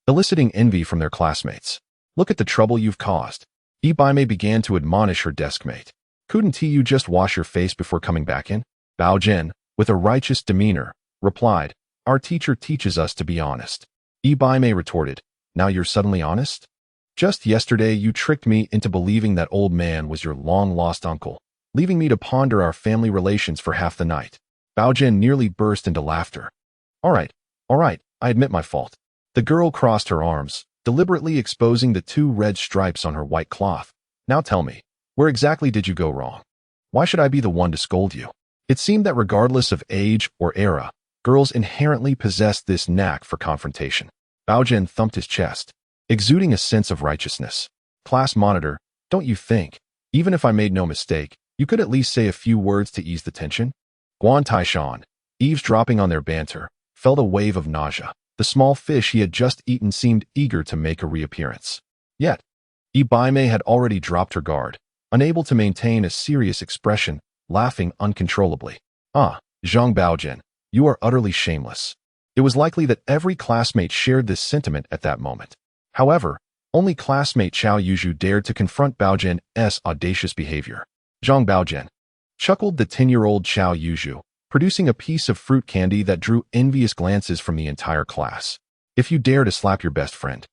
eliciting envy from their classmates. Look at the trouble you've caused. Baimei began to admonish her deskmate. Couldn't you just wash your face before coming back in? Baogen, with a righteous demeanor, replied, our teacher teaches us to be honest. Baimei retorted, now you're suddenly honest? Just yesterday you tricked me into believing that old man was your long-lost uncle, leaving me to ponder our family relations for half the night. Baogen nearly burst into laughter. All right, I admit my fault. The girl crossed her arms, deliberately exposing the 2 red stripes on her white cloth. Now tell me, where exactly did you go wrong? Why should I be the one to scold you? It seemed that regardless of age or era, girls inherently possessed this knack for confrontation. Baogen thumped his chest, exuding a sense of righteousness. Class monitor, don't you think, even if I made no mistake, you could at least say a few words to ease the tension? Guan Taishan, eavesdropping on their banter, felt a wave of nausea. The small fish he had just eaten seemed eager to make a reappearance. Yet, Baimei had already dropped her guard, unable to maintain a serious expression, laughing uncontrollably. Ah, Zhang Baogen, you are utterly shameless. It was likely that every classmate shared this sentiment at that moment. However, only classmate Qiao Yuzhu dared to confront Baogen's audacious behavior. Zhang Baogen, chuckled the 10-year-old Qiao Yuzhu, producing a piece of fruit candy that drew envious glances from the entire class. If you dare to slap your best friend,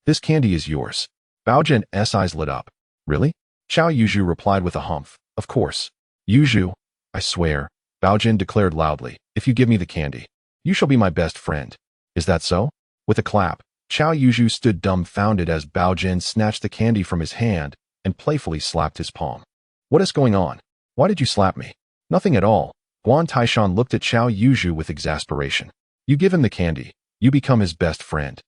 this candy is yours. Baogen's eyes lit up. Really? Qiao Yuzhu replied with a humph. Of course. Yuzhu, I swear, Baogen declared loudly, if you give me the candy, you shall be my best friend. Is that so? With a clap, Qiao Yuzhu stood dumbfounded as Baogen snatched the candy from his hand and playfully slapped his palm. What is going on? Why did you slap me? Nothing at all. Guan Taishan looked at Qiao Yuzhu with exasperation. You give him the candy, you become his best friend.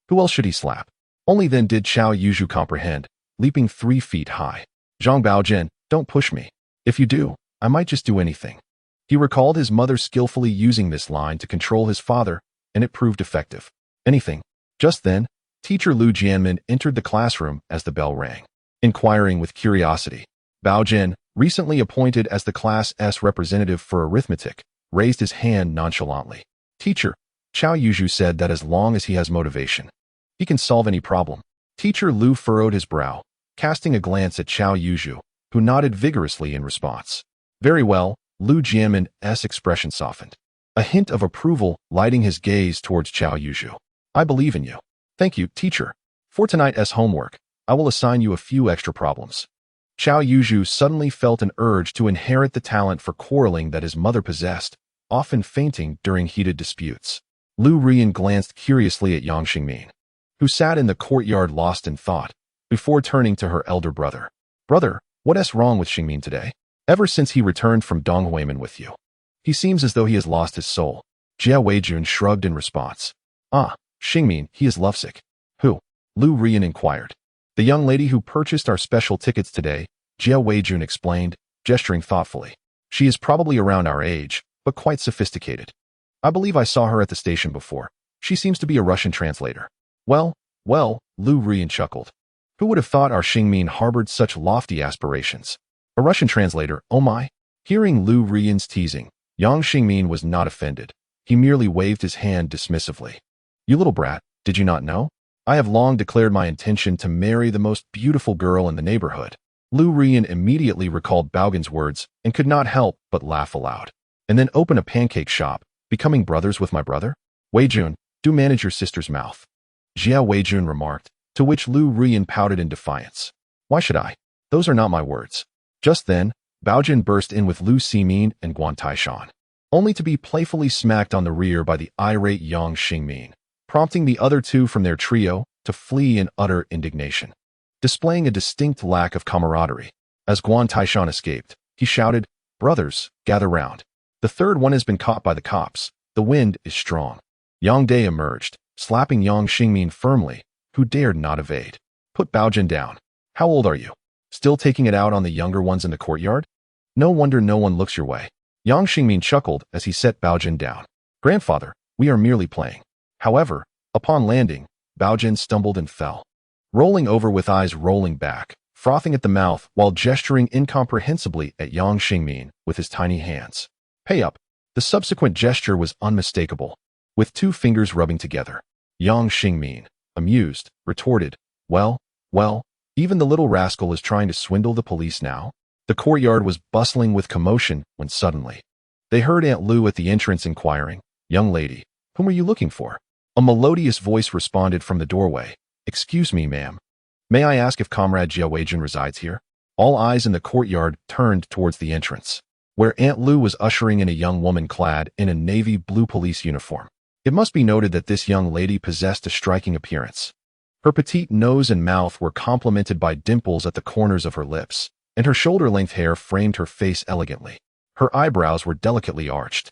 Who else should he slap? Only then did Qiao Yuzhu comprehend, leaping 3 feet high. Zhang Baogen, don't push me. If you do, I might just do anything. He recalled his mother skillfully using this line to control his father, and it proved effective. Anything. Just then, teacher Lu Jianmin entered the classroom as the bell rang. Inquiring with curiosity, Baogen, recently appointed as the class's representative for arithmetic, raised his hand nonchalantly. Teacher, Qiao Yuzhu said that as long as he has motivation, he can solve any problem. Teacher Lu furrowed his brow, casting a glance at Qiao Yuzhu, who nodded vigorously in response. Very well, Lu Jianmin's expression softened, a hint of approval lighting his gaze towards Qiao Yuzhu. I believe in you. Thank you, teacher. For tonight's homework, I will assign you a few extra problems. Qiao Yuzhu suddenly felt an urge to inherit the talent for quarreling that his mother possessed, often fainting during heated disputes. Lu Rian glanced curiously at Yang Xingmin, who sat in the courtyard lost in thought, before turning to her elder brother. Brother, what's wrong with Xingmin today? Ever since he returned from Donghuimen with you, he seems as though he has lost his soul. Jia Weijun shrugged in response. Ah, Xingmin, he is lovesick. Who? Lu Rian inquired. The young lady who purchased our special tickets today, Jia Weijun explained, gesturing thoughtfully. She is probably around our age, but quite sophisticated. I believe I saw her at the station before. She seems to be a Russian translator. Well, Lu Rian chuckled. Who would have thought our Xingmin harbored such lofty aspirations? A Russian translator, oh my? Hearing Lu Rian's teasing, Yang Xingmin was not offended. He merely waved his hand dismissively. You little brat, did you not know? I have long declared my intention to marry the most beautiful girl in the neighborhood. Lu Rian immediately recalled Baogen's words and could not help but laugh aloud. And then open a pancake shop, becoming brothers with my brother? Weijun, do manage your sister's mouth. Jia Weijun remarked, to which Lu Rian pouted in defiance. Why should I? Those are not my words. Just then, Baogen burst in with Lu Ximin and Guan Taishan, only to be playfully smacked on the rear by the irate Yang Xingmin, prompting the other two from their trio to flee in utter indignation. Displaying a distinct lack of camaraderie, as Guan Taishan escaped, he shouted, Brothers, gather round. The third one has been caught by the cops. The wind is strong. Yang De emerged, slapping Yang Xingmin firmly, who dared not evade. Put Baogen down. How old are you? Still taking it out on the younger ones in the courtyard? No wonder no one looks your way. Yang Xingmin chuckled as he set Baogen down. Grandfather, we are merely playing. However, upon landing, Baogen stumbled and fell, rolling over with eyes rolling back, frothing at the mouth while gesturing incomprehensibly at Yang Xingmin with his tiny hands. Pay up. The subsequent gesture was unmistakable, with 2 fingers rubbing together. Yang Xingmin, amused, retorted, Well, Well, even the little rascal is trying to swindle the police now. The courtyard was bustling with commotion when suddenly they heard Aunt Lu at the entrance inquiring, "Young lady, whom are you looking for?" A melodious voice responded from the doorway, "Excuse me, ma'am. May I ask if Comrade Jia Weijun resides here?" All eyes in the courtyard turned towards the entrance, where Aunt Lu was ushering in a young woman clad in a navy blue police uniform. It must be noted that this young lady possessed a striking appearance. Her petite nose and mouth were complemented by dimples at the corners of her lips, and her shoulder-length hair framed her face elegantly. Her eyebrows were delicately arched,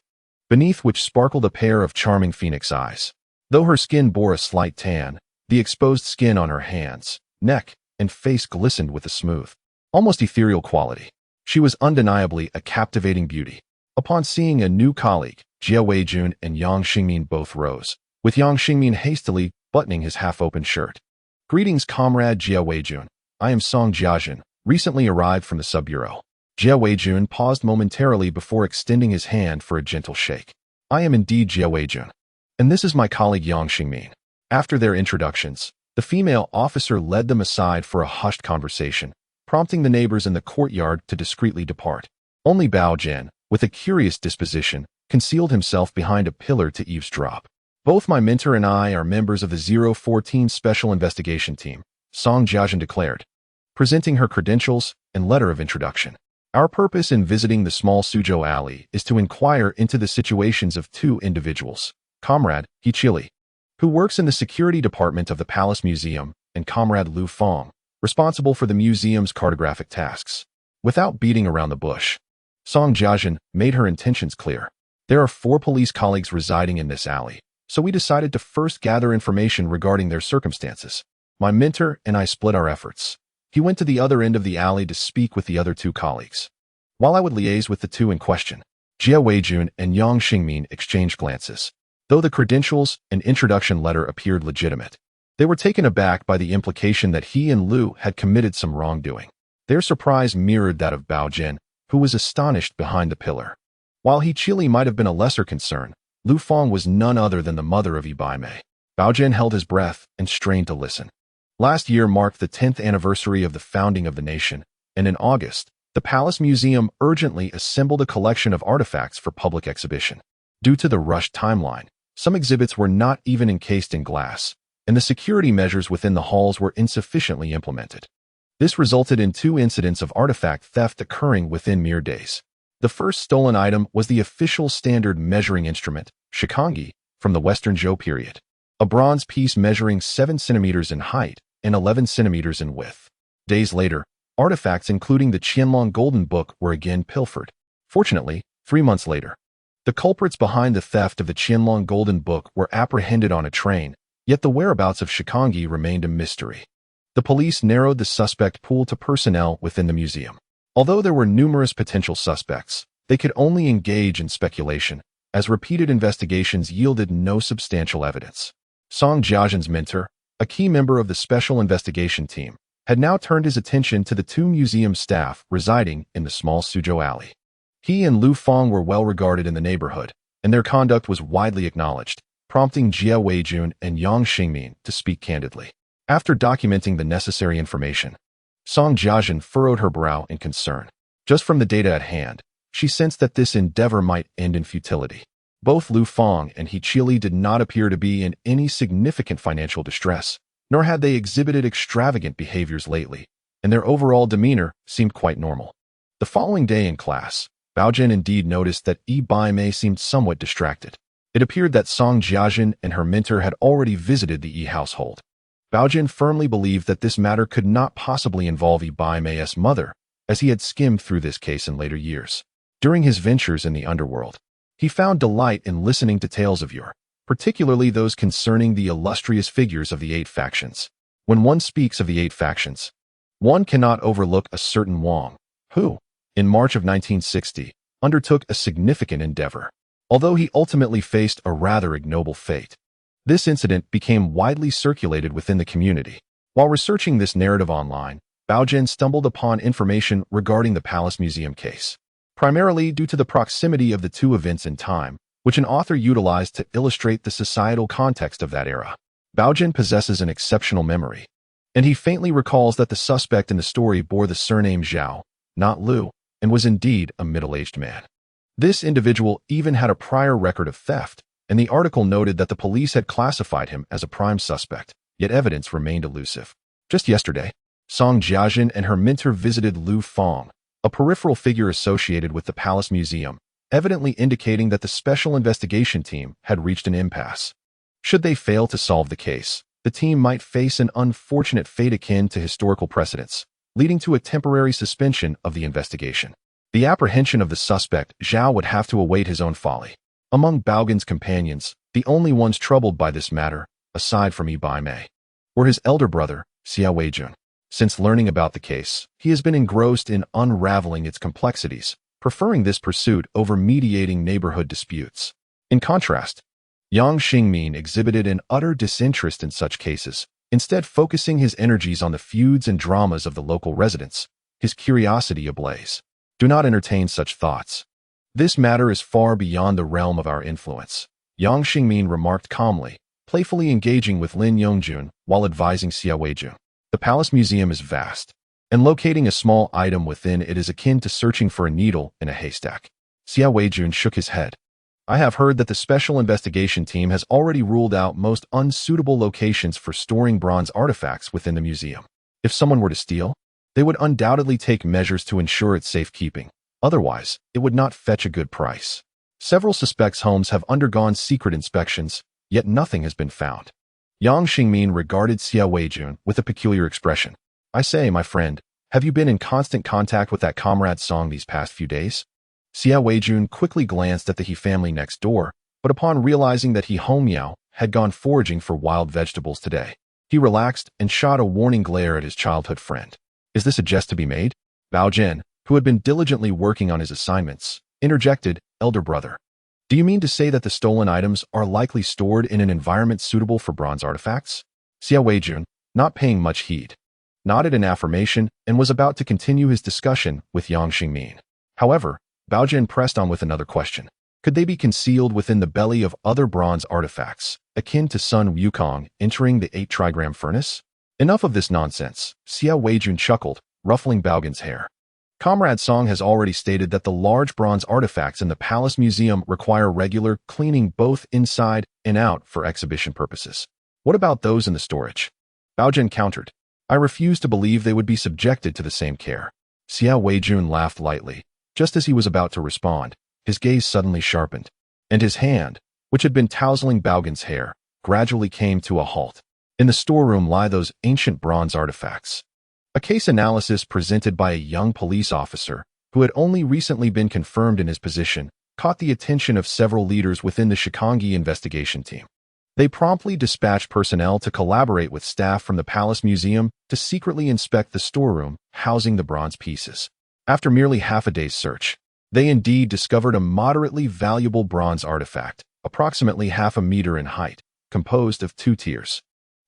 beneath which sparkled a pair of charming phoenix eyes. Though her skin bore a slight tan, the exposed skin on her hands, neck, and face glistened with a smooth, almost ethereal quality. She was undeniably a captivating beauty. Upon seeing a new colleague, Jia Weijun and Yang Xingmin both rose, with Yang Xingmin hastily buttoning his half-open shirt. "Greetings, Comrade Jia Weijun. I am Song Jiajun, recently arrived from the sub-bureau." Jia Weijun paused momentarily before extending his hand for a gentle shake. "I am indeed Jia Weijun, and this is my colleague Yang Xingmin." After their introductions, the female officer led them aside for a hushed conversation, prompting the neighbors in the courtyard to discreetly depart. Only Baogen, with a curious disposition, concealed himself behind a pillar to eavesdrop. "Both my mentor and I are members of the 014 Special Investigation Team," Song Jiajun declared, presenting her credentials and letter of introduction. "Our purpose in visiting the small Suzhou alley is to inquire into the situations of two individuals, Comrade He Chili, who works in the security department of the Palace Museum, and Comrade Lu Fong, responsible for the museum's cartographic tasks." Without beating around the bush, Song Jiajun made her intentions clear. "There are 4 police colleagues residing in this alley, so we decided to first gather information regarding their circumstances. My mentor and I split our efforts." He went to the other end of the alley to speak with the other 2 colleagues. While I would liaise with the 2 in question, Jia Weijun and Yang Xingmin exchanged glances. Though the credentials and introduction letter appeared legitimate, they were taken aback by the implication that he and Lu had committed some wrongdoing. Their surprise mirrored that of Baogen, who was astonished behind the pillar. While He Chili might have been a lesser concern, Lu Fong was none other than the mother of Ibaimei. Baogen held his breath and strained to listen. Last year marked the 10th anniversary of the founding of the nation, and in August, the Palace Museum urgently assembled a collection of artifacts for public exhibition. Due to the rushed timeline, some exhibits were not even encased in glass, and the security measures within the halls were insufficiently implemented. This resulted in 2 incidents of artifact theft occurring within mere days. The first stolen item was the official standard measuring instrument, shikangi, from the Western Zhou period, a bronze piece measuring 7 centimeters in height and 11 centimeters in width. Days later, artifacts including the Qianlong Golden Book were again pilfered. Fortunately, 3 months later, the culprits behind the theft of the Qianlong Golden Book were apprehended on a train, yet the whereabouts of shikangi remained a mystery. The police narrowed the suspect pool to personnel within the museum. Although there were numerous potential suspects, they could only engage in speculation, as repeated investigations yielded no substantial evidence. Song Jiajun's mentor, a key member of the Special Investigation Team, had now turned his attention to the 2 museum staff residing in the small Suzhou alley. He and Lu Fong were well regarded in the neighborhood, and their conduct was widely acknowledged, prompting Jia Weijun and Yang Xingmin to speak candidly. After documenting the necessary information, Song Jiajun furrowed her brow in concern. Just from the data at hand, she sensed that this endeavor might end in futility. Both Lu Fong and He Chili did not appear to be in any significant financial distress, nor had they exhibited extravagant behaviors lately, and their overall demeanor seemed quite normal. The following day in class, Baogen indeed noticed that Ibaimei seemed somewhat distracted. It appeared that Song Jiajun and her mentor had already visited the household. Baogen firmly believed that this matter could not possibly involve Ibaimei's mother, as he had skimmed through this case in later years. During his ventures in the underworld, he found delight in listening to tales of yore, particularly those concerning the illustrious figures of the 8 factions. When one speaks of the 8 factions, one cannot overlook a certain Wang, who, in March of 1960, undertook a significant endeavor. Although he ultimately faced a rather ignoble fate, this incident became widely circulated within the community. While researching this narrative online, Baogen stumbled upon information regarding the Palace Museum case, primarily due to the proximity of the 2 events in time, which an author utilized to illustrate the societal context of that era. Baogen possesses an exceptional memory, And he faintly recalls that the suspect in the story bore the surname Zhao, not Liu, and was indeed a middle-aged man. This individual even had a prior record of theft, and the article noted that the police had classified him as a prime suspect, yet evidence remained elusive. Just yesterday, Song Jiajin and her mentor visited Lu Fong, a peripheral figure associated with the Palace Museum, evidently indicating that the special investigation team had reached an impasse. Should they fail to solve the case, the team might face an unfortunate fate akin to historical precedents, leading to a temporary suspension of the investigation. The apprehension of the suspect, Zhao, would have to await his own folly. Among Baogen's companions, the only ones troubled by this matter, aside from Bai Mei, were his elder brother, Xia Weijun. Since learning about the case, he has been engrossed in unraveling its complexities, preferring this pursuit over mediating neighborhood disputes. In contrast, Yang Xingmin exhibited an utter disinterest in such cases, instead focusing his energies on the feuds and dramas of the local residents, his curiosity ablaze. Do not entertain such thoughts. This matter is far beyond the realm of our influence, Yang Xingmin remarked calmly, playfully engaging with Lin Yongjun while advising Xia Weijun. The Palace Museum is vast, and locating a small item within it is akin to searching for a needle in a haystack. Xia Weijun shook his head. I have heard that the special investigation team has already ruled out most unsuitable locations for storing bronze artifacts within the museum. If someone were to steal, they would undoubtedly take measures to ensure its safekeeping. Otherwise, it would not fetch a good price. Several suspects' homes have undergone secret inspections, yet nothing has been found. Yang Xingmin regarded Xia Weijun with a peculiar expression. I say, my friend, have you been in constant contact with that comrade Song these past few days? Xia Weijun quickly glanced at the He family next door, but upon realizing that He Hongmiao had gone foraging for wild vegetables today, he relaxed and shot a warning glare at his childhood friend. Is this a jest to be made? Baogen, who had been diligently working on his assignments, interjected, elder brother. Do you mean to say that the stolen items are likely stored in an environment suitable for bronze artifacts? Xia Weijun, not paying much heed, nodded in affirmation and was about to continue his discussion with Yang Xingmin. However, Baogen pressed on with another question. Could they be concealed within the belly of other bronze artifacts, akin to Sun Wukong entering the 8-trigram furnace? Enough of this nonsense, Xia Weijun chuckled, ruffling Baogen's hair. Comrade Song has already stated that the large bronze artifacts in the Palace Museum require regular cleaning both inside and out for exhibition purposes. What about those in the storage? Baogen countered. I refuse to believe they would be subjected to the same care. Xia Weijun laughed lightly. Just as he was about to respond, his gaze suddenly sharpened, and his hand, which had been tousling Baogen's hair, gradually came to a halt. In the storeroom lie those ancient bronze artifacts. A case analysis presented by a young police officer, who had only recently been confirmed in his position, caught the attention of several leaders within the Shikangi investigation team. They promptly dispatched personnel to collaborate with staff from the Palace Museum to secretly inspect the storeroom housing the bronze pieces. After merely half a day's search, they indeed discovered a moderately valuable bronze artifact, approximately half a meter in height, composed of 2 tiers.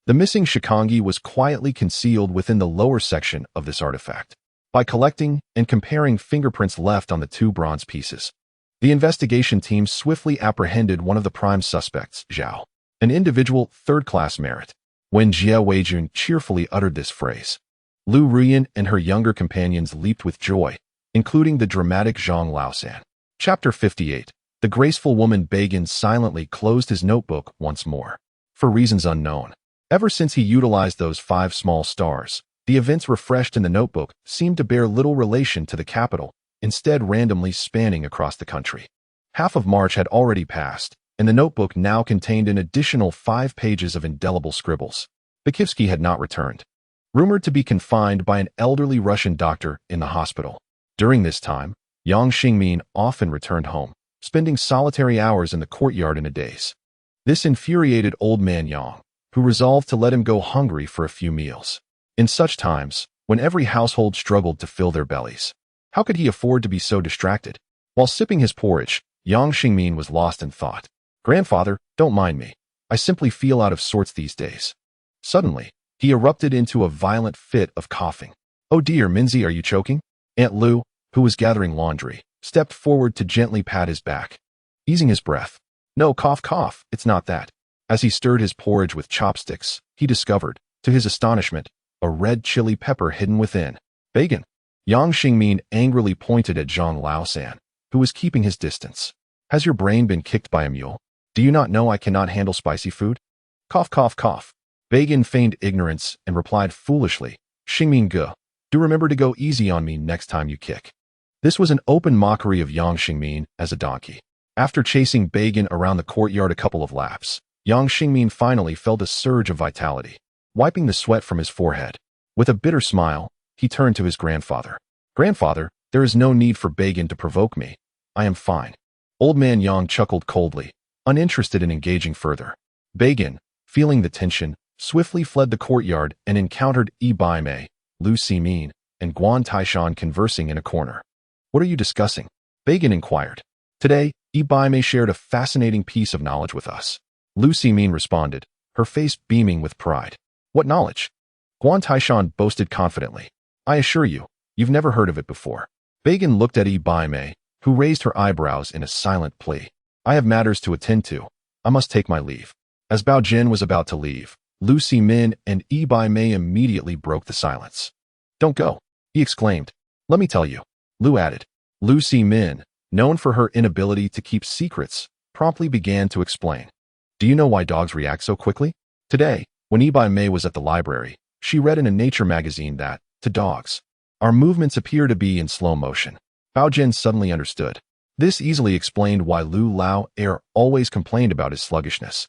The missing Shikangi was quietly concealed within the lower section of this artifact. By collecting and comparing fingerprints left on the 2 bronze pieces, the investigation team swiftly apprehended one of the prime suspects, Zhao, an individual third-class merit. When Xia Weijun cheerfully uttered this phrase, Lu Ruyan and her younger companions leaped with joy, including the dramatic Zhang Laosan. Chapter 58. The graceful woman Baogen silently closed his notebook once more. For reasons unknown. Ever since he utilized those 5 small stars, the events refreshed in the notebook seemed to bear little relation to the capital, instead randomly spanning across the country. Half of March had already passed, and the notebook now contained an additional 5 pages of indelible scribbles. Bakivsky had not returned, rumored to be confined by an elderly Russian doctor in the hospital. During this time, Yang Xingmin often returned home, spending solitary hours in the courtyard in a daze. This infuriated old man Yang, who resolved to let him go hungry for a few meals. In such times, when every household struggled to fill their bellies, how could he afford to be so distracted? While sipping his porridge, Yang Xingmin was lost in thought. Grandfather, don't mind me. I simply feel out of sorts these days. Suddenly, he erupted into a violent fit of coughing. Oh dear, Minzi, are you choking? Aunt Lu, who was gathering laundry, stepped forward to gently pat his back, easing his breath. No, cough, it's not that. As he stirred his porridge with chopsticks, he discovered, to his astonishment, a red chili pepper hidden within. Baogen. Yang Xingmin angrily pointed at Zhang Baogen, who was keeping his distance. Has your brain been kicked by a mule? Do you not know I cannot handle spicy food? Cough, cough, cough. Baogen feigned ignorance and replied foolishly, Xingmin ge, do remember to go easy on me next time you kick. This was an open mockery of Yang Xingmin as a donkey. After chasing Baogen around the courtyard a couple of laps, Yang Xingmin finally felt a surge of vitality. Wiping the sweat from his forehead, with a bitter smile, he turned to his grandfather. Grandfather, there is no need for Baogen to provoke me. I am fine. Old man Yang chuckled coldly, uninterested in engaging further. Baogen, feeling the tension, swiftly fled the courtyard and encountered Yi Baimei, Lu Ximin, and Guan Taishan conversing in a corner. What are you discussing? Baogen inquired. Today, Yi Baimei shared a fascinating piece of knowledge with us. Lu Ximin responded, her face beaming with pride. What knowledge? Guan Taishan boasted confidently. I assure you, you've never heard of it before. Baogen looked at Yi Baimei, who raised her eyebrows in a silent plea. I have matters to attend to. I must take my leave. As Baogen was about to leave, Lu Ximin and Yi Baimei immediately broke the silence. Don't go, he exclaimed. Let me tell you, Lu added. Lu Ximin, known for her inability to keep secrets, promptly began to explain. Do you know why dogs react so quickly? Today, when Yi Baimei was at the library, she read in a nature magazine that, to dogs, our movements appear to be in slow motion. Baogen suddenly understood. This easily explained why Lu Lao always complained about his sluggishness.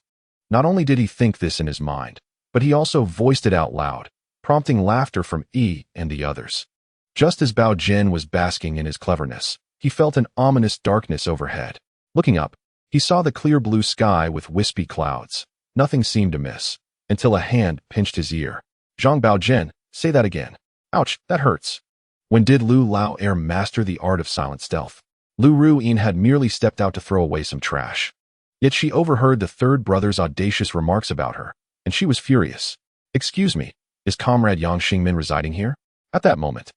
Not only did he think this in his mind, but he also voiced it out loud, prompting laughter from Yi and the others. Just as Baogen was basking in his cleverness, he felt an ominous darkness overhead. Looking up, he saw the clear blue sky with wispy clouds. Nothing seemed amiss, until a hand pinched his ear. Zhang Baogen, say that again. Ouch, that hurts. When did Lu Lao master the art of silent stealth? Lu Ruyin had merely stepped out to throw away some trash. Yet she overheard the third brother's audacious remarks about her, and she was furious. Excuse me, is Comrade Yang Xingmin residing here? At that moment,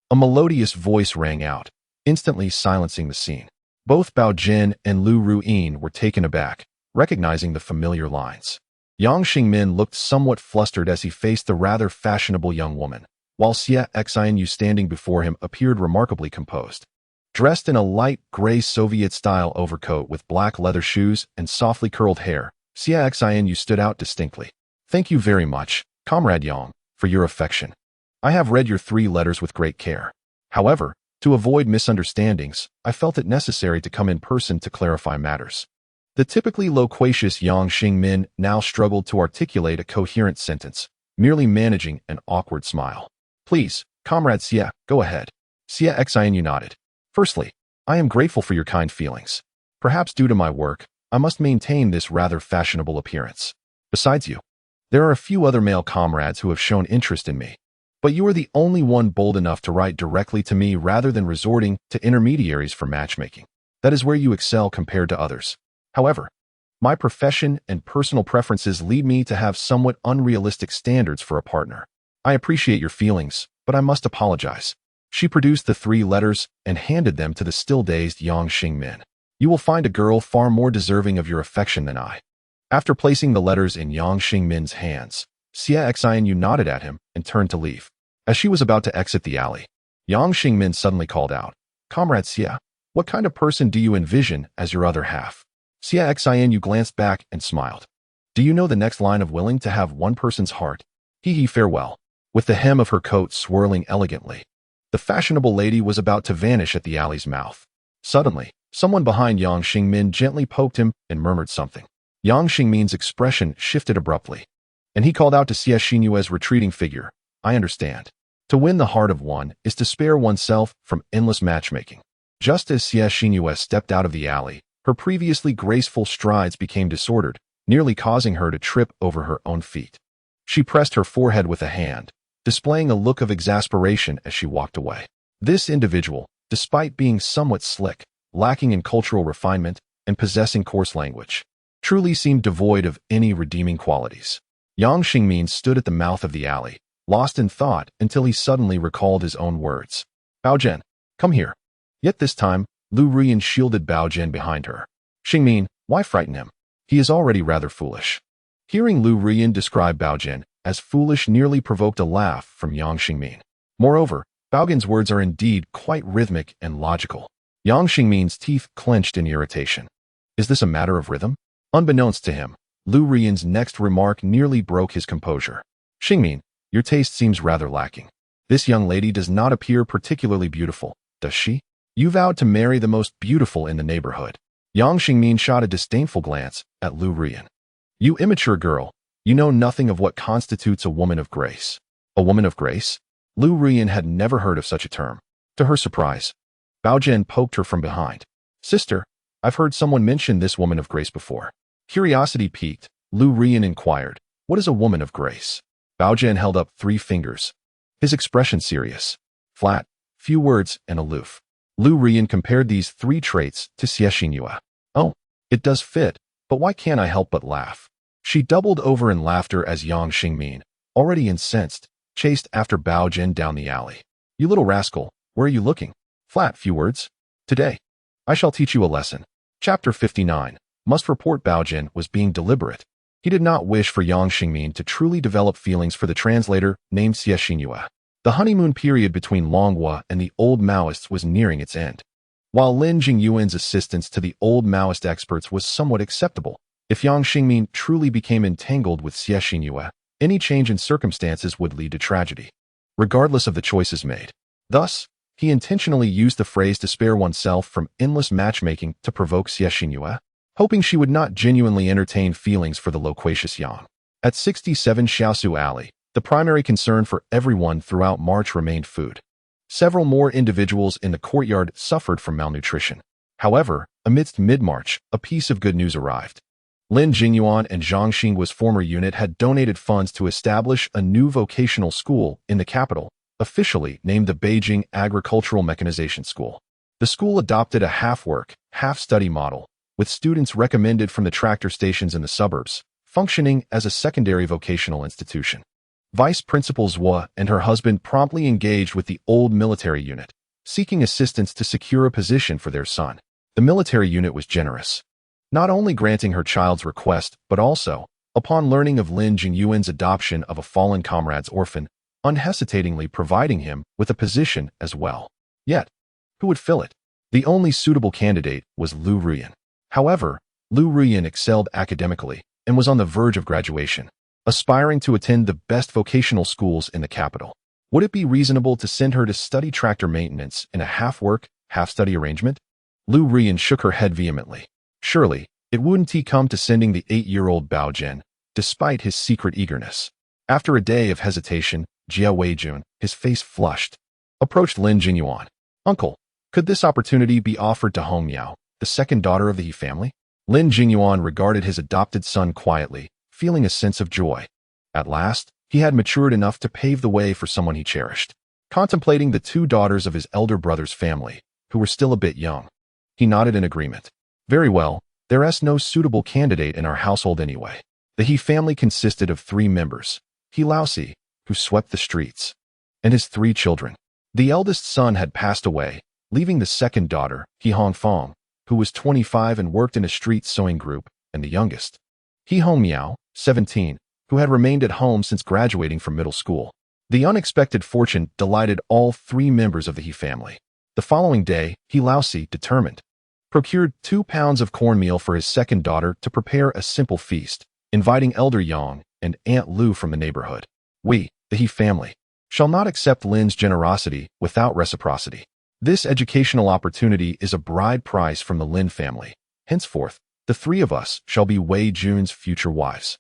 a melodious voice rang out, instantly silencing the scene. Both Baogen and Lu Ruyin were taken aback, recognizing the familiar lines. Yang Xingmin looked somewhat flustered as he faced the rather fashionable young woman, while Xie Xianyu standing before him appeared remarkably composed. Dressed in a light gray Soviet-style overcoat with black leather shoes and softly curled hair, Xie Xianyu stood out distinctly. Thank you very much, Comrade Yang, for your affection. I have read your 3 letters with great care. However, to avoid misunderstandings, I felt it necessary to come in person to clarify matters. The typically loquacious Yang Xingmin now struggled to articulate a coherent sentence, merely managing an awkward smile. Please, Comrade Xie, go ahead. Xie Xianyu nodded. Firstly, I am grateful for your kind feelings. Perhaps due to my work, I must maintain this rather fashionable appearance. Besides you, there are a few other male comrades who have shown interest in me, but you are the only one bold enough to write directly to me rather than resorting to intermediaries for matchmaking. That is where you excel compared to others. However, my profession and personal preferences lead me to have somewhat unrealistic standards for a partner. I appreciate your feelings, but I must apologize. She produced the 3 letters and handed them to the still-dazed Yang Xingmin. You will find a girl far more deserving of your affection than I. After placing the letters in Yang Xingmin's hands, Xie Xianyu nodded at him and turned to leave. As she was about to exit the alley, Yang Xingmin suddenly called out, Comrade Xie, what kind of person do you envision as your other half? Xie Xianyu glanced back and smiled. Do you know the next line of willing to have one person's heart? Hee farewell. With the hem of her coat swirling elegantly, the fashionable lady was about to vanish at the alley's mouth. Suddenly, someone behind Yang Xingmin gently poked him and murmured something. Yang Xingmin's expression shifted abruptly, and he called out to Xie Xinyue's retreating figure, I understand. To win the heart of one is to spare oneself from endless matchmaking. Just as Xie Xinyue stepped out of the alley, her previously graceful strides became disordered, nearly causing her to trip over her own feet. She pressed her forehead with a hand, displaying a look of exasperation as she walked away. This individual, despite being somewhat slick, lacking in cultural refinement, and possessing coarse language, truly seemed devoid of any redeeming qualities. Yang Xingmin stood at the mouth of the alley, lost in thought until he suddenly recalled his own words. Baogen, come here. Yet this time, Lu Ruyin shielded Baogen behind her. Xingmin, why frighten him? He is already rather foolish. Hearing Lu Ruyin describe Baogen, as foolish nearly provoked a laugh from Yang Xingmin. Moreover, Baogen's words are indeed quite rhythmic and logical. Yang Xingmin's teeth clenched in irritation. Is this a matter of rhythm? Unbeknownst to him, Lu Rian's next remark nearly broke his composure. Xingmin, your taste seems rather lacking. This young lady does not appear particularly beautiful, does she? You vowed to marry the most beautiful in the neighborhood. Yang Xingmin shot a disdainful glance at Lu Rian. You immature girl, you know nothing of what constitutes a woman of grace. A woman of grace? Lu Rian had never heard of such a term. To her surprise, Baogen poked her from behind. Sister, I've heard someone mention this woman of grace before. Curiosity piqued, Lu Rian inquired, what is a woman of grace? Baogen held up 3 fingers. His expression serious, flat, few words, and aloof. Lu Rian compared these 3 traits to Xie Xingyue. Oh, it does fit, but why can't I help but laugh? She doubled over in laughter as Yang Xingmin, already incensed, chased after Baogen down the alley. You little rascal, where are you looking? Flat, few words. Today, I shall teach you a lesson. Chapter 59. Must report Baogen was being deliberate. He did not wish for Yang Xingmin to truly develop feelings for the translator named Xie Xingyue. The honeymoon period between Longhua and the old Maoists was nearing its end. While Lin Jingyuan's assistance to the old Maoist experts was somewhat acceptable, if Yang Xingmin truly became entangled with Xie Xingyue, any change in circumstances would lead to tragedy, regardless of the choices made. Thus, he intentionally used the phrase to spare oneself from endless matchmaking to provoke Xie Xingyue, hoping she would not genuinely entertain feelings for the loquacious Yang. At 67 Xiaosu Alley, the primary concern for everyone throughout March remained food. Several more individuals in the courtyard suffered from malnutrition. However, amidst mid-March, a piece of good news arrived. Lin Jingyuan and Zhang Xingguo's former unit had donated funds to establish a new vocational school in the capital, officially named the Beijing Agricultural Mechanization School. The school adopted a half-work, half-study model, with students recommended from the tractor stations in the suburbs, functioning as a secondary vocational institution. Vice Principal Zhuo and her husband promptly engaged with the old military unit, seeking assistance to secure a position for their son. The military unit was generous, not only granting her child's request, but also, upon learning of Lin Jingyuan's adoption of a fallen comrade's orphan, unhesitatingly providing him with a position as well. Yet, who would fill it? The only suitable candidate was Lu Rian. However, Lu Rian excelled academically and was on the verge of graduation, aspiring to attend the best vocational schools in the capital. Would it be reasonable to send her to study tractor maintenance in a half-work, half-study arrangement? Lu Rian shook her head vehemently. Surely, it wouldn't he come to sending the 8-year-old Baogen, despite his secret eagerness. After a day of hesitation, Jia Weijun, his face flushed, approached Lin Jingyuan. Uncle, could this opportunity be offered to Hong Miao, the second daughter of the He family? Lin Jingyuan regarded his adopted son quietly, feeling a sense of joy. At last, he had matured enough to pave the way for someone he cherished. Contemplating the 2 daughters of his elder brother's family, who were still a bit young, he nodded in agreement. Very well, there's no suitable candidate in our household anyway. The He family consisted of 3 members, He Laosi, who swept the streets, and his 3 children. The eldest son had passed away, leaving the second daughter, He Hongfang, who was 25 and worked in a street sewing group, and the youngest, He Hong Miao, 17, who had remained at home since graduating from middle school. The unexpected fortune delighted all 3 members of the He family. The following day, He Laosi, determined, procured 2 pounds of cornmeal for his second daughter to prepare a simple feast, inviting Elder Yang and Aunt Lu from the neighborhood. We, the He family, shall not accept Lin's generosity without reciprocity. This educational opportunity is a bride price from the Lin family. Henceforth, the 3 of us shall be Wei Jun's future wives.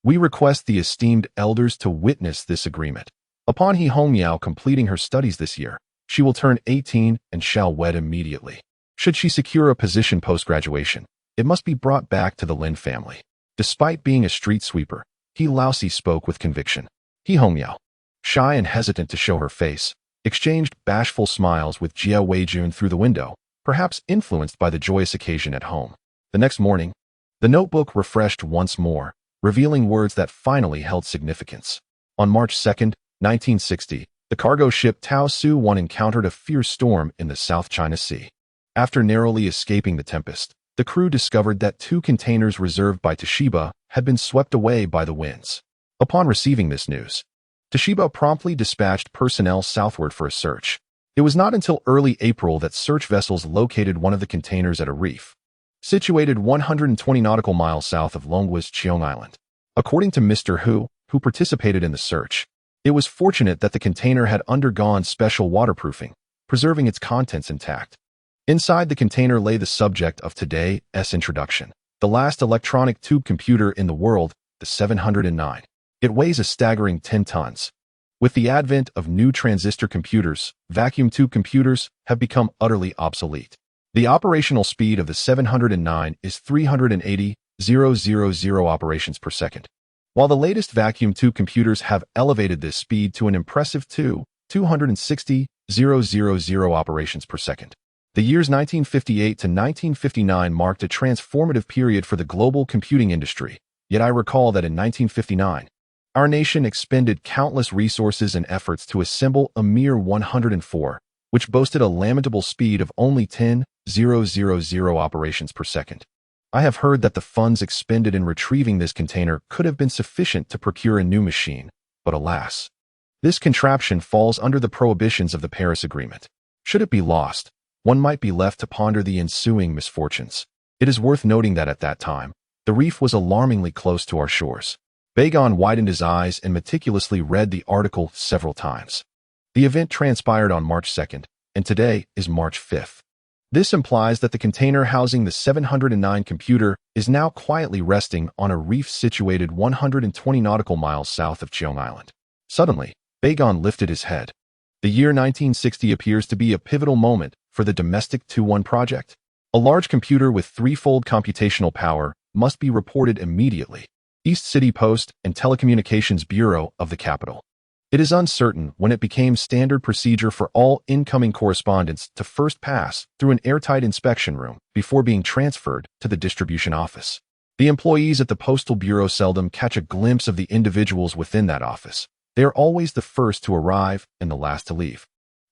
We request the esteemed elders to witness this agreement. Upon He Hongmiao completing her studies this year, she will turn 18 and shall wed immediately. Should she secure a position post-graduation, it must be brought back to the Lin family. Despite being a street sweeper, He Laosi spoke with conviction. He Hongmiao, shy and hesitant to show her face, exchanged bashful smiles with Jia Weijun through the window, perhaps influenced by the joyous occasion at home. The next morning, the notebook refreshed once more, revealing words that finally held significance. On March 2, 1960, the cargo ship Tao Su 1 encountered a fierce storm in the South China Sea. After narrowly escaping the tempest, the crew discovered that 2 containers reserved by Toshiba had been swept away by the winds. Upon receiving this news, Toshiba promptly dispatched personnel southward for a search. It was not until early April that search vessels located one of the containers at a reef, situated 120 nautical miles south of Nanluoguxiang Island. According to Mr. Hu participated in the search, it was fortunate that the container had undergone special waterproofing, preserving its contents intact. Inside the container lay the subject of today's introduction, the last electronic tube computer in the world, the 709. It weighs a staggering 10 tons. With the advent of new transistor computers, vacuum tube computers have become utterly obsolete. The operational speed of the 709 is 380,000 operations per second, while the latest vacuum tube computers have elevated this speed to an impressive 260,000 operations per second. The years 1958 to 1959 marked a transformative period for the global computing industry, yet I recall that in 1959, our nation expended countless resources and efforts to assemble a mere 104, which boasted a lamentable speed of only 10,000 operations per second. I have heard that the funds expended in retrieving this container could have been sufficient to procure a new machine, but alas, this contraption falls under the prohibitions of the Paris Agreement. Should it be lost, one might be left to ponder the ensuing misfortunes. It is worth noting that at that time, the reef was alarmingly close to our shores. Baogen widened his eyes and meticulously read the article several times. The event transpired on March 2nd, and today is March 5th. This implies that the container housing the 709 computer is now quietly resting on a reef situated 120 nautical miles south of Chiang Island. Suddenly, Baogen lifted his head. The year 1960 appears to be a pivotal moment for the domestic 2-1 project. A large computer with threefold computational power must be reported immediately. East City Post and Telecommunications Bureau of the capital. It is uncertain when it became standard procedure for all incoming correspondence to first pass through an airtight inspection room before being transferred to the distribution office. The employees at the Postal Bureau seldom catch a glimpse of the individuals within that office. They are always the first to arrive and the last to leave.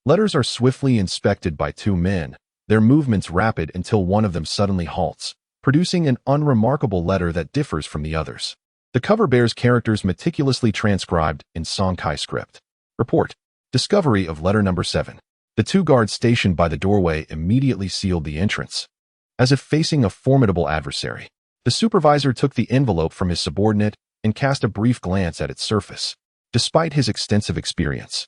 Letters are swiftly inspected by two men, their movements rapid until one of them suddenly halts, producing an unremarkable letter that differs from the others. The cover bears characters meticulously transcribed in Songhai script. Report. Discovery of letter number 7. The two guards stationed by the doorway immediately sealed the entrance. As if facing a formidable adversary, the supervisor took the envelope from his subordinate and cast a brief glance at its surface. Despite his extensive experience,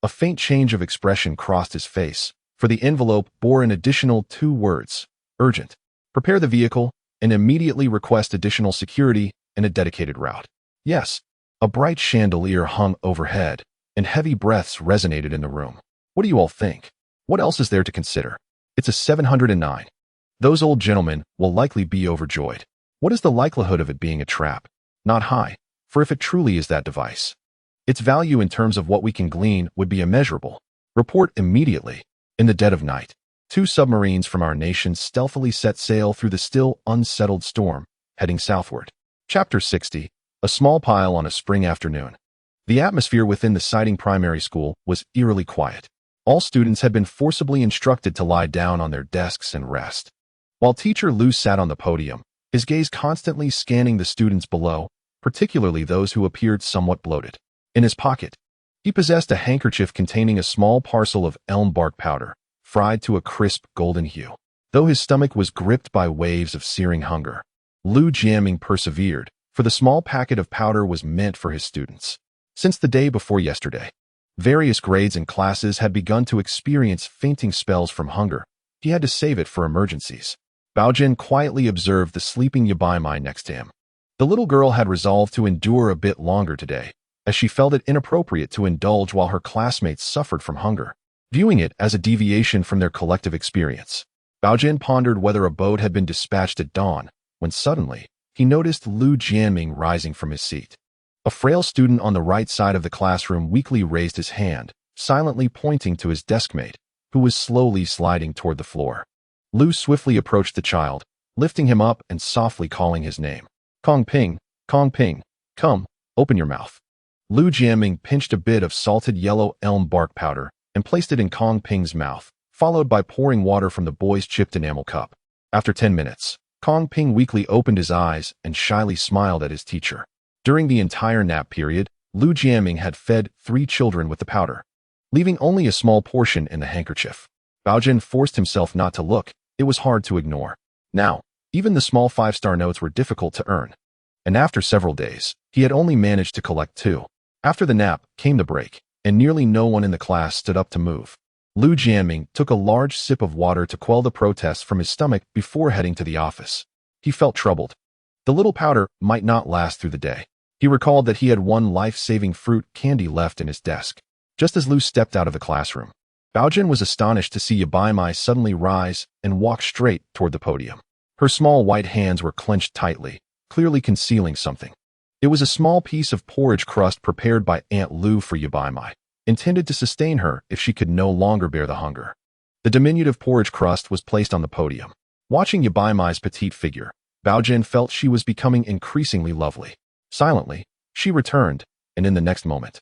a faint change of expression crossed his face, for the envelope bore an additional 2 words: urgent. Prepare the vehicle and immediately request additional security in a dedicated route. Yes, a bright chandelier hung overhead, and heavy breaths resonated in the room. What do you all think? What else is there to consider? It's a 709. Those old gentlemen will likely be overjoyed. What is the likelihood of it being a trap? Not high, for if it truly is that device, its value in terms of what we can glean would be immeasurable. Report immediately. In the dead of night, 2 submarines from our nation stealthily set sail through the still unsettled storm, heading southward. Chapter 60. A small pile on a spring afternoon. The atmosphere within the Siding Primary School was eerily quiet. All students had been forcibly instructed to lie down on their desks and rest. While Teacher Lu sat on the podium, his gaze constantly scanning the students below, particularly those who appeared somewhat bloated. In his pocket, he possessed a handkerchief containing a small parcel of elm bark powder, fried to a crisp golden hue. Though his stomach was gripped by waves of searing hunger, Lu Jiaming persevered, for the small packet of powder was meant for his students. Since the day before yesterday, various grades and classes had begun to experience fainting spells from hunger. He had to save it for emergencies. Baogen quietly observed the sleeping Yabaimai next to him. The little girl had resolved to endure a bit longer today, as she felt it inappropriate to indulge while her classmates suffered from hunger. Viewing it as a deviation from their collective experience, Baogen pondered whether a boat had been dispatched at dawn, when suddenly, he noticed Lu Jianming rising from his seat. A frail student on the right side of the classroom weakly raised his hand, silently pointing to his deskmate, who was slowly sliding toward the floor. Lu swiftly approached the child, lifting him up and softly calling his name. Kong Ping, come, open your mouth. Lu Jianming pinched a bit of salted yellow elm bark powder and placed it in Kong Ping's mouth, followed by pouring water from the boy's chipped enamel cup. After 10 minutes, Kong Ping weakly opened his eyes and shyly smiled at his teacher. During the entire nap period, Lu Jiaming had fed 3 children with the powder, leaving only a small portion in the handkerchief. Baogen forced himself not to look. It was hard to ignore. Now, even the small 5-star notes were difficult to earn. And after several days, he had only managed to collect 2. After the nap came the break, and nearly no one in the class stood up to move. Lu Jianming took a large sip of water to quell the protests from his stomach before heading to the office. He felt troubled. The little powder might not last through the day. He recalled that he had one life-saving fruit candy left in his desk. Just as Lu stepped out of the classroom, Baogen was astonished to see Yabaimai suddenly rise and walk straight toward the podium. Her small white hands were clenched tightly, clearly concealing something. It was a small piece of porridge crust prepared by Aunt Lu for Yabaimai, intended to sustain her if she could no longer bear the hunger. The diminutive porridge crust was placed on the podium. Watching Yabaimai's petite figure, Baogen felt she was becoming increasingly lovely. Silently, she returned, and in the next moment,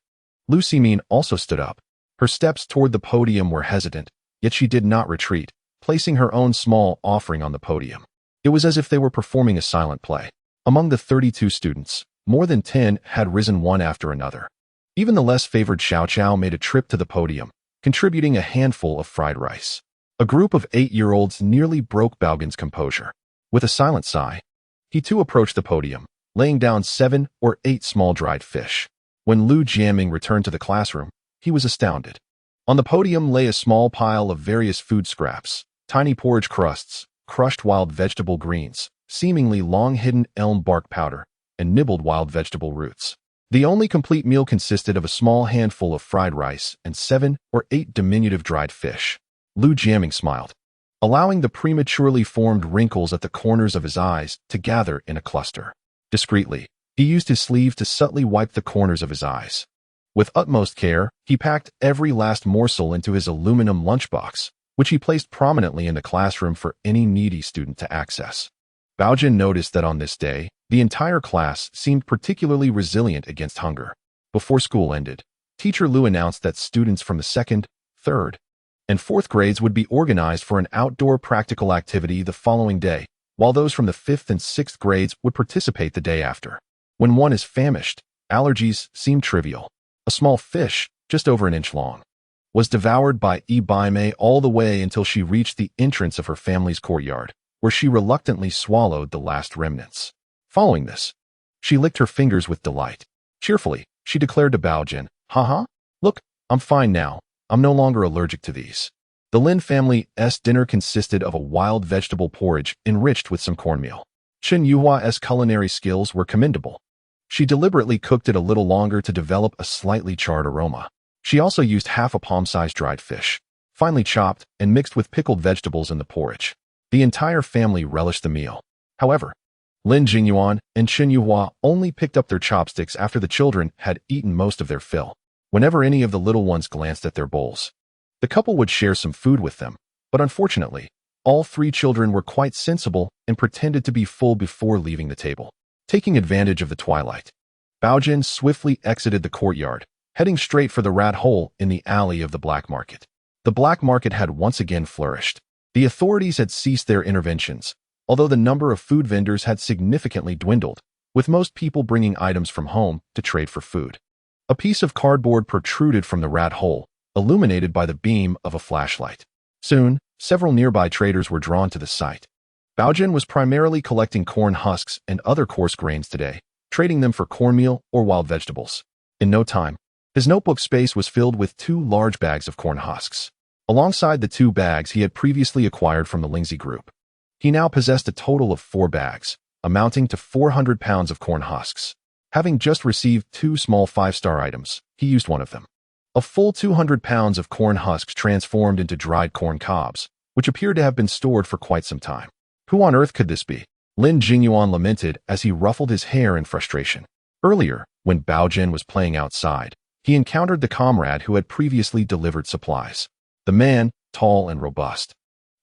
Lu Ximin also stood up. Her steps toward the podium were hesitant, yet she did not retreat, placing her own small offering on the podium. It was as if they were performing a silent play. Among the 32 students, more than 10 had risen one after another. Even the less favored Xiao Chao made a trip to the podium, contributing a handful of fried rice. A group of 8-year-olds nearly broke Baogen's composure. With a silent sigh, he too approached the podium, laying down 7 or 8 small dried fish. When Lu Jianming returned to the classroom, he was astounded. On the podium lay a small pile of various food scraps, tiny porridge crusts, crushed wild vegetable greens, seemingly long-hidden elm bark powder, and nibbled wild vegetable roots. The only complete meal consisted of a small handful of fried rice and 7 or 8 diminutive dried fish. Lu Jianming smiled, allowing the prematurely formed wrinkles at the corners of his eyes to gather in a cluster. Discreetly, he used his sleeve to subtly wipe the corners of his eyes. With utmost care, he packed every last morsel into his aluminum lunchbox, which he placed prominently in the classroom for any needy student to access. Baogen noticed that on this day, the entire class seemed particularly resilient against hunger. Before school ended, Teacher Lu announced that students from the 2nd, 3rd, and 4th grades would be organized for an outdoor practical activity the following day, while those from the 5th and 6th grades would participate the day after. When one is famished, allergies seem trivial. A small fish, just over an inch long, was devoured by Yabaimai all the way until she reached the entrance of her family's courtyard, where she reluctantly swallowed the last remnants. Following this, she licked her fingers with delight. Cheerfully, she declared to Baogen, "Haha, look, I'm fine now. I'm no longer allergic to these." The Lin family's dinner consisted of a wild vegetable porridge enriched with some cornmeal. Chen Yuhua's culinary skills were commendable. She deliberately cooked it a little longer to develop a slightly charred aroma. She also used half a palm-sized dried fish, finely chopped and mixed with pickled vegetables in the porridge. The entire family relished the meal. However, Lin Jingyuan and Chen Yuhua only picked up their chopsticks after the children had eaten most of their fill. Whenever any of the little ones glanced at their bowls, the couple would share some food with them, but unfortunately, all 3 children were quite sensible and pretended to be full before leaving the table. Taking advantage of the twilight, Baogen swiftly exited the courtyard, heading straight for the rat hole in the alley of the black market. The black market had once again flourished. The authorities had ceased their interventions, although the number of food vendors had significantly dwindled, with most people bringing items from home to trade for food. A piece of cardboard protruded from the rat hole, illuminated by the beam of a flashlight. Soon, several nearby traders were drawn to the site. Baogen was primarily collecting corn husks and other coarse grains today, trading them for cornmeal or wild vegetables. In no time, his notebook space was filled with 2 large bags of corn husks. Alongside the 2 bags he had previously acquired from the Lingzi group, he now possessed a total of 4 bags, amounting to 400 pounds of corn husks. Having just received 2 small 5-star items, he used one of them. A full 200 pounds of corn husks transformed into dried corn cobs, which appeared to have been stored for quite some time. Who on earth could this be? Lin Jingyuan lamented as he ruffled his hair in frustration. Earlier, when Baogen was playing outside, he encountered the comrade who had previously delivered supplies. The man, tall and robust,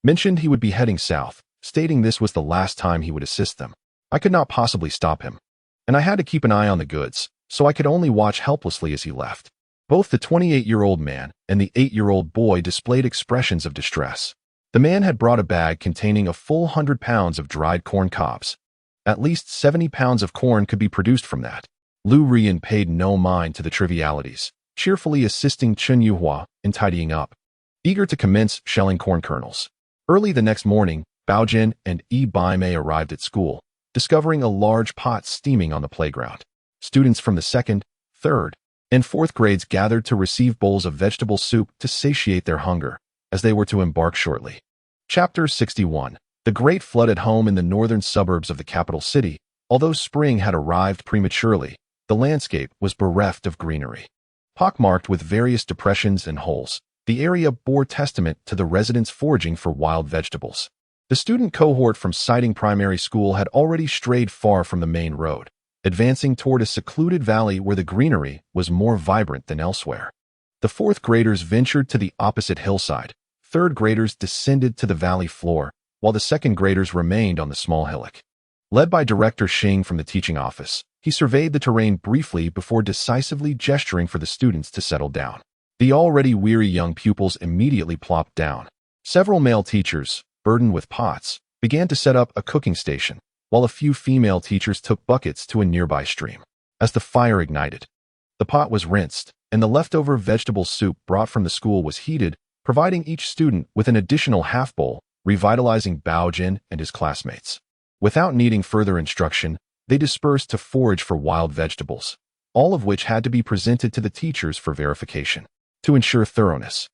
mentioned he would be heading south, stating this was the last time he would assist them. I could not possibly stop him, and I had to keep an eye on the goods, so I could only watch helplessly as he left. Both the 28-year-old man and the 8-year-old boy displayed expressions of distress. The man had brought a bag containing a full 100 pounds of dried corn cobs. At least 70 pounds of corn could be produced from that. Lu Rian paid no mind to the trivialities, cheerfully assisting Chen Yuhua in tidying up, eager to commence shelling corn kernels. Early the next morning, Baogen and Yi Baimei arrived at school, discovering a large pot steaming on the playground. Students from the 2nd, 3rd, and 4th grades gathered to receive bowls of vegetable soup to satiate their hunger, as they were to embark shortly. Chapter 61. The Great Flood at home in the northern suburbs of the capital city. Although spring had arrived prematurely, the landscape was bereft of greenery. Pockmarked with various depressions and holes, the area bore testament to the residents foraging for wild vegetables. The student cohort from Siding Primary School had already strayed far from the main road, advancing toward a secluded valley where the greenery was more vibrant than elsewhere. The 4th graders ventured to the opposite hillside, 3rd graders descended to the valley floor, while the 2nd graders remained on the small hillock. Led by Director Xing from the teaching office, he surveyed the terrain briefly before decisively gesturing for the students to settle down. The already weary young pupils immediately plopped down. Several male teachers, burdened with pots, began to set up a cooking station, while a few female teachers took buckets to a nearby stream. As the fire ignited, the pot was rinsed, and the leftover vegetable soup brought from the school was heated, providing each student with an additional half bowl, revitalizing Baogen and his classmates. Without needing further instruction, they dispersed to forage for wild vegetables, all of which had to be presented to the teachers for verification. To ensure thoroughness,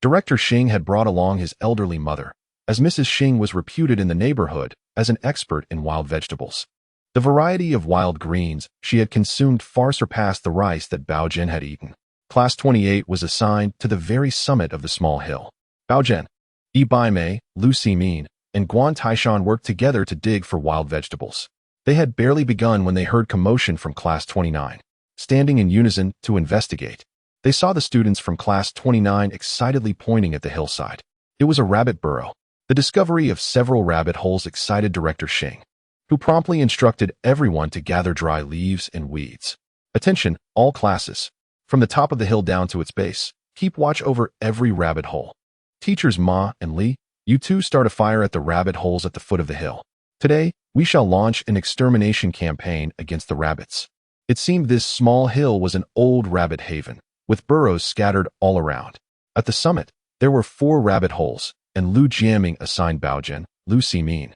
Director Xing had brought along his elderly mother, as Mrs. Xing was reputed in the neighborhood as an expert in wild vegetables. The variety of wild greens she had consumed far surpassed the rice that Baogen had eaten. Class 28 was assigned to the very summit of the small hill. Baogen, Yi Baimei, Lu Ximin, and Guan Taishan worked together to dig for wild vegetables. They had barely begun when they heard commotion from Class 29. Standing in unison to investigate, they saw the students from Class 29 excitedly pointing at the hillside. It was a rabbit burrow. The discovery of several rabbit holes excited Director Xing, who promptly instructed everyone to gather dry leaves and weeds. Attention, all classes. From the top of the hill down to its base, keep watch over every rabbit hole. Teachers Ma and Li, you two start a fire at the rabbit holes at the foot of the hill. Today, we shall launch an extermination campaign against the rabbits. It seemed this small hill was an old rabbit haven, with burrows scattered all around. At the summit, there were 4 rabbit holes, and Lu Jiaming assigned Baogen, Lu Ximin,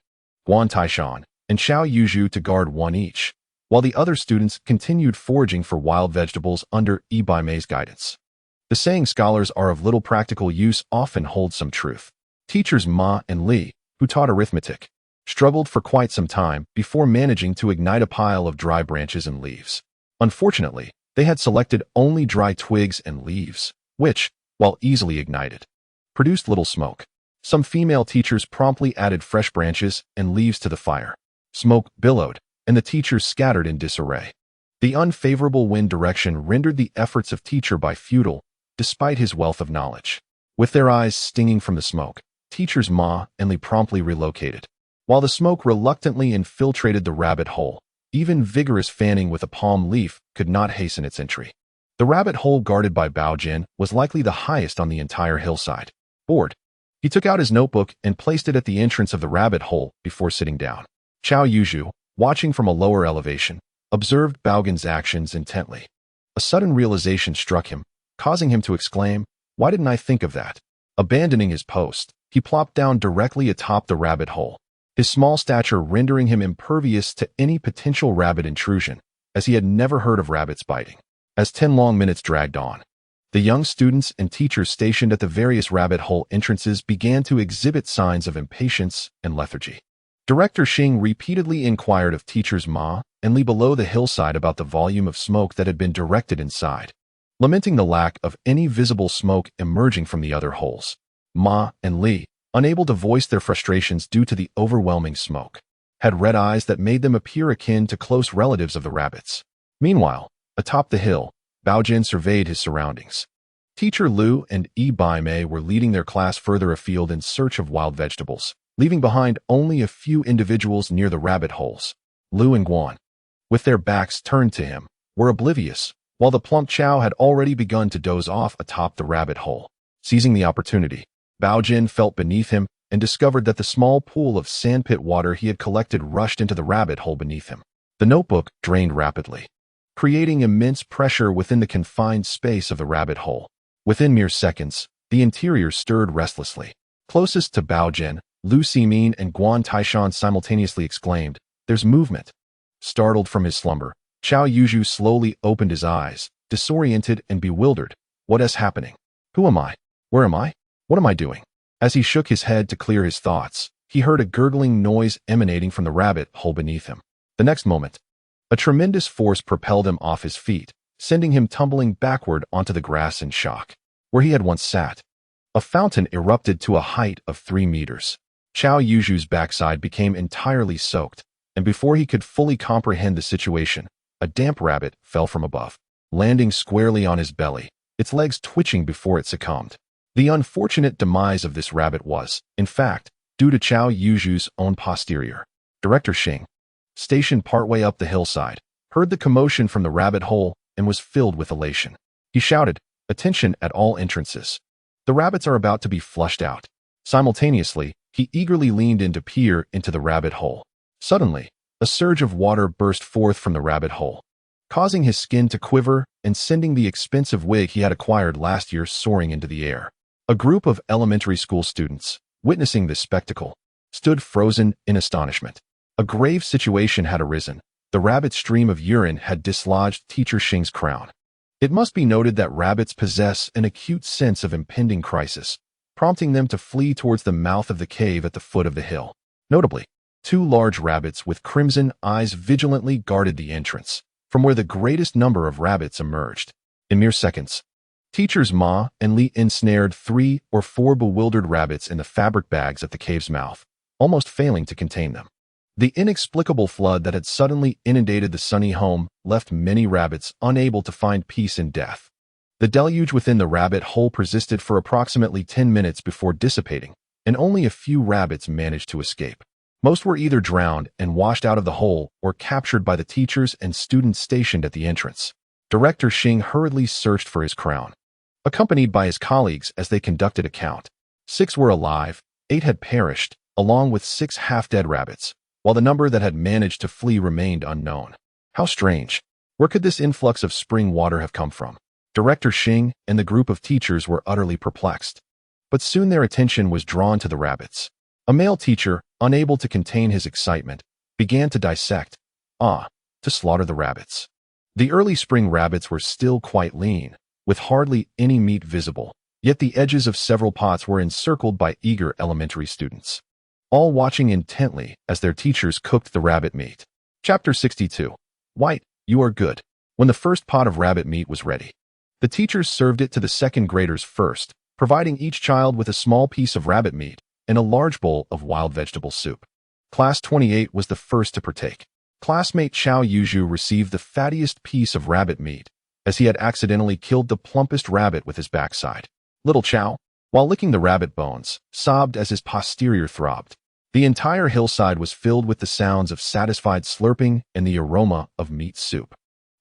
Guan Taishan, and Xiao Yuzhu to guard one each, while the other students continued foraging for wild vegetables under Yi Baimei's guidance. The saying scholars are of little practical use often holds some truth. Teachers Ma and Li, who taught arithmetic, struggled for quite some time before managing to ignite a pile of dry branches and leaves. Unfortunately, they had selected only dry twigs and leaves, which, while easily ignited, produced little smoke. Some female teachers promptly added fresh branches and leaves to the fire. Smoke billowed, and the teachers scattered in disarray. The unfavorable wind direction rendered the efforts of Teacher Bai futile, despite his wealth of knowledge. With their eyes stinging from the smoke, teachers Ma and Li promptly relocated. While the smoke reluctantly infiltrated the rabbit hole, even vigorous fanning with a palm leaf could not hasten its entry. The rabbit hole guarded by Baogen was likely the highest on the entire hillside. Bored, he took out his notebook and placed it at the entrance of the rabbit hole before sitting down. Xiao Yuzhu, watching from a lower elevation, observed Baogen's actions intently. A sudden realization struck him, causing him to exclaim, "Why didn't I think of that?" Abandoning his post, he plopped down directly atop the rabbit hole, his small stature rendering him impervious to any potential rabbit intrusion, as he had never heard of rabbits biting. As 10 long minutes dragged on, the young students and teachers stationed at the various rabbit hole entrances began to exhibit signs of impatience and lethargy. Director Xing repeatedly inquired of teachers Ma and Li below the hillside about the volume of smoke that had been directed inside, lamenting the lack of any visible smoke emerging from the other holes. Ma and Li, unable to voice their frustrations due to the overwhelming smoke, had red eyes that made them appear akin to close relatives of the rabbits. Meanwhile, atop the hill, Baogen surveyed his surroundings. Teacher Lu and Yi Baimei were leading their class further afield in search of wild vegetables, leaving behind only a few individuals near the rabbit holes. Lu and Guan, with their backs turned to him, were oblivious, while the plump Chow had already begun to doze off atop the rabbit hole. Seizing the opportunity, Baogen felt beneath him and discovered that the small pool of sandpit water he had collected rushed into the rabbit hole beneath him. The notebook drained rapidly. creating immense pressure within the confined space of the rabbit hole. Within mere seconds, the interior stirred restlessly. Closest to Baogen, Lu Ximin and Guan Taishan simultaneously exclaimed, "There's movement." Startled from his slumber, Chao Yuzhu slowly opened his eyes, disoriented and bewildered. What is happening? Who am I? Where am I? What am I doing? As he shook his head to clear his thoughts, he heard a gurgling noise emanating from the rabbit hole beneath him. The next moment, a tremendous force propelled him off his feet, sending him tumbling backward onto the grass in shock. Where he had once sat, a fountain erupted to a height of 3 meters. Chao Yuzhu's backside became entirely soaked, and before he could fully comprehend the situation, a damp rabbit fell from above, landing squarely on his belly, its legs twitching before it succumbed. The unfortunate demise of this rabbit was, in fact, due to Chao Yuzhu's own posterior. Director Xing, stationed partway up the hillside, heard the commotion from the rabbit hole and was filled with elation. He shouted, "Attention at all entrances. The rabbits are about to be flushed out." Simultaneously, he eagerly leaned in to peer into the rabbit hole. Suddenly, a surge of water burst forth from the rabbit hole, causing his skin to quiver and sending the expensive wig he had acquired last year soaring into the air. A group of elementary school students, witnessing this spectacle, stood frozen in astonishment. A grave situation had arisen. The rabbit stream of urine had dislodged Teacher Xing's crown. It must be noted that rabbits possess an acute sense of impending crisis, prompting them to flee towards the mouth of the cave at the foot of the hill. Notably, 2 large rabbits with crimson eyes vigilantly guarded the entrance, from where the greatest number of rabbits emerged. In mere seconds, Teachers Ma and Li ensnared 3 or 4 bewildered rabbits in the fabric bags at the cave's mouth, almost failing to contain them. The inexplicable flood that had suddenly inundated the sunny home left many rabbits unable to find peace in death. The deluge within the rabbit hole persisted for approximately 10 minutes before dissipating, and only a few rabbits managed to escape. Most were either drowned and washed out of the hole or captured by the teachers and students stationed at the entrance. Director Xing hurriedly searched for his crown, accompanied by his colleagues as they conducted a count. 6 were alive, 8 had perished, along with 6 half-dead rabbits, while the number that had managed to flee remained unknown. How strange. Where could this influx of spring water have come from? Director Xing and the group of teachers were utterly perplexed. But soon their attention was drawn to the rabbits. A male teacher, unable to contain his excitement, began to dissect, to slaughter the rabbits. The early spring rabbits were still quite lean, with hardly any meat visible, yet the edges of several pots were encircled by eager elementary students, all watching intently as their teachers cooked the rabbit meat. Chapter 62. White, you are good. When the first pot of rabbit meat was ready, the teachers served it to the second graders first, providing each child with a small piece of rabbit meat and a large bowl of wild vegetable soup. Class 28 was the first to partake. Classmate Chao Yuzhu received the fattiest piece of rabbit meat, as he had accidentally killed the plumpest rabbit with his backside. Little Chao, while licking the rabbit bones, sobbed as his posterior throbbed. The entire hillside was filled with the sounds of satisfied slurping and the aroma of meat soup.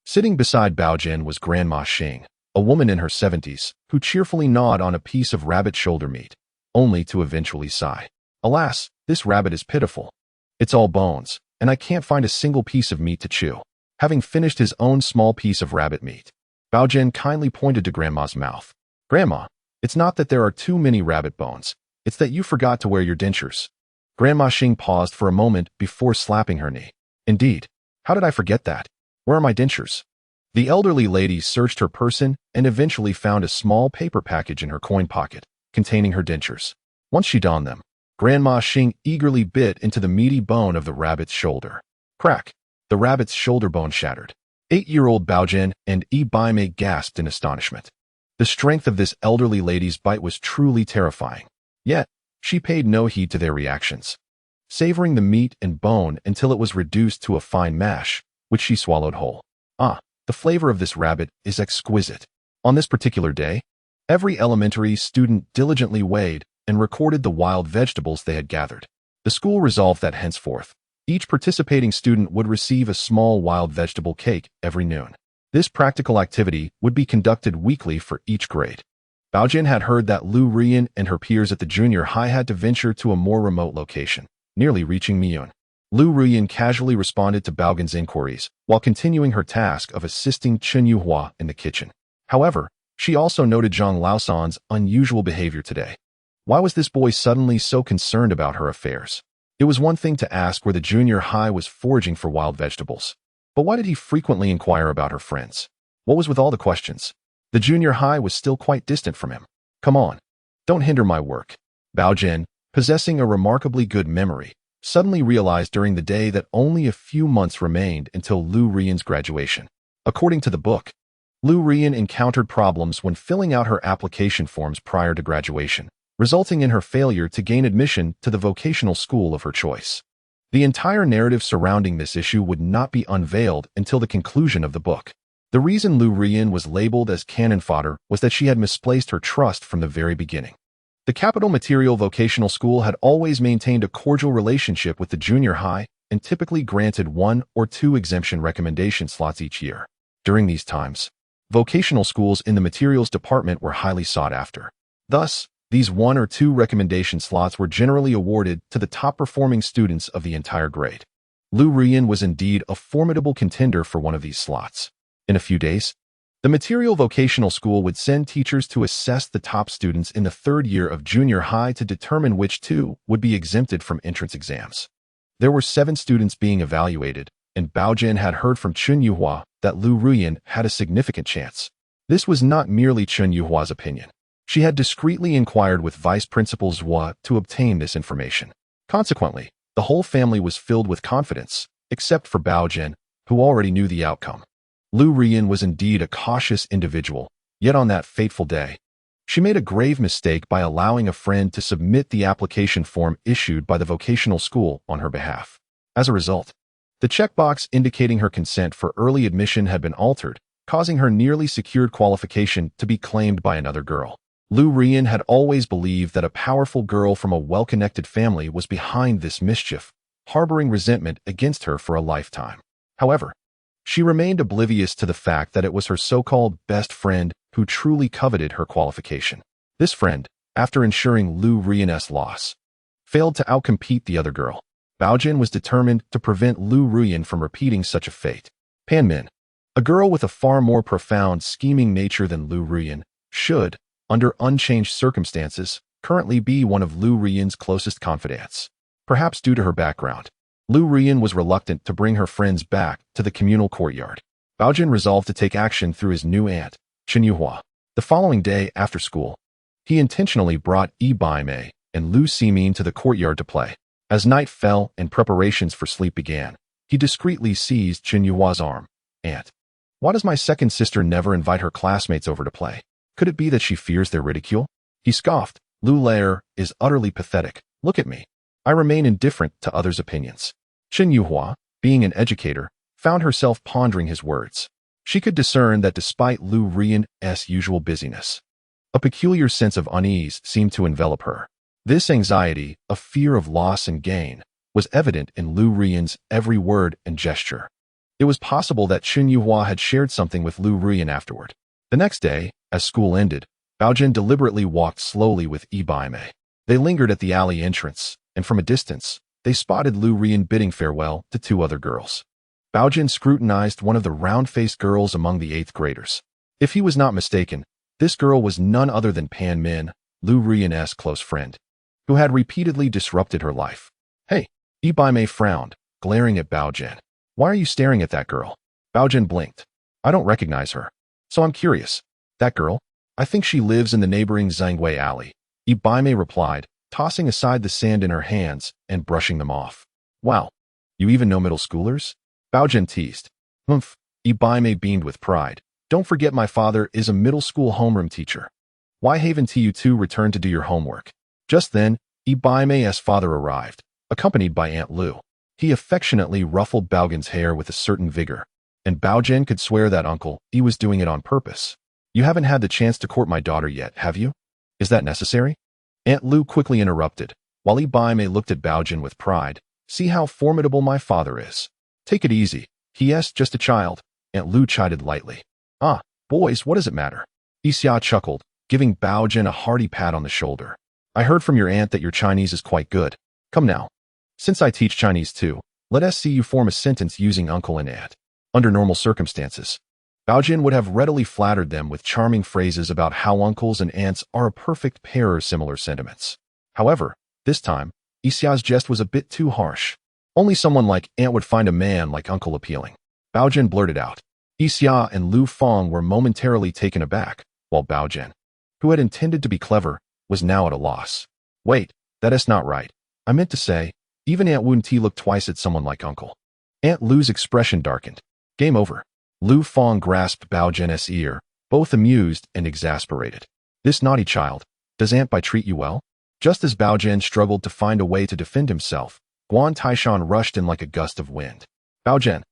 Sitting beside Baogen was Grandma Xing, a woman in her 70s, who cheerfully gnawed on a piece of rabbit shoulder meat, only to eventually sigh. Alas, this rabbit is pitiful. It's all bones, and I can't find a single piece of meat to chew. Having finished his own small piece of rabbit meat, Baogen kindly pointed to Grandma's mouth. Grandma, it's not that there are too many rabbit bones, it's that you forgot to wear your dentures. Grandma Xing paused for a moment before slapping her knee. Indeed, how did I forget that? Where are my dentures? The elderly lady searched her person and eventually found a small paper package in her coin pocket, containing her dentures. Once she donned them, Grandma Xing eagerly bit into the meaty bone of the rabbit's shoulder. Crack! The rabbit's shoulder bone shattered. 8-year-old Baogen and Yi Baimei gasped in astonishment. The strength of this elderly lady's bite was truly terrifying. Yet, she paid no heed to their reactions, savoring the meat and bone until it was reduced to a fine mash, which she swallowed whole. The flavor of this rabbit is exquisite. On this particular day, every elementary student diligently weighed and recorded the wild vegetables they had gathered. The school resolved that henceforth, each participating student would receive a small wild vegetable cake every noon. This practical activity would be conducted weekly for each grade. Baogen had heard that Lu Rian and her peers at the junior high had to venture to a more remote location, nearly reaching Miyun. Lu Ruyan casually responded to Baogen's inquiries while continuing her task of assisting Chen Yuhua in the kitchen. However, she also noted Zhang Laosan's unusual behavior today. Why was this boy suddenly so concerned about her affairs? It was one thing to ask where the junior high was foraging for wild vegetables. But why did he frequently inquire about her friends? What was with all the questions? The junior high was still quite distant from him. Come on, don't hinder my work. Baogen, possessing a remarkably good memory, suddenly realized during the day that only a few months remained until Lu Ruyan's graduation. According to the book, Lu Ruyan encountered problems when filling out her application forms prior to graduation, resulting in her failure to gain admission to the vocational school of her choice. The entire narrative surrounding this issue would not be unveiled until the conclusion of the book. The reason Lu Ruyan was labeled as cannon fodder was that she had misplaced her trust from the very beginning. The Capital Material Vocational School had always maintained a cordial relationship with the junior high and typically granted 1 or 2 exemption recommendation slots each year. During these times, vocational schools in the materials department were highly sought after. Thus, these 1 or 2 recommendation slots were generally awarded to the top-performing students of the entire grade. Lu Ruyan was indeed a formidable contender for one of these slots. In a few days, the Material Vocational School would send teachers to assess the top students in the 3rd year of junior high to determine which 2 would be exempted from entrance exams. There were 7 students being evaluated, and Baogen had heard from Chen Yuhua that Lu Ruyan had a significant chance. This was not merely Chen Yuhua's opinion. She had discreetly inquired with Vice Principal Zhua to obtain this information. Consequently, the whole family was filled with confidence, except for Baogen, who already knew the outcome. Lu Ruyan was indeed a cautious individual, yet on that fateful day, she made a grave mistake by allowing a friend to submit the application form issued by the vocational school on her behalf. As a result, the checkbox indicating her consent for early admission had been altered, causing her nearly secured qualification to be claimed by another girl. Lu Ruyan had always believed that a powerful girl from a well-connected family was behind this mischief, harboring resentment against her for a lifetime. However, she remained oblivious to the fact that it was her so-called best friend who truly coveted her qualification. This friend, after ensuring Lu Ruyan's loss, failed to outcompete the other girl. Baogen was determined to prevent Lu Ruyan from repeating such a fate. Pan Min, a girl with a far more profound scheming nature than Lu Ruyan, should, under unchanged circumstances, currently be one of Lu Ruyan's closest confidants. Perhaps due to her background, Lu Ruyan was reluctant to bring her friends back to the communal courtyard. Baogen resolved to take action through his new aunt, Chen Yuhua. The following day after school, he intentionally brought Yi Baimei and Lu Ximin to the courtyard to play. As night fell and preparations for sleep began, he discreetly seized Chen Yuhua's arm. Aunt, why does my second sister never invite her classmates over to play? Could it be that she fears their ridicule? He scoffed. Lu Lair is utterly pathetic. Look at me. I remain indifferent to others' opinions. Chen Yuhua, being an educator, found herself pondering his words. She could discern that despite Lu Ruyan's usual busyness, a peculiar sense of unease seemed to envelop her. This anxiety, a fear of loss and gain, was evident in Lu Ruyan's every word and gesture. It was possible that Chen Yuhua had shared something with Lu Ruyan afterward. The next day, as school ended, Baogen deliberately walked slowly with Yi Baimei. They lingered at the alley entrance, and from a distance, they spotted Lu Ruyan bidding farewell to 2 other girls. Baogen scrutinized one of the round-faced girls among the 8th graders. If he was not mistaken, this girl was none other than Pan Min, Lu Ruyan's close friend, who had repeatedly disrupted her life. Hey, Yi Baimei frowned, glaring at Baogen. Why are you staring at that girl? Baogen blinked. I don't recognize her. So I'm curious. That girl? I think she lives in the neighboring Zhangwei alley. Yi Baimei replied, tossing aside the sand in her hands and brushing them off. Wow, you even know middle schoolers? Baogen teased. Humph, Yi Baimei beamed with pride. Don't forget my father is a middle school homeroom teacher. Why haven't you 2 returned to do your homework? Just then, Yi Baimei's father arrived, accompanied by Aunt Lu. He affectionately ruffled Baogen's hair with a certain vigor, and Baogen could swear that Uncle Yi was doing it on purpose. You haven't had the chance to court my daughter yet, have you? Is that necessary? Aunt Lu quickly interrupted, while Yi Baimei looked at Baogen with pride. See how formidable my father is. Take it easy. He's just a child. Aunt Lu chided lightly. Ah, boys, what does it matter? Xia chuckled, giving Baogen a hearty pat on the shoulder. I heard from your aunt that your Chinese is quite good. Come now. Since I teach Chinese too, Let us see you form a sentence using uncle and aunt. Under normal circumstances, Baogen would have readily flattered them with charming phrases about how uncles and aunts are a perfect pair or similar sentiments. However, this time, Yixia's jest was a bit too harsh. Only someone like aunt would find a man like uncle appealing. Baogen blurted out. Yixia and Lu Feng were momentarily taken aback, while Baogen, who had intended to be clever, was now at a loss. Wait, that is not right. I meant to say, even Aunt Wen Ti looked twice at someone like uncle. Aunt Lu's expression darkened. Game over. Lu Feng grasped Baogen's ear, both amused and exasperated. This naughty child, does Aunt Bai treat you well? Just as Baogen struggled to find a way to defend himself, Guan Taishan rushed in like a gust of wind. Baogen,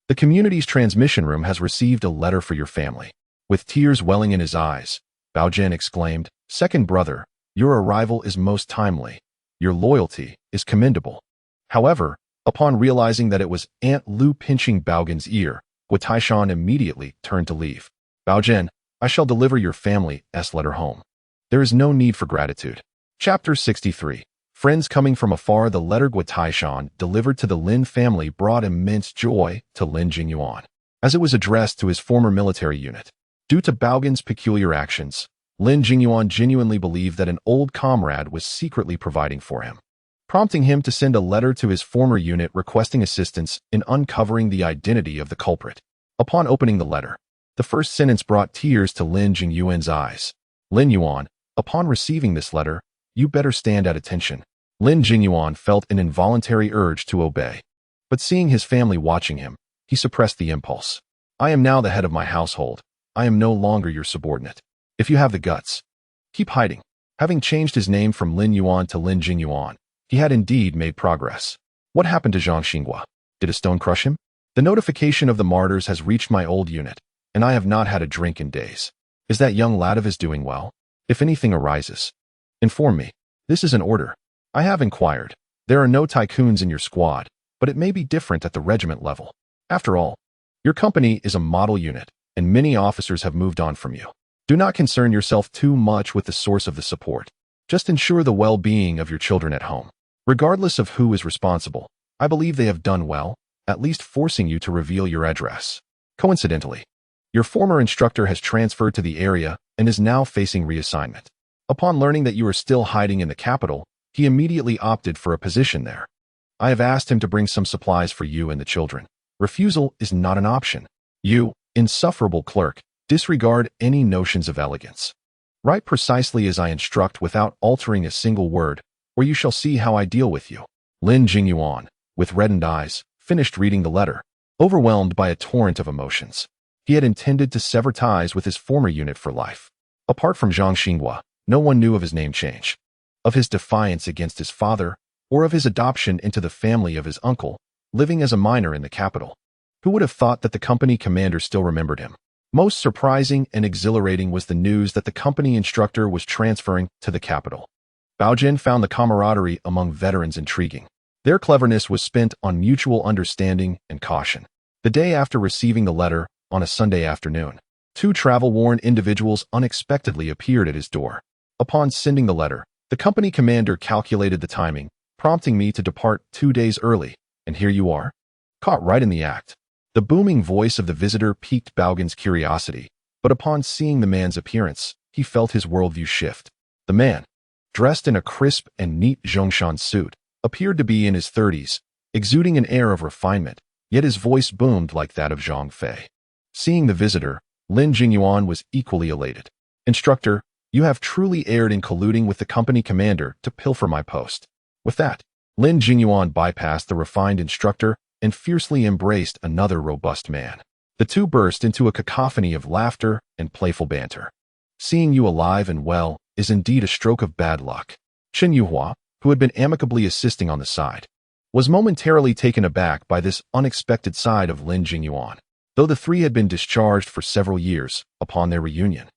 the community's transmission room has received a letter for your family. With tears welling in his eyes, Baogen exclaimed, Second brother, your arrival is most timely. Your loyalty is commendable. However, upon realizing that it was Aunt Lu pinching Baogen's ear, Guan Taishan immediately turned to leave. Baogen, I shall deliver your family's letter home. There is no need for gratitude. Chapter 63. Friends coming from afar. The letter Guan Taishan delivered to the Lin family brought immense joy to Lin Jingyuan, as it was addressed to his former military unit. Due to Baogen's peculiar actions, Lin Jingyuan genuinely believed that an old comrade was secretly providing for him, prompting him to send a letter to his former unit requesting assistance in uncovering the identity of the culprit. Upon opening the letter, the first sentence brought tears to Lin Jingyuan's eyes. Lin Yuan, upon receiving this letter, you better stand at attention. Lin Jingyuan felt an involuntary urge to obey, but seeing his family watching him, he suppressed the impulse. I am now the head of my household. I am no longer your subordinate. If you have the guts, keep hiding. Having changed his name from Lin Yuan to Lin Jingyuan, he had indeed made progress. What happened to Zhang Xinghua? Did a stone crush him? The notification of the martyrs has reached my old unit, and I have not had a drink in days. Is that young lad of his doing well? If anything arises, inform me. This is an order. I have inquired. There are no tycoons in your squad, but it may be different at the regiment level. After all, your company is a model unit, and many officers have moved on from you. Do not concern yourself too much with the source of the support. Just ensure the well-being of your children at home. Regardless of who is responsible, I believe they have done well, at least forcing you to reveal your address. Coincidentally, your former instructor has transferred to the area and is now facing reassignment. Upon learning that you are still hiding in the capital, he immediately opted for a position there. I have asked him to bring some supplies for you and the children. Refusal is not an option. You, insufferable clerk, disregard any notions of elegance. Write precisely as I instruct without altering a single word, or you shall see how I deal with you. Lin Jingyuan, with reddened eyes, finished reading the letter, overwhelmed by a torrent of emotions. He had intended to sever ties with his former unit for life. Apart from Zhang Xinghua, no one knew of his name change, of his defiance against his father, or of his adoption into the family of his uncle, living as a minor in the capital. Who would have thought that the company commander still remembered him? Most surprising and exhilarating was the news that the company instructor was transferring to the capital. Baogen found the camaraderie among veterans intriguing. Their cleverness was spent on mutual understanding and caution. The day after receiving the letter, on a Sunday afternoon, two travel-worn individuals unexpectedly appeared at his door. Upon sending the letter, the company commander calculated the timing, prompting me to depart 2 days early, and here you are. Caught right in the act. The booming voice of the visitor piqued Baogen's curiosity, but upon seeing the man's appearance, he felt his worldview shift. The man, dressed in a crisp and neat Zhongshan suit, appeared to be in his 30s, exuding an air of refinement, yet his voice boomed like that of Zhang Fei. Seeing the visitor, Lin Jingyuan was equally elated. Instructor, you have truly erred in colluding with the company commander to pilfer my post. With that, Lin Jingyuan bypassed the refined instructor and fiercely embraced another robust man. The two burst into a cacophony of laughter and playful banter. Seeing you alive and well is indeed a stroke of bad luck. Chen Yuhua, who had been amicably assisting on the side, was momentarily taken aback by this unexpected side of Lin Jingyuan. Though the three had been discharged for several years, upon their reunion,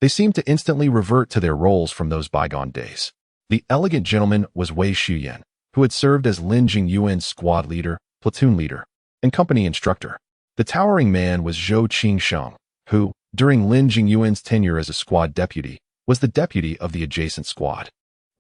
they seemed to instantly revert to their roles from those bygone days. The elegant gentleman was Wei Shuyan, who had served as Lin Jingyuan's squad leader, platoon leader, and company instructor. The towering man was Zhou Qingsheng, who, during Lin Jingyuan's tenure as a squad deputy, was the deputy of the adjacent squad.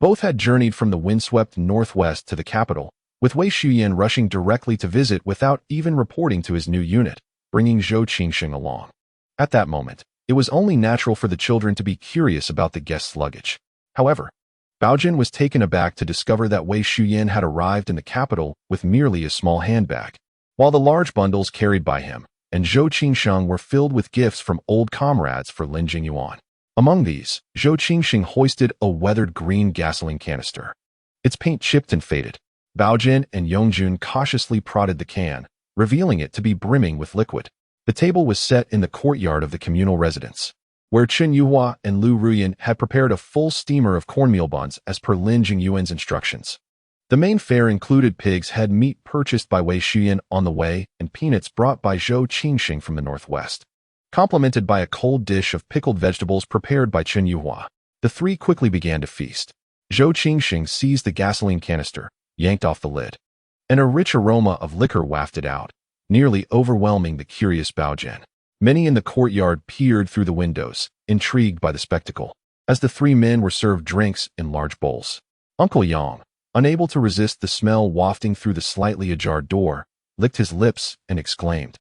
Both had journeyed from the windswept northwest to the capital, with Wei Shuyan rushing directly to visit without even reporting to his new unit, bringing Zhou Qingsheng along. At that moment, it was only natural for the children to be curious about the guest's luggage. However, Baogen was taken aback to discover that Wei Shuyan had arrived in the capital with merely a small handbag, while the large bundles carried by him and Zhou Qingsheng were filled with gifts from old comrades for Lin Jingyuan. Among these, Zhou Qingsheng hoisted a weathered green gasoline canister. Its paint chipped and faded. Baogen and Yongjun cautiously prodded the can, revealing it to be brimming with liquid. The table was set in the courtyard of the communal residence, where Chen Yuhua and Lu Ruyan had prepared a full steamer of cornmeal buns as per Lin Jingyuan's instructions. The main fare included pig's head meat purchased by Wei Shuyan on the way and peanuts brought by Zhou Qingsheng from the northwest, complemented by a cold dish of pickled vegetables prepared by Chen Yuhua. The three quickly began to feast. Zhou Qingsheng seized the gasoline canister, yanked off the lid, and a rich aroma of liquor wafted out, nearly overwhelming the curious Baogen. Many in the courtyard peered through the windows, intrigued by the spectacle, as the three men were served drinks in large bowls. Uncle Yang, unable to resist the smell wafting through the slightly ajar door, licked his lips and exclaimed,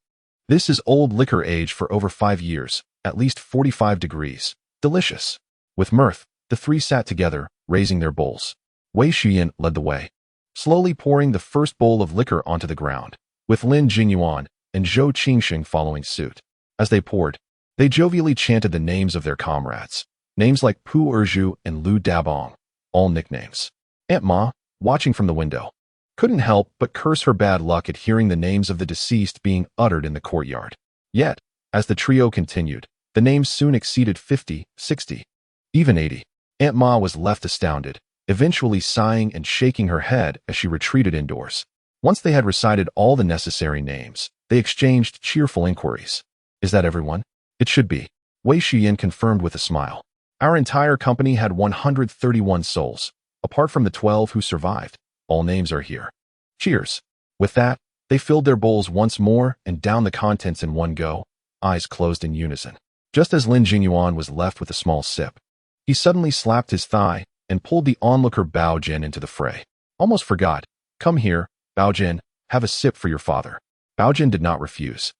"This is old liquor aged for over 5 years, at least 45 degrees. Delicious." With mirth, the three sat together, raising their bowls. Wei Shuyan led the way, slowly pouring the first bowl of liquor onto the ground, with Lin Jingyuan and Zhou Qingsheng following suit. As they poured, they jovially chanted the names of their comrades, names like Pu Erju and Lu Dabong, all nicknames. Aunt Ma, watching from the window, couldn't help but curse her bad luck at hearing the names of the deceased being uttered in the courtyard. Yet, as the trio continued, the names soon exceeded 50, 60, even 80. Aunt Ma was left astounded, eventually sighing and shaking her head as she retreated indoors. Once they had recited all the necessary names, they exchanged cheerful inquiries. "Is that everyone?" "It should be," Wei Shuyan confirmed with a smile. "Our entire company had 131 souls. Apart from the 12 who survived, all names are here. Cheers." With that, they filled their bowls once more and downed the contents in one go, eyes closed in unison. Just as Lin Jingyuan was left with a small sip, he suddenly slapped his thigh and pulled the onlooker Baogen into the fray. "Almost forgot. Come here, Baogen, have a sip for your father." Baogen did not refuse,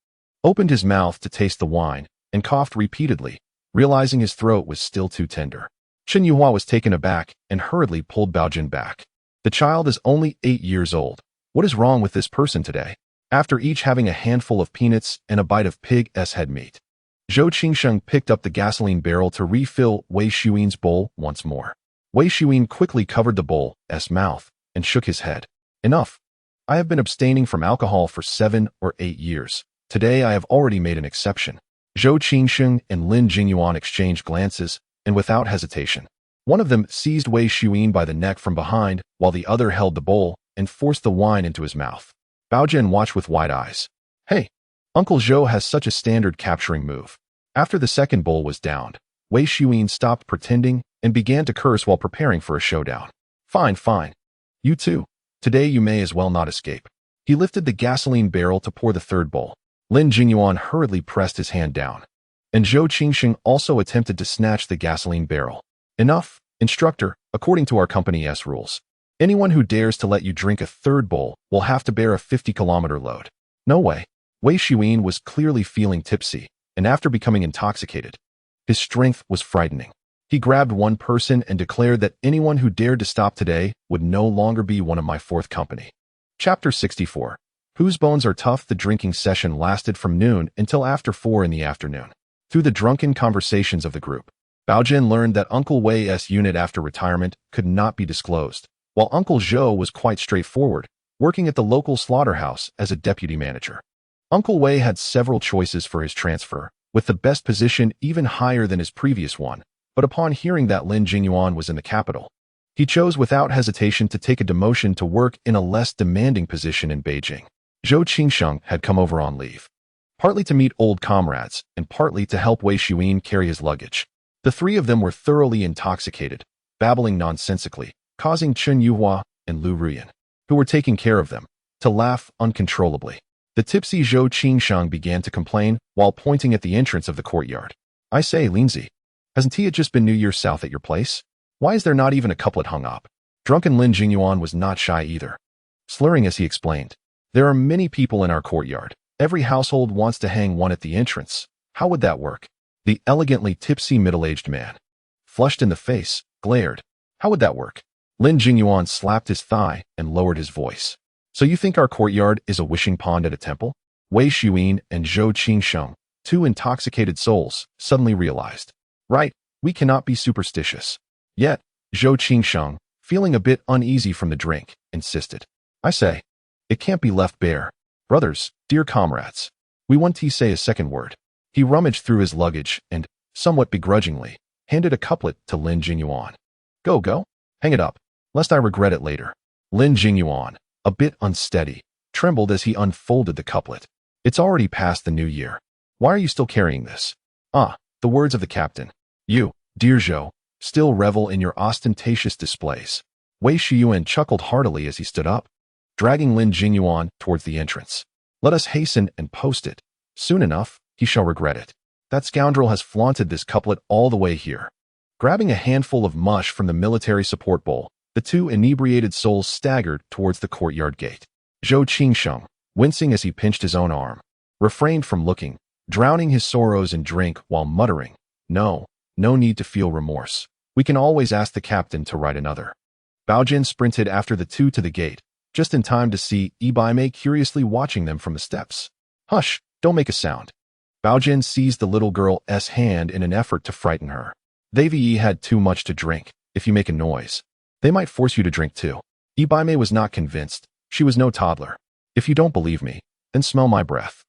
opened his mouth to taste the wine, and coughed repeatedly, realizing his throat was still too tender. Chen Yuhua was taken aback and hurriedly pulled Baogen back. "The child is only 8 years old. What is wrong with this person today?" After each having a handful of peanuts and a bite of pig's head meat, Zhou Qingsheng picked up the gasoline barrel to refill Wei Shuyan's bowl once more. Wei Shuyan quickly covered the bowl's mouth and shook his head. "Enough. I have been abstaining from alcohol for 7 or 8 years. Today I have already made an exception." Zhou Qingsheng and Lin Jingyuan exchanged glances, and without hesitation, one of them seized Wei Shuyan by the neck from behind, while the other held the bowl and forced the wine into his mouth. Baogen watched with wide eyes. "Hey, Uncle Zhou has such a standard capturing move." After the second bowl was downed, Wei Shuyan stopped pretending and began to curse while preparing for a showdown. Fine, fine. You too. Today you may as well not escape." He lifted the gasoline barrel to pour the third bowl. Lin Jingyuan hurriedly pressed his hand down, and Zhou Qingsheng also attempted to snatch the gasoline barrel. "Enough, instructor, according to our company's rules. Anyone who dares to let you drink a third bowl will have to bear a 50-kilometer load." "No way." Wei Shuyan was clearly feeling tipsy, and after becoming intoxicated, his strength was frightening. He grabbed one person and declared that anyone who dared to stop today would no longer be one of my fourth company. Chapter 64. Whose bones are tough? The drinking session lasted from noon until after 4 in the afternoon. Through the drunken conversations of the group, Baogen learned that Uncle Wei's unit after retirement could not be disclosed, while Uncle Zhou was quite straightforward, working at the local slaughterhouse as a deputy manager. Uncle Wei had several choices for his transfer, with the best position even higher than his previous one, but upon hearing that Lin Jingyuan was in the capital, he chose without hesitation to take a demotion to work in a less demanding position in Beijing. Zhou Qingsheng had come over on leave, partly to meet old comrades and partly to help Wei Shuyan carry his luggage. The three of them were thoroughly intoxicated, babbling nonsensically, causing Chen Yuhua and Lu Ruyan, who were taking care of them, to laugh uncontrollably. The tipsy Zhou Qingsheng began to complain while pointing at the entrance of the courtyard. "I say, Lindsay, hasn't it just been New Year's South at your place? Why is there not even a couplet hung up?" Drunken Lin Jingyuan was not shy either. slurring as he explained. There are many people in our courtyard. Every household wants to hang one at the entrance. How would that work? The elegantly tipsy middle-aged man, flushed in the face, glared. How would that work? Lin Jingyuan slapped his thigh and lowered his voice. So you think our courtyard is a wishing pond at a temple? Wei Xuyin and Zhou Qingsheng, two intoxicated souls, suddenly realized. Right, we cannot be superstitious. Yet, Zhou Qingsheng, feeling a bit uneasy from the drink, insisted. I say, it can't be left bare. Brothers, dear comrades, we want to say a second word. He rummaged through his luggage and, somewhat begrudgingly, handed a couplet to Lin Jingyuan. Go, hang it up, lest I regret it later. Lin Jingyuan, a bit unsteady, trembled as he unfolded the couplet. It's already past the new year. Why are you still carrying this? Ah, the words of the captain. You, dear Zhou, still revel in your ostentatious displays. Wei Shiyuan chuckled heartily as he stood up, dragging Lin Jingyuan towards the entrance. Let us hasten and post it. Soon enough, he shall regret it. That scoundrel has flaunted this couplet all the way here. Grabbing a handful of mush from the military support bowl, the two inebriated souls staggered towards the courtyard gate. Zhou Qingsheng, wincing as he pinched his own arm, refrained from looking, drowning his sorrows in drink while muttering, No need to feel remorse. We can always ask the captain to write another. Baogen sprinted after the two to the gate, just in time to see Ibaime curiously watching them from the steps. Hush, don't make a sound. Baogen seized the little girl's hand in an effort to frighten her. They had too much to drink. If you make a noise, they might force you to drink too. Ibaime was not convinced. She was no toddler. If you don't believe me, then smell my breath.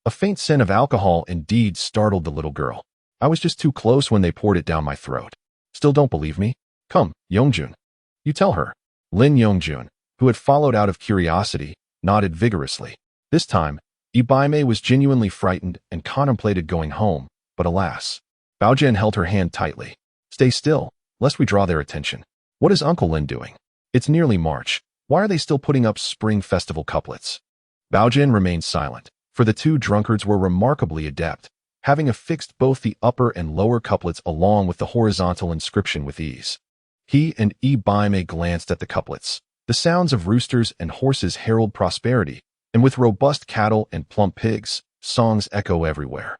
A faint scent of alcohol indeed startled the little girl. I was just too close when they poured it down my throat. Still don't believe me? Come, Yongjun. You tell her. Lin Yongjun, who had followed out of curiosity, nodded vigorously. This time, Ibaime was genuinely frightened and contemplated going home, but alas. Baogen held her hand tightly. Stay still, lest we draw their attention. What is Uncle Lin doing? It's nearly March. Why are they still putting up spring festival couplets? Baogen remained silent, for the two drunkards were remarkably adept, having affixed both the upper and lower couplets along with the horizontal inscription with ease. He and Ibaime glanced at the couplets. The sounds of roosters and horses herald prosperity, and with robust cattle and plump pigs, songs echo everywhere.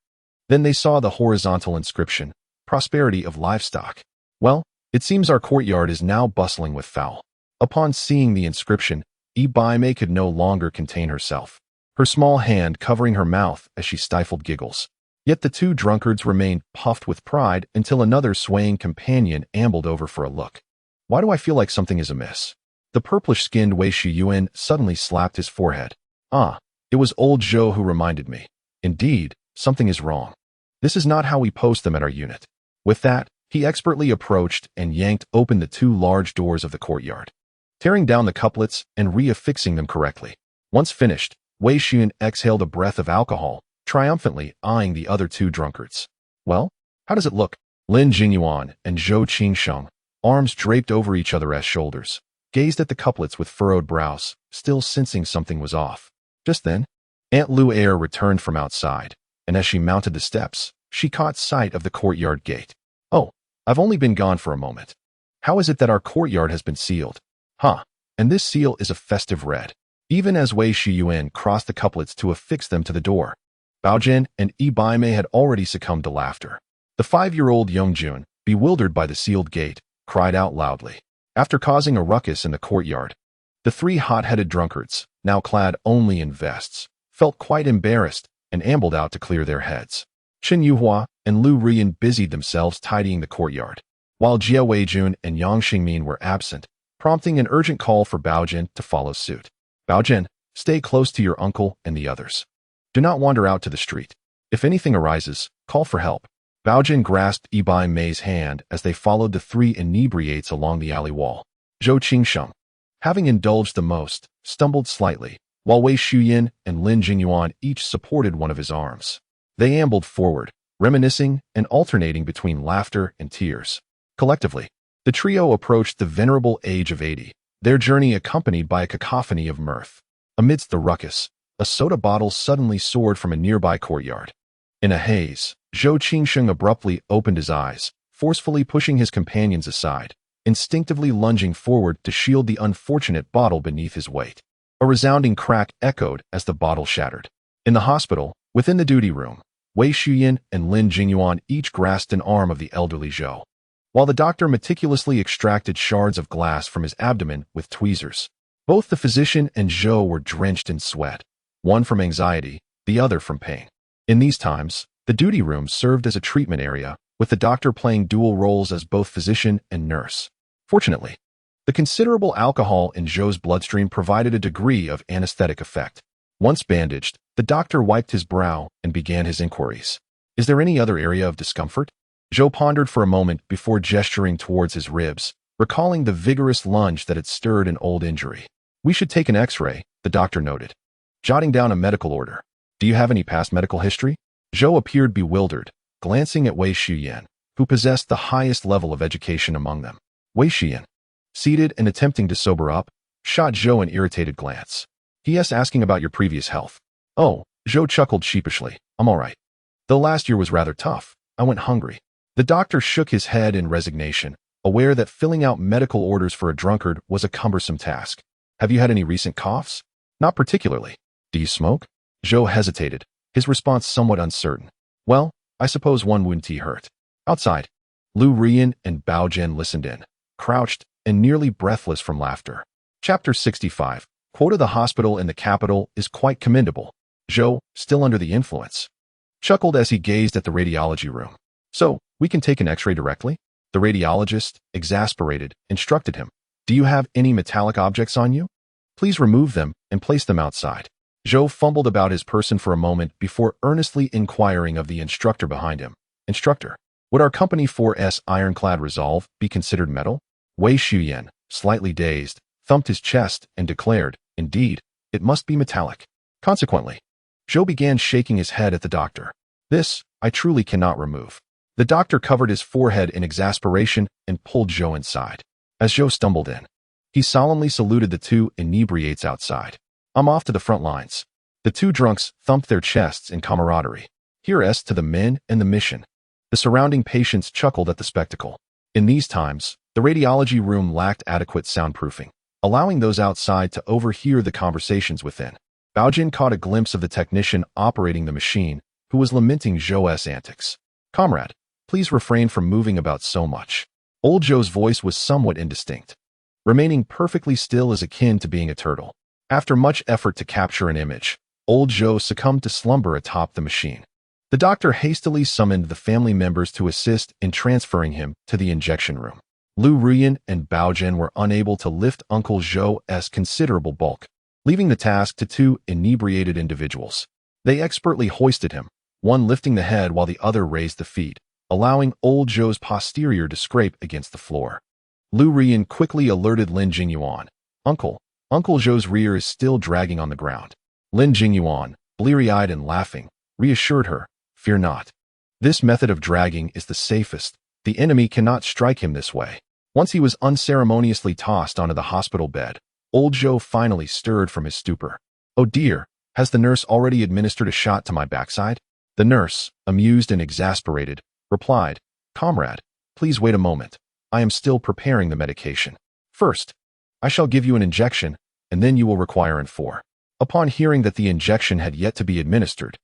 Then they saw the horizontal inscription, prosperity of livestock. Well, it seems our courtyard is now bustling with fowl. Upon seeing the inscription, Ibaime could no longer contain herself, her small hand covering her mouth as she stifled giggles. Yet the two drunkards remained puffed with pride until another swaying companion ambled over for a look. Why do I feel like something is amiss? The purplish-skinned Wei Shiyuan suddenly slapped his forehead. Ah, it was old Zhou who reminded me. Indeed, something is wrong. This is not how we post them at our unit. With that, he expertly approached and yanked open the two large doors of the courtyard, tearing down the couplets and reaffixing them correctly. Once finished, Wei Xun exhaled a breath of alcohol, triumphantly eyeing the other two drunkards. Well, how does it look? Lin Jingyuan and Zhou Qingsheng, arms draped over each other's shoulders, gazed at the couplets with furrowed brows, still sensing something was off. Just then, Aunt Lu Air returned from outside, and as she mounted the steps, she caught sight of the courtyard gate. Oh, I've only been gone for a moment. How is it that our courtyard has been sealed? Huh, and this seal is a festive red. Even as Wei Shiyuan crossed the couplets to affix them to the door, Baogen and Ibaime had already succumbed to laughter. The 5-year-old Yongjun, bewildered by the sealed gate, cried out loudly. After causing a ruckus in the courtyard, the three hot-headed drunkards, now clad only in vests, felt quite embarrassed and ambled out to clear their heads. Chen Yuhua and Lu Rian busied themselves tidying the courtyard, while Jia Weijun and Yang Xingmin were absent, prompting an urgent call for Baogen to follow suit. Baogen, stay close to your uncle and the others. Do not wander out to the street. If anything arises, call for help. Baogen grasped Ibaime's hand as they followed the three inebriates along the alley wall. Zhou Qingsheng, having indulged the most, stumbled slightly, while Wei Shuyin and Lin Jingyuan each supported one of his arms. They ambled forward, reminiscing and alternating between laughter and tears. Collectively, the trio approached the venerable age of 80, their journey accompanied by a cacophony of mirth. Amidst the ruckus, a soda bottle suddenly soared from a nearby courtyard. In a haze, Zhou Qingsheng abruptly opened his eyes, forcefully pushing his companions aside, instinctively lunging forward to shield the unfortunate bottle beneath his weight. A resounding crack echoed as the bottle shattered. In the hospital, within the duty room, Wei Shuyan and Lin Jingyuan each grasped an arm of the elderly Zhou, while the doctor meticulously extracted shards of glass from his abdomen with tweezers. Both the physician and Zhou were drenched in sweat, one from anxiety, the other from pain. In these times, the duty room served as a treatment area, with the doctor playing dual roles as both physician and nurse. Fortunately, the considerable alcohol in Zhou's bloodstream provided a degree of anesthetic effect. Once bandaged, the doctor wiped his brow and began his inquiries. Is there any other area of discomfort? Zhou pondered for a moment before gesturing towards his ribs, recalling the vigorous lunge that had stirred an old injury. We should take an x-ray, the doctor noted, jotting down a medical order. Do you have any past medical history? Zhou appeared bewildered, glancing at Wei Shuyan, who possessed the highest level of education among them. Wei Shuyan, seated and attempting to sober up, shot Zhou an irritated glance. P.S. asking about your previous health. Oh, Zhou chuckled sheepishly. I'm all right. Though last year was rather tough, I went hungry. The doctor shook his head in resignation, aware that filling out medical orders for a drunkard was a cumbersome task. Have you had any recent coughs? Not particularly. Do you smoke? Zhou hesitated, his response somewhat uncertain. Well, I suppose one wound tea hurt. Outside, Lu Rian and Baogen listened in, crouched and nearly breathless from laughter. Chapter 65. Quote: the hospital in the capital is quite commendable. Zhou, still under the influence, chuckled as he gazed at the radiology room. So, we can take an x-ray directly? The radiologist, exasperated, instructed him. Do you have any metallic objects on you? Please remove them and place them outside. Zhou fumbled about his person for a moment before earnestly inquiring of the instructor behind him. Instructor, would our Company 4's ironclad resolve be considered metal? Wei Shuyan, slightly dazed, thumped his chest and declared, indeed, it must be metallic. Consequently, Zhou began shaking his head at the doctor. This, I truly cannot remove. The doctor covered his forehead in exasperation and pulled Zhou inside. As Zhou stumbled in, he solemnly saluted the two inebriates outside. I'm off to the front lines. The two drunks thumped their chests in camaraderie. Here's to the men and the mission. The surrounding patients chuckled at the spectacle. In these times, the radiology room lacked adequate soundproofing, allowing those outside to overhear the conversations within. Baogen caught a glimpse of the technician operating the machine, who was lamenting Zhou's antics. Comrade, please refrain from moving about so much. Old Zhou's voice was somewhat indistinct. Remaining perfectly still is akin to being a turtle. After much effort to capture an image, old Zhou succumbed to slumber atop the machine. The doctor hastily summoned the family members to assist in transferring him to the injection room. Lu Rian and Baogen were unable to lift Uncle Zhou's considerable bulk, leaving the task to two inebriated individuals. They expertly hoisted him, one lifting the head while the other raised the feet, allowing old Zhou's posterior to scrape against the floor. Lu Rian quickly alerted Lin Jingyuan. Uncle Zhou's rear is still dragging on the ground. Lin Jingyuan, bleary-eyed and laughing, reassured her, fear not. This method of dragging is the safest. The enemy cannot strike him this way. Once he was unceremoniously tossed onto the hospital bed, old Zhou finally stirred from his stupor. Oh dear, has the nurse already administered a shot to my backside? The nurse, amused and exasperated, replied, Comrade, please wait a moment. I am still preparing the medication. First, I shall give you an injection, and then you will require an 4. Upon hearing that the injection had yet to be administered,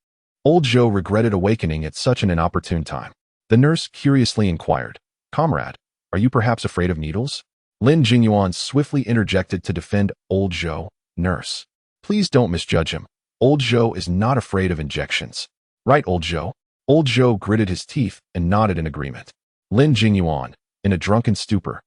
old Zhou regretted awakening at such an inopportune time. The nurse curiously inquired, Comrade, are you perhaps afraid of needles? Lin Jingyuan swiftly interjected to defend old Zhou. Nurse, please don't misjudge him. Old Zhou is not afraid of injections. Right, old Zhou? Old Zhou gritted his teeth and nodded in agreement. Lin Jingyuan, in a drunken stupor,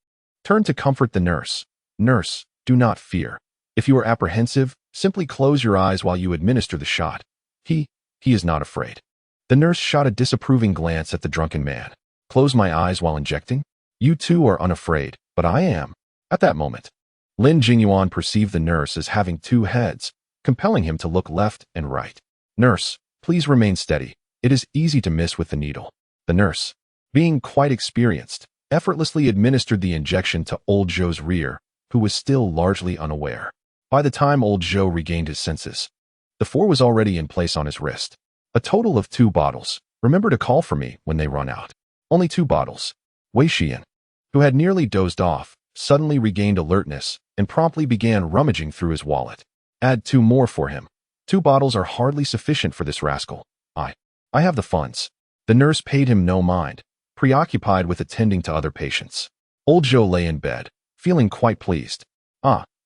turned to comfort the nurse. Nurse, do not fear. If you are apprehensive, simply close your eyes while you administer the shot. He is not afraid. The nurse shot a disapproving glance at the drunken man. Close my eyes while injecting? You too are unafraid, but I am. At that moment, Lin Jingyuan perceived the nurse as having two heads, compelling him to look left and right. Nurse, please remain steady. It is easy to miss with the needle. The nurse, being quite experienced, effortlessly administered the injection to old Zhou's rear, who was still largely unaware. By the time old Zhou regained his senses, the 4 was already in place on his wrist. A total of 2 bottles. Remember to call for me when they run out. Only 2 bottles. Wei Xian, who had nearly dozed off, suddenly regained alertness and promptly began rummaging through his wallet. Add 2 more for him. 2 bottles are hardly sufficient for this rascal. I have the funds. The nurse paid him no mind, preoccupied with attending to other patients. Old Zhou lay in bed, feeling quite pleased.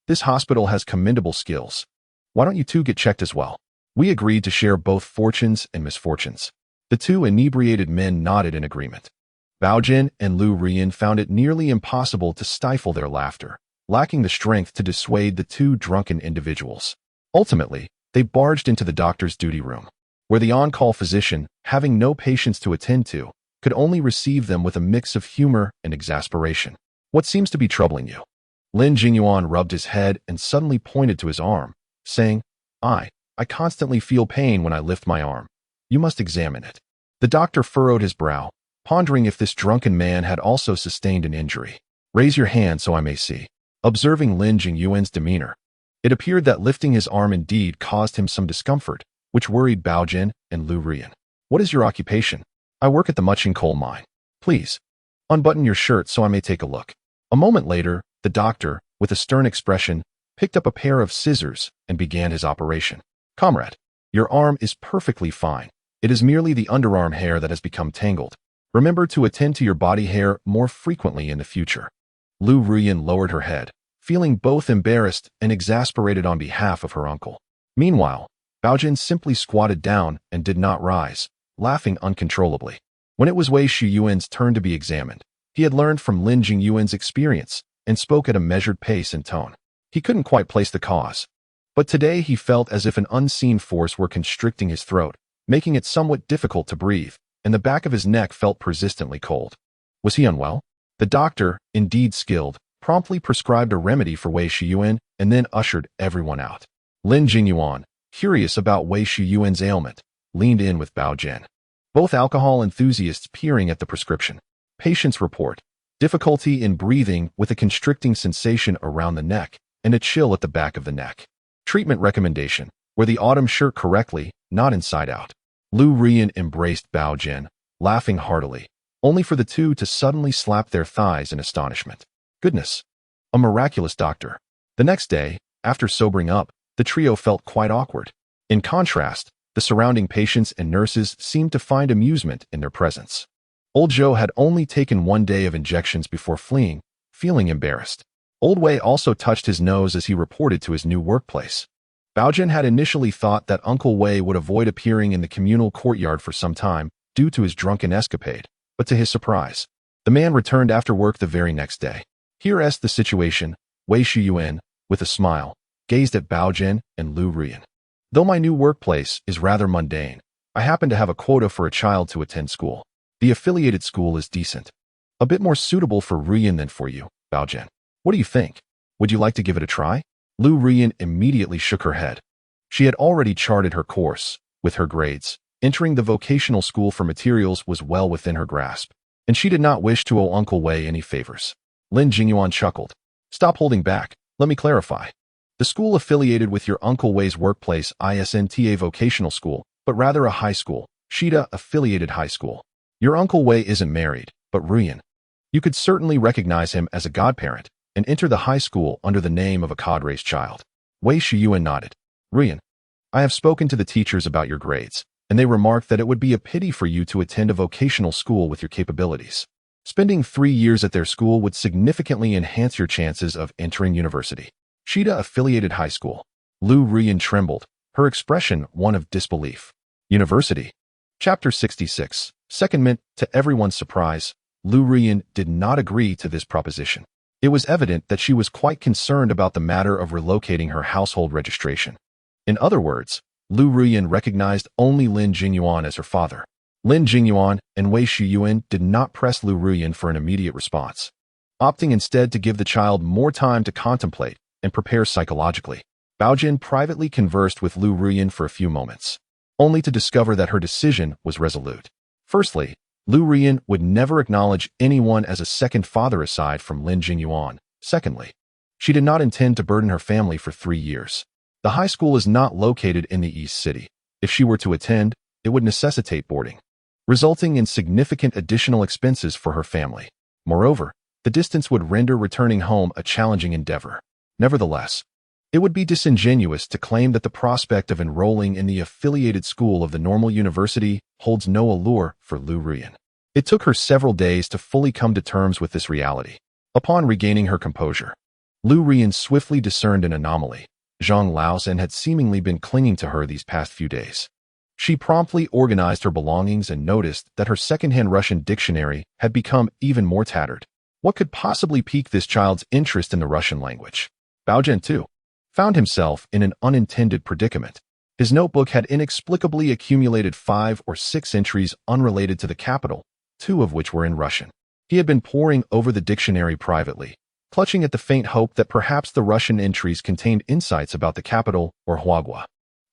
This hospital has commendable skills. Why don't you 2 get checked as well? We agreed to share both fortunes and misfortunes. The 2 inebriated men nodded in agreement. Baogen and Lu Rian found it nearly impossible to stifle their laughter, lacking the strength to dissuade the 2 drunken individuals. Ultimately, they barged into the doctor's duty room, where the on-call physician, having no patients to attend to, could only receive them with a mix of humor and exasperation. What seems to be troubling you? Lin Jingyuan rubbed his head and suddenly pointed to his arm, saying, I constantly feel pain when I lift my arm. You must examine it. The doctor furrowed his brow, pondering if this drunken man had also sustained an injury. Raise your hand so I may see. Observing Lin Jingyuan's demeanor, it appeared that lifting his arm indeed caused him some discomfort, which worried Baogen and Lu Rian. What is your occupation? I work at the Muqing coal mine. Please, unbutton your shirt so I may take a look. A moment later, the doctor, with a stern expression, picked up a pair of scissors and began his operation. Comrade, your arm is perfectly fine. It is merely the underarm hair that has become tangled. Remember to attend to your body hair more frequently in the future. Lu Rian lowered her head, feeling both embarrassed and exasperated on behalf of her uncle. Meanwhile, Baogen simply squatted down and did not rise, laughing uncontrollably. When it was Wei Shiyuan's turn to be examined, he had learned from Lin Jingyuan's experience and spoke at a measured pace and tone. He couldn't quite place the cause, but today he felt as if an unseen force were constricting his throat, making it somewhat difficult to breathe, and the back of his neck felt persistently cold. Was he unwell? The doctor, indeed skilled, promptly prescribed a remedy for Wei Shiyuan and then ushered everyone out. Lin Jingyuan, curious about Wei Shiyuan's ailment, leaned in with Baogen, both alcohol enthusiasts peering at the prescription. Patient's report: difficulty in breathing with a constricting sensation around the neck and a chill at the back of the neck. Treatment recommendation: wear the autumn shirt correctly, not inside out. Lu Rian embraced Baogen, laughing heartily, only for the 2 to suddenly slap their thighs in astonishment. Goodness, a miraculous doctor. The next day, after sobering up, the trio felt quite awkward. In contrast, the surrounding patients and nurses seemed to find amusement in their presence. Old Zhou had only taken 1 day of injections before fleeing, feeling embarrassed. Old Wei also touched his nose as he reported to his new workplace. Baogen had initially thought that Uncle Wei would avoid appearing in the communal courtyard for some time due to his drunken escapade, but to his surprise, the man returned after work the very next day. Here's the situation. Wei Shiyuan, with a smile, gazed at Baogen and Lu Rian. Though my new workplace is rather mundane, I happen to have a quota for a child to attend school. The affiliated school is decent. A bit more suitable for Rian than for you, Baogen. What do you think? Would you like to give it a try? Lu Rian immediately shook her head. She had already charted her course, with her grades. Entering the vocational school for materials was well within her grasp, and she did not wish to owe Uncle Wei any favors. Lin Jingyuan chuckled. Stop holding back. Let me clarify. The school affiliated with your Uncle Wei's workplace isn't a vocational school, but rather a high school, Shida affiliated high school. Your Uncle Wei isn't married, but Rian. You could certainly recognize him as a godparent and enter the high school under the name of a cadre's child. Wei Shiyuan nodded. Rian, I have spoken to the teachers about your grades, and they remarked that it would be a pity for you to attend a vocational school with your capabilities. Spending 3 years at their school would significantly enhance your chances of entering university. Shida affiliated high school. Lu Rian trembled, her expression one of disbelief. University. Chapter 66. Secondment. To everyone's surprise, Lu Rian did not agree to this proposition. It was evident that she was quite concerned about the matter of relocating her household registration. In other words, Lu Rian recognized only Lin Jingyuan as her father. Lin Jingyuan and Wei Shiyuan did not press Lu Rian for an immediate response, opting instead to give the child more time to contemplate and prepare psychologically. Baogen privately conversed with Lu Rian for a few moments, only to discover that her decision was resolute. Firstly, Lu Rian would never acknowledge anyone as a second father aside from Lin Jingyuan. Secondly, she did not intend to burden her family for 3 years. The high school is not located in the East City. If she were to attend, it would necessitate boarding, resulting in significant additional expenses for her family. Moreover, the distance would render returning home a challenging endeavor. Nevertheless, It would be disingenuous to claim that the prospect of enrolling in the affiliated school of the normal university holds no allure for Lu Ruiyan. It took her several days to fully come to terms with this reality. Upon regaining her composure, Lu Ruiyan swiftly discerned an anomaly. Zhang Baogen had seemingly been clinging to her these past few days. She promptly organized her belongings and noticed that her second-hand Russian dictionary had become even more tattered. What could possibly pique this child's interest in the Russian language? Baogen, too, found himself in an unintended predicament. His notebook had inexplicably accumulated 5 or 6 entries unrelated to the capital, 2 of which were in Russian. He had been poring over the dictionary privately, clutching at the faint hope that perhaps the Russian entries contained insights about the capital or Huagua.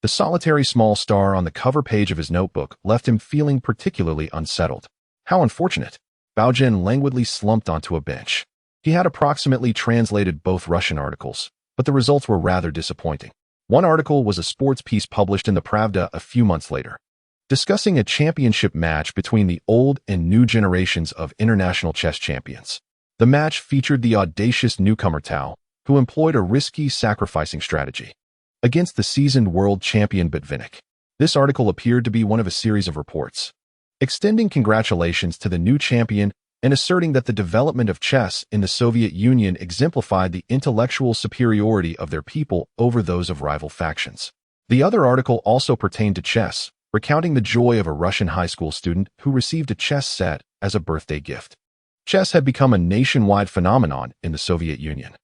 The solitary small star on the cover page of his notebook left him feeling particularly unsettled. How unfortunate. Baogen languidly slumped onto a bench. He had approximately translated both Russian articles, but the results were rather disappointing. One article was a sports piece published in the Pravda a few months later, discussing a championship match between the old and new generations of international chess champions. The match featured the audacious newcomer Tao, who employed a risky sacrificing strategy against the seasoned world champion Botvinnik. This article appeared to be one of a series of reports, extending congratulations to the new champion and asserting that the development of chess in the Soviet Union exemplified the intellectual superiority of their people over those of rival factions. The other article also pertained to chess, recounting the joy of a Russian high school student who received a chess set as a birthday gift. Chess had become a nationwide phenomenon in the Soviet Union,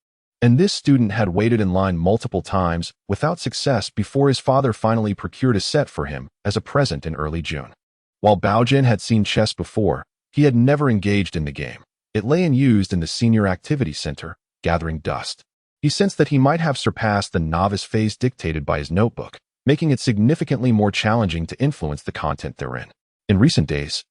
and this student had waited in line multiple times without success before his father finally procured a set for him as a present in early June. While Baogen had seen chess before, he had never engaged in the game. It lay unused in the senior activity center, gathering dust. He sensed that he might have surpassed the novice phase dictated by his notebook, making it significantly more challenging to influence the content therein. In recent days,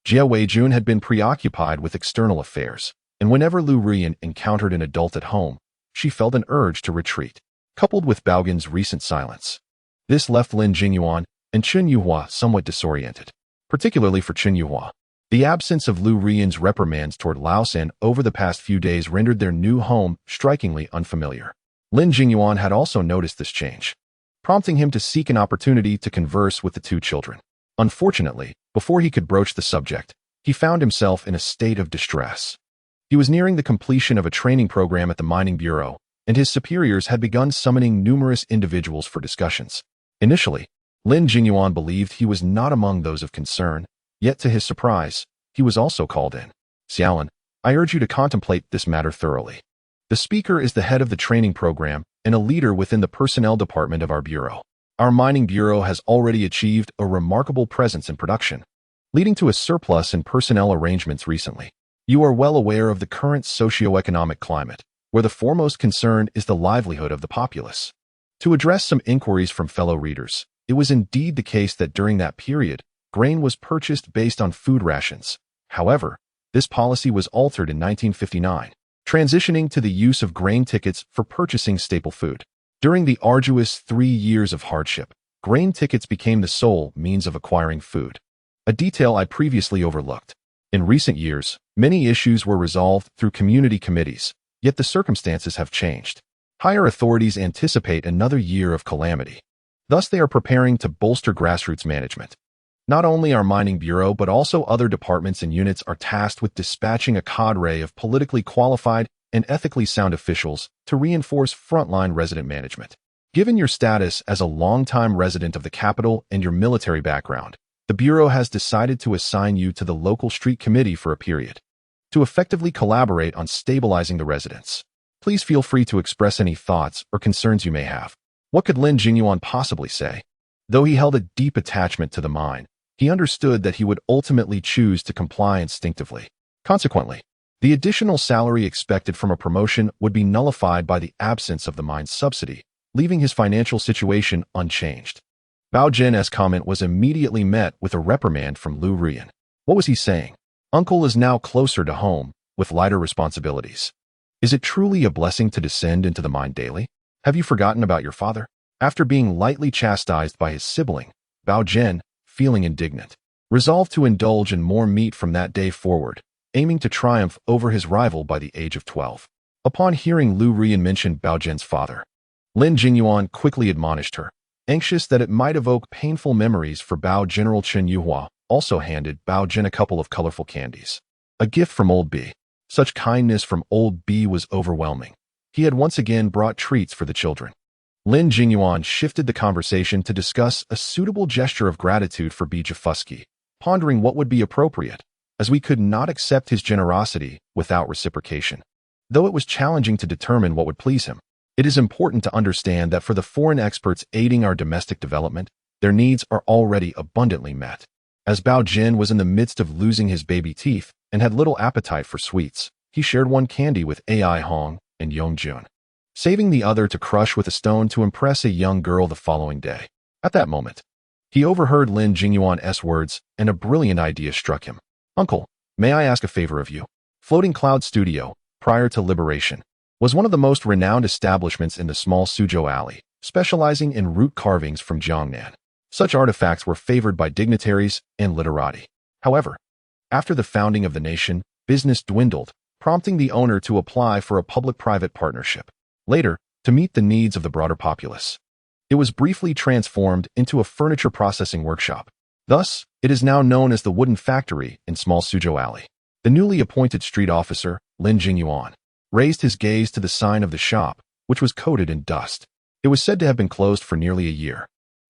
Jia Weijun had been preoccupied with external affairs, and whenever Lu Ruiyan encountered an adult at home, she felt an urge to retreat, coupled with Baogen's recent silence. This left Lin Jingyuan and Chen Yuhua somewhat disoriented, particularly for Chen Yuhua. The absence of Lu Ruiyan's reprimands toward Laosan over the past few days rendered their new home strikingly unfamiliar. Lin Jingyuan had also noticed this change, prompting him to seek an opportunity to converse with the two children. Unfortunately, before he could broach the subject, he found himself in a state of distress. He was nearing the completion of a training program at the Mining Bureau, and his superiors had begun summoning numerous individuals for discussions. Initially, Lin Jingyuan believed he was not among those of concern, yet to his surprise, he was also called in. Xiaolin, I urge you to contemplate this matter thoroughly. The speaker is the head of the training program and a leader within the personnel department of our bureau. Our mining bureau has already achieved a remarkable presence in production, leading to a surplus in personnel arrangements recently. You are well aware of the current socio-economic climate, where the foremost concern is the livelihood of the populace. To address some inquiries from fellow readers, it was indeed the case that during that period, grain was purchased based on food rations. However, this policy was altered in 1959, transitioning to the use of grain tickets for purchasing staple food. During the arduous 3 years of hardship, grain tickets became the sole means of acquiring food, a detail I previously overlooked. In recent years, many issues were resolved through community committees, yet the circumstances have changed. Higher authorities anticipate another year of calamity. Thus, they are preparing to bolster grassroots management. Not only our mining bureau, but also other departments and units are tasked with dispatching a cadre of politically qualified and ethically sound officials to reinforce frontline resident management. Given your status as a longtime resident of the capital and your military background, the Bureau has decided to assign you to the local street committee for a period to effectively collaborate on stabilizing the residents. Please feel free to express any thoughts or concerns you may have. What could Lin Jingyuan possibly say? Though he held a deep attachment to the mine, he understood that he would ultimately choose to comply instinctively. Consequently, the additional salary expected from a promotion would be nullified by the absence of the mine's subsidy, leaving his financial situation unchanged. Baogen's comment was immediately met with a reprimand from Lu Ruiyan. What was he saying? Uncle is now closer to home, with lighter responsibilities. Is it truly a blessing to descend into the mine daily? Have you forgotten about your father? After being lightly chastised by his sibling, Baogen, feeling indignant, resolved to indulge in more meat from that day forward, aiming to triumph over his rival by the age of 12. Upon hearing Lu Ruiyan mention Baogen's father, Lin Jingyuan quickly admonished her, anxious that it might evoke painful memories for Bao General Chen Yuhua, also handed Bao Jin a couple of colorful candies. A gift from old B. Such kindness from old B was overwhelming. He had once again brought treats for the children. Lin Jingyuan shifted the conversation to discuss a suitable gesture of gratitude for B. Jafusky, pondering what would be appropriate, as we could not accept his generosity without reciprocation. Though it was challenging to determine what would please him, it is important to understand that for the foreign experts aiding our domestic development, their needs are already abundantly met. As Bao Jin was in the midst of losing his baby teeth and had little appetite for sweets, he shared one candy with Ai Hong and Yongjun, saving the other to crush with a stone to impress a young girl the following day. At that moment, he overheard Lin Jingyuan's words, and a brilliant idea struck him. "Uncle, may I ask a favor of you?" Floating Cloud Studio, prior to liberation, was one of the most renowned establishments in the small Suzhou Alley, specializing in root carvings from Jiangnan. Such artifacts were favored by dignitaries and literati. However, after the founding of the nation, business dwindled, prompting the owner to apply for a public-private partnership. Later, to meet the needs of the broader populace, it was briefly transformed into a furniture processing workshop. Thus, it is now known as the Wooden Factory in Small Suzhou Alley. The newly appointed street officer, Lin Jingyuan, raised his gaze to the sign of the shop, which was coated in dust. It was said to have been closed for nearly a year.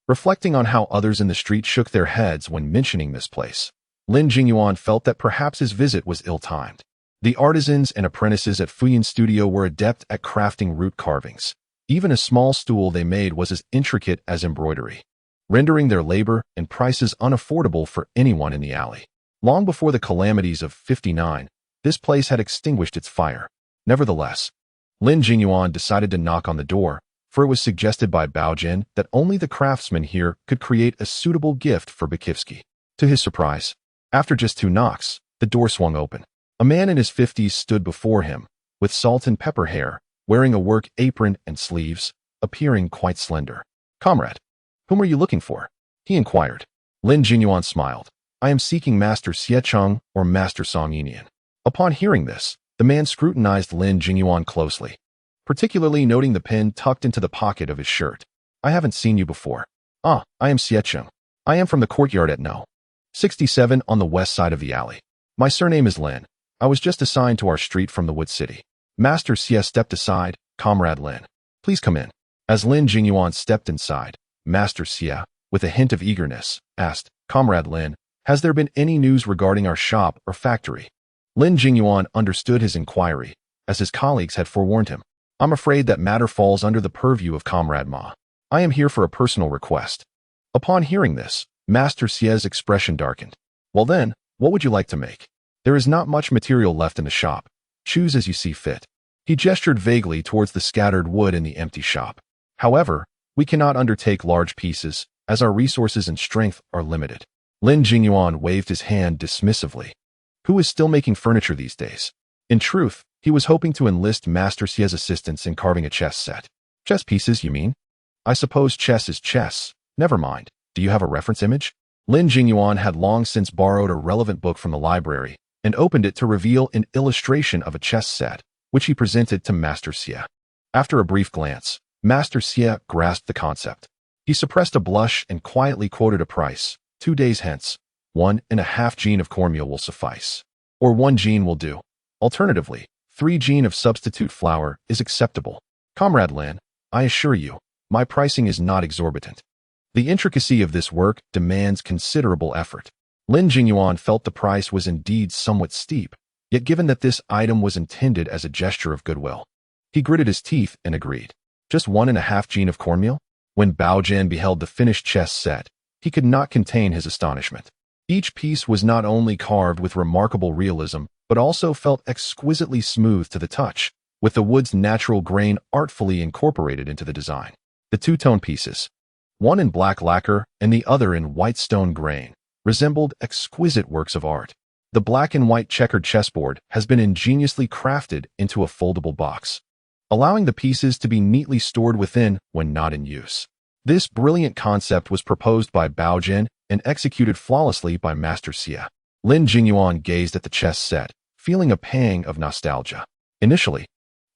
Reflecting on how others in the street shook their heads when mentioning this place, Lin Jingyuan felt that perhaps his visit was ill-timed. The artisans and apprentices at Fuyin Studio were adept at crafting root carvings. Even a small stool they made was as intricate as embroidery, rendering their labor and prices unaffordable for anyone in the alley. Long before the calamities of '59, this place had extinguished its fire. Nevertheless, Lin Jingyuan decided to knock on the door, for it was suggested by Bao Jin that only the craftsmen here could create a suitable gift for Bakivsky. To his surprise, after just 2 knocks, the door swung open. A man in his 50s stood before him, with salt and pepper hair, wearing a work apron and sleeves, appearing quite slender. "Comrade, whom are you looking for?" he inquired. Lin Jingyuan smiled. "I am seeking Master Xiecheng or Master Song Yinian." Upon hearing this, the man scrutinized Lin Jingyuan closely, particularly noting the pin tucked into the pocket of his shirt. "I haven't seen you before." "Ah, I am Xiecheng. I am from the courtyard at No. 67 on the west side of the alley. My surname is Lin. I was just assigned to our street from the Wood City." Master Xie stepped aside. "Comrade Lin, please come in." As Lin Jingyuan stepped inside, Master Xie, with a hint of eagerness, asked, "Comrade Lin, has there been any news regarding our shop or factory?" Lin Jingyuan understood his inquiry, as his colleagues had forewarned him. "I'm afraid that matter falls under the purview of Comrade Ma. I am here for a personal request." Upon hearing this, Master Xie's expression darkened. "Well then, what would you like to make? There is not much material left in the shop. Choose as you see fit." He gestured vaguely towards the scattered wood in the empty shop. "However, we cannot undertake large pieces, as our resources and strength are limited." Lin Jingyuan waved his hand dismissively. Who is still making furniture these days? In truth, he was hoping to enlist Master Xie's assistance in carving a chess set. "Chess pieces, you mean? I suppose chess is chess. Never mind. Do you have a reference image?" Lin Jingyuan had long since borrowed a relevant book from the library and opened it to reveal an illustration of a chess set, which he presented to Master Xie. After a brief glance, Master Xie grasped the concept. He suppressed a blush and quietly quoted a price. 2 days hence, 1.5 gene of cornmeal will suffice. Or 1 gene will do. Alternatively, 3 gene of substitute flour is acceptable. Comrade Lin, I assure you, my pricing is not exorbitant. The intricacy of this work demands considerable effort. Lin Jingyuan felt the price was indeed somewhat steep, yet given that this item was intended as a gesture of goodwill, he gritted his teeth and agreed. Just 1.5 gene of cornmeal? When Bao Jin beheld the finished chess set, he could not contain his astonishment. Each piece was not only carved with remarkable realism, but also felt exquisitely smooth to the touch, with the wood's natural grain artfully incorporated into the design. The 2-tone pieces, one in black lacquer and the other in white stone grain, resembled exquisite works of art. The black and white checkered chessboard has been ingeniously crafted into a foldable box, allowing the pieces to be neatly stored within when not in use. This brilliant concept was proposed by Bao Jin and executed flawlessly by Master Xie. Lin Jingyuan gazed at the chess set, feeling a pang of nostalgia. Initially,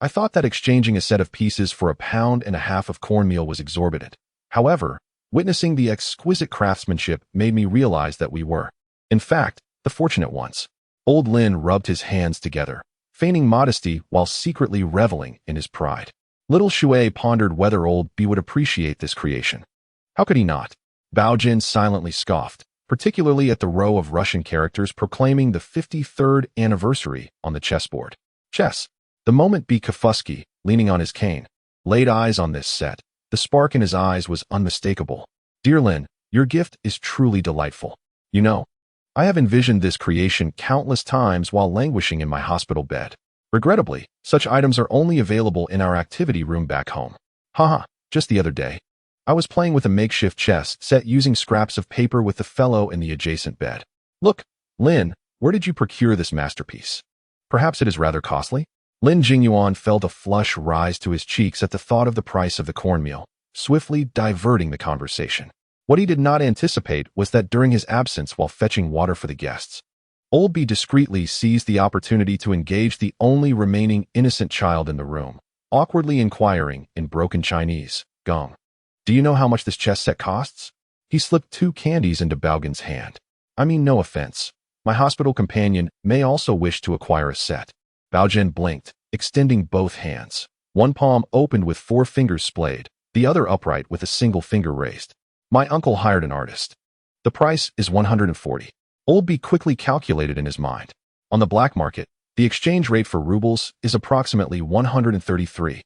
I thought that exchanging a set of pieces for £1.50 of cornmeal was exorbitant. However, witnessing the exquisite craftsmanship made me realize that we were, in fact, the fortunate ones. Old Lin rubbed his hands together, feigning modesty while secretly reveling in his pride. Little Shui pondered whether Old B would appreciate this creation. How could he not? Baogen silently scoffed, particularly at the row of Russian characters proclaiming the 53rd anniversary on the chessboard. Chess. The moment B. Kafusky, leaning on his cane, laid eyes on this set, the spark in his eyes was unmistakable. Dear Lin, your gift is truly delightful. You know, I have envisioned this creation countless times while languishing in my hospital bed. Regrettably, such items are only available in our activity room back home. Haha, just the other day, I was playing with a makeshift chess set using scraps of paper with the fellow in the adjacent bed. Look, Lin, where did you procure this masterpiece? Perhaps it is rather costly? Lin Jingyuan felt a flush rise to his cheeks at the thought of the price of the cornmeal, swiftly diverting the conversation. What he did not anticipate was that during his absence while fetching water for the guests, Old B discreetly seized the opportunity to engage the only remaining innocent child in the room, awkwardly inquiring in broken Chinese, Gong. Do you know how much this chess set costs? He slipped 2 candies into Baogen's hand. I mean, no offense. My hospital companion may also wish to acquire a set. Baogen blinked, extending both hands. One palm opened with 4 fingers splayed, the other upright with a single finger raised. My uncle hired an artist. The price is 140. Old B quickly calculated in his mind. On the black market, the exchange rate for rubles is approximately 133,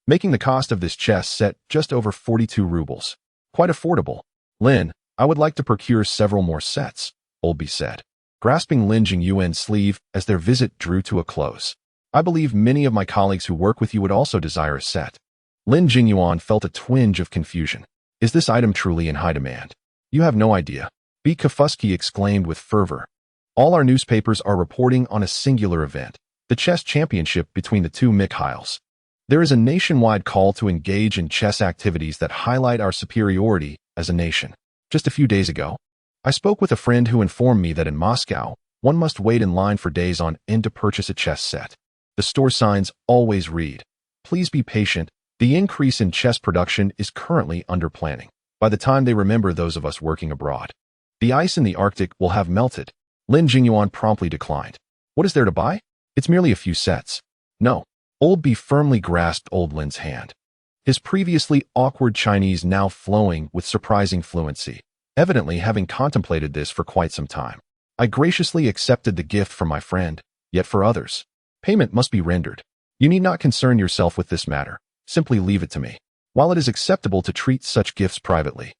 making the cost of this chess set just over 42 rubles. Quite affordable. Lin, I would like to procure several more sets, Old B said, grasping Lin Jingyuan's sleeve as their visit drew to a close. I believe many of my colleagues who work with you would also desire a set. Lin Jingyuan felt a twinge of confusion. Is this item truly in high demand? You have no idea. B. Kafusky exclaimed with fervor. All our newspapers are reporting on a singular event, the chess championship between the 2 Mikhails. There is a nationwide call to engage in chess activities that highlight our superiority as a nation. Just a few days ago, I spoke with a friend who informed me that in Moscow, one must wait in line for days on end to purchase a chess set. The store signs always read, "Please be patient. The increase in chess production is currently under planning." By the time they remember those of us working abroad, the ice in the Arctic will have melted. Lin Jingyuan promptly declined. What is there to buy? It's merely a few sets. No. Old B firmly grasped Old Lin's hand, his previously awkward Chinese now flowing with surprising fluency, evidently having contemplated this for quite some time. I graciously accepted the gift from my friend, yet for others, payment must be rendered. You need not concern yourself with this matter. Simply leave it to me. While it is acceptable to treat such gifts privately,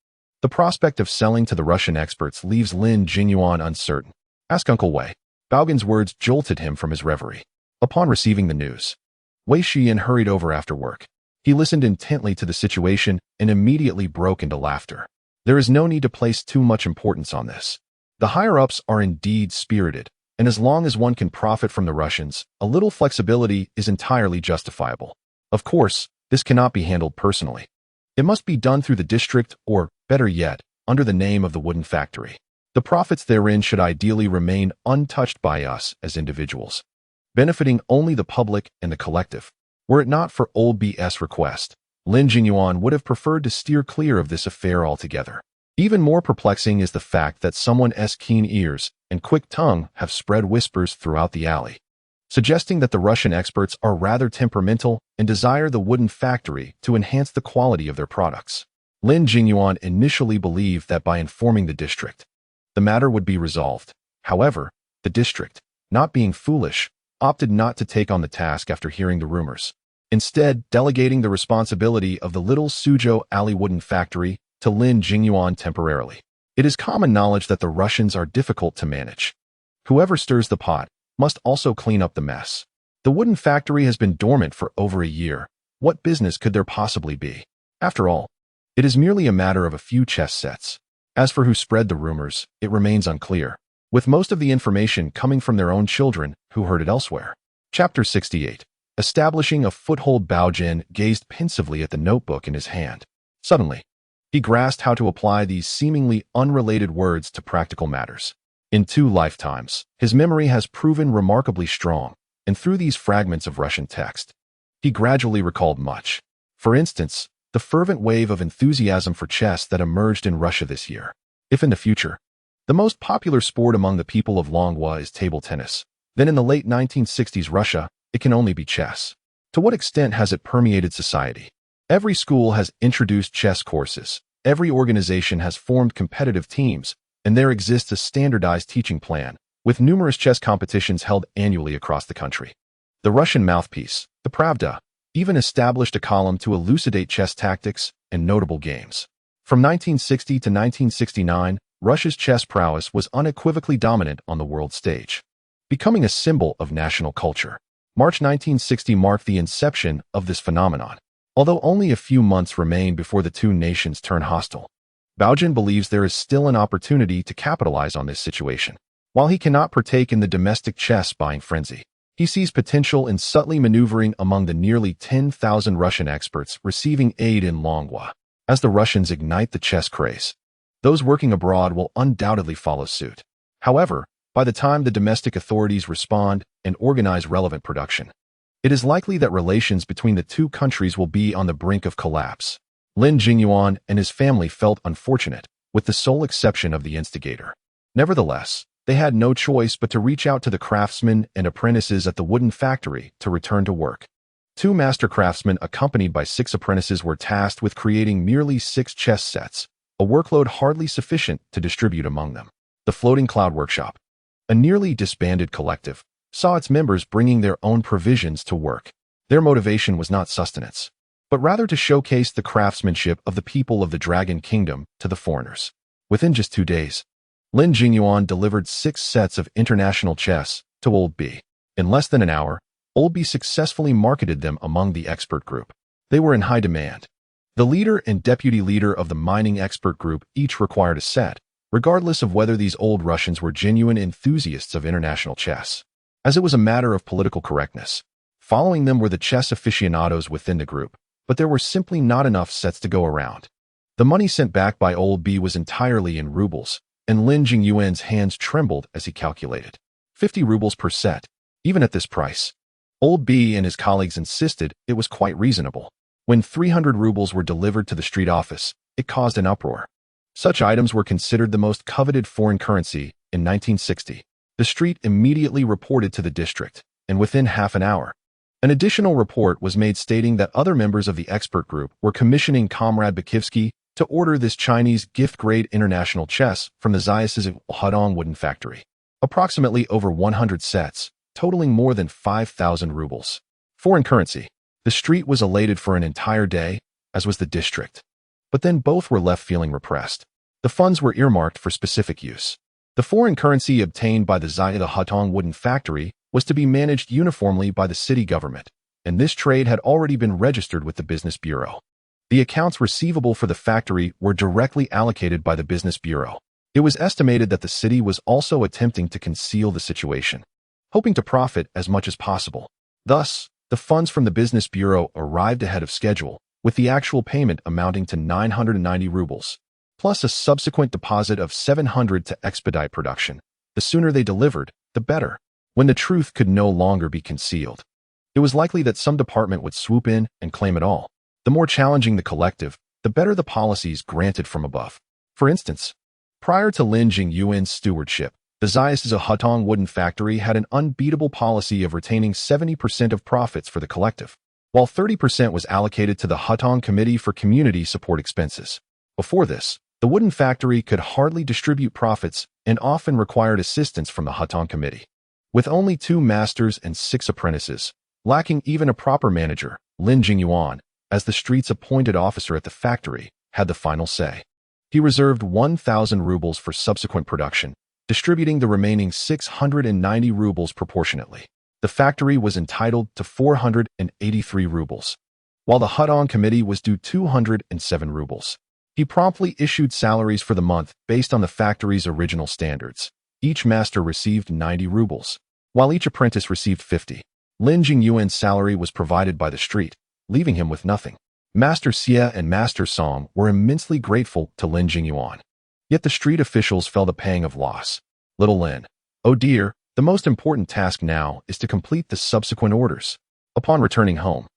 the prospect of selling to the Russian experts leaves Lin Jingyuan uncertain. Ask Uncle Wei. Baogen's words jolted him from his reverie. Upon receiving the news, Wei Xian hurried over after work. He listened intently to the situation and immediately broke into laughter. There is no need to place too much importance on this. The higher-ups are indeed spirited, and as long as one can profit from the Russians, a little flexibility is entirely justifiable. Of course, this cannot be handled personally. It must be done through the district or, better yet, under the name of the wooden factory. The profits therein should ideally remain untouched by us as individuals, benefiting only the public and the collective. Were it not for Old B.'s request, Lin Jingyuan would have preferred to steer clear of this affair altogether. Even more perplexing is the fact that someone's keen ears and quick tongue have spread whispers throughout the alley, suggesting that the Russian experts are rather temperamental and desire the wooden factory to enhance the quality of their products. Lin Jingyuan initially believed that by informing the district, the matter would be resolved. However, the district, not being foolish, opted not to take on the task after hearing the rumors, instead delegating the responsibility of the little Suzhou Alley wooden factory to Lin Jingyuan temporarily. It is common knowledge that the Russians are difficult to manage. Whoever stirs the pot must also clean up the mess. The wooden factory has been dormant for over a year. What business could there possibly be? After all, it is merely a matter of a few chess sets. As for who spread the rumors, it remains unclear, with most of the information coming from their own children who heard it elsewhere. Chapter 68. Establishing a foothold. Baogen gazed pensively at the notebook in his hand. Suddenly, he grasped how to apply these seemingly unrelated words to practical matters. In 2 lifetimes, his memory has proven remarkably strong, and through these fragments of Russian text, he gradually recalled much. For instance, the fervent wave of enthusiasm for chess that emerged in Russia this year. If in the future, the most popular sport among the people of Nanluoguxiang is table tennis, then in the late 1960s Russia, it can only be chess. To what extent has it permeated society? Every school has introduced chess courses, every organization has formed competitive teams, and there exists a standardized teaching plan, with numerous chess competitions held annually across the country. The Russian mouthpiece, the Pravda, even established a column to elucidate chess tactics and notable games. From 1960 to 1969, Russia's chess prowess was unequivocally dominant on the world stage, becoming a symbol of national culture. March 1960 marked the inception of this phenomenon, although only a few months remain before the two nations turn hostile. Baogen believes there is still an opportunity to capitalize on this situation. While he cannot partake in the domestic chess buying frenzy, he sees potential in subtly maneuvering among the nearly 10,000 Russian experts receiving aid in Nanluoguxiang. As the Russians ignite the chess craze, those working abroad will undoubtedly follow suit. However, by the time the domestic authorities respond and organize relevant production, it is likely that relations between the two countries will be on the brink of collapse. Lin Jingyuan and his family felt unfortunate, with the sole exception of the instigator. Nevertheless, they had no choice but to reach out to the craftsmen and apprentices at the wooden factory to return to work. 2 master craftsmen accompanied by 6 apprentices were tasked with creating merely 6 chess sets, a workload hardly sufficient to distribute among them. The Floating Cloud Workshop, a nearly disbanded collective, saw its members bringing their own provisions to work. Their motivation was not sustenance, but rather to showcase the craftsmanship of the people of the Dragon Kingdom to the foreigners. Within just 2 days, Lin Jingyuan delivered 6 sets of international chess to Old B. In less than an hour, Old B successfully marketed them among the expert group. They were in high demand. The leader and deputy leader of the mining expert group each required a set, regardless of whether these old Russians were genuine enthusiasts of international chess. As it was a matter of political correctness, following them were the chess aficionados within the group, but there were simply not enough sets to go around. The money sent back by Old B was entirely in rubles, and Lin Jingyuan's hands trembled as he calculated. 50 rubles per set. Even at this price, Old B and his colleagues insisted it was quite reasonable. When 300 rubles were delivered to the street office, it caused an uproar. Such items were considered the most coveted foreign currency in 1960. The street immediately reported to the district, and within half an hour, an additional report was made stating that other members of the expert group were commissioning Comrade Bakivsky to order this Chinese gift-grade international chess from the Zayas's Hudong wooden factory. Approximately over 100 sets, totaling more than 5,000 rubles. Foreign currency. The street was elated for an entire day, as was the district. But then both were left feeling repressed. The funds were earmarked for specific use. The foreign currency obtained by the Zaya Hudong wooden factory was to be managed uniformly by the city government, and this trade had already been registered with the Business Bureau. The accounts receivable for the factory were directly allocated by the Business Bureau. It was estimated that the city was also attempting to conceal the situation, hoping to profit as much as possible. Thus, the funds from the Business Bureau arrived ahead of schedule, with the actual payment amounting to 990 rubles, plus a subsequent deposit of 700 to expedite production. The sooner they delivered, the better. When the truth could no longer be concealed, it was likely that some department would swoop in and claim it all. The more challenging the collective, the better the policies granted from above. For instance, prior to Lin Jingyuan's stewardship, the Zayas Hudong wooden factory had an unbeatable policy of retaining 70% of profits for the collective, while 30% was allocated to the Hudong Committee for community support expenses. Before this, the wooden factory could hardly distribute profits and often required assistance from the Hudong Committee. With only 2 masters and 6 apprentices, lacking even a proper manager, Lin Jingyuan, as the street's appointed officer at the factory, had the final say. He reserved 1,000 rubles for subsequent production, distributing the remaining 690 rubles proportionately. The factory was entitled to 483 rubles, while the Hudong Committee was due 207 rubles. He promptly issued salaries for the month based on the factory's original standards. Each master received 90 rubles, while each apprentice received 50. Lin Jingyuan's salary was provided by the street, leaving him with nothing. Master Xie and Master Song were immensely grateful to Lin Jingyuan. Yet the street officials felt a pang of loss. Little Lin, oh dear, the most important task now is to complete the subsequent orders. Upon returning home,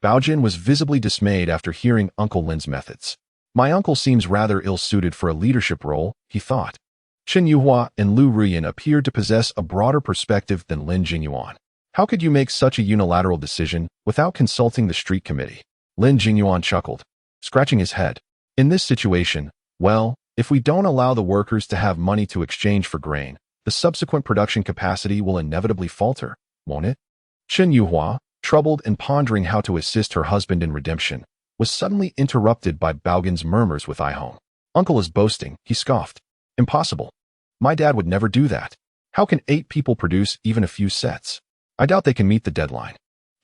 Baogen was visibly dismayed after hearing Uncle Lin's methods. My uncle seems rather ill-suited for a leadership role, he thought. Chen Yuhua and Lu Ruyan appeared to possess a broader perspective than Lin Jingyuan. How could you make such a unilateral decision without consulting the street committee? Lin Jingyuan chuckled, scratching his head. In this situation, well, if we don't allow the workers to have money to exchange for grain, the subsequent production capacity will inevitably falter, won't it? Chen Yuhua, troubled and pondering how to assist her husband in redemption, was suddenly interrupted by Baogen's murmurs with Ihome. Uncle is boasting, he scoffed. Impossible. My dad would never do that. How can 8 people produce even a few sets? I doubt they can meet the deadline.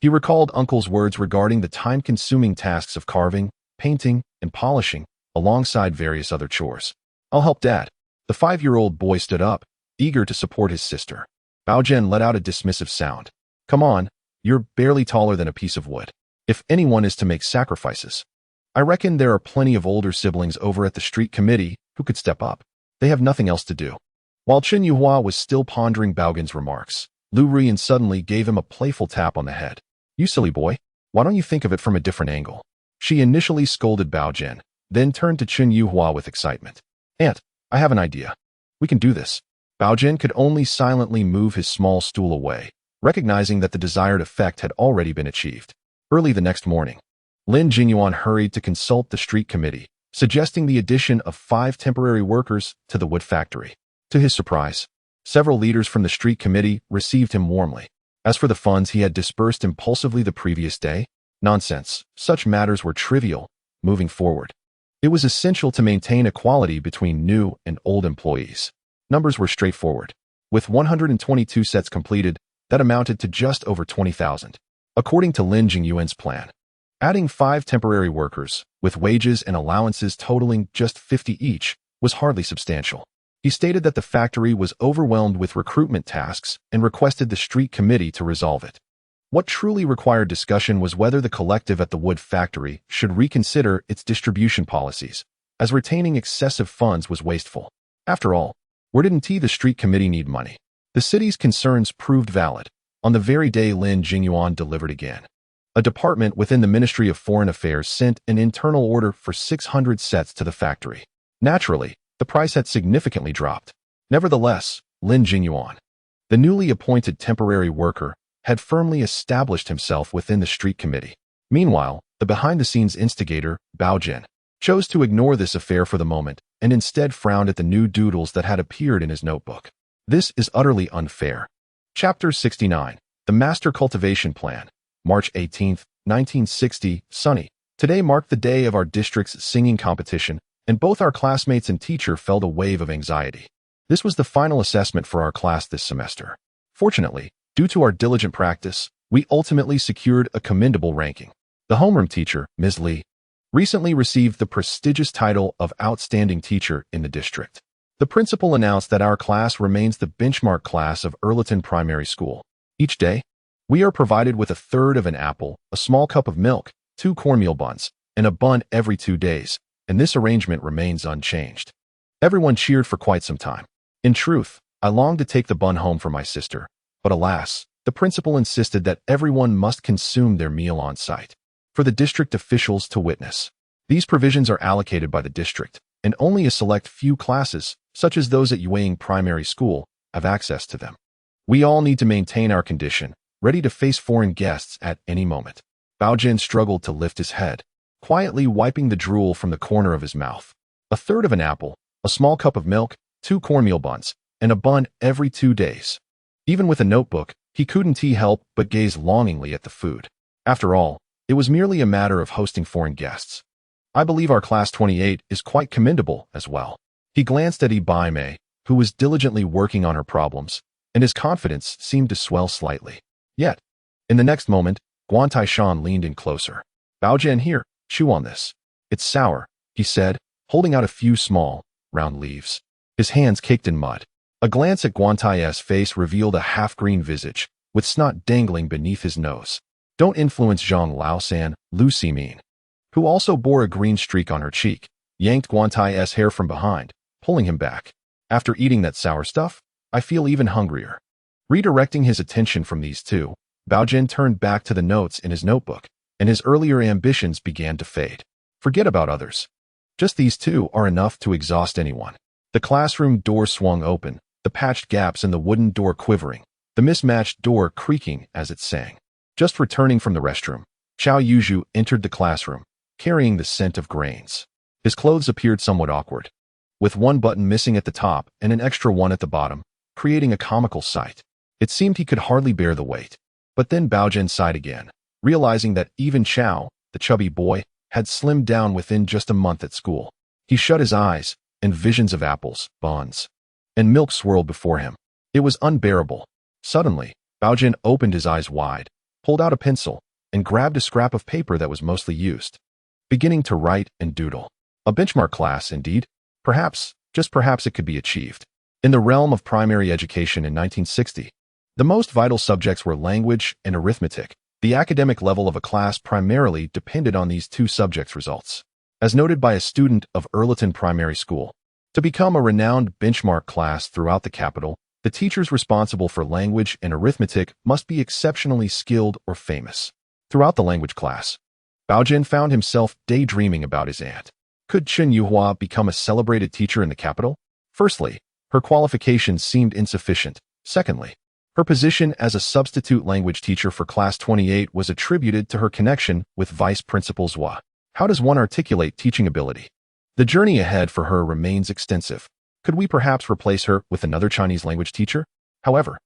He recalled Uncle's words regarding the time-consuming tasks of carving, painting, and polishing, alongside various other chores. I'll help Dad. The 5-year-old boy stood up, eager to support his sister. Baogen let out a dismissive sound. Come on, you're barely taller than a piece of wood. If anyone is to make sacrifices, I reckon there are plenty of older siblings over at the street committee who could step up. They have nothing else to do. While Chen Yuhua was still pondering Baogen's remarks, Lu Ruyan suddenly gave him a playful tap on the head. You silly boy, why don't you think of it from a different angle? She initially scolded Baogen, then turned to Chen Yuhua with excitement. Aunt, I have an idea. We can do this. Baogen could only silently move his small stool away, recognizing that the desired effect had already been achieved. Early the next morning, Lin Jingyuan hurried to consult the street committee, suggesting the addition of 5 temporary workers to the wood factory. To his surprise, several leaders from the street committee received him warmly. As for the funds he had disbursed impulsively the previous day, nonsense, such matters were trivial. Moving forward, it was essential to maintain equality between new and old employees. Numbers were straightforward. With 122 sets completed, that amounted to just over 20,000. According to Lin Jingyuan's plan, adding 5 temporary workers, with wages and allowances totaling just 50 each, was hardly substantial. He stated that the factory was overwhelmed with recruitment tasks and requested the street committee to resolve it. What truly required discussion was whether the collective at the wood factory should reconsider its distribution policies, as retaining excessive funds was wasteful. After all, where didn't the street committee need money? The city's concerns proved valid. On the very day Lin Jingyuan delivered again, a department within the Ministry of Foreign Affairs sent an internal order for 600 sets to the factory. Naturally, the price had significantly dropped. Nevertheless, Lin Jingyuan, the newly appointed temporary worker, had firmly established himself within the street committee. Meanwhile, the behind-the-scenes instigator, Baogen, chose to ignore this affair for the moment and instead frowned at the new doodles that had appeared in his notebook. This is utterly unfair. Chapter 69. The Master Cultivation Plan. March 18, 1960, sunny. Today marked the day of our district's singing competition, and both our classmates and teacher felt a wave of anxiety. This was the final assessment for our class this semester. Fortunately, due to our diligent practice, we ultimately secured a commendable ranking. The homeroom teacher, Ms. Li, recently received the prestigious title of Outstanding Teacher in the district. The principal announced that our class remains the benchmark class of Erlaton Primary School. Each day, we are provided with 1/3 of an apple, a small cup of milk, 2 cornmeal buns, and a bun every 2 days, and this arrangement remains unchanged. Everyone cheered for quite some time. In truth, I longed to take the bun home for my sister, but alas, the principal insisted that everyone must consume their meal on site, for the district officials to witness. These provisions are allocated by the district, and only a select few classes, such as those at Yueying Primary School, have access to them. We all need to maintain our condition, ready to face foreign guests at any moment. Baogen struggled to lift his head, quietly wiping the drool from the corner of his mouth. 1/3 of an apple, a small cup of milk, 2 cornmeal buns, and a bun every 2 days. Even with a notebook, he couldn't help but gaze longingly at the food. After all, it was merely a matter of hosting foreign guests. I believe our class 28 is quite commendable as well. He glanced at Ibaime, who was diligently working on her problems, and his confidence seemed to swell slightly. Yet, in the next moment, Guantaishan leaned in closer. Baogen, here, chew on this. It's sour, he said, holding out a few small, round leaves. His hands caked in mud. A glance at Guantai's face revealed a half-green visage, with snot dangling beneath his nose. Don't influence Zhang Laosan, Lu Simin, who also bore a green streak on her cheek, yanked Guantai's hair from behind, pulling him back. After eating that sour stuff, I feel even hungrier. Redirecting his attention from these two, Baogen turned back to the notes in his notebook. and his earlier ambitions began to fade. Forget about others. Just these two are enough to exhaust anyone. The classroom door swung open, the patched gaps in the wooden door quivering, the mismatched door creaking as it sang. Just returning from the restroom, Xiao Yuzhu entered the classroom, carrying the scent of grains. His clothes appeared somewhat awkward, with one button missing at the top and an extra one at the bottom, creating a comical sight. It seemed he could hardly bear the weight. But then Baogen sighed again, realizing that even Xiao, the chubby boy, had slimmed down within just a month at school. He shut his eyes, and visions of apples, buns, and milk swirled before him. It was unbearable. Suddenly, Baogen opened his eyes wide, pulled out a pencil, and grabbed a scrap of paper that was mostly used, beginning to write and doodle. A benchmark class, indeed. Perhaps, just perhaps it could be achieved. In the realm of primary education in 1960, the most vital subjects were language and arithmetic. The academic level of a class primarily depended on these two subjects' results. As noted by a student of Earleton Primary School, to become a renowned benchmark class throughout the capital, the teachers responsible for language and arithmetic must be exceptionally skilled or famous. Throughout the language class, Baogen found himself daydreaming about his aunt. Could Chen Yuhua become a celebrated teacher in the capital? Firstly, her qualifications seemed insufficient. Secondly, her position as a substitute language teacher for Class 28 was attributed to her connection with Vice Principal Zhua. How does one articulate teaching ability? The journey ahead for her remains extensive. Could we perhaps replace her with another Chinese language teacher? However,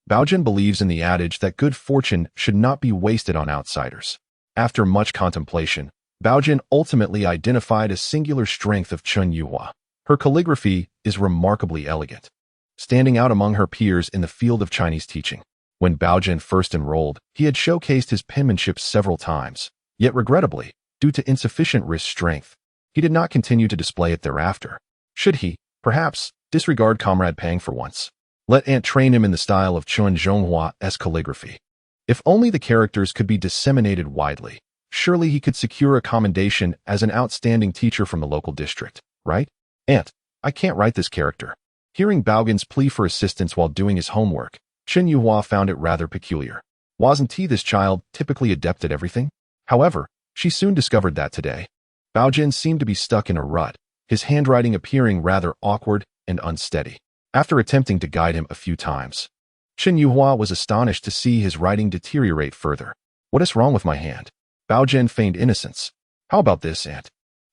Baogen believes in the adage that good fortune should not be wasted on outsiders. After much contemplation, Baogen ultimately identified a singular strength of Chen Yuhua. Her calligraphy is remarkably elegant, standing out among her peers in the field of Chinese teaching. When Baogen first enrolled, he had showcased his penmanship several times, yet regrettably, due to insufficient wrist strength, he did not continue to display it thereafter. Should he, perhaps, disregard Comrade Pang for once? Let Aunt train him in the style of Chen Zhonghua's calligraphy. If only the characters could be disseminated widely, surely he could secure a commendation as an outstanding teacher from the local district, right? Aunt, I can't write this character. Hearing Baogen's plea for assistance while doing his homework, Chen Yuhua found it rather peculiar. Wasn't he, this child, typically adept at everything? However, she soon discovered that today, Baogen seemed to be stuck in a rut, his handwriting appearing rather awkward and unsteady. After attempting to guide him a few times, Chen Yuhua was astonished to see his writing deteriorate further. What is wrong with my hand? Baogen feigned innocence. How about this, Aunt?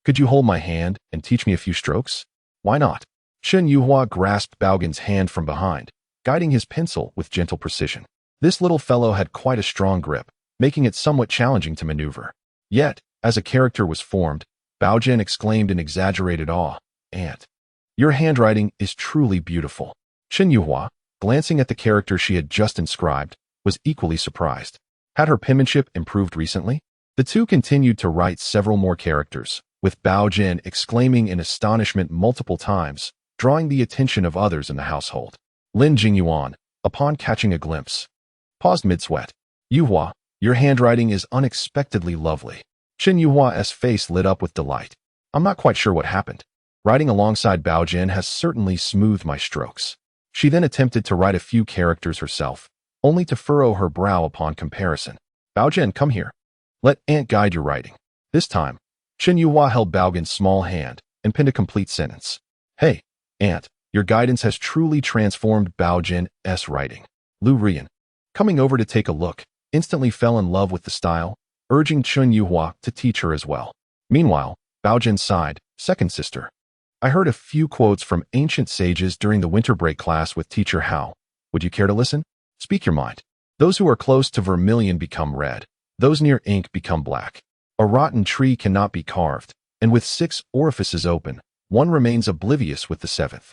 Could you hold my hand and teach me a few strokes? Why not? Chen Yuhua grasped Baogen's hand from behind, guiding his pencil with gentle precision. This little fellow had quite a strong grip, making it somewhat challenging to maneuver. Yet, as a character was formed, Baogen exclaimed in exaggerated awe, Aunt, your handwriting is truly beautiful. Chen Yuhua, glancing at the character she had just inscribed, was equally surprised. Had her penmanship improved recently? The two continued to write several more characters, with Baogen exclaiming in astonishment multiple times, drawing the attention of others in the household. Lin Jingyuan, upon catching a glimpse, paused mid-sweat. Yuhua, your handwriting is unexpectedly lovely. Chen Yuhua's face lit up with delight. I'm not quite sure what happened. Writing alongside Baogen has certainly smoothed my strokes. She then attempted to write a few characters herself, only to furrow her brow upon comparison. Baogen, come here. Let Aunt guide your writing. This time, Chen Yuhua held Baogen's small hand and penned a complete sentence. Hey, Aunt, your guidance has truly transformed Baogen's writing. Lu Rian, coming over to take a look, instantly fell in love with the style, urging Chen Yuhua to teach her as well. Meanwhile, Baogen sighed, second sister. I heard a few quotes from ancient sages during the winter break class with teacher Hao. Would you care to listen? Speak your mind. Those who are close to vermilion become red. Those near ink become black. A rotten tree cannot be carved, and with 6 orifices open, one remains oblivious with the 7th.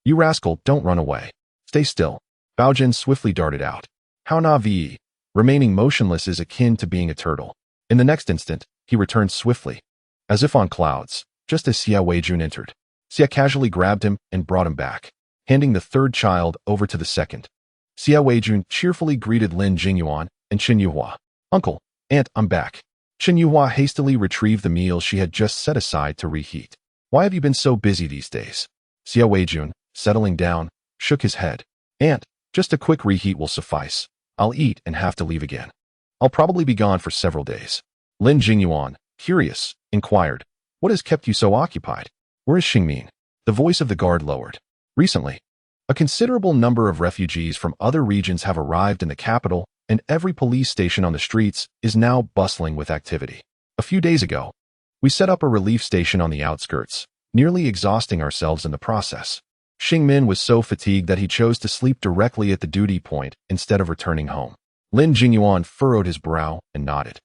You rascal, don't run away. Stay still. Baogen swiftly darted out. How na vi? Remaining motionless is akin to being a turtle. In the next instant, he returned swiftly, as if on clouds, just as Xia Weijun entered. Xia casually grabbed him and brought him back, handing the third child over to the second. Xia Weijun cheerfully greeted Lin Jingyuan and Chen Yuhua. Uncle, Aunt, I'm back. Chen Yuhua hastily retrieved the meal she had just set aside to reheat. Why have you been so busy these days? Xia Weijun, settling down, shook his head. Aunt, just a quick reheat will suffice. I'll eat and have to leave again. I'll probably be gone for several days. Lin Jingyuan, curious, inquired, "What has kept you so occupied? Where is Xingmin?" The voice of the guard lowered. "Recently, a considerable number of refugees from other regions have arrived in the capital, and every police station on the streets is now bustling with activity. A few days ago, we set up a relief station on the outskirts, nearly exhausting ourselves in the process. Xingmin was so fatigued that he chose to sleep directly at the duty point instead of returning home." Lin Jingyuan furrowed his brow and nodded,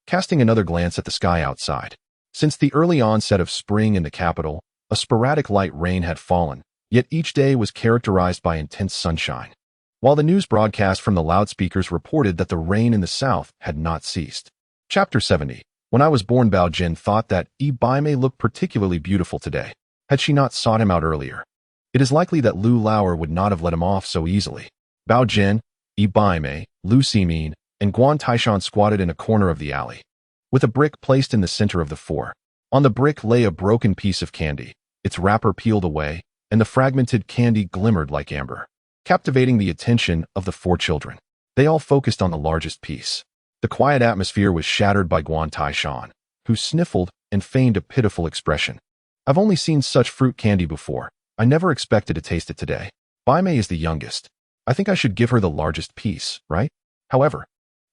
casting another glance at the sky outside. Since the early onset of spring in the capital, a sporadic light rain had fallen, yet each day was characterized by intense sunshine. While the news broadcast from the loudspeakers reported that the rain in the south had not ceased. Chapter 70. When I was born, Baogen thought that Baimei looked particularly beautiful today. Had she not sought him out earlier, it is likely that Lu Lauer would not have let him off so easily. Baogen, Baimei, Lu Ximin, and Guan Taishan squatted in a corner of the alley, with a brick placed in the center of the four. On the brick lay a broken piece of candy, its wrapper peeled away, and the fragmented candy glimmered like amber, captivating the attention of the four children. They all focused on the largest piece. The quiet atmosphere was shattered by Guan Taishan, who sniffled and feigned a pitiful expression. "I've only seen such fruit candy before. I never expected to taste it today. Baimei is the youngest. I think I should give her the largest piece, right?" However,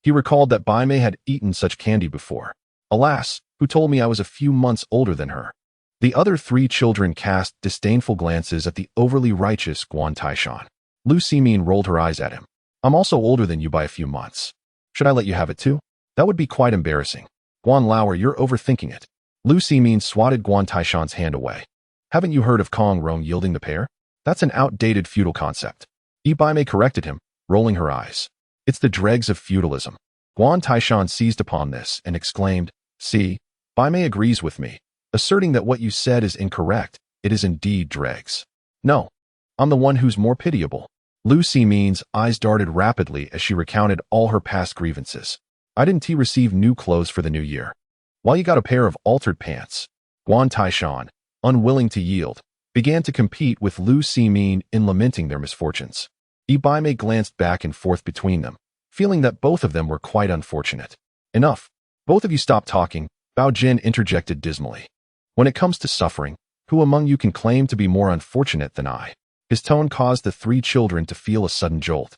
he recalled that Baimei had eaten such candy before. Alas, who told me I was a few months older than her? The other three children cast disdainful glances at the overly righteous Guan Taishan. Lu Ximin rolled her eyes at him. "I'm also older than you by a few months. Should I let you have it too? That would be quite embarrassing." "Guan Lauer, you're overthinking it." Lu Ximin swatted Guan Taishan's hand away. "Haven't you heard of Kong Rong yielding the pair? That's an outdated feudal concept." Baimei corrected him, rolling her eyes. "It's the dregs of feudalism." Guan Taishan seized upon this and exclaimed, "See, Baimei agrees with me, asserting that what you said is incorrect. It is indeed dregs. No, I'm the one who's more pitiable." Lu Ximin's eyes darted rapidly as she recounted all her past grievances. "I didn't receive new clothes for the new year, while you got a pair of altered pants." Guan Taishan, unwilling to yield, began to compete with Lu Ximin in lamenting their misfortunes. Baimei glanced back and forth between them, feeling that both of them were quite unfortunate. "Enough. Both of you stop talking," Baogen interjected dismally. "When it comes to suffering, who among you can claim to be more unfortunate than I?" His tone caused the three children to feel a sudden jolt.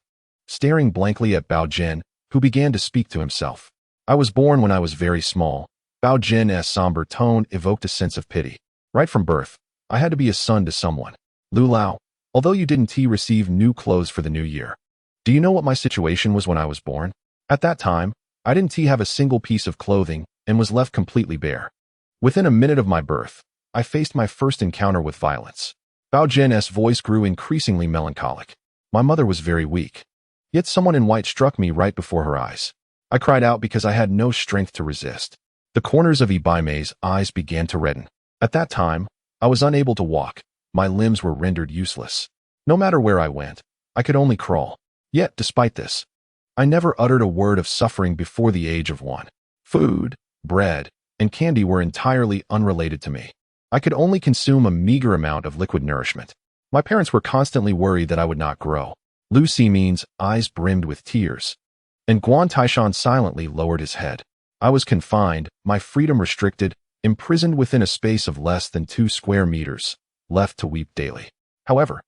Staring blankly at Baogen, who began to speak to himself. "I was born when I was very small." Baogen's somber tone evoked a sense of pity. "Right from birth, I had to be a son to someone. Lu Lao, although you didn't receive new clothes for the new year, do you know what my situation was when I was born? At that time, I didn't have a single piece of clothing and was left completely bare. Within a minute of my birth, I faced my first encounter with violence." Baogen's voice grew increasingly melancholic. "My mother was very weak. Yet someone in white struck me right before her eyes. I cried out because I had no strength to resist." The corners of Baimei's eyes began to redden. "At that time, I was unable to walk. My limbs were rendered useless. No matter where I went, I could only crawl. Yet, despite this, I never uttered a word of suffering before the age of 1. Food, bread, and candy were entirely unrelated to me. I could only consume a meager amount of liquid nourishment. My parents were constantly worried that I would not grow." Lu Ximin's eyes brimmed with tears, and Guan Taishan silently lowered his head. "I was confined, my freedom restricted, imprisoned within a space of less than 2 square meters, left to weep daily. However,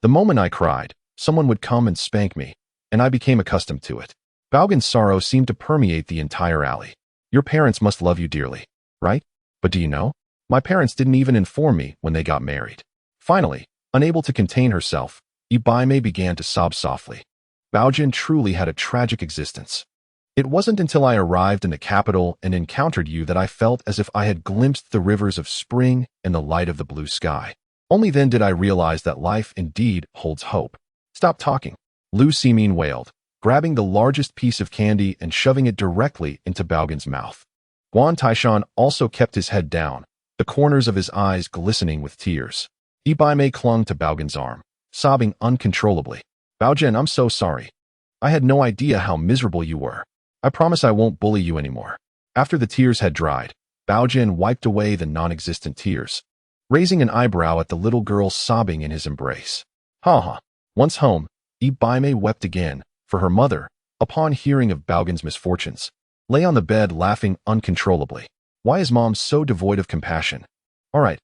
the moment I cried, someone would come and spank me, and I became accustomed to it." Baogen's sorrow seemed to permeate the entire alley. "Your parents must love you dearly, right? But do you know? My parents didn't even inform me when they got married." Finally, unable to contain herself, Baimei began to sob softly. Baogen truly had a tragic existence. "It wasn't until I arrived in the capital and encountered you that I felt as if I had glimpsed the rivers of spring and the light of the blue sky. Only then did I realize that life indeed holds hope." "Stop talking," Lu Ximin wailed, grabbing the largest piece of candy and shoving it directly into Baogen's mouth. Guan Taishan also kept his head down, the corners of his eyes glistening with tears. Baimei clung to Baogen's arm, sobbing uncontrollably. "Baogen, I'm so sorry. I had no idea how miserable you were. I promise I won't bully you anymore." After the tears had dried, Baogen wiped away the non-existent tears, raising an eyebrow at the little girl sobbing in his embrace. "Ha ha." Once home, Baimei wept again, for her mother, upon hearing of Baogen's misfortunes, lay on the bed laughing uncontrollably. Why is mom so devoid of compassion? All right,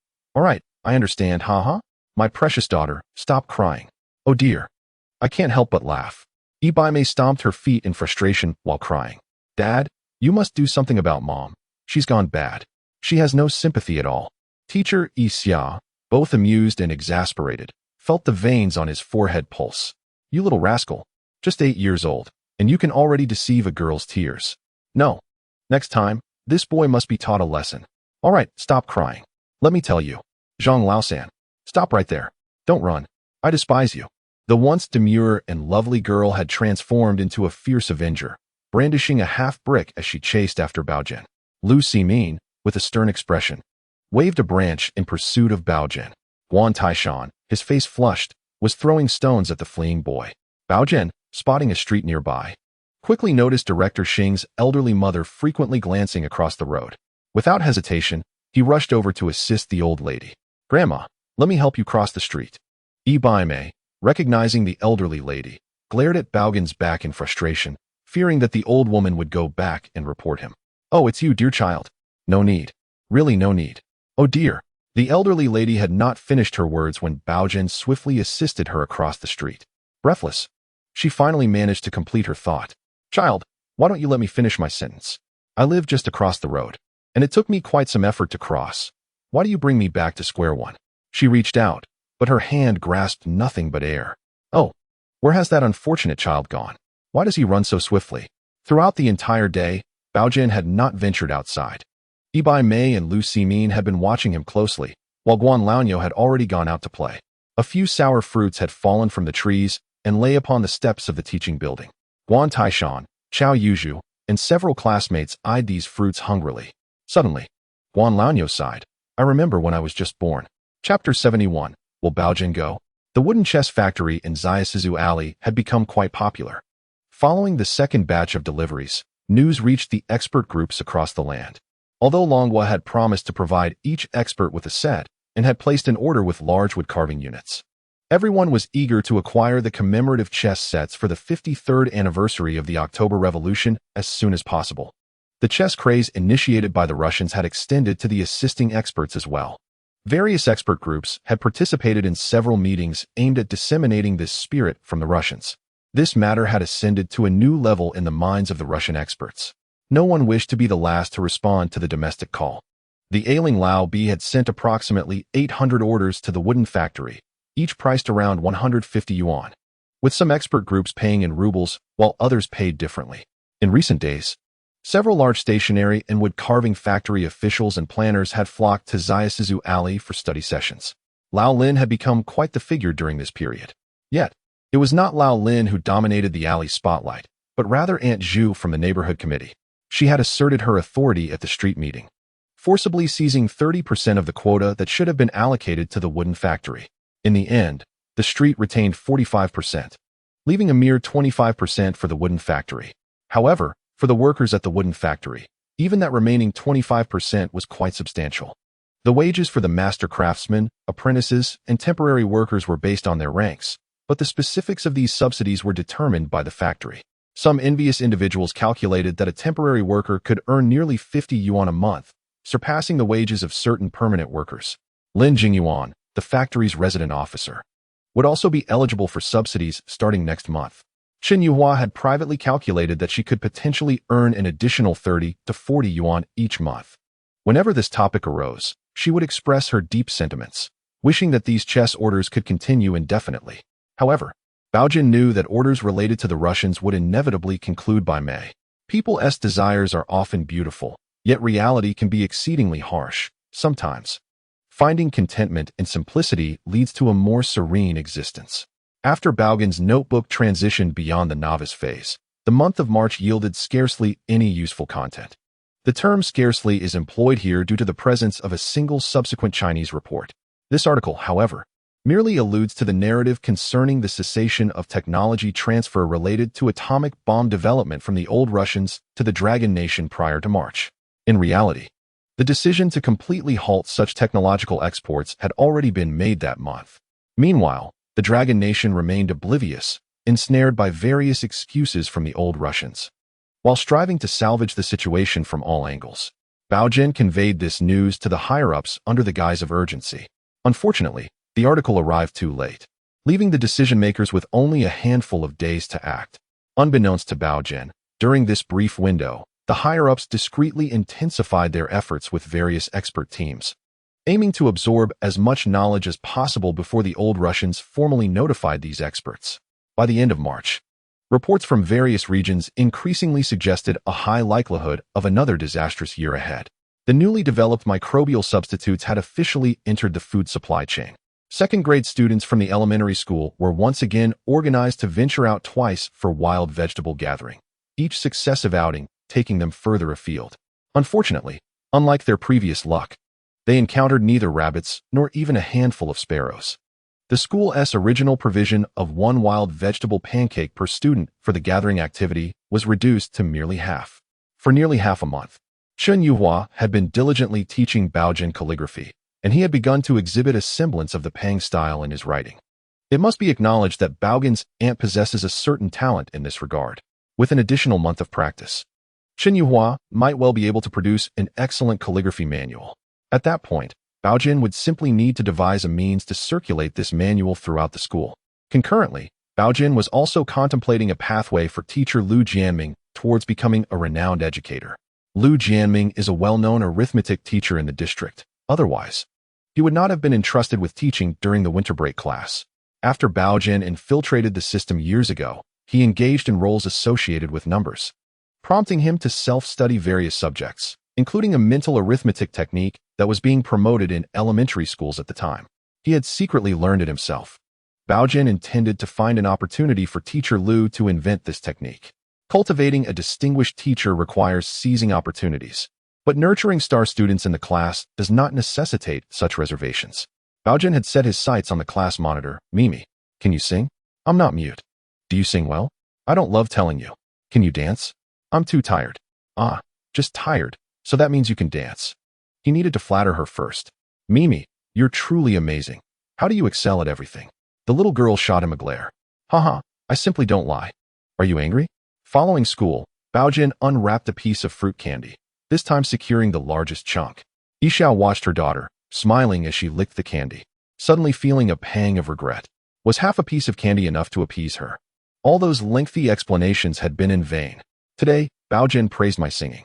I understand, haha. My precious daughter, stop crying. Oh dear. I can't help but laugh. Ibaime stomped her feet in frustration while crying. Dad, you must do something about mom. She's gone bad. She has no sympathy at all. Teacher Xia, both amused and exasperated, felt the veins on his forehead pulse. You little rascal, just 8 years old, and you can already deceive a girl's tears. No. Next time, this boy must be taught a lesson. All right, stop crying. Let me tell you. Zhang Baogen, stop right there. Don't run. I despise you. The once demure and lovely girl had transformed into a fierce avenger, brandishing a half-brick as she chased after Baogen. Lu Ximin, with a stern expression, waved a branch in pursuit of Baogen. Guan Taishan, his face flushed, was throwing stones at the fleeing boy. Baogen, spotting a street nearby, quickly noticed Director Xing's elderly mother frequently glancing across the road. Without hesitation, he rushed over to assist the old lady. Grandma, let me help you cross the street. Ibaime, recognizing the elderly lady, glared at Baogen's back in frustration, fearing that the old woman would go back and report him. Oh, it's you, dear child. No need. Really no need. Oh dear. The elderly lady had not finished her words when Baogen swiftly assisted her across the street. Breathless, she finally managed to complete her thought. Child, why don't you let me finish my sentence? I live just across the road, and it took me quite some effort to cross. Why do you bring me back to square one? She reached out, but her hand grasped nothing but air. Oh, where has that unfortunate child gone? Why does he run so swiftly? Throughout the entire day, Baogen had not ventured outside. Ibaime and Lu Ximin had been watching him closely, while Guan Laonyo had already gone out to play. A few sour fruits had fallen from the trees and lay upon the steps of the teaching building. Guan Taishan, Chao Yuzhu, and several classmates eyed these fruits hungrily. Suddenly, Guan Laonyo sighed. I remember when I was just born. Chapter 71. Will Baogen go? The wooden chess factory in Zayasizu Alley had become quite popular. Following the second batch of deliveries, news reached the expert groups across the land. Although Longhua had promised to provide each expert with a set and had placed an order with large wood carving units, everyone was eager to acquire the commemorative chess sets for the 53rd anniversary of the October Revolution as soon as possible. The chess craze initiated by the Russians had extended to the assisting experts as well. Various expert groups had participated in several meetings aimed at disseminating this spirit from the Russians. This matter had ascended to a new level in the minds of the Russian experts. No one wished to be the last to respond to the domestic call. The ailing Lao B had sent approximately 800 orders to the wooden factory, each priced around 150 yuan, with some expert groups paying in rubles while others paid differently. In recent days, several large stationery and wood carving factory officials and planners had flocked to Zayasizu Alley for study sessions. Lao Lin had become quite the figure during this period. Yet, it was not Lao Lin who dominated the alley spotlight, but rather Aunt Zhu from the neighborhood committee. She had asserted her authority at the street meeting, forcibly seizing 30% of the quota that should have been allocated to the wooden factory. In the end, the street retained 45%, leaving a mere 25% for the wooden factory. However, for the workers at the wooden factory, even that remaining 25% was quite substantial. The wages for the master craftsmen, apprentices, and temporary workers were based on their ranks, but the specifics of these subsidies were determined by the factory. Some envious individuals calculated that a temporary worker could earn nearly 50 yuan a month, surpassing the wages of certain permanent workers. Lin Jingyuan, the factory's resident officer, would also be eligible for subsidies starting next month. Chen Yuhua had privately calculated that she could potentially earn an additional 30 to 40 yuan each month. Whenever this topic arose, she would express her deep sentiments, wishing that these chess orders could continue indefinitely. However, Baogen knew that orders related to the Russians would inevitably conclude by May. People's desires are often beautiful, yet reality can be exceedingly harsh, sometimes. Finding contentment in simplicity leads to a more serene existence. After Baogen's notebook transitioned beyond the novice phase, the month of March yielded scarcely any useful content. The term scarcely is employed here due to the presence of a single subsequent Chinese report. This article, however, merely alludes to the narrative concerning the cessation of technology transfer related to atomic bomb development from the old Russians to the Dragon Nation prior to March. In reality, the decision to completely halt such technological exports had already been made that month. Meanwhile, the Dragon Nation remained oblivious, ensnared by various excuses from the old Russians. While striving to salvage the situation from all angles, Baogen conveyed this news to the higher-ups under the guise of urgency. Unfortunately, the article arrived too late, leaving the decision-makers with only a handful of days to act. Unbeknownst to Baogen, during this brief window, the higher-ups discreetly intensified their efforts with various expert teams, aiming to absorb as much knowledge as possible before the old Russians formally notified these experts. By the end of March, reports from various regions increasingly suggested a high likelihood of another disastrous year ahead. The newly developed microbial substitutes had officially entered the food supply chain. Second-grade students from the elementary school were once again organized to venture out twice for wild vegetable gathering, each successive outing taking them further afield. Unfortunately, unlike their previous luck, they encountered neither rabbits nor even a handful of sparrows. The school's original provision of one wild vegetable pancake per student for the gathering activity was reduced to merely half. For nearly half a month, Chen Yuhua had been diligently teaching Baogen calligraphy, and he had begun to exhibit a semblance of the Pang style in his writing. It must be acknowledged that Baogen's aunt possesses a certain talent in this regard. With an additional month of practice, Chen Yuhua might well be able to produce an excellent calligraphy manual. At that point, Baogen would simply need to devise a means to circulate this manual throughout the school. Concurrently, Baogen was also contemplating a pathway for teacher Lu Jianming towards becoming a renowned educator. Lu Jianming is a well-known arithmetic teacher in the district. Otherwise, he would not have been entrusted with teaching during the winter break class. After Baogen infiltrated the system years ago, he engaged in roles associated with numbers, prompting him to self-study various subjects, including a mental arithmetic technique that was being promoted in elementary schools at the time. He had secretly learned it himself. Baogen intended to find an opportunity for teacher Lu to invent this technique. Cultivating a distinguished teacher requires seizing opportunities, but nurturing star students in the class does not necessitate such reservations. Baogen had set his sights on the class monitor. Mimi, can you sing? I'm not mute. Do you sing well? I don't love telling you. Can you dance? I'm too tired. Ah, just tired. So that means you can dance. He needed to flatter her first. Mimi, you're truly amazing. How do you excel at everything? The little girl shot him a glare. Haha, I simply don't lie. Are you angry? Following school, Baogen unwrapped a piece of fruit candy, this time securing the largest chunk. Yixiao watched her daughter, smiling as she licked the candy, suddenly feeling a pang of regret. Was half a piece of candy enough to appease her? All those lengthy explanations had been in vain. Today, Baogen praised my singing.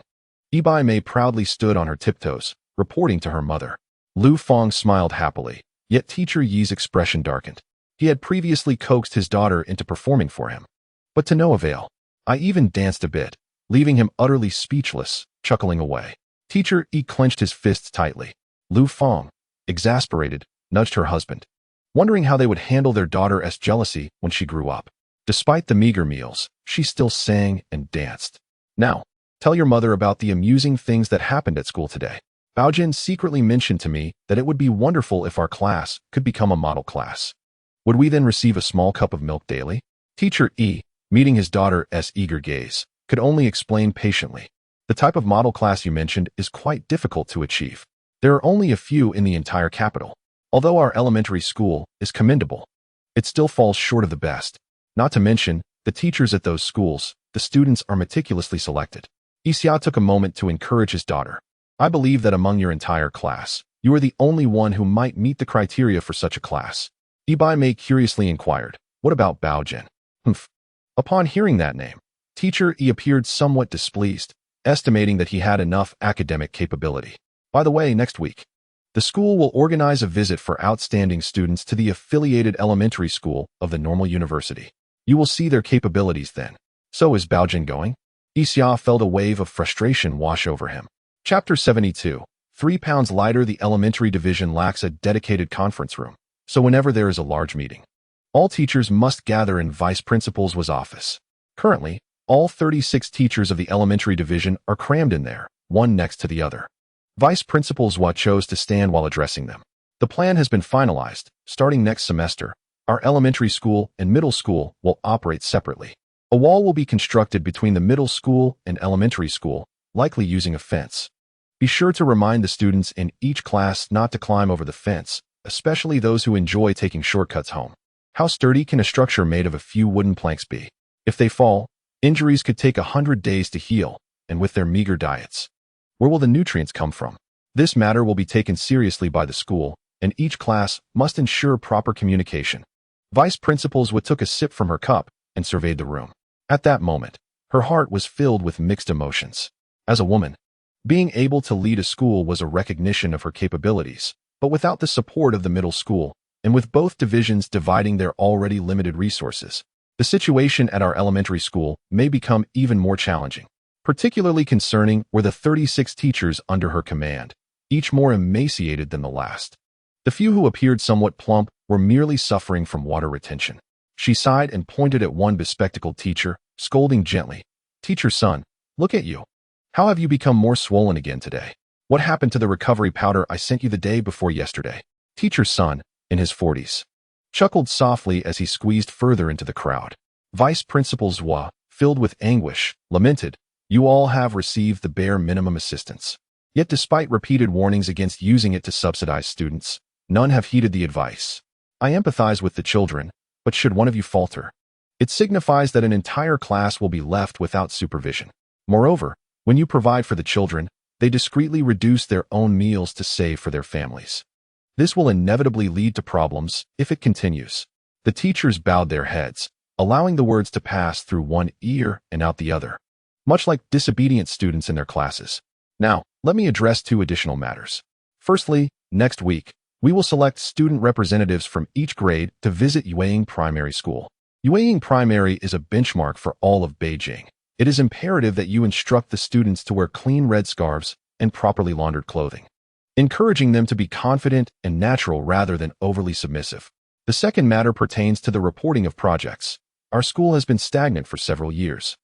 Yibai Mei proudly stood on her tiptoes, reporting to her mother. Lu Fong smiled happily, yet teacher Yi's expression darkened. He had previously coaxed his daughter into performing for him, but to no avail. I even danced a bit, leaving him utterly speechless, chuckling away. Teacher Yi clenched his fists tightly. Lu Fong, exasperated, nudged her husband, wondering how they would handle their daughter's jealousy when she grew up. Despite the meager meals, she still sang and danced. Now, tell your mother about the amusing things that happened at school today. Baogen secretly mentioned to me that it would be wonderful if our class could become a model class. Would we then receive a small cup of milk daily? Teacher Yi, meeting his daughter's eager gaze, could only explain patiently. The type of model class you mentioned is quite difficult to achieve. There are only a few in the entire capital. Although our elementary school is commendable, it still falls short of the best. Not to mention, the teachers at those schools, the students are meticulously selected. Yixia took a moment to encourage his daughter. I believe that among your entire class, you are the only one who might meet the criteria for such a class. Yibai Mei curiously inquired, what about Baogen? Humph. Upon hearing that name, teacher Yi appeared somewhat displeased, estimating that he had enough academic capability. By the way, next week, the school will organize a visit for outstanding students to the affiliated elementary school of the Normal University. You will see their capabilities then. So is Baogen going? Yixia felt a wave of frustration wash over him. Chapter 72. 3 pounds lighter. The elementary division lacks a dedicated conference room, so whenever there is a large meeting, all teachers must gather in Vice Principal's office. Currently, all 36 teachers of the elementary division are crammed in there, one next to the other. Vice Principal Zhua chose to stand while addressing them. The plan has been finalized. Starting next semester, our elementary school and middle school will operate separately. A wall will be constructed between the middle school and elementary school, likely using a fence. Be sure to remind the students in each class not to climb over the fence, especially those who enjoy taking shortcuts home. How sturdy can a structure made of a few wooden planks be? If they fall, Injuries could take 100 days to heal, and with their meager diets, where will the nutrients come from? This matter will be taken seriously by the school, and each class must ensure proper communication. Vice Principal Zhou took a sip from her cup and surveyed the room. At that moment, her heart was filled with mixed emotions. As a woman, being able to lead a school was a recognition of her capabilities, but without the support of the middle school, and with both divisions dividing their already limited resources, the situation at our elementary school may become even more challenging. Particularly concerning were the 36 teachers under her command, each more emaciated than the last. The few who appeared somewhat plump were merely suffering from water retention. She sighed and pointed at one bespectacled teacher, scolding gently. "Teacher's son, look at you. How have you become more swollen again today? What happened to the recovery powder I sent you the day before yesterday?" Teacher's son, in his 40s, chuckled softly as he squeezed further into the crowd. Vice Principal Zhou, filled with anguish, lamented, "You all have received the bare minimum assistance. Yet despite repeated warnings against using it to subsidize students, none have heeded the advice. I empathize with the children, but should one of you falter, it signifies that an entire class will be left without supervision. Moreover, when you provide for the children, they discreetly reduce their own meals to save for their families. This will inevitably lead to problems if it continues." The teachers bowed their heads, allowing the words to pass through one ear and out the other, much like disobedient students in their classes. Now, let me address two additional matters. Firstly, next week, we will select student representatives from each grade to visit Yueying Primary School. Yueying Primary is a benchmark for all of Beijing. It is imperative that you instruct the students to wear clean red scarves and properly laundered clothing, encouraging them to be confident and natural rather than overly submissive. The second matter pertains to the reporting of projects. Our school has been stagnant for several years,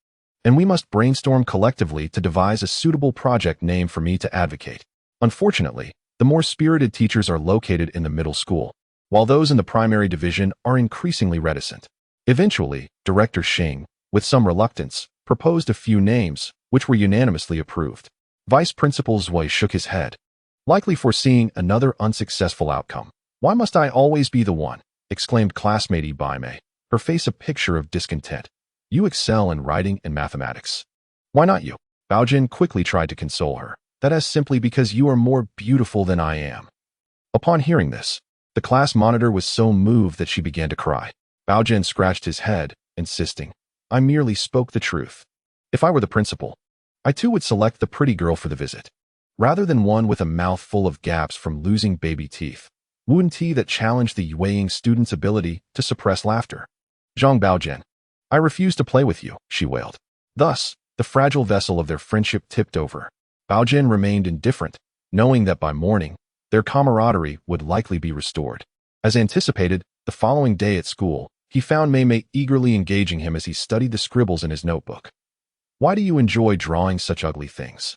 and we must brainstorm collectively to devise a suitable project name for me to advocate. Unfortunately, the more spirited teachers are located in the middle school, while those in the primary division are increasingly reticent. Eventually, Director Xing, with some reluctance, proposed a few names, which were unanimously approved. Vice Principal Zhou shook his head, likely foreseeing another unsuccessful outcome. "Why must I always be the one?" exclaimed classmate Baime, her face a picture of discontent. "You excel in writing and mathematics. Why not you?" Baogen quickly tried to console her. "That is simply because you are more beautiful than I am." Upon hearing this, the class monitor was so moved that she began to cry. Baogen scratched his head, insisting, "I merely spoke the truth. If I were the principal, I too would select the pretty girl for the visit, rather than one with a mouth full of gaps from losing baby teeth. Wound tea that challenged the Yueying students' ability to suppress laughter. Zhang Baogen, I refuse to play with you," she wailed. Thus, the fragile vessel of their friendship tipped over. Baogen remained indifferent, knowing that by morning, their camaraderie would likely be restored. As anticipated, the following day at school, he found Mei eagerly engaging him as he studied the scribbles in his notebook. "Why do you enjoy drawing such ugly things?"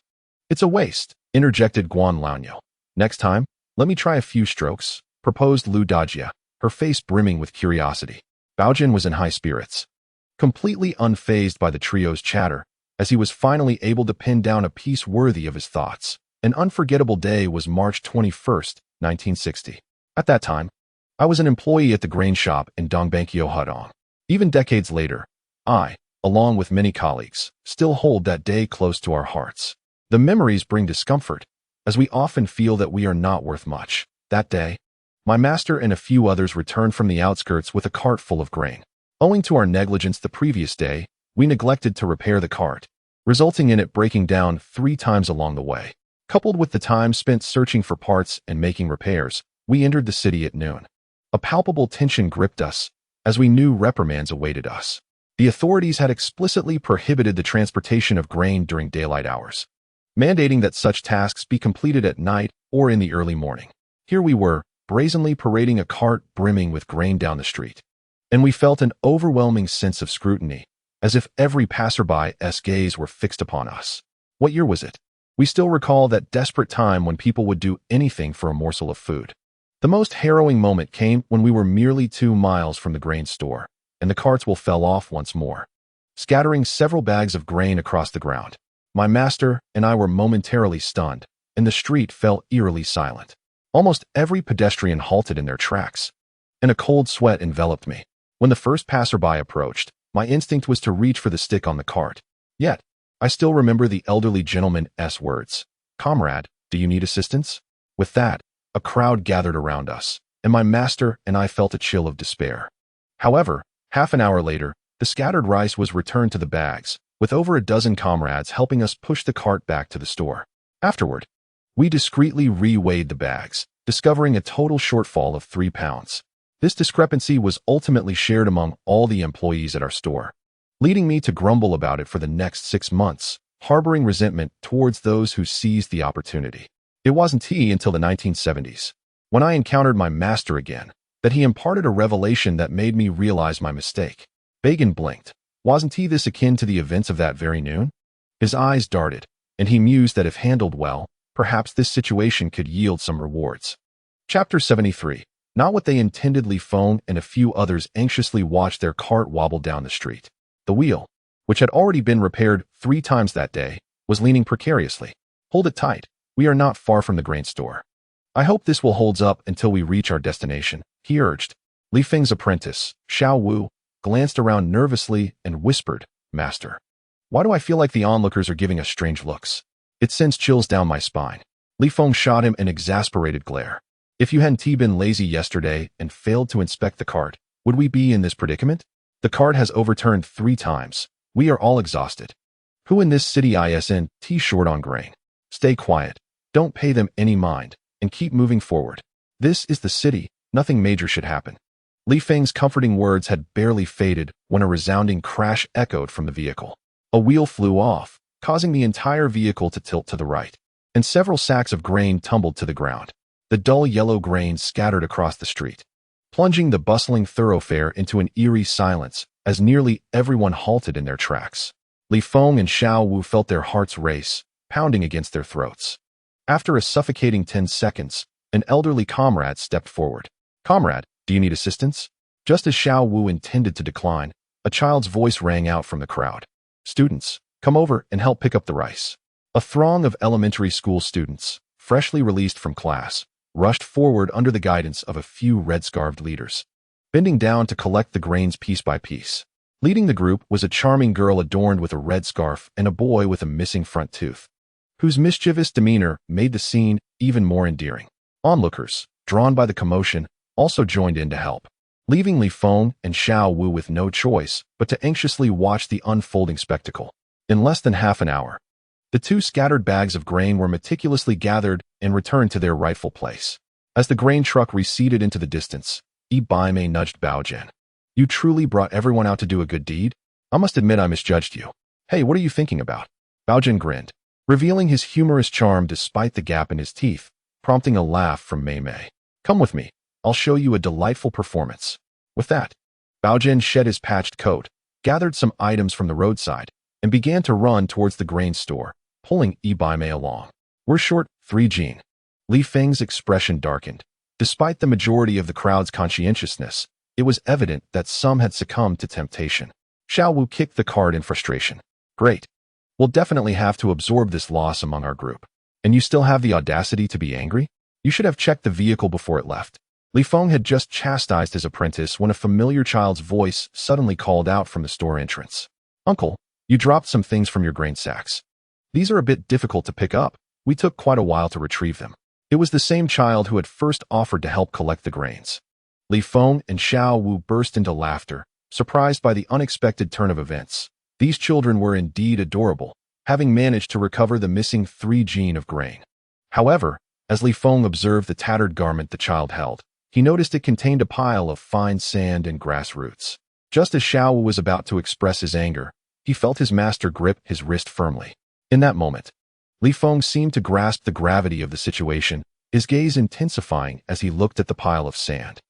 "It's a waste," interjected Guan Laonyo. "Next time, let me try a few strokes," proposed Lu Dajia, her face brimming with curiosity. Baogen was in high spirits, completely unfazed by the trio's chatter, as he was finally able to pin down a piece worthy of his thoughts. An unforgettable day was March 21st, 1960. At that time, I was an employee at the grain shop in Dongbangkyo Hudong. Even decades later, I, along with many colleagues, still hold that day close to our hearts. The memories bring discomfort, as we often feel that we are not worth much. That day, my master and a few others returned from the outskirts with a cart full of grain. Owing to our negligence the previous day, we neglected to repair the cart, resulting in it breaking down 3 times along the way. Coupled with the time spent searching for parts and making repairs, we entered the city at noon. A palpable tension gripped us, as we knew reprimands awaited us. The authorities had explicitly prohibited the transportation of grain during daylight hours, mandating that such tasks be completed at night or in the early morning. Here we were, brazenly parading a cart brimming with grain down the street, and we felt an overwhelming sense of scrutiny, as if every passerby's gaze were fixed upon us. What year was it? We still recall that desperate time when people would do anything for a morsel of food. The most harrowing moment came when we were merely 2 miles from the grain store, and the carts fell off once more, scattering several bags of grain across the ground. My master and I were momentarily stunned, and the street fell eerily silent. Almost every pedestrian halted in their tracks, and a cold sweat enveloped me. When the first passerby approached, My instinct was to reach for the stick on the cart. Yet, I still remember the elderly gentleman's words. "Comrade, do you need assistance?" With that, a crowd gathered around us, and my master and I felt a chill of despair. However, half an hour later, the scattered rice was returned to the bags, with over a dozen comrades helping us push the cart back to the store. Afterward, we discreetly re-weighed the bags, discovering a total shortfall of 3 pounds. This discrepancy was ultimately shared among all the employees at our store, leading me to grumble about it for the next 6 months, harboring resentment towards those who seized the opportunity. It wasn't until the 1970s, when I encountered my master again, that he imparted a revelation that made me realize my mistake. Baogen blinked. Wasn't this akin to the events of that very noon? His eyes darted, and he mused that if handled well, perhaps this situation could yield some rewards. Chapter 73. Not what they intended. Li Feng and a few others anxiously watched their cart wobble down the street. The wheel, which had already been repaired 3 times that day, was leaning precariously. "Hold it tight. We are not far from the grain store. I hope this will hold up until we reach our destination," he urged. Li Feng's apprentice, Xiao Wu, glanced around nervously and whispered, "Master, why do I feel like the onlookers are giving us strange looks? It sends chills down my spine." Li Feng shot him an exasperated glare. "If you hadn't been lazy yesterday and failed to inspect the cart, would we be in this predicament? The cart has overturned 3 times. We are all exhausted. Who in this city isn't short on grain? Stay quiet. Don't pay them any mind, and keep moving forward. This is the city. Nothing major should happen." Li Feng's comforting words had barely faded when a resounding crash echoed from the vehicle. A wheel flew off, causing the entire vehicle to tilt to the right, and several sacks of grain tumbled to the ground. The dull yellow grain scattered across the street, plunging the bustling thoroughfare into an eerie silence as nearly everyone halted in their tracks. Li Feng and Xiao Wu felt their hearts race, pounding against their throats. After a suffocating 10 seconds, an elderly comrade stepped forward. "Comrade, do you need assistance?" Just as Xiao Wu intended to decline, a child's voice rang out from the crowd. "Students, come over and help pick up the rice." A throng of elementary school students, freshly released from class, rushed forward under the guidance of a few red-scarfed leaders, bending down to collect the grains piece by piece. Leading the group was a charming girl adorned with a red scarf and a boy with a missing front tooth, whose mischievous demeanor made the scene even more endearing. Onlookers, drawn by the commotion, also joined in to help, leaving Li Feng and Xiao Wu with no choice but to anxiously watch the unfolding spectacle. In less than half an hour, the 2 scattered bags of grain were meticulously gathered and returned to their rightful place. As the grain truck receded into the distance, Baimei nudged Baogen. "You truly brought everyone out to do a good deed? I must admit I misjudged you. Hey, what are you thinking about?" Baogen grinned, revealing his humorous charm despite the gap in his teeth, prompting a laugh from Mei Mei. "Come with me. I'll show you a delightful performance." With that, Baogen shed his patched coat, gathered some items from the roadside, and began to run towards the grain store, pulling Baimei along. "We're short 3 Jing." Li Feng's expression darkened. Despite the majority of the crowd's conscientiousness, it was evident that some had succumbed to temptation. Xiao Wu kicked the cart in frustration. "Great. We'll definitely have to absorb this loss among our group. And you still have the audacity to be angry? You should have checked the vehicle before it left." Li Feng had just chastised his apprentice when a familiar child's voice suddenly called out from the store entrance. "Uncle, you dropped some things from your grain sacks. These are a bit difficult to pick up. We took quite a while to retrieve them." It was the same child who had first offered to help collect the grains. Li Feng and Xiao Wu burst into laughter, surprised by the unexpected turn of events. These children were indeed adorable, having managed to recover the missing 3 Jing of grain. However, as Li Feng observed the tattered garment the child held, he noticed it contained a pile of fine sand and grass roots. Just as Xiao Wu was about to express his anger, he felt his master grip his wrist firmly. In that moment, Li Feng seemed to grasp the gravity of the situation, his gaze intensifying as he looked at the pile of sand.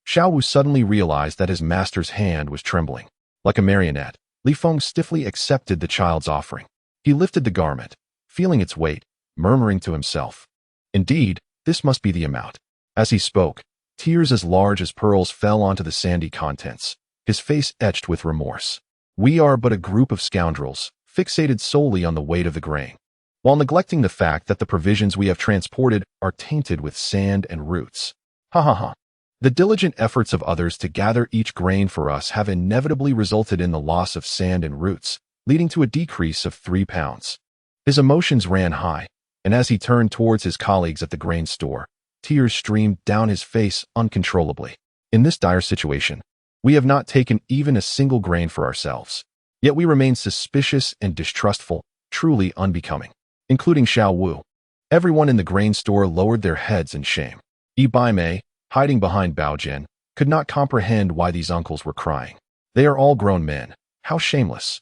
Xiao Wu suddenly realized that his master's hand was trembling. Like a marionette, Li Feng stiffly accepted the child's offering. He lifted the garment, feeling its weight, murmuring to himself, "Indeed, this must be the amount." As he spoke, tears as large as pearls fell onto the sandy contents, his face etched with remorse. "We are but a group of scoundrels, fixated solely on the weight of the grain, while neglecting the fact that the provisions we have transported are tainted with sand and roots. Ha ha ha." The diligent efforts of others to gather each grain for us have inevitably resulted in the loss of sand and roots, leading to a decrease of 3 pounds. His emotions ran high, and as he turned towards his colleagues at the grain store, tears streamed down his face uncontrollably. In this dire situation, we have not taken even a single grain for ourselves. Yet we remain suspicious and distrustful, truly unbecoming, including Xiao Wu. Everyone in the grain store lowered their heads in shame. Bai Mei, hiding behind Baogen, could not comprehend why these uncles were crying. They are all grown men. How shameless.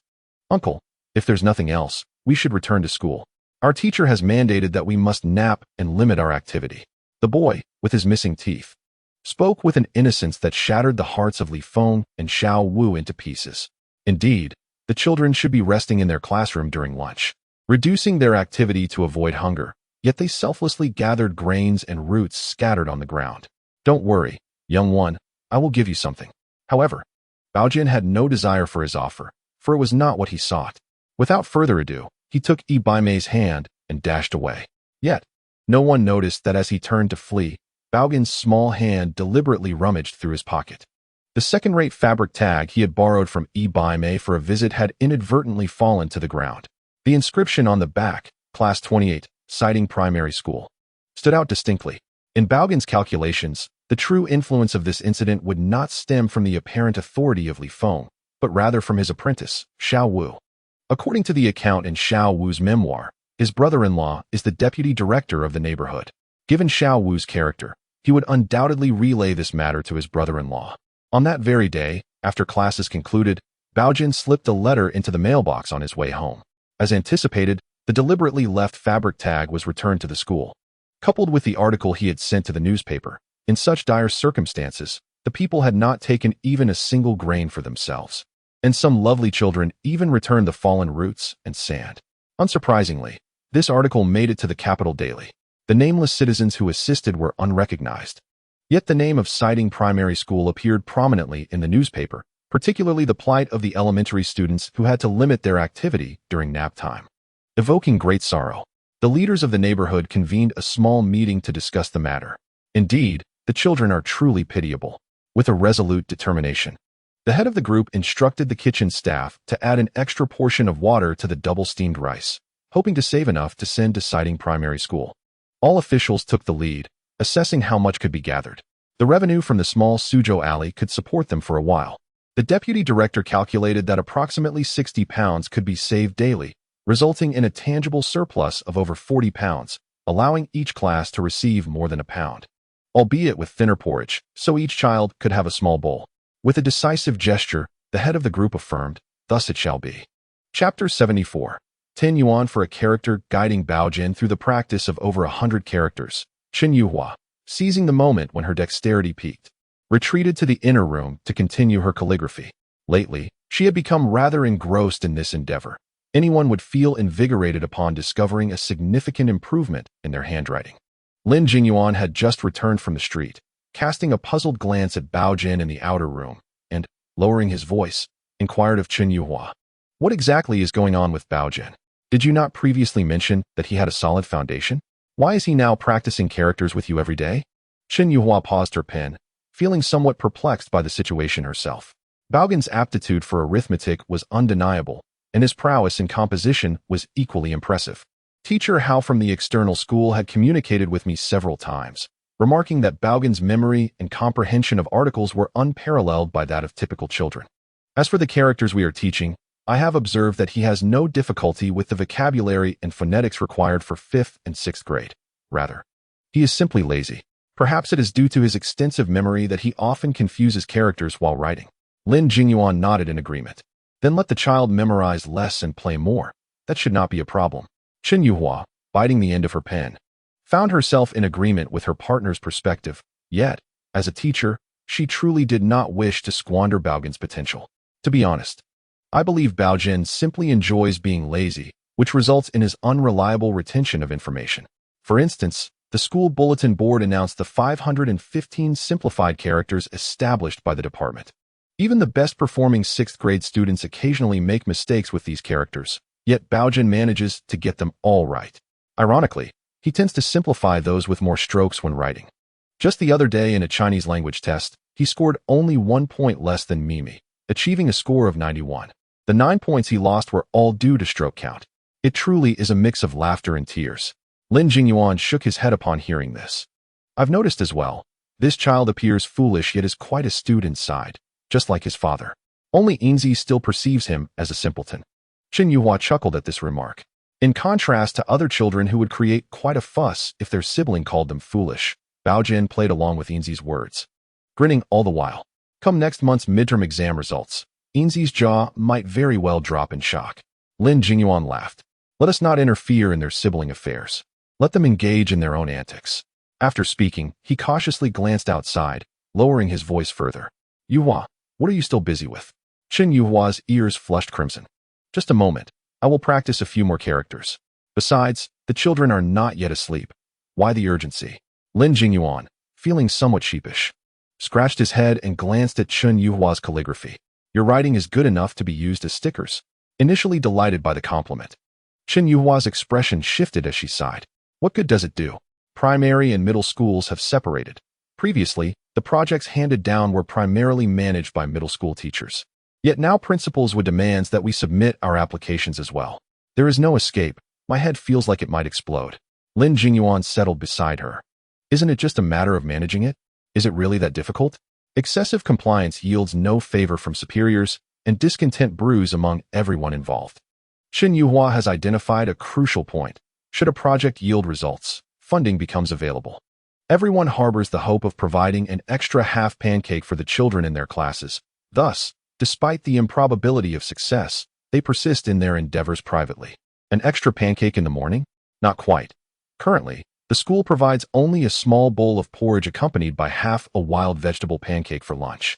Uncle, if there's nothing else, we should return to school. Our teacher has mandated that we must nap and limit our activity. The boy, with his missing teeth, spoke with an innocence that shattered the hearts of Li Feng and Xiao Wu into pieces. Indeed, the children should be resting in their classroom during lunch, reducing their activity to avoid hunger, yet they selflessly gathered grains and roots scattered on the ground. Don't worry, young one, I will give you something. However, Baogen had no desire for his offer, for it was not what he sought. Without further ado, he took Bai Mei's hand and dashed away. Yet, no one noticed that as he turned to flee, Baogen's small hand deliberately rummaged through his pocket. The second-rate fabric tag he had borrowed from Bai Mei for a visit had inadvertently fallen to the ground. The inscription on the back, Class 28, Citing Primary School, stood out distinctly. In Baogen's calculations, the true influence of this incident would not stem from the apparent authority of Li Feng, but rather from his apprentice, Xiao Wu. According to the account in Xiao Wu's memoir, his brother-in-law is the deputy director of the neighborhood. Given Xiao Wu's character, he would undoubtedly relay this matter to his brother-in-law. On that very day, after classes concluded, Baogen slipped a letter into the mailbox on his way home. As anticipated, the deliberately left fabric tag was returned to the school. Coupled with the article he had sent to the newspaper, in such dire circumstances, the people had not taken even a single grain for themselves. And some lovely children even returned the fallen roots and sand. Unsurprisingly, this article made it to the capital daily. The nameless citizens who assisted were unrecognized. Yet the name of Citing Primary School appeared prominently in the newspaper, particularly the plight of the elementary students who had to limit their activity during nap time. Evoking great sorrow, the leaders of the neighborhood convened a small meeting to discuss the matter. Indeed, the children are truly pitiable. With a resolute determination, the head of the group instructed the kitchen staff to add an extra portion of water to the double-steamed rice, hoping to save enough to send to Citing Primary School. All officials took the lead, assessing how much could be gathered. The revenue from the small Suzhou alley could support them for a while. The deputy director calculated that approximately 60 pounds could be saved daily, resulting in a tangible surplus of over 40 pounds, allowing each class to receive more than a pound, albeit with thinner porridge, so each child could have a small bowl. With a decisive gesture, the head of the group affirmed, "Thus it shall be." Chapter 74. 10 yuan for a character guiding Baogen through the practice of over 100 characters. Chen Yuhua, seizing the moment when her dexterity peaked, retreated to the inner room to continue her calligraphy. Lately, she had become rather engrossed in this endeavor. Anyone would feel invigorated upon discovering a significant improvement in their handwriting. Lin Jingyuan had just returned from the street, casting a puzzled glance at Baogen in the outer room, and, lowering his voice, inquired of Chen Yuhua, "What exactly is going on with Baogen? Did you not previously mention that he had a solid foundation? Why is he now practicing characters with you every day?" Chen Yuhua paused her pen, feeling somewhat perplexed by the situation herself. Baogen's aptitude for arithmetic was undeniable, and his prowess in composition was equally impressive. Teacher Hao from the external school had communicated with me several times, remarking that Baogen's memory and comprehension of articles were unparalleled by that of typical children. As for the characters we are teaching, I have observed that he has no difficulty with the vocabulary and phonetics required for 5th and 6th grade. Rather, he is simply lazy. Perhaps it is due to his extensive memory that he often confuses characters while writing. Lin Jingyuan nodded in agreement. Then let the child memorize less and play more. That should not be a problem. Chen Yuhua, biting the end of her pen, found herself in agreement with her partner's perspective, yet, as a teacher, she truly did not wish to squander Baogen's potential. To be honest, I believe Baogen simply enjoys being lazy, which results in his unreliable retention of information. For instance, the school bulletin board announced the 515 simplified characters established by the department. Even the best-performing 6th grade students occasionally make mistakes with these characters, yet Baogen manages to get them all right. Ironically, he tends to simplify those with more strokes when writing. Just the other day in a Chinese language test, he scored only 1 point less than Mimi, achieving a score of 91. The 9 points he lost were all due to stroke count. It truly is a mix of laughter and tears. Lin Jingyuan shook his head upon hearing this. I've noticed as well. This child appears foolish yet is quite astute inside, just like his father. Only Inzi still perceives him as a simpleton. Qin Yuhua chuckled at this remark. In contrast to other children who would create quite a fuss if their sibling called them foolish, Baogen played along with Inzi's words, grinning all the while. Come next month's midterm exam results, Inzi's jaw might very well drop in shock. Lin Jingyuan laughed. Let us not interfere in their sibling affairs. Let them engage in their own antics. After speaking, he cautiously glanced outside, lowering his voice further. Yuhua, what are you still busy with? Qin Yuhua's ears flushed crimson. Just a moment. I will practice a few more characters. Besides, the children are not yet asleep. Why the urgency? Lin Jingyuan, feeling somewhat sheepish, scratched his head and glanced at Qin Yuhua's calligraphy. Your writing is good enough to be used as stickers. Initially delighted by the compliment, Qin Yuhua's expression shifted as she sighed. What good does it do? Primary and middle schools have separated. Previously, the projects handed down were primarily managed by middle school teachers. Yet now principals would demand that we submit our applications as well. There is no escape. My head feels like it might explode. Lin Jingyuan settled beside her. Isn't it just a matter of managing it? Is it really that difficult? Excessive compliance yields no favor from superiors, and discontent brews among everyone involved. Qin Yuhua has identified a crucial point. Should a project yield results, funding becomes available. Everyone harbors the hope of providing an extra half pancake for the children in their classes. Thus, despite the improbability of success, they persist in their endeavors privately. An extra pancake in the morning? Not quite. Currently, the school provides only a small bowl of porridge accompanied by half a wild vegetable pancake for lunch,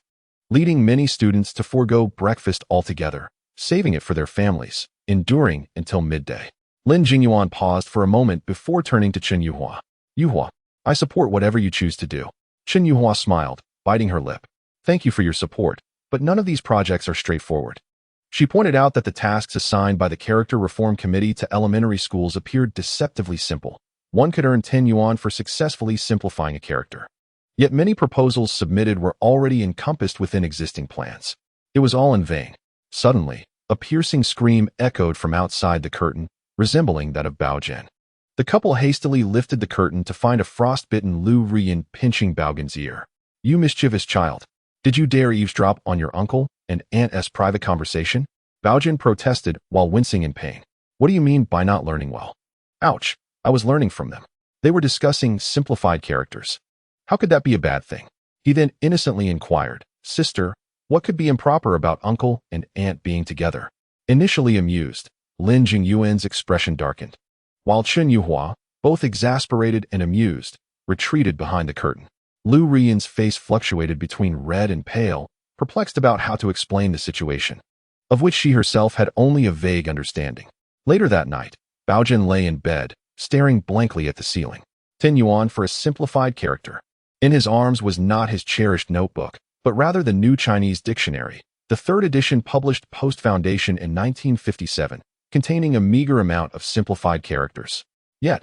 leading many students to forego breakfast altogether, saving it for their families, enduring until midday. Lin Jingyuan paused for a moment before turning to Qin Yuhua. Yuhua, I support whatever you choose to do. Qin Yuhua smiled, biting her lip. Thank you for your support, but none of these projects are straightforward. She pointed out that the tasks assigned by the Character Reform Committee to elementary schools appeared deceptively simple. One could earn 10 yuan for successfully simplifying a character. Yet many proposals submitted were already encompassed within existing plans. It was all in vain. Suddenly, a piercing scream echoed from outside the curtain, resembling that of Baogen. The couple hastily lifted the curtain to find a frostbitten Lu Rian pinching Baogen's ear. You mischievous child. Did you dare eavesdrop on your uncle and aunt's private conversation? Baogen protested while wincing in pain. What do you mean by not learning well? Ouch, I was learning from them. They were discussing simplified characters. How could that be a bad thing? He then innocently inquired, Sister, what could be improper about uncle and aunt being together? Initially amused, Lin Jingyuan's expression darkened, while Qin Yuhua, both exasperated and amused, retreated behind the curtain. Lu Rian's face fluctuated between red and pale, perplexed about how to explain the situation, of which she herself had only a vague understanding. Later that night, Baogen lay in bed, staring blankly at the ceiling. 10 yuan for a simplified character. In his arms was not his cherished notebook, but rather the New Chinese Dictionary, the third edition published post-foundation in 1957, containing a meager amount of simplified characters. Yet,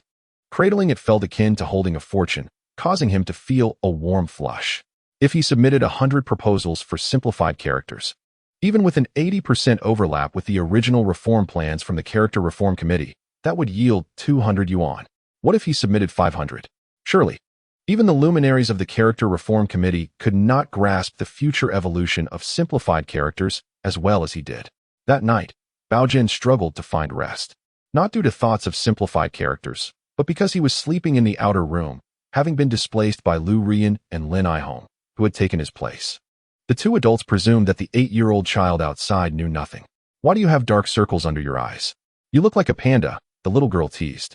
cradling it felt akin to holding a fortune, causing him to feel a warm flush. If he submitted 100 proposals for simplified characters, even with an 80% overlap with the original reform plans from the Character Reform Committee, that would yield 200 yuan. What if he submitted 500? Surely, even the luminaries of the Character Reform Committee could not grasp the future evolution of simplified characters as well as he did. That night, Baogen struggled to find rest. Not due to thoughts of simplified characters, but because he was sleeping in the outer room, having been displaced by Lu Rian and Lin Aihong, who had taken his place. The two adults presumed that the 8-year-old child outside knew nothing. Why do you have dark circles under your eyes? You look like a panda, the little girl teased,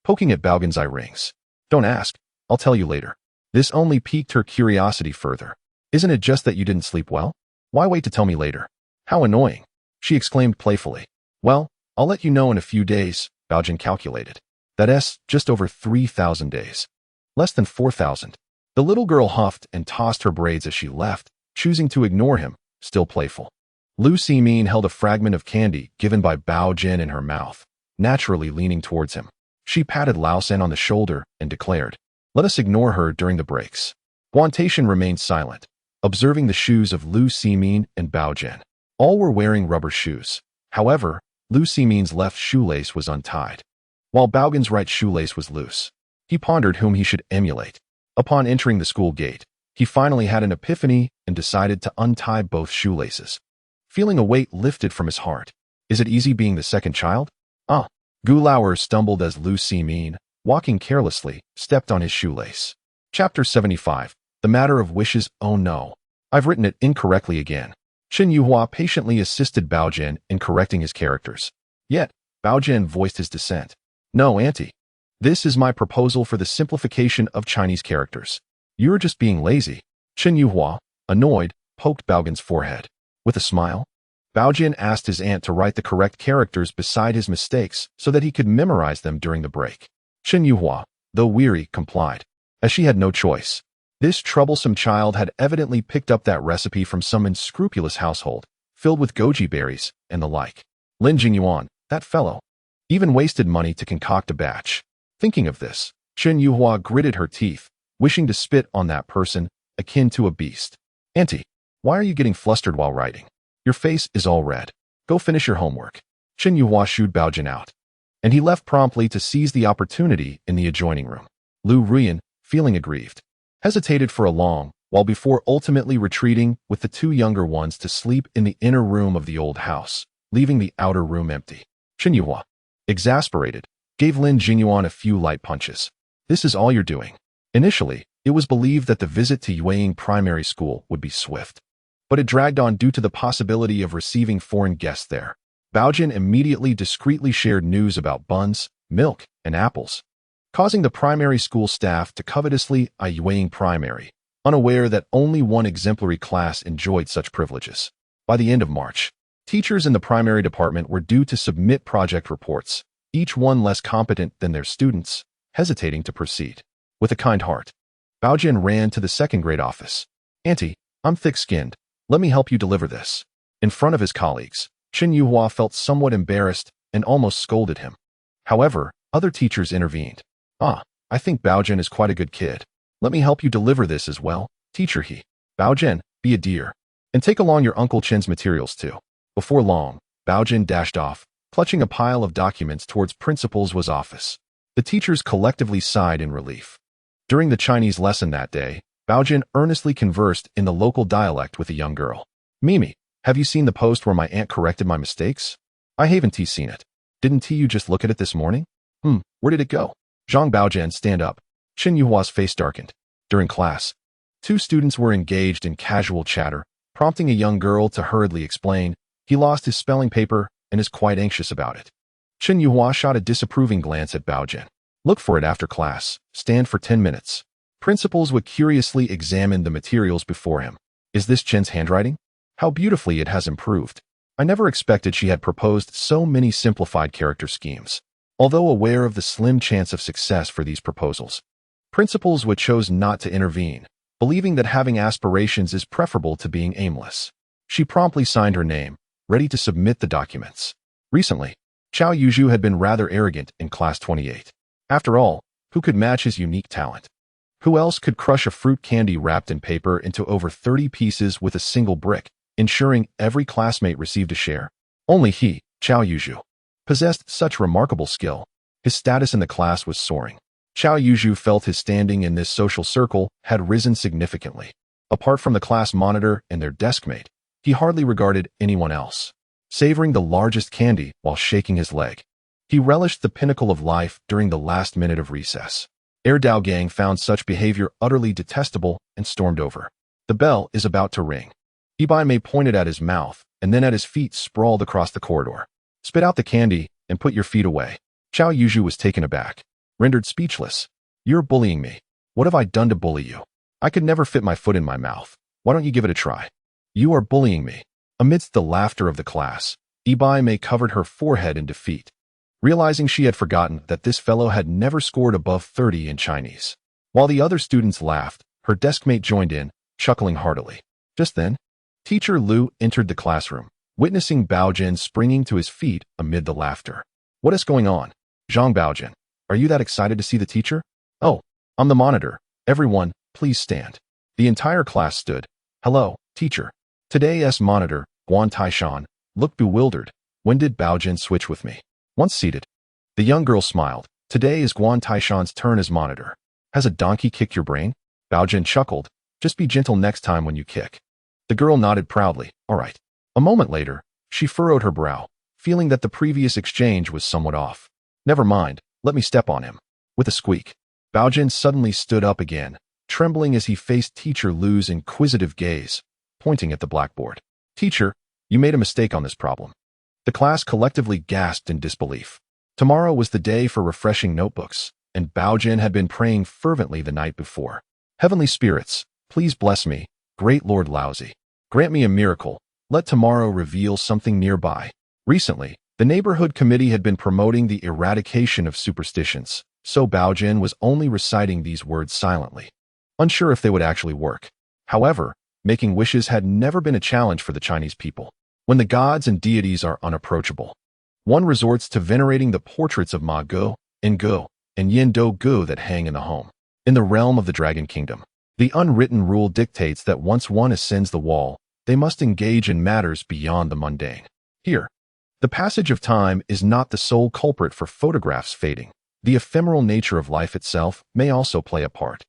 poking at Baogen's eye rings. Don't ask, I'll tell you later. This only piqued her curiosity further. Isn't it just that you didn't sleep well? Why wait to tell me later? How annoying, she exclaimed playfully. Well, I'll let you know in a few days, Baogen calculated. That's just over 3,000 days. Less than 4,000. The little girl huffed and tossed her braids as she left, choosing to ignore him, still playful. Lu Simin held a fragment of candy given by Baogen in her mouth, naturally leaning towards him. She patted Lao San on the shoulder and declared, Let us ignore her during the breaks. Guantation remained silent, observing the shoes of Lu Ximin and Baogen. All were wearing rubber shoes. However, Lu Ximin's left shoelace was untied, while Baogen's right shoelace was loose. He pondered whom he should emulate. Upon entering the school gate, he finally had an epiphany and decided to untie both shoelaces. Feeling a weight lifted from his heart. Is it easy being the second child? Gu Lauer stumbled as Lu Ximin, walking carelessly, stepped on his shoelace. Chapter 75. The Matter of Wishes. Oh no. I've written it incorrectly again. Chen Yuhua patiently assisted Baogen in correcting his characters. Yet, Baogen voiced his dissent. No, Auntie. This is my proposal for the simplification of Chinese characters. You're just being lazy. Chen Yuhua, annoyed, poked Baogen's forehead. With a smile, Baogen asked his aunt to write the correct characters beside his mistakes so that he could memorize them during the break. Chen Yuhua, though weary, complied, as she had no choice. This troublesome child had evidently picked up that recipe from some unscrupulous household, filled with goji berries and the like. Lin Jingyuan, that fellow, even wasted money to concoct a batch. Thinking of this, Chen Yuhua gritted her teeth, wishing to spit on that person, akin to a beast. Auntie, why are you getting flustered while writing? Your face is all red. Go finish your homework. Chen Yuhua shooed Baogen out, and he left promptly to seize the opportunity in the adjoining room. Lu Ruyan, feeling aggrieved, hesitated for a long while before ultimately retreating with the two younger ones to sleep in the inner room of the old house, leaving the outer room empty. Chen Yuhua, exasperated, gave Lin Jingyuan a few light punches. This is all you're doing. Initially, it was believed that the visit to Beijing primary school would be swift, but it dragged on due to the possibility of receiving foreign guests there. Baogen immediately discreetly shared news about buns, milk, and apples, causing the primary school staff to covetously eye Beijing primary, unaware that only one exemplary class enjoyed such privileges. By the end of March, teachers in the primary department were due to submit project reports, each one less competent than their students, hesitating to proceed. With a kind heart, Baogen ran to the second-grade office. Auntie, I'm thick-skinned. Let me help you deliver this. In front of his colleagues, Chen Yuhua felt somewhat embarrassed and almost scolded him. However, other teachers intervened. I think Baogen is quite a good kid. Let me help you deliver this as well, teacher he. Baogen, be a dear. And take along your Uncle Chen's materials too. Before long, Baogen dashed off, clutching a pile of documents towards Principal's office. The teachers collectively sighed in relief. During the Chinese lesson that day, Baogen earnestly conversed in the local dialect with a young girl. Mimi, have you seen the post where my aunt corrected my mistakes? I haven't seen it. Didn't you just look at it this morning? Where did it go? Zhang Baogen, stand up. Chen Yuhua's face darkened. During class, two students were engaged in casual chatter, prompting a young girl to hurriedly explain, he lost his spelling paper and is quite anxious about it. Chen Yuhua shot a disapproving glance at Baogen. Look for it after class. Stand for 10 minutes. Principals would curiously examine the materials before him. Is this Chen's handwriting? How beautifully it has improved. I never expected she had proposed so many simplified character schemes. Although aware of the slim chance of success for these proposals, Principals would chose not to intervene, believing that having aspirations is preferable to being aimless. She promptly signed her name, ready to submit the documents. Recently, Chao Yuzhu had been rather arrogant in Class 28. After all, who could match his unique talent? Who else could crush a fruit candy wrapped in paper into over 30 pieces with a single brick, ensuring every classmate received a share? Only he, Chao Yuzhu, possessed such remarkable skill. His status in the class was soaring. Chao Yuzhu felt his standing in this social circle had risen significantly. Apart from the class monitor and their deskmate, he hardly regarded anyone else. Savoring the largest candy while shaking his leg, he relished the pinnacle of life during the last minute of recess. Dao Gang found such behavior utterly detestable and stormed over. The bell is about to ring. Ibai Mei pointed at his mouth and then at his feet sprawled across the corridor. Spit out the candy and put your feet away. Chao Yuzhu was taken aback, rendered speechless. You're bullying me. What have I done to bully you? I could never fit my foot in my mouth. Why don't you give it a try? You are bullying me. Amidst the laughter of the class, Ibai Mei covered her forehead in defeat, realizing she had forgotten that this fellow had never scored above 30 in Chinese. While the other students laughed, her deskmate joined in, chuckling heartily. Just then, Teacher Lu entered the classroom, witnessing Baogen springing to his feet amid the laughter. What is going on? Zhang Baogen, are you that excited to see the teacher? Oh, On the monitor, everyone, please stand. The entire class stood. Hello, teacher. Today's monitor, Guan Taishan, looked bewildered. When did Baogen switch with me? Once seated. The young girl smiled. Today is Guan Taishan's turn as monitor. Has a donkey kicked your brain? Baogen chuckled. Just be gentle next time when you kick. The girl nodded proudly. All right. A moment later, she furrowed her brow, feeling that the previous exchange was somewhat off. Never mind, let me step on him. With a squeak, Baogen suddenly stood up again, trembling as he faced Teacher Lu's inquisitive gaze, pointing at the blackboard. Teacher, you made a mistake on this problem. The class collectively gasped in disbelief. Tomorrow was the day for refreshing notebooks, and Baogen had been praying fervently the night before. Heavenly spirits, please bless me, great Lord Laozi. Grant me a miracle. Let tomorrow reveal something nearby. Recently, the neighborhood committee had been promoting the eradication of superstitions, so Baogen was only reciting these words silently, unsure if they would actually work. However, making wishes had never been a challenge for the Chinese people. When the gods and deities are unapproachable, one resorts to venerating the portraits of Ma Go, Ngo, and Yin Do Gu that hang in the home. In the realm of the Dragon Kingdom, the unwritten rule dictates that once one ascends the wall, they must engage in matters beyond the mundane. Here, the passage of time is not the sole culprit for photographs fading. The ephemeral nature of life itself may also play a part.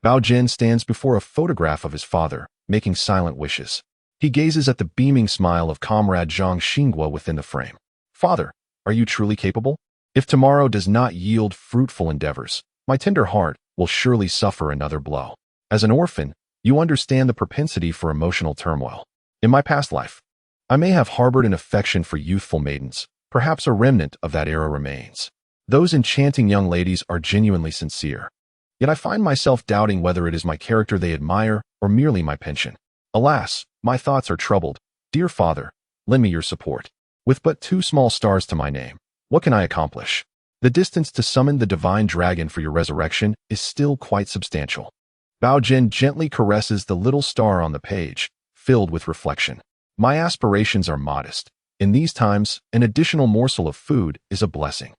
Baogen stands before a photograph of his father, making silent wishes. He gazes at the beaming smile of comrade Zhang Xinguo within the frame. Father, are you truly capable? If tomorrow does not yield fruitful endeavors, my tender heart will surely suffer another blow. As an orphan, you understand the propensity for emotional turmoil. In my past life, I may have harbored an affection for youthful maidens. Perhaps a remnant of that era remains. Those enchanting young ladies are genuinely sincere. Yet I find myself doubting whether it is my character they admire or merely my penchant. Alas, my thoughts are troubled. Dear Father, lend me your support. With but 2 small stars to my name, what can I accomplish? The distance to summon the divine dragon for your resurrection is still quite substantial. Baogen gently caresses the little star on the page, filled with reflection. My aspirations are modest. In these times, an additional morsel of food is a blessing.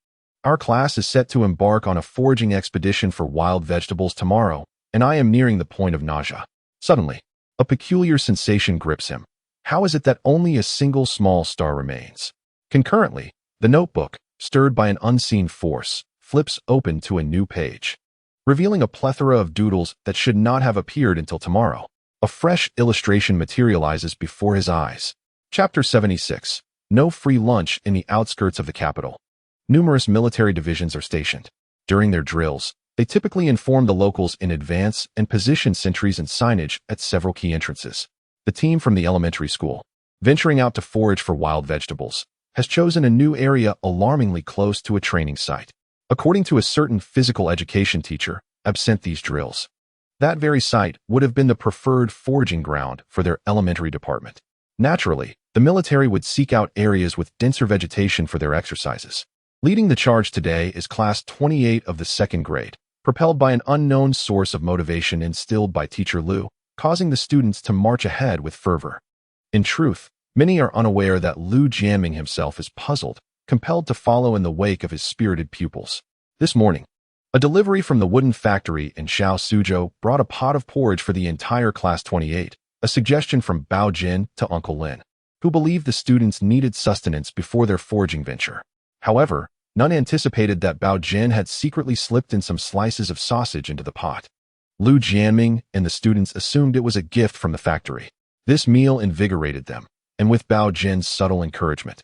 Our class is set to embark on a foraging expedition for wild vegetables tomorrow, and I am nearing the point of nausea. Suddenly, a peculiar sensation grips him. How is it that only a single small star remains? Concurrently, the notebook, stirred by an unseen force, flips open to a new page, revealing a plethora of doodles that should not have appeared until tomorrow. A fresh illustration materializes before his eyes. Chapter 76. No free lunch in the outskirts of the capital. Numerous military divisions are stationed. During their drills, they typically inform the locals in advance and position sentries and signage at several key entrances. The team from the elementary school, venturing out to forage for wild vegetables, has chosen a new area alarmingly close to a training site. According to a certain physical education teacher, absent these drills, that very site would have been the preferred foraging ground for their elementary department. Naturally, the military would seek out areas with denser vegetation for their exercises. Leading the charge today is Class 28 of the 2nd grade, propelled by an unknown source of motivation instilled by Teacher Lu, causing the students to march ahead with fervor. In truth, many are unaware that Lu Jianming himself is puzzled, compelled to follow in the wake of his spirited pupils. This morning, a delivery from the wooden factory in Shao Suzhou brought a pot of porridge for the entire Class 28, a suggestion from Bao Jin to Uncle Lin, who believed the students needed sustenance before their foraging venture. However, none anticipated that Bao Jin had secretly slipped in some slices of sausage into the pot. Lu Jianming and the students assumed it was a gift from the factory. This meal invigorated them, and with Bao Jin's subtle encouragement,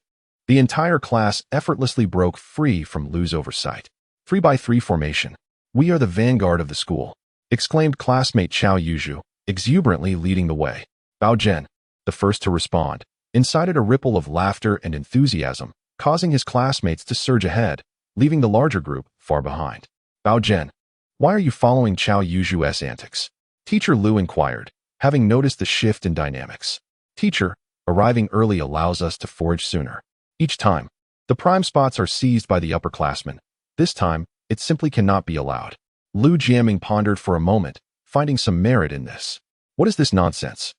the entire class effortlessly broke free from Lu's oversight. 3x3 formation. We are the vanguard of the school, exclaimed classmate Chao Yuzhu, exuberantly leading the way. Bao Jin, the first to respond, incited a ripple of laughter and enthusiasm, causing his classmates to surge ahead, leaving the larger group far behind. Bao Jin, why are you following Chao Yuzhu's antics? Teacher Lu inquired, having noticed the shift in dynamics. Teacher, arriving early allows us to forage sooner. Each time, the prime spots are seized by the upperclassmen. This time, it simply cannot be allowed. Lu Jianming pondered for a moment, finding some merit in this. What is this nonsense?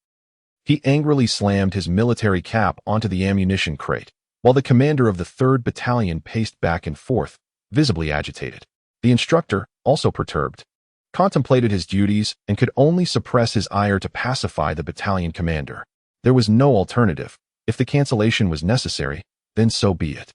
He angrily slammed his military cap onto the ammunition crate, while the commander of the 3rd Battalion paced back and forth, visibly agitated. The instructor, also perturbed, contemplated his duties, and could only suppress his ire to pacify the battalion commander. There was no alternative. If the cancellation was necessary, then so be it.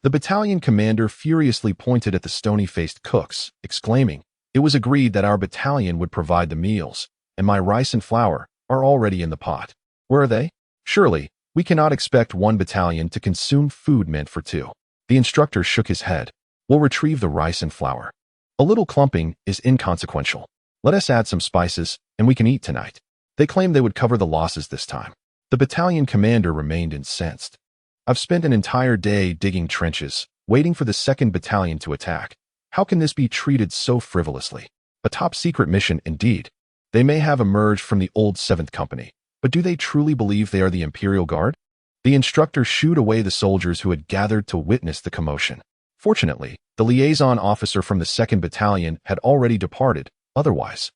The battalion commander furiously pointed at the stony-faced cooks, exclaiming, "It was agreed that our battalion would provide the meals, and my rice and flour are already in the pot. Where are they? Surely, we cannot expect one battalion to consume food meant for two." The instructor shook his head. "We'll retrieve the rice and flour. A little clumping is inconsequential. Let us add some spices, and we can eat tonight." They claimed they would cover the losses this time. The battalion commander remained incensed. "I've spent an entire day digging trenches, waiting for the 2nd Battalion to attack. How can this be treated so frivolously? A top-secret mission indeed. They may have emerged from the old 7th Company, but do they truly believe they are the Imperial Guard?" The instructor shooed away the soldiers who had gathered to witness the commotion. Fortunately, the liaison officer from the 2nd Battalion had already departed. Otherwise,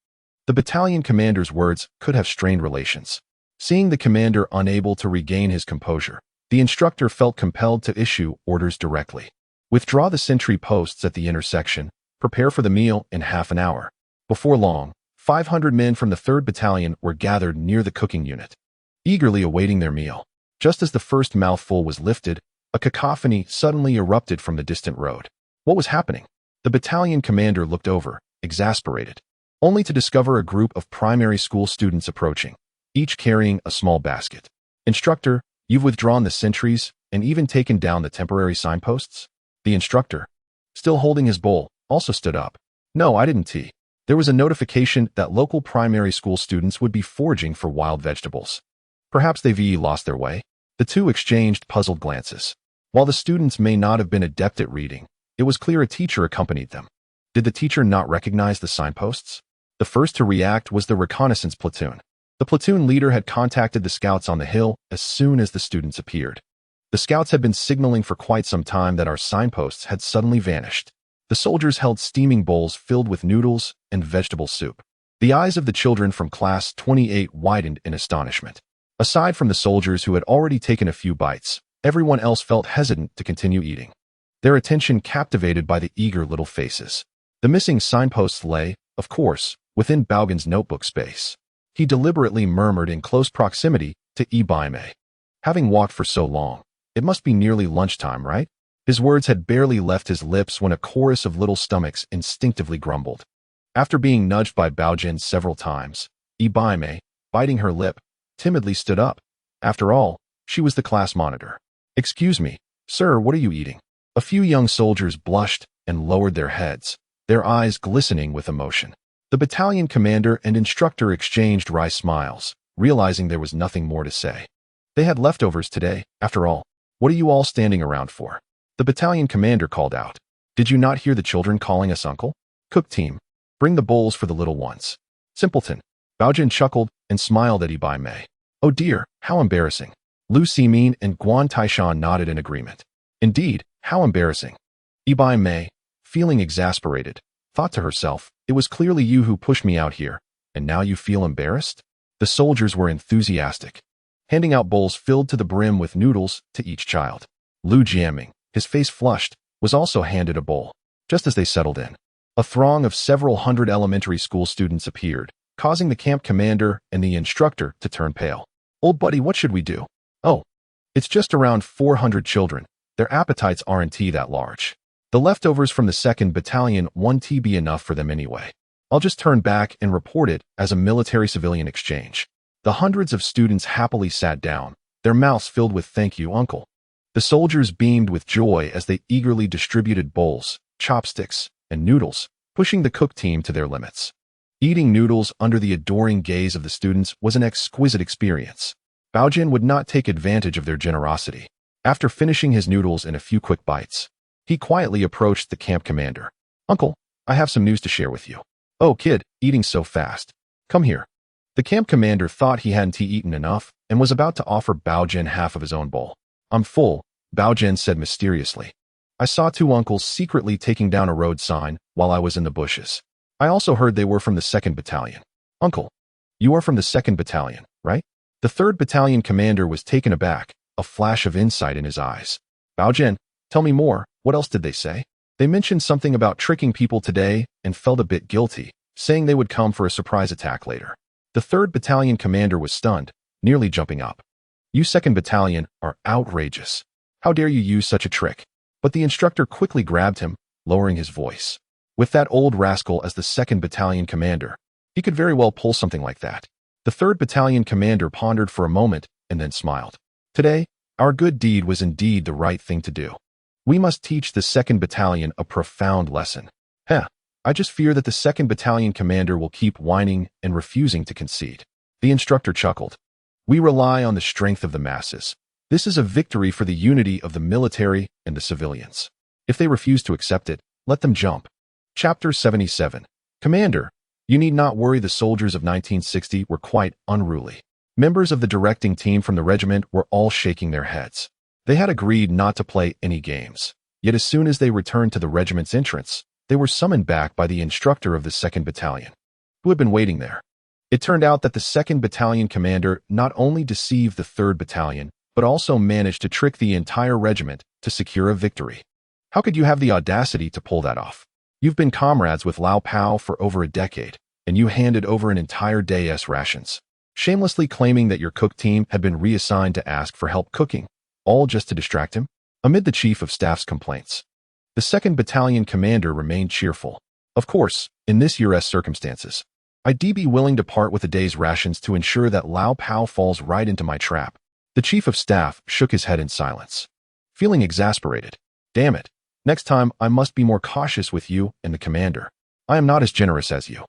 the battalion commander's words could have strained relations. Seeing the commander unable to regain his composure, the instructor felt compelled to issue orders directly. "Withdraw the sentry posts at the intersection. Prepare for the meal in half an hour." Before long, 500 men from the 3rd Battalion were gathered near the cooking unit, eagerly awaiting their meal. Just as the first mouthful was lifted, a cacophony suddenly erupted from the distant road. What was happening? The battalion commander looked over, exasperated, only to discover a group of primary school students approaching, each carrying a small basket. "Instructor, you've withdrawn the sentries and even taken down the temporary signposts?" The instructor, still holding his bowl, also stood up. "No, I didn't. There was a notification that local primary school students would be foraging for wild vegetables. Perhaps they've lost their way." The two exchanged puzzled glances. While the students may not have been adept at reading, it was clear a teacher accompanied them. Did the teacher not recognize the signposts? The first to react was the reconnaissance platoon. The platoon leader had contacted the scouts on the hill as soon as the students appeared. The scouts had been signaling for quite some time that our signposts had suddenly vanished. The soldiers held steaming bowls filled with noodles and vegetable soup. The eyes of the children from Class 28 widened in astonishment. Aside from the soldiers who had already taken a few bites, everyone else felt hesitant to continue eating, their attention captivated by the eager little faces. The missing signposts lay, of course, within Baogen's notebook space. He deliberately murmured in close proximity to Baime. "Having walked for so long, it must be nearly lunchtime, right?" His words had barely left his lips when a chorus of little stomachs instinctively grumbled. After being nudged by Baogen several times, Baime, biting her lip, timidly stood up. After all, she was the class monitor. "Excuse me, sir, what are you eating?" A few young soldiers blushed and lowered their heads, their eyes glistening with emotion. The battalion commander and instructor exchanged wry smiles, realizing there was nothing more to say. They had leftovers today, after all. "What are you all standing around for?" The battalion commander called out. "Did you not hear the children calling us uncle? Cook team, bring the bowls for the little ones." "Simpleton." Baogen chuckled and smiled at Baime. "Oh dear, how embarrassing." Lu Simin and Guan Taishan nodded in agreement. "Indeed, how embarrassing." Baime, feeling exasperated, thought to herself, "It was clearly you who pushed me out here, and now you feel embarrassed?" The soldiers were enthusiastic, handing out bowls filled to the brim with noodles to each child. Lu Jiaming, his face flushed, was also handed a bowl. Just as they settled in, a throng of several hundred elementary school students appeared, causing the camp commander and the instructor to turn pale. "Old buddy, what should we do?" "Oh, it's just around 400 children. Their appetites aren't that large. The leftovers from the 2nd Battalion won't be enough for them anyway. I'll just turn back and report it as a military-civilian exchange." The hundreds of students happily sat down, their mouths filled with "Thank you, uncle." The soldiers beamed with joy as they eagerly distributed bowls, chopsticks, and noodles, pushing the cook team to their limits. Eating noodles under the adoring gaze of the students was an exquisite experience. Baogen would not take advantage of their generosity. After finishing his noodles in a few quick bites, he quietly approached the camp commander. "Uncle, I have some news to share with you." "Oh, kid, eating so fast. Come here." The camp commander thought he hadn't eaten enough and was about to offer Baogen half of his own bowl. "I'm full," Baogen said mysteriously. "I saw two uncles secretly taking down a road sign while I was in the bushes. I also heard they were from the 2nd Battalion." "Uncle, you are from the 2nd Battalion, right?" The 3rd Battalion commander was taken aback, a flash of insight in his eyes. "Baogen, tell me more. What else did they say?" "They mentioned something about tricking people today and felt a bit guilty," saying they would come for a surprise attack later. The 3rd Battalion commander was stunned, nearly jumping up. "You 2nd Battalion are outrageous. How dare you use such a trick?" But the instructor quickly grabbed him, lowering his voice. With that old rascal as the 2nd Battalion commander, he could very well pull something like that. The 3rd Battalion commander pondered for a moment and then smiled. "Today, our good deed was indeed the right thing to do. We must teach the 2nd Battalion a profound lesson. I just fear that the 2nd Battalion commander will keep whining and refusing to concede." The instructor chuckled. "We rely on the strength of the masses. This is a victory for the unity of the military and the civilians. If they refuse to accept it, let them jump." Chapter 77. Commander, you need not worry. The soldiers of 1960 were quite unruly. Members of the directing team from the regiment were all shaking their heads. They had agreed not to play any games. Yet as soon as they returned to the regiment's entrance, they were summoned back by the instructor of the 2nd Battalion, who had been waiting there. It turned out that the 2nd Battalion commander not only deceived the 3rd Battalion, but also managed to trick the entire regiment to secure a victory. How could you have the audacity to pull that off? You've been comrades with Lao Pao for over a decade, and you handed over an entire day's rations, shamelessly claiming that your cook team had been reassigned to ask for help cooking, all just to distract him? Amid the Chief of Staff's complaints, the 2nd Battalion commander remained cheerful. "Of course, in this year's circumstances, I'd be willing to part with a day's rations to ensure that Lao Pao falls right into my trap." The Chief of Staff shook his head in silence, feeling exasperated. "Damn it. Next time, I must be more cautious with you and the commander. I am not as generous as you.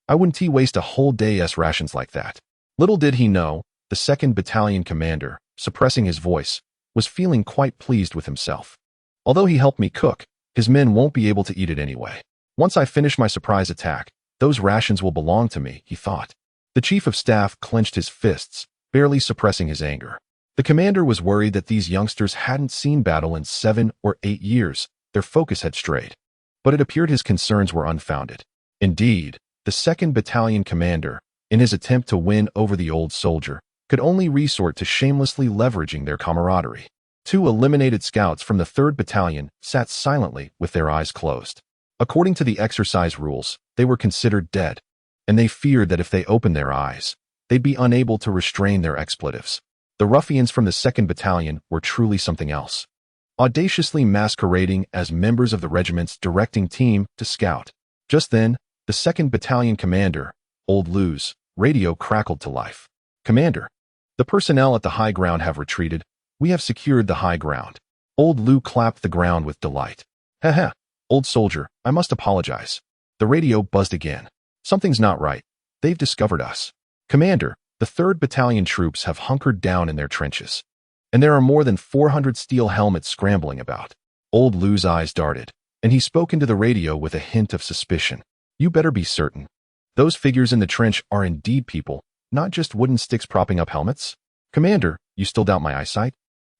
I wouldn't waste a whole day's rations like that." Little did he know, the 2nd Battalion commander, suppressing his voice, was feeling quite pleased with himself. "Although he helped me cook, his men won't be able to eat it anyway. Once I finish my surprise attack, those rations will belong to me," he thought. The Chief of Staff clenched his fists, barely suppressing his anger. The commander was worried that these youngsters hadn't seen battle in 7 or 8 years. Their focus had strayed. But it appeared his concerns were unfounded. Indeed, the 2nd Battalion commander, in his attempt to win over the old soldier, could only resort to shamelessly leveraging their camaraderie. 2 eliminated scouts from the 3rd Battalion sat silently with their eyes closed. According to the exercise rules, they were considered dead, and they feared that if they opened their eyes, they'd be unable to restrain their expletives. The ruffians from the 2nd Battalion were truly something else, audaciously masquerading as members of the regiment's directing team to scout. Just then, the 2nd Battalion commander, Old Lu's, radio crackled to life. "Commander, the personnel at the high ground have retreated. We have secured the high ground." Old Lu clapped the ground with delight. "Heh, old soldier, I must apologize." The radio buzzed again. "Something's not right. They've discovered us. Commander, the 3rd Battalion troops have hunkered down in their trenches, and there are more than 400 steel helmets scrambling about." Old Lu's eyes darted, and he spoke into the radio with a hint of suspicion. "You better be certain. Those figures in the trench are indeed people, not just wooden sticks propping up helmets? Commander, you still doubt my eyesight?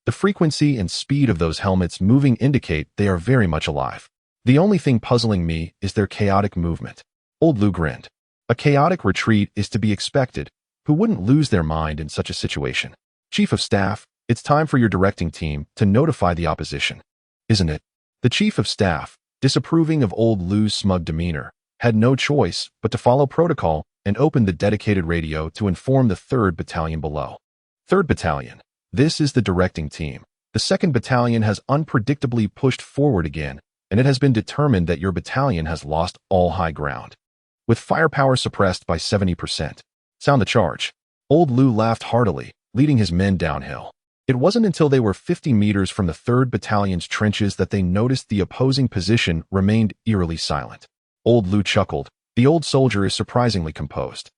The frequency and speed of those helmets moving indicate they are very much alive. The only thing puzzling me is their chaotic movement." Old Lu grinned. "A chaotic retreat is to be expected. Who wouldn't lose their mind in such a situation? Chief of Staff, it's time for your directing team to notify the opposition, isn't it?" The Chief of Staff, disapproving of Old Lu's smug demeanor, had no choice but to follow protocol and opened the dedicated radio to inform the 3rd Battalion below. "3rd Battalion, this is the directing team. The 2nd Battalion has unpredictably pushed forward again, and it has been determined that your battalion has lost all high ground, with firepower suppressed by 70%. Sound the charge." Old Lu laughed heartily, leading his men downhill. It wasn't until they were 50 meters from the 3rd Battalion's trenches that they noticed the opposing position remained eerily silent. Old Lu chuckled. "The old soldier is surprisingly composed.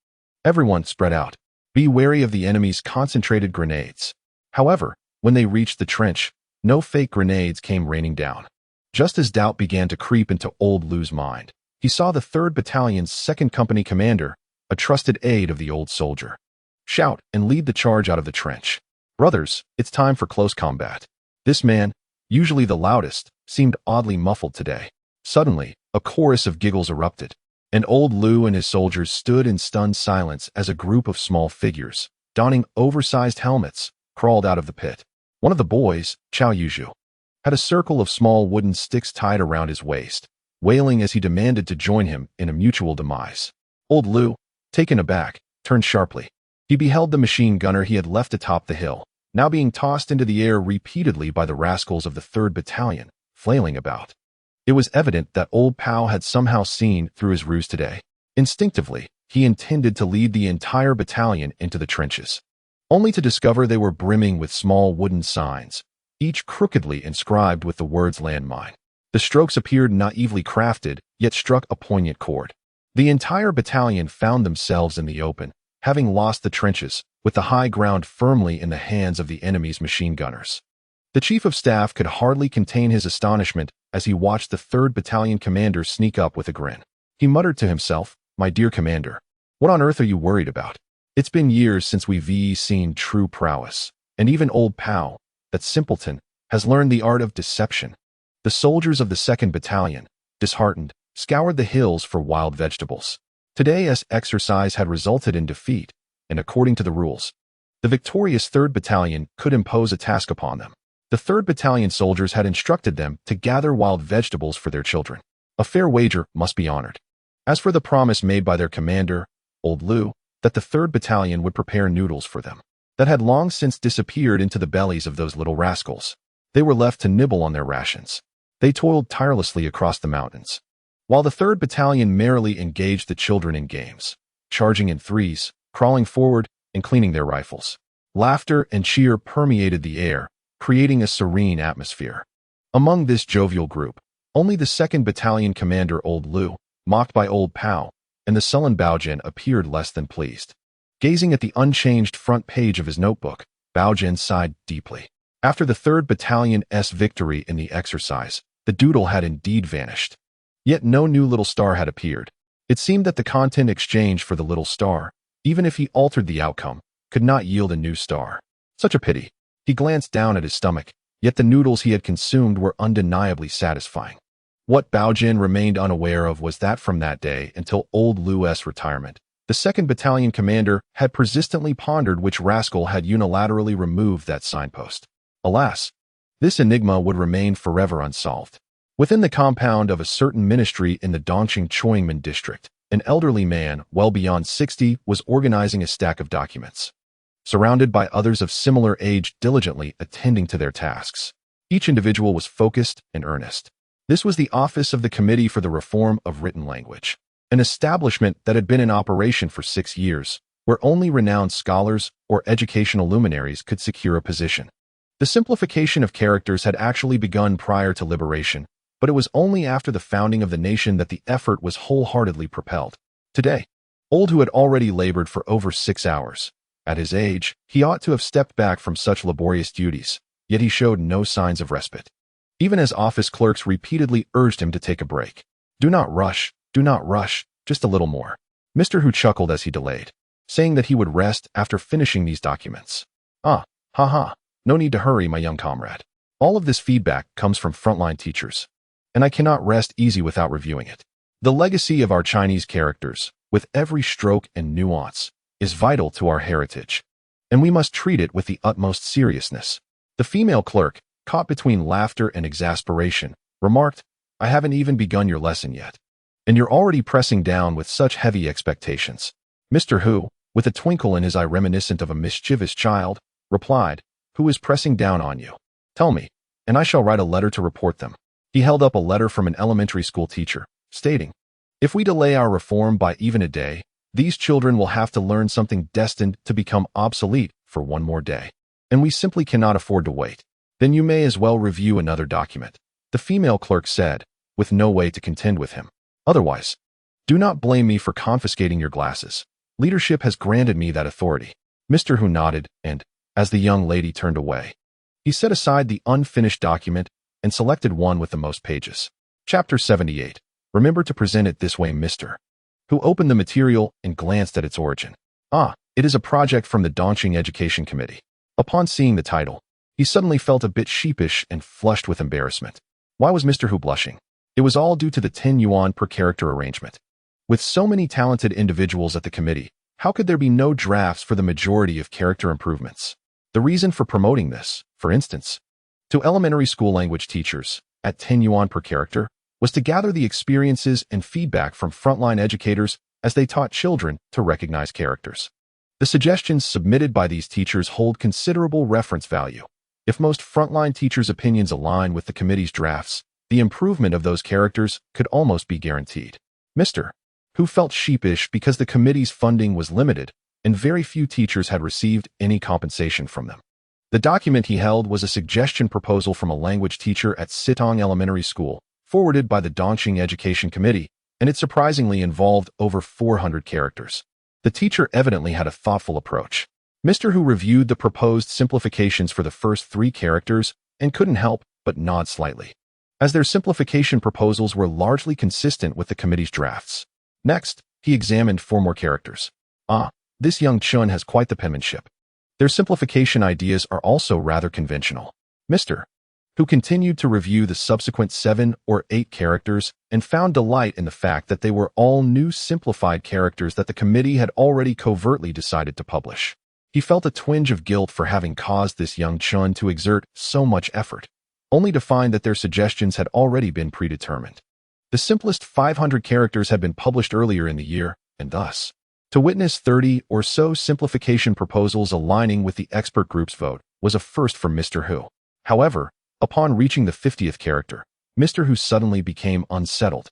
Everyone spread out. Be wary of the enemy's concentrated grenades." However, when they reached the trench, no fake grenades came raining down. Just as doubt began to creep into Old Lu's mind, he saw the 3rd Battalion's 2nd Company commander, a trusted aide of the old soldier, shout and lead the charge out of the trench. "Brothers, it's time for close combat." This man, usually the loudest, seemed oddly muffled today. Suddenly, a chorus of giggles erupted, and Old Lu and his soldiers stood in stunned silence as a group of small figures, donning oversized helmets, crawled out of the pit. One of the boys, Chao Yuzhu, had a circle of small wooden sticks tied around his waist, wailing as he demanded to join him in a mutual demise. Old Lu, taken aback, turned sharply. He beheld the machine gunner he had left atop the hill, now being tossed into the air repeatedly by the rascals of the 3rd Battalion, flailing about. It was evident that old Pao had somehow seen through his ruse today. Instinctively, he intended to lead the entire battalion into the trenches, only to discover they were brimming with small wooden signs, each crookedly inscribed with the words landmine. The strokes appeared naively crafted, yet struck a poignant chord. The entire battalion found themselves in the open, having lost the trenches, with the high ground firmly in the hands of the enemy's machine gunners. The chief of staff could hardly contain his astonishment as he watched the 3rd Battalion commander sneak up with a grin. He muttered to himself, "My dear commander, what on earth are you worried about? It's been years since we've seen true prowess, and even old Pao, that simpleton, has learned the art of deception." The soldiers of the 2nd Battalion, disheartened, scoured the hills for wild vegetables. Today's exercise had resulted in defeat, and according to the rules, the victorious 3rd Battalion could impose a task upon them. The 3rd Battalion soldiers had instructed them to gather wild vegetables for their children. A fair wager must be honored. As for the promise made by their commander, Old Lu, that the 3rd Battalion would prepare noodles for them, that had long since disappeared into the bellies of those little rascals. They were left to nibble on their rations. They toiled tirelessly across the mountains, while the 3rd Battalion merrily engaged the children in games, charging in threes, crawling forward, and cleaning their rifles. Laughter and cheer permeated the air, creating a serene atmosphere. Among this jovial group, only the 2nd Battalion commander Old Lu, mocked by old Pao, and the sullen Baogen appeared less than pleased. Gazing at the unchanged front page of his notebook, Baogen sighed deeply. After the 3rd Battalion's victory in the exercise, the doodle had indeed vanished. Yet no new little star had appeared. It seemed that the content exchanged for the little star, even if he altered the outcome, could not yield a new star. Such a pity. He glanced down at his stomach, yet the noodles he had consumed were undeniably satisfying. What Baogen remained unaware of was that from that day until old Lu's retirement, the 2nd Battalion commander had persistently pondered which rascal had unilaterally removed that signpost. Alas, this enigma would remain forever unsolved. Within the compound of a certain ministry in the Dongqing Choingmen district, an elderly man, well beyond 60, was organizing a stack of documents, surrounded by others of similar age diligently attending to their tasks. Each individual was focused and earnest. This was the office of the Committee for the Reform of Written Language, an establishment that had been in operation for 6 years, where only renowned scholars or educational luminaries could secure a position. The simplification of characters had actually begun prior to liberation, but it was only after the founding of the nation that the effort was wholeheartedly propelled. Today, Old, who had already labored for over 6 hours, at his age, he ought to have stepped back from such laborious duties, yet he showed no signs of respite. Even as office clerks repeatedly urged him to take a break. Do not rush, just a little more. Mr. Hu chuckled as he delayed, saying that he would rest after finishing these documents. No need to hurry, my young comrade. All of this feedback comes from frontline teachers, and I cannot rest easy without reviewing it. The legacy of our Chinese characters, with every stroke and nuance, is vital to our heritage, and we must treat it with the utmost seriousness. The female clerk, caught between laughter and exasperation, remarked, I haven't even begun your lesson yet, and you're already pressing down with such heavy expectations. Mr. Hu, with a twinkle in his eye reminiscent of a mischievous child, replied, Who is pressing down on you? Tell me, and I shall write a letter to report them. He held up a letter from an elementary school teacher, stating, If we delay our reform by even a day, these children will have to learn something destined to become obsolete for one more day, and we simply cannot afford to wait. Then you may as well review another document, the female clerk said, with no way to contend with him. Otherwise, do not blame me for confiscating your glasses. Leadership has granted me that authority. Mr. Hu nodded, and, as the young lady turned away, he set aside the unfinished document and selected one with the most pages. Chapter 78. Remember to present it this way, Mr. Hu opened the material and glanced at its origin. It is a project from the Dongqing Education Committee. Upon seeing the title, he suddenly felt a bit sheepish and flushed with embarrassment. Why was Mr. Hu blushing? It was all due to the 10 yuan per character arrangement. With so many talented individuals at the committee, how could there be no drafts for the majority of character improvements? The reason for promoting this, for instance, to elementary school language teachers, at 10 yuan per character, was to gather the experiences and feedback from frontline educators as they taught children to recognize characters. The suggestions submitted by these teachers hold considerable reference value. If most frontline teachers' opinions align with the committee's drafts, the improvement of those characters could almost be guaranteed. Mr. Who felt sheepish because the committee's funding was limited, and very few teachers had received any compensation from them. The document he held was a suggestion proposal from a language teacher at Sitong Elementary School, forwarded by the Dongqing Education Committee, and it surprisingly involved over 400 characters. The teacher evidently had a thoughtful approach. Mr. Hu reviewed the proposed simplifications for the first 3 characters and couldn't help but nod slightly, as their simplification proposals were largely consistent with the committee's drafts. Next, he examined 4 more characters. This young Chun has quite the penmanship. Their simplification ideas are also rather conventional. Mr. Hu continued to review the subsequent 7 or 8 characters and found delight in the fact that they were all new simplified characters that the committee had already covertly decided to publish. He felt a twinge of guilt for having caused this young Chun to exert so much effort, only to find that their suggestions had already been predetermined. The simplest 500 characters had been published earlier in the year, and thus, to witness 30 or so simplification proposals aligning with the expert group's vote was a first for Mr. Hu. However, upon reaching the 50th character, Mr. Hu suddenly became unsettled,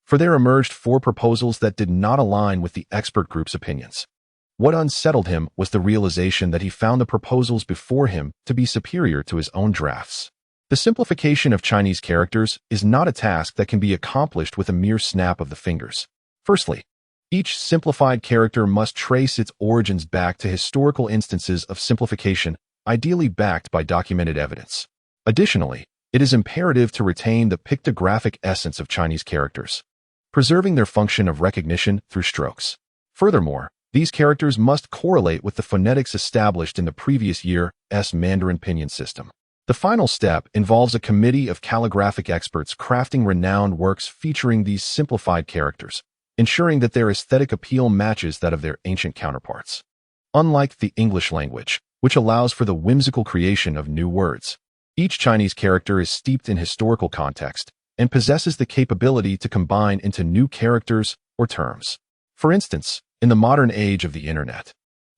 for there emerged 4 proposals that did not align with the expert group's opinions. What unsettled him was the realization that he found the proposals before him to be superior to his own drafts. The simplification of Chinese characters is not a task that can be accomplished with a mere snap of the fingers. Firstly, each simplified character must trace its origins back to historical instances of simplification, ideally backed by documented evidence. Additionally, it is imperative to retain the pictographic essence of Chinese characters, preserving their function of recognition through strokes. Furthermore, these characters must correlate with the phonetics established in the previous year's Mandarin pinyin system. The final step involves a committee of calligraphic experts crafting renowned works featuring these simplified characters, ensuring that their aesthetic appeal matches that of their ancient counterparts. Unlike the English language, which allows for the whimsical creation of new words, each Chinese character is steeped in historical context and possesses the capability to combine into new characters or terms. For instance, in the modern age of the internet,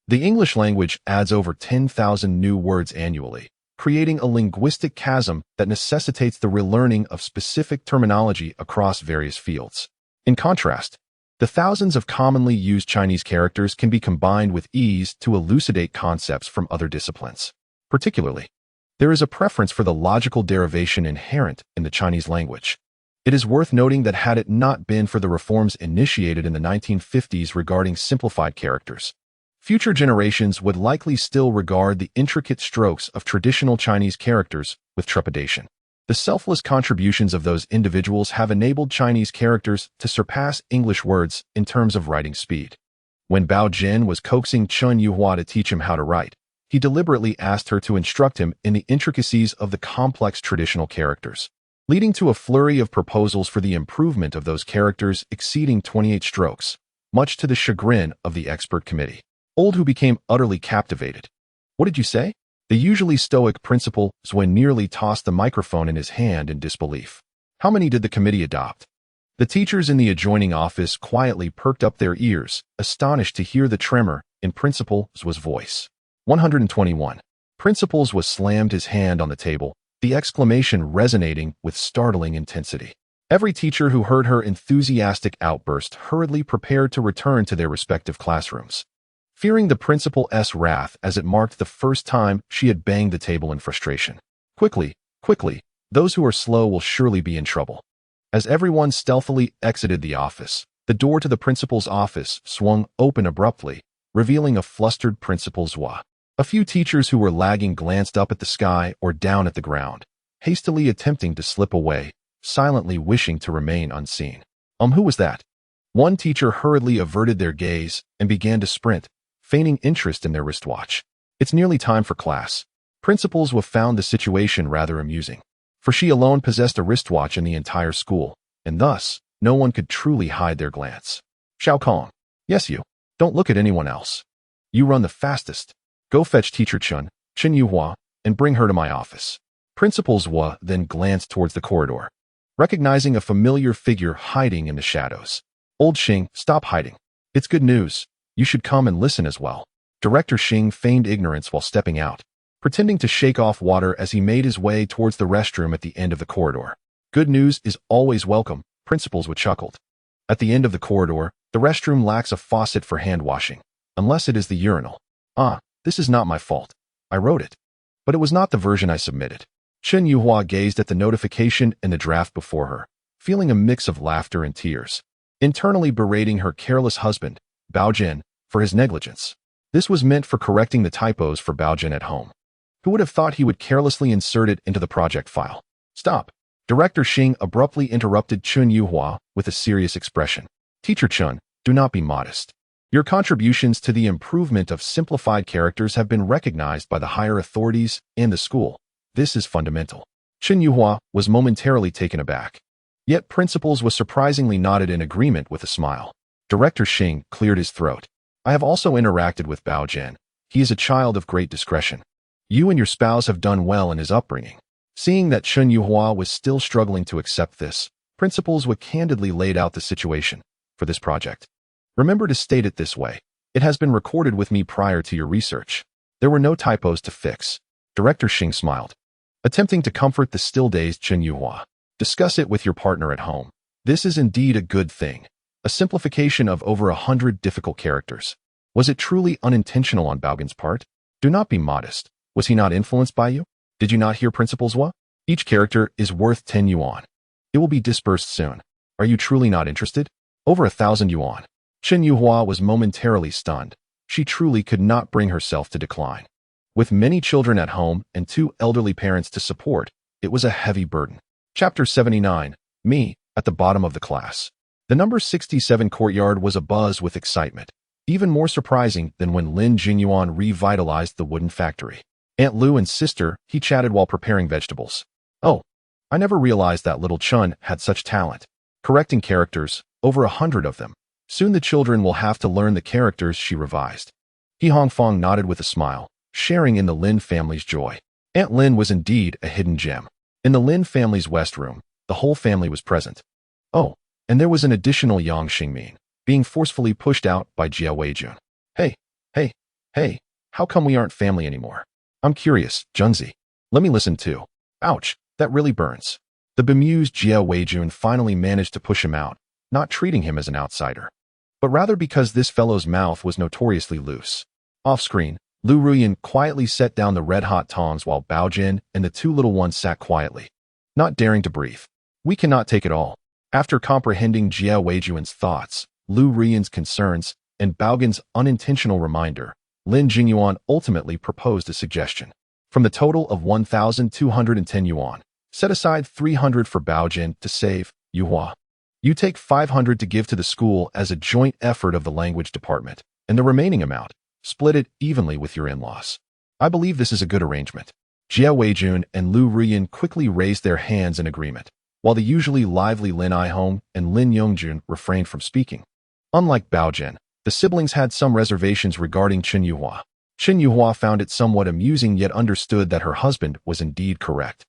the English language adds over 10,000 new words annually, creating a linguistic chasm that necessitates the relearning of specific terminology across various fields. In contrast, the thousands of commonly used Chinese characters can be combined with ease to elucidate concepts from other disciplines. Particularly, there is a preference for the logical derivation inherent in the Chinese language. It is worth noting that had it not been for the reforms initiated in the 1950s regarding simplified characters, future generations would likely still regard the intricate strokes of traditional Chinese characters with trepidation. The selfless contributions of those individuals have enabled Chinese characters to surpass English words in terms of writing speed. When Baogen was coaxing Chun Yuhua to teach him how to write, he deliberately asked her to instruct him in the intricacies of the complex traditional characters, leading to a flurry of proposals for the improvement of those characters exceeding 28 strokes, much to the chagrin of the expert committee. Old Hu became utterly captivated. "What did you say?" The usually stoic Principal Zwen nearly tossed the microphone in his hand in disbelief. "How many did the committee adopt?" The teachers in the adjoining office quietly perked up their ears, astonished to hear the tremor in Principal Zwen's voice. 121. Principal Zwen slammed his hand on the table, the exclamation resonating with startling intensity. Every teacher who heard her enthusiastic outburst hurriedly prepared to return to their respective classrooms, fearing the principal's wrath as it marked the first time she had banged the table in frustration. Quickly, those who are slow will surely be in trouble." As everyone stealthily exited the office, the door to the principal's office swung open abruptly, revealing a flustered Principal Zwa. A few teachers who were lagging glanced up at the sky or down at the ground, hastily attempting to slip away, silently wishing to remain unseen. Who was that?" One teacher hurriedly averted their gaze and began to sprint, feigning interest in their wristwatch. "It's nearly time for class." Principal Zwa found the situation rather amusing, for she alone possessed a wristwatch in the entire school, and thus, no one could truly hide their glance. "Xiao Kong." "Yes, you. Don't look at anyone else. You run the fastest. Go fetch Teacher Chen Yuhua, and bring her to my office." Principal Zwa then glanced towards the corridor, recognizing a familiar figure hiding in the shadows. "Old Xing, stop hiding. It's good news. You should come and listen as well. Director Xing feigned ignorance while stepping out, pretending to shake off water as he made his way towards the restroom at the end of the corridor. Good news is always welcome, Principals would chuckled. At the end of the corridor, the restroom lacks a faucet for hand washing, unless it is the urinal. This is not my fault. I wrote it. But it was not the version I submitted. Chen Yuhua gazed at the notification and the draft before her, feeling a mix of laughter and tears, internally berating her careless husband, Baogen, for his negligence. This was meant for correcting the typos for Baogen at home. Who would have thought he would carelessly insert it into the project file? Stop. Director Xing abruptly interrupted Chen Yuhua with a serious expression. Teacher Chen, do not be modest. Your contributions to the improvement of simplified characters have been recognized by the higher authorities and the school. This is fundamental. Chen Yuhua was momentarily taken aback. Yet Principals was surprisingly nodded in agreement with a smile. Director Xing cleared his throat. I have also interacted with Baogen. He is a child of great discretion. You and your spouse have done well in his upbringing. Seeing that Chen Yuhua was still struggling to accept this, Principals would candidly laid out the situation for this project. Remember to state it this way. It has been recorded with me prior to your research. There were no typos to fix. Director Xing smiled, attempting to comfort the still-dazed Chen Yuhua. Discuss it with your partner at home. This is indeed a good thing. A simplification of over 100 difficult characters. Was it truly unintentional on Baogen's part? Do not be modest. Was he not influenced by you? Did you not hear Principals Wa? Each character is worth 10 yuan. It will be dispersed soon. Are you truly not interested? Over 1,000 yuan. Chen Yuhua was momentarily stunned. She truly could not bring herself to decline. With many children at home and 2 elderly parents to support, it was a heavy burden. Chapter 79. Me, at the bottom of the class. The number 67 courtyard was abuzz with excitement, even more surprising than when Lin Jingyuan revitalized the wooden factory. Aunt Lu and sister, he chatted while preparing vegetables. Oh, I never realized that little Chun had such talent. Correcting characters, over 100 of them. Soon the children will have to learn the characters she revised. He Hongfang nodded with a smile, sharing in the Lin family's joy. Aunt Lin was indeed a hidden gem. In the Lin family's west room, the whole family was present. Oh, and there was an additional Yang Xingmin, being forcefully pushed out by Jia Weijun. Hey, how come we aren't family anymore? I'm curious, Junzi. Let me listen too. Ouch, that really burns. The bemused Jia Weijun finally managed to push him out, not treating him as an outsider, but rather because this fellow's mouth was notoriously loose. Off-screen, Lu Ruyan quietly set down the red-hot tongs while Baogen and the 2 little ones sat quietly, not daring to breathe. We cannot take it all. After comprehending Jia Weijun's thoughts, Lu Ruyan's concerns, and Baogen's unintentional reminder, Lin Jingyuan ultimately proposed a suggestion. From the total of 1,210 yuan, set aside 300 for Baogen to save Yuhua. You take 500 to give to the school as a joint effort of the language department, and the remaining amount, split it evenly with your in-laws. I believe this is a good arrangement. Jia Weijun and Lu Ruyan quickly raised their hands in agreement, while the usually lively Lin Aihong and Lin Yongjun refrained from speaking. Unlike Baogen, the siblings had some reservations regarding Chen Yuhua. Chen Yuhua found it somewhat amusing yet understood that her husband was indeed correct.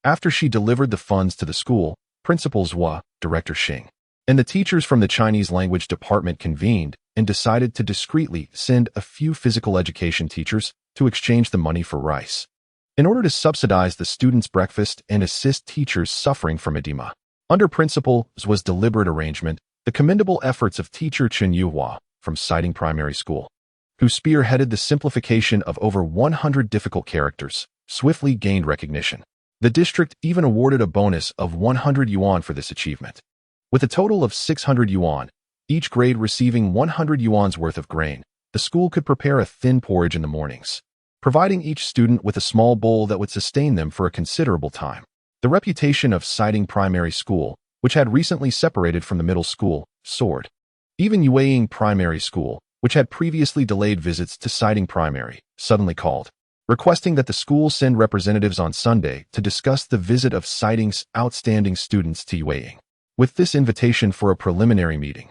After she delivered the funds to the school, Principals Wa, Director Xing, and the teachers from the Chinese language department convened and decided to discreetly send a few physical education teachers to exchange the money for rice, in order to subsidize the students' breakfast and assist teachers suffering from edema. Under Principals Wa's deliberate arrangement, the commendable efforts of teacher Chen Yuhua from Siding Primary School, who spearheaded the simplification of over 100 difficult characters, swiftly gained recognition. The district even awarded a bonus of 100 yuan for this achievement. With a total of 600 yuan, each grade receiving 100 yuan's worth of grain, the school could prepare a thin porridge in the mornings, providing each student with a small bowl that would sustain them for a considerable time. The reputation of Siding Primary School, which had recently separated from the middle school, soared. Even Yueying Primary School, which had previously delayed visits to Siding Primary, suddenly called, requesting that the school send representatives on Sunday to discuss the visit of Siding's outstanding students to Yueying. With this invitation for a preliminary meeting,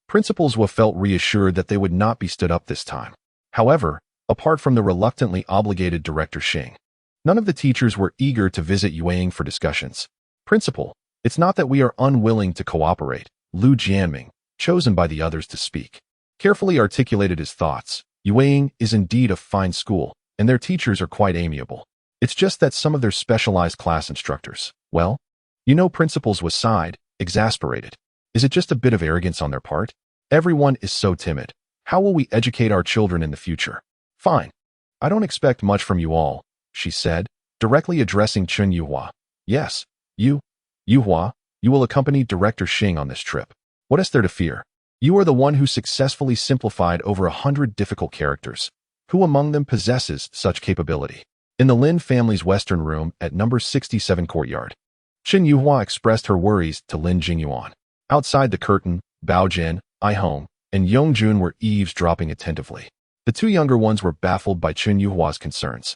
Principals Wa felt reassured that they would not be stood up this time. However, apart from the reluctantly obligated Director Xing, none of the teachers were eager to visit Yueying for discussions. Principal, it's not that we are unwilling to cooperate, Lu Jianming, chosen by the others to speak. carefully articulated his thoughts. Beijing is indeed a fine school, and their teachers are quite amiable. It's just that some of their specialized class instructors, well, principals was sighed, exasperated. Is it just a bit of arrogance on their part? Everyone is so timid. How will we educate our children in the future? Fine. I don't expect much from you all, she said, directly addressing Chen Yuhua. Yes, Yuhua, you will accompany Director Xing on this trip. What is there to fear? You are the one who successfully simplified over 100 difficult characters. Who among them possesses such capability? In the Lin family's Western room at number 67 courtyard, Chen Yuhua expressed her worries to Lin Jingyuan. Outside the curtain, Baogen, Ihong, and Yongjun were eavesdropping attentively. The two younger ones were baffled by Chen Yuhua's concerns,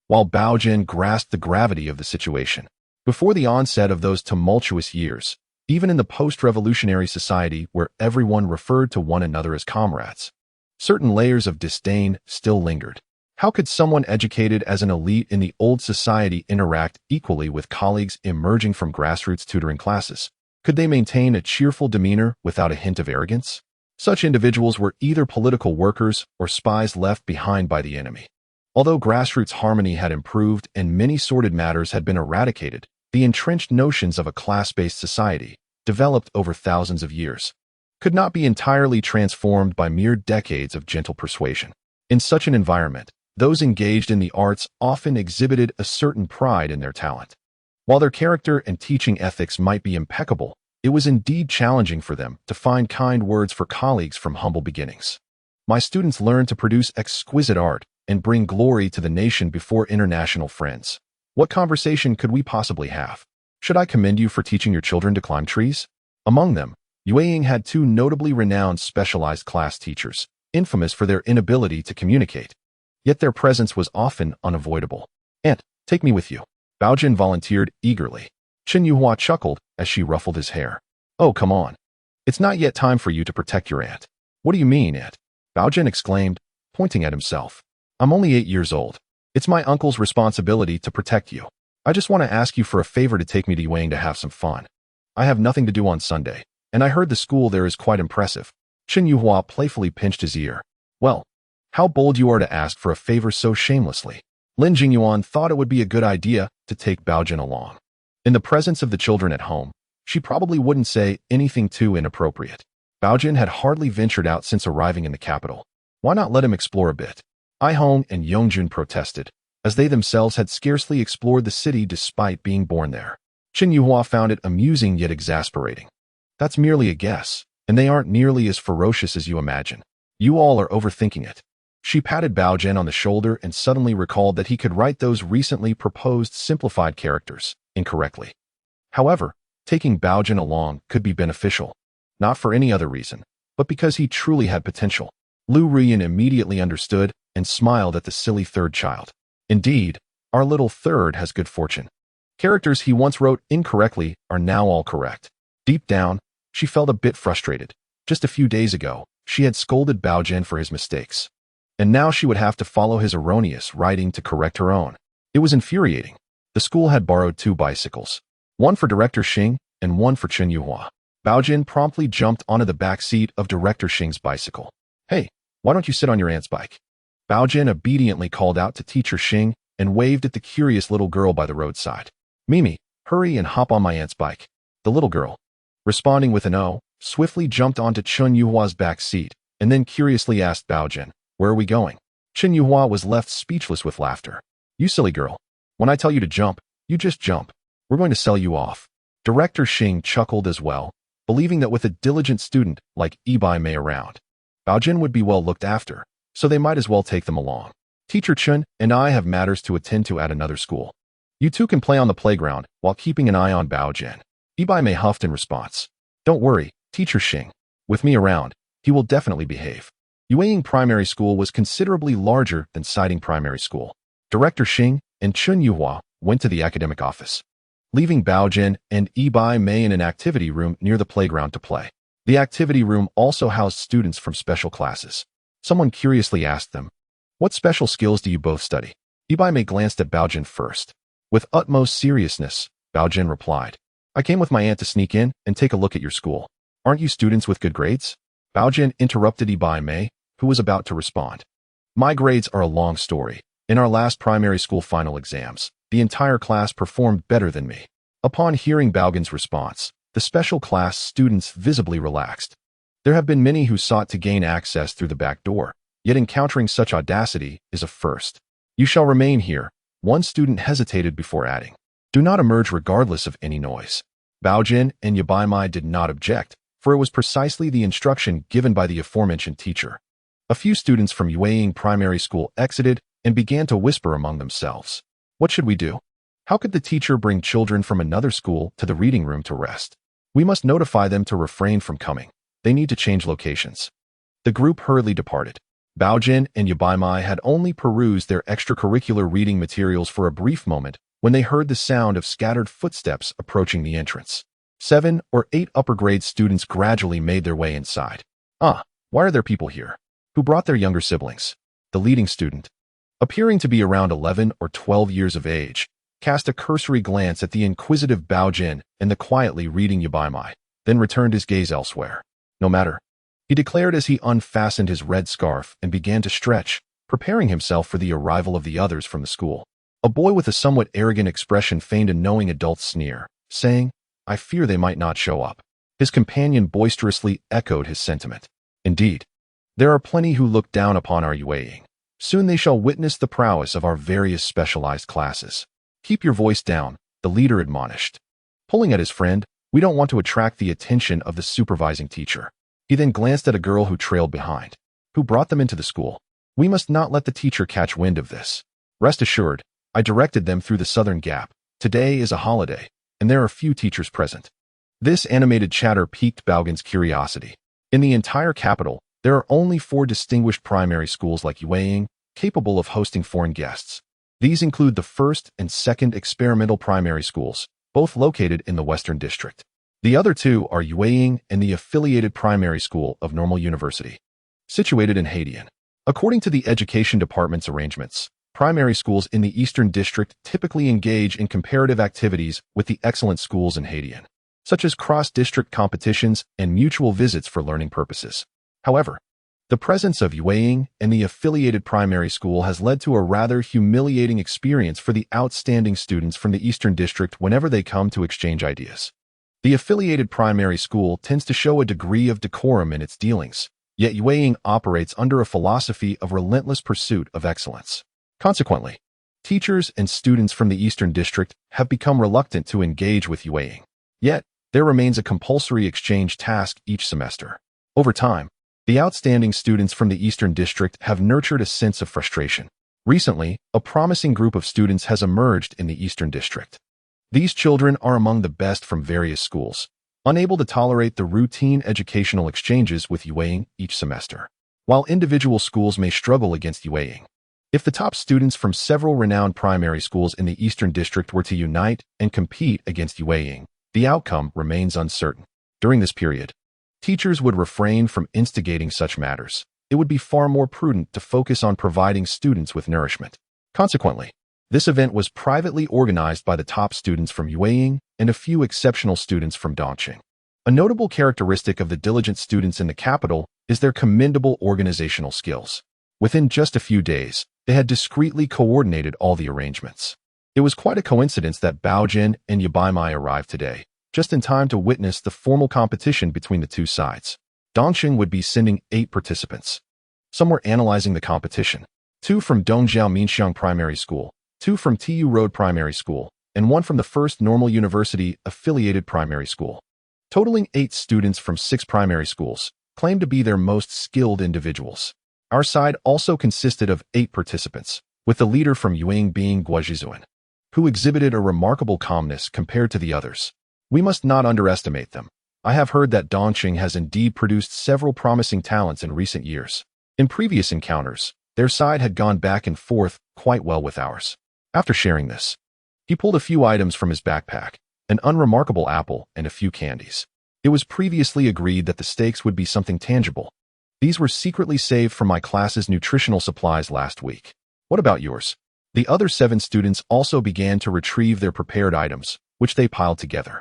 while Baogen grasped the gravity of the situation. Before the onset of those tumultuous years, even in the post-revolutionary society where everyone referred to one another as comrades, certain layers of disdain still lingered. How could someone educated as an elite in the old society interact equally with colleagues emerging from grassroots tutoring classes? Could they maintain a cheerful demeanor without a hint of arrogance? Such individuals were either political workers or spies left behind by the enemy. Although grassroots harmony had improved and many sordid matters had been eradicated, the entrenched notions of a class-based society, developed over thousands of years, could not be entirely transformed by mere decades of gentle persuasion. In such an environment, those engaged in the arts often exhibited a certain pride in their talent. While their character and teaching ethics might be impeccable, it was indeed challenging for them to find kind words for colleagues from humble beginnings. My students learn to produce exquisite art and bring glory to the nation before international friends. What conversation could we possibly have? Should I commend you for teaching your children to climb trees? Among them, Beijing had two notably renowned specialized class teachers, infamous for their inability to communicate. Yet their presence was often unavoidable. Aunt, take me with you. Baogen volunteered eagerly. Chen Yuhua chuckled as she ruffled his hair. Oh, come on. It's not yet time for you to protect your aunt. What do you mean, aunt? Baogen exclaimed, pointing at himself. I'm only 8 years old. It's my uncle's responsibility to protect you. I just want to ask you for a favor to take me to Beijing to have some fun. I have nothing to do on Sunday, and I heard the school there is quite impressive. Chen Yuhua playfully pinched his ear. Well, how bold you are to ask for a favor so shamelessly. Lin Jingyuan thought it would be a good idea to take Baogen along. In the presence of the children at home, she probably wouldn't say anything too inappropriate. Baogen had hardly ventured out since arriving in the capital. Why not let him explore a bit? Ihong and Yongjun protested, as they themselves had scarcely explored the city despite being born there. Chen Yuhua found it amusing yet exasperating. That's merely a guess, and they aren't nearly as ferocious as you imagine. You all are overthinking it. She patted Baogen on the shoulder and suddenly recalled that he could write those recently proposed simplified characters incorrectly. However, taking Baogen along could be beneficial, not for any other reason, but because he truly had potential. Lu Ruyan immediately understood and smiled at the silly third child. Indeed, our little third has good fortune. Characters he once wrote incorrectly are now all correct. Deep down, she felt a bit frustrated. Just a few days ago, she had scolded Baogen for his mistakes, and now she would have to follow his erroneous writing to correct her own. It was infuriating. The school had borrowed 2 bicycles, one for Director Xing and one for Chen Yuhua. Baogen promptly jumped onto the back seat of Director Xing's bicycle. Hey, why don't you sit on your aunt's bike? Baogen obediently called out to Teacher Xing and waved at the curious little girl by the roadside. Mimi, hurry and hop on my aunt's bike. The little girl, responding with an "oh," swiftly jumped onto Chen Yuhua's back seat and then curiously asked Baogen, where are we going? Chen Yuhua was left speechless with laughter. You silly girl. When I tell you to jump, you just jump. We're going to sell you off. Director Xing chuckled as well, believing that with a diligent student like Ibai Mei around, Baogen would be well looked after, so they might as well take them along. Teacher Chen and I have matters to attend to at another school. You two can play on the playground while keeping an eye on Baogen. Ibai Mei huffed in response. Don't worry, Teacher Xing. With me around, he will definitely behave. Yueying Primary School was considerably larger than Siding Primary School. Director Xing and Chen Yuhua went to the academic office, leaving Baogen and Ibai Mei in an activity room near the playground to play. The activity room also housed students from special classes. Someone curiously asked them, what special skills do you both study? Ibai Mei glanced at Baogen first. With utmost seriousness, Baogen replied, I came with my aunt to sneak in and take a look at your school. Aren't you students with good grades? Baogen interrupted Ibai Mei, who was about to respond. My grades are a long story. In our last primary school final exams, the entire class performed better than me. Upon hearing Baogen's response, the special class students visibly relaxed. There have been many who sought to gain access through the back door, yet encountering such audacity is a first. You shall remain here. One student hesitated before adding. Do not emerge regardless of any noise. Baogen and Yabaimai did not object, for it was precisely the instruction given by the aforementioned teacher. A few students from Yueying Primary School exited and began to whisper among themselves. What should we do? How could the teacher bring children from another school to the reading room to rest? We must notify them to refrain from coming. They need to change locations. The group hurriedly departed. Baogen and Yabaimai had only perused their extracurricular reading materials for a brief moment when they heard the sound of scattered footsteps approaching the entrance. 7 or 8 upper-grade students gradually made their way inside. Why are there people here? Who brought their younger siblings? The leading student, appearing to be around 11 or 12 years of age, cast a cursory glance at the inquisitive Baogen and the quietly reading Yabaimai, then returned his gaze elsewhere. No matter, he declared as he unfastened his red scarf and began to stretch, preparing himself for the arrival of the others from the school. A boy with a somewhat arrogant expression feigned a knowing adult's sneer, saying, I fear they might not show up. His companion boisterously echoed his sentiment. Indeed, there are plenty who look down upon our Yueying. Soon they shall witness the prowess of our various specialized classes. Keep your voice down, the leader admonished. Pulling at his friend, we don't want to attract the attention of the supervising teacher. He then glanced at a girl who trailed behind. Who brought them into the school? We must not let the teacher catch wind of this. Rest assured, I directed them through the southern gap. Today is a holiday, and there are few teachers present. This animated chatter piqued Baogen's curiosity. In the entire capital, there are only 4 distinguished primary schools like Yueying, capable of hosting foreign guests. These include the 1st and 2nd experimental primary schools, both located in the Western District. The other 2 are Yueying and the affiliated primary school of Normal University, situated in Haidian. According to the Education Department's arrangements, primary schools in the Eastern District typically engage in comparative activities with the excellent schools in Haidian, such as cross-district competitions and mutual visits for learning purposes. However, the presence of Yueying and the affiliated primary school has led to a rather humiliating experience for the outstanding students from the Eastern District whenever they come to exchange ideas. The affiliated primary school tends to show a degree of decorum in its dealings, yet Yueying operates under a philosophy of relentless pursuit of excellence. Consequently, teachers and students from the Eastern District have become reluctant to engage with Yueying. Yet, there remains a compulsory exchange task each semester. Over time, the outstanding students from the Eastern District have nurtured a sense of frustration. Recently, a promising group of students has emerged in the Eastern District. These children are among the best from various schools, unable to tolerate the routine educational exchanges with Yueying each semester. While individual schools may struggle against Yueying, if the top students from several renowned primary schools in the Eastern District were to unite and compete against Yueying, the outcome remains uncertain. During this period, teachers would refrain from instigating such matters. It would be far more prudent to focus on providing students with nourishment. Consequently, this event was privately organized by the top students from Yueying and a few exceptional students from Dongqing. A notable characteristic of the diligent students in the capital is their commendable organizational skills. Within just a few days, they had discreetly coordinated all the arrangements. It was quite a coincidence that Baogen and Yabaimai arrived today, just in time to witness the formal competition between the two sides. Dongqing would be sending 8 participants. Some were analyzing the competition. 2 from Dongjiao Minxiang Primary School, 2 from TU Road Primary School, and 1 from the First Normal University affiliated primary school. Totaling 8 students from 6 primary schools, claimed to be their most skilled individuals. Our side also consisted of 8 participants, with the leader from Yueying being Guajizuan, who exhibited a remarkable calmness compared to the others. We must not underestimate them. I have heard that Dongqing has indeed produced several promising talents in recent years. In previous encounters, their side had gone back and forth quite well with ours. After sharing this, he pulled a few items from his backpack, an unremarkable apple and a few candies. It was previously agreed that the stakes would be something tangible. These were secretly saved from my class's nutritional supplies last week. What about yours? The other 7 students also began to retrieve their prepared items, which they piled together.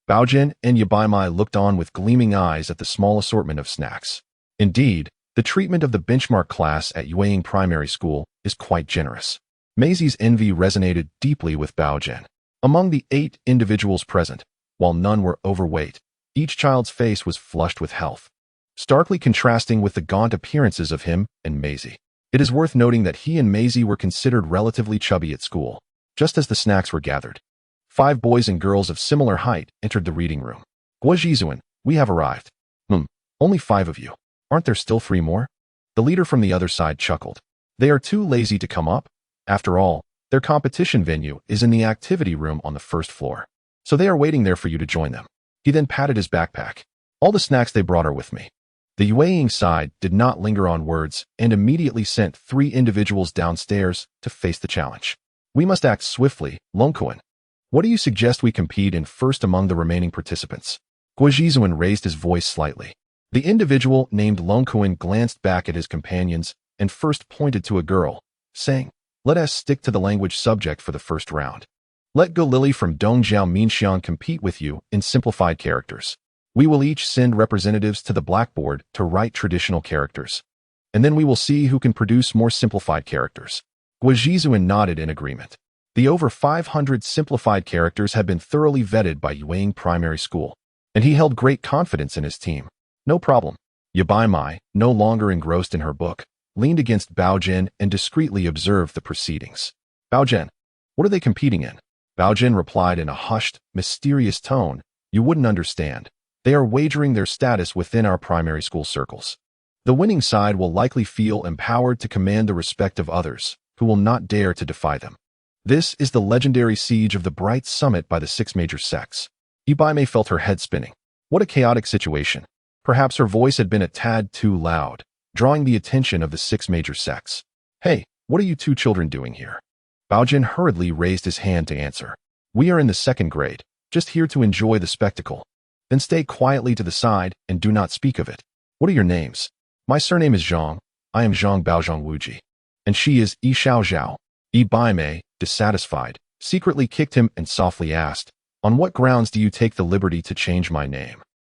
Baogen and Yabaimai looked on with gleaming eyes at the small assortment of snacks. Indeed, the treatment of the benchmark class at Yueying Primary School is quite generous. Maisie's envy resonated deeply with Baogen. Among the 8 individuals present, while none were overweight, each child's face was flushed with health, starkly contrasting with the gaunt appearances of him and Maisie. It is worth noting that he and Maisie were considered relatively chubby at school. Just as the snacks were gathered, 5 boys and girls of similar height entered the reading room. Guojizuan, we have arrived. Only 5 of you. Aren't there still 3 more? The leader from the other side chuckled. They are too lazy to come up. After all, their competition venue is in the activity room on the 1st floor. So they are waiting there for you to join them. He then patted his backpack. All the snacks they brought are with me. The Yueying side did not linger on words and immediately sent 3 individuals downstairs to face the challenge. We must act swiftly, Longkuan. What do you suggest we compete in first among the remaining participants? Guojizuan raised his voice slightly. The individual named Longkuan glanced back at his companions and first pointed to a girl, saying, "Let us stick to the language subject for the first round. Let Go Lily from Dongjiao Minxiang compete with you in simplified characters. We will each send representatives to the blackboard to write traditional characters. And then we will see who can produce more simplified characters." Guojizuan nodded in agreement. The over 500 simplified characters had been thoroughly vetted by Yueying Primary School, and he held great confidence in his team. No problem. Yabai, no longer engrossed in her book, leaned against Baogen and discreetly observed the proceedings. "Baogen, what are they competing in?" Baogen replied in a hushed, mysterious tone, "You wouldn't understand. They are wagering their status within our primary school circles. The winning side will likely feel empowered to command the respect of others, who will not dare to defy them. This is the legendary siege of the Bright Summit by the 6 major sects." Ibaime felt her head spinning. What a chaotic situation. Perhaps her voice had been a tad too loud, drawing the attention of the 6 major sects. "Hey, what are you 2 children doing here?" Baogen hurriedly raised his hand to answer. "We are in the 2nd grade, just here to enjoy the spectacle. Then stay quietly to the side and do not speak of it. What are your names?" "My surname is Zhang. I am Zhang Baogen Wuji. And she is Yi Xiao Zhao." Ibaime, dissatisfied, secretly kicked him and softly asked, "On what grounds do you take the liberty to change my name?"